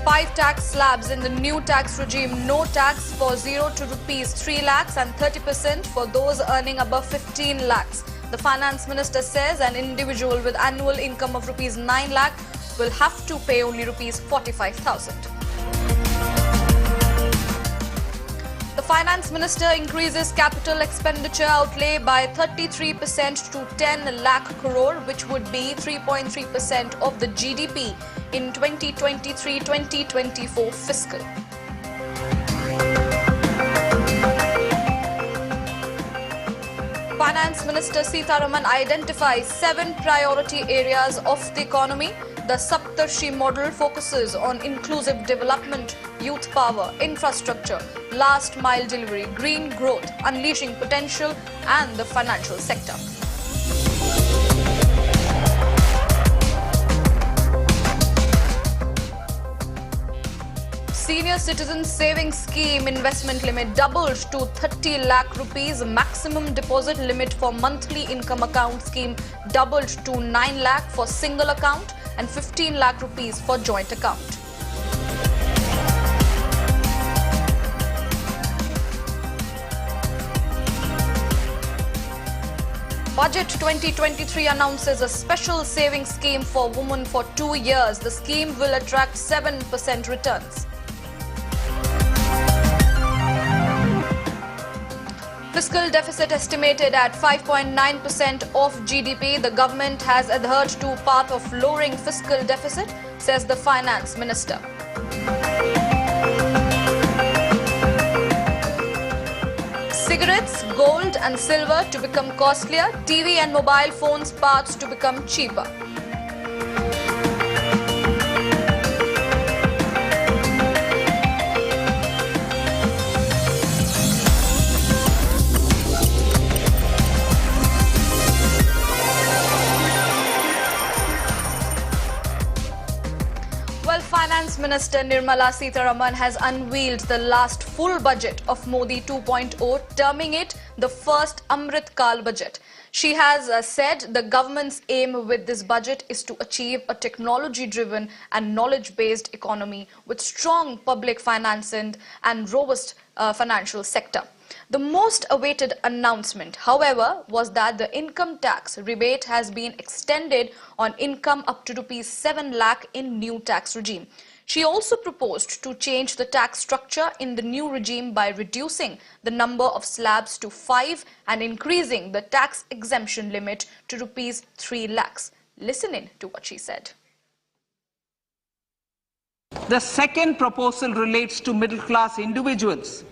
5 tax slabs in the new tax regime. No tax for 0 to rupees 3 lakhs and 30% for those earning above 15 lakhs. The Finance Minister says an individual with annual income of rupees 9 lakh will have to pay only rupees 45,000. The Finance Minister increases capital expenditure outlay by 33% to 10 lakh crore, which would be 3.3% of the GDP in 2023-2024 fiscal. Finance Minister Sitharaman identifies 7 priority areas of the economy. The Saptarshi model focuses on inclusive development, youth power, infrastructure, last mile delivery, green growth, unleashing potential, and the financial sector. Senior Citizen Savings Scheme investment limit doubled to 30 lakh rupees. Maximum deposit limit for monthly income account scheme doubled to 9 lakh for single account and 15 lakh rupees for joint account. Budget 2023 announces a special savings scheme for women for 2 years. The scheme will attract 7% returns. Fiscal deficit estimated at 5.9% of GDP. The government has adhered to path of lowering fiscal deficit, says the Finance Minister. Cigarettes, gold and silver to become costlier. TV and mobile phones parts to become cheaper. Finance Minister Nirmala Sitharaman has unveiled the last full budget of Modi 2.0, terming it the first Amrit Kal budget. She has said the government's aim with this budget is to achieve a technology-driven and knowledge-based economy with strong public financing and robust financial sector. The most awaited announcement, however, was that the income tax rebate has been extended on income up to rupees 7 lakh in new tax regime. She also proposed to change the tax structure in the new regime by reducing the number of slabs to 5 and increasing the tax exemption limit to rupees 3 lakhs. Listen in to what she said. The second proposal relates to middle-class individuals.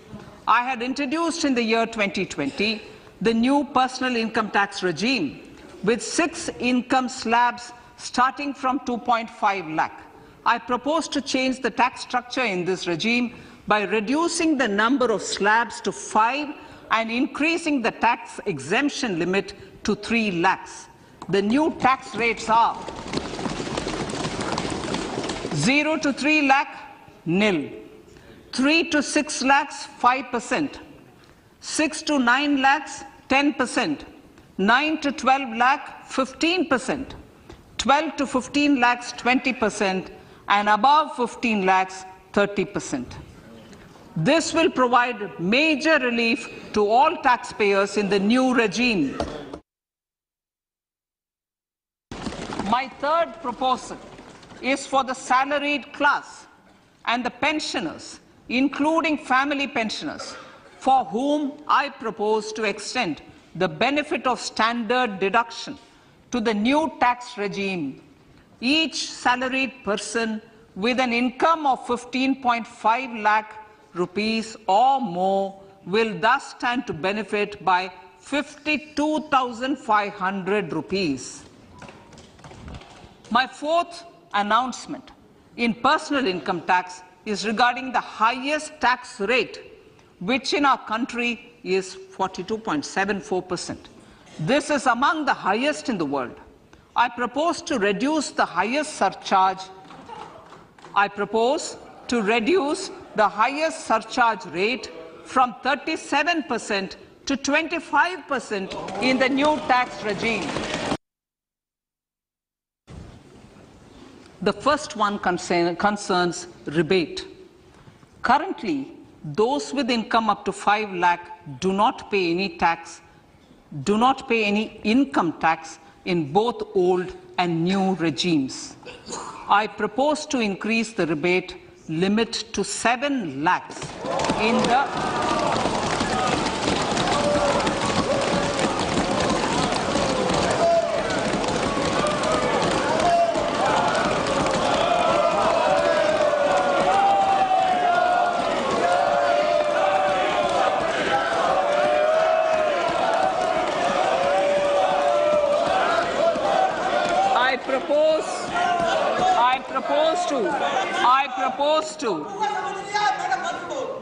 I had introduced in the year 2020 the new personal income tax regime with 6 income slabs starting from 2.5 lakh. I propose to change the tax structure in this regime by reducing the number of slabs to 5 and increasing the tax exemption limit to 3 lakhs. The new tax rates are 0 to 3 lakh, nil. 3 to 6 lakhs, 5%. 6 to 9 lakhs, 10%. 9 to 12 lakh, 15%. 12 to 15 lakhs, 20%. And above 15 lakhs, 30%. This will provide major relief to all taxpayers in the new regime. My third proposal is for the salaried class and the pensioners, including family pensioners, for whom I propose to extend the benefit of standard deduction to the new tax regime. Each salaried person with an income of 15.5 lakh rupees or more will thus stand to benefit by 52,500 rupees. My fourth announcement in personal income tax is regarding the highest tax rate, which in our country is 42.74%. This is among the highest in the world. I propose to reduce the highest surcharge. I propose to reduce the highest surcharge rate from 37% to 25% in the new tax regime. The first one concerns rebate. Currently, those with income up to 5 lakh do not pay any income tax in both old and new regimes. I propose to increase the rebate limit to 7 lakhs in the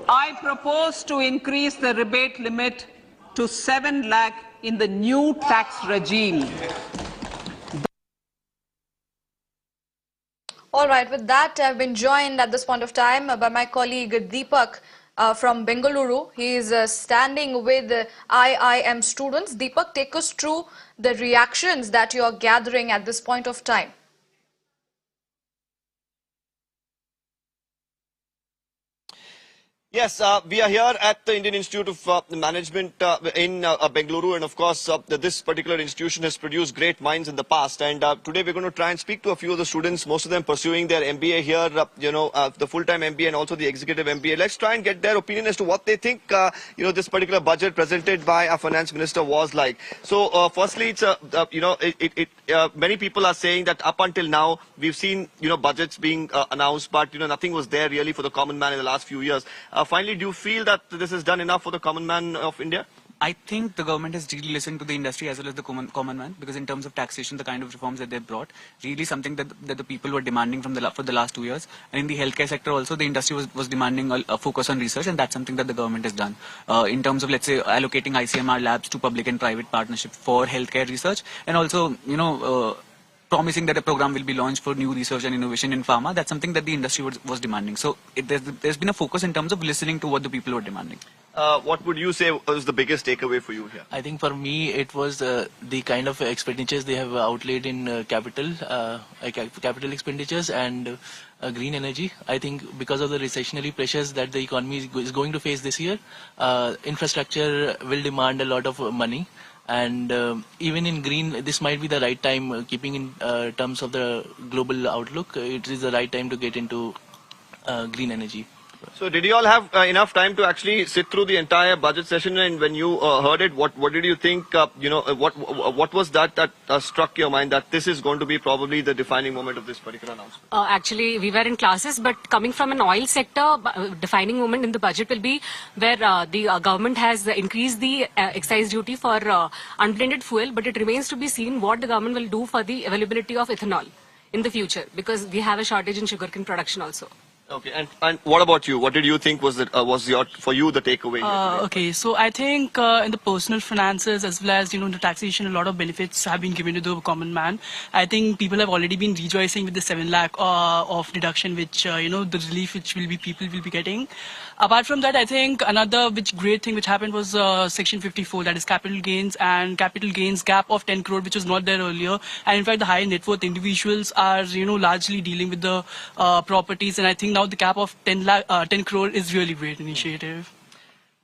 I propose to increase the rebate limit to 7 lakh in the new tax regime. All right, with that, I've been joined at this point of time by my colleague Deepak from Bengaluru. He is standing with IIM students. Deepak, take us through the reactions that you are gathering at this point of time. Yes, we are here at the Indian Institute of Management in Bengaluru, and of course this particular institution has produced great minds in the past, and today we're going to try and speak to a few of the students, most of them pursuing their MBA here, the full-time MBA and also the executive MBA. Let's try and get their opinion as to what they think this particular budget presented by our finance minister was like. So firstly, it's many people are saying that up until now we've seen budgets being announced, but nothing was there really for the common man in the last few years. Finally, do you feel that this is done enough for the common man of India? I think the government has really listened to the industry as well as the common man, because in terms of taxation, the kind of reforms that they brought, really something that the people were demanding for the last 2 years. And in the healthcare sector also, the industry was demanding a focus on research, and that's something that the government has done. In terms of, let's say, allocating ICMR labs to public and private partnership for healthcare research, and also, promising that a program will be launched for new research and innovation in pharma. That's something that the industry was demanding. So there's been a focus in terms of listening to what the people were demanding. What would you say was the biggest takeaway for you here? I think for me it was the kind of expenditures they have outlaid in capital expenditures and green energy. I think because of the recessionary pressures that the economy is going to face this year, infrastructure will demand a lot of money. And even in green, this might be the right time, keeping in terms of the global outlook, it is the right time to get into green energy. So did you all have enough time to actually sit through the entire budget session, and when you heard it, what did you think, what was that struck your mind that this is going to be probably the defining moment of this particular announcement? Actually, we were in classes, but coming from an oil sector, defining moment in the budget will be where the government has increased the excise duty for unblended fuel, but it remains to be seen what the government will do for the availability of ethanol. in the future, because we have a shortage in sugarcane production also. Okay, and what about you? What did you think was for you the takeaway? Okay, so I think in the personal finances as well as the taxation, a lot of benefits have been given to the common man. I think people have already been rejoicing with the 7 lakh of deduction, which the relief which people will be getting. Apart from that, I think another great thing which happened was Section 54, that is capital gains gap of 10 crore, which was not there earlier. And in fact, the high net worth individuals are largely dealing with the properties, and I think now the cap of 10 crore is really great initiative.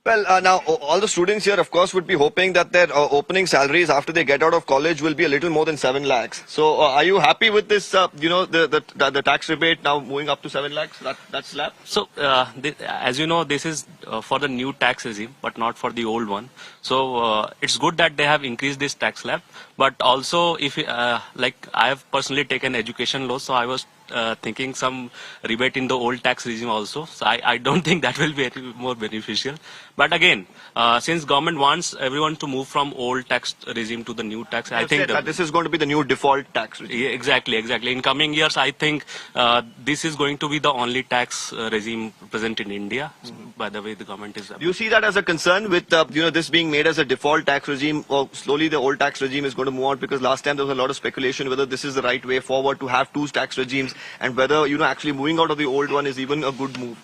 Well, now all the students here, of course, would be hoping that their opening salaries after they get out of college will be a little more than 7 lakhs. So, are you happy with this? The tax rebate now moving up to 7 lakhs? That slab. So, as you know, this is for the new tax regime, but not for the old one. So, it's good that they have increased this tax slab. But also, if like I have personally taken education law, so I was thinking some rebate in the old tax regime also. So I don't think that will be any more beneficial. But again, since government wants everyone to move from old tax regime to the new tax, I think that this is going to be the new default tax regime. Yeah, exactly. In coming years, I think this is going to be the only tax regime present in India. By the way, the government is. Do you see that as a concern with this being made as a default tax regime, or slowly the old tax regime is going to move on? Because last time there was a lot of speculation whether this is the right way forward to have two tax regimes, and whether actually moving out of the old one is even a good move.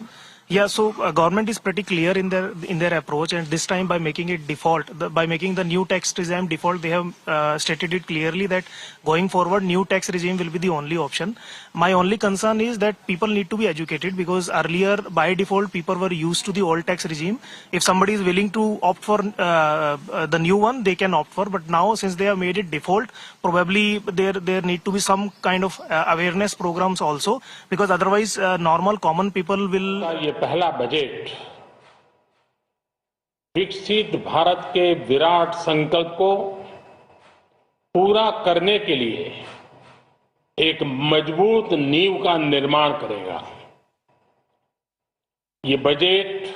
Yeah, so government is pretty clear in their approach, and this time by making it default, by making the new tax regime default, they have stated it clearly that going forward new tax regime will be the only option. My only concern is that people need to be educated, because earlier by default people were used to the old tax regime. If somebody is willing to opt for the new one, they can opt for, but now since they have made it default, probably there need to be some kind of awareness programs also, because otherwise normal common people will. पहला budget विकसित भारत के विराट संकल्प को पूरा करने के लिए एक मजबूत नींव का निर्माण करेगा। ये बजट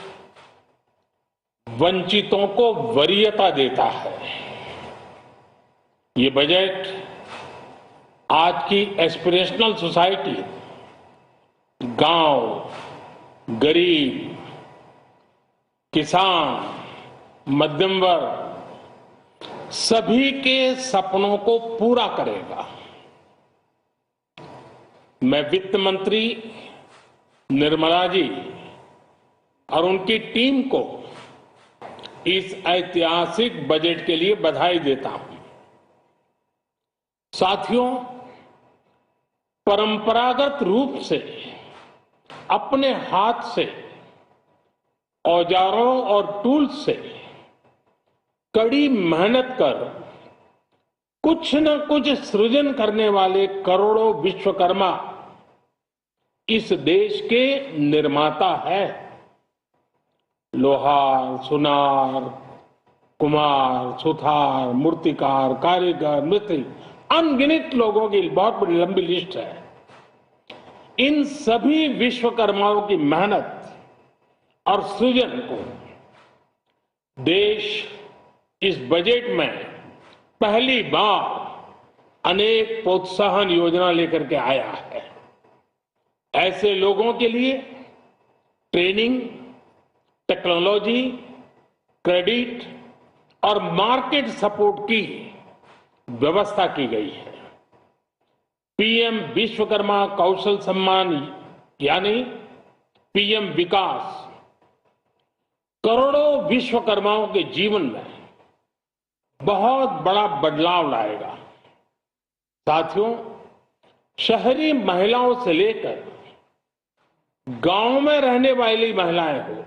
वंचितों को वरीयता देता है। ये बजट आज की एस्पिरेशनल सोसाइटी, गांव, गरीब, किसान, मध्यम वर्ग, सभी के सपनों को पूरा करेगा। मैं वित्त मंत्री निर्मला जी और उनकी टीम को इस ऐतिहासिक बजट के लिए बधाई देता हूं। साथियों, परंपरागत रूप से अपने हाथ से औजारों और टूल्स से कड़ी मेहनत कर कुछ न कुछ सृजन करने वाले करोड़ों विश्वकर्मा इस देश के निर्माता है। लोहार, सुनार, कुम्हार, सुथार, मूर्तिकार, कारीगर, मिस्त्री, अनगिनत लोगों की बहुत बड़ी लंबी लिस्ट है। इन सभी विश्वकर्माओं की मेहनत और सृजन को देश इस बजट में पहली बार अनेक प्रोत्साहन योजना लेकर के आया है। ऐसे लोगों के लिए ट्रेनिंग, टेक्नोलॉजी, क्रेडिट और मार्केट सपोर्ट की व्यवस्था की गई है। पीएम विश्वकर्मा कौशल सम्मान यानी पीएम विकास करोड़ों विश्वकर्माओं के जीवन में बहुत बड़ा बदलाव लाएगा। साथियों, शहरी महिलाओं से लेकर गांव में रहने वाली महिलाएं हो,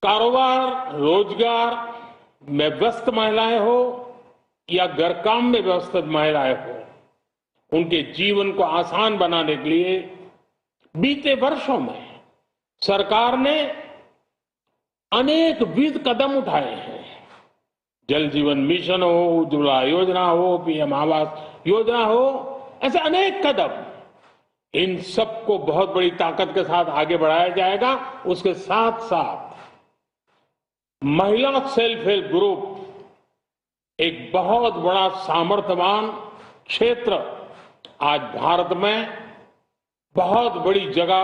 कारोबार रोजगार में व्यस्त महिलाएं हो या घर काम में व्यस्त महिलाएं हो, उनके जीवन को आसान बनाने के लिए बीते वर्षों में सरकार ने अनेक विध कदम उठाए हैं। जल जीवन मिशन हो, उज्ज्वला योजना हो, पीएम आवास योजना हो, ऐसे अनेक कदम, इन सबको बहुत बड़ी ताकत के साथ आगे बढ़ाया जाएगा। उसके साथ साथ महिला सेल्फ हेल्प ग्रुप एक बहुत बड़ा सामर्थ्यवान क्षेत्र आज भारत में बहुत बड़ी जगह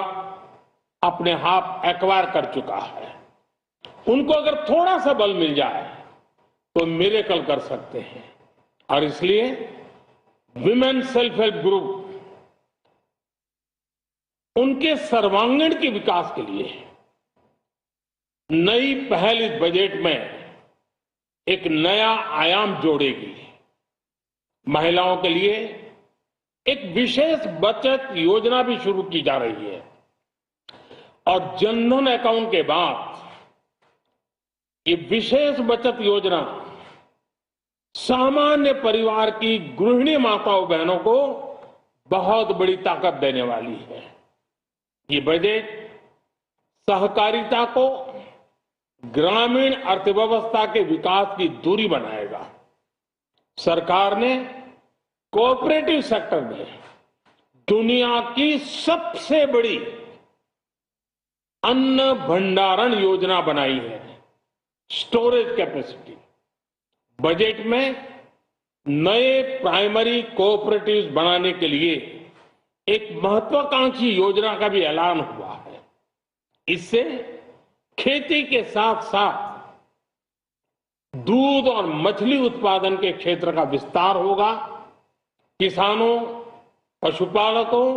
अपने हाथ एक्वायर कर चुका है। उनको अगर थोड़ा सा बल मिल जाए तो मिरेकल कर सकते हैं। और इसलिए विमेन सेल्फ हेल्प ग्रुप उनके सर्वांगीण के विकास के लिए नई पहल इस बजट में एक नया आयाम जोड़ेगी। महिलाओं के लिए एक विशेष बचत योजना भी शुरू की जा रही है और जनधन अकाउंट के बाद ये विशेष बचत योजना सामान्य परिवार की गृहिणी माताओं बहनों को बहुत बड़ी ताकत देने वाली है। ये बजट सहकारिता को ग्रामीण अर्थव्यवस्था के विकास की दूरी बनाएगा। सरकार ने कोऑपरेटिव सेक्टर में दुनिया की सबसे बड़ी अन्न भंडारण योजना बनाई है, स्टोरेज कैपेसिटी। बजट में नए प्राइमरी कोऑपरेटिव्स बनाने के लिए एक महत्वाकांक्षी योजना का भी ऐलान हुआ है। इससे खेती के साथ साथ दूध और मछली उत्पादन के क्षेत्र का विस्तार होगा। किसानों, पशुपालकों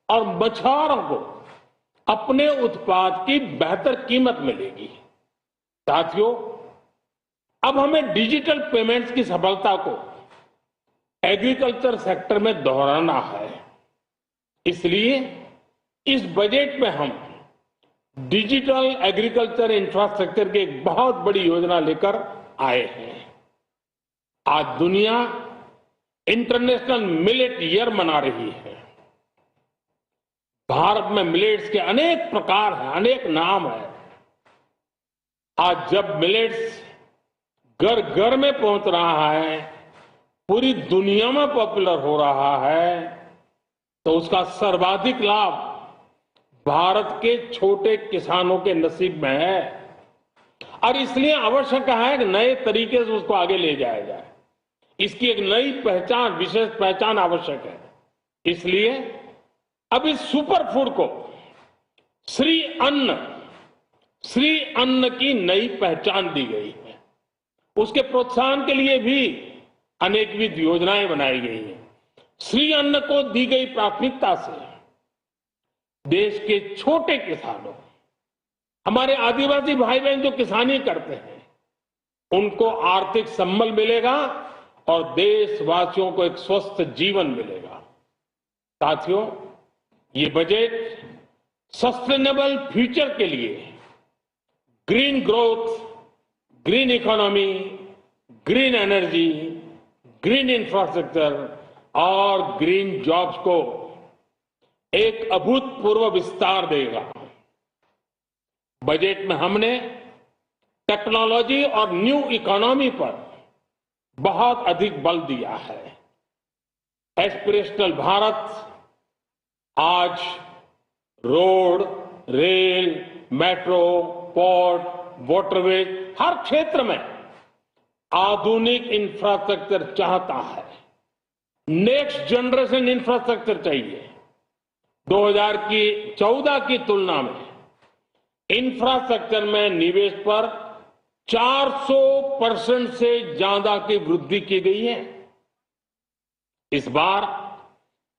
और मछुआरों को अपने उत्पाद की बेहतर कीमत मिलेगी। साथियों, अब हमें डिजिटल पेमेंट्स की सफलता को एग्रीकल्चर सेक्टर में दोहराना है। इसलिए इस बजट में हम डिजिटल एग्रीकल्चर इंफ्रास्ट्रक्चर की एक बहुत बड़ी योजना लेकर आए हैं। आज दुनिया इंटरनेशनल मिलेट ईयर मना रही है। भारत में मिलेट्स के अनेक प्रकार हैं, अनेक नाम है। आज जब मिलेट्स घर घर में पहुंच रहा है, पूरी दुनिया में पॉपुलर हो रहा है, तो उसका सर्वाधिक लाभ भारत के छोटे किसानों के नसीब में है। और इसलिए आवश्यक है कि नए तरीके से उसको आगे ले जाया जाए। इसकी एक नई पहचान, विशेष पहचान आवश्यक है। इसलिए अब इस सुपर फूड को श्री अन्न की नई पहचान दी गई है। उसके प्रोत्साहन के लिए भी अनेकविध योजनाएं बनाई गई हैं। श्री अन्न को दी गई प्राथमिकता से देश के छोटे किसानों, हमारे आदिवासी भाई बहन जो किसानी करते हैं, उनको आर्थिक संबल मिलेगा और देशवासियों को एक स्वस्थ जीवन मिलेगा। साथियों, ये बजट सस्टेनेबल फ्यूचर के लिए green growth, green economy, green energy, green infrastructure और ग्रीन जॉब्स को एक अभूतपूर्व विस्तार देगा। बजट में हमने टेक्नोलॉजी और न्यू इकोनॉमी पर बहुत अधिक बल दिया है। एस्पिरेशनल भारत आज road, rail, metro, port, waterways, हर क्षेत्र में आधुनिक इंफ्रास्ट्रक्चर चाहता है। नेक्स्ट जनरेशन इंफ्रास्ट्रक्चर चाहिए। 2014 की तुलना में इंफ्रास्ट्रक्चर में निवेश पर 400% से ज्यादा की वृद्धि की गई है। इस बार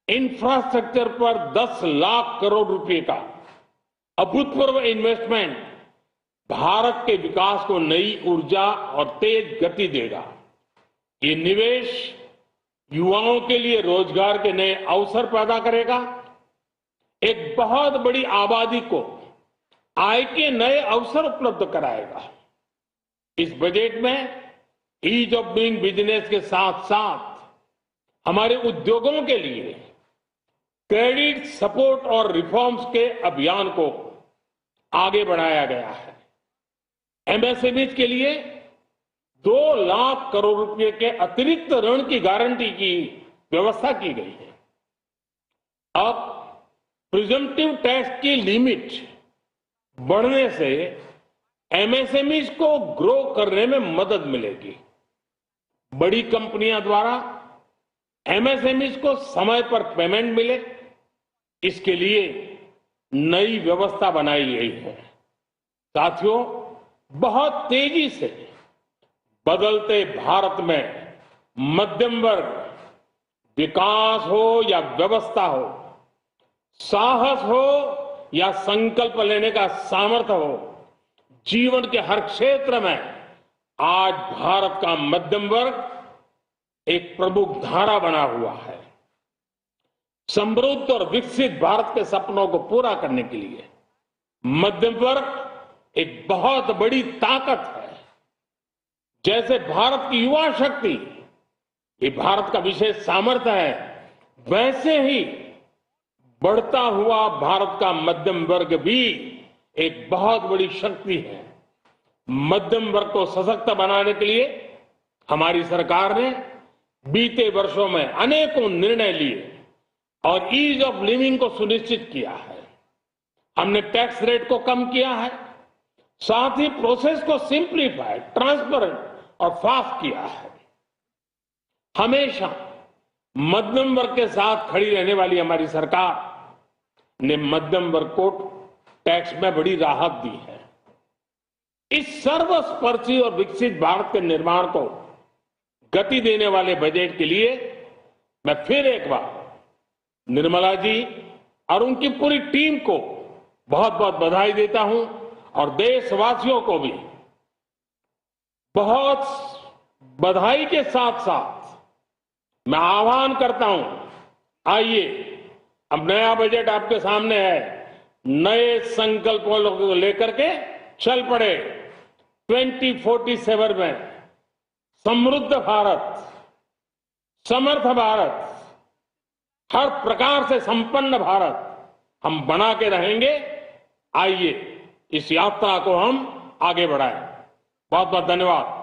इंफ्रास्ट्रक्चर पर 10 लाख करोड़ रुपए का अभूतपूर्व इन्वेस्टमेंट भारत के विकास को नई ऊर्जा और तेज गति देगा। ये निवेश युवाओं के लिए रोजगार के नए अवसर पैदा करेगा। एक बहुत बड़ी आबादी को आय के नए अवसर उपलब्ध कराएगा। इस बजट में ईज ऑफ डूइंग बिजनेस के साथ साथ हमारे उद्योगों के लिए क्रेडिट सपोर्ट और रिफॉर्म्स के अभियान को आगे बढ़ाया गया है। एमएसएमईज के लिए 2 लाख करोड़ रुपए के अतिरिक्त ऋण की गारंटी की व्यवस्था की गई है। अब प्रिजम्पटिव टैक्स की लिमिट बढ़ने से एमएसएमईज को ग्रो करने में मदद मिलेगी। बड़ी कंपनियां द्वारा एमएसएमईज को समय पर पेमेंट मिले, इसके लिए नई व्यवस्था बनाई गई है। साथियों, बहुत तेजी से बदलते भारत में मध्यम वर्ग, विकास हो या व्यवस्था हो, साहस हो या संकल्प लेने का सामर्थ्य हो, जीवन के हर क्षेत्र में आज भारत का मध्यम वर्ग एक प्रमुख धारा बना हुआ है। समृद्ध और विकसित भारत के सपनों को पूरा करने के लिए मध्यम वर्ग एक बहुत बड़ी ताकत है। जैसे भारत की युवा शक्ति ये भारत का विशेष सामर्थ्य है, वैसे ही बढ़ता हुआ भारत का मध्यम वर्ग भी एक बहुत बड़ी शक्ति है। मध्यम वर्ग को सशक्त बनाने के लिए हमारी सरकार ने बीते वर्षों में अनेकों निर्णय लिए और ईज ऑफ लिविंग को सुनिश्चित किया है। हमने टैक्स रेट को कम किया है, साथ ही प्रोसेस को सिंप्लीफाई, ट्रांसपेरेंट और फास्ट किया है। हमेशा मध्यम वर्ग के साथ खड़ी रहने वाली हमारी सरकार ने मध्यम वर्ग को टैक्स में बड़ी राहत दी है। इस सर्वस्पर्शी और विकसित भारत के निर्माण को गति देने वाले बजट के लिए मैं फिर एक बार निर्मला जी और उनकी पूरी टीम को बहुत बहुत बधाई देता हूं और देशवासियों को भी बहुत बधाई के साथ साथ मैं आह्वान करता हूं, आइए अब नया बजट आपके सामने है, नए संकल्पों को लेकर के चल पड़े। 2047 में समृद्ध भारत, समर्थ भारत, हर प्रकार से संपन्न भारत हम बना के रहेंगे। आइए इस यात्रा को हम आगे बढ़ाएं। बहुत बहुत धन्यवाद।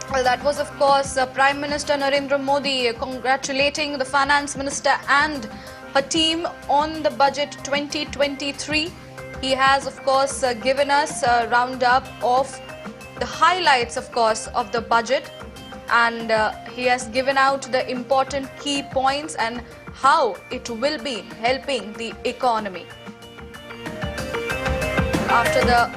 Well, that was, of course, Prime Minister Narendra Modi congratulating the Finance Minister and her team on the budget 2023. He has, of course, given us a roundup of the highlights, of course, of the budget, and he has given out the important key points and how it will be helping the economy. After the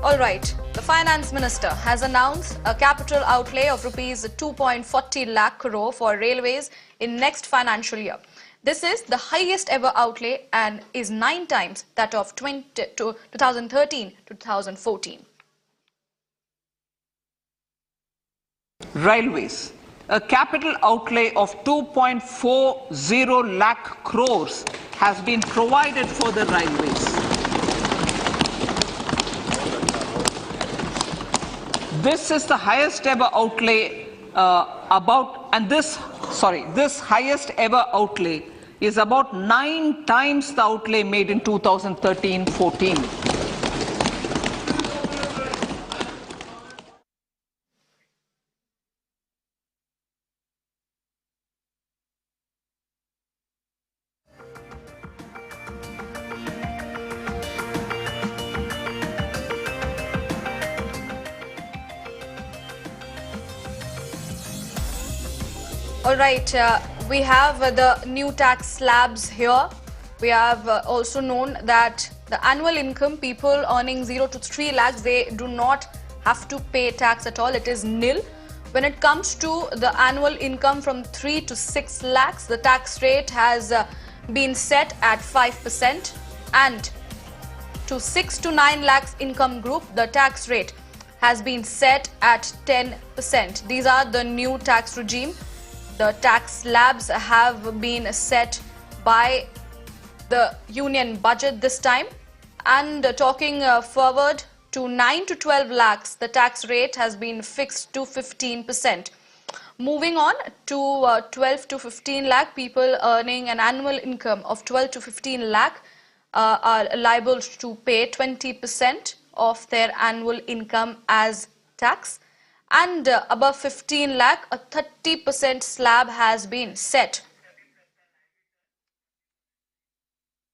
All right, the Finance Minister has announced a capital outlay of rupees 2.40 lakh crore for railways in next financial year. This is the highest ever outlay and is 9 times that of 2013 to 2014. Railways. A capital outlay of 2.40 lakh crores has been provided for the railways. This is the highest ever outlay this highest ever outlay is about 9 times the outlay made in 2013-14. All right, we have the new tax slabs here. We have also known that the annual income, people earning 0 to 3 lakhs, they do not have to pay tax at all. It is nil. When it comes to the annual income from 3 to 6 lakhs, the tax rate has been set at 5%, and to 6 to 9 lakhs income group, the tax rate has been set at 10%. These are the new tax regime. The tax slabs have been set by the union budget this time. And talking forward to 9 to 12 lakhs, the tax rate has been fixed to 15%. Moving on to 12 to 15 lakh, people earning an annual income of 12 to 15 lakh are liable to pay 20% of their annual income as tax. and above 15 lakh, a 30% slab has been set.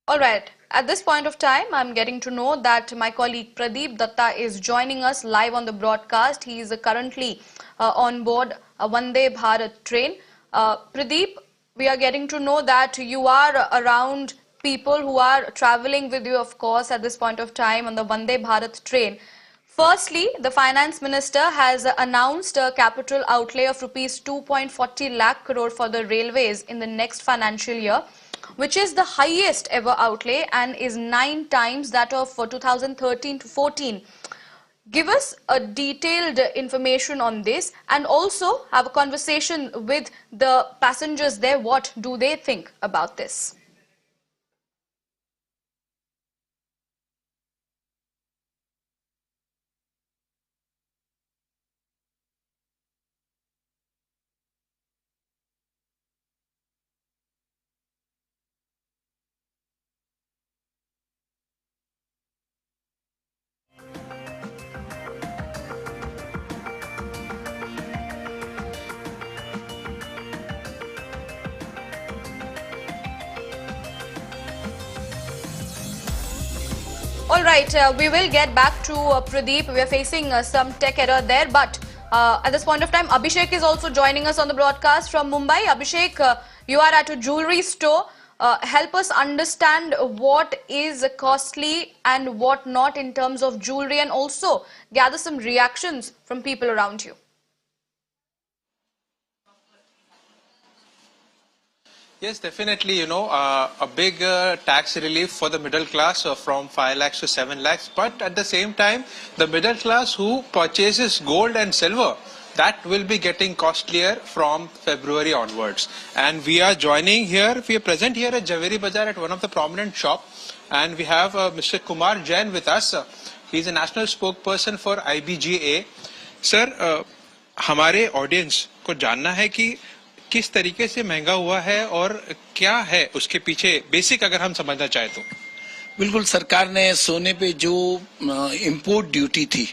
All right. At this point of time, I'm getting to know that my colleague Pradeep Datta is joining us live on the broadcast. He is currently on board a Vande Bharat train. Pradeep, we are getting to know that you are around people who are traveling with you, of course, at this point of time on the Vande Bharat train. Firstly, the Finance Minister has announced a capital outlay of rupees 2.40 lakh crore for the railways in the next financial year, which is the highest ever outlay and is 9 times that of 2013 to 14. Give us a detailed information on this and also have a conversation with the passengers there. What do they think about this? All right, we will get back to Pradeep. We are facing some tech error there, but at this point of time, Abhishek is also joining us on the broadcast from Mumbai. Abhishek, you are at a jewelry store. Help us understand what is costly and what not in terms of jewelry, and also gather some reactions from people around you. Yes, definitely, a big tax relief for the middle class from 5 lakhs to 7 lakhs. But at the same time, the middle class who purchases gold and silver, that will be getting costlier from February onwards. And we are joining here, we are present here at Javeri Bazaar at one of the prominent shop. And we have Mr. Kumar Jain with us. He is a national spokesperson for IBGA. Sir, हमारे audience को जानना है कि किस तरीके से महंगा हुआ है और क्या है उसके पीछे बेसिक अगर हम समझना चाहे तो। बिल्कुल, सरकार ने सोने पे जो इंपोर्ट ड्यूटी थी,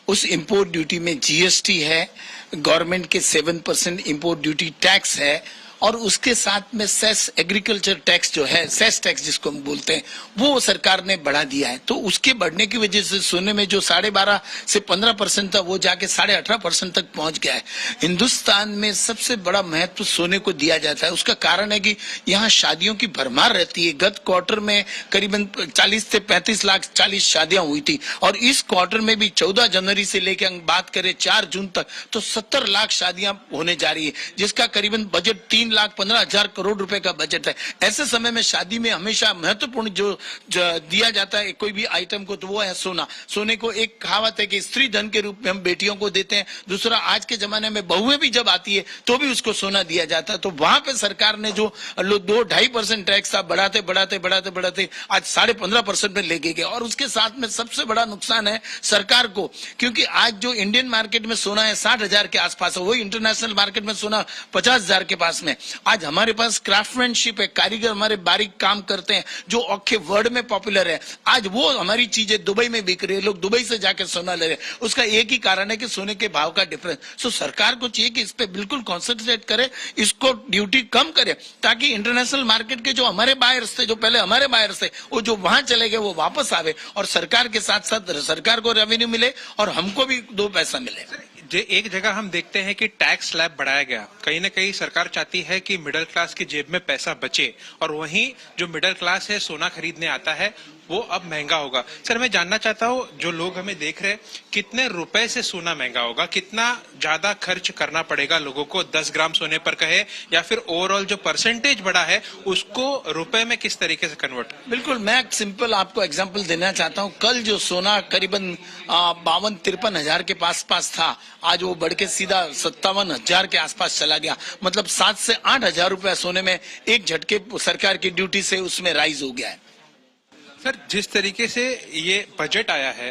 उस इंपोर्ट ड्यूटी में जीएसटी है, गवर्नमेंट के 7% इंपोर्ट ड्यूटी टैक्स है और उसके साथ में सेस एग्रीकल्चर टैक्स जो है, सेस टैक्स जिसको हम बोलते हैं, वो सरकार ने बढ़ा दिया है। तो उसके बढ़ने की वजह से सोने में जो 12.5 से 15% था वो जाके 18.5% तक पहुंच गया है। हिंदुस्तान में सबसे बड़ा महत्व सोने को दिया जाता है। उसका कारण है कि यहाँ शादियों की भरमार रहती है। गत क्वार्टर में करीबन 40 से 35 लाख 40 शादियां हुई थी और इस क्वार्टर में भी 14 जनवरी से लेकर हम बात करें 4 जून तक तो 70 लाख शादियां होने जा रही है, जिसका करीबन बजट 3,15,000 करोड़ रुपए का बजट है। ऐसे समय में शादी में हमेशा महत्वपूर्ण जो दिया जाता है कोई भी आइटम को, तो वो है सोना। सोने को एक कहावत है कि स्त्री धन के रूप में हम बेटियों को देते हैं। दूसरा, आज के जमाने में बहुएं भी जब आती है तो भी उसको सोना दिया जाता है। तो वहां पे सरकार ने जो 2-2.5% टैक्स था बढ़ाते आज 15.5% में लेके गए। और उसके साथ में सबसे बड़ा नुकसान है सरकार को, क्योंकि आज जो इंडियन मार्केट में सोना है 60,000 के आसपास है, वही इंटरनेशनल मार्केट में सोना 50,000 के पास में। आज हमारे पास क्राफ्टमैनशिप है, कारीगर हमारे बारीक काम करते हैं जो औखे वर्ल्ड में पॉपुलर है। आज वो हमारी चीजें दुबई में बिक रही है, लोग दुबई से जाके सोना ले रहे हैं। उसका एक ही कारण है कि सोने के भाव का डिफरेंस। सो सरकार को चाहिए कि इस पे बिल्कुल कॉन्सेंट्रेट करे, इसको ड्यूटी कम करे, ताकि इंटरनेशनल मार्केट के जो हमारे बायर्स थे, जो पहले हमारे बायर्स थे, वो जो वहां चले गए वो वापस आवे और सरकार के साथ साथ सरकार को रेवेन्यू मिले और हमको भी 2 पैसा मिले। एक जगह हम देखते हैं कि टैक्स स्लैब बढ़ाया गया, कहीं ना कहीं सरकार चाहती है कि मिडिल क्लास की जेब में पैसा बचे, और वहीं जो मिडिल क्लास है सोना खरीदने आता है वो अब महंगा होगा। सर, मैं जानना चाहता हूँ, जो लोग हमें देख रहे हैं, कितने रुपए से सोना महंगा होगा, कितना ज्यादा खर्च करना पड़ेगा लोगों को 10 ग्राम सोने पर कहे, या फिर ओवरऑल जो परसेंटेज बढ़ा है उसको रुपए में किस तरीके से कन्वर्ट? बिल्कुल, मैं सिंपल आपको एग्जांपल देना चाहता हूँ। कल जो सोना करीबन 52-53 हजार के पास था, आज वो बढ़ के सीधा 57,000 के आसपास चला गया। मतलब 7 से 8 हजार रुपया सोने में एक झटके सरकार की ड्यूटी से उसमें राइज हो गया है। सर, जिस तरीके से ये बजट आया है,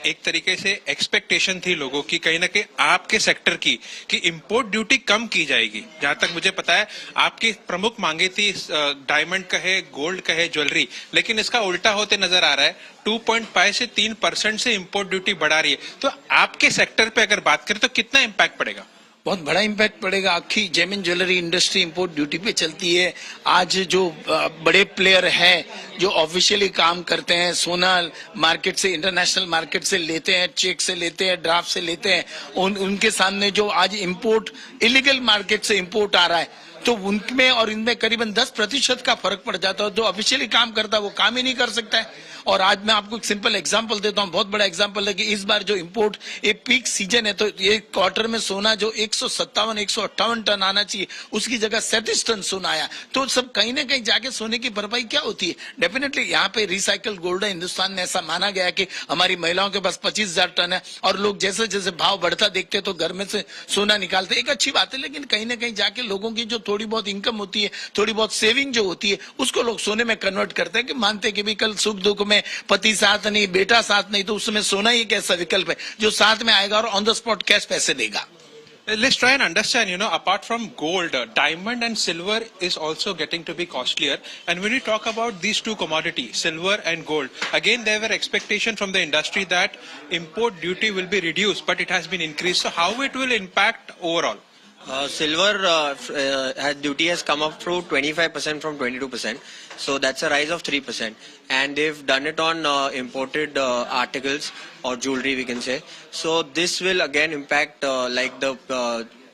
एक तरीके से एक्सपेक्टेशन थी लोगों की कहीं ना कहीं आपके सेक्टर की कि इंपोर्ट ड्यूटी कम की जाएगी। जहां तक मुझे पता है आपकी प्रमुख मांगे थी डायमंड कहे, गोल्ड कहे, ज्वेलरी, लेकिन इसका उल्टा होते नजर आ रहा है। 2.5 से 3% से इंपोर्ट ड्यूटी बढ़ा रही है। तो आपके सेक्टर पे अगर बात करें तो कितना इम्पैक्ट पड़ेगा? बहुत बड़ा इम्पैक्ट पड़ेगा। आखी जेमिन ज्वेलरी इंडस्ट्री इंपोर्ट ड्यूटी पे चलती है। आज जो बड़े प्लेयर हैं जो ऑफिशियली काम करते हैं, सोना मार्केट से, इंटरनेशनल मार्केट से लेते हैं, चेक से लेते हैं, ड्राफ्ट से लेते हैं, उनके सामने जो आज इंपोर्ट इलीगल मार्केट से इंपोर्ट आ रहा है तो उनमें और इनमें करीबन 10% का फर्क पड़ जाता है। जो ऑफिशियली काम करता है वो काम ही नहीं कर सकता है। और आज मैं आपको एक सिंपल एग्जांपल देता हूं, बहुत बड़ा एग्जांपल है कि इस बार जो इंपोर्ट, ये पीक सीजन है तो ये क्वार्टर में सोना जो 157-158 टन आना चाहिए उसकी जगह 37 टन सोना आया। तो सब कहीं ना कहीं जाके सोने की भरपाई क्या होती है? डेफिनेटली यहाँ पे रिसाइकल गोल्ड है। हिंदुस्तान में ऐसा माना गया कि हमारी महिलाओं के पास 25,000 टन है और लोग जैसे जैसे भाव बढ़ता देखते तो घर में से सोना निकालते, एक अच्छी बात है। लेकिन कहीं ना कहीं जाके लोगों की जो थोड़ी बहुत इनकम होती है, थोड़ी बहुत सेविंग जो होती है, उसको लोग सोने में कन्वर्ट करते हैं कि मानते हैं कि भी कल सुख दुख में पति साथ नहीं, बेटा साथ नहीं, तो उसमें सोना ही एक ऐसा विकल्प है जो साथ में आएगा और ऑन द स्पॉट कैश पैसे देगा। Let's try and understand, apart from gold, diamond and silver is also getting to be costlier. And when we talk about these two commodities, silver and gold, again there were expectations from the industry that import duty will be reduced, but it has been increased. So how it will impact overall? Silver duty has come up to 25% from 22%. So that's a rise of 3%. And they've done it on imported articles or jewelry, we can say. So this will again impact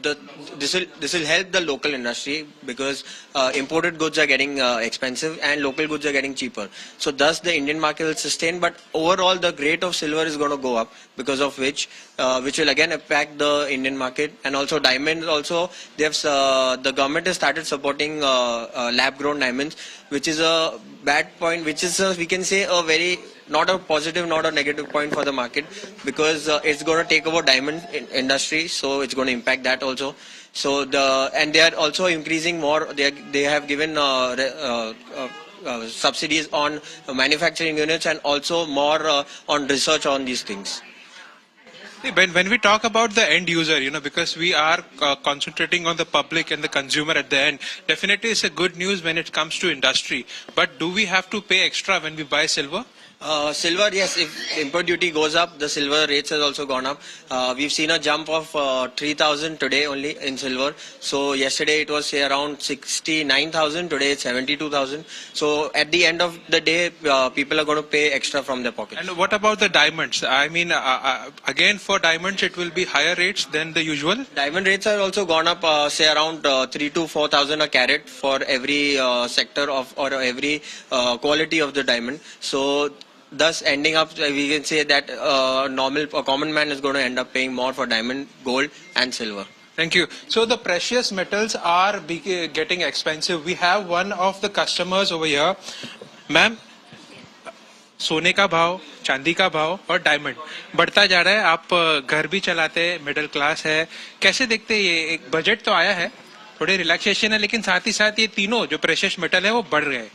this will help the local industry because imported goods are getting expensive and local goods are getting cheaper. So thus the Indian market will sustain, but overall the grade of silver is going to go up, because of which will again impact the Indian market. And also diamonds also, the government has started supporting lab grown diamonds, which is a bad point, which is we can say a very not a positive, not a negative point for the market, because it's going to take over diamond industry, so it's going to impact that also. So and they are also increasing more. They have given subsidies on manufacturing units and also more on research on these things. When we talk about the end user, because we are concentrating on the public and the consumer at the end, definitely it's a good news when it comes to industry. But do we have to pay extra when we buy silver? Silver, yes, if import duty goes up, the silver rates has also gone up. We've seen a jump of 3,000 today only in silver. So yesterday it was say around 69,000, today it's 72,000. So at the end of the day, people are going to pay extra from their pocket. And what about the diamonds? I mean, again for diamonds it will be higher rates than the usual? Diamond rates have also gone up, say around 3,000 to 4,000 a carat for every sector of or every quality of the diamond. So thus ending up, we can say that a common man is going to end up paying more for diamond, gold and silver. Thank you. So the precious metals are getting expensive. We have one of the customers over here. Ma'am, सोने का भाव, चांदी का भाव और diamond बढ़ता जा रहा है। आप घर भी चलाते हैं, मिडिल क्लास है, कैसे देखते हैं? ये एक बजट तो आया है, थोड़े रिलैक्सेशन है, लेकिन साथ ही साथ ये तीनों जो प्रेशियस मेटल है वो बढ़ रहे हैं।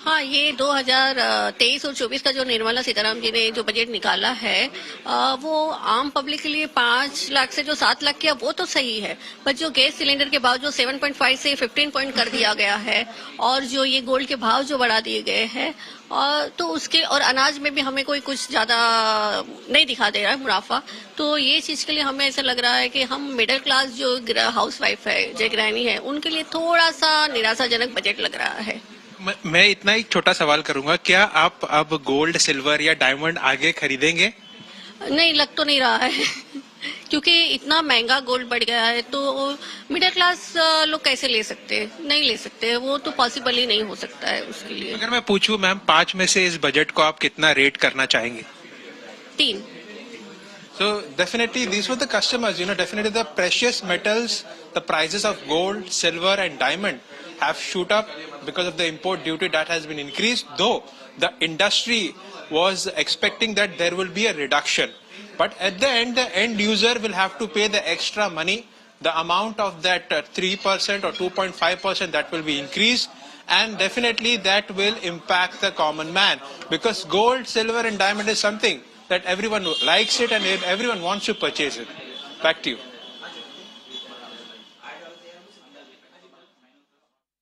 हाँ, ये 2023 और 24 का जो निर्मला सीतारामन जी ने जो बजट निकाला है वो आम पब्लिक के लिए 5 लाख से जो 7 लाख किया वो तो सही है, पर जो गैस सिलेंडर के भाव जो 7.5 से 15 पॉइंट कर दिया गया है और जो ये गोल्ड के भाव जो बढ़ा दिए गए हैं और तो उसके और अनाज में भी हमें कोई कुछ ज्यादा नहीं दिखा दे रहा है मुनाफा, तो ये चीज के लिए हमें ऐसा लग रहा है कि हम मिडिल क्लास जो हाउस वाइफ है, जो गृहिणी है, उनके लिए थोड़ा सा निराशाजनक बजट लग रहा है। मैं इतना एक छोटा सवाल करूंगा, क्या आप अब गोल्ड, सिल्वर या डायमंड आगे खरीदेंगे? नहीं, लग तो नहीं रहा है क्योंकि इतना महंगा गोल्ड बढ़ गया है, तो मिडिल क्लास लोग कैसे ले सकते हैं? नहीं ले सकते, वो तो पॉसिबल ही नहीं हो सकता है उसके लिए। अगर मैं पूछूं मैम, 5 में से इस बजट को आप कितना रेट करना चाहेंगे? 3। So definitely these were the customers, definitely the precious metals, the prices of gold, silver and diamond have shoot up because of the import duty that has been increased, though the industry was expecting that there will be a reduction. But at the end user will have to pay the extra money, the amount of that 3% or 2.5% that will be increased, and definitely that will impact the common man, because gold, silver and diamond is something that everyone likes it and everyone wants to purchase it. Back to you.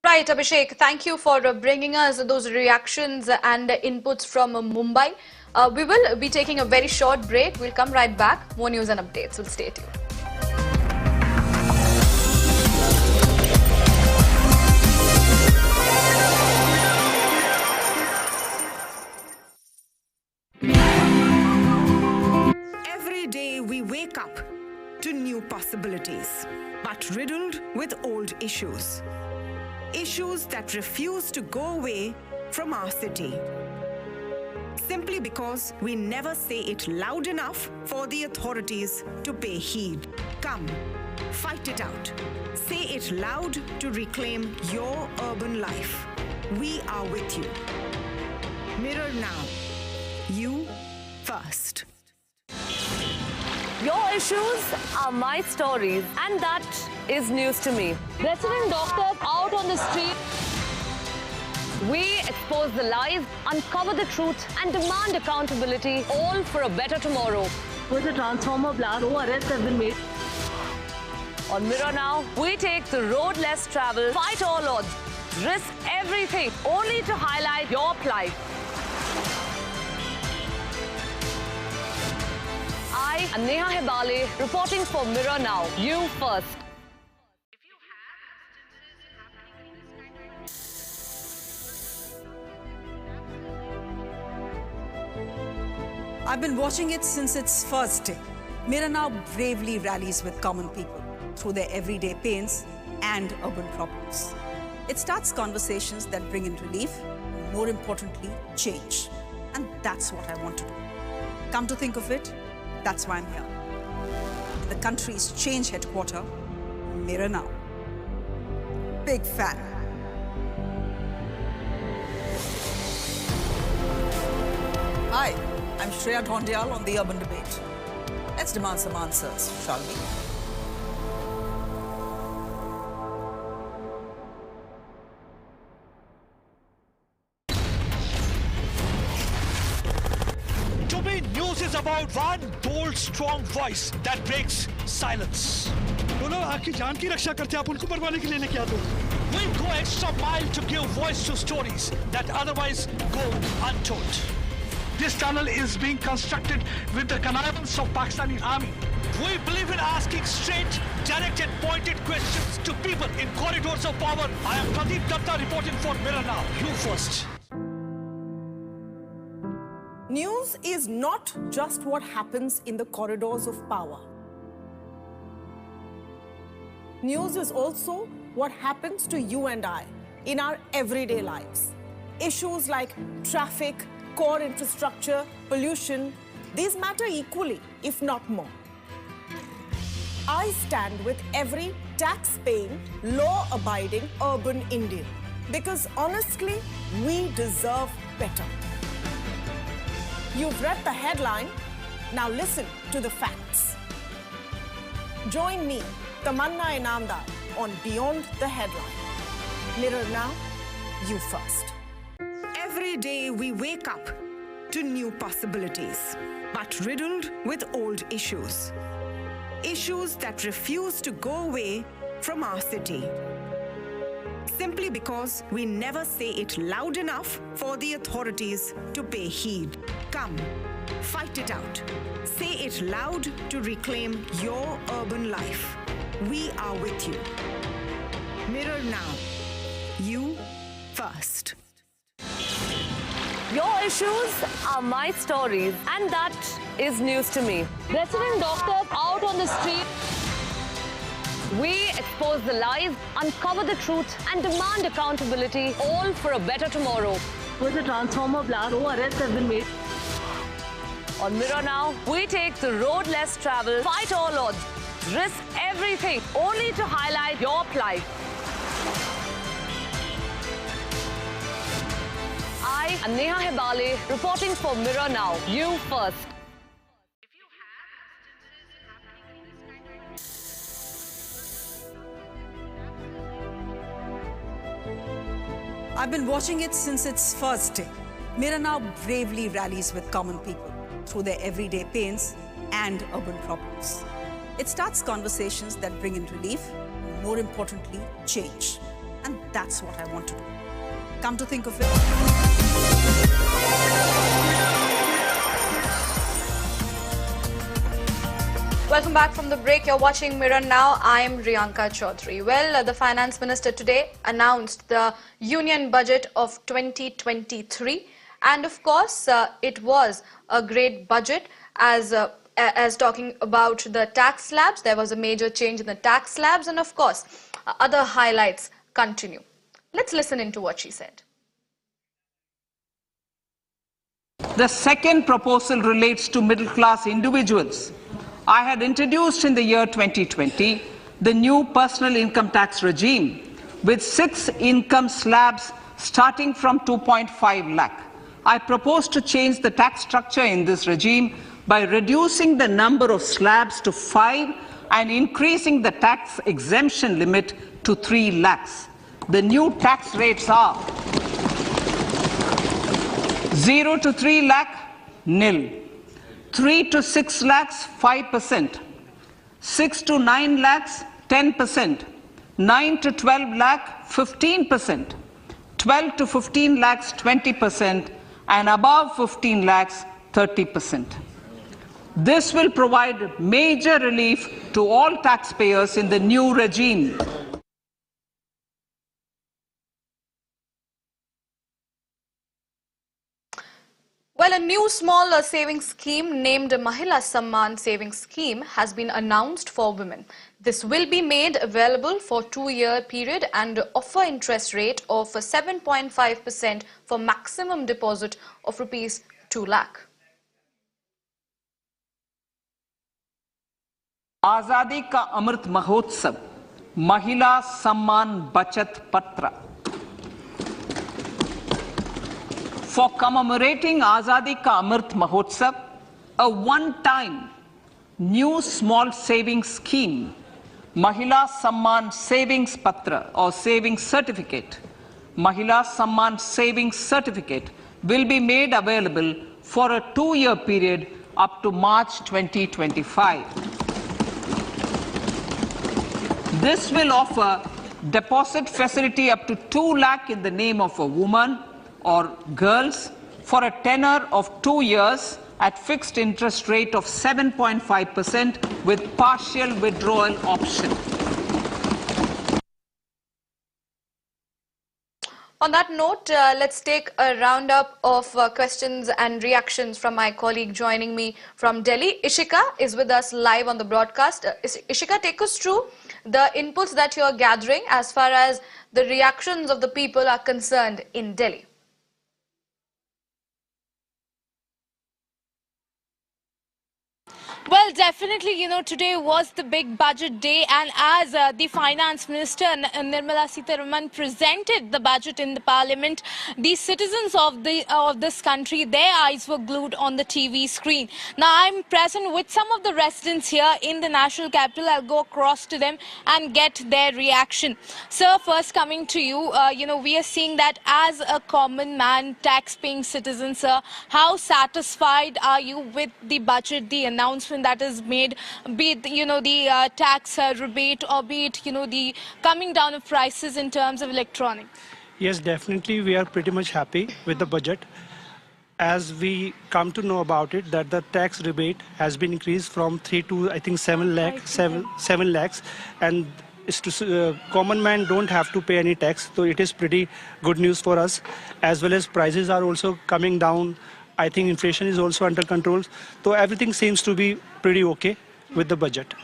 Right, Abhishek, thank you for bringing us those reactions and inputs from Mumbai. We will be taking a very short break. We'll come right back. More news and updates. So stay tuned. Every day we wake up to new possibilities, but riddled with old issues. Issues that refuse to go away from our city. Simply because we never say it loud enough for the authorities to pay heed. Come, fight it out. Say it loud to reclaim your urban life. We are with you. Mirror now. You first. Your issues are my stories, and that is news to me. Resident doctors out on the street. We expose the lies, uncover the truth, and demand accountability, all for a better tomorrow. With a transformer blast, no arrests have been made. On Mirror Now, we take the road less traveled, fight all odds, risk everything, only to highlight your plight. I am Neha Hebale, reporting for Mirror Now. You first. I've been watching it since its first day. Mirror Now bravely rallies with common people through their everyday pains and urban problems. It starts conversations that bring in relief, and more importantly, change. And that's what I want to do. Come to think of it, that's why I'm here. The country's change headquarters, Mirror Now. Big fan. Hi, I'm Shreya Dhondial on the Urban Debate. Let's demand some answers, shall we? To me, news is about one bold, strong voice that breaks silence. बोलो आपकी जान की रक्षा करते आप उनको मरवाने के लिए लेके आते हो। We go extra mile to give voice to stories that otherwise go untold. This tunnel is being constructed with the connivance of Pakistani army. We believe in asking straight, direct and pointed questions to people in corridors of power. I am Pradeep Datta reporting for Mirror Now. You first. News is not just what happens in the corridors of power. News is also what happens to you and I in our everyday lives. Issues like traffic, core infrastructure, pollution, these matter equally, if not more. I stand with every tax-paying, law-abiding urban Indian because honestly, we deserve better. You've read the headline, now listen to the facts. Join me, Tamanna Inamdar, on Beyond the Headline. Mirror Now, you first. Every day we wake up to new possibilities, but riddled with old issues. Issues that refuse to go away from our city. Simply because we never say it loud enough for the authorities to pay heed. Come, fight it out. Say it loud to reclaim your urban life. We are with you. Mirror Now. You first. Your issues are my stories, and that is news to me. Resident doctors out on the street. We expose the lies, uncover the truth, and demand accountability, all for a better tomorrow. With a transformer blast, no arrests have been made. On Mirror Now, we take the road less traveled, fight all odds, risk everything, only to highlight your plight. I am Neha Hebale, reporting for Mirror Now. You first. I've been watching it since its first day. Mirror Now bravely rallies with common people through their everyday pains and urban problems. It starts conversations that bring in relief, and more importantly, change. And that's what I want to do. Come to think of it. Welcome back from the break. You're watching Mirror Now. I am Riyanka Chaudhary. Well, the Finance Minister today announced the Union Budget of 2023. And of course, it was a great budget as talking about the tax slabs. There was a major change in the tax slabs. And of course, other highlights continue. Let's listen into what she said. The second proposal relates to middle-class individuals. I had introduced in the year 2020 the new personal income tax regime with 6 income slabs starting from 2.5 lakh. I propose to change the tax structure in this regime by reducing the number of slabs to 5 and increasing the tax exemption limit to 3 lakhs. The new tax rates are 0 to 3 lakh, nil. 3 to 6 lakhs, 5%. 6 to 9 lakhs, 10%. 9 to 12 lakh, 15%. 12 to 15 lakhs, 20%. And above 15 lakhs, 30%. This will provide major relief to all taxpayers in the new regime. Well, a new small savings scheme named Mahila Samman Savings Scheme has been announced for women. This will be made available for 2-year period and offer interest rate of 7.5% for maximum deposit of rupees 2 lakh. आजादी का अमृत महोत्सव महिला सम्मान बचत पत्र. For commemorating Azadi Ka Amrit Mahotsav, a one-time new small savings scheme, Mahila Samman Savings Patra or Savings Certificate, Mahila Samman Savings Certificate will be made available for a 2-year period up to March 2025. This will offer deposit facility up to 2 lakh in the name of a woman or girls for a tenure of 2 years at fixed interest rate of 7.5% with partial withdrawal option. On that note, let's take a roundup of questions and reactions from my colleague joining me from Delhi. Ishika is with us live on the broadcast. Ishika, take us through the inputs that you're gathering as far as the reactions of the people are concerned in Delhi. Well, definitely, today was the big budget day, and as the Finance Minister Nirmala Sitharaman presented the budget in the Parliament, the citizens of this country, their eyes were glued on the TV screen. Now, I'm present with some of the residents here in the national capital. I'll go across to them and get their reaction. Sir, first coming to you, we are seeing that as a common man, tax-paying citizen, sir, how satisfied are you with the budget, the announcement that is made, be it the tax rebate or be it the coming down of prices in terms of electronics? Yes, definitely we are pretty much happy with the budget. As we come to know about it, that the tax rebate has been increased from 3 to I think 7 lakhs, and common man don't have to pay any tax, so it is pretty good news for us. As well as prices are also coming down. I think inflation is also under control. So everything seems to be pretty okay with the budget.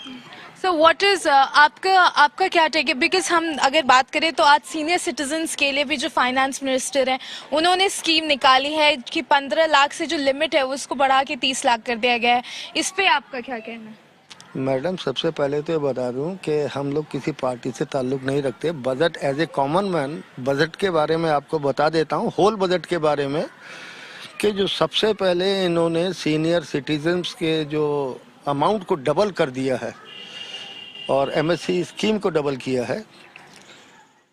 So what is आपका क्या take है? Because हम अगर बात करें तो आज senior citizens के लिए भी जो फाइनेंस मिनिस्टर हैं, उन्होंने स्कीम निकाली है कि 15 लाख से जो लिमिट है उसको बढ़ा के 30 लाख कर दिया गया है. इस पे आपका क्या कहना है? मैडम, सबसे पहले तो ये बता दूं कि हम लोग किसी पार्टी से ताल्लुक नहीं रखते. Budget as a common man budget के बारे में आपको बता देता हूँ, होल बजट के बारे में, कि जो सबसे पहले इन्होंने सीनियर सिटीजन्स के जो अमाउंट को डबल कर दिया है और एमएससी स्कीम को डबल किया है,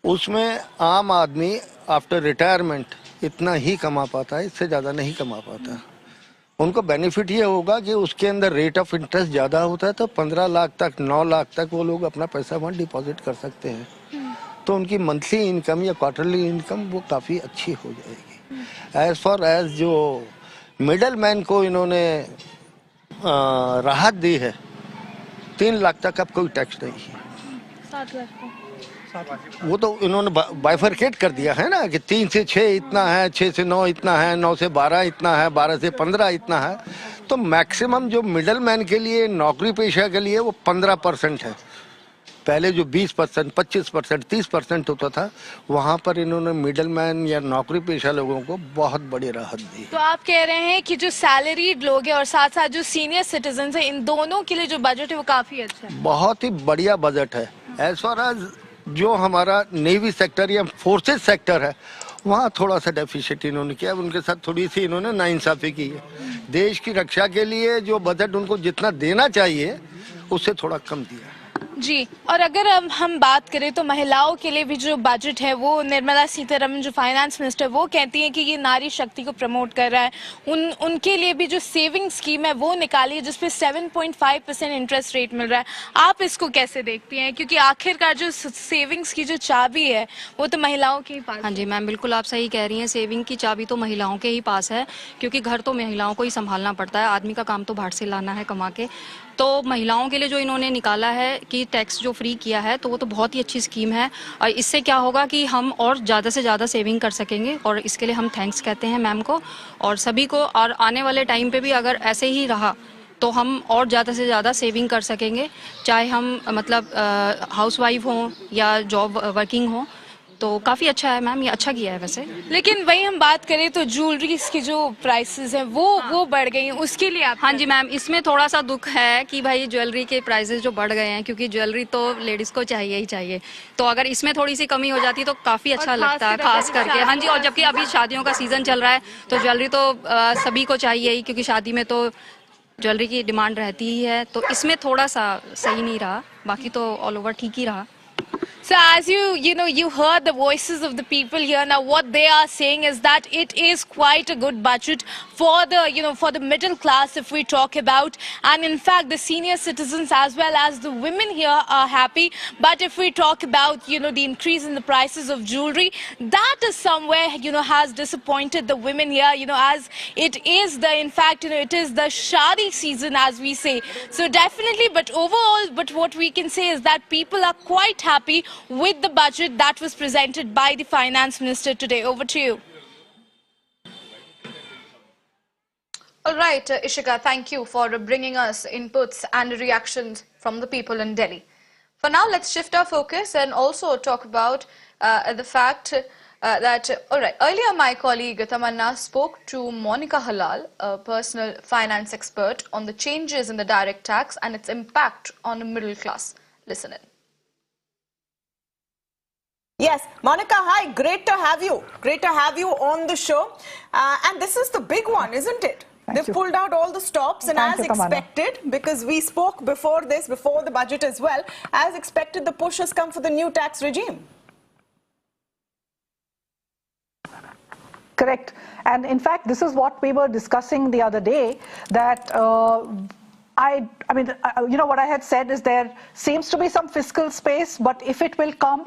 उसमें आम आदमी आफ्टर रिटायरमेंट इतना ही कमा पाता है, इससे ज़्यादा नहीं कमा पाता. उनको बेनिफिट ये होगा कि उसके अंदर रेट ऑफ इंटरेस्ट ज़्यादा होता है, तो 15 लाख तक 9 लाख तक वो लोग अपना पैसा वहाँ डिपॉजिट कर सकते हैं। तो उनकी मंथली इनकम या क्वार्टरली इनकम वो काफ़ी अच्छी हो जाएगी। एज फॉर एज जो मिडल मैन को इन्होंने राहत दी है, 3 लाख तक अब कोई टैक्स नहीं है। 7 लाख का वो तो इन्होंने बाइफरकेट कर दिया है ना कि 3 से 6 इतना है, 6 से 9 इतना है, 9 से 12 इतना है, 12 से 15 इतना है। तो मैक्सिमम जो मिडल मैन के लिए, नौकरी पेशा के लिए वो 15% है। पहले जो 20%, 25%, 30% होता था, वहाँ पर इन्होंने मिडल मैन या नौकरी पेशा लोगों को बहुत बड़ी राहत दी। तो आप कह रहे हैं कि जो सैलरीड लोग हैं और साथ साथ जो सीनियर सिटीजन हैं, इन दोनों के लिए जो बजट है वो काफी अच्छा है। बहुत ही बढ़िया बजट है। एज फार एज जो हमारा नेवी सेक्टर या फोर्सेज सेक्टर है, वहाँ थोड़ा सा डेफिशिएट इन्होंने किया, उनके साथ थोड़ी सी इन्होंने नाइंसाफी की है। देश की रक्षा के लिए जो बजट उनको जितना देना चाहिए उससे थोड़ा कम दिया। जी, और अगर हम बात करें तो महिलाओं के लिए भी जो बजट है वो निर्मला सीतारमन जो फाइनेंस मिनिस्टर वो कहती हैं कि ये नारी शक्ति को प्रमोट कर रहा है। उनके लिए भी जो सेविंग स्कीम है वो निकाली है जिसपे 7.5% इंटरेस्ट रेट मिल रहा है। आप इसको कैसे देखती हैं, क्योंकि आखिरकार जो सेविंग्स की जो चाबी है वो तो महिलाओं के ही पास। हाँ जी मैम, बिल्कुल आप सही कह रही हैं। सेविंग की चाबी तो महिलाओं के ही पास है, क्योंकि घर तो महिलाओं को ही संभालना पड़ता है। आदमी का काम तो बाहर से लाना है कमा के। तो महिलाओं के लिए जो इन्होंने निकाला है कि टैक्स जो फ्री किया है, तो वो तो बहुत ही अच्छी स्कीम है। और इससे क्या होगा कि हम और ज़्यादा से ज़्यादा सेविंग कर सकेंगे, और इसके लिए हम थैंक्स कहते हैं मैम को और सभी को। और आने वाले टाइम पे भी अगर ऐसे ही रहा तो हम और ज़्यादा से ज़्यादा सेविंग कर सकेंगे, चाहे हम मतलब हाउसवाइफ हों या जॉब वर्किंग हो। तो काफ़ी अच्छा है मैम, ये अच्छा किया है वैसे। लेकिन वही हम बात करें तो ज्वेलरीज की जो प्राइसेस हैं वो बढ़ गई हैं, उसके लिए आप। हाँ जी मैम, इसमें थोड़ा सा दुख है कि भाई ज्वेलरी के प्राइसेस जो बढ़ गए हैं, क्योंकि ज्वेलरी तो लेडीज को चाहिए ही चाहिए। तो अगर इसमें थोड़ी सी कमी हो जाती तो काफ़ी अच्छा लगता है, खास करके। हाँ जी, और जबकि अभी शादियों का सीजन चल रहा है तो ज्वेलरी तो सभी को चाहिए ही, क्योंकि शादी में तो ज्वेलरी की डिमांड रहती ही है। तो इसमें थोड़ा सा सही नहीं रहा, बाकी तो ऑल ओवर ठीक ही रहा। So as you heard the voices of the people here. Now what they are saying is that it is quite a good budget for the middle class, if we talk about, and in fact the senior citizens as well as the women here are happy. But if we talk about the increase in the prices of jewelry, that is somewhere has disappointed the women here, as it is it is the shadi season, as we say. So definitely, but overall, what we can say is that people are quite happy with the budget that was presented by the finance minister today. Over to you. All right, Ishika, thank you for bringing us inputs and reactions from the people in Delhi. For now, let's shift our focus and also talk about the fact that, all right, earlier my colleague Tamanna spoke to Monica Halal, a personal finance expert, on the changes in the direct tax and its impact on the middle class. Listen in. Yes, Monica, hi, great to have you. Great to have you on the show. And this is the big one, isn't it? They've pulled out all the stops, and as expected, because we spoke before the budget as well, as expected, the push has come for the new tax regime. Correct. And in fact, this is what we were discussing the other day, that I mean, what I had said is there seems to be some fiscal space, but if it will come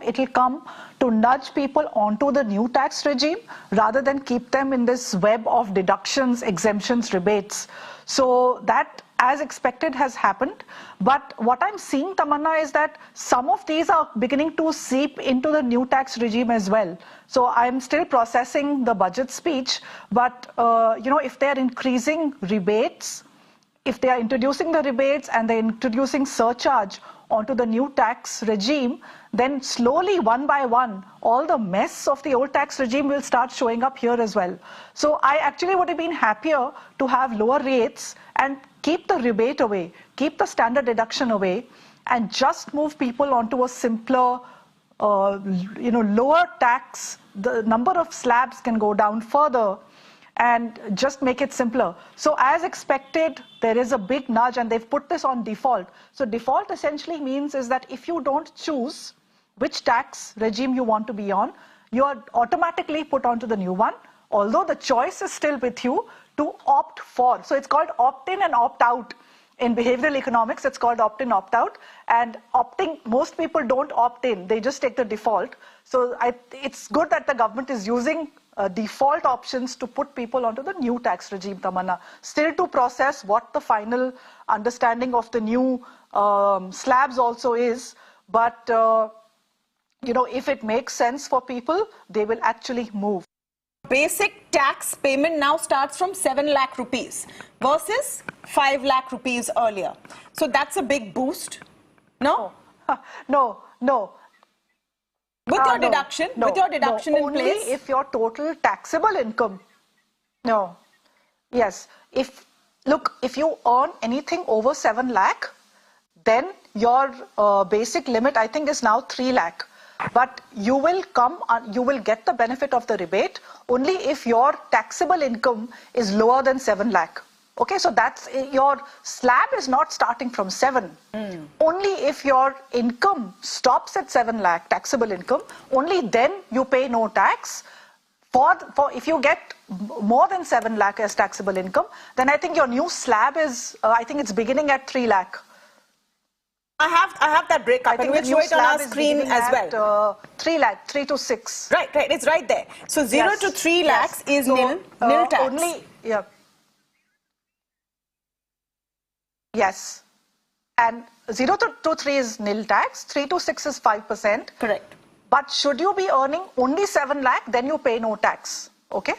to nudge people onto the new tax regime rather than keep them in this web of deductions, exemptions, rebates. So that, as expected, has happened. But what I'm seeing, Tamanna, is that some of these are beginning to seep into the new tax regime as well. So I'm still processing the budget speech, but if they're increasing rebates, if they are introducing the rebates and they're introducing surcharge onto the new tax regime, then slowly, one by one, all the mess of the old tax regime will start showing up here as well. So I actually would have been happier to have lower rates and keep the rebate away, keep the standard deduction away, and just move people onto a simpler, lower tax. The number of slabs can go down further, and just make it simpler. So as expected, there is a big nudge, and they've put this on default. So default essentially means is that if you don't choose which tax regime you want to be on, you are automatically put onto the new one, although the choice is still with you to opt for. So it's called opt-in and opt-out. In behavioral economics, it's called opt-in, opt-out. And opting, most people don't opt in. They just take the default. So it's good that the government is using default options to put people onto the new tax regime, Tamanna. Still to process what the final understanding of the new slabs also is. But, you know, if it makes sense for people, they will actually move. Basic tax payment now starts from 7 lakh rupees versus 5 lakh rupees earlier. So that's a big boost. No? No. With your deduction, in place? Only if your total taxable income. No. Yes. If you earn anything over 7 lakh, then your basic limit, I think, is now 3 lakh. But you will get the benefit of the rebate only if your taxable income is lower than 7 lakh. Okay, so that's your slab is not starting from 7. Only if your income stops at 7 lakh taxable income, only then you pay no tax. For if you get more than 7 lakh as taxable income, then I think your new slab is I think it's beginning at 3 lakh. I have that breakup, and we'll show it on our screen as well. 3 lakh, 3 to 6. Right, it's right there. So 0 to 3 lakhs is nil tax. Only, yeah. Yes. And 0 to 3 is nil tax, 3 to 6 is 5%. Correct. But should you be earning only 7 lakh, then you pay no tax. Okay?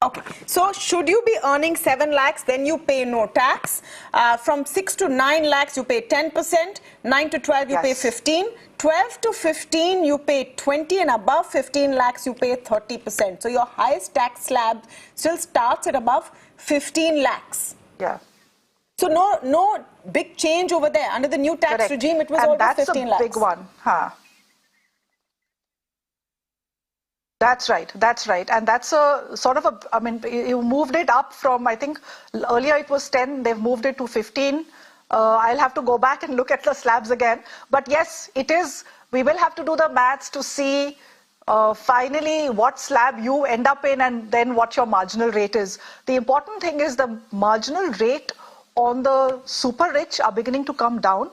Okay, so should you be earning 7 lakhs, then you pay no tax. From 6 to 9 lakhs, you pay 10%. 9 to 12, you pay 15. 12 to 15, you pay 20, and above 15 lakhs, you pay 30%. So your highest tax slab still starts at above 15 lakhs. Yeah. So no big change over there. Under the new tax regime, it was always 15 lakhs. That's a big one. That's right. And that's a sort of I mean, you moved it up from, I think, earlier it was 10, they've moved it to 15. I'll have to go back and look at the slabs again. But yes, it is, we will have to do the maths to see finally what slab you end up in and then what your marginal rate is. The important thing is the marginal rate on the super rich are beginning to come down.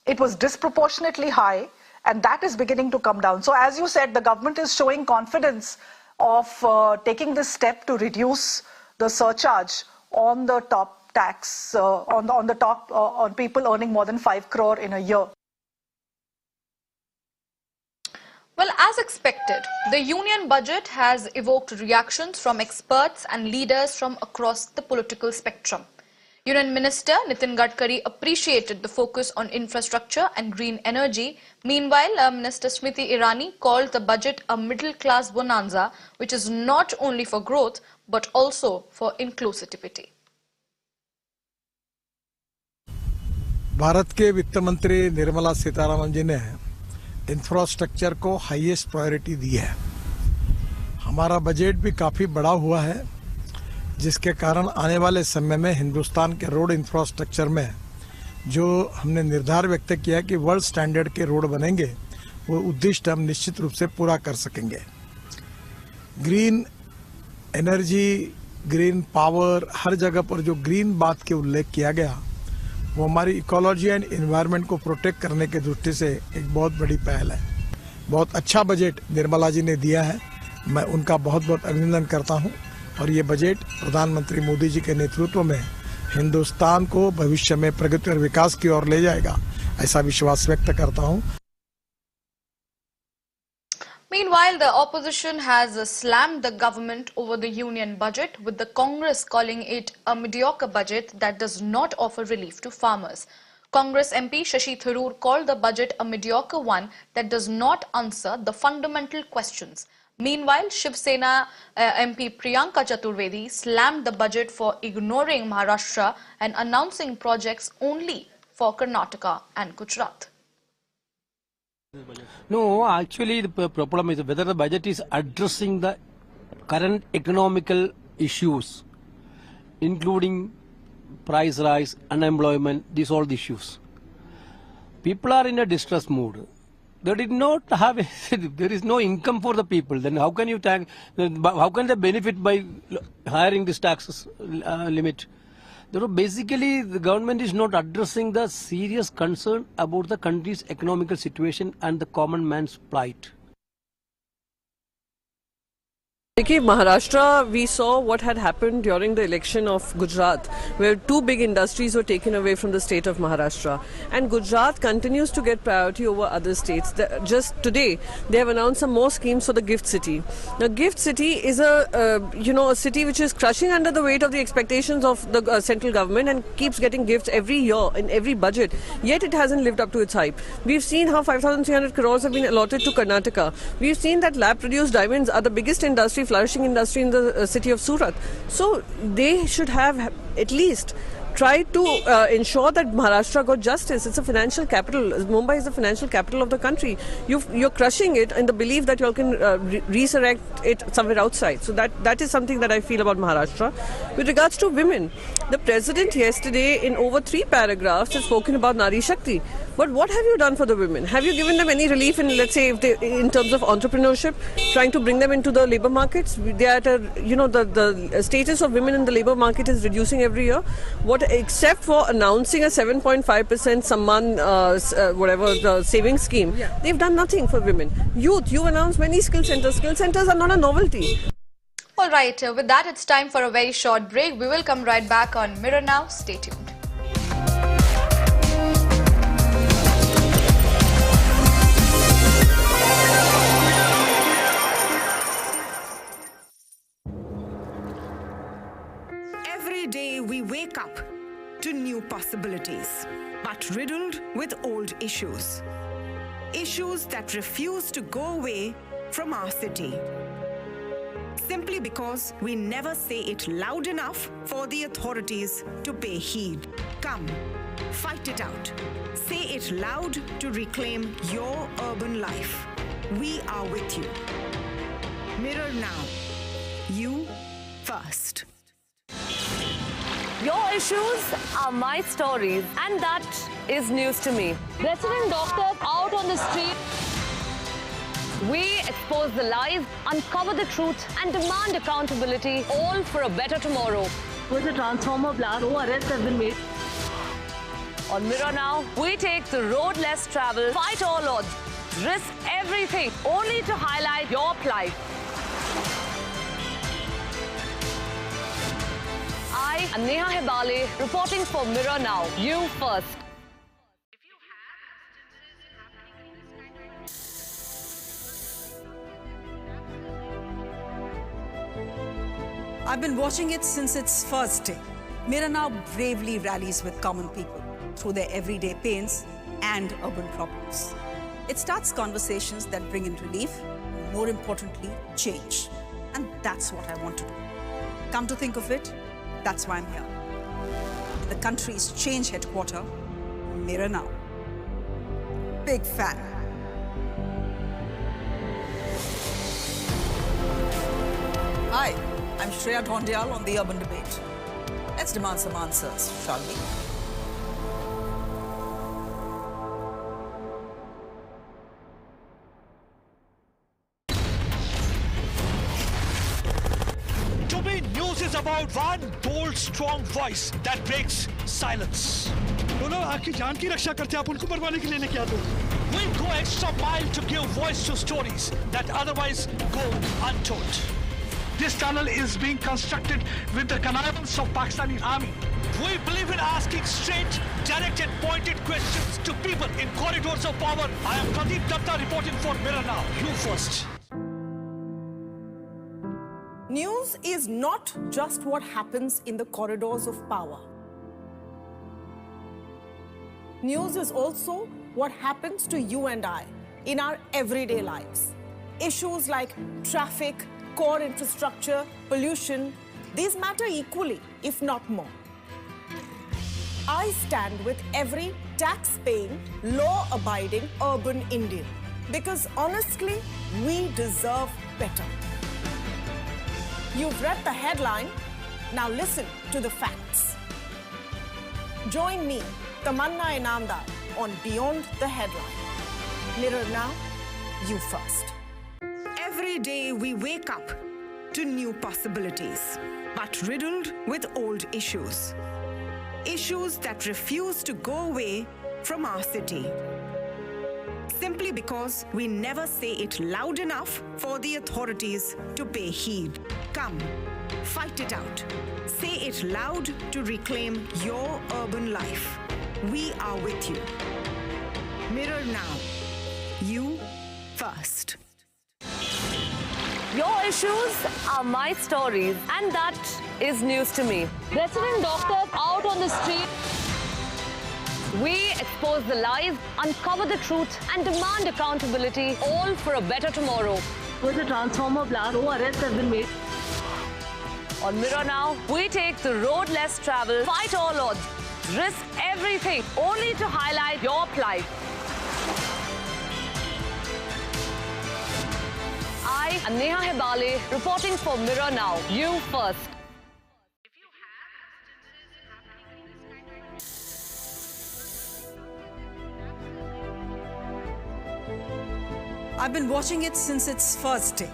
It was disproportionately high. And that is beginning to come down. So as you said, the government is showing confidence of taking this step to reduce the surcharge on the top tax, on people earning more than 5 crore in a year. Well, as expected, the union budget has evoked reactions from experts and leaders from across the political spectrum. Union Minister Nitin Gadkari appreciated the focus on infrastructure and green energy. Meanwhile, Minister Smriti Irani called the budget a middle-class bonanza, which is not only for growth, but also for inclusivity. Bharat के वित्त मंत्री निर्मला सीतारमन जी ने infrastructure को highest priority दी है। हमारा budget भी काफ़ी बड़ा हुआ है, जिसके कारण आने वाले समय में हिंदुस्तान के रोड इंफ्रास्ट्रक्चर में जो हमने निर्धार व्यक्त किया कि वर्ल्ड स्टैंडर्ड के रोड बनेंगे, वो उद्दिष्ट हम निश्चित रूप से पूरा कर सकेंगे। ग्रीन एनर्जी, ग्रीन पावर, हर जगह पर जो ग्रीन बात के उल्लेख किया गया, वो हमारी इकोलॉजी एंड एनवायरनमेंट को प्रोटेक्ट करने की दृष्टि से एक बहुत बड़ी पहल है। बहुत अच्छा बजट निर्मला जी ने दिया है, मैं उनका बहुत बहुत अभिनंदन करता हूँ। और ये बजट प्रधानमंत्री मोदी जी के नेतृत्व में हिंदुस्तान को भविष्य में प्रगति और विकास की ओर ले जाएगा, ऐसा विश्वास व्यक्त करता हूं। Meanwhile, the opposition has slammed the government over the union budget, with the Congress calling it a mediocre budget that does not offer relief to farmers. Congress MP Shashi Tharoor called the budget a mediocre one that does not answer the fundamental questions. Meanwhile, Shiv Sena MP Priyanka Chaturvedi slammed the budget for ignoring Maharashtra and announcing projects only for Karnataka and Gujarat. No, actually the problem is whether the budget is addressing the current economical issues, including price rise, unemployment, these all the issues. People are in a distress mood. They did not have, there is no income for the people. Then how can you how can they benefit by hiring this taxes limit? Therefore, basically, the government is not addressing the serious concern about the country's economical situation and the common man's plight. Maharashtra, we saw what had happened during the election of Gujarat, where two big industries were taken away from the state of Maharashtra. And Gujarat continues to get priority over other states. Just today, they have announced some more schemes for the gift city. Now, gift city is a city which is crushing under the weight of the expectations of the central government and keeps getting gifts every year in every budget. Yet it hasn't lived up to its hype. We've seen how 5,300 crores have been allotted to Karnataka. We've seen that lab-produced diamonds are the biggest flourishing industry in the city of Surat. So they should have at least try to ensure that Maharashtra got justice. It's a financial capital. Mumbai is the financial capital of the country. You're crushing it in the belief that you all can resurrect it somewhere outside. So that is something that I feel about Maharashtra. With regards to women, the president yesterday in over 3 paragraphs has spoken about Nari Shakti. But what have you done for the women? Have you given them any relief in, let's say, in terms of entrepreneurship, trying to bring them into the labour markets? They are at the status of women in the labour market is reducing every year. Except for announcing a 7.5% Samman, the savings scheme, they've done nothing for women. Youth, you announced many skill centers. Skill centers are not a novelty. All right, with that, it's time for a very short break. We will come right back on Mirror Now. Stay tuned. Every day we wake up to new possibilities, but riddled with old issues. Issues that refuse to go away from our city. Simply because we never say it loud enough for the authorities to pay heed. Come, fight it out. Say it loud to reclaim your urban life. We are with you. Mirror Now. You first. Your issues are my stories, and that is news to me. Resident doctors out on the street. We expose the lies, uncover the truth, and demand accountability, all for a better tomorrow. With a transformer blast, no arrests have been made. On Mirror Now, we take the road less traveled, fight all odds, risk everything, only to highlight your plight. I am Neha Hebale, reporting for Mirror Now. You first. I've been watching it since its first day. Mirror Now bravely rallies with common people through their everyday pains and urban problems. It starts conversations that bring in relief, and more importantly, change. And that's what I want to do. Come to think of it, that's why I'm here. The country's change headquarters, Mirror Now. Big fan. Hi, I'm Shreya Dhondial on The Urban Debate. Let's demand some answers, shall we? To me, news is about one bold, strong voice that breaks silence. बोलो आपकी जान की रक्षा करते आप उनको मरवाने के लिए लेके आते हो। We go extra mile to give voice to stories that otherwise go untold. This tunnel is being constructed with the connivance of Pakistani army. We believe in asking straight, direct and pointed questions to people in corridors of power. I am Pradeep Datta reporting for Mirror Now. You first. News is not just what happens in the corridors of power. News is also what happens to you and I in our everyday lives. Issues like traffic, core infrastructure, pollution, these matter equally, if not more. I stand with every tax-paying, law-abiding urban Indian because honestly, we deserve better. You've read the headline, now listen to the facts. Join me, Tamanna Inamdar, on Beyond the Headline. Mirror now, you first. Every day we wake up to new possibilities, but riddled with old issues. Issues that refuse to go away from our city. Simply because we never say it loud enough for the authorities to pay heed. Come, fight it out. Say it loud to reclaim your urban life. We are with you. Mirror now. You first. Your issues are my stories, and that is news to me. Resident doctors out on the street. We expose the lies, uncover the truth, and demand accountability, all for a better tomorrow. With a transformer blast, no arrests have been made. On Mirror Now, we take the road less traveled, fight all odds, risk everything, only to highlight your plight. I am Neha Hebale, reporting for Mirror Now. You first. I've been watching it since its first day.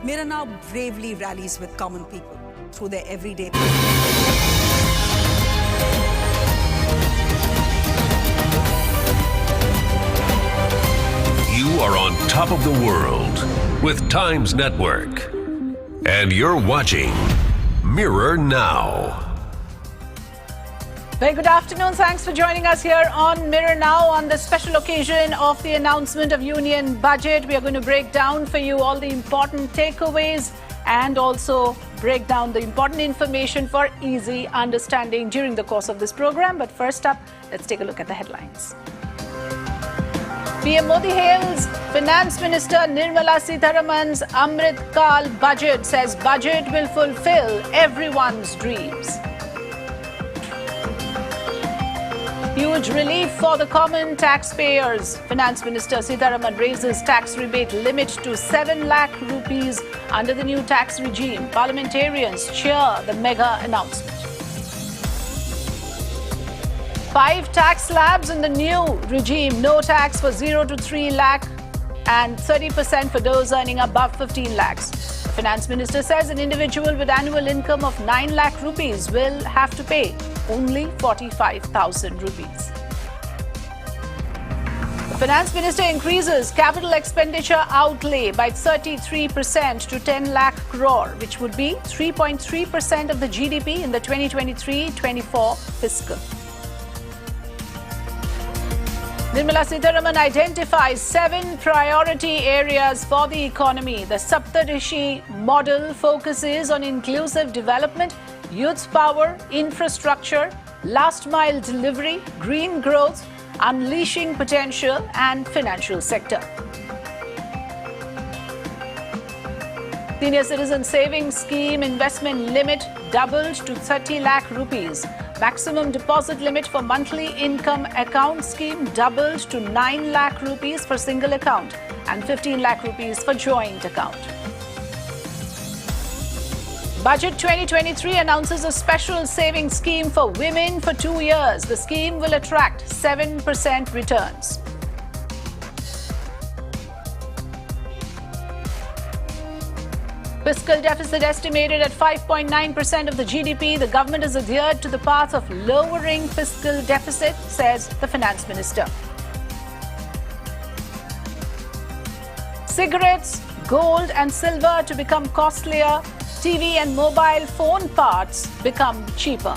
Mirror Now bravely rallies with common people through their everyday pain. You are on top of the world with Times Network. And you're watching Mirror Now. Very good afternoon. Thanks for joining us here on Mirror Now on the special occasion of the announcement of Union Budget. We are going to break down for you all the important takeaways and also break down the important information for easy understanding during the course of this program. But first up, let's take a look at the headlines. PM Modi hails Finance Minister Nirmala Sitharaman's Amrit Kal budget, says budget will fulfill everyone's dreams. Huge relief for the common taxpayers. Finance Minister Sitharaman raises tax rebate limit to 7 lakh rupees under the new tax regime. Parliamentarians cheer the mega announcement. 5 tax slabs in the new regime. No tax for 0 to 3 lakh and 30% for those earning above 15 lakhs. The Finance Minister says an individual with annual income of 9 lakh rupees will have to pay only 45,000 rupees. The Finance Minister increases capital expenditure outlay by 33% to 10 lakh crore, which would be 3.3% of the GDP in the 2023-24 fiscal. Nirmala Sitharaman identifies 7 priority areas for the economy. The Saptarishi model focuses on inclusive development, youth power, infrastructure, last mile delivery, green growth, unleashing potential and financial sector. Senior Citizen Savings Scheme investment limit doubled to 30 lakh rupees. Maximum deposit limit for monthly income account scheme doubled to 9 lakh rupees for single account and 15 lakh rupees for joint account. Budget 2023 announces a special savings scheme for women for 2 years. The scheme will attract 7% returns. Fiscal deficit estimated at 5.9% of the GDP. The government has adhered to the path of lowering fiscal deficit, says the Finance Minister. Cigarettes, gold and silver to become costlier. TV and mobile phone parts become cheaper.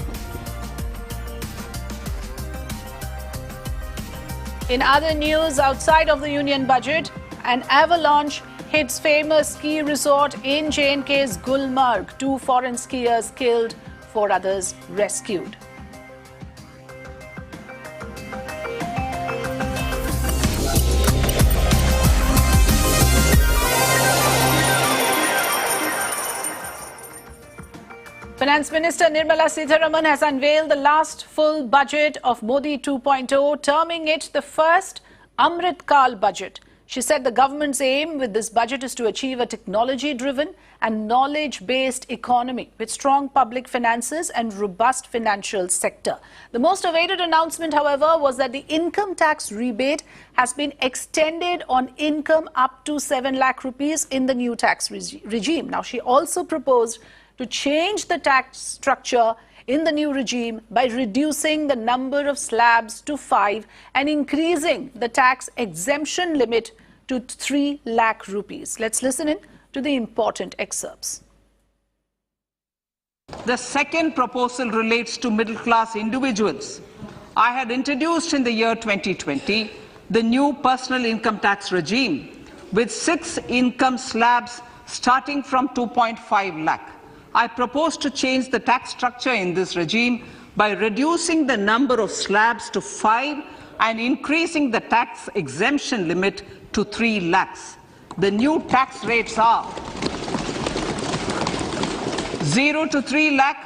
In other news, outside of the Union Budget, an avalanche hits famous ski resort in J&K's Gulmarg. 2 foreign skiers killed, 4 others rescued. Finance Minister Nirmala Sitharaman has unveiled the last full budget of Modi 2.0, terming it the first Amrit Kal budget. She said the government's aim with this budget is to achieve a technology-driven and knowledge-based economy with strong public finances and robust financial sector. The most awaited announcement, however, was that the income tax rebate has been extended on income up to 7 lakh rupees in the new tax regime. Now, she also proposed to change the tax structure in the new regime by reducing the number of slabs to 5 and increasing the tax exemption limit to 3 lakh rupees. Let's listen in to the important excerpts. The second proposal relates to middle-class individuals. I had introduced in the year 2020 the new personal income tax regime with 6 income slabs starting from 2.5 lakh. I propose to change the tax structure in this regime by reducing the number of slabs to 5 and increasing the tax exemption limit to 3 lakhs. The new tax rates are 0 to 3 lakh,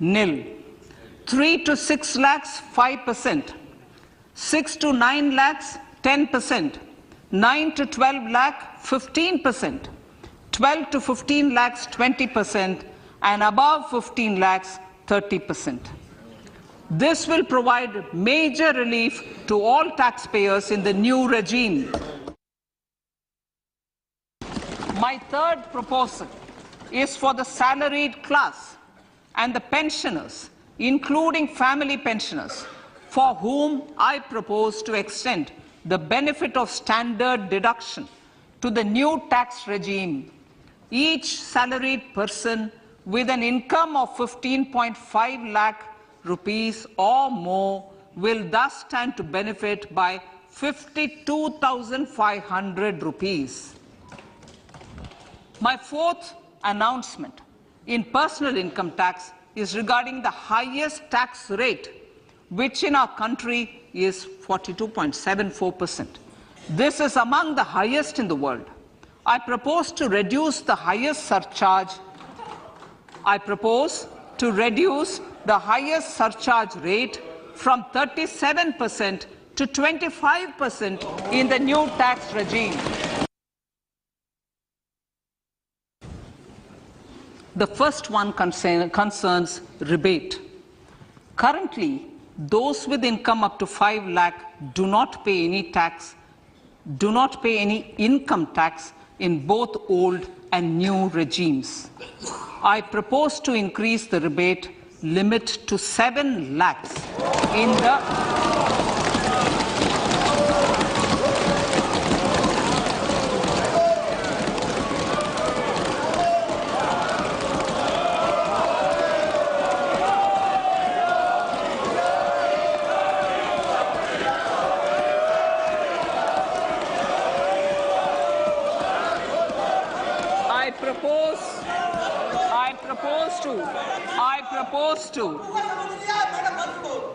nil. 3 to 6 lakhs, 5%. 6 to 9 lakhs, 10%. 9 to 12 lakh, 15%. 12 to 15 lakhs, 20%. And above 15 lakhs, 30%. This will provide major relief to all taxpayers in the new regime. My third proposal is for the salaried class and the pensioners, including family pensioners, for whom I propose to extend the benefit of standard deduction to the new tax regime. Each salaried person with an income of 15.5 lakh rupees or more will thus stand to benefit by 52,500 rupees. My fourth announcement in personal income tax is regarding the highest tax rate, which in our country is 42.74%. This is among the highest in the world. I propose to reduce the highest surcharge rate from 37% to 25% in the new tax regime. The first one concerns rebate. Currently, those with income up to 5 lakh do not pay any income tax in both old and new regimes. I propose to increase the rebate limit to 7 lakhs in the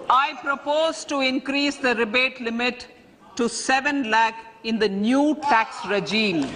I propose to increase the rebate limit to 7 lakh in the new tax regime.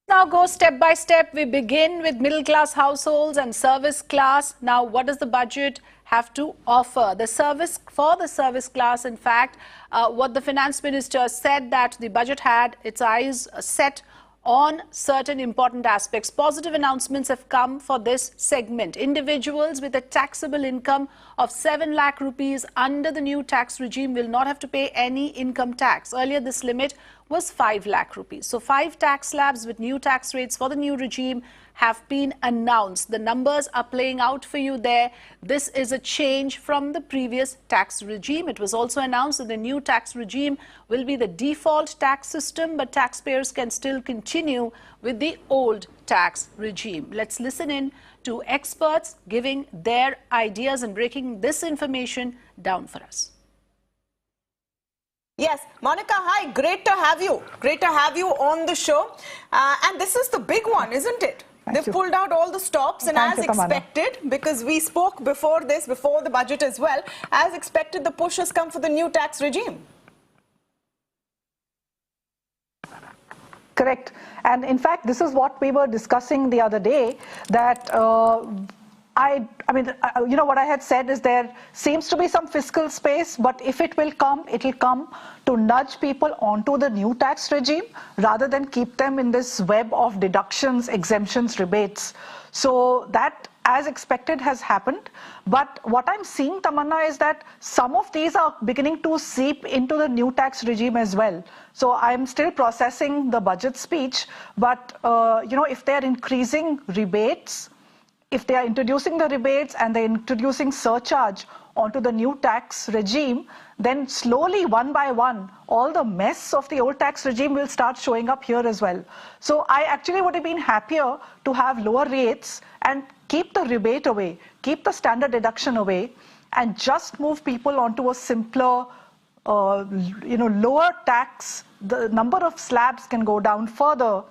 Now go step by step. We begin with middle class households and service class. Now, what does the budget have to offer? The service class, in fact, what the finance minister said that the budget had its eyes set on certain important aspects. Positive announcements have come for this segment. Individuals with a taxable income of 7 lakh rupees under the new tax regime will not have to pay any income tax. Earlier, this limit was 5 lakh rupees. So 5 tax slabs with new tax rates for the new regime have been announced. The numbers are playing out for you there. This is a change from the previous tax regime. It was also announced that the new tax regime will be the default tax system, but taxpayers can still continue with the old tax regime. Let's listen in to experts giving their ideas and breaking this information down for us. Yes, Monica, hi, great to have you. Great to have you on the show. And this is the big one, isn't it? They've pulled out all the stops, and as expected, because we spoke before this, before the budget as well, as expected, the push has come for the new tax regime. Correct. And in fact, this is what we were discussing the other day, that I mean, you know, what I had said is there seems to be some fiscal space, but if it will come, it'll come to nudge people onto the new tax regime rather than keep them in this web of deductions, exemptions, rebates. So that, as expected, has happened. But what I'm seeing, Tamanna, is that some of these are beginning to seep into the new tax regime as well. So I'm still processing the budget speech, but you know, if they're increasing rebates, if they are introducing the rebates and they're introducing surcharge onto the new tax regime, then slowly, one by one, all the mess of the old tax regime will start showing up here as well. So I actually would have been happier to have lower rates and keep the rebate away, keep the standard deduction away, and just move people onto a simpler, you know, lower tax. The number of slabs can go down further,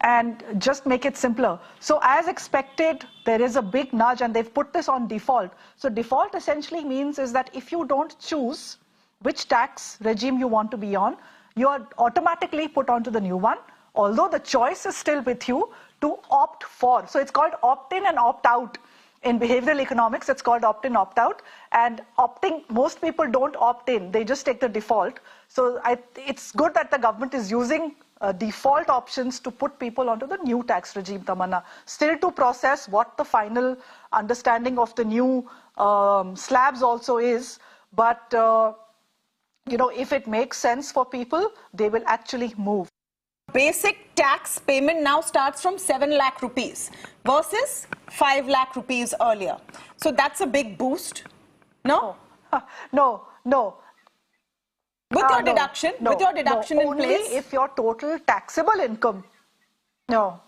and just make it simpler. So as expected, there is a big nudge, and they've put this on default. So default essentially means is that if you don't choose which tax regime you want to be on, you are automatically put onto the new one, although the choice is still with you to opt for. So it's called opt-in and opt-out. In behavioral economics, it's called opt-in, opt-out. And opting, most people don't opt in, they just take the default. So it's good that the government is using default options to put people onto the new tax regime, Tamanna. Still to process what the final understanding of the new slabs also is, but you know, if it makes sense for people, they will actually move. Basic tax payment now starts from 7 lakh rupees versus 5 lakh rupees earlier. So that's a big boost. No? No. With your deduction, with your deduction in only place? If your total taxable income. No.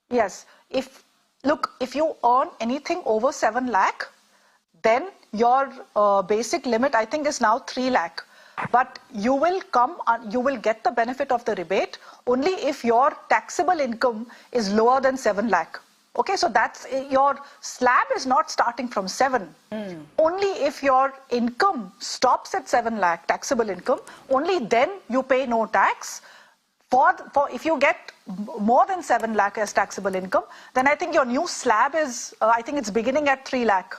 Yes. Look, if you earn anything over 7 lakh, then your basic limit, I think, is now 3 lakh. But you will get the benefit of the rebate only if your taxable income is lower than 7 lakh. Okay, so that's your slab is not starting from 7. Only if your income stops at 7 lakh taxable income, only then you pay no tax. For if you get more than 7 lakh as taxable income, then I think your new slab is I think it's beginning at 3 lakh.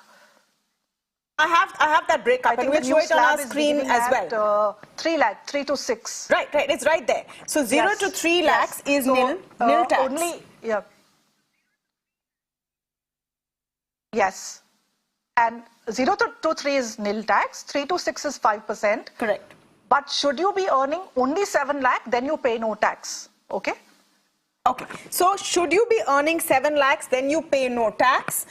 I have that breakup. I think we'll show it on our screen as well. 3 lakh, 3 to 6. Right, it's right there. So 0 to 3 lakhs is nil tax. Only, yeah. Yes. And 0 to 3 is nil tax, 3 to 6 is 5%. Correct. But should you be earning only 7 lakh, then you pay no tax. Okay? Okay. So should you be earning 7 lakhs, then you pay no tax.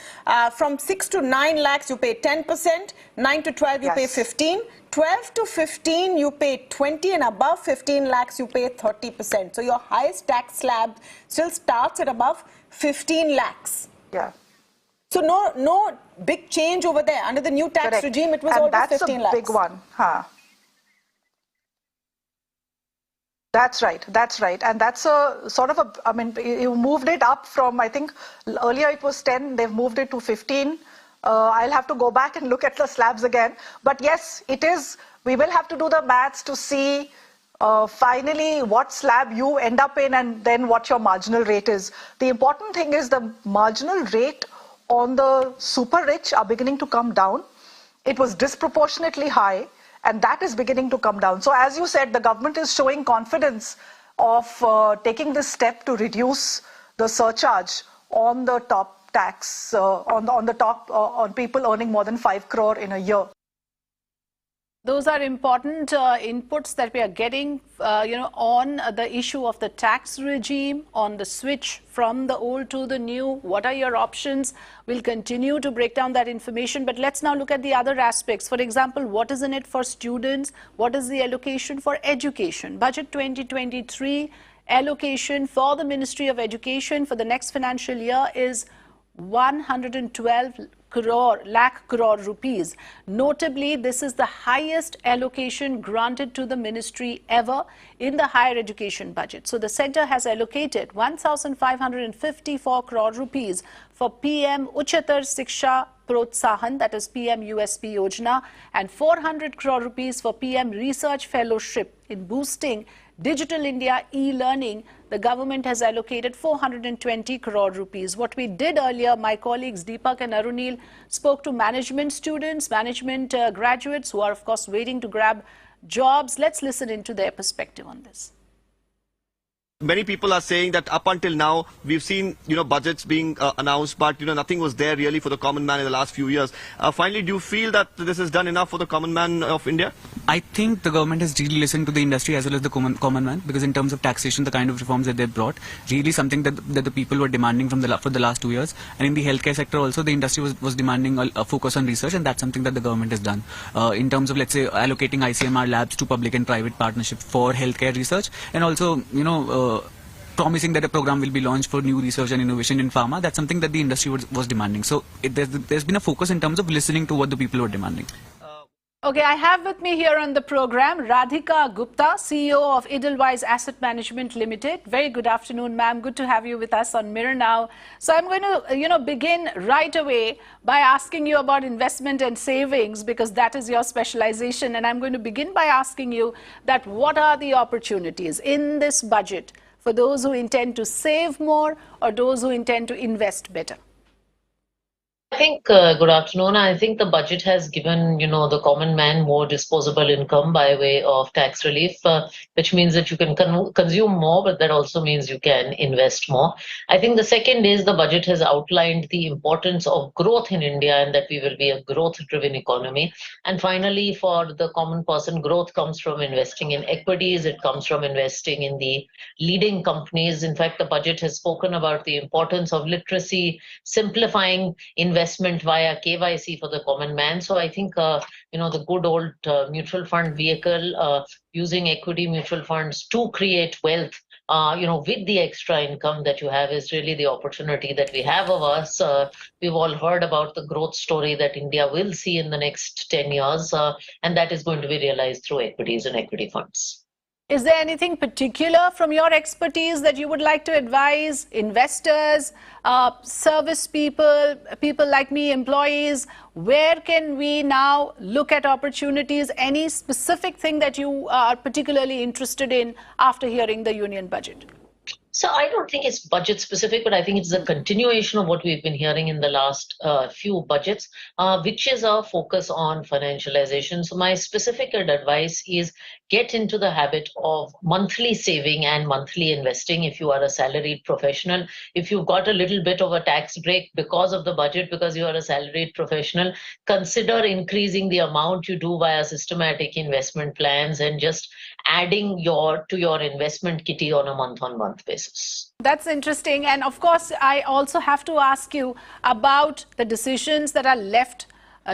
From 6 to 9 lakhs, you pay 10%. 9 to 12, you pay 15. 12 to 15, you pay 20, and above 15 lakhs, you pay 30%. So your highest tax slab still starts at above 15 lakhs. Yeah. So no big change over there. Under the new tax regime, it was always 15 lakhs. That's a big one. That's right. And that's a sort of I mean, you moved it up from, I think, earlier it was 10, they've moved it to 15. I'll have to go back and look at the slabs again. But yes, it is, we will have to do the maths to see finally what slab you end up in and then what your marginal rate is. The important thing is the marginal rate on the super rich are beginning to come down. It was disproportionately high, and that is beginning to come down. So as you said, the government is showing confidence of taking this step to reduce the surcharge on the top tax, on people earning more than 5 crore in a year. Those are important inputs that we are getting, on the issue of the tax regime, on the switch from the old to the new. What are your options? We'll continue to break down that information, but let's now look at the other aspects. For example, what is in it for students? What is the allocation for education? Budget 2023 allocation for the Ministry of Education for the next financial year is 112 lakh crore rupees. Notably, this is the highest allocation granted to the ministry ever in the higher education budget. So the sector has allocated 1,554 crore rupees for PM Uchatar Shiksha Protsahan, that is PM USP Yojana, and 400 crore rupees for PM Research Fellowship in boosting Digital India e-learning, the government has allocated 420 crore rupees. What we did earlier, my colleagues Deepak and Arunil spoke to management students, management graduates who are of course waiting to grab jobs. Let's listen into their perspective on this. Many people are saying that up until now, we've seen, budgets being announced, but, nothing was there really for the common man in the last few years. Finally, do you feel that this is done enough for the common man of India? I think the government has really listened to the industry as well as the common man, because in terms of taxation, the kind of reforms that they've brought, really something that the people were demanding for the last 2 years. And in the healthcare sector also, the industry was demanding a focus on research, and that's something that the government has done. In terms of, let's say, allocating ICMR labs to public and private partnership for healthcare research, and also, promising that a program will be launched for new research and innovation in pharma. That's something that the industry was demanding. So there's been a focus in terms of listening to what the people were demanding. Okay, I have with me here on the program Radhika Gupta, CEO of Edelweiss Asset Management Limited. Very good afternoon, ma'am. Good to have you with us on Mirror Now. So I'm going to, begin right away by asking you about investment and savings, because that is your specialization. And I'm going to begin by asking you that what are the opportunities in this budget for those who intend to save more or those who intend to invest better? I think, good afternoon. I think the budget has given, the common man more disposable income by way of tax relief, which means that you can consume more, but that also means you can invest more. I think the second is the budget has outlined the importance of growth in India and that we will be a growth-driven economy. And finally, for the common person, growth comes from investing in equities. It comes from investing in the leading companies. In fact, the budget has spoken about the importance of literacy, simplifying investment via KYC for the common man. So I think, the good old mutual fund vehicle, using equity mutual funds to create wealth, with the extra income that you have is really the opportunity that we have of us. We've all heard about the growth story that India will see in the next 10 years, and that is going to be realized through equities and equity funds. Is there anything particular from your expertise that you would like to advise investors, service people, people like me, employees? Where can we now look at opportunities? Any specific thing that you are particularly interested in after hearing the union budget? So I don't think it's budget specific, but I think it's a continuation of what we've been hearing in the last few budgets, which is a focus on financialization. So my specific advice is get into the habit of monthly saving and monthly investing if you are a salaried professional. If you've got a little bit of a tax break because of the budget, because you are a salaried professional, consider increasing the amount you do via systematic investment plans and just adding to your investment kitty on a month-on-month basis. That's interesting. And of course, I also have to ask you about the decisions that are left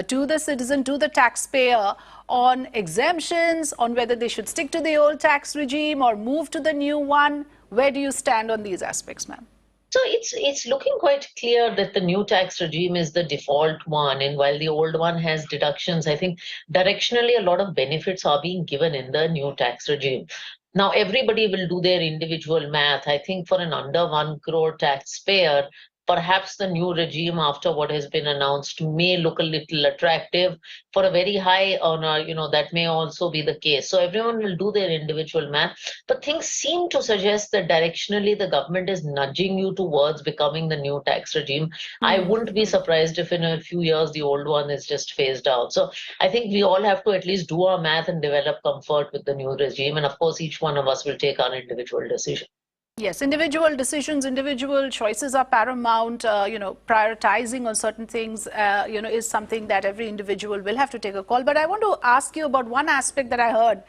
to the citizen, to the taxpayer, on exemptions, on whether they should stick to the old tax regime or move to the new one. Where do you stand on these aspects, ma'am? So it's looking quite clear that the new tax regime is the default one, and while the old one has deductions, I think directionally a lot of benefits are being given in the new tax regime. Now, everybody will do their individual math. I think for an under 1 crore taxpayer, perhaps the new regime after what has been announced may look a little attractive. For a very high earner, that may also be the case. So everyone will do their individual math. But things seem to suggest that directionally the government is nudging you towards becoming the new tax regime. I wouldn't be surprised if in a few years the old one is just phased out. So I think we all have to at least do our math and develop comfort with the new regime. And of course, each one of us will take our individual decision. Yes, individual decisions, individual choices are paramount. Prioritizing on certain things, is something that every individual will have to take a call. But I want to ask you about one aspect that I heard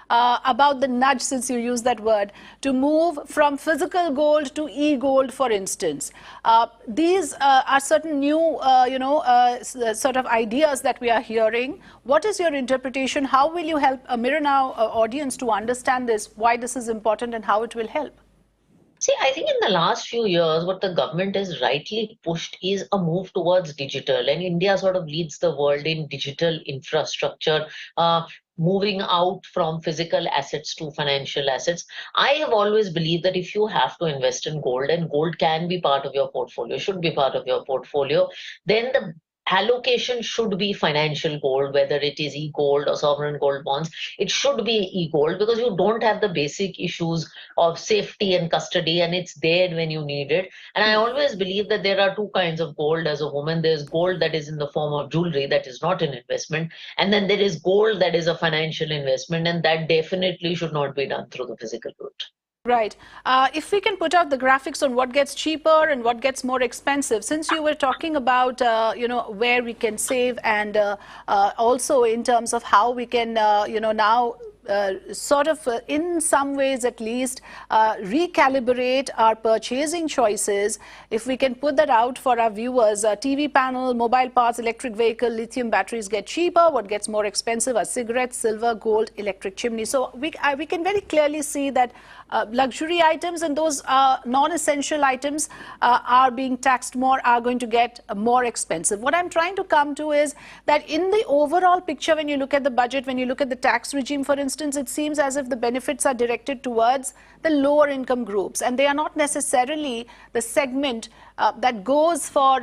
about the nudge, since you used that word, to move from physical gold to e-gold, for instance. These are certain new, sort of ideas that we are hearing. What is your interpretation? How will you help a Mirror Now audience to understand this, why this is important and how it will help? See, I think in the last few years, what the government has rightly pushed is a move towards digital. And India sort of leads the world in digital infrastructure, moving out from physical assets to financial assets. I have always believed that if you have to invest in gold, and gold can be part of your portfolio, should be part of your portfolio, then the allocation should be financial gold, whether it is e-gold or sovereign gold bonds. It should be e-gold because you don't have the basic issues of safety and custody, and it's there when you need it. And I always believe that there are two kinds of gold as a woman. There's gold that is in the form of jewelry, that is not an investment. And then there is gold that is a financial investment, and that definitely should not be done through the physical route. Right. If we can put out the graphics on what gets cheaper and what gets more expensive, since you were talking about, where we can save and also in terms of how we can, now in some ways at least, recalibrate our purchasing choices. If we can put that out for our viewers, TV panel, mobile parts, electric vehicle, lithium batteries get cheaper. What gets more expensive are cigarettes, silver, gold, electric chimney. So we can very clearly see that luxury items and those non-essential items are being taxed more, are going to get more expensive. What I'm trying to come to is that in the overall picture, when you look at the budget, when you look at the tax regime, for instance, it seems as if the benefits are directed towards the lower income groups, and they are not necessarily the segment that goes for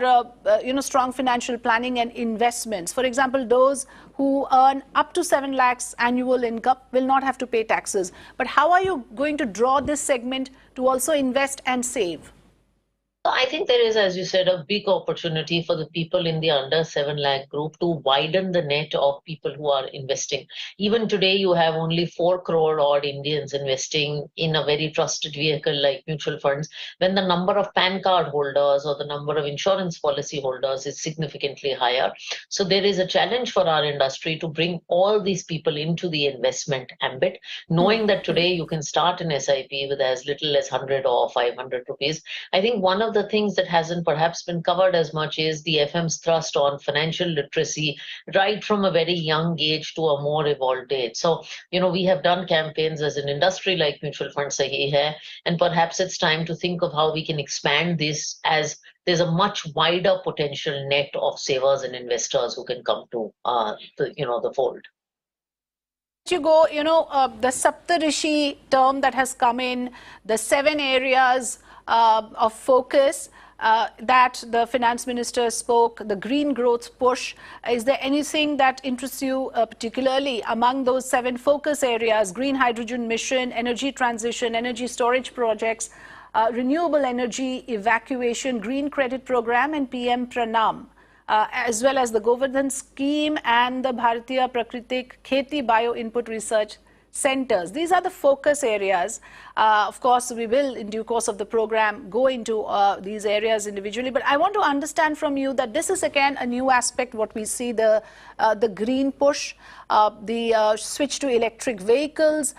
strong financial planning and investments. For example, those who earn up to 7 lakhs annual income will not have to pay taxes. But how are you going to draw this segment to also invest and save? I think there is, as you said, a big opportunity for the people in the under 7 lakh group to widen the net of people who are investing. Even today, you have only 4 crore odd Indians investing in a very trusted vehicle like mutual funds, when the number of PAN card holders or the number of insurance policy holders is significantly higher. So there is a challenge for our industry to bring all these people into the investment ambit, knowing that today you can start an SIP with as little as 100 or 500 rupees. I think one of the things that hasn't perhaps been covered as much is the FM's thrust on financial literacy right from a very young age to a more evolved age. So, we have done campaigns as an industry like Mutual Fund Sahi Hai, and perhaps it's time to think of how we can expand this, as there's a much wider potential net of savers and investors who can come to the fold. You go, the Saptarishi term that has come in, the 7 areas of focus that the finance minister spoke, the green growth push. Is there anything that interests you particularly among those 7 focus areas? Green hydrogen mission, energy transition, energy storage projects, renewable energy evacuation, green credit program, and PM Pranam. As well as the Govardhan scheme and the Bharatiya Prakritik Kheti Bio Input Research Centers. These are the focus areas. Of course, we will, in due course of the program, go into these areas individually. But I want to understand from you that this is again a new aspect, what we see, the green push, the switch to electric vehicles.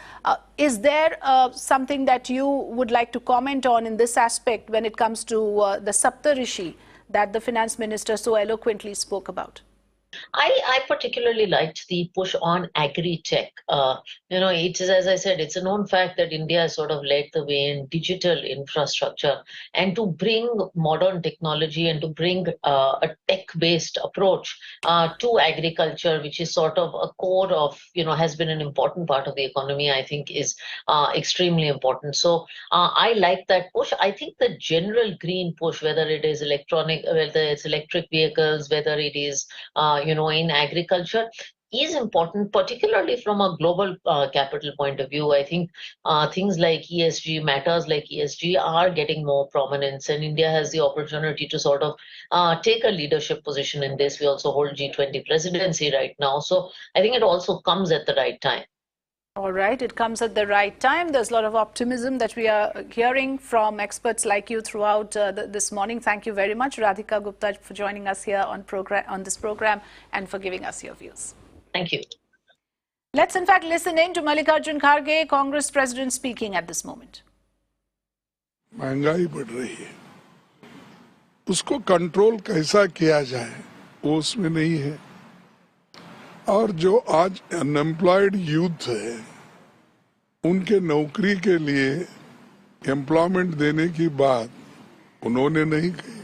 Is there something that you would like to comment on in this aspect when it comes to the Saptarishi that the finance minister so eloquently spoke about? I particularly liked the push on agri-tech. It is, as I said, it's a known fact that India has sort of led the way in digital infrastructure, and to bring modern technology and to bring a tech-based approach to agriculture, which is sort of a core of, has been an important part of the economy, I think is extremely important. So I like that push. I think the general green push, whether it is whether it's electric vehicles, whether it is in agriculture, is important, particularly from a global capital point of view. I think things like ESG, matters like ESG are getting more prominence, and India has the opportunity to sort of take a leadership position in this. We also hold G20 presidency right now. So I think it also comes at the right time. All right, it comes at the right time. There's a lot of optimism that we are hearing from experts like you throughout this morning. Thank you very much, Radhika Gupta, for joining us here on this program and for giving us your views. Thank you. Let's in fact listen in to Mallikarjun Kharge, Congress President, speaking at this moment. महंगाई बढ़ रही है, उसको control कैसा किया जाए वो उसमें नहीं है। और जो आज अनएम्प्लॉयड यूथ है, उनके नौकरी के लिए एम्प्लॉयमेंट देने की बात उन्होंने नहीं कही।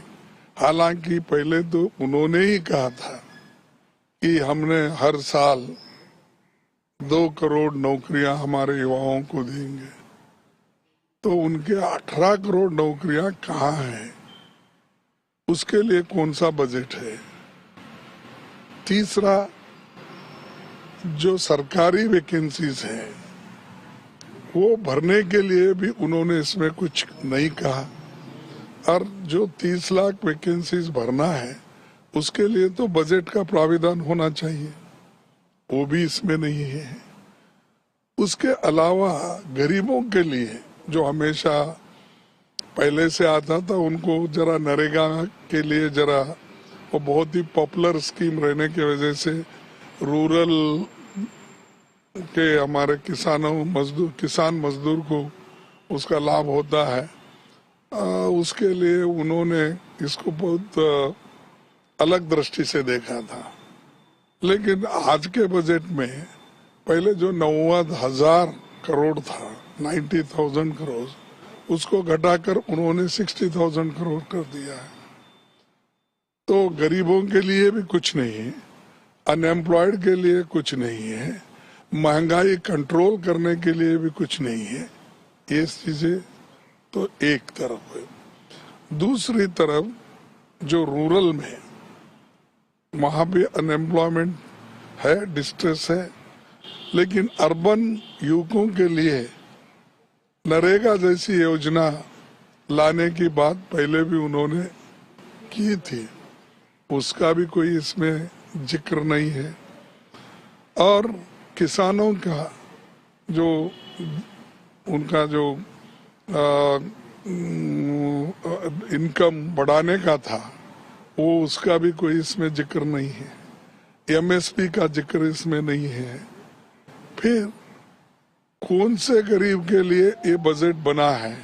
हालांकि पहले तो उन्होंने ही कहा था कि हमने हर साल 2 करोड़ नौकरियां हमारे युवाओं को देंगे। तो उनके 18 करोड़ नौकरियां कहाँ हैं? उसके लिए कौन सा बजट है? तीसरा, जो सरकारी वैकेंसीज है वो भरने के लिए भी उन्होंने इसमें कुछ नहीं कहा, और जो 30 लाख वैकेंसीज भरना है उसके लिए तो बजट का प्राविधान होना चाहिए, वो भी इसमें नहीं है। उसके अलावा गरीबों के लिए जो हमेशा पहले से आता था, उनको जरा नरेगा के लिए जरा वो बहुत ही पॉपुलर स्कीम रहने की वजह से रूरल के हमारे किसान मजदूर को उसका लाभ होता है, उसके लिए उन्होंने इसको बहुत अलग दृष्टि से देखा था। लेकिन आज के बजट में पहले जो 90,000 करोड़ था, 90,000 करोड़, उसको घटाकर उन्होंने 60,000 करोड़ कर दिया है। तो गरीबों के लिए भी कुछ नहीं है, अनएम्प्लॉयड के लिए कुछ नहीं है, महंगाई कंट्रोल करने के लिए भी कुछ नहीं है। ये चीजें तो एक तरफ है। दूसरी तरफ जो रूरल में वहां भी अनएम्प्लॉयमेंट है, डिस्ट्रेस है, लेकिन अर्बन युवकों के लिए नरेगा जैसी योजना लाने की बात पहले भी उन्होंने की थी, उसका भी कोई इसमें जिक्र नहीं है। और किसानों का जो उनका जो इनकम बढ़ाने का था, वो उसका भी कोई इसमें जिक्र नहीं है। एमएसपी का जिक्र इसमें नहीं है। फिर कौन से गरीब के लिए ये बजट बना है?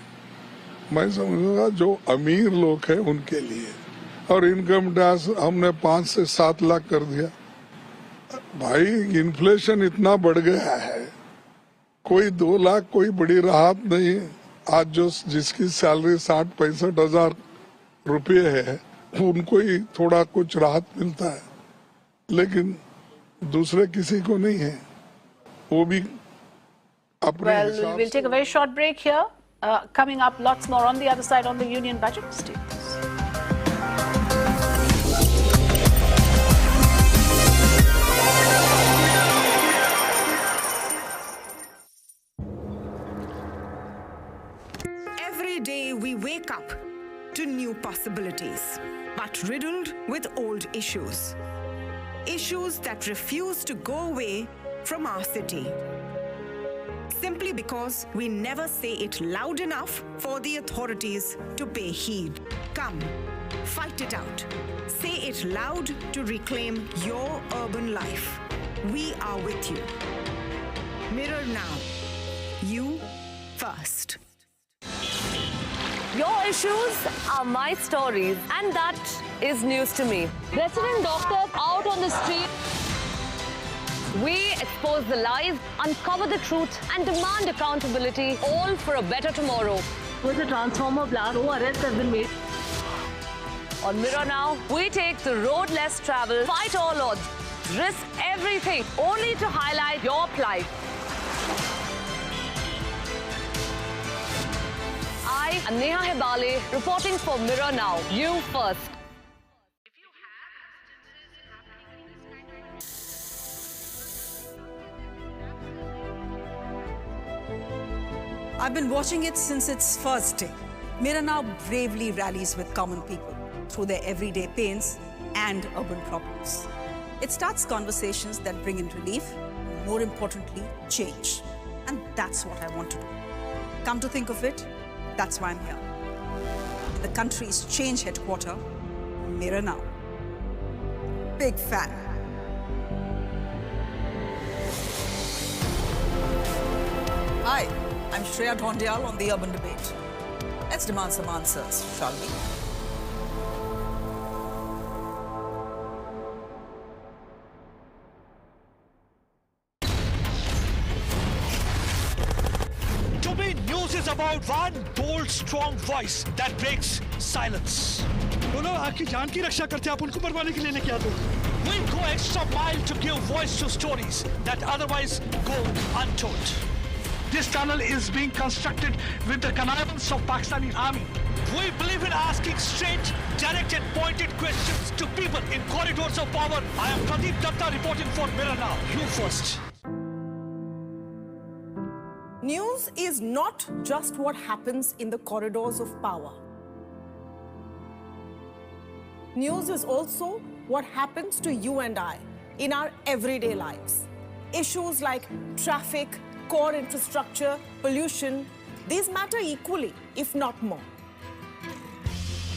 मैं समझूंगा जो अमीर लोग हैं उनके लिए। और इनकम टैक्स हमने 5 से 7 लाख कर दिया। भाई इन्फ्लेशन इतना बढ़ गया है, कोई 2 लाख कोई बड़ी राहत नहीं। आज जो जिसकी सैलरी 60-65 हजार रुपये है, उनको ही थोड़ा कुछ राहत मिलता है, लेकिन दूसरे किसी को नहीं है। वो भी अपने Well, we'll take a very short break here. Coming up, lots more on the other side on the union budget. Stay with us. Every day we wake up to new possibilities, but riddled with old issues. Issues that refuse to go away from our city. Simply because we never say it loud enough for the authorities to pay heed. Come, fight it out. Say it loud to reclaim your urban life. We are with you. Mirror now. You first. Your issues are my stories, and that is news to me. Resident doctors out on the street. We expose the lies, uncover the truth, and demand accountability, all for a better tomorrow. With a transformer blast, no arrests have been made. On Mirror Now, we take the road less traveled, fight all odds, risk everything, only to highlight your plight. I am Neha Hebale, reporting for Mirror Now. You first. I've been watching it since its first day. Mirror Now bravely rallies with common people through their everyday pains and urban problems. It starts conversations that bring in relief, more importantly, change. And that's what I want to do. Come to think of it, that's why I'm here. In the country's change headquarter, Mirror Now. Big fan. Hi, I'm Shreya Dhondial on the Urban Debate. Let's demand some answers, shall we? To me, news is about one bold, strong voice that breaks silence. वो लोग आपकी जान की रक्षा करते हैं, आप उनको मरवाने के लिए लेके आते हो। We go extra mile to give voice to stories that otherwise go untold. This tunnel is being constructed with the connivance of Pakistani army. We believe in asking straight, direct and pointed questions to people in corridors of power. I am Pradeep Datta reporting for Mirror Now. You first. News is not just what happens in the corridors of power. News is also what happens to you and I in our everyday lives. Issues like traffic, core infrastructure, pollution, these matter equally, if not more.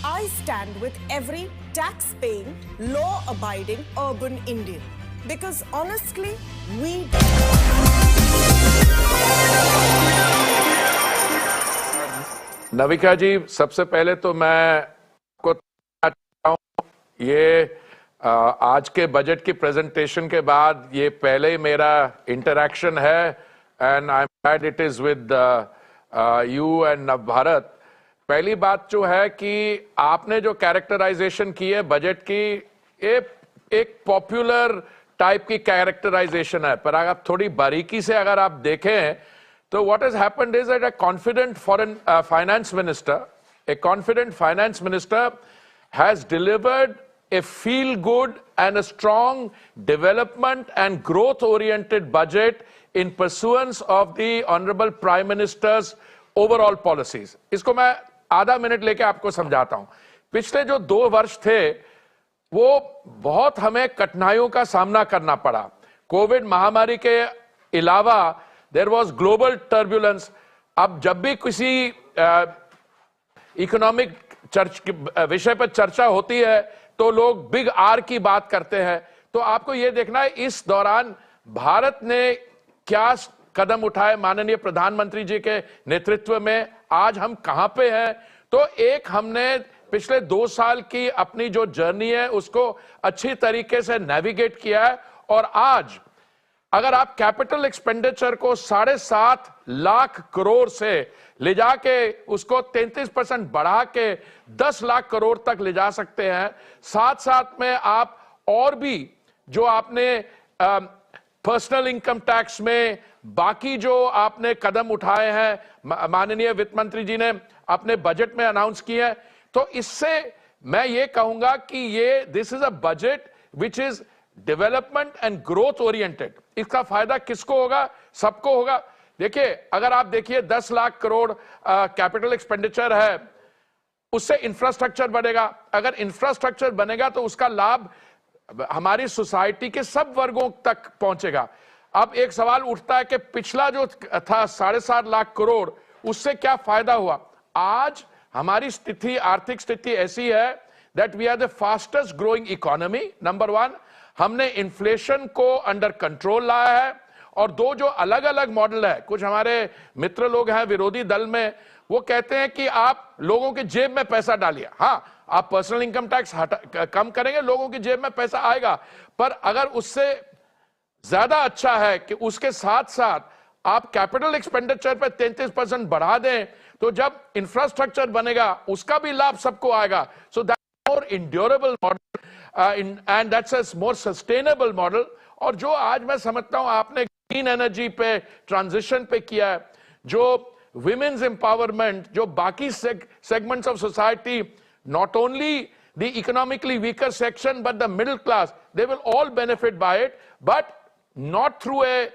I stand with every tax-paying, law-abiding urban Indian because honestly, we Navika जी, सबसे पहले तो मैं आपको चाहता हूं, ये आज के बजट की प्रेजेंटेशन के बाद ये पहले ही मेरा इंटरैक्शन है and I am glad it is with you and नव भारत। पहली बात जो है कि आपने जो कैरेक्टराइजेशन की है बजट की, एक पॉपुलर टाइप की कैरेक्टराइजेशन है, पर अगर थोड़ी बारीकी से अगर आप देखें तो what has happened is that a confident finance minister has delivered a feel-good and a strong development and growth-oriented budget in pursuance of the Honorable Prime Minister's overall policies. इसको मैं आधा मिनट लेके आपको समझाता हूं। पिछले जो 2 वर्ष थे वो बहुत हमें कठिनाइयों का सामना करना पड़ा। कोविड महामारी के अलावा There was global turbulence. अब जब भी किसी इकोनॉमिक विषय पर चर्चा होती है तो लोग बिग आर की बात करते हैं। तो आपको यह देखना है इस दौरान भारत ने क्या कदम उठाए माननीय प्रधानमंत्री जी के नेतृत्व में, आज हम कहां पे हैं। तो एक हमने पिछले 2 साल की अपनी जो जर्नी है उसको अच्छी तरीके से नेविगेट किया है और आज अगर आप कैपिटल एक्सपेंडिचर को 7.5 लाख करोड़ से ले जाके उसको 33% बढ़ा के 10 लाख करोड़ तक ले जा सकते हैं। साथ साथ में आप और भी जो आपने पर्सनल इनकम टैक्स में बाकी जो आपने कदम उठाए हैं माननीय वित्त मंत्री जी ने अपने बजट में अनाउंस किए हैं, तो इससे मैं ये कहूंगा कि ये this is a budget which is development and growth oriented. इसका फायदा किसको होगा? सबको होगा। देखिए, अगर आप देखिए 10 लाख करोड़ कैपिटल एक्सपेंडिचर है, उससे इंफ्रास्ट्रक्चर बढ़ेगा। अगर इंफ्रास्ट्रक्चर बनेगा तो उसका लाभ हमारी सोसाइटी के सब वर्गों तक पहुंचेगा। अब एक सवाल उठता है कि पिछला जो था 7.5 लाख करोड़, उससे क्या फायदा हुआ? आज हमारी स्थिति, आर्थिक स्थिति ऐसी है that we are the fastest growing economy, number 1। हमने इन्फ्लेशन को अंडर कंट्रोल लाया है। और 2 जो अलग अलग मॉडल है, कुछ हमारे मित्र लोग हैं विरोधी दल में, वो कहते हैं कि आप लोगों के जेब में पैसा डालिए। हाँ, आप पर्सनल इनकम टैक्स कम करेंगे, लोगों की जेब में पैसा आएगा, पर अगर उससे ज्यादा अच्छा है कि उसके साथ साथ आप कैपिटल एक्सपेंडिचर पर 33% बढ़ा दें, तो जब इंफ्रास्ट्रक्चर बनेगा उसका भी लाभ सबको आएगा। So that more endurable model and that's a more sustainable model। और जो आज मैं समझता हूं आपने ग्रीन एनर्जी पे, ट्रांजिशन पे किया है, जो विमेन्स एम्पावरमेंट, जो बाकी segments of society, not only the economically weaker section but the middle class, they will all benefit by it, but not through a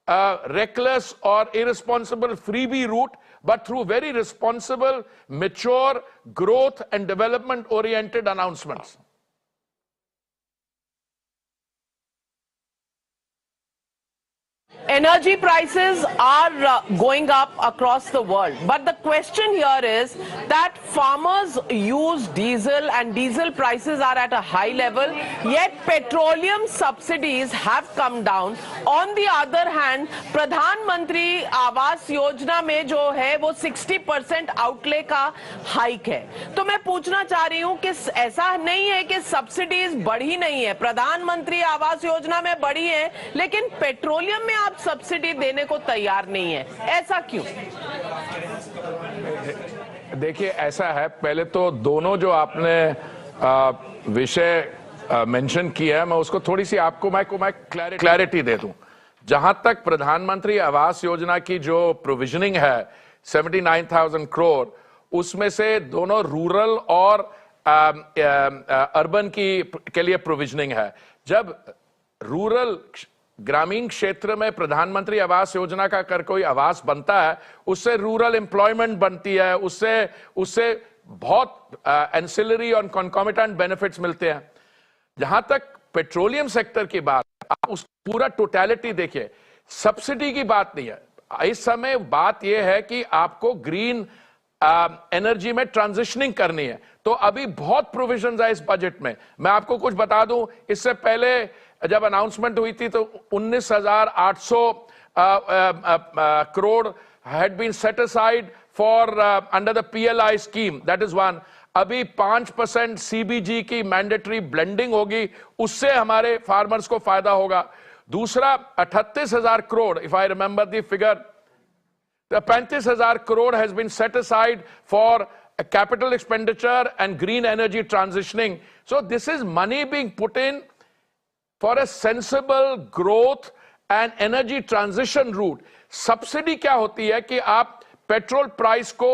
reckless or irresponsible freebie route, but through very responsible, mature, growth and development oriented announcements. Energy prices are going up across the world, but the question here is that farmers use diesel and diesel prices are at a high level, yet petroleum subsidies have come down. On the other hand, प्रधानमंत्री आवास योजना में जो है वो 60% outlay का hike है। तो मैं पूछना चाह रही हूँ कि ऐसा नहीं है कि सब्सिडीज बढ़ी नहीं है, प्रधानमंत्री आवास योजना में बढ़ी है, लेकिन पेट्रोलियम में आप सब्सिडी देने को तैयार नहीं है, ऐसा क्यों? देखिए, ऐसा है, पहले तो दोनों जो आपने विषय मेंशन किया है, मैं उसको थोड़ी सी आपको मैं क्लैरिटी दे दूं। जहां तक प्रधानमंत्री आवास योजना की जो प्रोविजनिंग है 79,000 करोड़, उसमें से दोनों रूरल और अर्बन के लिए प्रोविजनिंग है। जब रूरल ग्रामीण क्षेत्र में प्रधानमंत्री आवास योजना का कर कोई आवास बनता है, उससे रूरल एम्प्लॉयमेंट बनती है, उससे बहुत एंसिलरी और कॉन्कॉमिटेंट बेनिफिट्स मिलते हैं। जहां तक पेट्रोलियम सेक्टर की बात, आप उस पूरा टोटलिटी देखिए, सब्सिडी की बात नहीं है इस समय। बात यह है कि आपको ग्रीन एनर्जी में ट्रांजिशनिंग करनी है, तो अभी बहुत प्रोविजंस है इस बजट में। मैं आपको कुछ बता दूं, इससे पहले जब अनाउंसमेंट हुई थी तो 19,800 crore had been set aside for under the PLI scheme, that is one. अभी 5% CBG की मैंडेटरी ब्लेंडिंग होगी, उससे हमारे फार्मर्स को फायदा होगा। दूसरा 38,000 crore, if I remember the figure, the 35,000 crore has been set aside for capital expenditure and green energy transitioning. So this is money being put in for a sensible growth and energy transition route. Subsidy क्या होती है कि आप petrol price को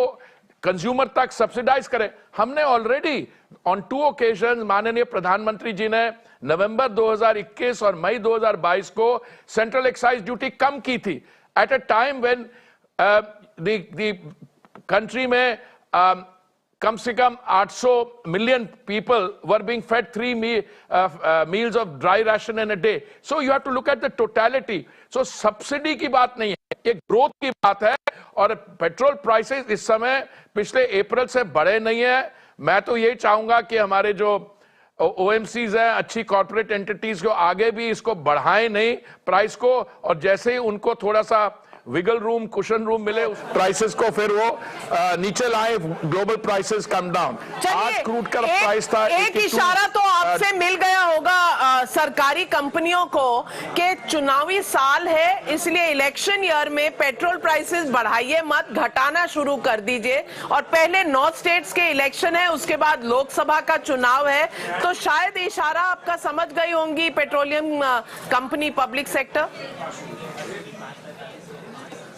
consumer तक subsidise करें। हमने already on 2 occasions माननीय प्रधानमंत्री जी ने नवंबर 2021 और मई 2022 को सेंट्रल एक्साइज ड्यूटी कम की थी, at a time when the country में कम से कम 800 million people were being fed 3 meals of dry ration in a day. So you have to look at the totality. So subsidy की बात नहीं है, ये growth की बात है। और पेट्रोल प्राइसेस इस समय पिछले अप्रैल से बढ़े नहीं है। मैं तो यही चाहूंगा कि हमारे जो OMCs हैं, अच्छी कॉर्पोरेट एंटिटीज को आगे भी इसको बढ़ाएं नहीं प्राइस को, और जैसे ही उनको थोड़ा सा विगल रूम, कुशन रूम मिले उस प्राइसेस को फिर वो नीचे लाए, ग्लोबल प्राइसेस कम डाउन। आज क्रूड का प्राइस था एक इशारा तो आपसे मिल गया होगा सरकारी कंपनियों को कि चुनावी साल है, इसलिए इलेक्शन ईयर में पेट्रोल प्राइसेस बढ़ाइए मत, घटाना शुरू कर दीजिए। और पहले 9 स्टेट्स के इलेक्शन है, उसके बाद लोकसभा का चुनाव है, तो शायद इशारा आपका समझ गई होंगी petroleum company, public sector.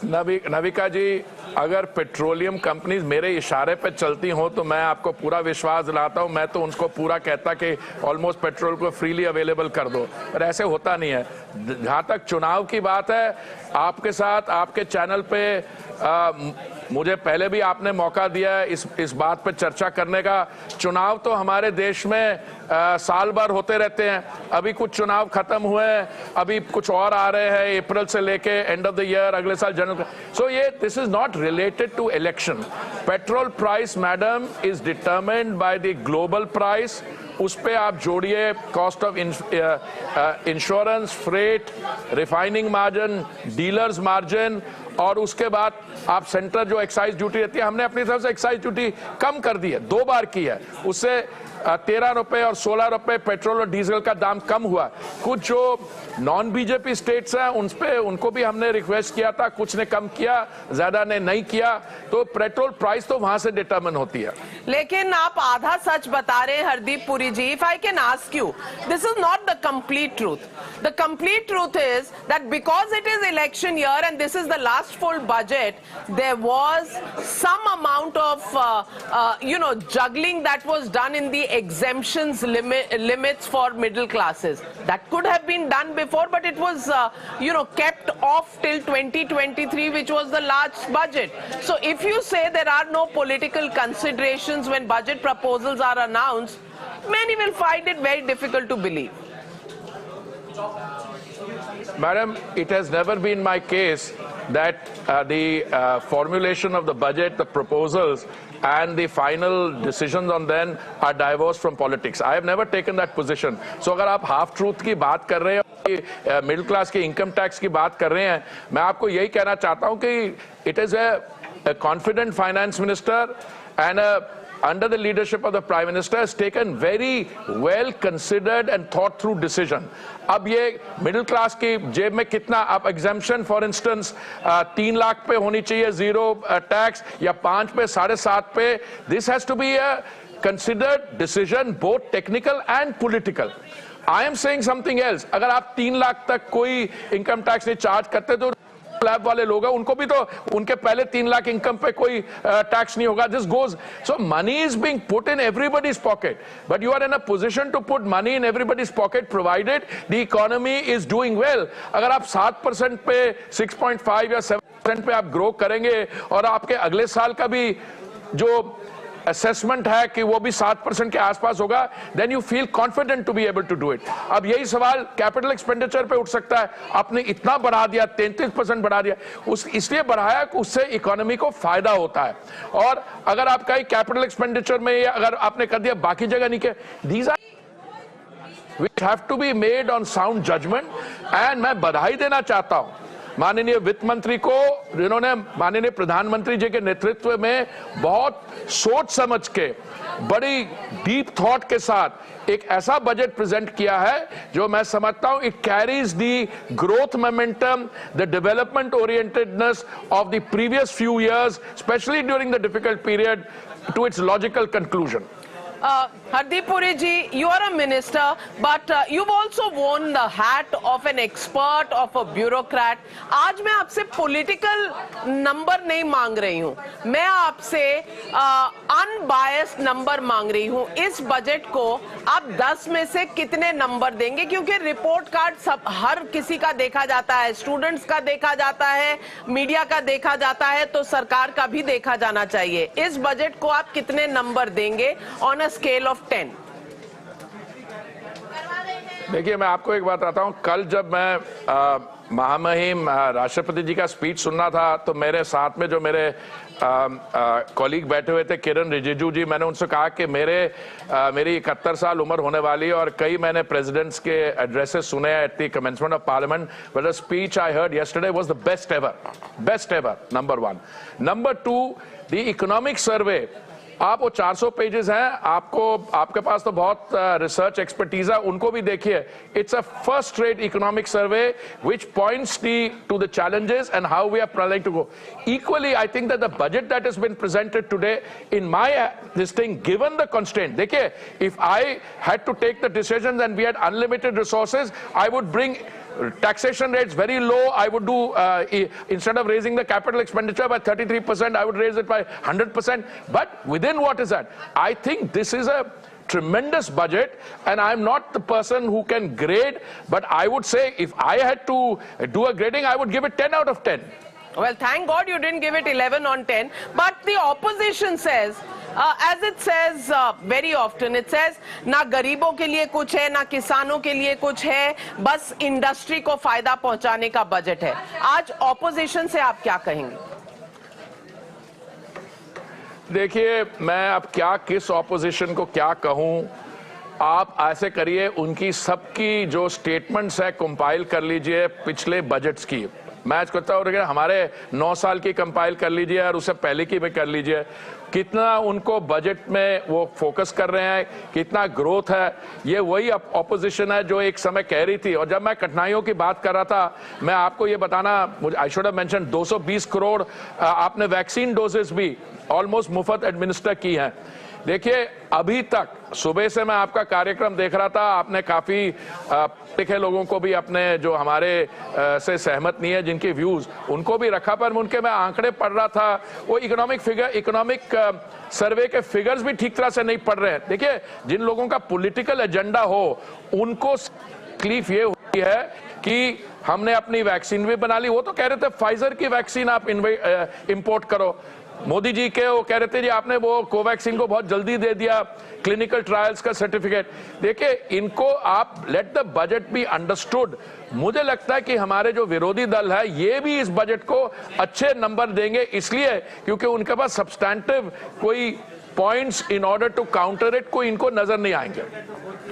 Navika ji, अगर पेट्रोलियम कंपनीज मेरे इशारे पे चलती हों तो मैं आपको पूरा विश्वास दिलाता हूं, मैं तो उनको पूरा कहता कि ऑलमोस्ट पेट्रोल को फ्रीली अवेलेबल कर दो, पर ऐसे होता नहीं है। जहां तक चुनाव की बात है, आपके साथ आपके चैनल पे मुझे पहले भी आपने मौका दिया है इस बात पे चर्चा करने का। चुनाव तो हमारे देश में साल भर होते रहते हैं, अभी कुछ चुनाव खत्म हुए हैं, अभी कुछ और आ रहे हैं अप्रैल से लेके एंड ऑफ द ईयर, अगले साल जनरल। सो ये this is not related to election. Petrol price, madam, is determined by the global price. उस पे आप जोड़िए cost of insurance, freight, refining margin, dealers margin, और उसके बाद आप सेंटर जो एक्साइज ड्यूटी रहती है, हमने अपनी तरफ से एक्साइज ड्यूटी कम कर दी है, 2 बार की है, उससे 13 रुपए और 16 रुपए पेट्रोल और डीजल का दाम कम हुआ। कुछ जो नॉन बीजेपी स्टेट्स हैं उन पे उनको भी हमने रिक्वेस्ट किया था, कुछ ने कम किया, ज्यादा ने नहीं किया, तो पेट्रोल प्राइस तो वहां से डिटरमिन होती है। लेकिन आप आधा सच बता रहे हैं Hardeep Puri ji. If I can ask you, this is not the complete truth. The complete truth is that because it is election year and this is the last full budget, there was some amount of juggling that was done in the exemptions limits for middle classes. That could have been done before, but it was kept off till 2023, which was the last budget. So if you say there are no political considerations when budget proposals are announced, many will find it very difficult to believe. Madam, it has never been my case that the formulation of the budget, the proposals, and the final decisions on them are divorced from politics. I have never taken that position. So अगर आप half truth की बात कर रहे हैं, middle class के income tax की बात कर रहे हैं, मैं आपको यही कहना चाहता हूं कि it is a confident finance minister and under the leadership of the Prime Minister has taken very well considered and thought through decision. अब ये मिडिल क्लास की जेब में कितना, आप एग्जाम्पशन फॉर इंस्टेंस 3 लाख पे होनी चाहिए जीरो टैक्स, या 5 पे, 7.5 पे, this has to be a considered decision, both technical and political. I am saying something else. अगर आप 3 लाख तक कोई इनकम टैक्स नहीं चार्ज करते तो स्लैब वाले लोग हैं उनको भी तो उनके पहले 3 लाख इनकम पे कोई टैक्स नहीं होगा. This goes, so money is being put in everybody's pocket, but you are in a position to put money in everybody's pocket provided the economy is doing well. अगर आप 7% पे 6.5 या 7% पे आप ग्रो करेंगे और आपके अगले साल का भी जो असेसमेंट है कि वो भी 7% के आसपास होगा, then you feel confident to be able to do it. अब यही सवाल कैपिटल एक्सपेंडिचर पे उठ सकता है. आपने इतना बढ़ा दिया, 33% बढ़ा दिया, इसलिए बढ़ाया कि उससे इकोनॉमी को फायदा होता है. और अगर आप कहीं कैपिटल एक्सपेंडिचर में अगर आपने कर दिया बाकी जगह नहीं किया, these are which have to be made on sound judgement. And मैं बधाई देना चाहता हूं माननीय वित्त मंत्री को, जिन्होंने माननीय प्रधानमंत्री जी के नेतृत्व में बहुत सोच समझ के, बड़ी डीप थॉट के साथ एक ऐसा बजट प्रेजेंट किया है जो मैं समझता हूं it carries the growth momentum, the development orientedness of the previous few years, specially during the difficult period, to its logical conclusion. Hardeep Puri ji, you are a minister, but you've also worn the hat of an expert, of a bureaucrat. आज मैं आपसे political number नहीं मांग रही हूँ, मैं आपसे unbiased number मांग रही हूँ. इस बजट को आप 10 में से कितने नंबर देंगे? क्योंकि रिपोर्ट कार्ड सब हर किसी का देखा जाता है, स्टूडेंट्स का देखा जाता है, मीडिया का देखा जाता है, तो सरकार का भी देखा जाना चाहिए. इस बजट को आप कितने नंबर देंगे ऑन अ स्केल ऑफ 10? देखिए, मैं आपको एक बात बताता हूं. कल जब मैं महामहिम राष्ट्रपति जी का स्पीच सुनना था तो मेरे साथ में जो मेरे कॉलीग बैठे हुए थे, किरण रिजिजू जी, मैंने उनसे कहा कि मेरी 71 साल उम्र होने वाली है और कई मैंने प्रेसिडेंट्स के एड्रेसेस सुने at the commencement of parliament, but the speech I heard yesterday was the best ever. Number 1. Number 2, the economic survey. आप वो 400 पेजेस हैं, आपके पास तो बहुत रिसर्च एक्सपर्टीज है, उनको भी देखिए. It's a first rate economic survey which points to the challenges and how we are planning to go. Equally I think that the budget that has been presented today in my this thing, given the constraint, देखिए, if I had to take the decisions and we had unlimited resources, I would bring taxation rates very low. I would do, instead of raising the capital expenditure by 33%, I would raise it by 100%. But within what is that? I think this is a tremendous budget, and I'm not the person who can grade, but I would say if I had to do a grading, I would give it 10 out of 10. Well, thank God you didn't give it 11 on 10. But the opposition says, as it says very often, it says ना गरीबों के लिए कुछ है, ना किसानों के लिए कुछ है, बस इंडस्ट्री को फायदा पहुंचाने का बजट है. आज ऑपोजिशन से आप क्या कहेंगे? देखिए, मैं अब किस ऑपोजिशन को क्या कहूं. आप ऐसे करिए, उनकी सबकी जो स्टेटमेंट्स है कंपाइल कर लीजिए पिछले बजट्स की. मैं कहता हूँ हमारे 9 साल की कंपाइल कर लीजिए और उससे पहले की भी कर लीजिए. कितना उनको बजट में वो फोकस कर रहे हैं, कितना ग्रोथ है. ये वही ऑपोजिशन है जो एक समय कह रही थी. और जब मैं कठिनाइयों की बात कर रहा था, मैं आपको ये बताना, I should have mention 220 crore आपने वैक्सीन डोजेस भी ऑलमोस्ट मुफ्त एडमिनिस्टर की हैं. देखिए, अभी तक सुबह से मैं आपका कार्यक्रम देख रहा था, आपने काफी लिखे लोगों को भी अपने जो हमारे से सहमत नहीं है, जिनके व्यूज, उनको भी रखा, पर उनके मैं आंकड़े पढ़ रहा था, वो इकोनॉमिक सर्वे के फिगर्स भी ठीक तरह से नहीं पढ़ रहे हैं. देखिए, जिन लोगों का पॉलिटिकल एजेंडा हो, उनको तकलीफ ये होती है कि हमने अपनी वैक्सीन भी बना ली. वो तो कह रहे थे फाइजर की वैक्सीन आप इंपोर्ट करो. मोदी जी के वो कह रहे थे जी आपने वो कोवैक्सीन को बहुत जल्दी दे दिया, क्लिनिकल ट्रायल्स का सर्टिफिकेट. देखिए, इनको आप let the budget be understood. मुझे लगता है कि हमारे जो विरोधी दल है, ये भी इस बजट को अच्छे नंबर देंगे, इसलिए क्योंकि उनके पास सब्सटैंटिव कोई points in order to counter it को इनको नजर नहीं आएंगे.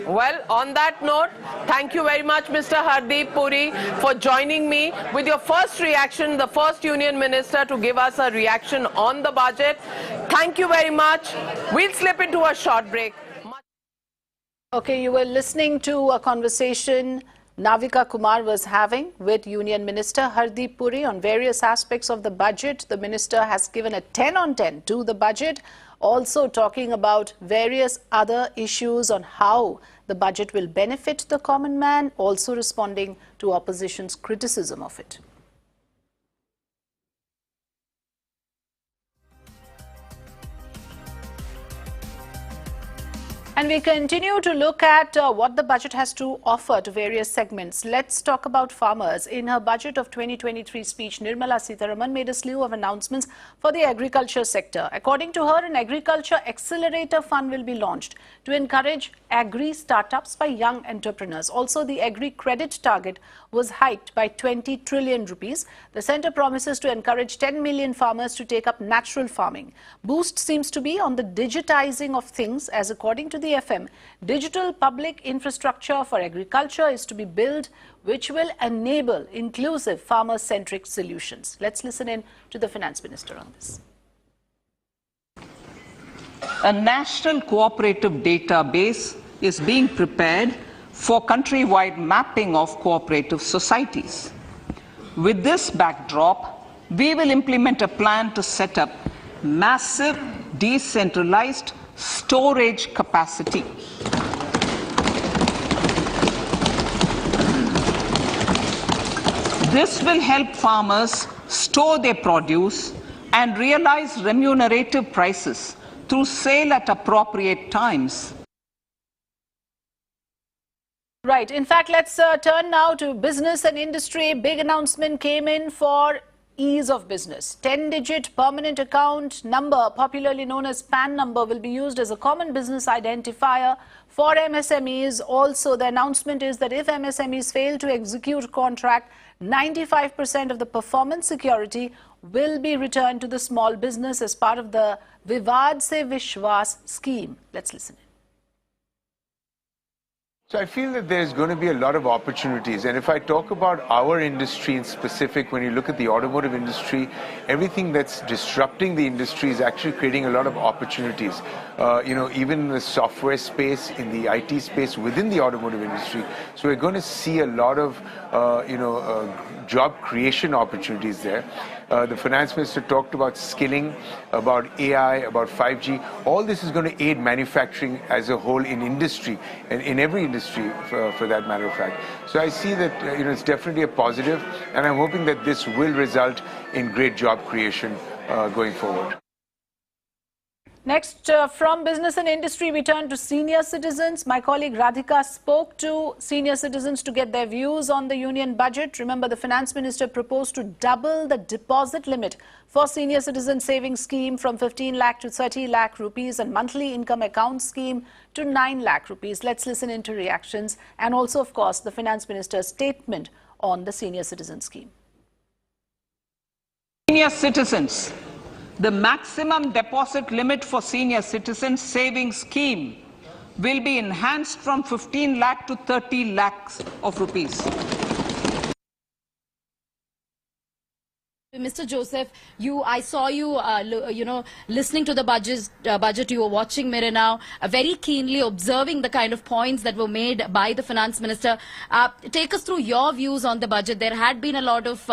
Well, on that note, thank you very much, Mr. Hardeep Puri, for joining me with your first reaction, the first Union Minister to give us a reaction on the budget. Thank you very much. We'll slip into a short break. Okay, you were listening to a conversation Navika Kumar was having with Union Minister Hardeep Puri on various aspects of the budget. The minister has given a 10 on 10 to the budget, also talking about various other issues on how the budget will benefit the common man, also responding to opposition's criticism of it. And we continue to look at what the budget has to offer to various segments. Let's talk about farmers. In her budget of 2023 speech, Nirmala Sitharaman made a slew of announcements for the agriculture sector. According to her, an agriculture accelerator fund will be launched to encourage agri startups by young entrepreneurs. Also, the agri credit target was hiked by 20 trillion rupees. The centre promises to encourage 10 million farmers to take up natural farming. Boost seems to be on the digitizing of things, as according to the FM, digital public infrastructure for agriculture is to be built, which will enable inclusive farmer-centric solutions. Let's listen in to the Finance Minister on this. A national cooperative database is being prepared for countrywide mapping of cooperative societies. With this backdrop, we will implement a plan to set up massive decentralized storage capacity. This will help farmers store their produce and realize remunerative prices through sale at appropriate times. Right. In fact, let's turn now to business and industry. Big announcement came in for ease of business. 10-digit permanent account number, popularly known as PAN number, will be used as a common business identifier for MSMEs. Also, the announcement is that if MSMEs fail to execute contract, 95% of the performance security will be returned to the small business as part of the Vivad Se Vishwas scheme. Let's listen. So I feel that there's going to be a lot of opportunities. And if I talk about our industry in specific, when you look at the automotive industry, everything that's disrupting the industry is actually creating a lot of opportunities. Even in the software space, in the IT space, within the automotive industry. So we're going to see a lot of, job creation opportunities there. The finance minister talked about skilling, about AI, about 5G. All this is going to aid manufacturing as a whole in industry and in every industry for that matter of fact. So I see that it's definitely a positive, and I'm hoping that this will result in great job creation going forward. Next, from business and industry, we turn to senior citizens. My colleague Radhika spoke to senior citizens to get their views on the union budget. Remember, the finance minister proposed to double the deposit limit for senior citizen savings scheme from 15 lakh to 30 lakh rupees and monthly income account scheme to 9 lakh rupees. Let's listen into reactions and also, of course, the finance minister's statement on the senior citizen scheme. Senior citizens. The maximum deposit limit for senior citizens savings scheme will be enhanced from 15 lakh to 30 lakhs of rupees. Mr. Joseph, I saw you, listening to the budget. You were watching Mirror Now, very keenly observing the kind of points that were made by the finance minister. Take us through your views on the budget. There had been a lot of,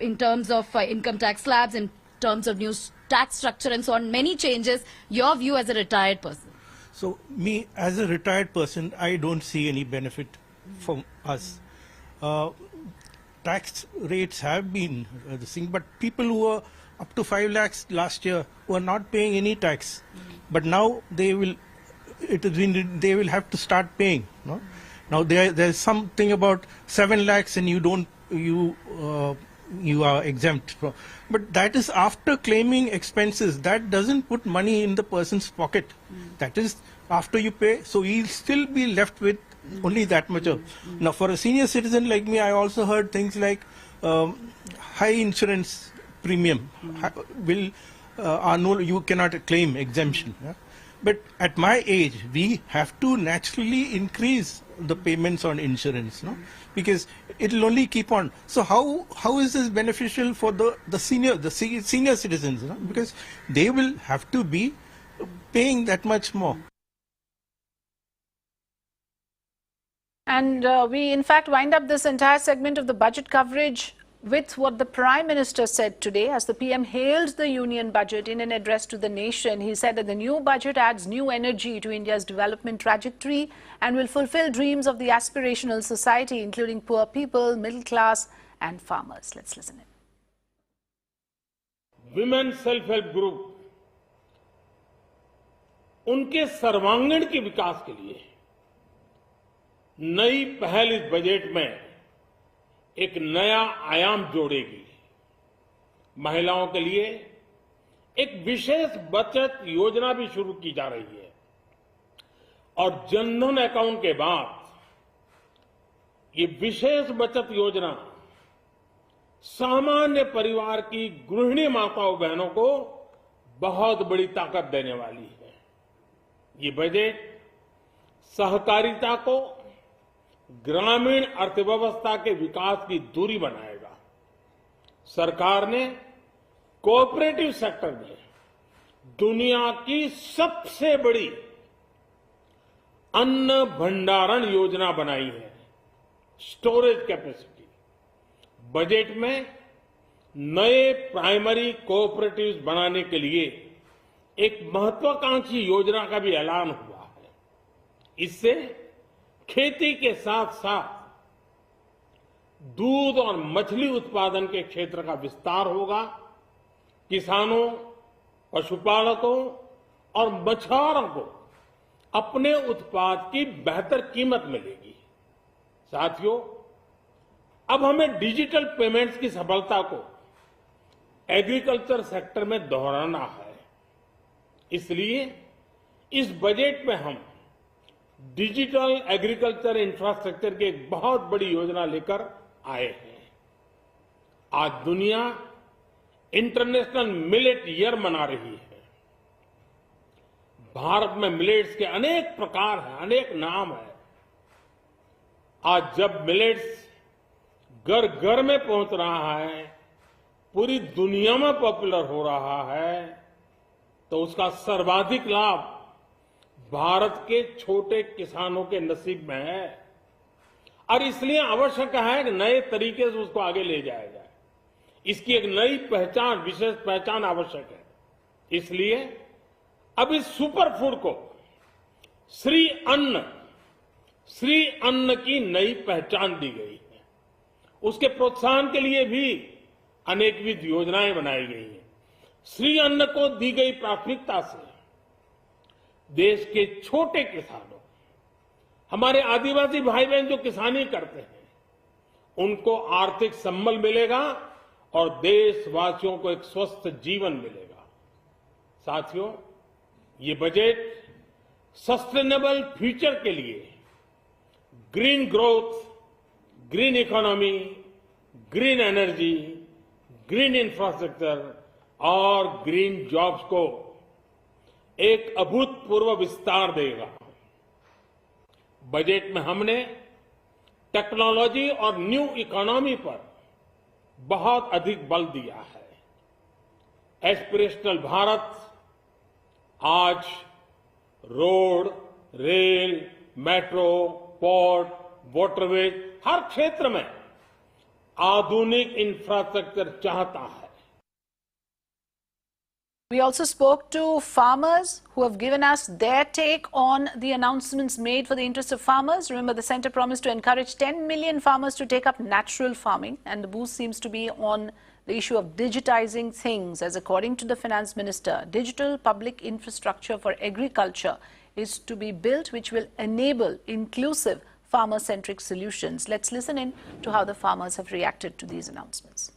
in terms of income tax slabs, in terms of new tax structure and so on, many changes. Your view as a retired person? So me as a retired person, I don't see any benefit from us. Tax rates have been the thing, but people who were up to 5 lakhs last year were not paying any tax, but now they will have to start paying. No? Now there's something about 7 lakhs and you are exempt from, but that is after claiming expenses. That doesn't put money in the person's pocket. That is after you pay, so he'll still be left with only that much of. Now for a senior citizen like me, I also heard things like high insurance premium you cannot claim exemption. Yeah? But at my age, we have to naturally increase the payments on insurance, no? Because it will only keep on. So how is this beneficial for the senior citizens? No? Because they will have to be paying that much more. And we, in fact, wind up this entire segment of the budget coverage with what the Prime Minister said today as the PM hailed the union budget in an address to the nation. He said that the new budget adds new energy to India's development trajectory and will fulfill dreams of the aspirational society, including poor people, middle class and farmers. Let's listen in. Women's self-help group उनके सर्वांगीण के विकास के लिए नई पहल इस budget में एक नया आयाम जोड़ेगी। महिलाओं के लिए एक विशेष बचत योजना भी शुरू की जा रही है और जनधन अकाउंट के बाद ये विशेष बचत योजना सामान्य परिवार की गृहिणी माताओं बहनों को बहुत बड़ी ताकत देने वाली है। ये बजट सहकारिता को ग्रामीण अर्थव्यवस्था के विकास की धुरी बनाएगा। सरकार ने कोऑपरेटिव सेक्टर में दुनिया की सबसे बड़ी अन्न भंडारण योजना बनाई है, स्टोरेज कैपेसिटी। बजट में नए प्राइमरी कोऑपरेटिव्स बनाने के लिए एक महत्वाकांक्षी योजना का भी ऐलान हुआ है। इससे खेती के साथ साथ दूध और मछली उत्पादन के क्षेत्र का विस्तार होगा। किसानों, पशुपालकों और मछुआरों को अपने उत्पाद की बेहतर कीमत मिलेगी। साथियों, अब हमें डिजिटल पेमेंट्स की सफलता को एग्रीकल्चर सेक्टर में दोहराना है। इसलिए इस बजट में हम डिजिटल एग्रीकल्चर इंफ्रास्ट्रक्चर की एक बहुत बड़ी योजना लेकर आए हैं। आज दुनिया इंटरनेशनल मिलेट ईयर मना रही है। भारत में मिलेट्स के अनेक प्रकार हैं, अनेक नाम है। आज जब मिलेट्स घर घर में पहुंच रहा है, पूरी दुनिया में पॉपुलर हो रहा है, तो उसका सर्वाधिक लाभ भारत के छोटे किसानों के नसीब में है और इसलिए आवश्यक है कि नए तरीके से उसको आगे ले जाया जाए। इसकी एक नई पहचान, विशेष पहचान आवश्यक है। इसलिए अब इस सुपर फूड को श्री अन्न की नई पहचान दी गई है। उसके प्रोत्साहन के लिए भी अनेकविध योजनाएं बनाई गई हैं। श्री अन्न को दी गई प्राथमिकता से देश के छोटे किसानों, हमारे आदिवासी भाई बहन जो किसानी करते हैं, उनको आर्थिक संबल मिलेगा और देशवासियों को एक स्वस्थ जीवन मिलेगा। साथियों, ये बजट सस्टेनेबल फ्यूचर के लिए green growth, green economy, green energy, green infrastructure और ग्रीन जॉब्स को एक अभूतपूर्व विस्तार देगा। बजट में हमने टेक्नोलॉजी और न्यू इकोनॉमी पर बहुत अधिक बल दिया है। एस्पिरेशनल भारत आज road, rail, metro, port, waterways, हर क्षेत्र में आधुनिक इंफ्रास्ट्रक्चर चाहता है। We also spoke to farmers who have given us their take on the announcements made for the interest of farmers. Remember, the centre promised to encourage 10 million farmers to take up natural farming, and the boost seems to be on the issue of digitizing things, as according to the finance minister, digital public infrastructure for agriculture is to be built, which will enable inclusive farmer-centric solutions. Let's listen in to how the farmers have reacted to these announcements.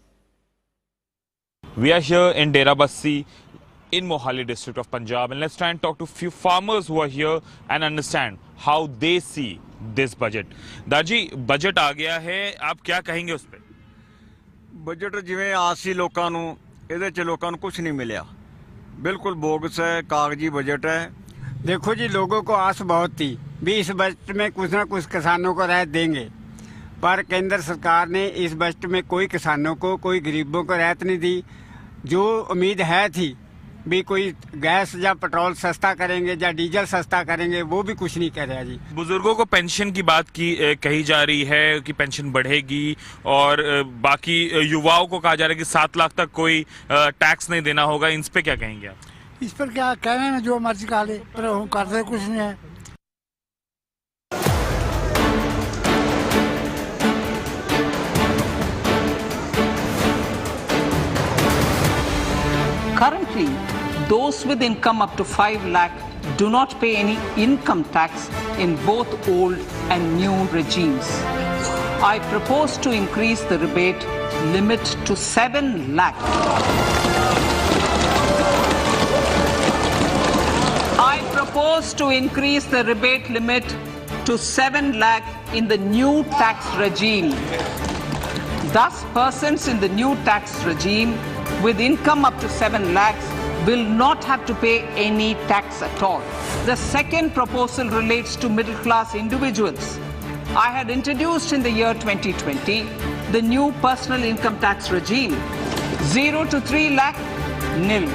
We are here in Dera Bassi in Mohali district of Punjab, and let's try and talk to a few farmers who are here and understand how they see this budget. Daji, budget आ गया है, आप क्या कहेंगे उस पे? Budget जिवें आसी लोगों ਨੂੰ ਇਹਦੇ ਚ ਲੋਕਾਂ ਨੂੰ कुछ नहीं मिला, बिल्कुल बोगस है, कागजी बजट है। देखो जी, लोगों को आस बहुत थी भी इस बजट में कुछ ना कुछ किसानों को राहत देंगे, पर केंद्र सरकार ने इस बजट में कोई किसानों को, कोई गरीबों को राहत नहीं दी। जो उम्मीद है थी भी कोई गैस या पेट्रोल सस्ता करेंगे या डीजल सस्ता करेंगे, वो भी कुछ नहीं कर रहा जी। बुजुर्गों को पेंशन की बात कही जा रही है कि पेंशन बढ़ेगी, और बाकी युवाओं को कहा जा रहा है कि 7 लाख तक कोई टैक्स नहीं देना होगा। इन पे क्या कहेंगे आप? इस पर क्या कहना है, जो मर्जी कहा ले, पर हम करते कुछ नहीं है। Currently, those with income up to 5 lakh do not pay any income tax in both old and new regimes. I propose to increase the rebate limit to 7 lakh. I propose to increase the rebate limit to 7 lakh in the new tax regime. Thus, persons in the new tax regime with income up to 7 lakhs will not have to pay any tax at all. The second proposal relates to middle-class individuals. I had introduced in the year 2020 the new personal income tax regime. 0 to 3 lakh, nil.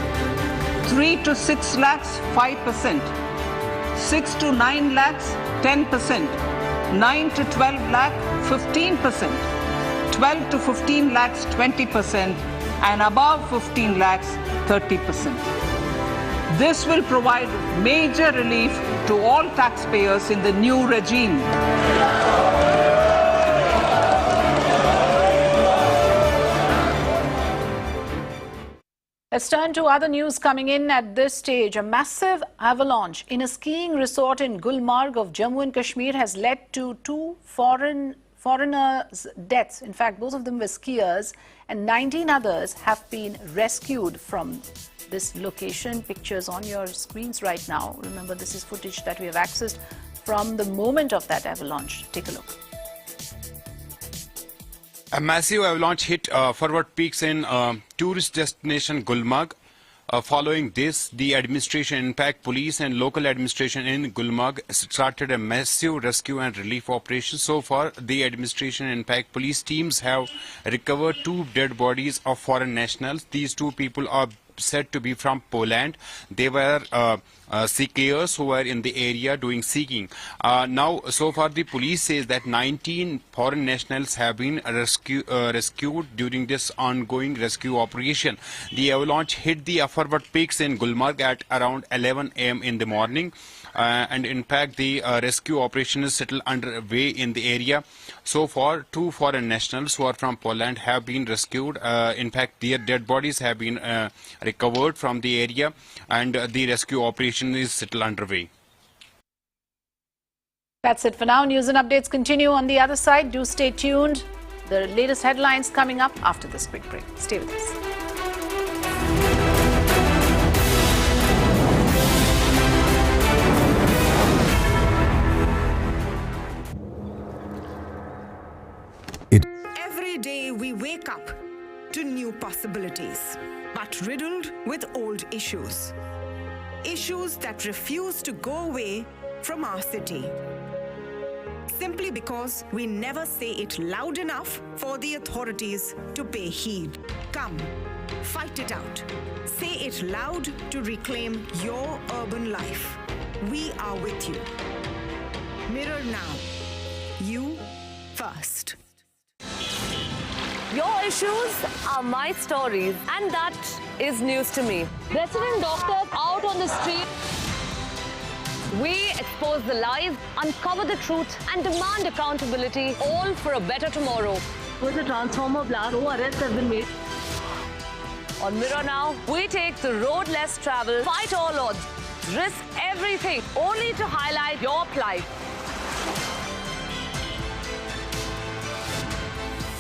3 to 6 lakhs, 5%. 6 to 9 lakhs, 10%. 9 to 12 lakh, 15%. 12 to 15 lakhs, 20%. And above 15 lakhs, 30%. This will provide major relief to all taxpayers in the new regime. Let's turn to other news coming in at this stage. A massive avalanche in a skiing resort in Gulmarg of Jammu and Kashmir has led to 2 foreigners' deaths. In fact, both of them were skiers, and 19 others have been rescued from this location. Pictures on your screens right now. Remember, this is footage that we have accessed from the moment of that avalanche. Take a look. A massive avalanche hit forward peaks in tourist destination Gulmarg. Following this, the administration, in fact, police and local administration in Gulmarg started a massive rescue and relief operation. So far, the administration, in fact, police teams have recovered 2 dead bodies of foreign nationals. These 2 people are said to be from Poland. They were skiers who were in the area doing skiing. Now, so far, the police says that 19 foreign nationals have been rescued during this ongoing rescue operation. The avalanche hit the forward peaks in Gulmarg at around 11 a.m. in the morning. And in fact, the rescue operation is still underway in the area. So far, 2 foreign nationals who are from Poland have been rescued. In fact, their dead bodies have been recovered from the area, and the rescue operation is still underway. That's it for now. News and updates continue on the other side. Do stay tuned. The latest headlines coming up after this quick break. Stay with us. Every day we wake up to new possibilities, but riddled with old issues. Issues that refuse to go away from our city. Simply because we never say it loud enough for the authorities to pay heed. Come, fight it out. Say it loud to reclaim your urban life. We are with you. Mirror now. You first. Your issues are my stories, and that is news to me. Resident doctors out on the street. We expose the lies, uncover the truth, and demand accountability, all for a better tomorrow. With a transformer blast, no arrests have been made. On Mirror Now, we take the road less traveled, fight all odds, risk everything, only to highlight your plight.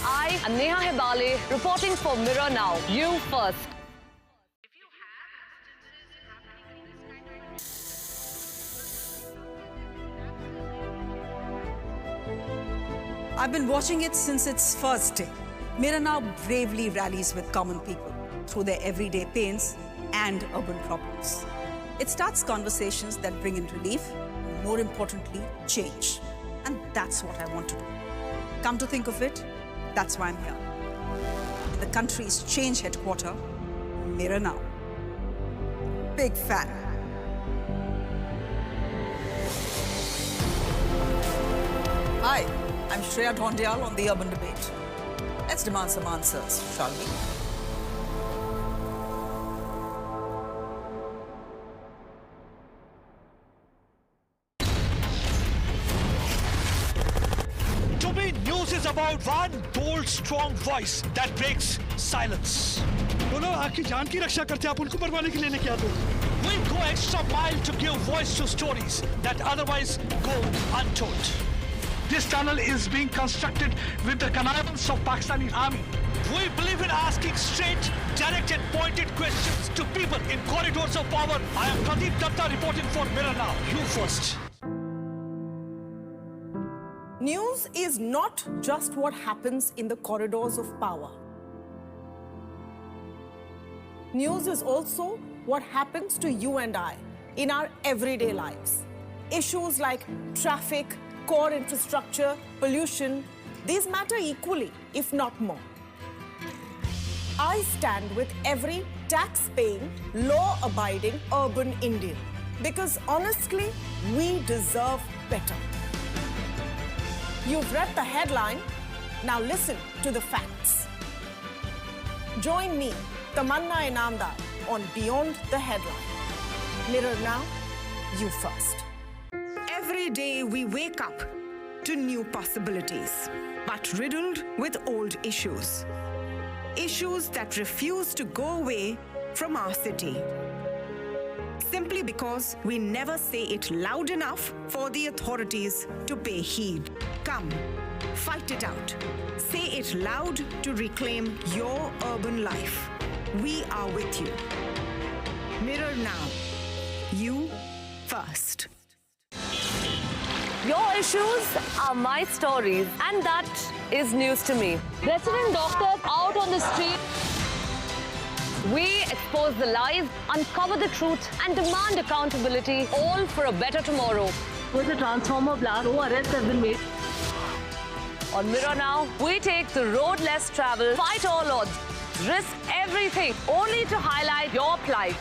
I am Neha Hebale, reporting for Mirror Now. You first. I've been watching it since its first day. Mirror Now bravely rallies with common people through their everyday pains and urban problems. It starts conversations that bring in relief, and more importantly, change. And that's what I want to do. Come to think of it, that's why I'm here. In the country's change headquarters, Mirror Now. Big fan. Hi, I'm Shreya Dhondial on The Urban Debate. Let's demand some answers, shall we? To me, news is about one bold, strong voice that breaks silence. बोलो, आपकी जान की रक्षा करते आप उनको मरवाने के लिए लेके आते हो। We go extra mile to give voice to stories that otherwise go untold. This tunnel is being constructed with the connivance of Pakistani army. We believe in asking straight, direct and pointed questions to people in corridors of power. I am Pradeep Datta reporting for Mirror Now. You first. News is not just what happens in the corridors of power. News is also what happens to you and I in our everyday lives. Issues like traffic, core infrastructure, pollution, these matter equally, if not more. I stand with every tax-paying, law-abiding urban Indian because honestly, we deserve better. You've read the headline, now listen to the facts. Join me, Tamanna Inamdar, on Beyond the Headline. Mirror Now, you first. Every day we wake up to new possibilities, but riddled with old issues. Issues that refuse to go away from our city. Simply because we never say it loud enough for the authorities to pay heed. Come, fight it out. Say it loud to reclaim your urban life. We are with you. Mirror Now. You first. Your issues are my stories, and that is news to me. Resident doctors out on the street. We expose the lies, uncover the truth, and demand accountability, all for a better tomorrow. With a transformer blast, no arrests have been made. On Mirror Now, we take the road less traveled, fight all odds, risk everything, only to highlight your plight.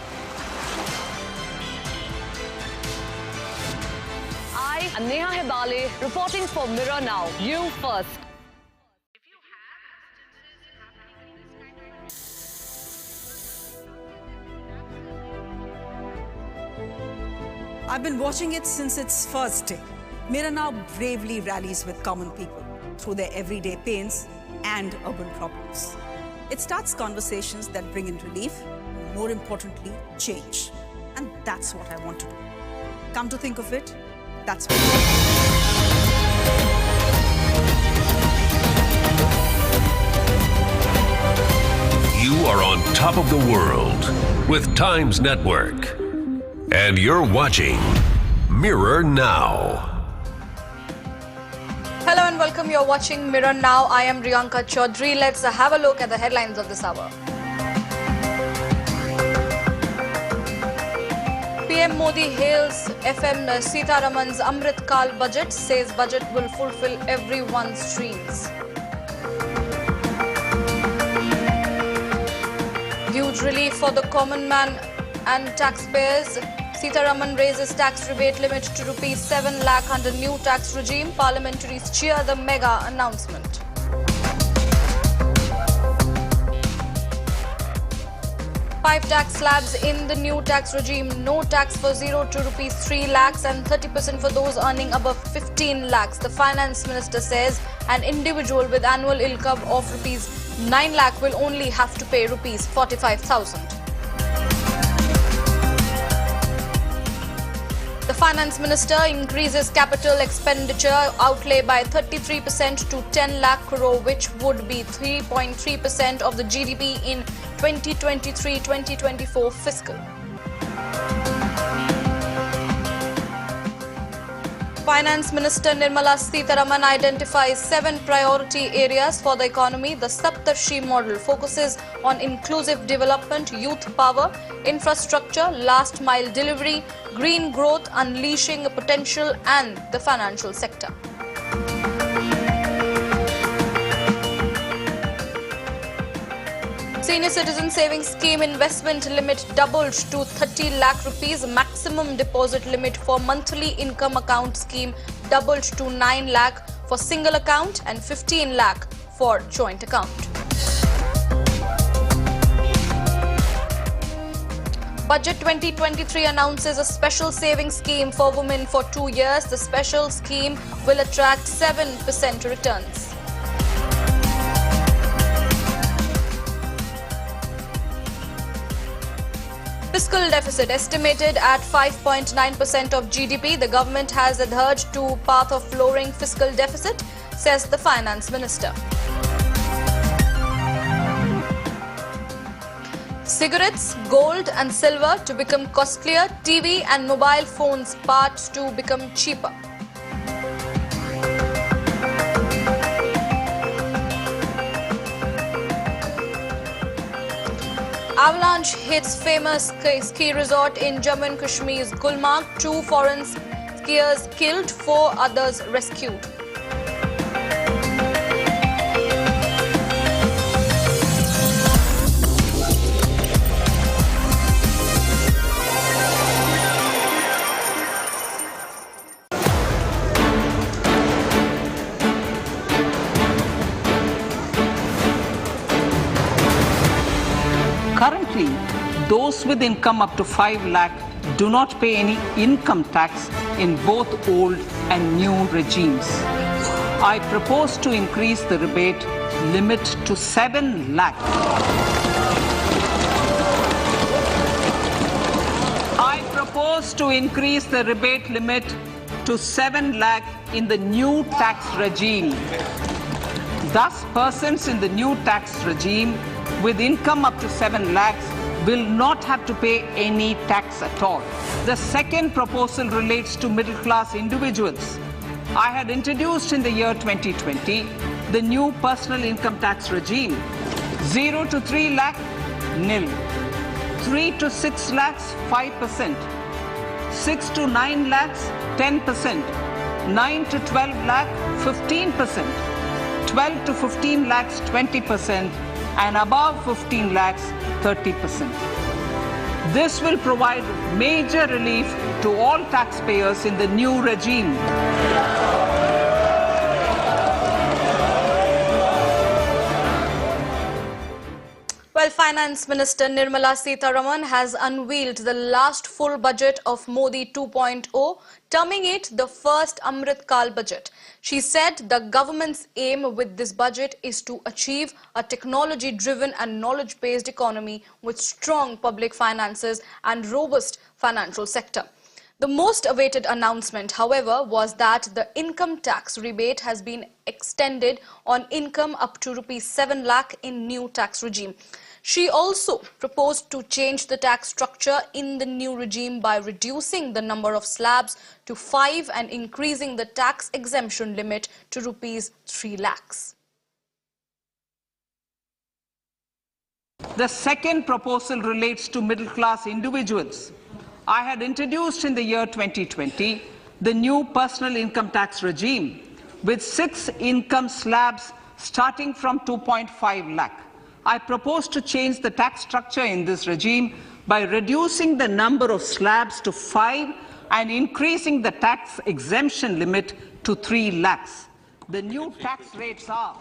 I am Neha Hebale, reporting for Mirror Now. You first. I've been watching it since its first day. Mirror Now bravely rallies with common people through their everyday pains and urban problems. It starts conversations that bring in relief, more importantly, change. And that's what I want to do. Come to think of it, that's what You are on top of the world with Times Network. And you're watching Mirror Now. Hello and welcome. You're watching Mirror Now. I am Riyanka Chaudhary. Let's have a look at the headlines of this hour. PM Modi hails FM Sitharaman's Amrit Kal budget, says budget will fulfill everyone's dreams. Huge relief for the common man and taxpayers. Sitharaman raises tax rebate limit to rupees 7 lakh under new tax regime. Parliamentaries cheer the mega announcement. Five tax slabs in the new tax regime. No tax for 0 to rupees 3 lakhs and 30% for those earning above 15 lakhs. The finance minister says an individual with annual income of rupees 9 lakh will only have to pay rupees 45,000. The finance minister increases capital expenditure outlay by 33% to 10 lakh crore, which would be 3.3% of the GDP in 2023-2024 fiscal. Finance Minister Nirmala Sitharaman identifies 7 priority areas for the economy. The Saptarshi model focuses on inclusive development, youth power, infrastructure, last mile delivery, green growth, unleashing potential and the financial sector. Senior Citizen Savings Scheme investment limit doubled to 30 lakh rupees. Maximum deposit limit for monthly income account scheme doubled to 9 lakh for single account and 15 lakh for joint account. Budget 2023 announces a special savings scheme for women for 2 years. The special scheme will attract 7% returns. Fiscal deficit estimated at 5.9% of GDP. The government has adhered to path of lowering fiscal deficit, says the finance minister. Cigarettes, gold and silver to become costlier, TV and mobile phones parts to become cheaper. Avalanche hits famous ski resort in Jammu and Kashmir's Gulmarg. 2 foreign skiers killed, 4 others rescued. Currently, those with income up to 5 lakh do not pay any income tax in both old and new regimes. I propose to increase the rebate limit to 7 lakh. I propose to increase the rebate limit to 7 lakh in the new tax regime. Thus, persons in the new tax regime with income up to 7 lakhs will not have to pay any tax at all. The second proposal relates to middle-class individuals. I had introduced in the year 2020 the new personal income tax regime. 0 to 3 lakh, nil. 3 to 6 lakhs, 5%. 6 to 9 lakhs, 10%. 9 to 12 lakh, 15%. 12 to 15 lakhs, 20%. And above 15 lakhs, 30%. This will provide major relief to all taxpayers in the new regime. Well, Finance Minister Nirmala Sitharaman has unveiled the last full budget of Modi 2.0, terming it the first Amrit Kal budget. She said the government's aim with this budget is to achieve a technology-driven and knowledge-based economy with strong public finances and robust financial sector. The most awaited announcement, however, was that the income tax rebate has been extended on income up to ₹7 lakh in new tax regime. She also proposed to change the tax structure in the new regime by reducing the number of slabs to 5 and increasing the tax exemption limit to ₹3 lakhs. The second proposal relates to middle-class individuals. I had introduced in the year 2020 the new personal income tax regime with 6 income slabs starting from 2.5 lakh. I propose to change the tax structure in this regime by reducing the number of slabs to 5 and increasing the tax exemption limit to 3 lakhs. The new tax rates are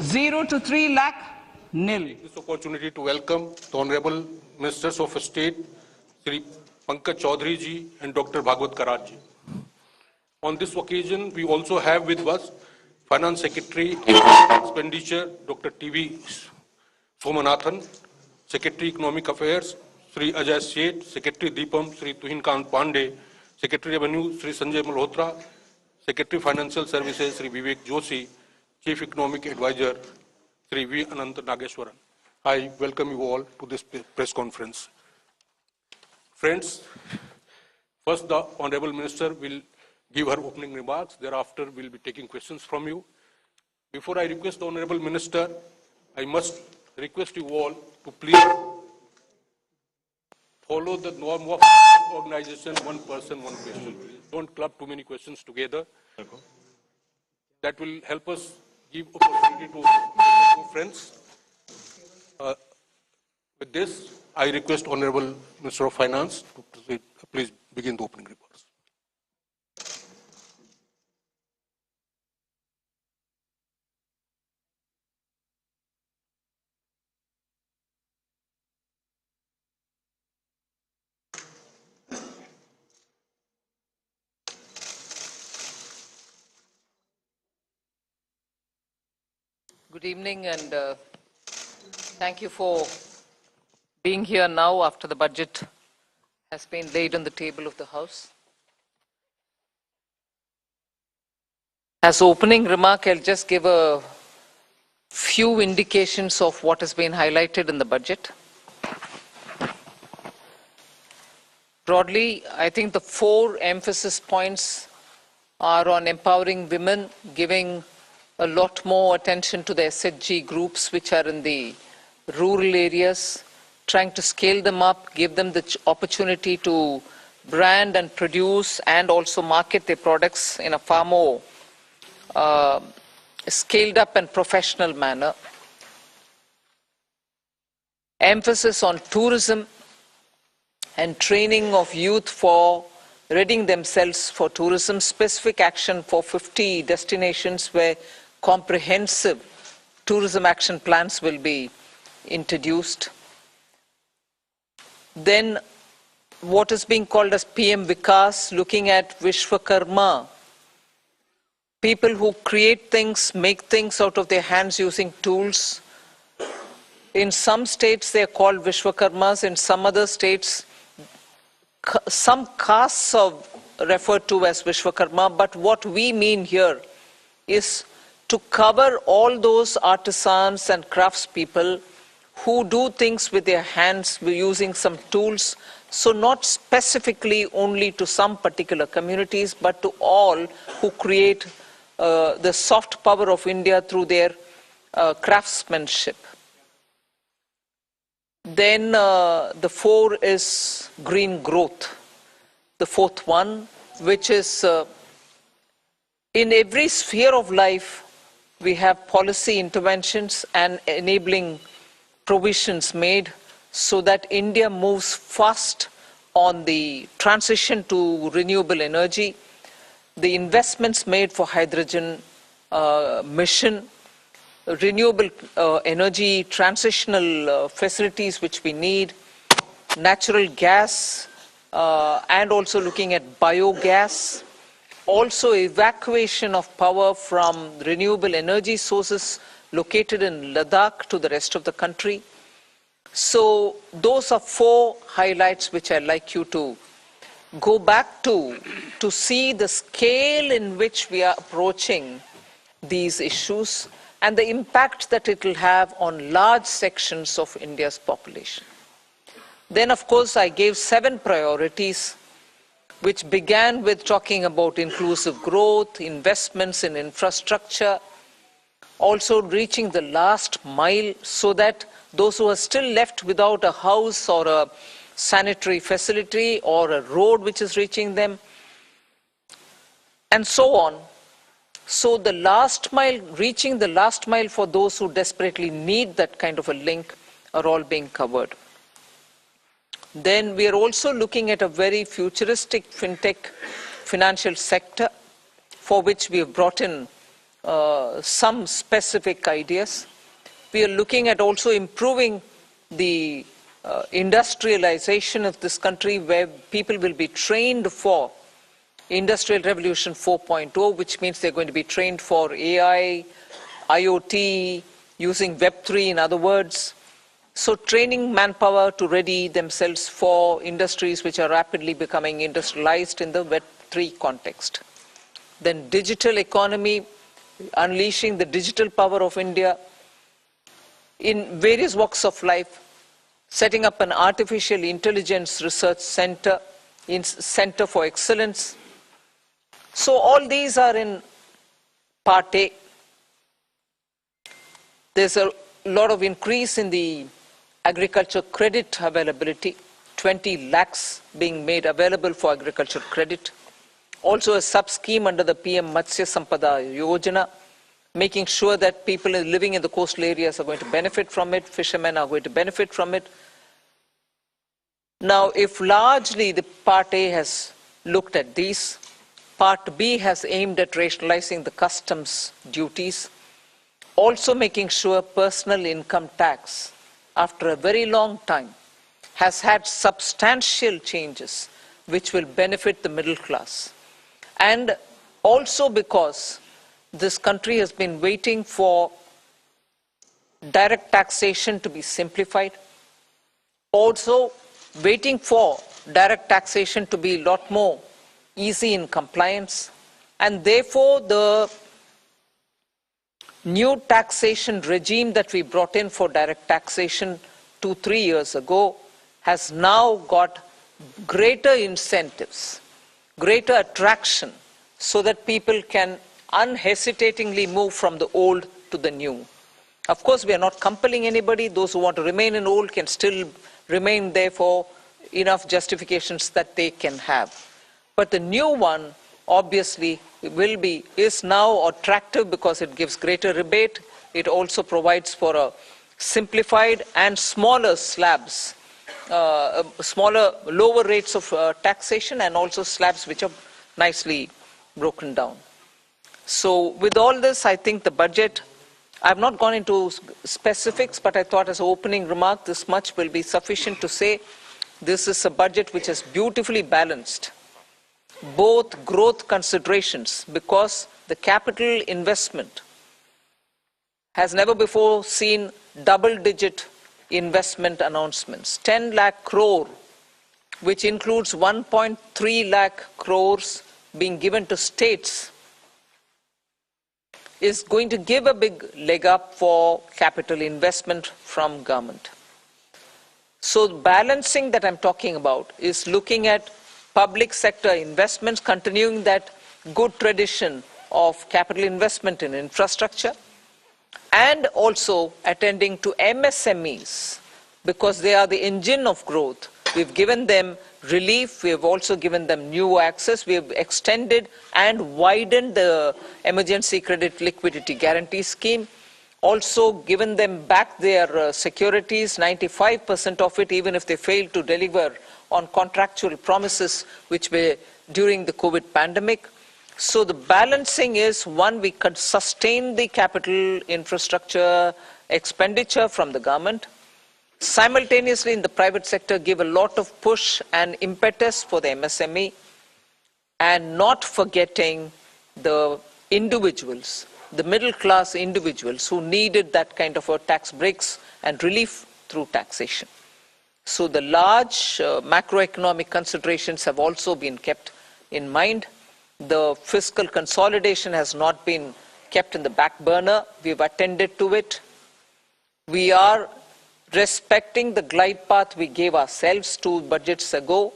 0 to 3 lakh, nil. This opportunity to welcome the Honorable Ministers of State, Sri Pankaj Chaudhary ji and Dr. Bhagwat Karaj ji. On this occasion, we also have with us Finance Secretary Expenditure, Dr. T.V. Somanathan, Secretary Economic Affairs, Sri Ajay Seth, Secretary Deepam, Sri Tuhin Kant Pandey, Secretary Revenue, Sri Sanjay Malhotra, Secretary Financial Services, Sri Vivek Joshi, Chief Economic Advisor, Sri V. Anant Nageshwaran. I welcome you all to this press conference. Friends, first the Honorable Minister will give her opening remarks. Thereafter, we'll be taking questions from you. Before I request the Honorable Minister, I must request you all to please follow the norm of organization, one person, one question. Don't club too many questions together. That will help us give opportunity to friends. With this, I request Honorable Minister of Finance to please begin the opening remarks. Good evening and thank you for being here now after the budget has been laid on the table of the House. As opening remark, I'll just give a few indications of what has been highlighted in the budget. Broadly, I think the 4 emphasis points are on empowering women, giving a lot more attention to the SHG groups which are in the rural areas, trying to scale them up, give them the opportunity to brand and produce and also market their products in a far more scaled up and professional manner. Emphasis on tourism and training of youth for readying themselves for tourism, specific action for 50 destinations where comprehensive tourism action plans will be introduced. Then what is being called as PM Vikas, looking at Vishwakarma, people who create things, make things out of their hands using tools. In some states they are called Vishwakarmas, in some other states some castes are referred to as Vishwakarma, but what we mean here is to cover all those artisans and craftspeople who do things with their hands using some tools, so not specifically only to some particular communities, but to all who create the soft power of India through their craftsmanship. Then the 4 is green growth, the 4th one, which is in every sphere of life we have policy interventions and enabling provisions made so that India moves fast on the transition to renewable energy, the investments made for hydrogen mission, renewable energy transitional facilities which we need, natural gas, and also looking at biogas, also evacuation of power from renewable energy sources located in Ladakh to the rest of the country. So those are 4 highlights which I'd like you to go back to see the scale in which we are approaching these issues and the impact that it will have on large sections of India's population. Then, of course, I gave 7 priorities, which began with talking about inclusive growth, investments in infrastructure, also reaching the last mile so that those who are still left without a house or a sanitary facility or a road which is reaching them, and so on. So the last mile, reaching the last mile for those who desperately need that kind of a link are all being covered. Then we are also looking at a very futuristic fintech financial sector for which we have brought in some specific ideas. We are looking at also improving the industrialization of this country where people will be trained for Industrial Revolution 4.0, which means they're going to be trained for AI, IoT, using Web3 in other words. So training manpower to ready themselves for industries which are rapidly becoming industrialized in the Web3 context. Then digital economy, unleashing the digital power of India in various walks of life, setting up an artificial intelligence research center, Center for Excellence. So all these are in Part A. There's a lot of increase in the agriculture credit availability, 20 lakhs being made available for agriculture credit. Also a sub-scheme under the PM Matsya Sampada Yojana, making sure that people living in the coastal areas are going to benefit from it, fishermen are going to benefit from it. Now, if largely the Part A has looked at these, Part B has aimed at rationalizing the customs duties, also making sure personal income tax, after a very long time, has had substantial changes which will benefit the middle class. And also because this country has been waiting for direct taxation to be simplified. Also, waiting for direct taxation to be a lot more easy in compliance, and therefore the new taxation regime that we brought in for direct taxation 2-3 years ago has now got greater incentives, greater attraction, so that people can unhesitatingly move from the old to the new. Of course, we are not compelling anybody. Those who want to remain in old can still remain there for enough justifications that they can have. But the new one obviously is now attractive because it gives greater rebate. It also provides for a simplified and smaller slabs, lower rates of taxation, and also slabs which are nicely broken down. So with all this, I think the budget, I've not gone into specifics, but I thought as an opening remark, this much will be sufficient to say this is a budget which is beautifully balanced. Both growth considerations, because the capital investment has never before seen double-digit investment announcements. 10 lakh crore, which includes 1.3 lakh crores being given to states, is going to give a big leg up for capital investment from government. So the balancing that I'm talking about is looking at public sector investments, continuing that good tradition of capital investment in infrastructure, and also attending to MSMEs, because they are the engine of growth. We've given them relief. We have also given them new access. We have extended and widened the emergency credit liquidity guarantee scheme. Also given them back their securities, 95% of it, even if they fail to deliver on contractual promises which were during the COVID pandemic. So the balancing is, one, we could sustain the capital infrastructure expenditure from the government. Simultaneously, in the private sector, give a lot of push and impetus for the MSME, and not forgetting the individuals, the middle class individuals who needed that kind of a tax breaks and relief through taxation. So the large macroeconomic considerations have also been kept in mind. The fiscal consolidation has not been kept in the back burner. We've attended to it. We are respecting the glide path we gave ourselves 2 budgets ago.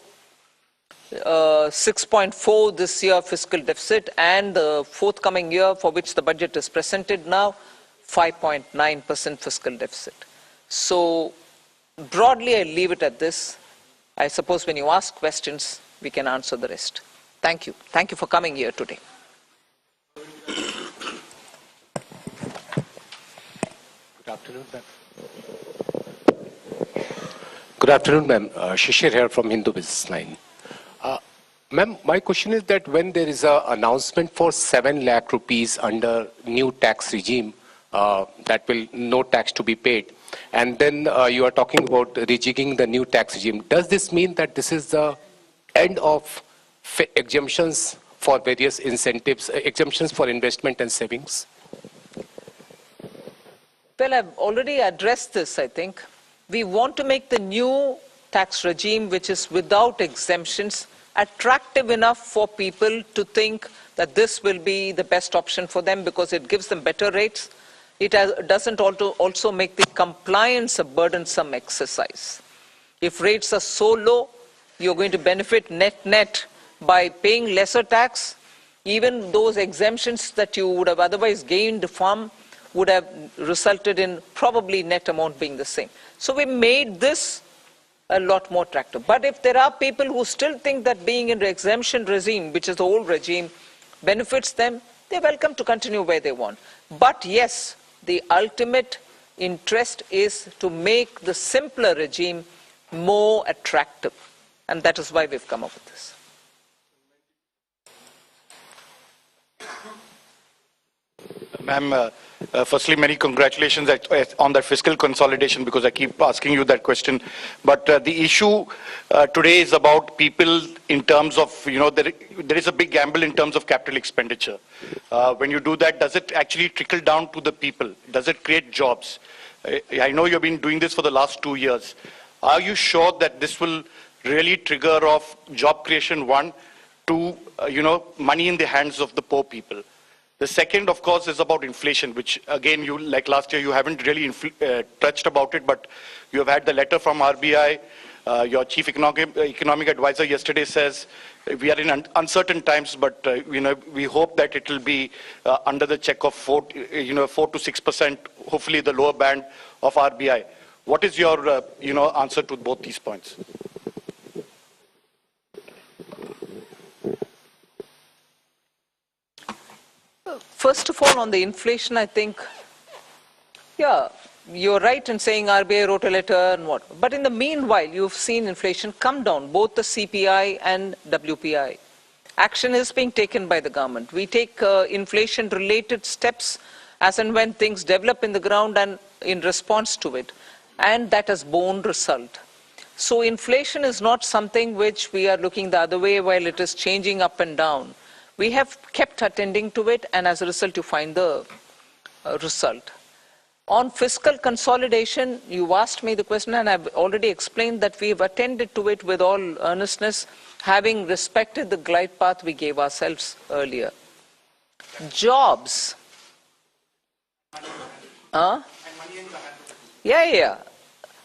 6.4 this year fiscal deficit, and the forthcoming year for which the budget is presented now, 5.9% fiscal deficit. So broadly, I leave it at this. I suppose when you ask questions, we can answer the rest. Thank you. Thank you for coming here today. Good afternoon, ma'am. Good afternoon, ma'am. Shishir here from Hindu Business Line. Ma'am, my question is that when there is an announcement for 7 lakh rupees under new tax regime, that will no tax to be paid, and then you are talking about rejigging the new tax regime, does this mean that this is the end of exemptions for various incentives, exemptions for investment and savings? Well, I've already addressed this, I think. We want to make the new tax regime, which is without exemptions, attractive enough for people to think that this will be the best option for them because it gives them better rates. It doesn't also make the compliance a burdensome exercise. If rates are so low, you're going to benefit net by paying lesser tax. Even those exemptions that you would have otherwise gained from would have resulted in probably net amount being the same. So we made this a lot more attractive. But if there are people who still think that being in the exemption regime, which is the old regime, benefits them, they're welcome to continue where they want. But yes, the ultimate interest is to make the simpler regime more attractive. And that is why we've come up with this. Ma'am, firstly, many congratulations on that fiscal consolidation, because I keep asking you that question. But the issue today is about people in terms of, there is a big gamble in terms of capital expenditure. When you do that, does it actually trickle down to the people? Does it create jobs? I know you've been doing this for the last 2 years. Are you sure that this will really trigger off job creation, one, to, money in the hands of the poor people? The second, of course, is about inflation, which again, you, like last year, you haven't really touched about it, but you have had the letter from RBI. Your chief economic advisor yesterday says we are in uncertain times, but we hope that it will be under the check of 4 to 6%, hopefully the lower band of RBI. What is your answer to both these points? First of all, on the inflation, I think, yeah, you're right in saying RBI wrote a letter and what. But in the meanwhile, you've seen inflation come down, both the CPI and WPI. Action is being taken by the government. We take inflation-related steps as and when things develop in the ground and in response to it. And that has borne result. So inflation is not something which we are looking the other way while it is changing up and down. We have kept attending to it, and as a result, you find the result. On fiscal consolidation, you asked me the question, and I've already explained that we have attended to it with all earnestness, having respected the glide path we gave ourselves earlier. Jobs. Yeah.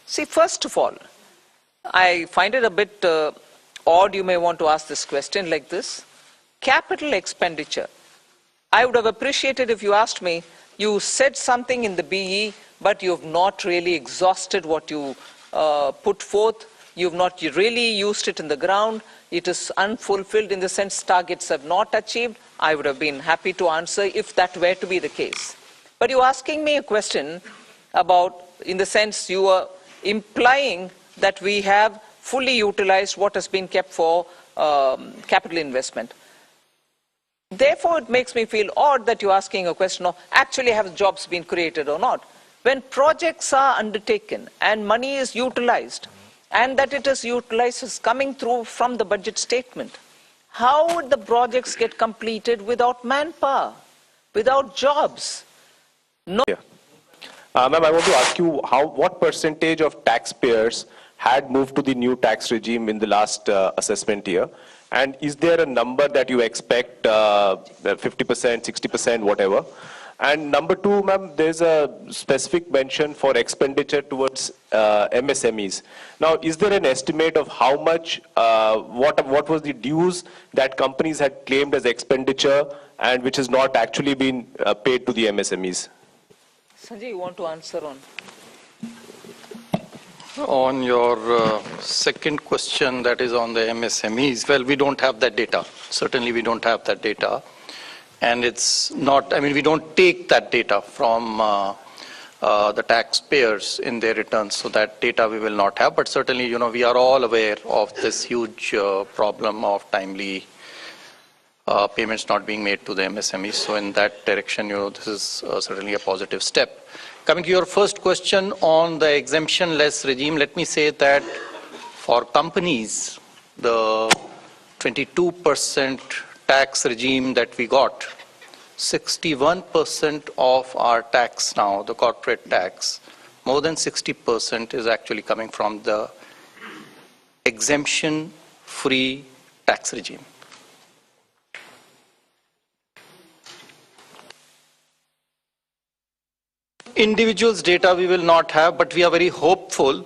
See, first of all, I find it a bit odd you may want to ask this question like this. Capital expenditure. I would have appreciated if you asked me, you said something in the BE, but you have not really exhausted what you put forth. You have not really used it in the ground. It is unfulfilled in the sense targets have not achieved. I would have been happy to answer if that were to be the case. But you're asking me a question about, in the sense you are implying that we have fully utilized what has been kept for capital investment. Therefore, it makes me feel odd that you're asking a question of actually have jobs been created or not. When projects are undertaken and money is utilized, and that it is utilized is coming through from the budget statement, how would the projects get completed without manpower, without jobs? No. Yeah. Ma'am, I want to ask you what percentage of taxpayers had moved to the new tax regime in the last assessment year? And is there a number that you expect, 50%, 60%, whatever? And number two, ma'am, there's a specific mention for expenditure towards MSMEs. Now, is there an estimate of how much, what was the dues that companies had claimed as expenditure and which has not actually been paid to the MSMEs? Sanjay, you want to answer on? On your second question, that is on the MSMEs, well, we don't have that data. Certainly, we don't have that data. And it's not, we don't take that data from the taxpayers in their returns. So that data we will not have. But certainly, we are all aware of this huge problem of timely payments not being made to the MSMEs. So in that direction, this is certainly a positive step. Coming to your first question on the exemption-less regime, let me say that for companies, the 22% tax regime that we got, 61% of our tax now, the corporate tax, more than 60% is actually coming from the exemption-free tax regime. Individuals' data we will not have, but we are very hopeful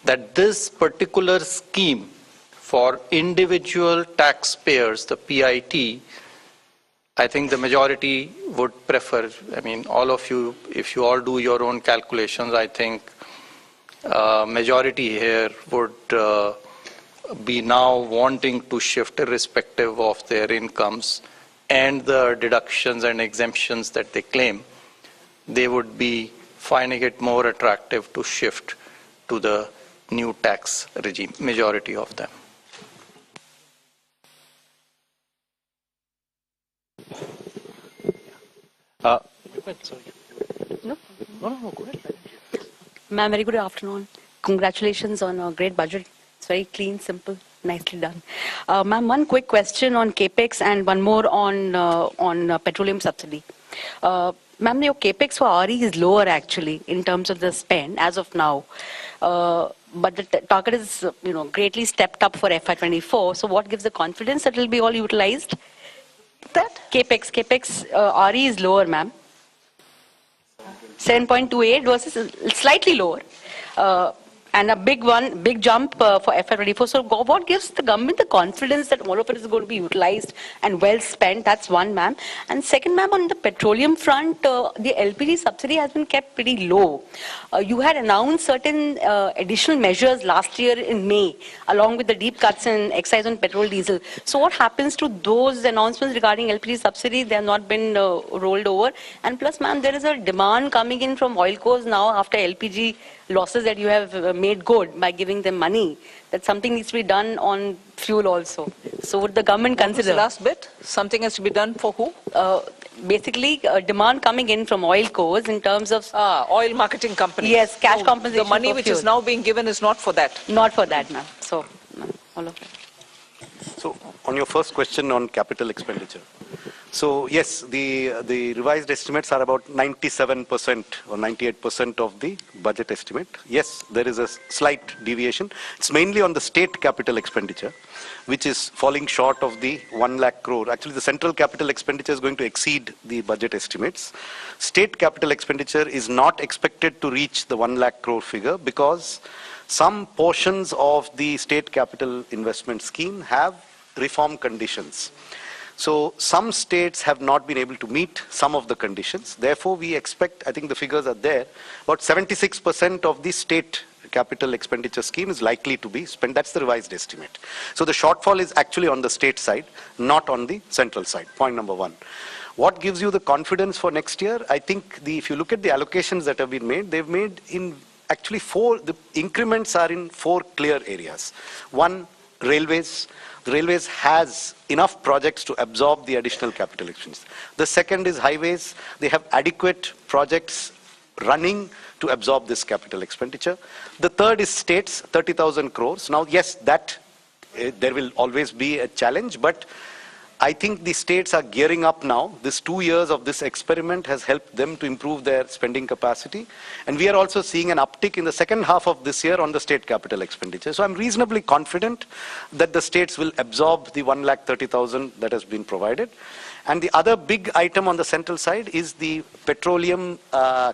that this particular scheme for individual taxpayers, the PIT, I think the majority would prefer, all of you, if you all do your own calculations, I think majority here would be now wanting to shift irrespective of their incomes and the deductions and exemptions that they claim. They would be finding it more attractive to shift to the new tax regime, majority of them. No, go ahead. Ma'am, very good afternoon. Congratulations on a great budget. It's very clean, simple, nicely done. Ma'am, one quick question on capex and one more on petroleum subsidy. Ma'am, your capex for RE is lower actually in terms of the spend as of now. but the target is, greatly stepped up for FY24. So what gives the confidence that it will be all utilized? That capex RE is lower, ma'am. 7.28 versus slightly lower. And a big jump for FY24. So what gives the government the confidence that all of it is going to be utilized and well spent? That's one, ma'am. And second, ma'am, on the petroleum front, the LPG subsidy has been kept pretty low. You had announced certain additional measures last year in May, along with the deep cuts in excise on petrol, diesel. So what happens to those announcements regarding LPG subsidy? They have not been rolled over. And plus, ma'am, there is a demand coming in from oil cores now after LPG losses that you have made good by giving them money, that something needs to be done on fuel also. So would the government consider? What was the last bit? Something has to be done for who? Basically, demand coming in from oil cores in terms of... oil marketing companies. Yes, cash compensation. The money which is now being given is not for that. Not for that, ma'am. So, all of it. So, on your first question on capital expenditure. So, yes, the revised estimates are about 97% or 98% of the budget estimate. Yes, there is a slight deviation. It's mainly on the state capital expenditure, which is falling short of the 1 lakh crore. Actually, the central capital expenditure is going to exceed the budget estimates. State capital expenditure is not expected to reach the 1 lakh crore figure because some portions of the state capital investment scheme have reform conditions. So some states have not been able to meet some of the conditions. Therefore, we expect, I think the figures are there, about 76% of the state capital expenditure scheme is likely to be spent. That's the revised estimate. So the shortfall is actually on the state side, not on the central side. Point number one. What gives you the confidence for next year? I think if you look at the allocations that have been made, they've made in actually the increments are in 4 clear areas. One, railways. The railways has enough projects to absorb the additional capital expenditure. The second is highways. They have adequate projects running to absorb this capital expenditure. The third is states, 30,000 crores. Now, yes, there will always be a challenge, but I think the states are gearing up now. This 2 years of this experiment has helped them to improve their spending capacity. And we are also seeing an uptick in the second half of this year on the state capital expenditure. So I'm reasonably confident that the states will absorb the 1,30,000 that has been provided. And the other big item on the central side is the petroleum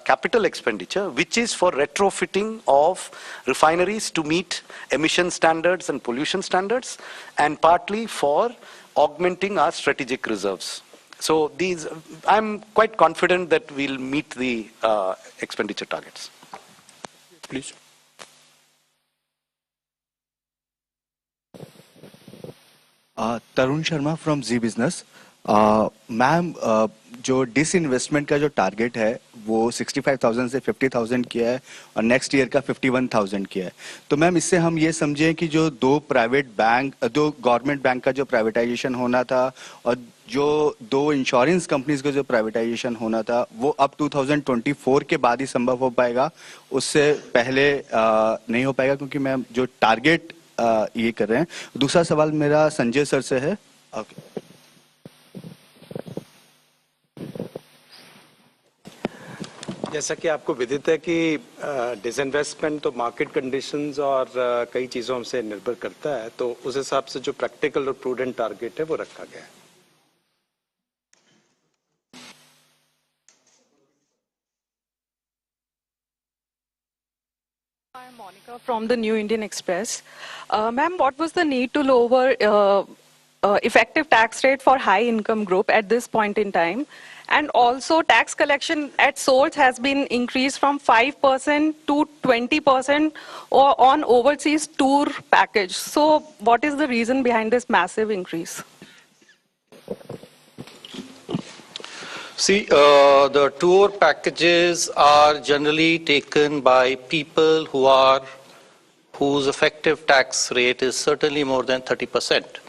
capital expenditure, which is for retrofitting of refineries to meet emission standards and pollution standards, and partly for augmenting our strategic reserves. So I'm quite confident that we'll meet the expenditure targets. Please. Tarun Sharma from Z Business. Ma'am जो disinvestment का जो target है वो 65,000 से 50,000 किया है और next year का 51,000 किया है. तो मैम इससे हम ये समझें कि जो दो गवर्नमेंट बैंक का जो प्राइवेटाइजेशन होना था और जो 2 इंश्योरेंस कंपनीज का जो प्राइवेटाइजेशन होना था वो अब 2024 के बाद ही संभव हो पाएगा, उससे पहले नहीं हो पाएगा, क्योंकि मैम जो टारगेट ये कर रहे हैं. दूसरा सवाल मेरा संजय सर से है. जैसा कि आपको विदित है कि डिसइन्वेस्टमेंट तो मार्केट कंडीशंस और कई चीज़ों से निर्भर करता है, तो उस हिसाब से जो प्रैक्टिकल और प्रूडेंट टारगेट है वो रखा गया है. I'm Monica from the New Indian Express. Ma'am, what was the need to lower effective tax rate for high income group at this point in time? And also tax collection at source has been increased from 5% to 20% on overseas tour package. So what is the reason behind this massive increase? See, the tour packages are generally taken by people whose effective tax rate is certainly more than 30%.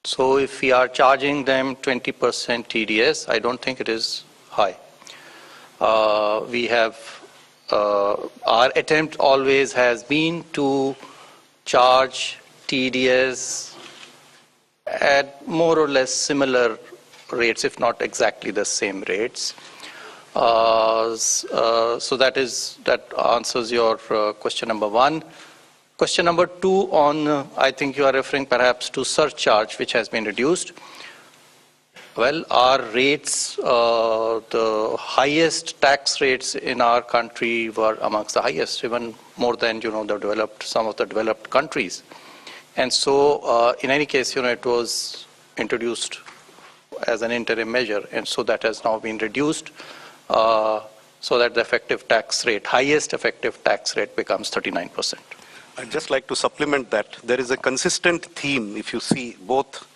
So if we are charging them 20% TDS, I don't think it is high. Our attempt always has been to charge TDS at more or less similar rates, if not exactly the same rates. So that answers your question number one. Question number two on, I think you are referring perhaps to surcharge, which has been reduced. Well, our rates, the highest tax rates in our country were amongst the highest, even more than, some of the developed countries. And so, in any case, it was introduced as an interim measure, and so that has now been reduced, so that the effective tax rate, highest effective tax rate becomes 39%. I'd just like to supplement that. There is a consistent theme, if you see, both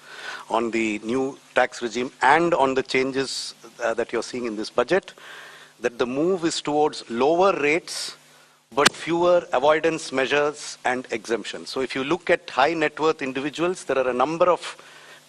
on the new tax regime and on the changes that you're seeing in this budget, that the move is towards lower rates but fewer avoidance measures and exemptions. So if you look at high net worth individuals, there are a number of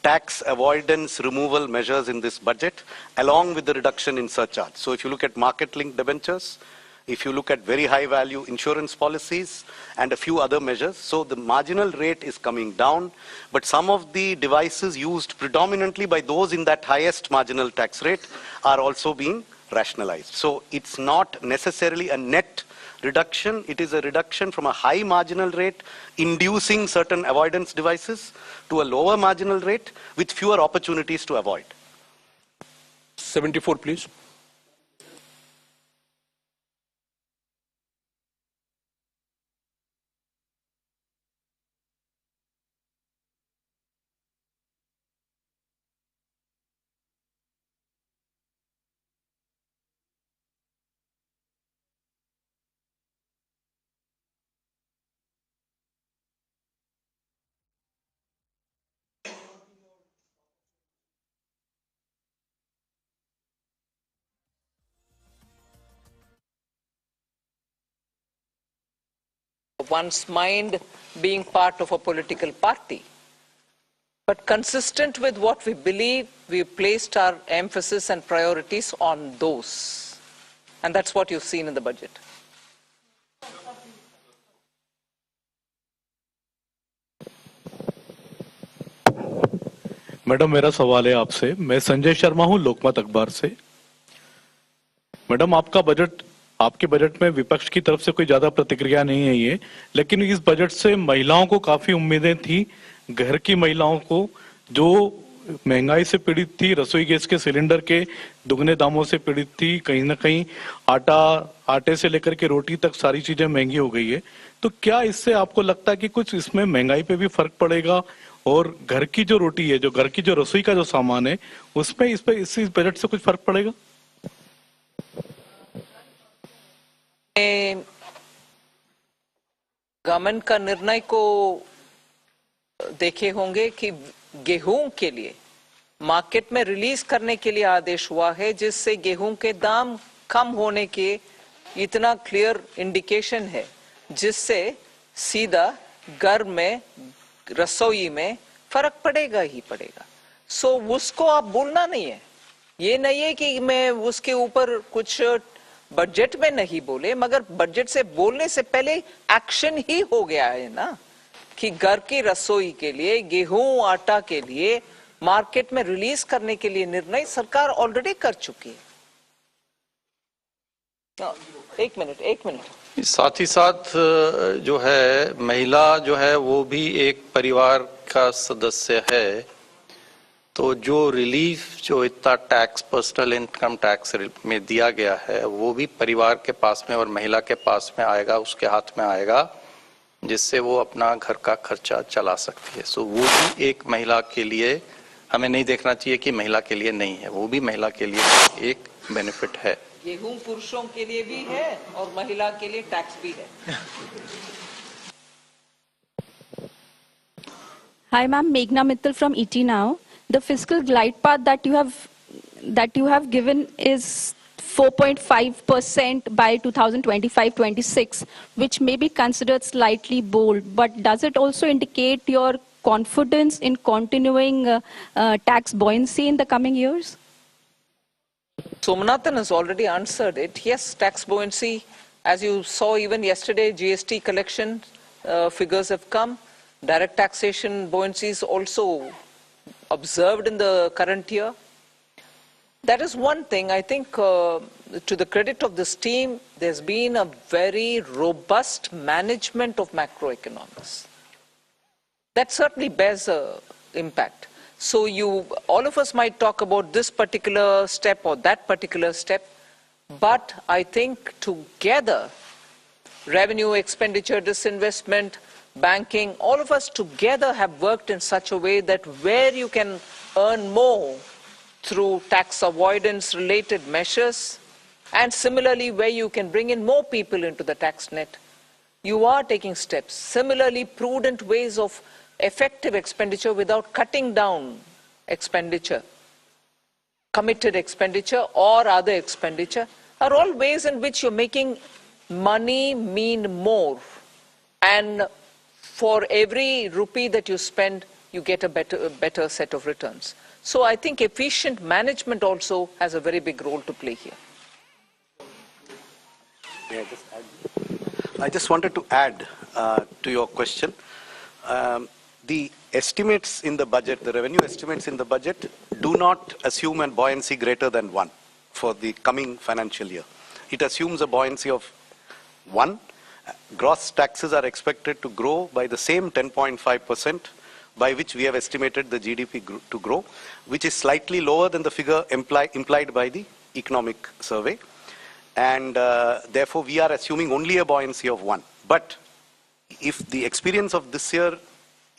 tax avoidance removal measures in this budget, along with the reduction in surcharge. So if you look at market-linked debentures, if you look at very high-value insurance policies, and a few other measures, so the marginal rate is coming down, but some of the devices used predominantly by those in that highest marginal tax rate are also being rationalized. So it's not necessarily a net reduction, it is a reduction from a high marginal rate inducing certain avoidance devices to a lower marginal rate with fewer opportunities to avoid. 74, please. One's mind being part of a political party. But consistent with what we believe, we placed our emphasis and priorities on those. And that's what you've seen in the budget. Madam, मेरा सवाल है आपसे। मैं संजय शर्मा हूं, लोकमत अखबार से। Madam, आपके budget में विपक्ष की तरफ से कोई ज्यादा प्रतिक्रिया नहीं है ये, लेकिन इस बजट से महिलाओं को काफी उम्मीदें थी। घर की महिलाओं को जो महंगाई से पीड़ित थी, रसोई गैस के सिलेंडर के दुगने दामों से पीड़ित थी, कहीं ना कहीं आटे से लेकर के रोटी तक सारी चीजें महंगी हो गई है। तो क्या इससे आपको लगता है कि कुछ इसमें महंगाई पे भी फर्क पड़ेगा और घर की जो रोटी है, जो घर की जो रसोई का जो सामान है, उसमें इस बजट से कुछ फर्क पड़ेगा? गवर्नमेंट का निर्णय को देखे होंगे कि गेहूं के लिए मार्केट में रिलीज करने के लिए आदेश हुआ है, जिससे गेहूं के दाम कम होने के इतना क्लियर इंडिकेशन है, जिससे सीधा घर में रसोई में फर्क पड़ेगा ही पड़ेगा। सो उसको आप बोलना नहीं है। ये नहीं है कि मैं उसके ऊपर कुछ बजट में नहीं बोले, मगर बजट से बोलने से पहले एक्शन ही हो गया है ना, कि घर की रसोई के लिए गेहूं आटा के लिए मार्केट में रिलीज करने के लिए निर्णय सरकार ऑलरेडी कर चुकी है। एक मिनट। साथ ही साथ जो है महिला जो है वो भी एक परिवार का सदस्य है, तो जो रिलीफ जो इतना टैक्स पर्सनल इनकम टैक्स में दिया गया है वो भी परिवार के पास में और महिला के पास में आएगा, उसके हाथ में आएगा, जिससे वो अपना घर का खर्चा चला सकती है। सो वो भी एक महिला के लिए, हमें नहीं देखना चाहिए कि महिला के लिए नहीं है, वो भी महिला के लिए एक बेनिफिट है। गेहूं पुरुषों के लिए भी है और महिला के लिए टैक्स भी है। Hi ma'am, Meghna Mittal from ET Now. The fiscal glide path that you have given is 4.5% by 2025-26, which may be considered slightly bold, but does it also indicate your confidence in continuing tax buoyancy in the coming years? Somanathan has already answered it. Yes, tax buoyancy, as you saw even yesterday, GST collection figures have come. Direct taxation buoyancy is also observed in the current year. That is one thing. I think to the credit of this team, there's been a very robust management of macroeconomics. That certainly bears an impact. So all of us might talk about this particular step or that particular step, but I think together, revenue, expenditure, disinvestment, banking, all of us together have worked in such a way that where you can earn more through tax avoidance related measures, and similarly where you can bring in more people into the tax net, you are taking steps. Similarly, prudent ways of effective expenditure without cutting down expenditure, committed expenditure or other expenditure, are all ways in which you're making money mean more. And for every rupee that you spend, you get a better set of returns. So I think efficient management also has a very big role to play here. I just wanted to add to your question. The estimates in the budget, the revenue estimates in the budget, do not assume a buoyancy greater than 1 for the coming financial year. It assumes a buoyancy of 1. Gross taxes are expected to grow by the same 10.5%, by which we have estimated the GDP to grow, which is slightly lower than the figure implied by the economic survey. And therefore, we are assuming only a buoyancy of 1. But if the experience of this year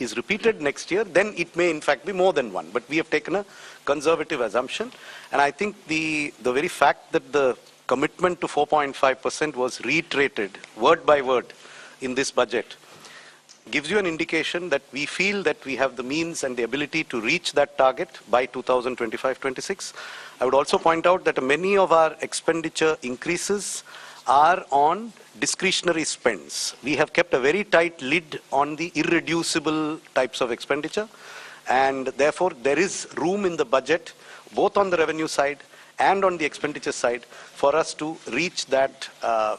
is repeated next year, then it may in fact be more than 1. But we have taken a conservative assumption. And I think the very fact that the commitment to 4.5% was reiterated word by word in this budget gives you an indication that we feel that we have the means and the ability to reach that target by 2025-26. I would also point out that many of our expenditure increases are on discretionary spends. We have kept a very tight lid on the irreducible types of expenditure, and therefore there is room in the budget, both on the revenue side and on the expenditure side, for us to reach that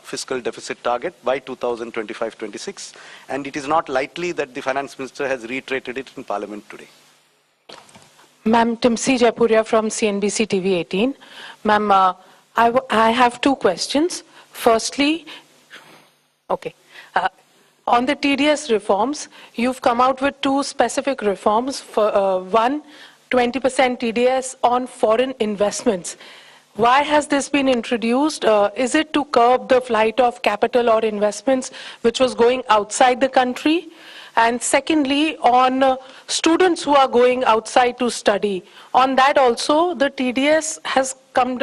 fiscal deficit target by 2025-26. And it is not likely that the Finance Minister has reiterated it in Parliament today. Ma'am, Timsi Jaipuria from CNBC TV 18. Ma'am, I have two questions. Firstly, on the TDS reforms, you've come out with two specific reforms. For one, 20% TDS on foreign investments. Why has this been introduced? Is it to curb the flight of capital or investments which was going outside the country? And secondly, on students who are going outside to study, on that also the TDS has come,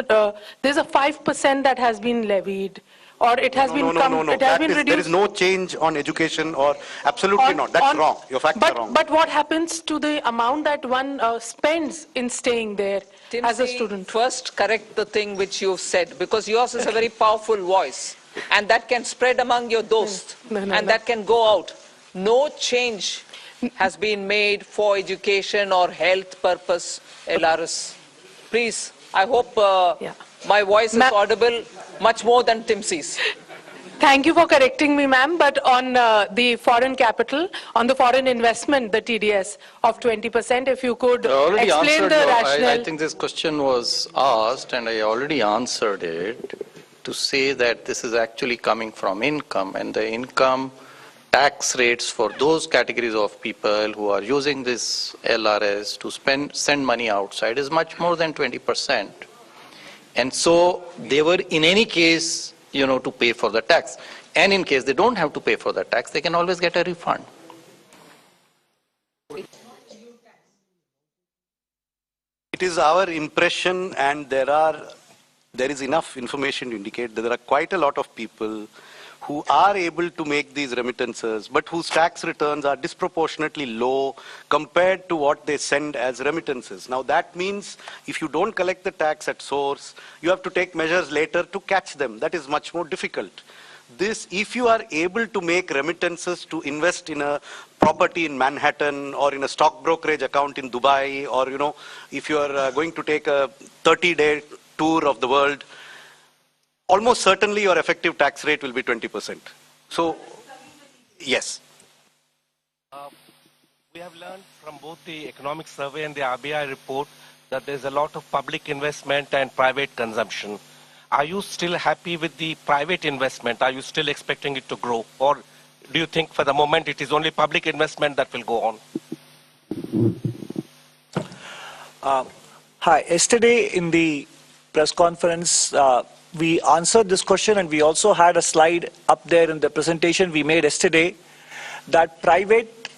there's a 5% that has been levied. Or it has been reduced. There is no change on education, or absolutely not. That's wrong. Your facts are wrong. But what happens to the amount that one spends in staying there as a student? First, correct the thing which you've said, because yours is a very powerful voice, and that can spread among your dosts, that can go out. No change has been made for education or health purpose, LRS. Please, I hope my voice is audible much more than Timsi's. Thank you for correcting me, ma'am. But on the foreign capital, on the foreign investment, the TDS of 20%, if you could explain the rationale. I think this question was asked, and I already answered it, to say that this is actually coming from income, and the income tax rates for those categories of people who are using this LRS to send money outside is much more than 20%. And so they were in any case, to pay for the tax. And in case they don't have to pay for the tax, they can always get a refund. It is our impression, and there is enough information to indicate that there are quite a lot of people who are able to make these remittances, but whose tax returns are disproportionately low compared to what they send as remittances. Now that means if you don't collect the tax at source, you have to take measures later to catch them. That is much more difficult. If you are able to make remittances to invest in a property in Manhattan or in a stock brokerage account in Dubai, or if you are going to take a 30-day tour of the world, almost certainly your effective tax rate will be 20%. So, yes. We have learned from both the economic survey and the RBI report that there's a lot of public investment and private consumption. Are you still happy with the private investment? Are you still expecting it to grow? Or do you think for the moment it is only public investment that will go on? Hi. Yesterday in the press conference, we answered this question, and we also had a slide up there in the presentation we made yesterday that private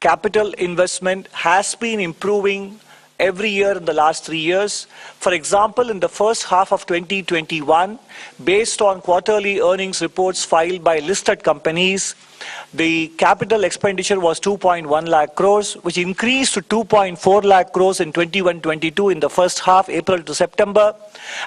capital investment has been improving every year in the last 3 years. For example, in the first half of 2021, based on quarterly earnings reports filed by listed companies, the capital expenditure was 2.1 lakh crores, which increased to 2.4 lakh crores in 21-22 in the first half, April to September.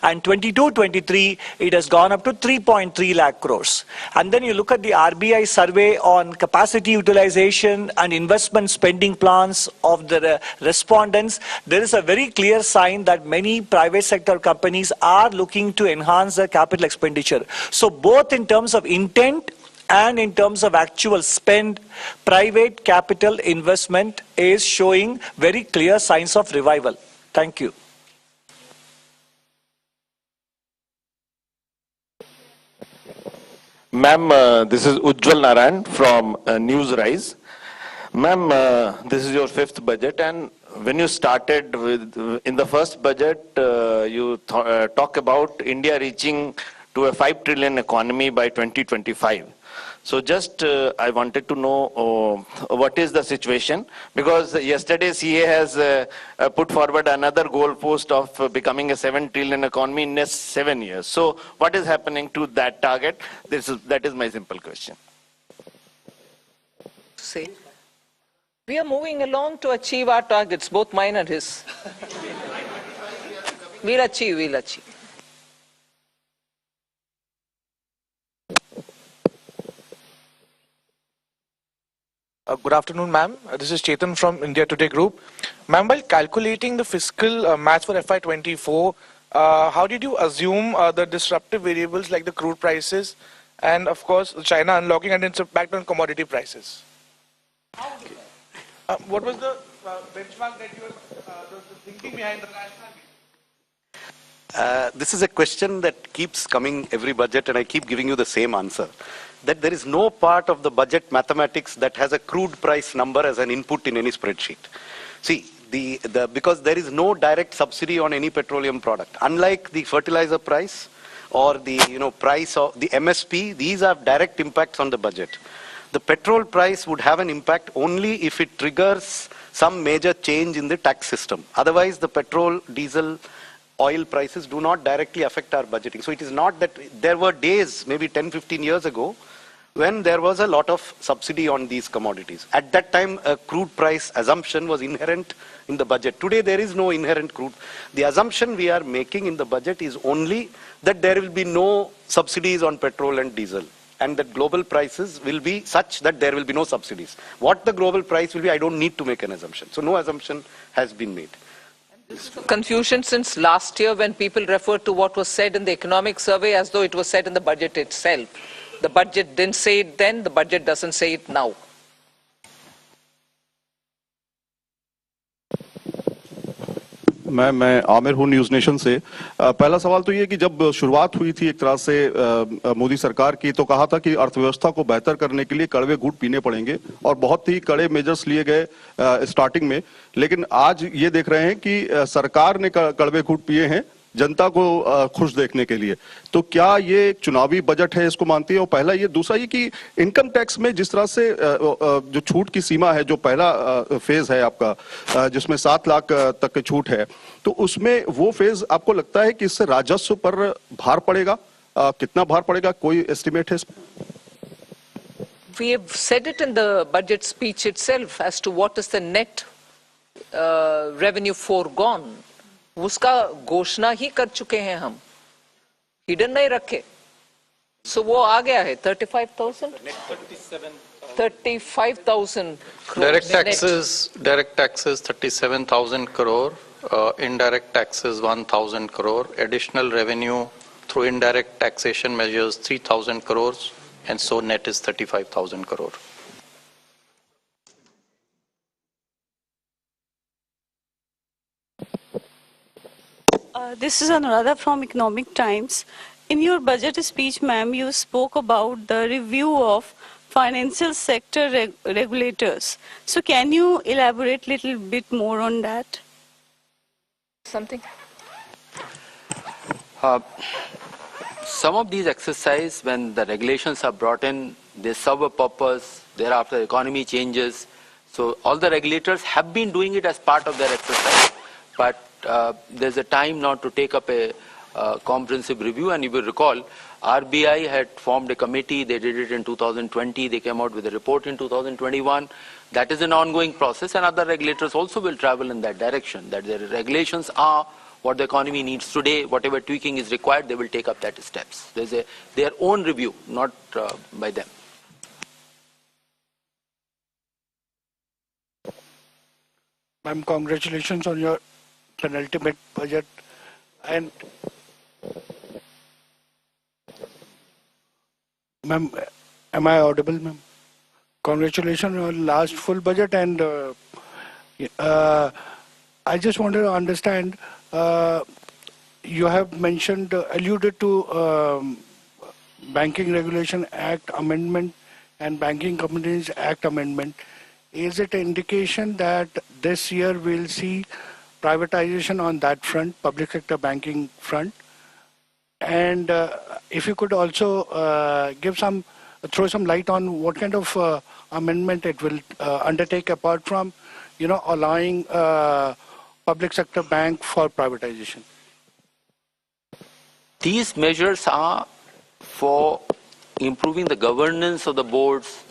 And 22-23, it has gone up to 3.3 lakh crores. And then you look at the RBI survey on capacity utilization and investment spending plans of the respondents. There is a very clear sign that many private sector companies are looking to enhance their capital expenditure. So both in terms of intent and in terms of actual spend, private capital investment is showing very clear signs of revival. Thank you. Ma'am, this is Ujjwal Narayan from Newsrise. Ma'am, this is your 5th budget, and when you started in the first budget, you talk about India reaching to a 5 trillion economy by 2025. So just I wanted to know what is the situation, because yesterday CA has put forward another goal post of becoming a 7 trillion economy in next 7 years. So what is happening to that target? That is my simple question. See, we are moving along to achieve our targets, both mine and his. We'll achieve, we'll achieve. Good afternoon, ma'am. This is Chetan from India Today Group. Ma'am, while calculating the fiscal match for FY24, how did you assume the disruptive variables like the crude prices and, of course, China unlocking and its impact on commodity prices? What was the benchmark that you were the thinking behind the rationale? This is a question that keeps coming every budget, and I keep giving you the same answer. That there is no part of the budget mathematics that has a crude price number as an input in any spreadsheet. See, because there is no direct subsidy on any petroleum product. Unlike the fertilizer price or the price of the MSP, these have direct impacts on the budget. The petrol price would have an impact only if it triggers some major change in the tax system. Otherwise, the petrol, diesel, oil prices do not directly affect our budgeting. So it is not that there were days, maybe 10-15 years ago, when there was a lot of subsidy on these commodities. At that time, a crude price assumption was inherent in the budget. Today, there is no inherent crude. The assumption we are making in the budget is only that there will be no subsidies on petrol and diesel, and that global prices will be such that there will be no subsidies. What the global price will be, I don't need to make an assumption. So no assumption has been made. Confusion since last year when people referred to what was said in the economic survey as though it was said in the budget itself. The budget didn't say it then, the budget doesn't say it now. मैं आमिर हूँ news nation से। पहला सवाल तो ये कि जब शुरुआत हुई थी एक तरह से मोदी सरकार की, तो कहा था कि अर्थव्यवस्था को बेहतर करने के लिए कड़वे घूंट पीने पड़ेंगे और बहुत ही कड़े मेजर्स लिए गए स्टार्टिंग में। लेकिन आज ये देख रहे हैं कि सरकार ने कड़वे घूंट पिए हैं जनता को खुश देखने के लिए। तो क्या ये एक चुनावी बजट है, इसको मानती है? और पहला ये, दूसरा ये कि इनकम टैक्स में जिस तरह से जो छूट की सीमा है, जो पहला फेज है आपका जिसमें 7 लाख तक की छूट है, तो उसमें वो फेज आपको लगता है कि इससे राजस्व पर भार पड़ेगा? कितना भार पड़ेगा, कोई एस्टिमेट है? We have said it in the budget speech itself as to what is the net revenue foregone. उसका घोषणा ही कर चुके हैं हम, हिडन नहीं रखे। सो वो आ गया है 35,000 direct taxes 37,000 crore, indirect taxes 1,000 crore, additional revenue through indirect taxation measures 3,000 crores, and so net is 35,000 crore. This is Anuradha from Economic Times. In your budget speech, ma'am, you spoke about the review of financial sector regulators. So can you elaborate a little bit more on that? Something. Some of these exercises, when the regulations are brought in, they serve a purpose. Thereafter, the economy changes. So all the regulators have been doing it as part of their exercise. But there's a time now to take up a comprehensive review. And you will recall, RBI had formed a committee. They did it in 2020. They came out with a report in 2021. That is an ongoing process. And other regulators also will travel in that direction, that their regulations are what the economy needs today. Whatever tweaking is required, they will take up that steps. There's their own review, not by them. Ma'am, congratulations on your penultimate budget. And ma'am, am I audible, ma'am? Congratulations on your last full budget. And I just wanted to understand, you have mentioned, alluded to Banking Regulation Act Amendment and Banking Companies Act Amendment. Is it an indication that this year we'll see privatization on that front, public sector banking front? And if you could also throw some light on what kind of amendment it will undertake apart from, allowing public sector bank for privatization. These measures are for improving the governance of the boards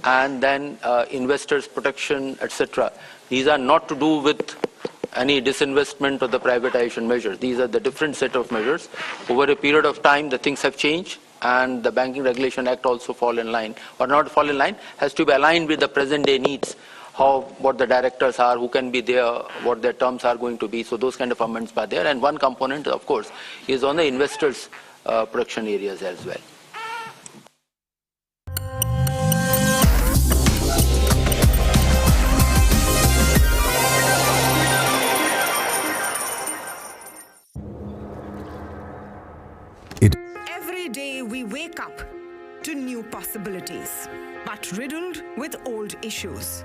and then investors' protection, etc. These are not to do with any disinvestment or the privatization measures. These are the different set of measures. Over a period of time, the things have changed, and the Banking Regulation Act also fall in line, or not fall in line, has to be aligned with the present day needs, what the directors are, who can be there, what their terms are going to be. So those kind of amendments are there. And one component, of course, is on the investors' protection areas as well. Every day we wake up to new possibilities, but riddled with old issues.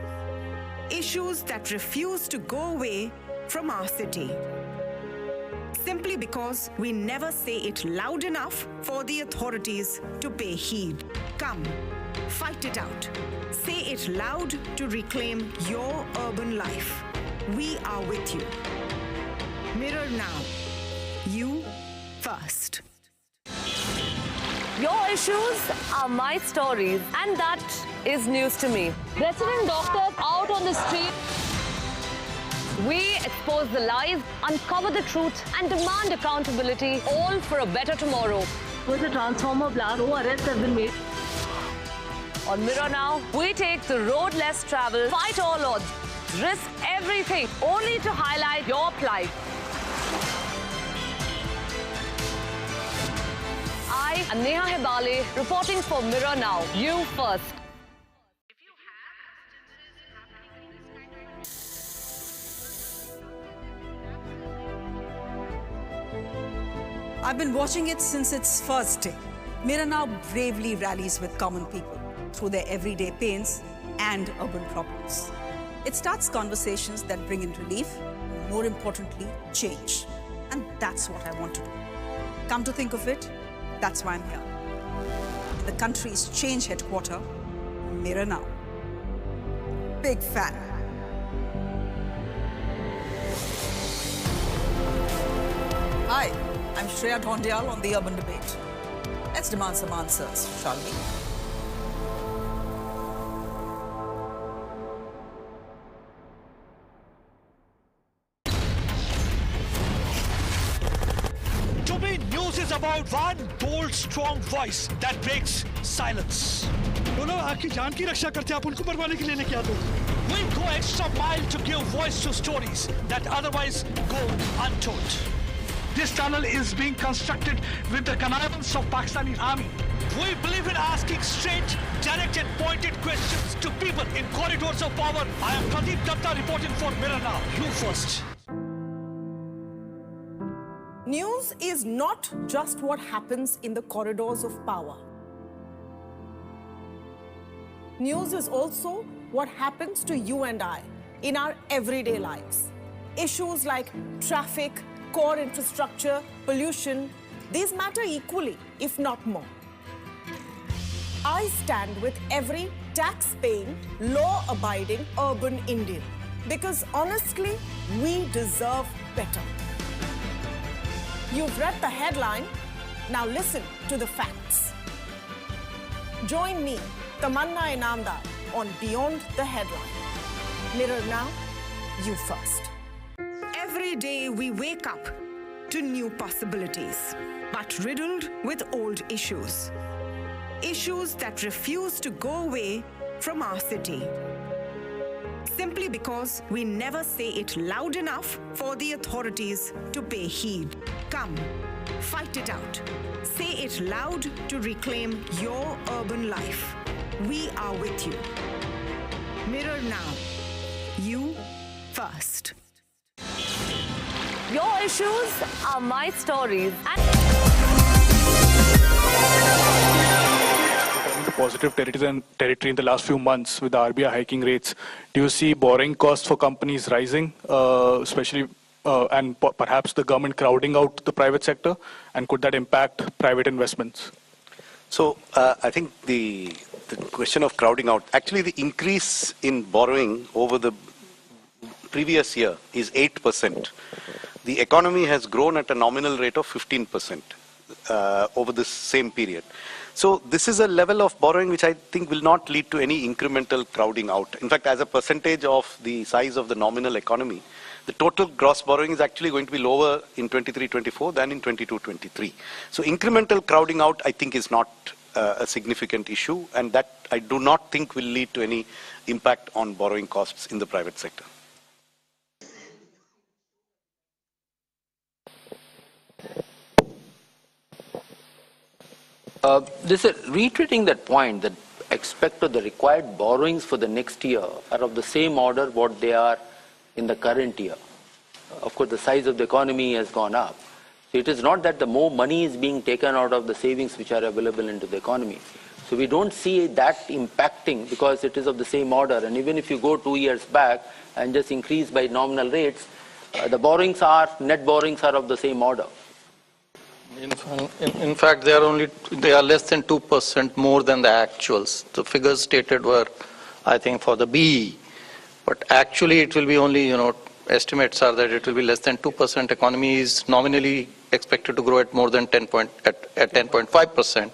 Issues that refuse to go away from our city. Simply because we never say it loud enough for the authorities to pay heed. Come, fight it out. Say it loud to reclaim your urban life. We are with you. Mirror now. You first. Your issues are my stories, and that is news to me. Resident doctors out on the street. We expose the lies, uncover the truth, and demand accountability, all for a better tomorrow. With a transformer blast, no arrests have been made. On Mirror Now, we take the road less traveled, fight all odds, risk everything, only to highlight your plight. I am Neha Hebale, reporting for Mirror Now. You first. I've been watching it since its first day. Mirror Now bravely rallies with common people through their everyday pains and urban problems. It starts conversations that bring in relief, more importantly, change. And that's what I want to do. Come to think of it, that's why I'm here. The country's change headquarters, Mirror Now. Big fan. Hi, I'm Shreya Dhondial on the Urban Debate. Let's demand some answers, shall we? To me, news is about one bold, strong voice that breaks silence. बोलो आपकी जान की रक्षा करते आप उनको मरवाने के लिए लेके आते हो। We go extra mile to give voice to stories that otherwise go untold. This tunnel is being constructed with the connivance of Pakistani army. We believe in asking straight, direct and pointed questions to people in corridors of power. I am Pradeep Datta reporting for Mirror Now. You first. News is not just what happens in the corridors of power. News is also what happens to you and I in our everyday lives. Issues like traffic, core infrastructure, pollution, these matter equally, if not more. I stand with every tax-paying, law-abiding urban Indian because honestly, we deserve better. You've read the headline, now listen to the facts. Join me, Tamanna Inamdar, on Beyond the Headline. Mirror now, you first. Every day we wake up to new possibilities, but riddled with old issues. Issues that refuse to go away from our city. Simply because we never say it loud enough for the authorities to pay heed. Come, fight it out. Say it loud to reclaim your urban life. We are with you. Mirror now. You first. Your issues are my stories. Positive territory in the last few months with the RBI hiking rates. Do you see borrowing costs for companies rising, especially and perhaps the government crowding out the private sector? And could that impact private investments? So I think the question of crowding out, actually the increase in borrowing over the previous year is 8%. The economy has grown at a nominal rate of 15% over this same period. So this is a level of borrowing which I think will not lead to any incremental crowding out. In fact, as a percentage of the size of the nominal economy, the total gross borrowing is actually going to be lower in 23-24 than in 22-23. So incremental crowding out, I think, is not a significant issue, and that I do not think will lead to any impact on borrowing costs in the private sector. This is reiterating that point that expect the required borrowings for the next year are of the same order what they are in the current year. Of course, the size of the economy has gone up. So it is not that the more money is being taken out of the savings which are available into the economy. So we don't see that impacting because it is of the same order. And even if you go 2 years back and just increase by nominal rates, the borrowings are, net borrowings are of the same order. In fact, they are less than 2% more than the actuals. The figures stated were, I think, for the BE, but actually it will be only, estimates are that it will be less than 2%. Economy is nominally expected to grow at more than 10.5%.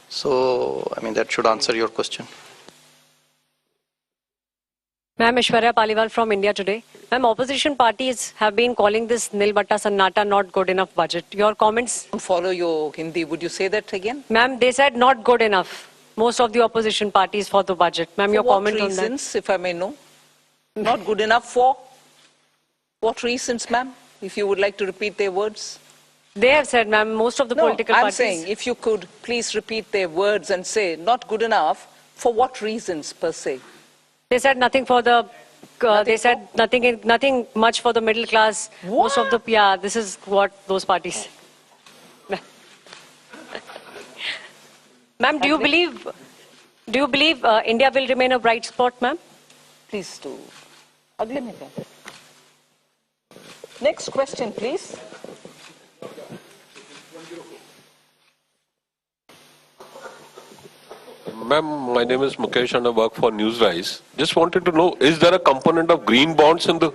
So, I mean, that should answer your question. Ma'am, Ishwarya Paliwal from India Today. Ma'am, opposition parties have been calling this Nil Batta Sannata not good enough budget. Your comments? Follow your Hindi. Would you say that again? Ma'am, they said not good enough. Most of the opposition parties for the budget. Ma'am, your comment on that? For what reasons, if I may know? Not good enough for? What reasons, ma'am? If you would like to repeat their words. They have said, ma'am, most of the political parties. I'm saying, if you could please repeat their words and say, not good enough, for what reasons per se? They said nothing for the, they said nothing much for the middle class. What? Most of the, yeah, this is what those parties. Ma'am, do you believe India will remain a bright spot, ma'am? Please do. Next question, please. Ma'am, my name is Mukesh and I work for Newsrise. Just wanted to know, is there a component of green bonds in the...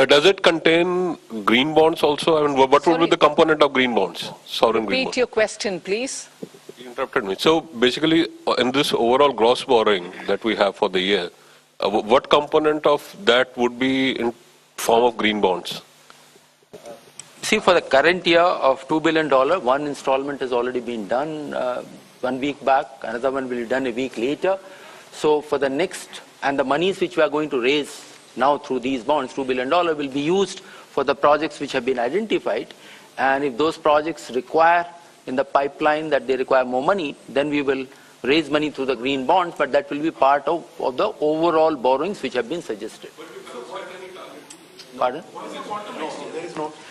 does it contain green bonds also? I mean, what would be the component of green bonds? Sovereign green bonds. Repeat your question, please. You interrupted me. So basically, in this overall gross borrowing that we have for the year, what component of that would be in form of green bonds? See, for the current year of $2 billion, one installment has already been done 1 week back, another one will be done a week later. So for the next, and the monies which we are going to raise now through these bonds, $2 billion, will be used for the projects which have been identified. And if those projects require in the pipeline that they require more money, then we will raise money through the green bonds, but that will be part of the overall borrowings which have been suggested. Pardon?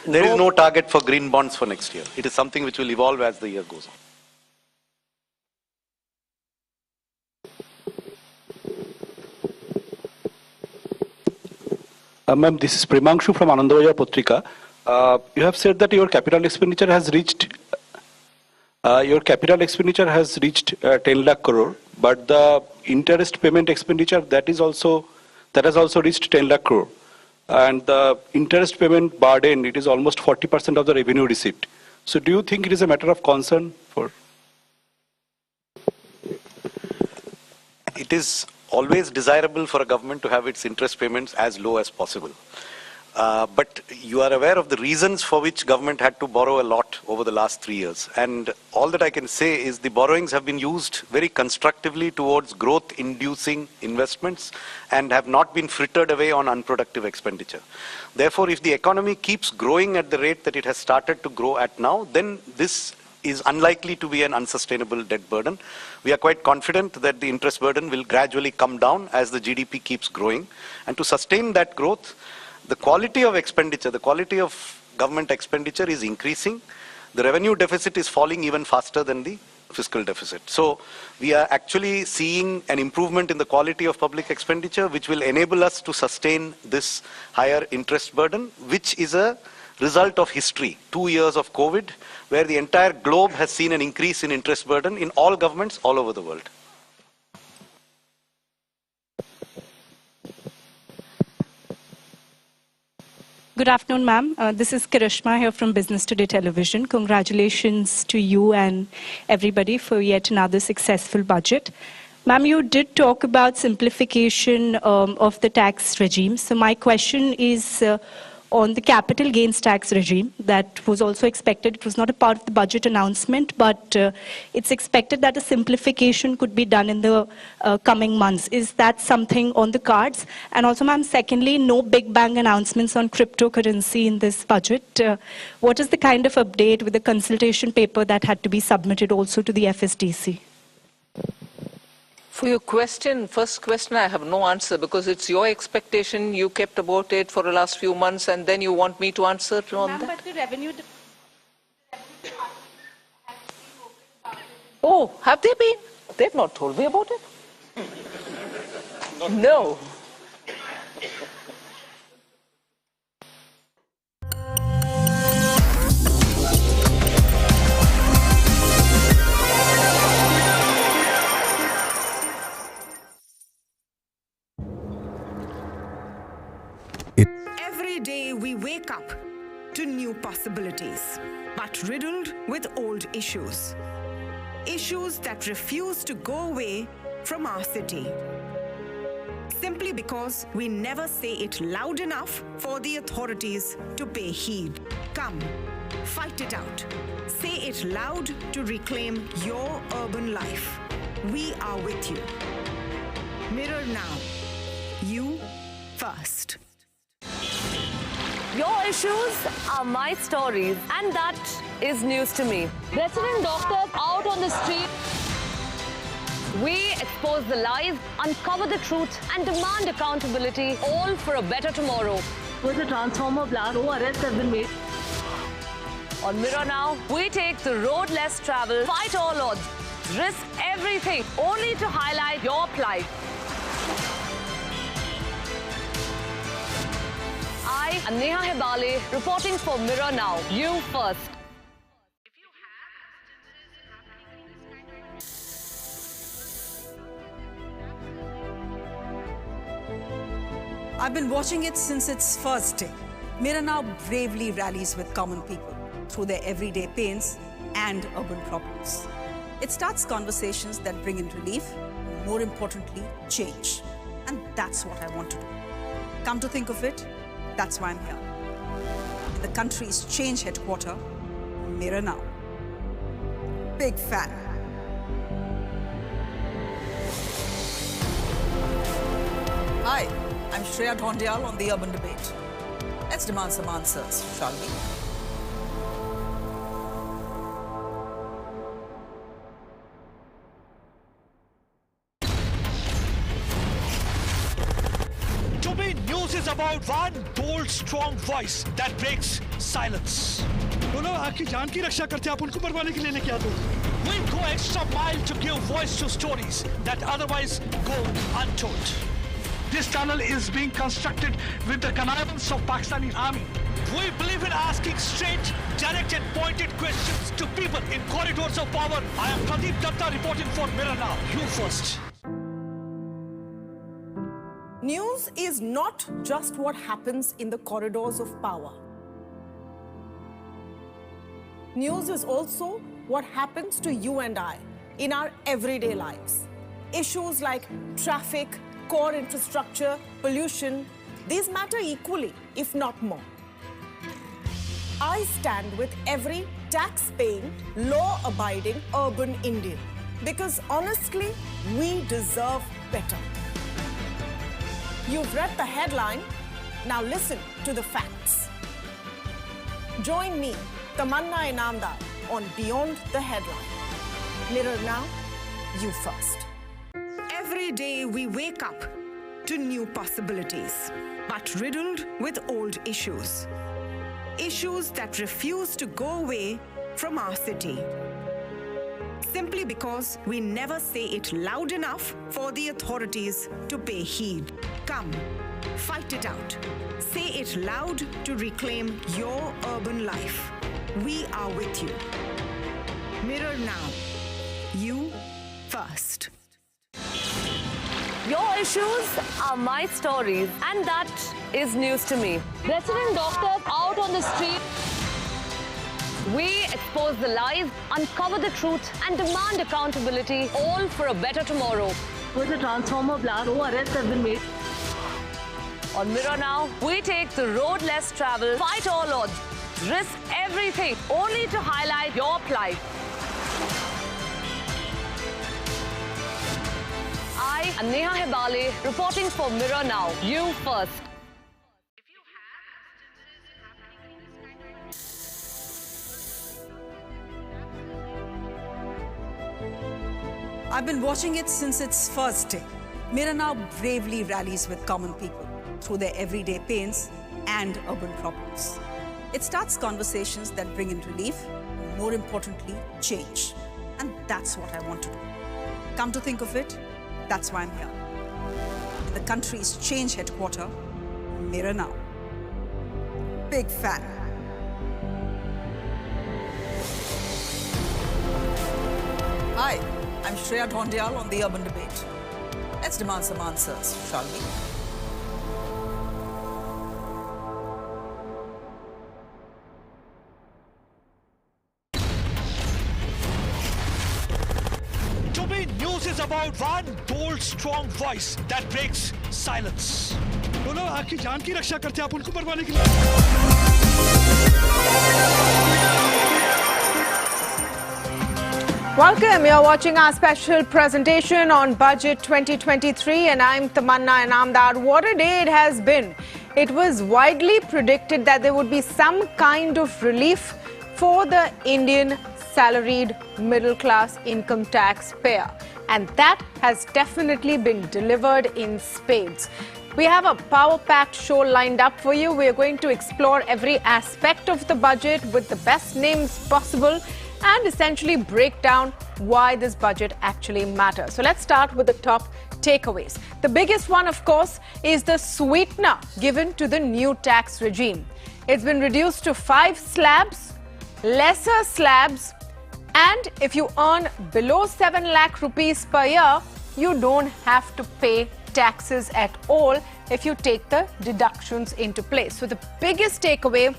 There is no target for green bonds for next year. It is something which will evolve as the year goes on. Ma'am, this is Primangshu from Anandavaya Patrika. You have said that your capital expenditure has reached 10 lakh crore, but the interest payment expenditure that has also reached 10 lakh crore, and the interest payment burden, it is almost 40% of the revenue receipt. So, do you think it is a matter of concern for? It is always desirable for a government to have its interest payments as low as possible. But you are aware of the reasons for which government had to borrow a lot over the last 3 years. And all that I can say is the borrowings have been used very constructively towards growth-inducing investments and have not been frittered away on unproductive expenditure. Therefore, if the economy keeps growing at the rate that it has started to grow at now, then this is unlikely to be an unsustainable debt burden. We are quite confident that the interest burden will gradually come down as the GDP keeps growing. And to sustain that growth, the quality of expenditure, the quality of government expenditure is increasing. The revenue deficit is falling even faster than the fiscal deficit. So we are actually seeing an improvement in the quality of public expenditure, which will enable us to sustain this higher interest burden, which is a result of history, 2 years of COVID, where the entire globe has seen an increase in interest burden in all governments all over the world. Good afternoon, ma'am. This is Karishma here from Business Today Television. Congratulations to you and everybody for yet another successful budget. Ma'am, you did talk about simplification of the tax regime. So my question is on the capital gains tax regime that was also expected. It was not a part of the budget announcement, but it's expected that a simplification could be done in the coming months. Is that something on the cards? And also, ma'am, secondly, no big bang announcements on cryptocurrency in this budget. What is the kind of update with the consultation paper that had to be submitted also to the FSDC? For your question, first question, I have no answer because it's your expectation. You kept about it for the last few months and then you want me to answer on that? But the revenue... Oh, have they been? They've not told me about it. No. Every day we wake up to new possibilities, but riddled with old issues. Issues that refuse to go away from our city. Simply because we never say it loud enough for the authorities to pay heed. Come, fight it out. Say it loud to reclaim your urban life. We are with you. Mirror now. You first. Your issues are my stories, and that is news to me. Resident doctors out on the street. We expose the lies, uncover the truth, and demand accountability, all for a better tomorrow. With a transformer blast, no arrests have been made. On Mirror Now, we take the road less traveled, fight all odds, risk everything, only to highlight your plight. I am Neha Hebale, reporting for Mirror Now. You first. I've been watching it since its first day. Mirror Now bravely rallies with common people through their everyday pains and urban problems. It starts conversations that bring in relief, and more importantly, change. And that's what I want to do. Come to think of it, that's why I'm here. In the country's change headquarters, Mirror Now. Big fan. Hi, I'm Shreya Dhondial on The Urban Debate. Let's demand some answers, shall we? To me, news is about about one bold, strong voice that breaks silence. बोलो आपकी जान की रक्षा करते आप उनको मरवाने के लिए लेके आते हो We go extra mile to give voice to stories that otherwise go untold. This tunnel is being constructed with the connivance of Pakistani army. We believe in asking straight, direct and pointed questions to people in corridors of power. I am Pradeep Datta reporting for Mirror Now. You first. News is not just what happens in the corridors of power. News is also what happens to you and I in our everyday lives. Issues like traffic, core infrastructure, pollution, these matter equally, if not more. I stand with every tax-paying, law-abiding urban Indian because honestly, we deserve better. You've read the headline, now listen to the facts. Join me, Tamanna Inamdar, on Beyond the Headline. Mirror Now, you first. Every day we wake up to new possibilities, but riddled with old issues. Issues that refuse to go away from our city. Simply because we never say it loud enough for the authorities to pay heed. Come, fight it out. Say it loud to reclaim your urban life. We are with you. Mirror Now. You first. Your issues are my stories, and that is news to me. Resident doctors out on the street. We expose the lies, uncover the truth, and demand accountability, all for a better tomorrow. With a transformer blast, no arrests have been made. On Mirror Now, we take the road less traveled, fight all odds, risk everything, only to highlight your plight. I am Neha Hebale, reporting for Mirror Now. You first. I've been watching it since its first day. Mirror Now bravely rallies with common people through their everyday pains and urban problems. It starts conversations that bring in relief, more importantly, change. And that's what I want to do. Come to think of it, that's why I'm here. In the country's change headquarters, Mirror Now. Big fan. Hi, I'm Shreya Dhondial on The Urban Debate. Let's demand some answers, shall we? To me, news is about one bold, strong voice that breaks silence. बोलो आपकी जान की रक्षा करते आप उनको मरवाने के लिए Welcome. You're watching our special presentation on Budget 2023 and I'm Tamanna Inamdar. What a day it has been. It was widely predicted that there would be some kind of relief for the Indian salaried middle class income tax payer. And that has definitely been delivered in spades. We have a power-packed show lined up for you. We are going to explore every aspect of the budget with the best names possible and essentially break down why this budget actually matters. So let's start with the top takeaways. The biggest one, of course, is the sweetener given to the new tax regime. It's been reduced to 5 slabs, lesser slabs, and if you earn below 7 lakh rupees per year, you don't have to pay taxes at all if you take the deductions into place. So the biggest takeaway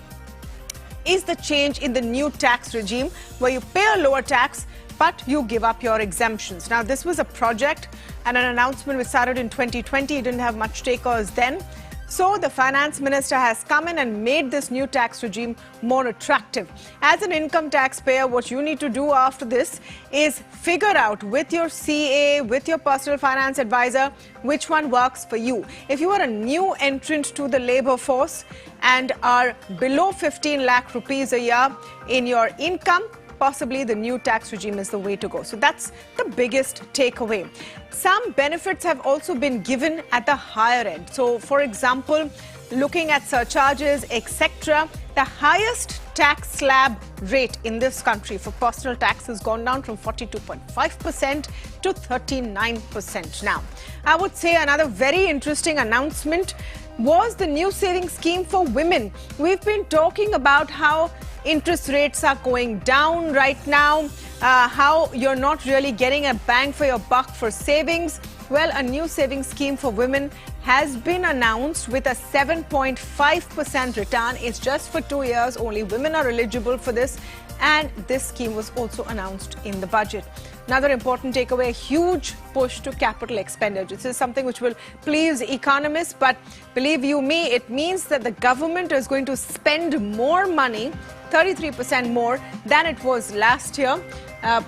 is the change in the new tax regime where you pay a lower tax but you give up your exemptions. Now this was a project and an announcement which started in 2020. It didn't have much takers then. So the finance minister has come in and made this new tax regime more attractive. As an income taxpayer, what you need to do after this is figure out with your CA, with your personal finance advisor, which one works for you. If you are a new entrant to the labor force and are below 15 lakh rupees a year in your income, possibly the new tax regime is the way to go. So that's the biggest takeaway. Some benefits have also been given at the higher end. So, for example, looking at surcharges, etc., the highest tax slab rate in this country for personal tax has gone down from 42.5% to 39% now. I would say another very interesting announcement was the new savings scheme for women. We've been talking about how interest rates are going down right now, how you're not really getting a bang for your buck for savings. Well, a new savings scheme for women has been announced with a 7.5% return. It's just for 2 years. Only women are eligible for this. And this scheme was also announced in the budget. Another important takeaway, a huge push to capital expenditure. This is something which will please economists, but believe you me, it means that the government is going to spend more money, 33% more than it was last year,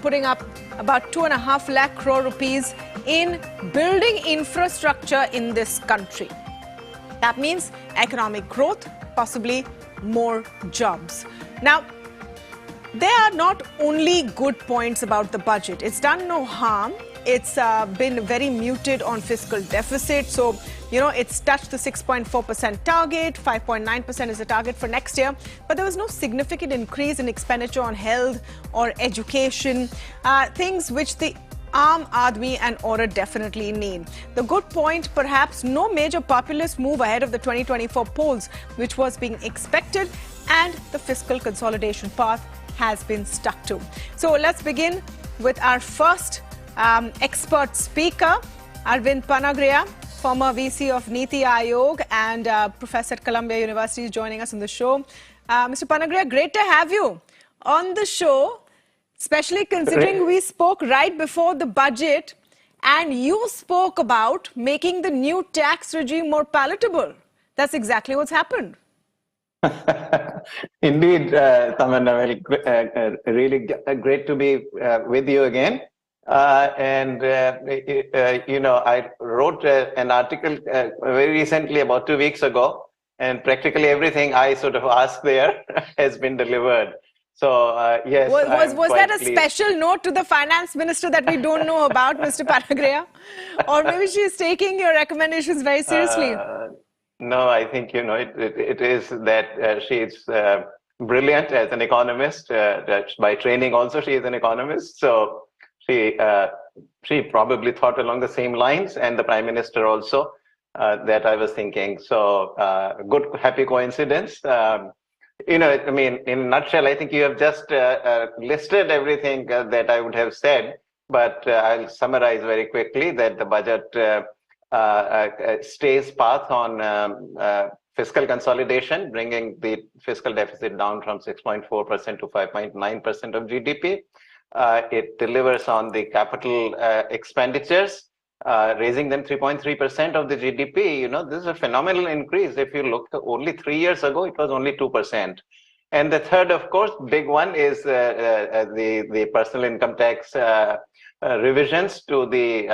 putting up about 2.5 lakh crore rupees in building infrastructure in this country. That means economic growth, possibly more jobs. Now, there are not only good points about the budget. It's done no harm. It's been very muted on fiscal deficit. So, it's touched the 6.4% target. 5.9% is the target for next year. But there was no significant increase in expenditure on health or education, things which the Aam Aadmi and order definitely need. The good point, perhaps no major populist move ahead of the 2024 polls, which was being expected, and the fiscal consolidation path has been stuck to. So let's begin with our first expert speaker, Arvind Panagria, former VC of Niti Aayog and Professor at Columbia University, is joining us on the show. Mr. Panagria, great to have you on the show, especially considering we spoke right before the budget and you spoke about making the new tax regime more palatable. That's exactly what's happened. Indeed, Tamanna, really great to be with you again. I wrote an article very recently, about 2 weeks ago, and practically everything I sort of asked there has been delivered. So, yes. Was that a special note to the finance minister that we don't know about, Mr. Panagria? Or maybe she's taking your recommendations very seriously? No, I think, it is that she is brilliant as an economist. By training also, she is an economist. So she probably thought along the same lines, and the Prime Minister also, that I was thinking. So good, happy coincidence. In a nutshell, I think you have just listed everything that I would have said, but I'll summarize very quickly that the budget stays path on fiscal consolidation, bringing the fiscal deficit down from 6.4% to 5.9% of GDP. It delivers on the capital expenditures, raising them 3.3% of the GDP. This is a phenomenal increase. If you look only 3 years ago, it was only 2%. And the third, of course, big one is the personal income tax revisions to the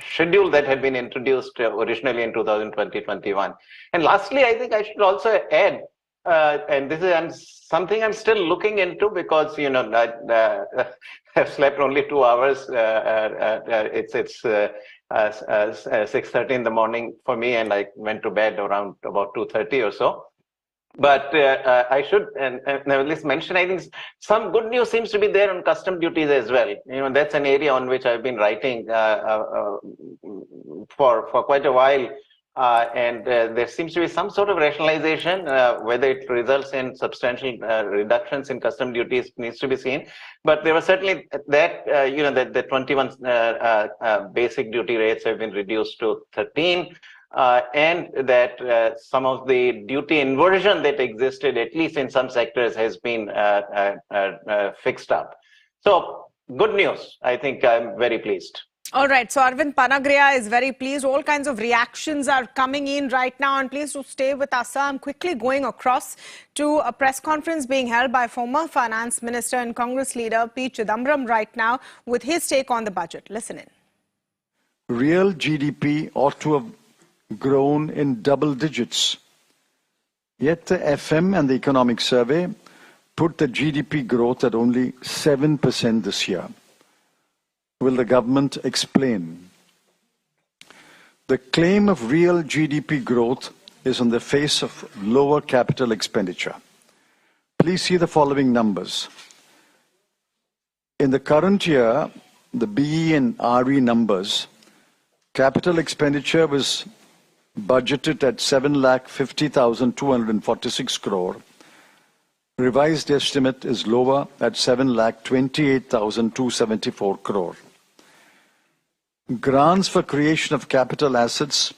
schedule that had been introduced originally in 2020-21. And lastly, I think I should also add, and this is something I'm still looking into because, I have slept only 2 hours. It's 6:30 in the morning for me, and I went to bed around about 2:30 or so. But I should nevertheless mention, I think some good news seems to be there on custom duties as well. That's an area on which I've been writing for quite a while. And there seems to be some sort of rationalization, whether it results in substantial reductions in custom duties needs to be seen. But there was certainly that, that the 21 basic duty rates have been reduced to 13. And that some of the duty inversion that existed, at least in some sectors, has been fixed up. So good news. I think I'm very pleased. All right. So Arvind Panagria is very pleased. All kinds of reactions are coming in right now. And please do stay with us. I'm quickly going across to a press conference being held by former Finance Minister and Congress leader P. Chidambaram right now with his take on the budget. Listen in. Real GDP ought to have grown in double digits. Yet the FM and the Economic Survey put the GDP growth at only 7% this year. Will the government explain? The claim of real GDP growth is on the face of lower capital expenditure. Please see the following numbers. In the current year, the BE and RE numbers, capital expenditure was budgeted at 7,50,246 crore. Revised estimate is lower at 7,28,274 crore. Grants for creation of capital assets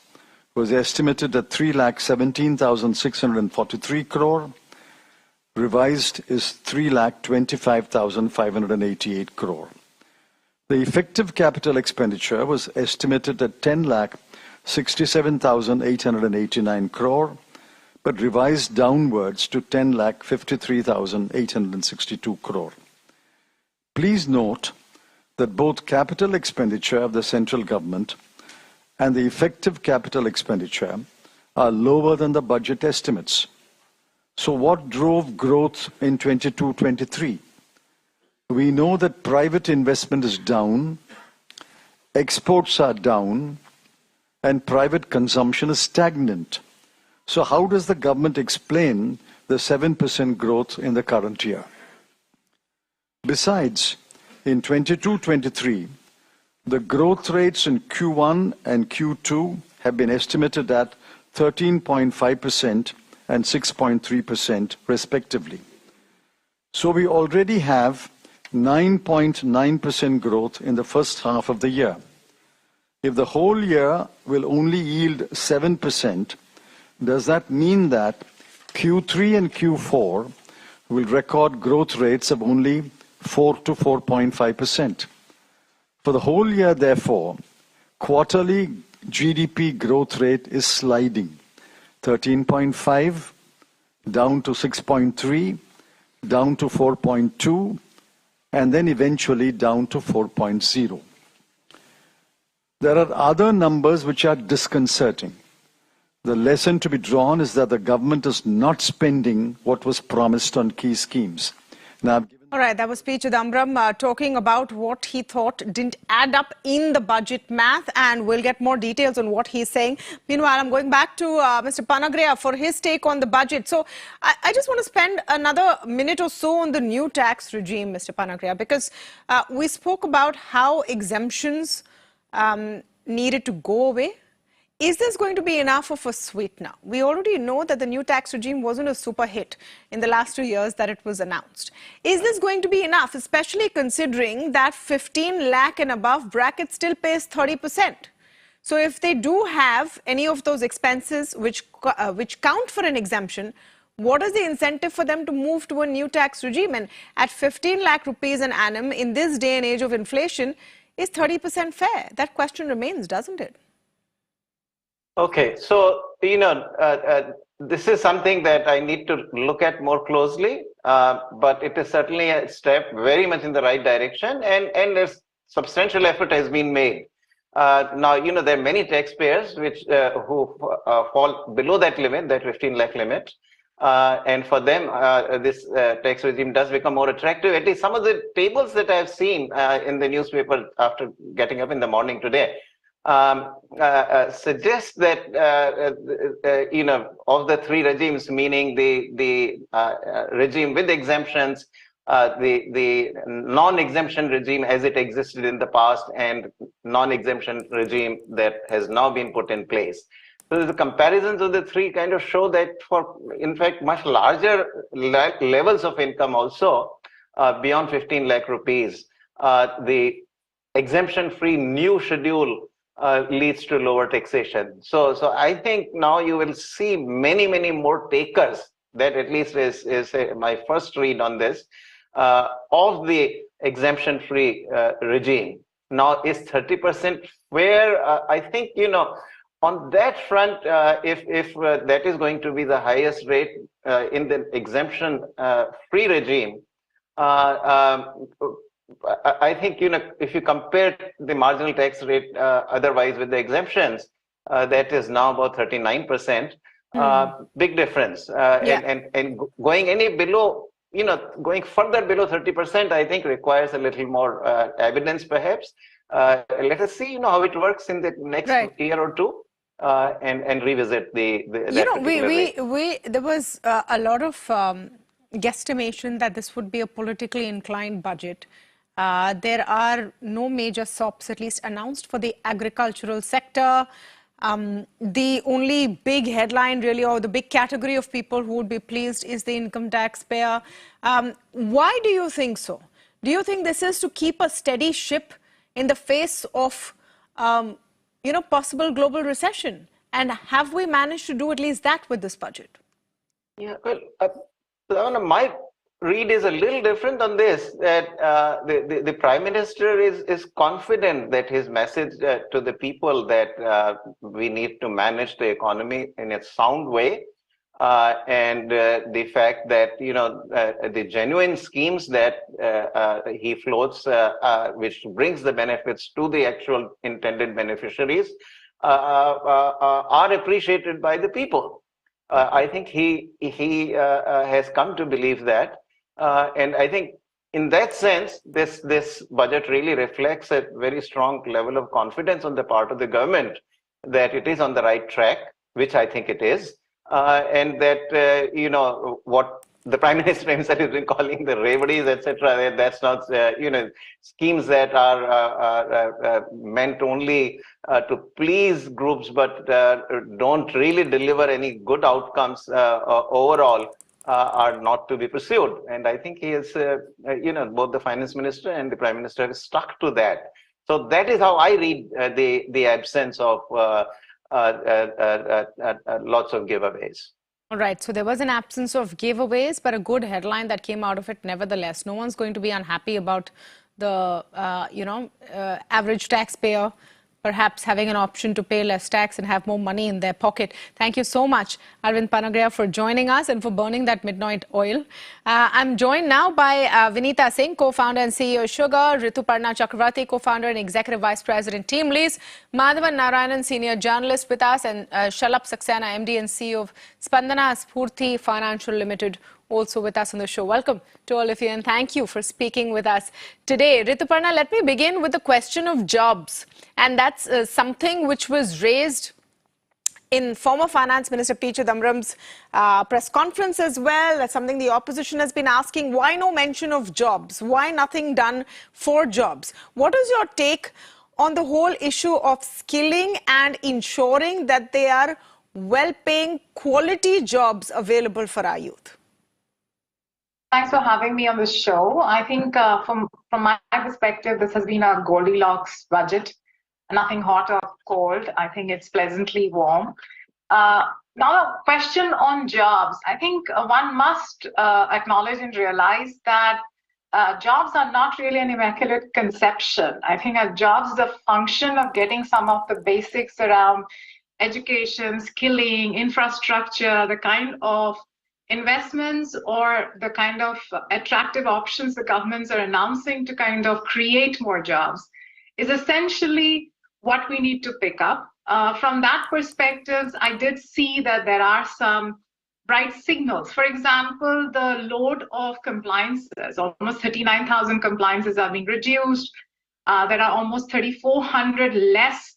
was estimated at 3,17,643 crore. Revised is 3,25,588 crore. The effective capital expenditure was estimated at 10,67,889 crore, but revised downwards to 10,53,862 crore. Please note that both capital expenditure of the central government and the effective capital expenditure are lower than the budget estimates. So what drove growth in 22-23? We know that private investment is down, exports are down, and private consumption is stagnant. So how does the government explain the 7% growth in the current year? Besides, in 22-23, the growth rates in Q1 and Q2 have been estimated at 13.5% and 6.3% respectively. So we already have 9.9% growth in the first half of the year. If the whole year will only yield 7%, does that mean that Q3 and Q4 will record growth rates of only 4 to 4.5%? For the whole year, therefore, quarterly GDP growth rate is sliding. 13.5, down to 6.3, down to 4.2, and then eventually down to 4.0. There are other numbers which are disconcerting. The lesson to be drawn is that the government is not spending what was promised on key schemes. Now, all right, that was P. Chidambaram talking about what he thought didn't add up in the budget math, and we'll get more details on what he's saying. Meanwhile, I'm going back to Mr. Panagria for his take on the budget. So I just want to spend another minute or so on the new tax regime, Mr. Panagria, because we spoke about how exemptions needed to go away. Is this going to be enough of a sweetener? We already know that the new tax regime wasn't a super hit in the last 2 years that it was announced. Is this going to be enough, especially considering that 15 lakh and above bracket still pays 30%? So if they do have any of those expenses which count for an exemption, what is the incentive for them to move to a new tax regime? And at 15 lakh rupees an annum in this day and age of inflation, is 30% fair? That question remains, doesn't it? Okay, so, this is something that I need to look at more closely, but it is certainly a step very much in the right direction, and there's substantial effort has been made. Now, there are many taxpayers who fall below that limit, that 15 lakh limit, and for them, this tax regime does become more attractive. At least some of the tables that I've seen in the newspaper after getting up in the morning today, suggests that of the three regimes, meaning the regime with exemptions, the non-exemption regime as it existed in the past, and non-exemption regime that has now been put in place. So the comparisons of the three kind of show that for, in fact, much larger levels of income also, beyond 15 lakh rupees, the exemption-free new schedule leads to lower taxation. So I think now you will see many more takers. That at least is my first read on this, of the exemption-free regime. Now, is 30% fair? I think, on that front, if that is going to be the highest rate in the exemption-free regime, I think, if you compare the marginal tax rate otherwise with the exemptions, that is now about 39%. Big difference. And going any below, going further below 30%, I think requires a little more evidence perhaps. Let us see, how it works in the next year or two, and revisit that particular rate. There was a lot of guesstimation that this would be a politically inclined budget. There are no major SOPs, at least announced, for the agricultural sector. The only big headline really, or the big category of people who would be pleased, is the income taxpayer. Why do you think so? Do you think this is to keep a steady ship in the face of, possible global recession? And have we managed to do at least that with this budget? Yeah, well, my read is a little different on this, that the Prime Minister is confident that his message to the people that we need to manage the economy in a sound way, and the fact that, the genuine schemes that he floats, which brings the benefits to the actual intended beneficiaries, are appreciated by the people. I think he has come to believe that. And I think in that sense, this budget really reflects a very strong level of confidence on the part of the government that it is on the right track, which I think it is. And that, what the Prime Minister himself has been calling the reveries, etc., that's not, schemes that are meant only to please groups, but don't really deliver any good outcomes overall, are not to be pursued. And I think he is, both the Finance Minister and the Prime Minister have stuck to that. So that is how I read the absence of lots of giveaways. All right, so there was an absence of giveaways, but a good headline that came out of it nevertheless. No one's going to be unhappy about the, average taxpayer perhaps having an option to pay less tax and have more money in their pocket. Thank you so much, Arvind Panagraya, for joining us and for burning that midnight oil. I'm joined now by Vinita Singh, co-founder and CEO Sugar, Rituparna Chakravarti, co-founder and executive vice president, Team Lease, Madhavan Narayanan, senior journalist with us, and Shalabh Saxena, MD and CEO of Spandana Spurti Financial Limited, also with us on the show. Welcome to all of you, and thank you for speaking with us today. Rituparna, let me begin with the question of jobs. And that's something which was raised in former Finance Minister P. Chidambaram's press conference as well. That's something the opposition has been asking. Why no mention of jobs? Why nothing done for jobs? What is your take on the whole issue of skilling and ensuring that they are well-paying, quality jobs available for our youth? Thanks for having me on the show. I think from my perspective, this has been a Goldilocks budget. Nothing hot or cold. I think it's pleasantly warm. Now, a question on jobs. I think one must acknowledge and realize that jobs are not really an immaculate conception. I think a jobs is a function of getting some of the basics around education, skilling, infrastructure, the kind of investments or the kind of attractive options the governments are announcing to kind of create more jobs is essentially what we need to pick up. From that perspective, I did see that there are some bright signals. For example, the load of compliances, almost 39,000 compliances are being reduced. There are almost 3,400 less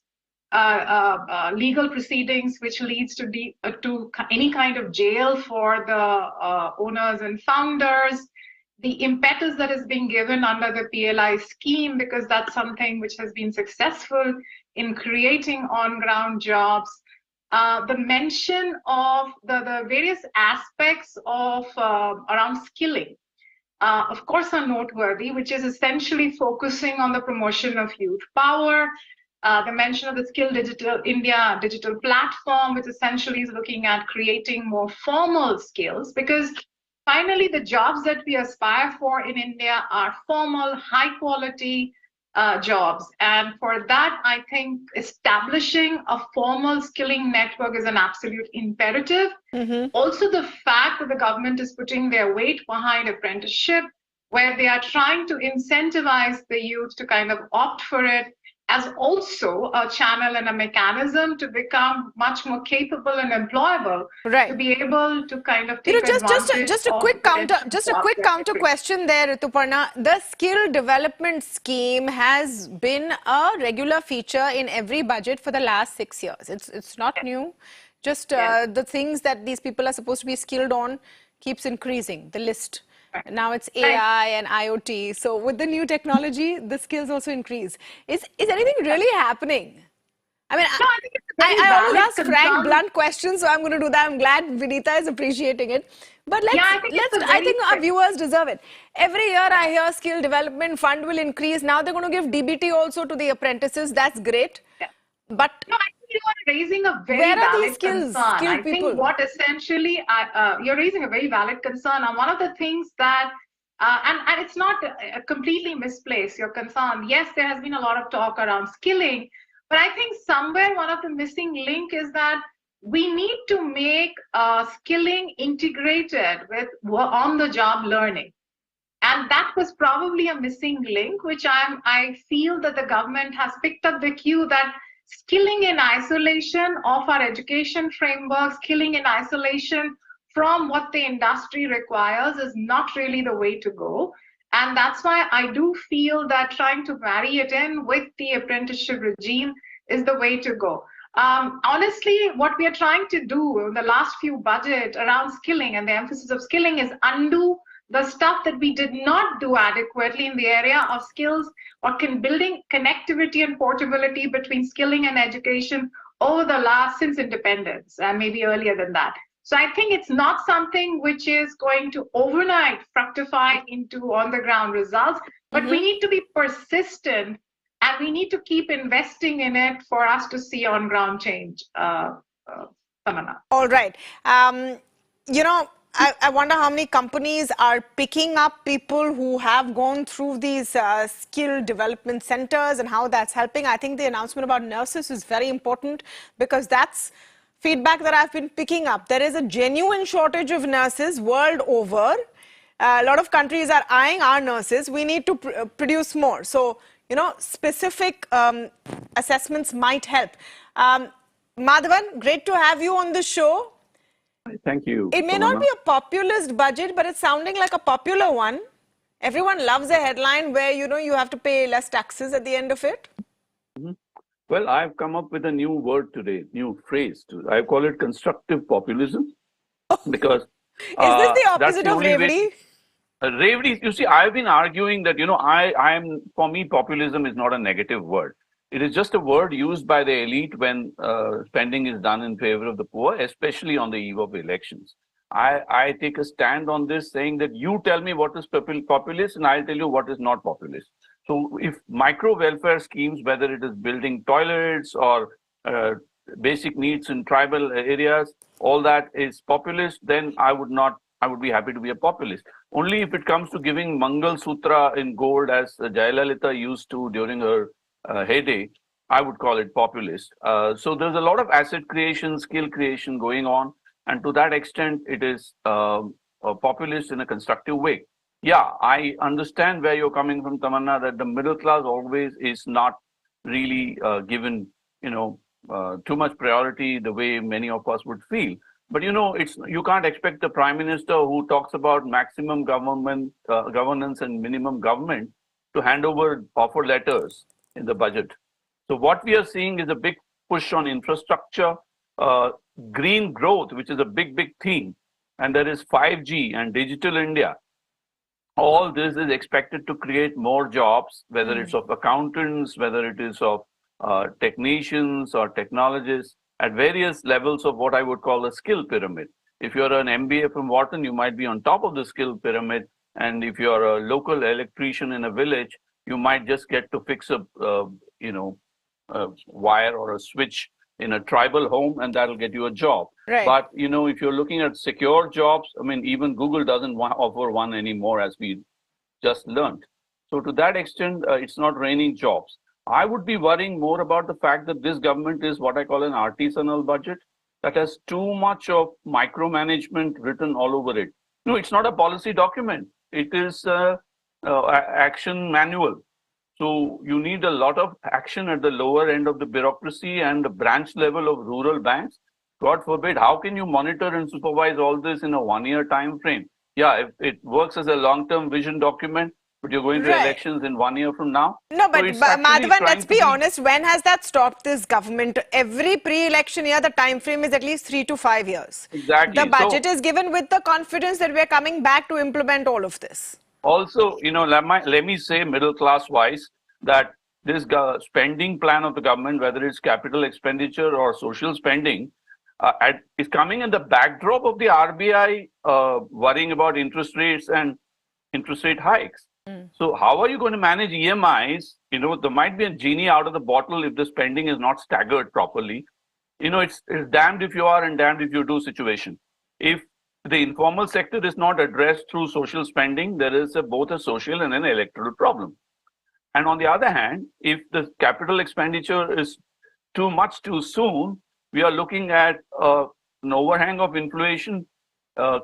legal proceedings, which leads to any kind of jail for the owners and founders. The impetus that is being given under the PLI scheme, because that's something which has been successful in creating on-ground jobs. The mention of the various aspects of around skilling, of course, are noteworthy, which is essentially focusing on the promotion of youth power. The mention of the Skill Digital India digital platform, which essentially is looking at creating more formal skills, because finally the jobs that we aspire for in India are formal, high quality jobs. And for that, I think establishing a formal skilling network is an absolute imperative. Also, the fact that the government is putting their weight behind apprenticeship, where they are trying to incentivize the youth to kind of opt for it, as also a channel and a mechanism to become much more capable and employable, to be able to kind of take advantage just a of quick the counter, potential just a jobs quick that counter they create. question there, Rituparna. The skill development scheme has been a regular feature in every budget for the last 6 years. It's not new. Just the things that these people are supposed to be skilled on keeps increasing, the list. Now it's AI and IoT. So with the new technology, the skills also increase. Is anything really happening? I mean, no, I think it's a very I always valid ask frank, concern. blunt questions, so I'm going to do that. I'm glad Vinita is appreciating it. But I think our viewers deserve it. Every year I hear skill development fund will increase. Now they're going to give DBT also to the apprentices. That's great. But no, I think you are raising a very where are valid these skills, concern. skilled I people? think what essentially you're raising a very valid concern. And one of the things that and it's not completely misplaced, your concern. Yes, there has been a lot of talk around skilling, but I think somewhere one of the missing link is that we need to make skilling integrated with on-the-job learning. And that was probably a missing link, which I feel that the government has picked up the cue that skilling in isolation of our education framework, skilling in isolation from what the industry requires is not really the way to go. And that's why I do feel that trying to marry it in with the apprenticeship regime is the way to go. Honestly, what we are trying to do in the last few budgets around skilling and the emphasis of skilling is undo the stuff that we did not do adequately in the area of skills or building connectivity and portability between skilling and education over the since independence and maybe earlier than that. So I think it's not something which is going to overnight fructify into on the ground results, but we need to be persistent and we need to keep investing in it for us to see on ground change, Tamanna. All right. You know, I wonder how many companies are picking up people who have gone through these skill development centers and how that's helping. I think the announcement about nurses is very important because that's feedback that I've been picking up. There is a genuine shortage of nurses world over. A lot of countries are eyeing our nurses. We need to produce more. So, you know, specific assessments might help. Madhavan, great to have you on the show. Thank you. It may not be a populist budget, but it's sounding like a popular one. Everyone loves a headline where, you know, you have to pay less taxes at the end of it. Well, I've come up with a new word today, new phrase. I call it constructive populism because... Is this the opposite of Revdi? Revdi, you see, I've been arguing that, you know, for me, populism is not a negative word. It is just a word used by the elite when spending is done in favor of the poor, especially on the eve of elections. I take a stand on this saying that you tell me what is populist and I'll tell you what is not populist. So if micro welfare schemes, whether it is building toilets or basic needs in tribal areas, all that is populist, then I would be happy to be a populist. Only if it comes to giving Mangal Sutra in gold as Jayalalitha used to during her heyday, I would call it populist. So there's a lot of asset creation, skill creation going on. And to that extent, it is a populist in a constructive way. Yeah, I understand where you're coming from, Tamanna, that the middle class always is not really given, you know, too much priority the way many of us would feel. But, you know, you can't expect the prime minister who talks about maximum governance and minimum government to hand over offer letters in the budget. So what we are seeing is a big push on infrastructure, green growth, which is a big theme. And there is 5G and digital India. All this is expected to create more jobs, whether it's of accountants, whether it is of technicians or technologists at various levels of what I would call a skill pyramid. If you're an MBA from Wharton, you might be on top of the skill pyramid. And if you're a local electrician in a village, you might just get to fix a wire or a switch in a tribal home, and that'll get you a job. Right. But, you know, if you're looking at secure jobs, I mean, even Google doesn't offer one anymore, as we just learned. So to that extent, it's not raining jobs. I would be worrying more about the fact that this government is what I call an artisanal budget that has too much of micromanagement written all over it. No, it's not a policy document. It is an action manual. So you need a lot of action at the lower end of the bureaucracy and the branch level of rural banks. God forbid, how can you monitor and supervise all this in a 1-year time frame? Yeah, if it works as a long-term vision document, but you're going to elections in 1 year from now. No, So but it's actually Madhavan, trying let's to be honest. When has that stopped this government? Every pre-election year, the time frame is at least 3 to 5 years. Exactly. The budget is given with the confidence that we're coming back to implement all of this. Also, let me say middle class wise that this spending plan of the government, whether it's capital expenditure or social spending, is coming in the backdrop of the RBI worrying about interest rates and interest rate hikes. So how are you going to manage EMIs? There might be a genie out of the bottle if the spending is not staggered properly. It's damned if you are and damned if you do situation. If the informal sector is not addressed through social spending, there is both a social and an electoral problem. And on the other hand, if the capital expenditure is too much too soon, we are looking at an overhang of inflation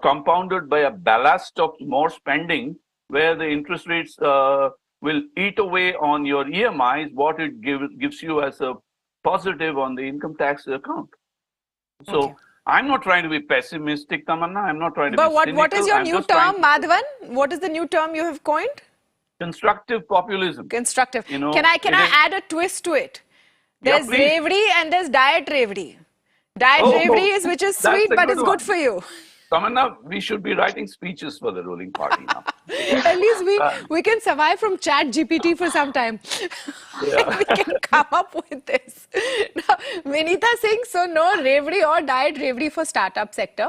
compounded by a ballast of more spending, where the interest rates will eat away on your EMIs, what it gives you as a positive on the income tax account. So I'm not trying to be pessimistic, Tamanna. I'm not trying to be cynical. But what is your new term, Madhavan? What is the new term you have coined? Constructive populism. Constructive. Can I add a twist to it? There's Revdi and there's Diet Revdi. Diet Revdi which is sweet, but it's good for you. Tamanna, we should be writing speeches for the ruling party now. At least we can survive from Chat GPT for some time. Yeah. We can come up with this. Now, Vinita Singh, so no Revdi or Diet Revdi for startup sector.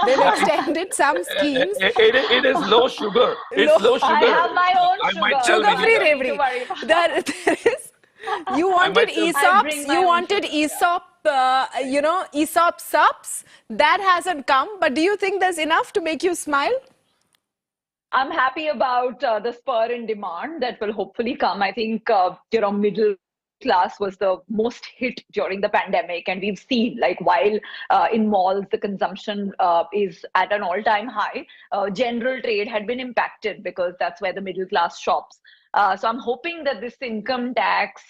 They've extended some schemes. It is low sugar. It's low sugar. I have my own sugar. Sugar-free Revdi. There is. You wanted ESOPs. You wanted ESOP. ESOP subs. That hasn't come. But do you think there's enough to make you smile? I'm happy about the spur in demand that will hopefully come. I think, middle class was the most hit during the pandemic. And we've seen, while in malls, the consumption is at an all-time high, general trade had been impacted because that's where the middle class shops. So I'm hoping that this income tax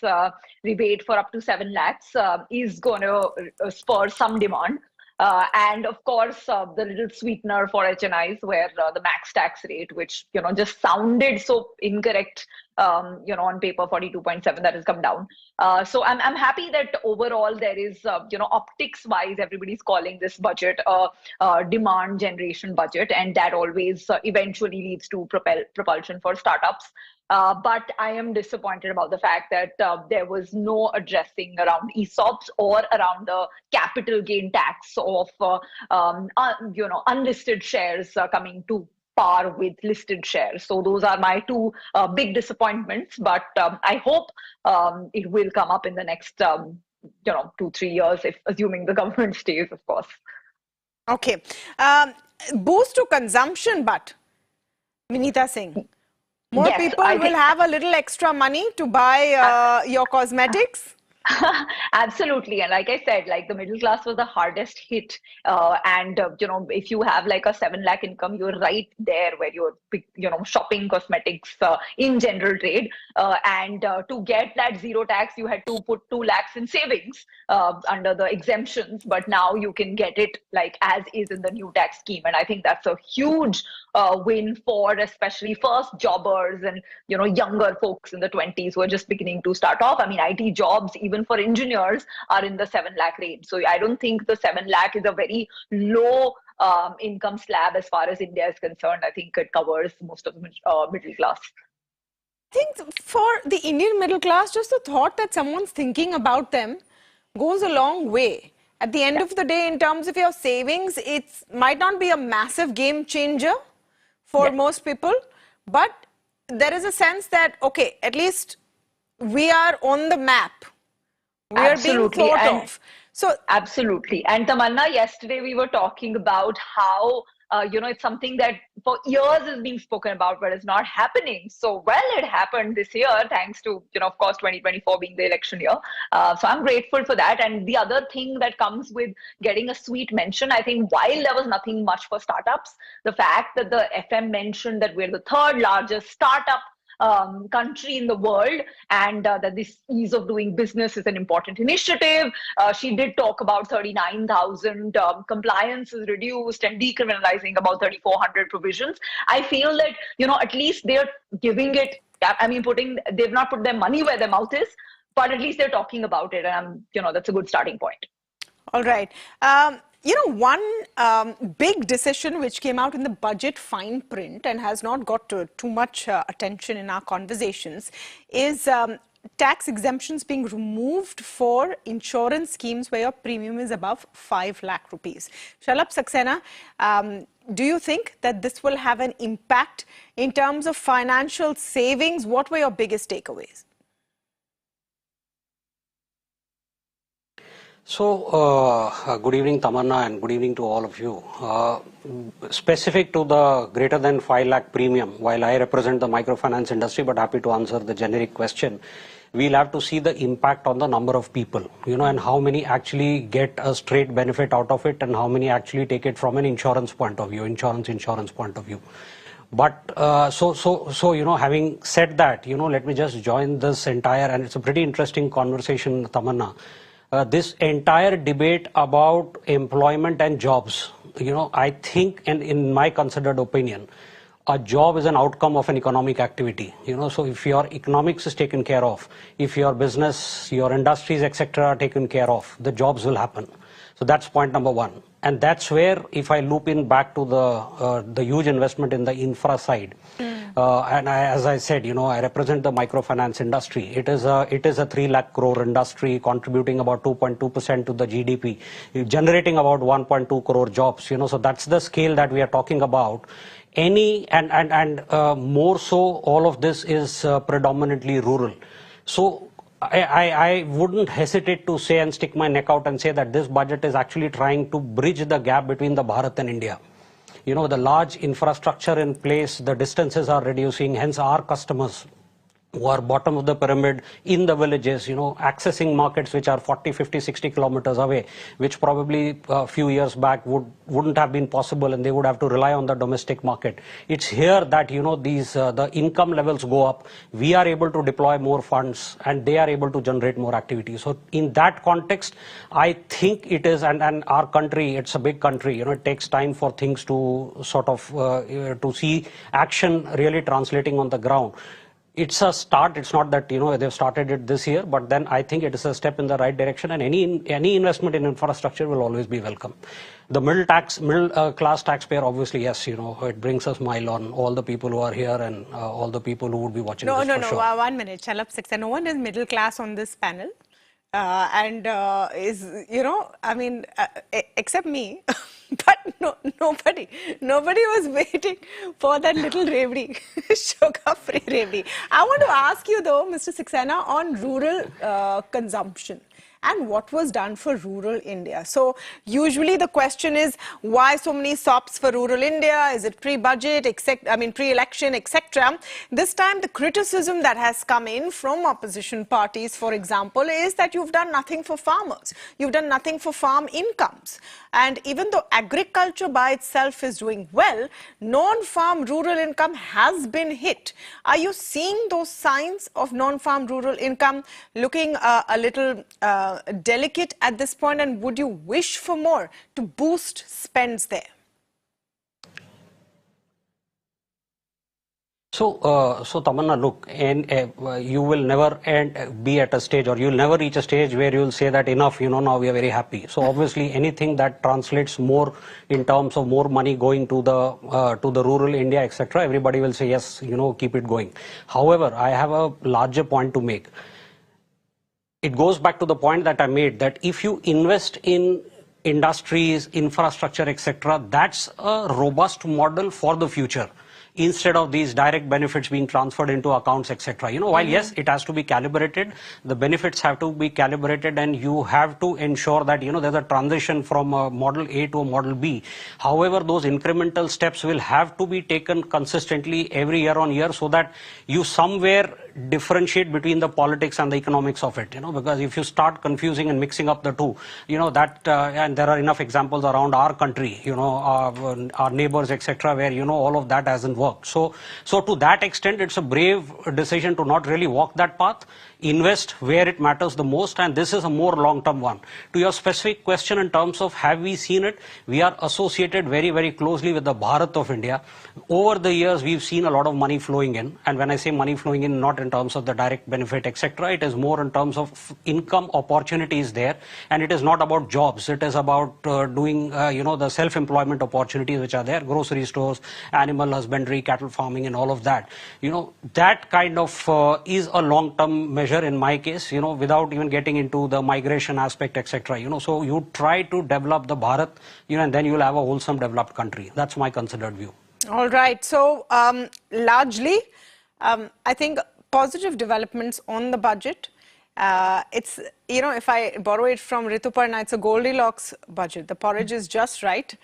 rebate for up to 7 lakhs is going to spur some demand. And of course, the little sweetener for HNIs, where the max tax rate, which just sounded so incorrect, on paper, 42.7, that has come down. So I'm happy that overall there is, optics-wise, everybody's calling this budget a demand generation budget, and that always eventually leads to propulsion for startups. But I am disappointed about the fact that there was no addressing around ESOPs or around the capital gain tax of, unlisted shares coming to par with listed shares. So those are my two big disappointments. But I hope it will come up in the next, 2-3 years, if assuming the government stays, of course. Okay. Boost to consumption, but Vinita Singh. More people will have a little extra money to buy your cosmetics? Absolutely. And like I said, the middle class was the hardest hit. And, if you have a 7 lakh income, you're right there where you're, shopping cosmetics in general trade. And to get that zero tax, you had to put 2 lakhs in savings under the exemptions. But now you can get it as is in the new tax scheme. And I think that's a huge win for especially first jobbers and, younger folks in the 20s who are just beginning to start off. I mean, IT jobs, even for engineers, are in the 7 lakh range. So I don't think the 7 lakh is a very low income slab as far as India is concerned. I think it covers most of the middle class. I think for the Indian middle class, just the thought that someone's thinking about them goes a long way. At the end of the day, in terms of your savings, it might not be a massive game changer for most people, but there is a sense that, okay, at least we are on the map. We are being thought of. So absolutely. And Tamanna, yesterday we were talking about how it's something that for years is being spoken about, but it's not happening. So, it happened this year, thanks to, of course, 2024 being the election year. So I'm grateful for that. And the other thing that comes with getting a sweet mention, I think while there was nothing much for startups, the fact that the FM mentioned that we're the 3rd largest startup country in the world, and that this ease of doing business is an important initiative. She did talk about 39,000 compliance is reduced and decriminalizing about 3,400 provisions. I feel that, at least they're giving it, they've not put their money where their mouth is, but at least they're talking about it, and that's a good starting point. All right. One big decision which came out in the budget fine print and has not got too much attention in our conversations is tax exemptions being removed for insurance schemes where your premium is above 5 lakh rupees. Shalabh Saxena, do you think that this will have an impact in terms of financial savings? What were your biggest takeaways? So, good evening, Tamanna, and good evening to all of you. Specific to the greater than 5 lakh premium, while I represent the microfinance industry, but happy to answer the generic question, we'll have to see the impact on the number of people, and how many actually get a straight benefit out of it and how many actually take it from an insurance point of view, insurance point of view. But having said that, let me just join this entire, and it's a pretty interesting conversation, Tamanna. This entire debate about employment and jobs, I think, and in my considered opinion, a job is an outcome of an economic activity. So if your economics is taken care of, if your business, your industries, etc. are taken care of, the jobs will happen. So that's point number one. And that's where, if I loop in back to the huge investment in the infra side, and as I said, I represent the microfinance industry. It is a 3 lakh crore industry contributing about 2.2% to the GDP, generating about 1.2 crore jobs. So that's the scale that we are talking about. More so, all of this is predominantly rural. So I wouldn't hesitate to say and stick my neck out and say that this budget is actually trying to bridge the gap between the Bharat and India. The large infrastructure in place, the distances are reducing, hence our customers who are bottom of the pyramid in the villages, accessing markets which are 40, 50, 60 kilometers away, which probably a few years back wouldn't have been possible, and they would have to rely on the domestic market. It's here that, the income levels go up, we are able to deploy more funds, and they are able to generate more activity. So in that context, I think it is, and our country, it's a big country, it takes time for things to sort of, to see action really translating on the ground. It's a start. It's not that, they've started it this year, but then I think it is a step in the right direction, and any investment in infrastructure will always be welcome. The middle class taxpayer, obviously, yes, it brings a smile on all the people who are here and all the people who would be watching this for sure. 1 minute. Shalabh Saxena, no one is middle class on this panel. Except me, but nobody was waiting for that little revdi, sugar-free revdi. I want to ask you though, Mr. Saxena, on rural consumption and what was done for rural India. So usually the question is, why so many SOPs for rural India? Is it pre-budget, pre-election, etc.? This time the criticism that has come in from opposition parties, for example, is that you've done nothing for farmers. You've done nothing for farm incomes. And even though agriculture by itself is doing well, non-farm rural income has been hit. Are you seeing those signs of non-farm rural income looking a little delicate at this point, and would you wish for more to boost spends there? So Tamanna, look, and you will never be at a stage, or you'll never reach a stage where you'll say that enough, now we are very happy. So obviously anything that translates more in terms of more money going to the rural India, etc., everybody will say yes, keep it going. However, I have a larger point to make. It goes back to the point that I made, that if you invest in industries, infrastructure, etc., that's a robust model for the future, instead of these direct benefits being transferred into accounts, etc. While yes, it has to be calibrated, the benefits have to be calibrated, and you have to ensure that, there's a transition from a model A to a model B. However, those incremental steps will have to be taken consistently every year on year, so that you somewhere differentiate between the politics and the economics of it, because if you start confusing and mixing up the two, and there are enough examples around our country, our neighbors, etc., where, all of that hasn't worked. So to that extent, it's a brave decision to not really walk that path, invest where it matters the most, and this is a more long-term one. To your specific question in terms of have we seen it, we are associated very, very closely with the Bharat of India. Over the years, we've seen a lot of money flowing in, and when I say money flowing in, not in terms of the direct benefit, etc., it is more in terms of income opportunities there, and it is not about jobs. It is about doing, the self-employment opportunities which are there, grocery stores, animal husbandry, cattle farming, and all of that. That kind of is a long-term measure in my case, without even getting into the migration aspect, etc. So you try to develop the Bharat, and then you'll have a wholesome developed country. That's my considered view. All right. So largely, I think positive developments on the budget. It's, if I borrow it from Rituparna, it's a Goldilocks budget. The porridge is just right.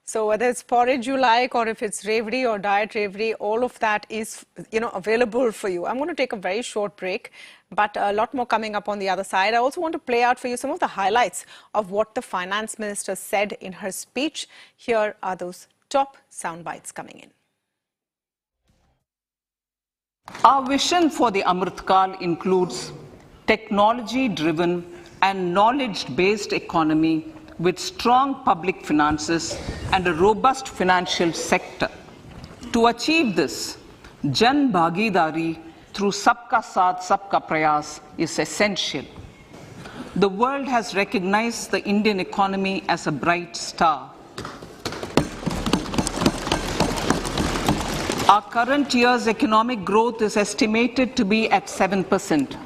So whether it's porridge you like, or if it's ravery or diet ravery, all of that is, available for you. I'm going to take a very short break, but a lot more coming up on the other side. I also want to play out for you some of the highlights of what the finance minister said in her speech. Here are those top sound bites coming in. Our vision for the Amritkal includes technology-driven and knowledge-based economy with strong public finances and a robust financial sector. To achieve this, Jan Bhagidari through Sabka Saath, Sabka Prayas is essential. The world has recognized the Indian economy as a bright star. Our current year's economic growth is estimated to be at 7%.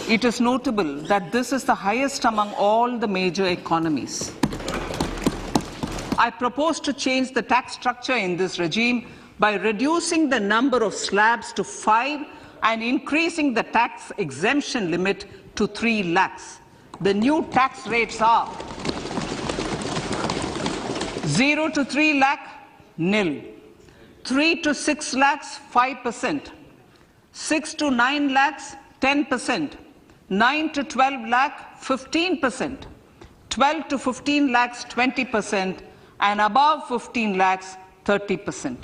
It is notable that this is the highest among all the major economies. I propose to change the tax structure in this regime by reducing the number of slabs to 5 and increasing the tax exemption limit to 3 lakhs. The new tax rates are 0 to 3 lakh, nil. 3 to 6 lakhs, 5%. 6 to 9 lakhs, 10%. 9 to 12 lakh, 15%. 12 to 15 lakhs, 20%. And above 15 lakhs, 30%.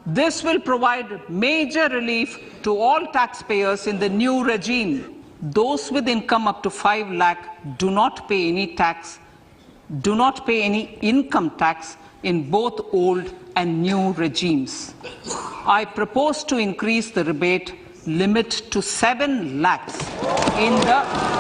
This will provide major relief to all taxpayers in the new regime. Those with income up to 5 lakh do not pay any tax, do not pay any income tax in both old and new regimes. I propose to increase the rebate limit to 7 lakhs in the...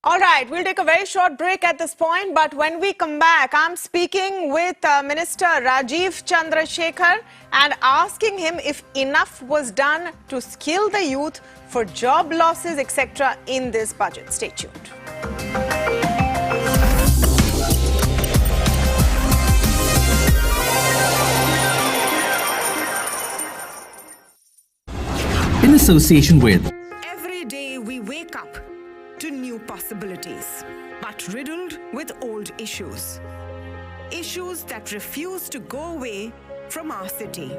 All right, we'll take a very short break at this point, but when we come back, I'm speaking with Minister Rajiv Chandrasekhar and asking him if enough was done to skill the youth for job losses, etc. in this budget. Stay tuned. In association with... Every day we wake up to new possibilities, but riddled with old issues. Issues that refuse to go away from our city.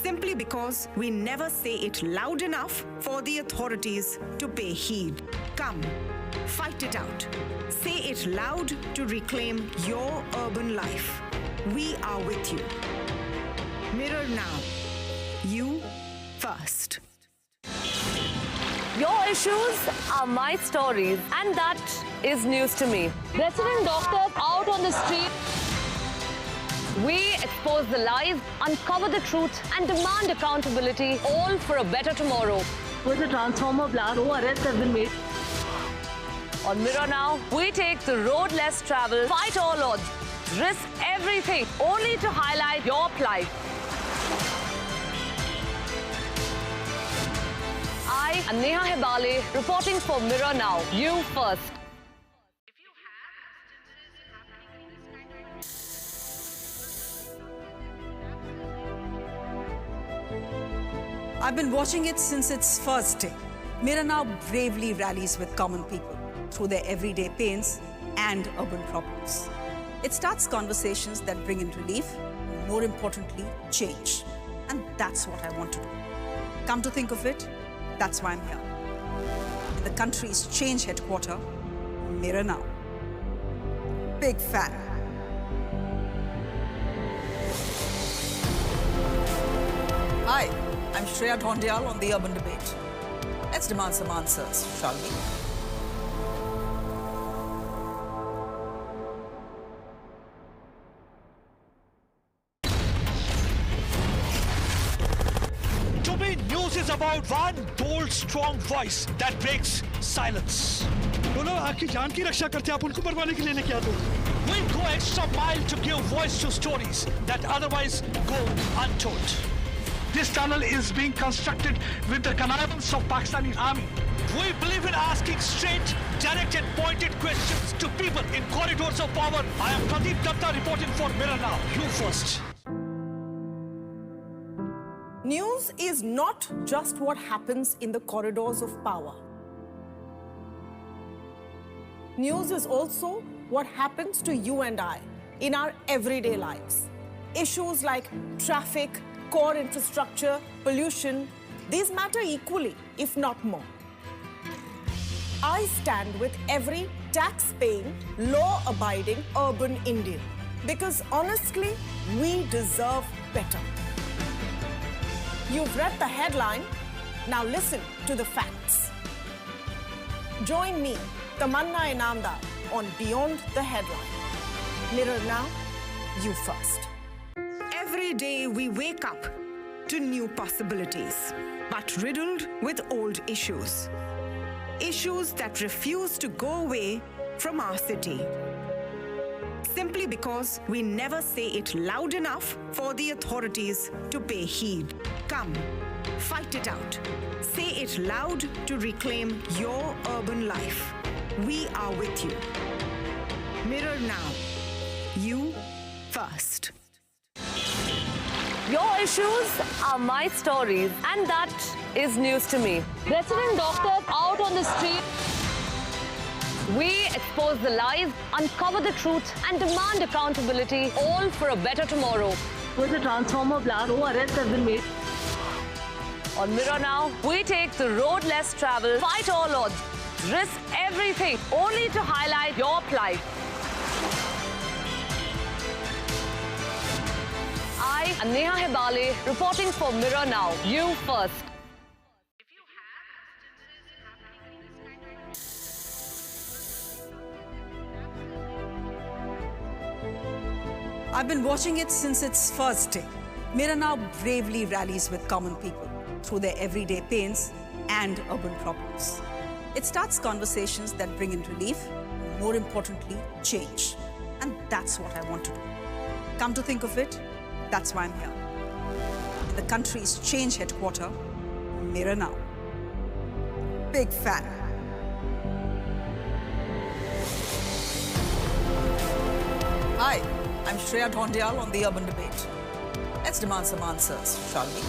Simply because we never say it loud enough for the authorities to pay heed. Come, fight it out. Say it loud to reclaim your urban life. We are with you. Mirror now. You first. Your issues are my stories, and that is news to me. Resident doctors out on the street. We expose the lies, uncover the truth, and demand accountability, all for a better tomorrow. With the transformer blast, no arrests have been made. On Mirror Now, we take the road less traveled, fight all odds, risk everything, only to highlight your plight. I am Neha Hebale, reporting for Mirror Now. You first. I've been watching it since its first day. Mirror Now bravely rallies with common people through their everyday pains and urban problems. It starts conversations that bring in relief, more importantly, change. And that's what I want to do. Come to think of it, that's why I'm here. In the country's change headquarter, Mirror Now. Big fan. Hi, I'm Shreya Dhondial on The Urban Debate. Let's demand some answers, shall we? To me, news is about one bold, strong voice that breaks silence. बोलो आपकी जान की रक्षा करते आप उनको मरवाने के लिए लेके आते हो We go extra mile to give voice to stories that otherwise go untold. This tunnel is being constructed with the connivance of Pakistani army. We believe in asking straight, direct and pointed questions to people in corridors of power. I am Pradeep Datta reporting for Mirror Now. You first. News is not just what happens in the corridors of power. News is also what happens to you and I in our everyday lives. Issues like traffic, core infrastructure, pollution, these matter equally, if not more. I stand with every tax-paying, law-abiding urban Indian because honestly, we deserve better. You've read the headline, now listen to the facts. Join me, Tamanna Inamdar, on Beyond the Headline. Mirror Now, you first. Every day we wake up to new possibilities, but riddled with old issues. Issues that refuse to go away from our city. Simply because we never say it loud enough for the authorities to pay heed. Come, fight it out. Say it loud to reclaim your urban life. We are with you. Mirror Now. You first. Your issues are my stories, and that is news to me. Resident doctors out on the street. We expose the lies, uncover the truth, and demand accountability, all for a better tomorrow. With a transformer blast, no arrests have been made. On Mirror Now, we take the road less traveled, fight all odds, risk everything, only to highlight your plight. I am Neha Hebale, reporting for Mirror Now. You first. I've been watching it since its first day. Mirror Now bravely rallies with common people through their everyday pains and urban problems. It starts conversations that bring in relief, more importantly, change. And that's what I want to do. Come to think of it, that's why I'm here. In the country's change headquarter, Mirror Now. Big fan. Hi, I'm Shreya Dhondial on The Urban Debate. Let's demand some answers, shall we?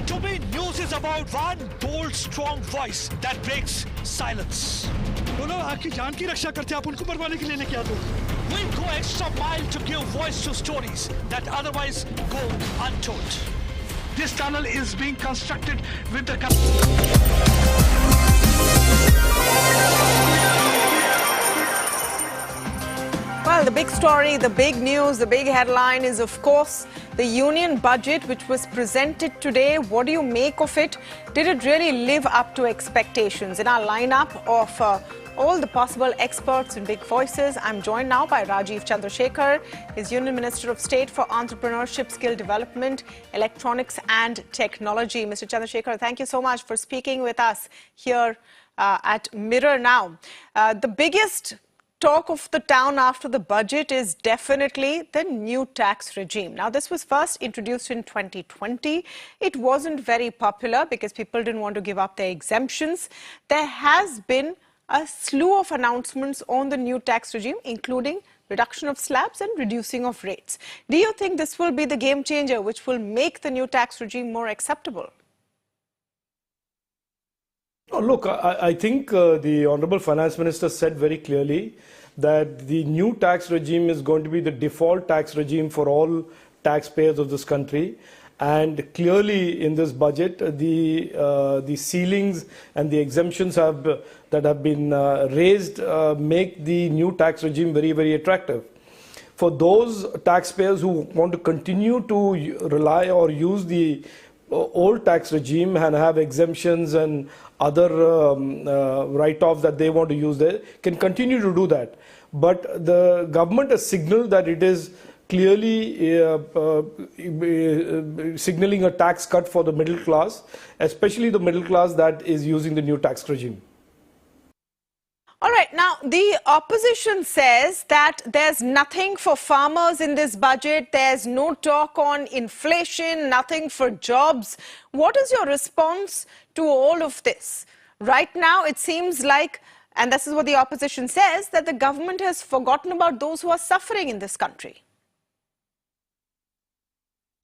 To me, news is about one bold, strong voice that breaks silence. बोलो आपकी जान की रक्षा करते आप उनको मरवाने के लिए लेके आते हो We go extra mile to give voice to stories that otherwise go untold. This tunnel is being constructed with the... Well, the big story, the big news, the big headline is, of course, the union budget, which was presented today. What do you make of it? Did it really live up to expectations? In our lineup of all the possible experts and big voices, I'm joined now by Rajiv Chandrasekhar, his Union Minister of State for Entrepreneurship, Skill Development, Electronics and Technology. Mr. Chandrasekhar, thank you so much for speaking with us here at Mirror Now. The biggest talk of the town after the budget is definitely the new tax regime. Now, this was first introduced in 2020. It wasn't very popular because people didn't want to give up their exemptions. There has been a slew of announcements on the new tax regime, including reduction of slabs and reducing of rates. Do you think this will be the game changer which will make the new tax regime more acceptable? Oh, look, I think the Honorable Finance Minister said very clearly that the new tax regime is going to be the default tax regime for all taxpayers of this country. And clearly in this budget, the ceilings and the exemptions that have been raised make the new tax regime very, very attractive. For those taxpayers who want to continue to rely or use the old tax regime and have exemptions and other write-offs that they want to use there, can continue to do that. But the government has signaled that it is clearly signaling a tax cut for the middle class, especially the middle class that is using the new tax regime. All right, now the opposition says that there's nothing for farmers in this budget. There's no talk on inflation, nothing for jobs. What is your response to all of this? Right now, it seems like, and this is what the opposition says, that the government has forgotten about those who are suffering in this country.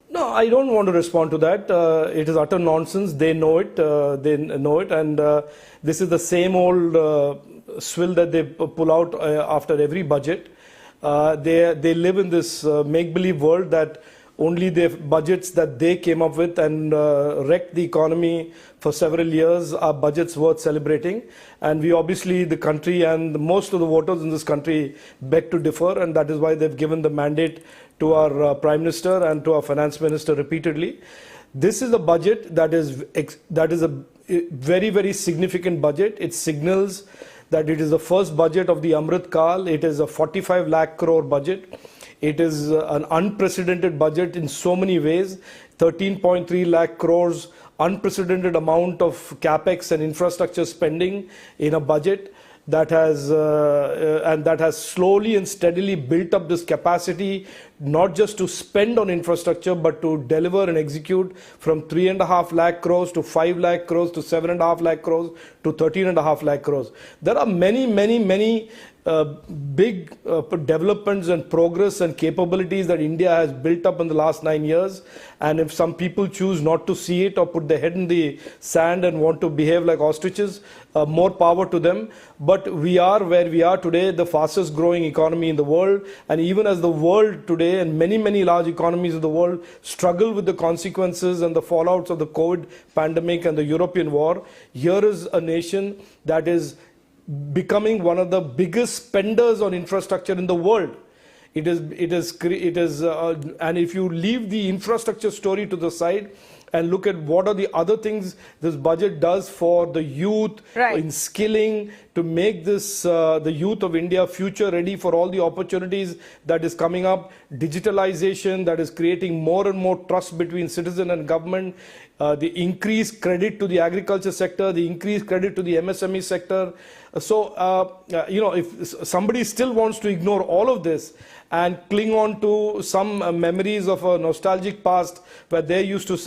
No, I don't want to respond to that. It is utter nonsense. They know it. And this is the same old swill that they pull out after every budget. They live in this make-believe world that only the budgets that they came up with and wrecked the economy for several years are budgets worth celebrating. And we obviously, the country and most of the voters in this country beg to differ, and that is why they've given the mandate to our Prime Minister and to our Finance Minister repeatedly. This is a budget that is a very, very significant budget. It signals that it is the first budget of the Amrit Kal. It is a 45 lakh crore budget. It is an unprecedented budget in so many ways. 13.3 lakh crores, unprecedented amount of capex and infrastructure spending in a budget that has slowly and steadily built up this capacity, not just to spend on infrastructure, but to deliver and execute from 3.5 lakh crores to 5 lakh crores to 7.5 lakh crores to 13.5 lakh crores. There are many big developments and progress and capabilities that India has built up in the last 9 years. And if some people choose not to see it or put their head in the sand and want to behave like ostriches, more power to them. But we are where we are today, the fastest growing economy in the world. And even as the world today and many large economies of the world struggle with the consequences and the fallouts of the COVID pandemic and the European war, here is a nation that is becoming one of the biggest spenders on infrastructure in the world. And if you leave the infrastructure story to the side and look at what are the other things this budget does for the youth, in skilling, to make this the youth of India future ready for all the opportunities that is coming up, digitalization that is creating more and more trust between citizen and government, the increased credit to the agriculture sector, the increased credit to the MSME sector. So, if somebody still wants to ignore all of this and cling on to some memories of a nostalgic past where they used to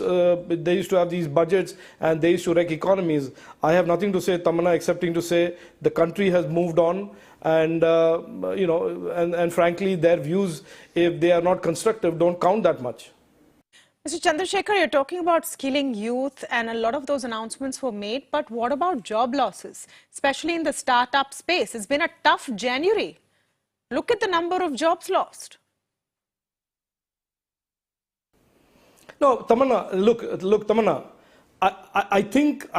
have these budgets and they used to wreck economies, I have nothing to say, Tamanna, excepting to say the country has moved on, and and frankly, their views, if they are not constructive, don't count that much. Mr. Chandrasekhar, you're talking about skilling youth, and a lot of those announcements were made, but what about job losses, especially in the startup space? It's been a tough January. Look at the number of jobs lost. No, Tamanna, look, Tamanna, I think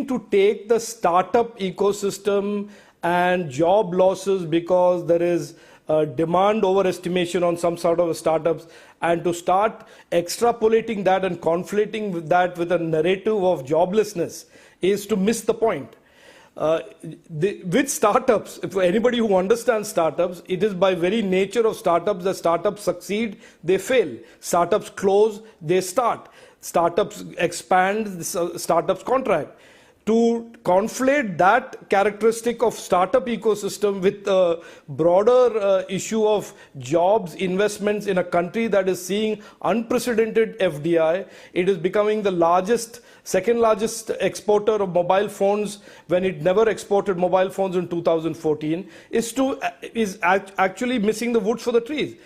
to take the startup ecosystem and job losses because there is demand overestimation on some sort of startups, and to start extrapolating that and conflating that with a narrative of joblessness is to miss the point. With startups, for anybody who understands startups, it is by very nature of startups that startups succeed, they fail. Startups close, they start. Startups expand, startups contract. To conflate that characteristic of startup ecosystem with the broader issue of jobs, investments in a country that is seeing unprecedented FDI, it is becoming the second largest exporter of mobile phones when it never exported mobile phones in 2014, is actually missing the woods for the trees.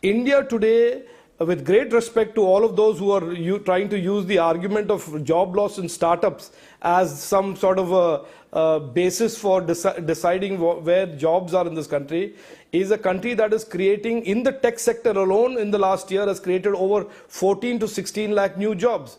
India today with great respect to all of those who are trying to use the argument of job loss in startups as some sort of a basis for deciding where jobs are in this country, is a country that is creating, in the tech sector alone in the last year, has created over 14 to 16 lakh new jobs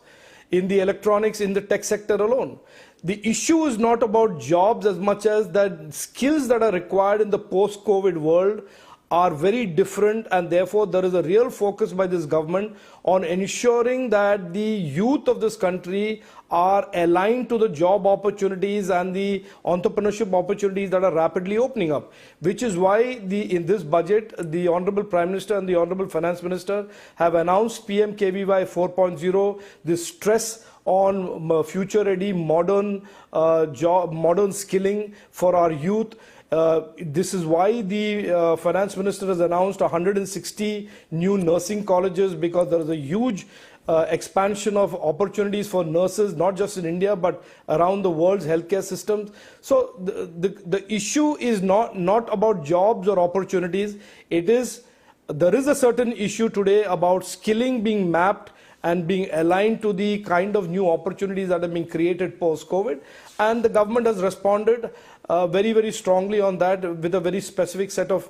in the electronics, in the tech sector alone. The issue is not about jobs as much as that skills that are required in the post-COVID world are very different, and therefore there is a real focus by this government on ensuring that the youth of this country are aligned to the job opportunities and the entrepreneurship opportunities that are rapidly opening up, which is why in this budget the Honorable Prime Minister and the Honorable Finance Minister have announced PMKVY 4.0, the stress on future-ready modern skilling for our youth. This is why the Finance Minister has announced 160 new nursing colleges, because there is a huge expansion of opportunities for nurses, not just in India, but around the world's healthcare systems. So the issue is not about jobs or opportunities. There is a certain issue today about skilling being mapped and being aligned to the kind of new opportunities that have been created post-COVID. And the government has responded very, very strongly on that with a very specific set of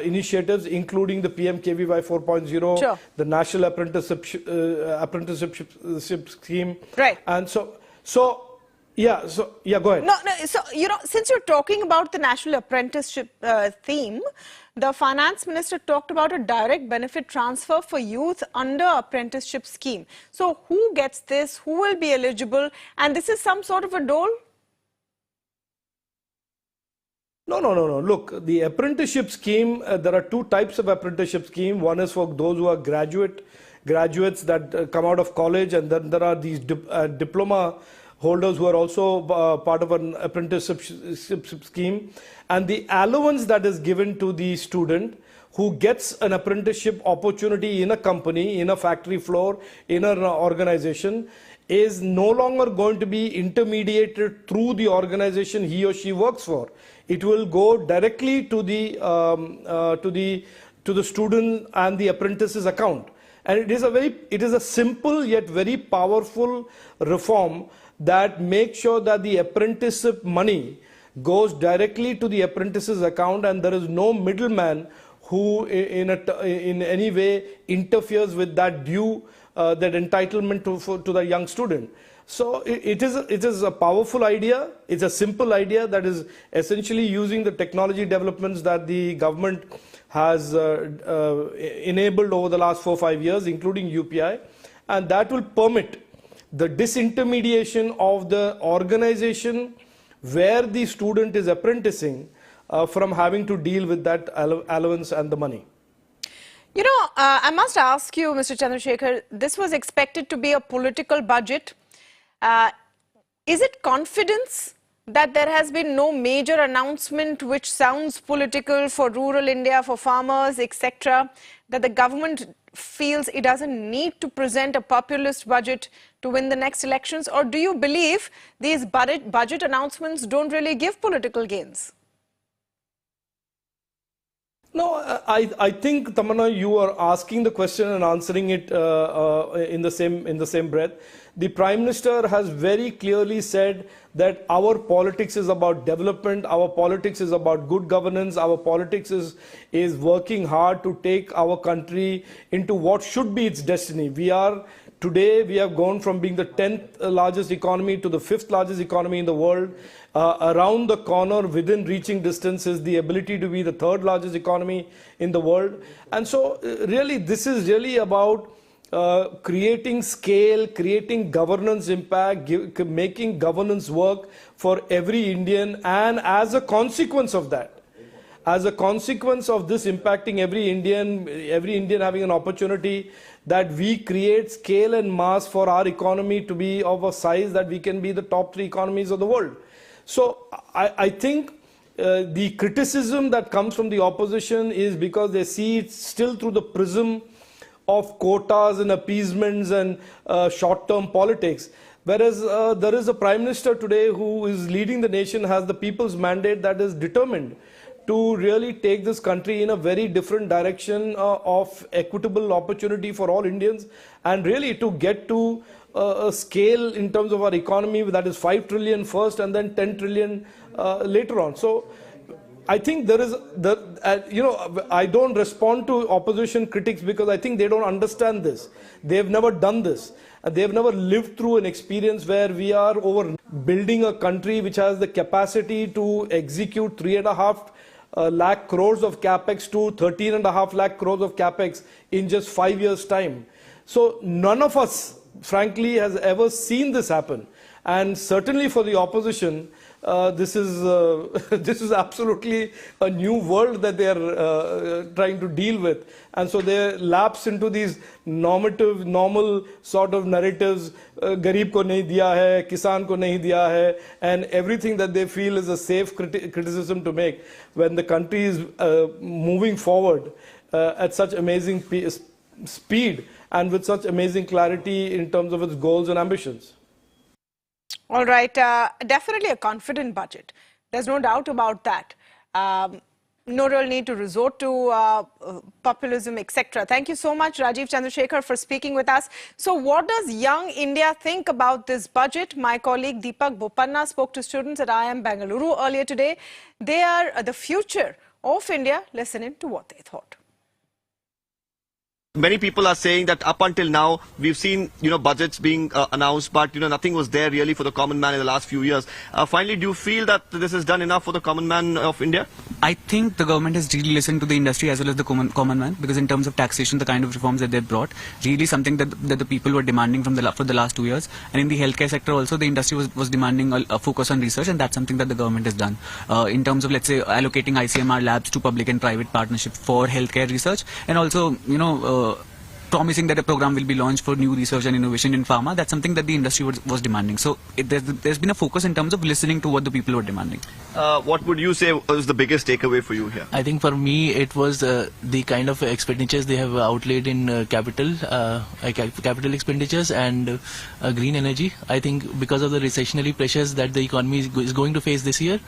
initiatives, including the PMKVY 4.0, sure, the National Apprenticeship Scheme. Right. And so go ahead. No, so, since you're talking about the National Apprenticeship theme, the Finance Minister talked about a direct benefit transfer for youth under apprenticeship scheme. So who gets this? Who will be eligible? And this is some sort of a dole? No. Look, the apprenticeship scheme, there are two types of apprenticeship scheme. One is for those who are graduates that come out of college, and then there are these diploma holders who are also part of an apprenticeship scheme. And the allowance that is given to the student who gets an apprenticeship opportunity in a company, in a factory floor, in an organization, is no longer going to be intermediated through the organization he or she works for. It will go directly to the student and the apprentice's account. And it is a simple yet very powerful reform that makes sure that the apprenticeship money goes directly to the apprentice's account, and there is no middleman who in any way interferes with that due, that entitlement to the young student. So it is a powerful idea. It's a simple idea that is essentially using the technology developments that the government has enabled over the last 4 or 5 years, including UPI, and that will permit the disintermediation of the organization where the student is apprenticing from having to deal with that allowance and the money. I must ask you, Mr. Chandrasekhar, this was expected to be a political budget. Is it confidence that there has been no major announcement which sounds political for rural India, for farmers, etc., that the government feels it doesn't need to present a populist budget to win the next elections? Or do you believe these budget announcements don't really give political gains? No, I think, Tamanna, you are asking the question and answering it in the same breath. The Prime Minister has very clearly said that our politics is about development, our politics is about good governance, our politics is working hard to take our country into what should be its destiny. Today, we have gone from being the 10th largest economy to the 5th largest economy in the world. Around the corner, within reaching distance, is the ability to be the 3rd largest economy in the world. And so, really, this is really about creating scale, creating governance impact, making governance work for every Indian, and as a consequence of that, as a consequence of this impacting every Indian having an opportunity, that we create scale and mass for our economy to be of a size that we can be the top 3 economies of the world. So I think the criticism that comes from the opposition is because they see it still through the prism of quotas and appeasements and short-term politics. Whereas there is a Prime Minister today who is leading the nation, has the people's mandate, that is determined to really take this country in a very different direction of equitable opportunity for all Indians, and really to get to a scale in terms of our economy that is 5 trillion first and then 10 trillion later on. So I think there is, I don't respond to opposition critics because I think they don't understand this. They've never done this. They've never lived through an experience where we are over building a country which has the capacity to execute 3.5 lakh crores of capex to 13.5 lakh crores of capex in just 5 years' time. So none of us, frankly, has ever seen this happen. And certainly for the opposition, this is absolutely a new world that they are trying to deal with. And so they lapse into these normal sort of narratives, Garib ko nahi diya hai, Kisan ko nahi diya hai, and everything that they feel is a safe criticism to make when the country is moving forward at such amazing speed and with such amazing clarity in terms of its goals and ambitions. All right, definitely a confident budget. There's no doubt about that. No real need to resort to populism, etc. Thank you so much, Rajiv Chandrasekhar, for speaking with us. So what does young India think about this budget? My colleague Deepak Bopanna spoke to students at IIM Bengaluru earlier today. They are the future of India. Listen in to what they thought. Many people are saying that up until now, we've seen, budgets being announced, but, nothing was there really for the common man in the last few years. Finally, do you feel that this is done enough for the common man of India? I think the government has really listened to the industry as well as the common man, because in terms of taxation, the kind of reforms that they've brought, really something that the people were demanding for the last 2 years. And in the healthcare sector also, the industry was demanding a focus on research, and that's something that the government has done. In terms of, let's say, allocating ICMR labs to public and private partnership for healthcare research, and also, promising that a program will be launched for new research and innovation in pharma. That's something that the industry was demanding. So there's been a focus in terms of listening to what the people were demanding. What would you say was the biggest takeaway for you here? I think for me it was the kind of expenditures they have outlaid in capital expenditures and green energy. I think because of the recessionary pressures that the economy is going to face this year,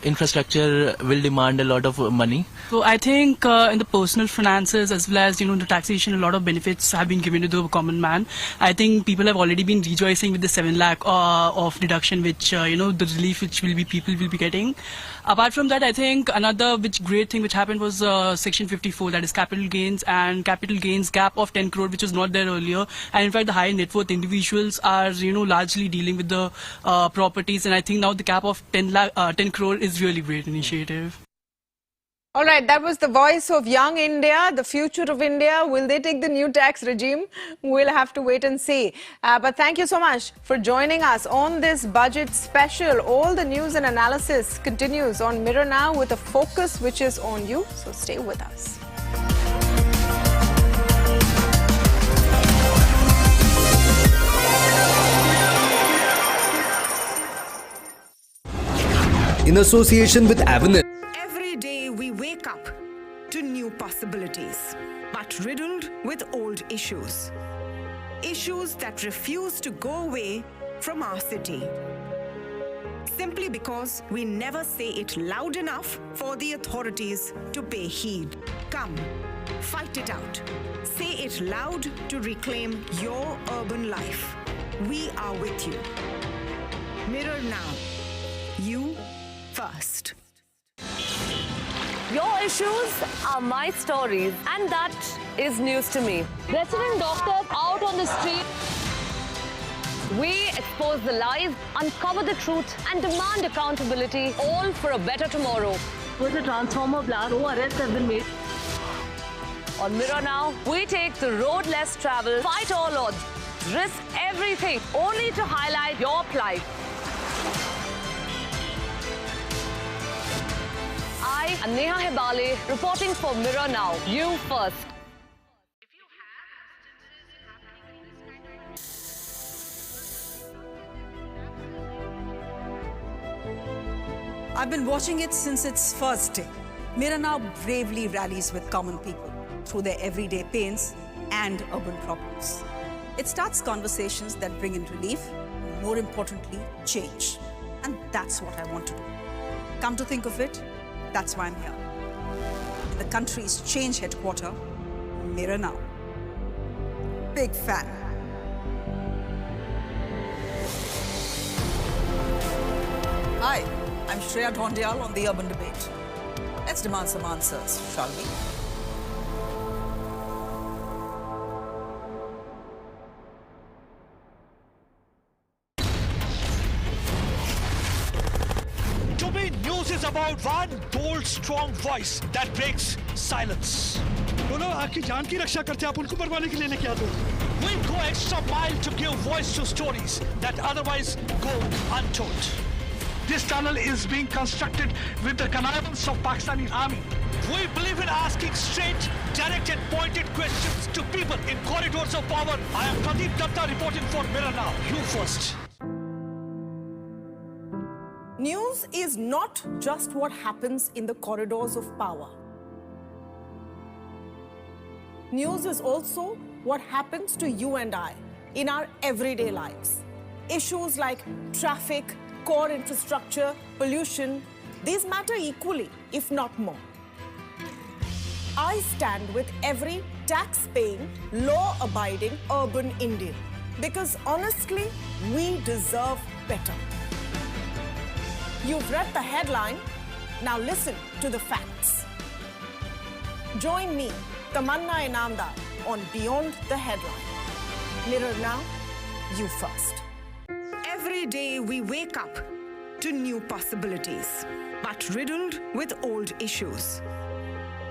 infrastructure will demand a lot of money. So I think in the personal finances as well as the taxation, a lot of benefits have been given to the common man. I think people have already been rejoicing with the 7 lakh of deduction, which the relief which people will be getting. Apart from that, I think another great thing which happened was Section 54, that is capital gains and capital gains gap of 10 crore, which was not there earlier. And in fact, the high net worth individuals are largely dealing with the properties, and I think now the cap of 10 crore is really great initiative. All right, that was the voice of young India, the future of India. Will they take the new tax regime? We'll have to wait and see. But thank you so much for joining us on this budget special. All the news and analysis continues on Mirror Now with a focus which is on you. So stay with us. In association with Avenue. Every day we wake up to new possibilities, but riddled with old issues. Issues that refuse to go away from our city. Simply because we never say it loud enough for the authorities to pay heed. Come, fight it out. Say it loud to reclaim your urban life. We are with you. Mirror Now. You first. Your issues are my stories, and that is news to me. Resident doctors out on the street. We expose the lies, uncover the truth, and demand accountability, all for a better tomorrow. With a transformer blast, arrests have been made. On Mirror Now, we take the road less traveled, fight all odds, risk everything, only to highlight your plight. I am Neha Hebale, reporting for Mirror Now. You first. I've been watching it since its first day. Mirror Now bravely rallies with common people through their everyday pains and urban problems. It starts conversations that bring in relief, more importantly, change. And that's what I want to do. Come to think of it, That's why I'm here. In the country's change headquarters, Mirror Now. Big fan. Hi, I'm Shreya Dhondial on the Urban Debate. Let's demand some answers, shall we? To me, news is about one bold, strong voice that breaks silence. बोलो आपकी जान की रक्षा करते आप उनको मरवाने के लिए लेके आते हो We go extra mile to give voice to stories that otherwise go untold. This tunnel is being constructed with the connivance of Pakistani army. We believe in asking straight, direct and pointed questions to people in corridors of power. I am Pradeep Datta reporting for Mirror Now. You first. News is not just what happens in the corridors of power. News is also what happens to you and I in our everyday lives. Issues like traffic, core infrastructure, pollution, these matter equally, if not more. I stand with every tax-paying, law-abiding urban Indian because honestly, we deserve better. You've read the headline, now listen to the facts. Join me, Tamanna Inamdar, on Beyond the Headline. Mirror Now, you first. Every day we wake up to new possibilities, but riddled with old issues.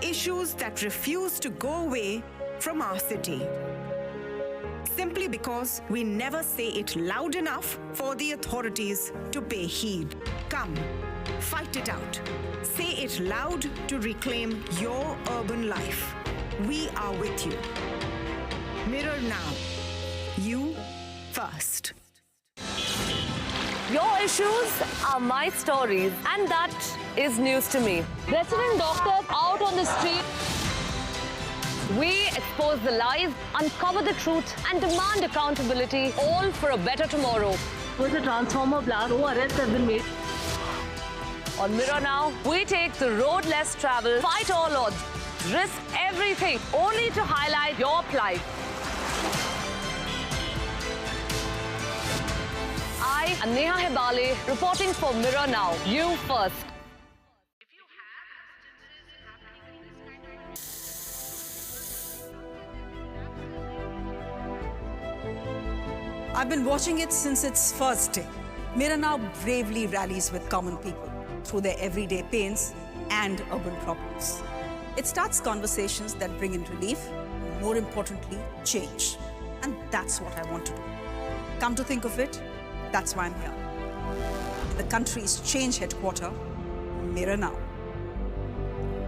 Issues that refuse to go away from our city. Simply because we never say it loud enough for the authorities to pay heed. Come, fight it out. Say it loud to reclaim your urban life. We are with you. Mirror Now. You first. Your issues are my stories, and that is news to me. Resident doctors out on the street. We expose the lies, uncover the truth, and demand accountability, all for a better tomorrow. With a transformer blast, no arrests have been made. On Mirror Now, we take the road less traveled, fight all odds, risk everything, only to highlight your plight. I am Neha Hebale, reporting for Mirror Now. You first. I've been watching it since its first day. Mirror Now bravely rallies with common people through their everyday pains and urban problems. It starts conversations that bring in relief, more importantly, change. And that's what I want to do. Come to think of it, that's why I'm here. In the country's change headquarters, Mirror Now.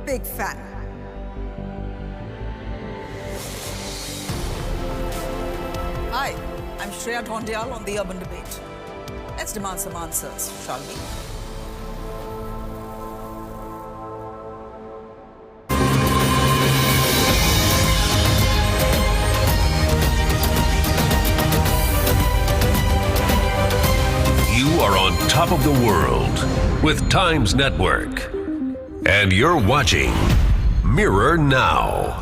Big fan. Hi, I'm Shreya Dhondial on the Urban Debate. Let's demand some answers, shall we? Are on top of the world with Times Network. And you're watching Mirror Now.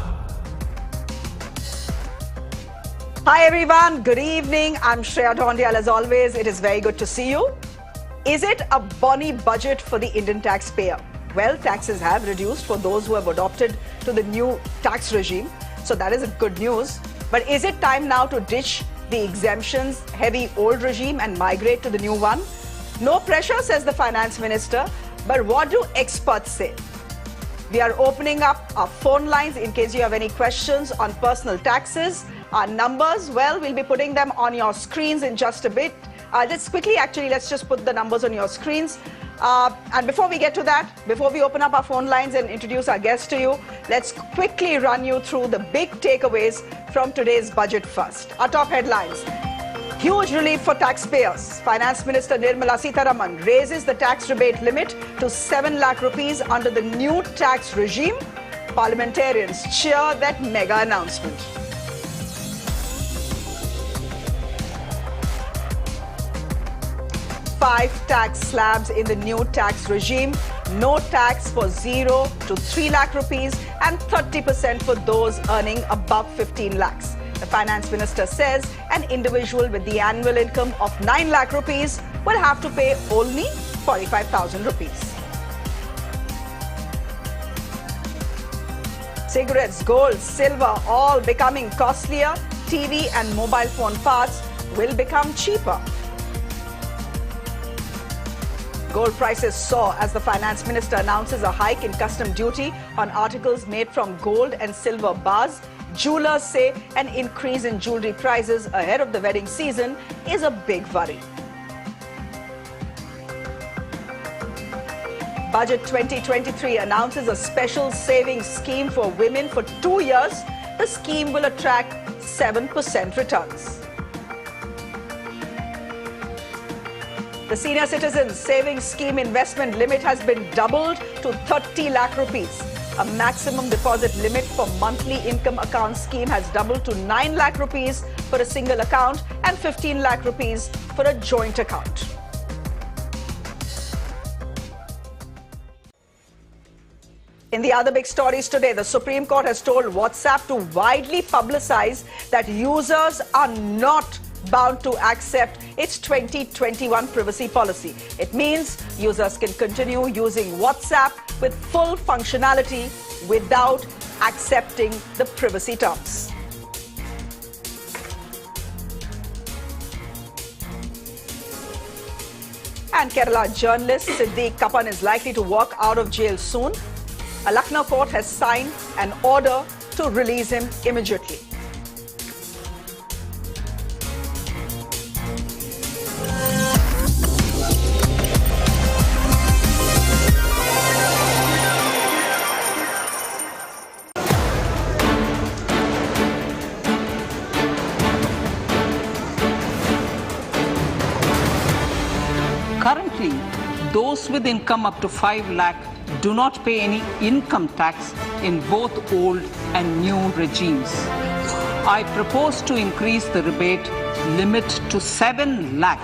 Hi everyone, good evening. I'm Shreya Dhondial as always. It is very good to see you. Is it a bonny budget for the Indian taxpayer? Well, taxes have reduced for those who have adopted to the new tax regime. So that is good news. But is it time now to ditch the exemptions heavy old regime and migrate to the new one? No pressure, says the finance minister, but what do experts say? We are opening up our phone lines in case you have any questions on personal taxes. Our numbers, well, we'll be putting them on your screens in just a bit. Let's just put the numbers on your screens. And before we get to that, before we open up our phone lines and introduce our guests to you, let's quickly run you through the big takeaways from today's budget first. Our top headlines. Huge relief for taxpayers. Finance Minister Nirmala Sitharaman raises the tax rebate limit to 7 lakh rupees under the new tax regime. Parliamentarians cheer that mega announcement. 5 tax slabs in the new tax regime. No tax for 0 to 3 lakh rupees and 30% for those earning above 15 lakhs. The finance minister says an individual with the annual income of 9 lakh rupees will have to pay only 45,000 rupees. Cigarettes, gold, silver, all becoming costlier. TV and mobile phone parts will become cheaper. Gold prices soar as the finance minister announces a hike in custom duty on articles made from gold and silver bars. Jewelers say an increase in jewelry prices ahead of the wedding season is a big worry. Budget 2023 announces a special savings scheme for women for 2 years. The scheme will attract 7% returns. The Senior Citizens Savings Scheme investment limit has been doubled to 30 lakh rupees. A maximum deposit limit for monthly income account scheme has doubled to 9 lakh rupees for a single account and 15 lakh rupees for a joint account. In the other big stories today, the Supreme Court has told WhatsApp to widely publicize that users are not bound to accept its 2021 privacy policy. It means users can continue using WhatsApp with full functionality without accepting the privacy terms. And Kerala journalist Siddique Kappan is likely to walk out of jail soon. A Lucknow court has signed an order to release him immediately. Currently, those with income up to 5 lakh do not pay any income tax in both old and new regimes. I propose to increase the rebate limit to 7 lakh.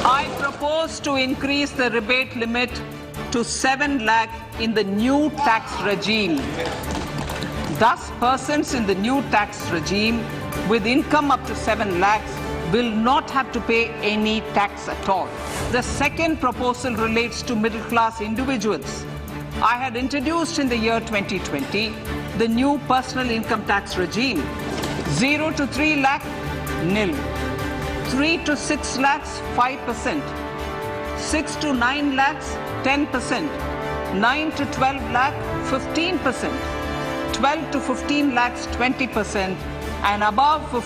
I propose to increase the rebate limit to 7 lakh in the new tax regime. Thus, persons in the new tax regime with income up to 7 lakhs will not have to pay any tax at all. The second proposal relates to middle-class individuals. I had introduced in the year 2020 the new personal income tax regime. 0 to 3 lakh, nil. 3 to 6 lakhs, 5%. 6 to 9 lakhs, 10%. 9 to 12 lakh, 15%. 12 to 15 lakhs, 20%. And above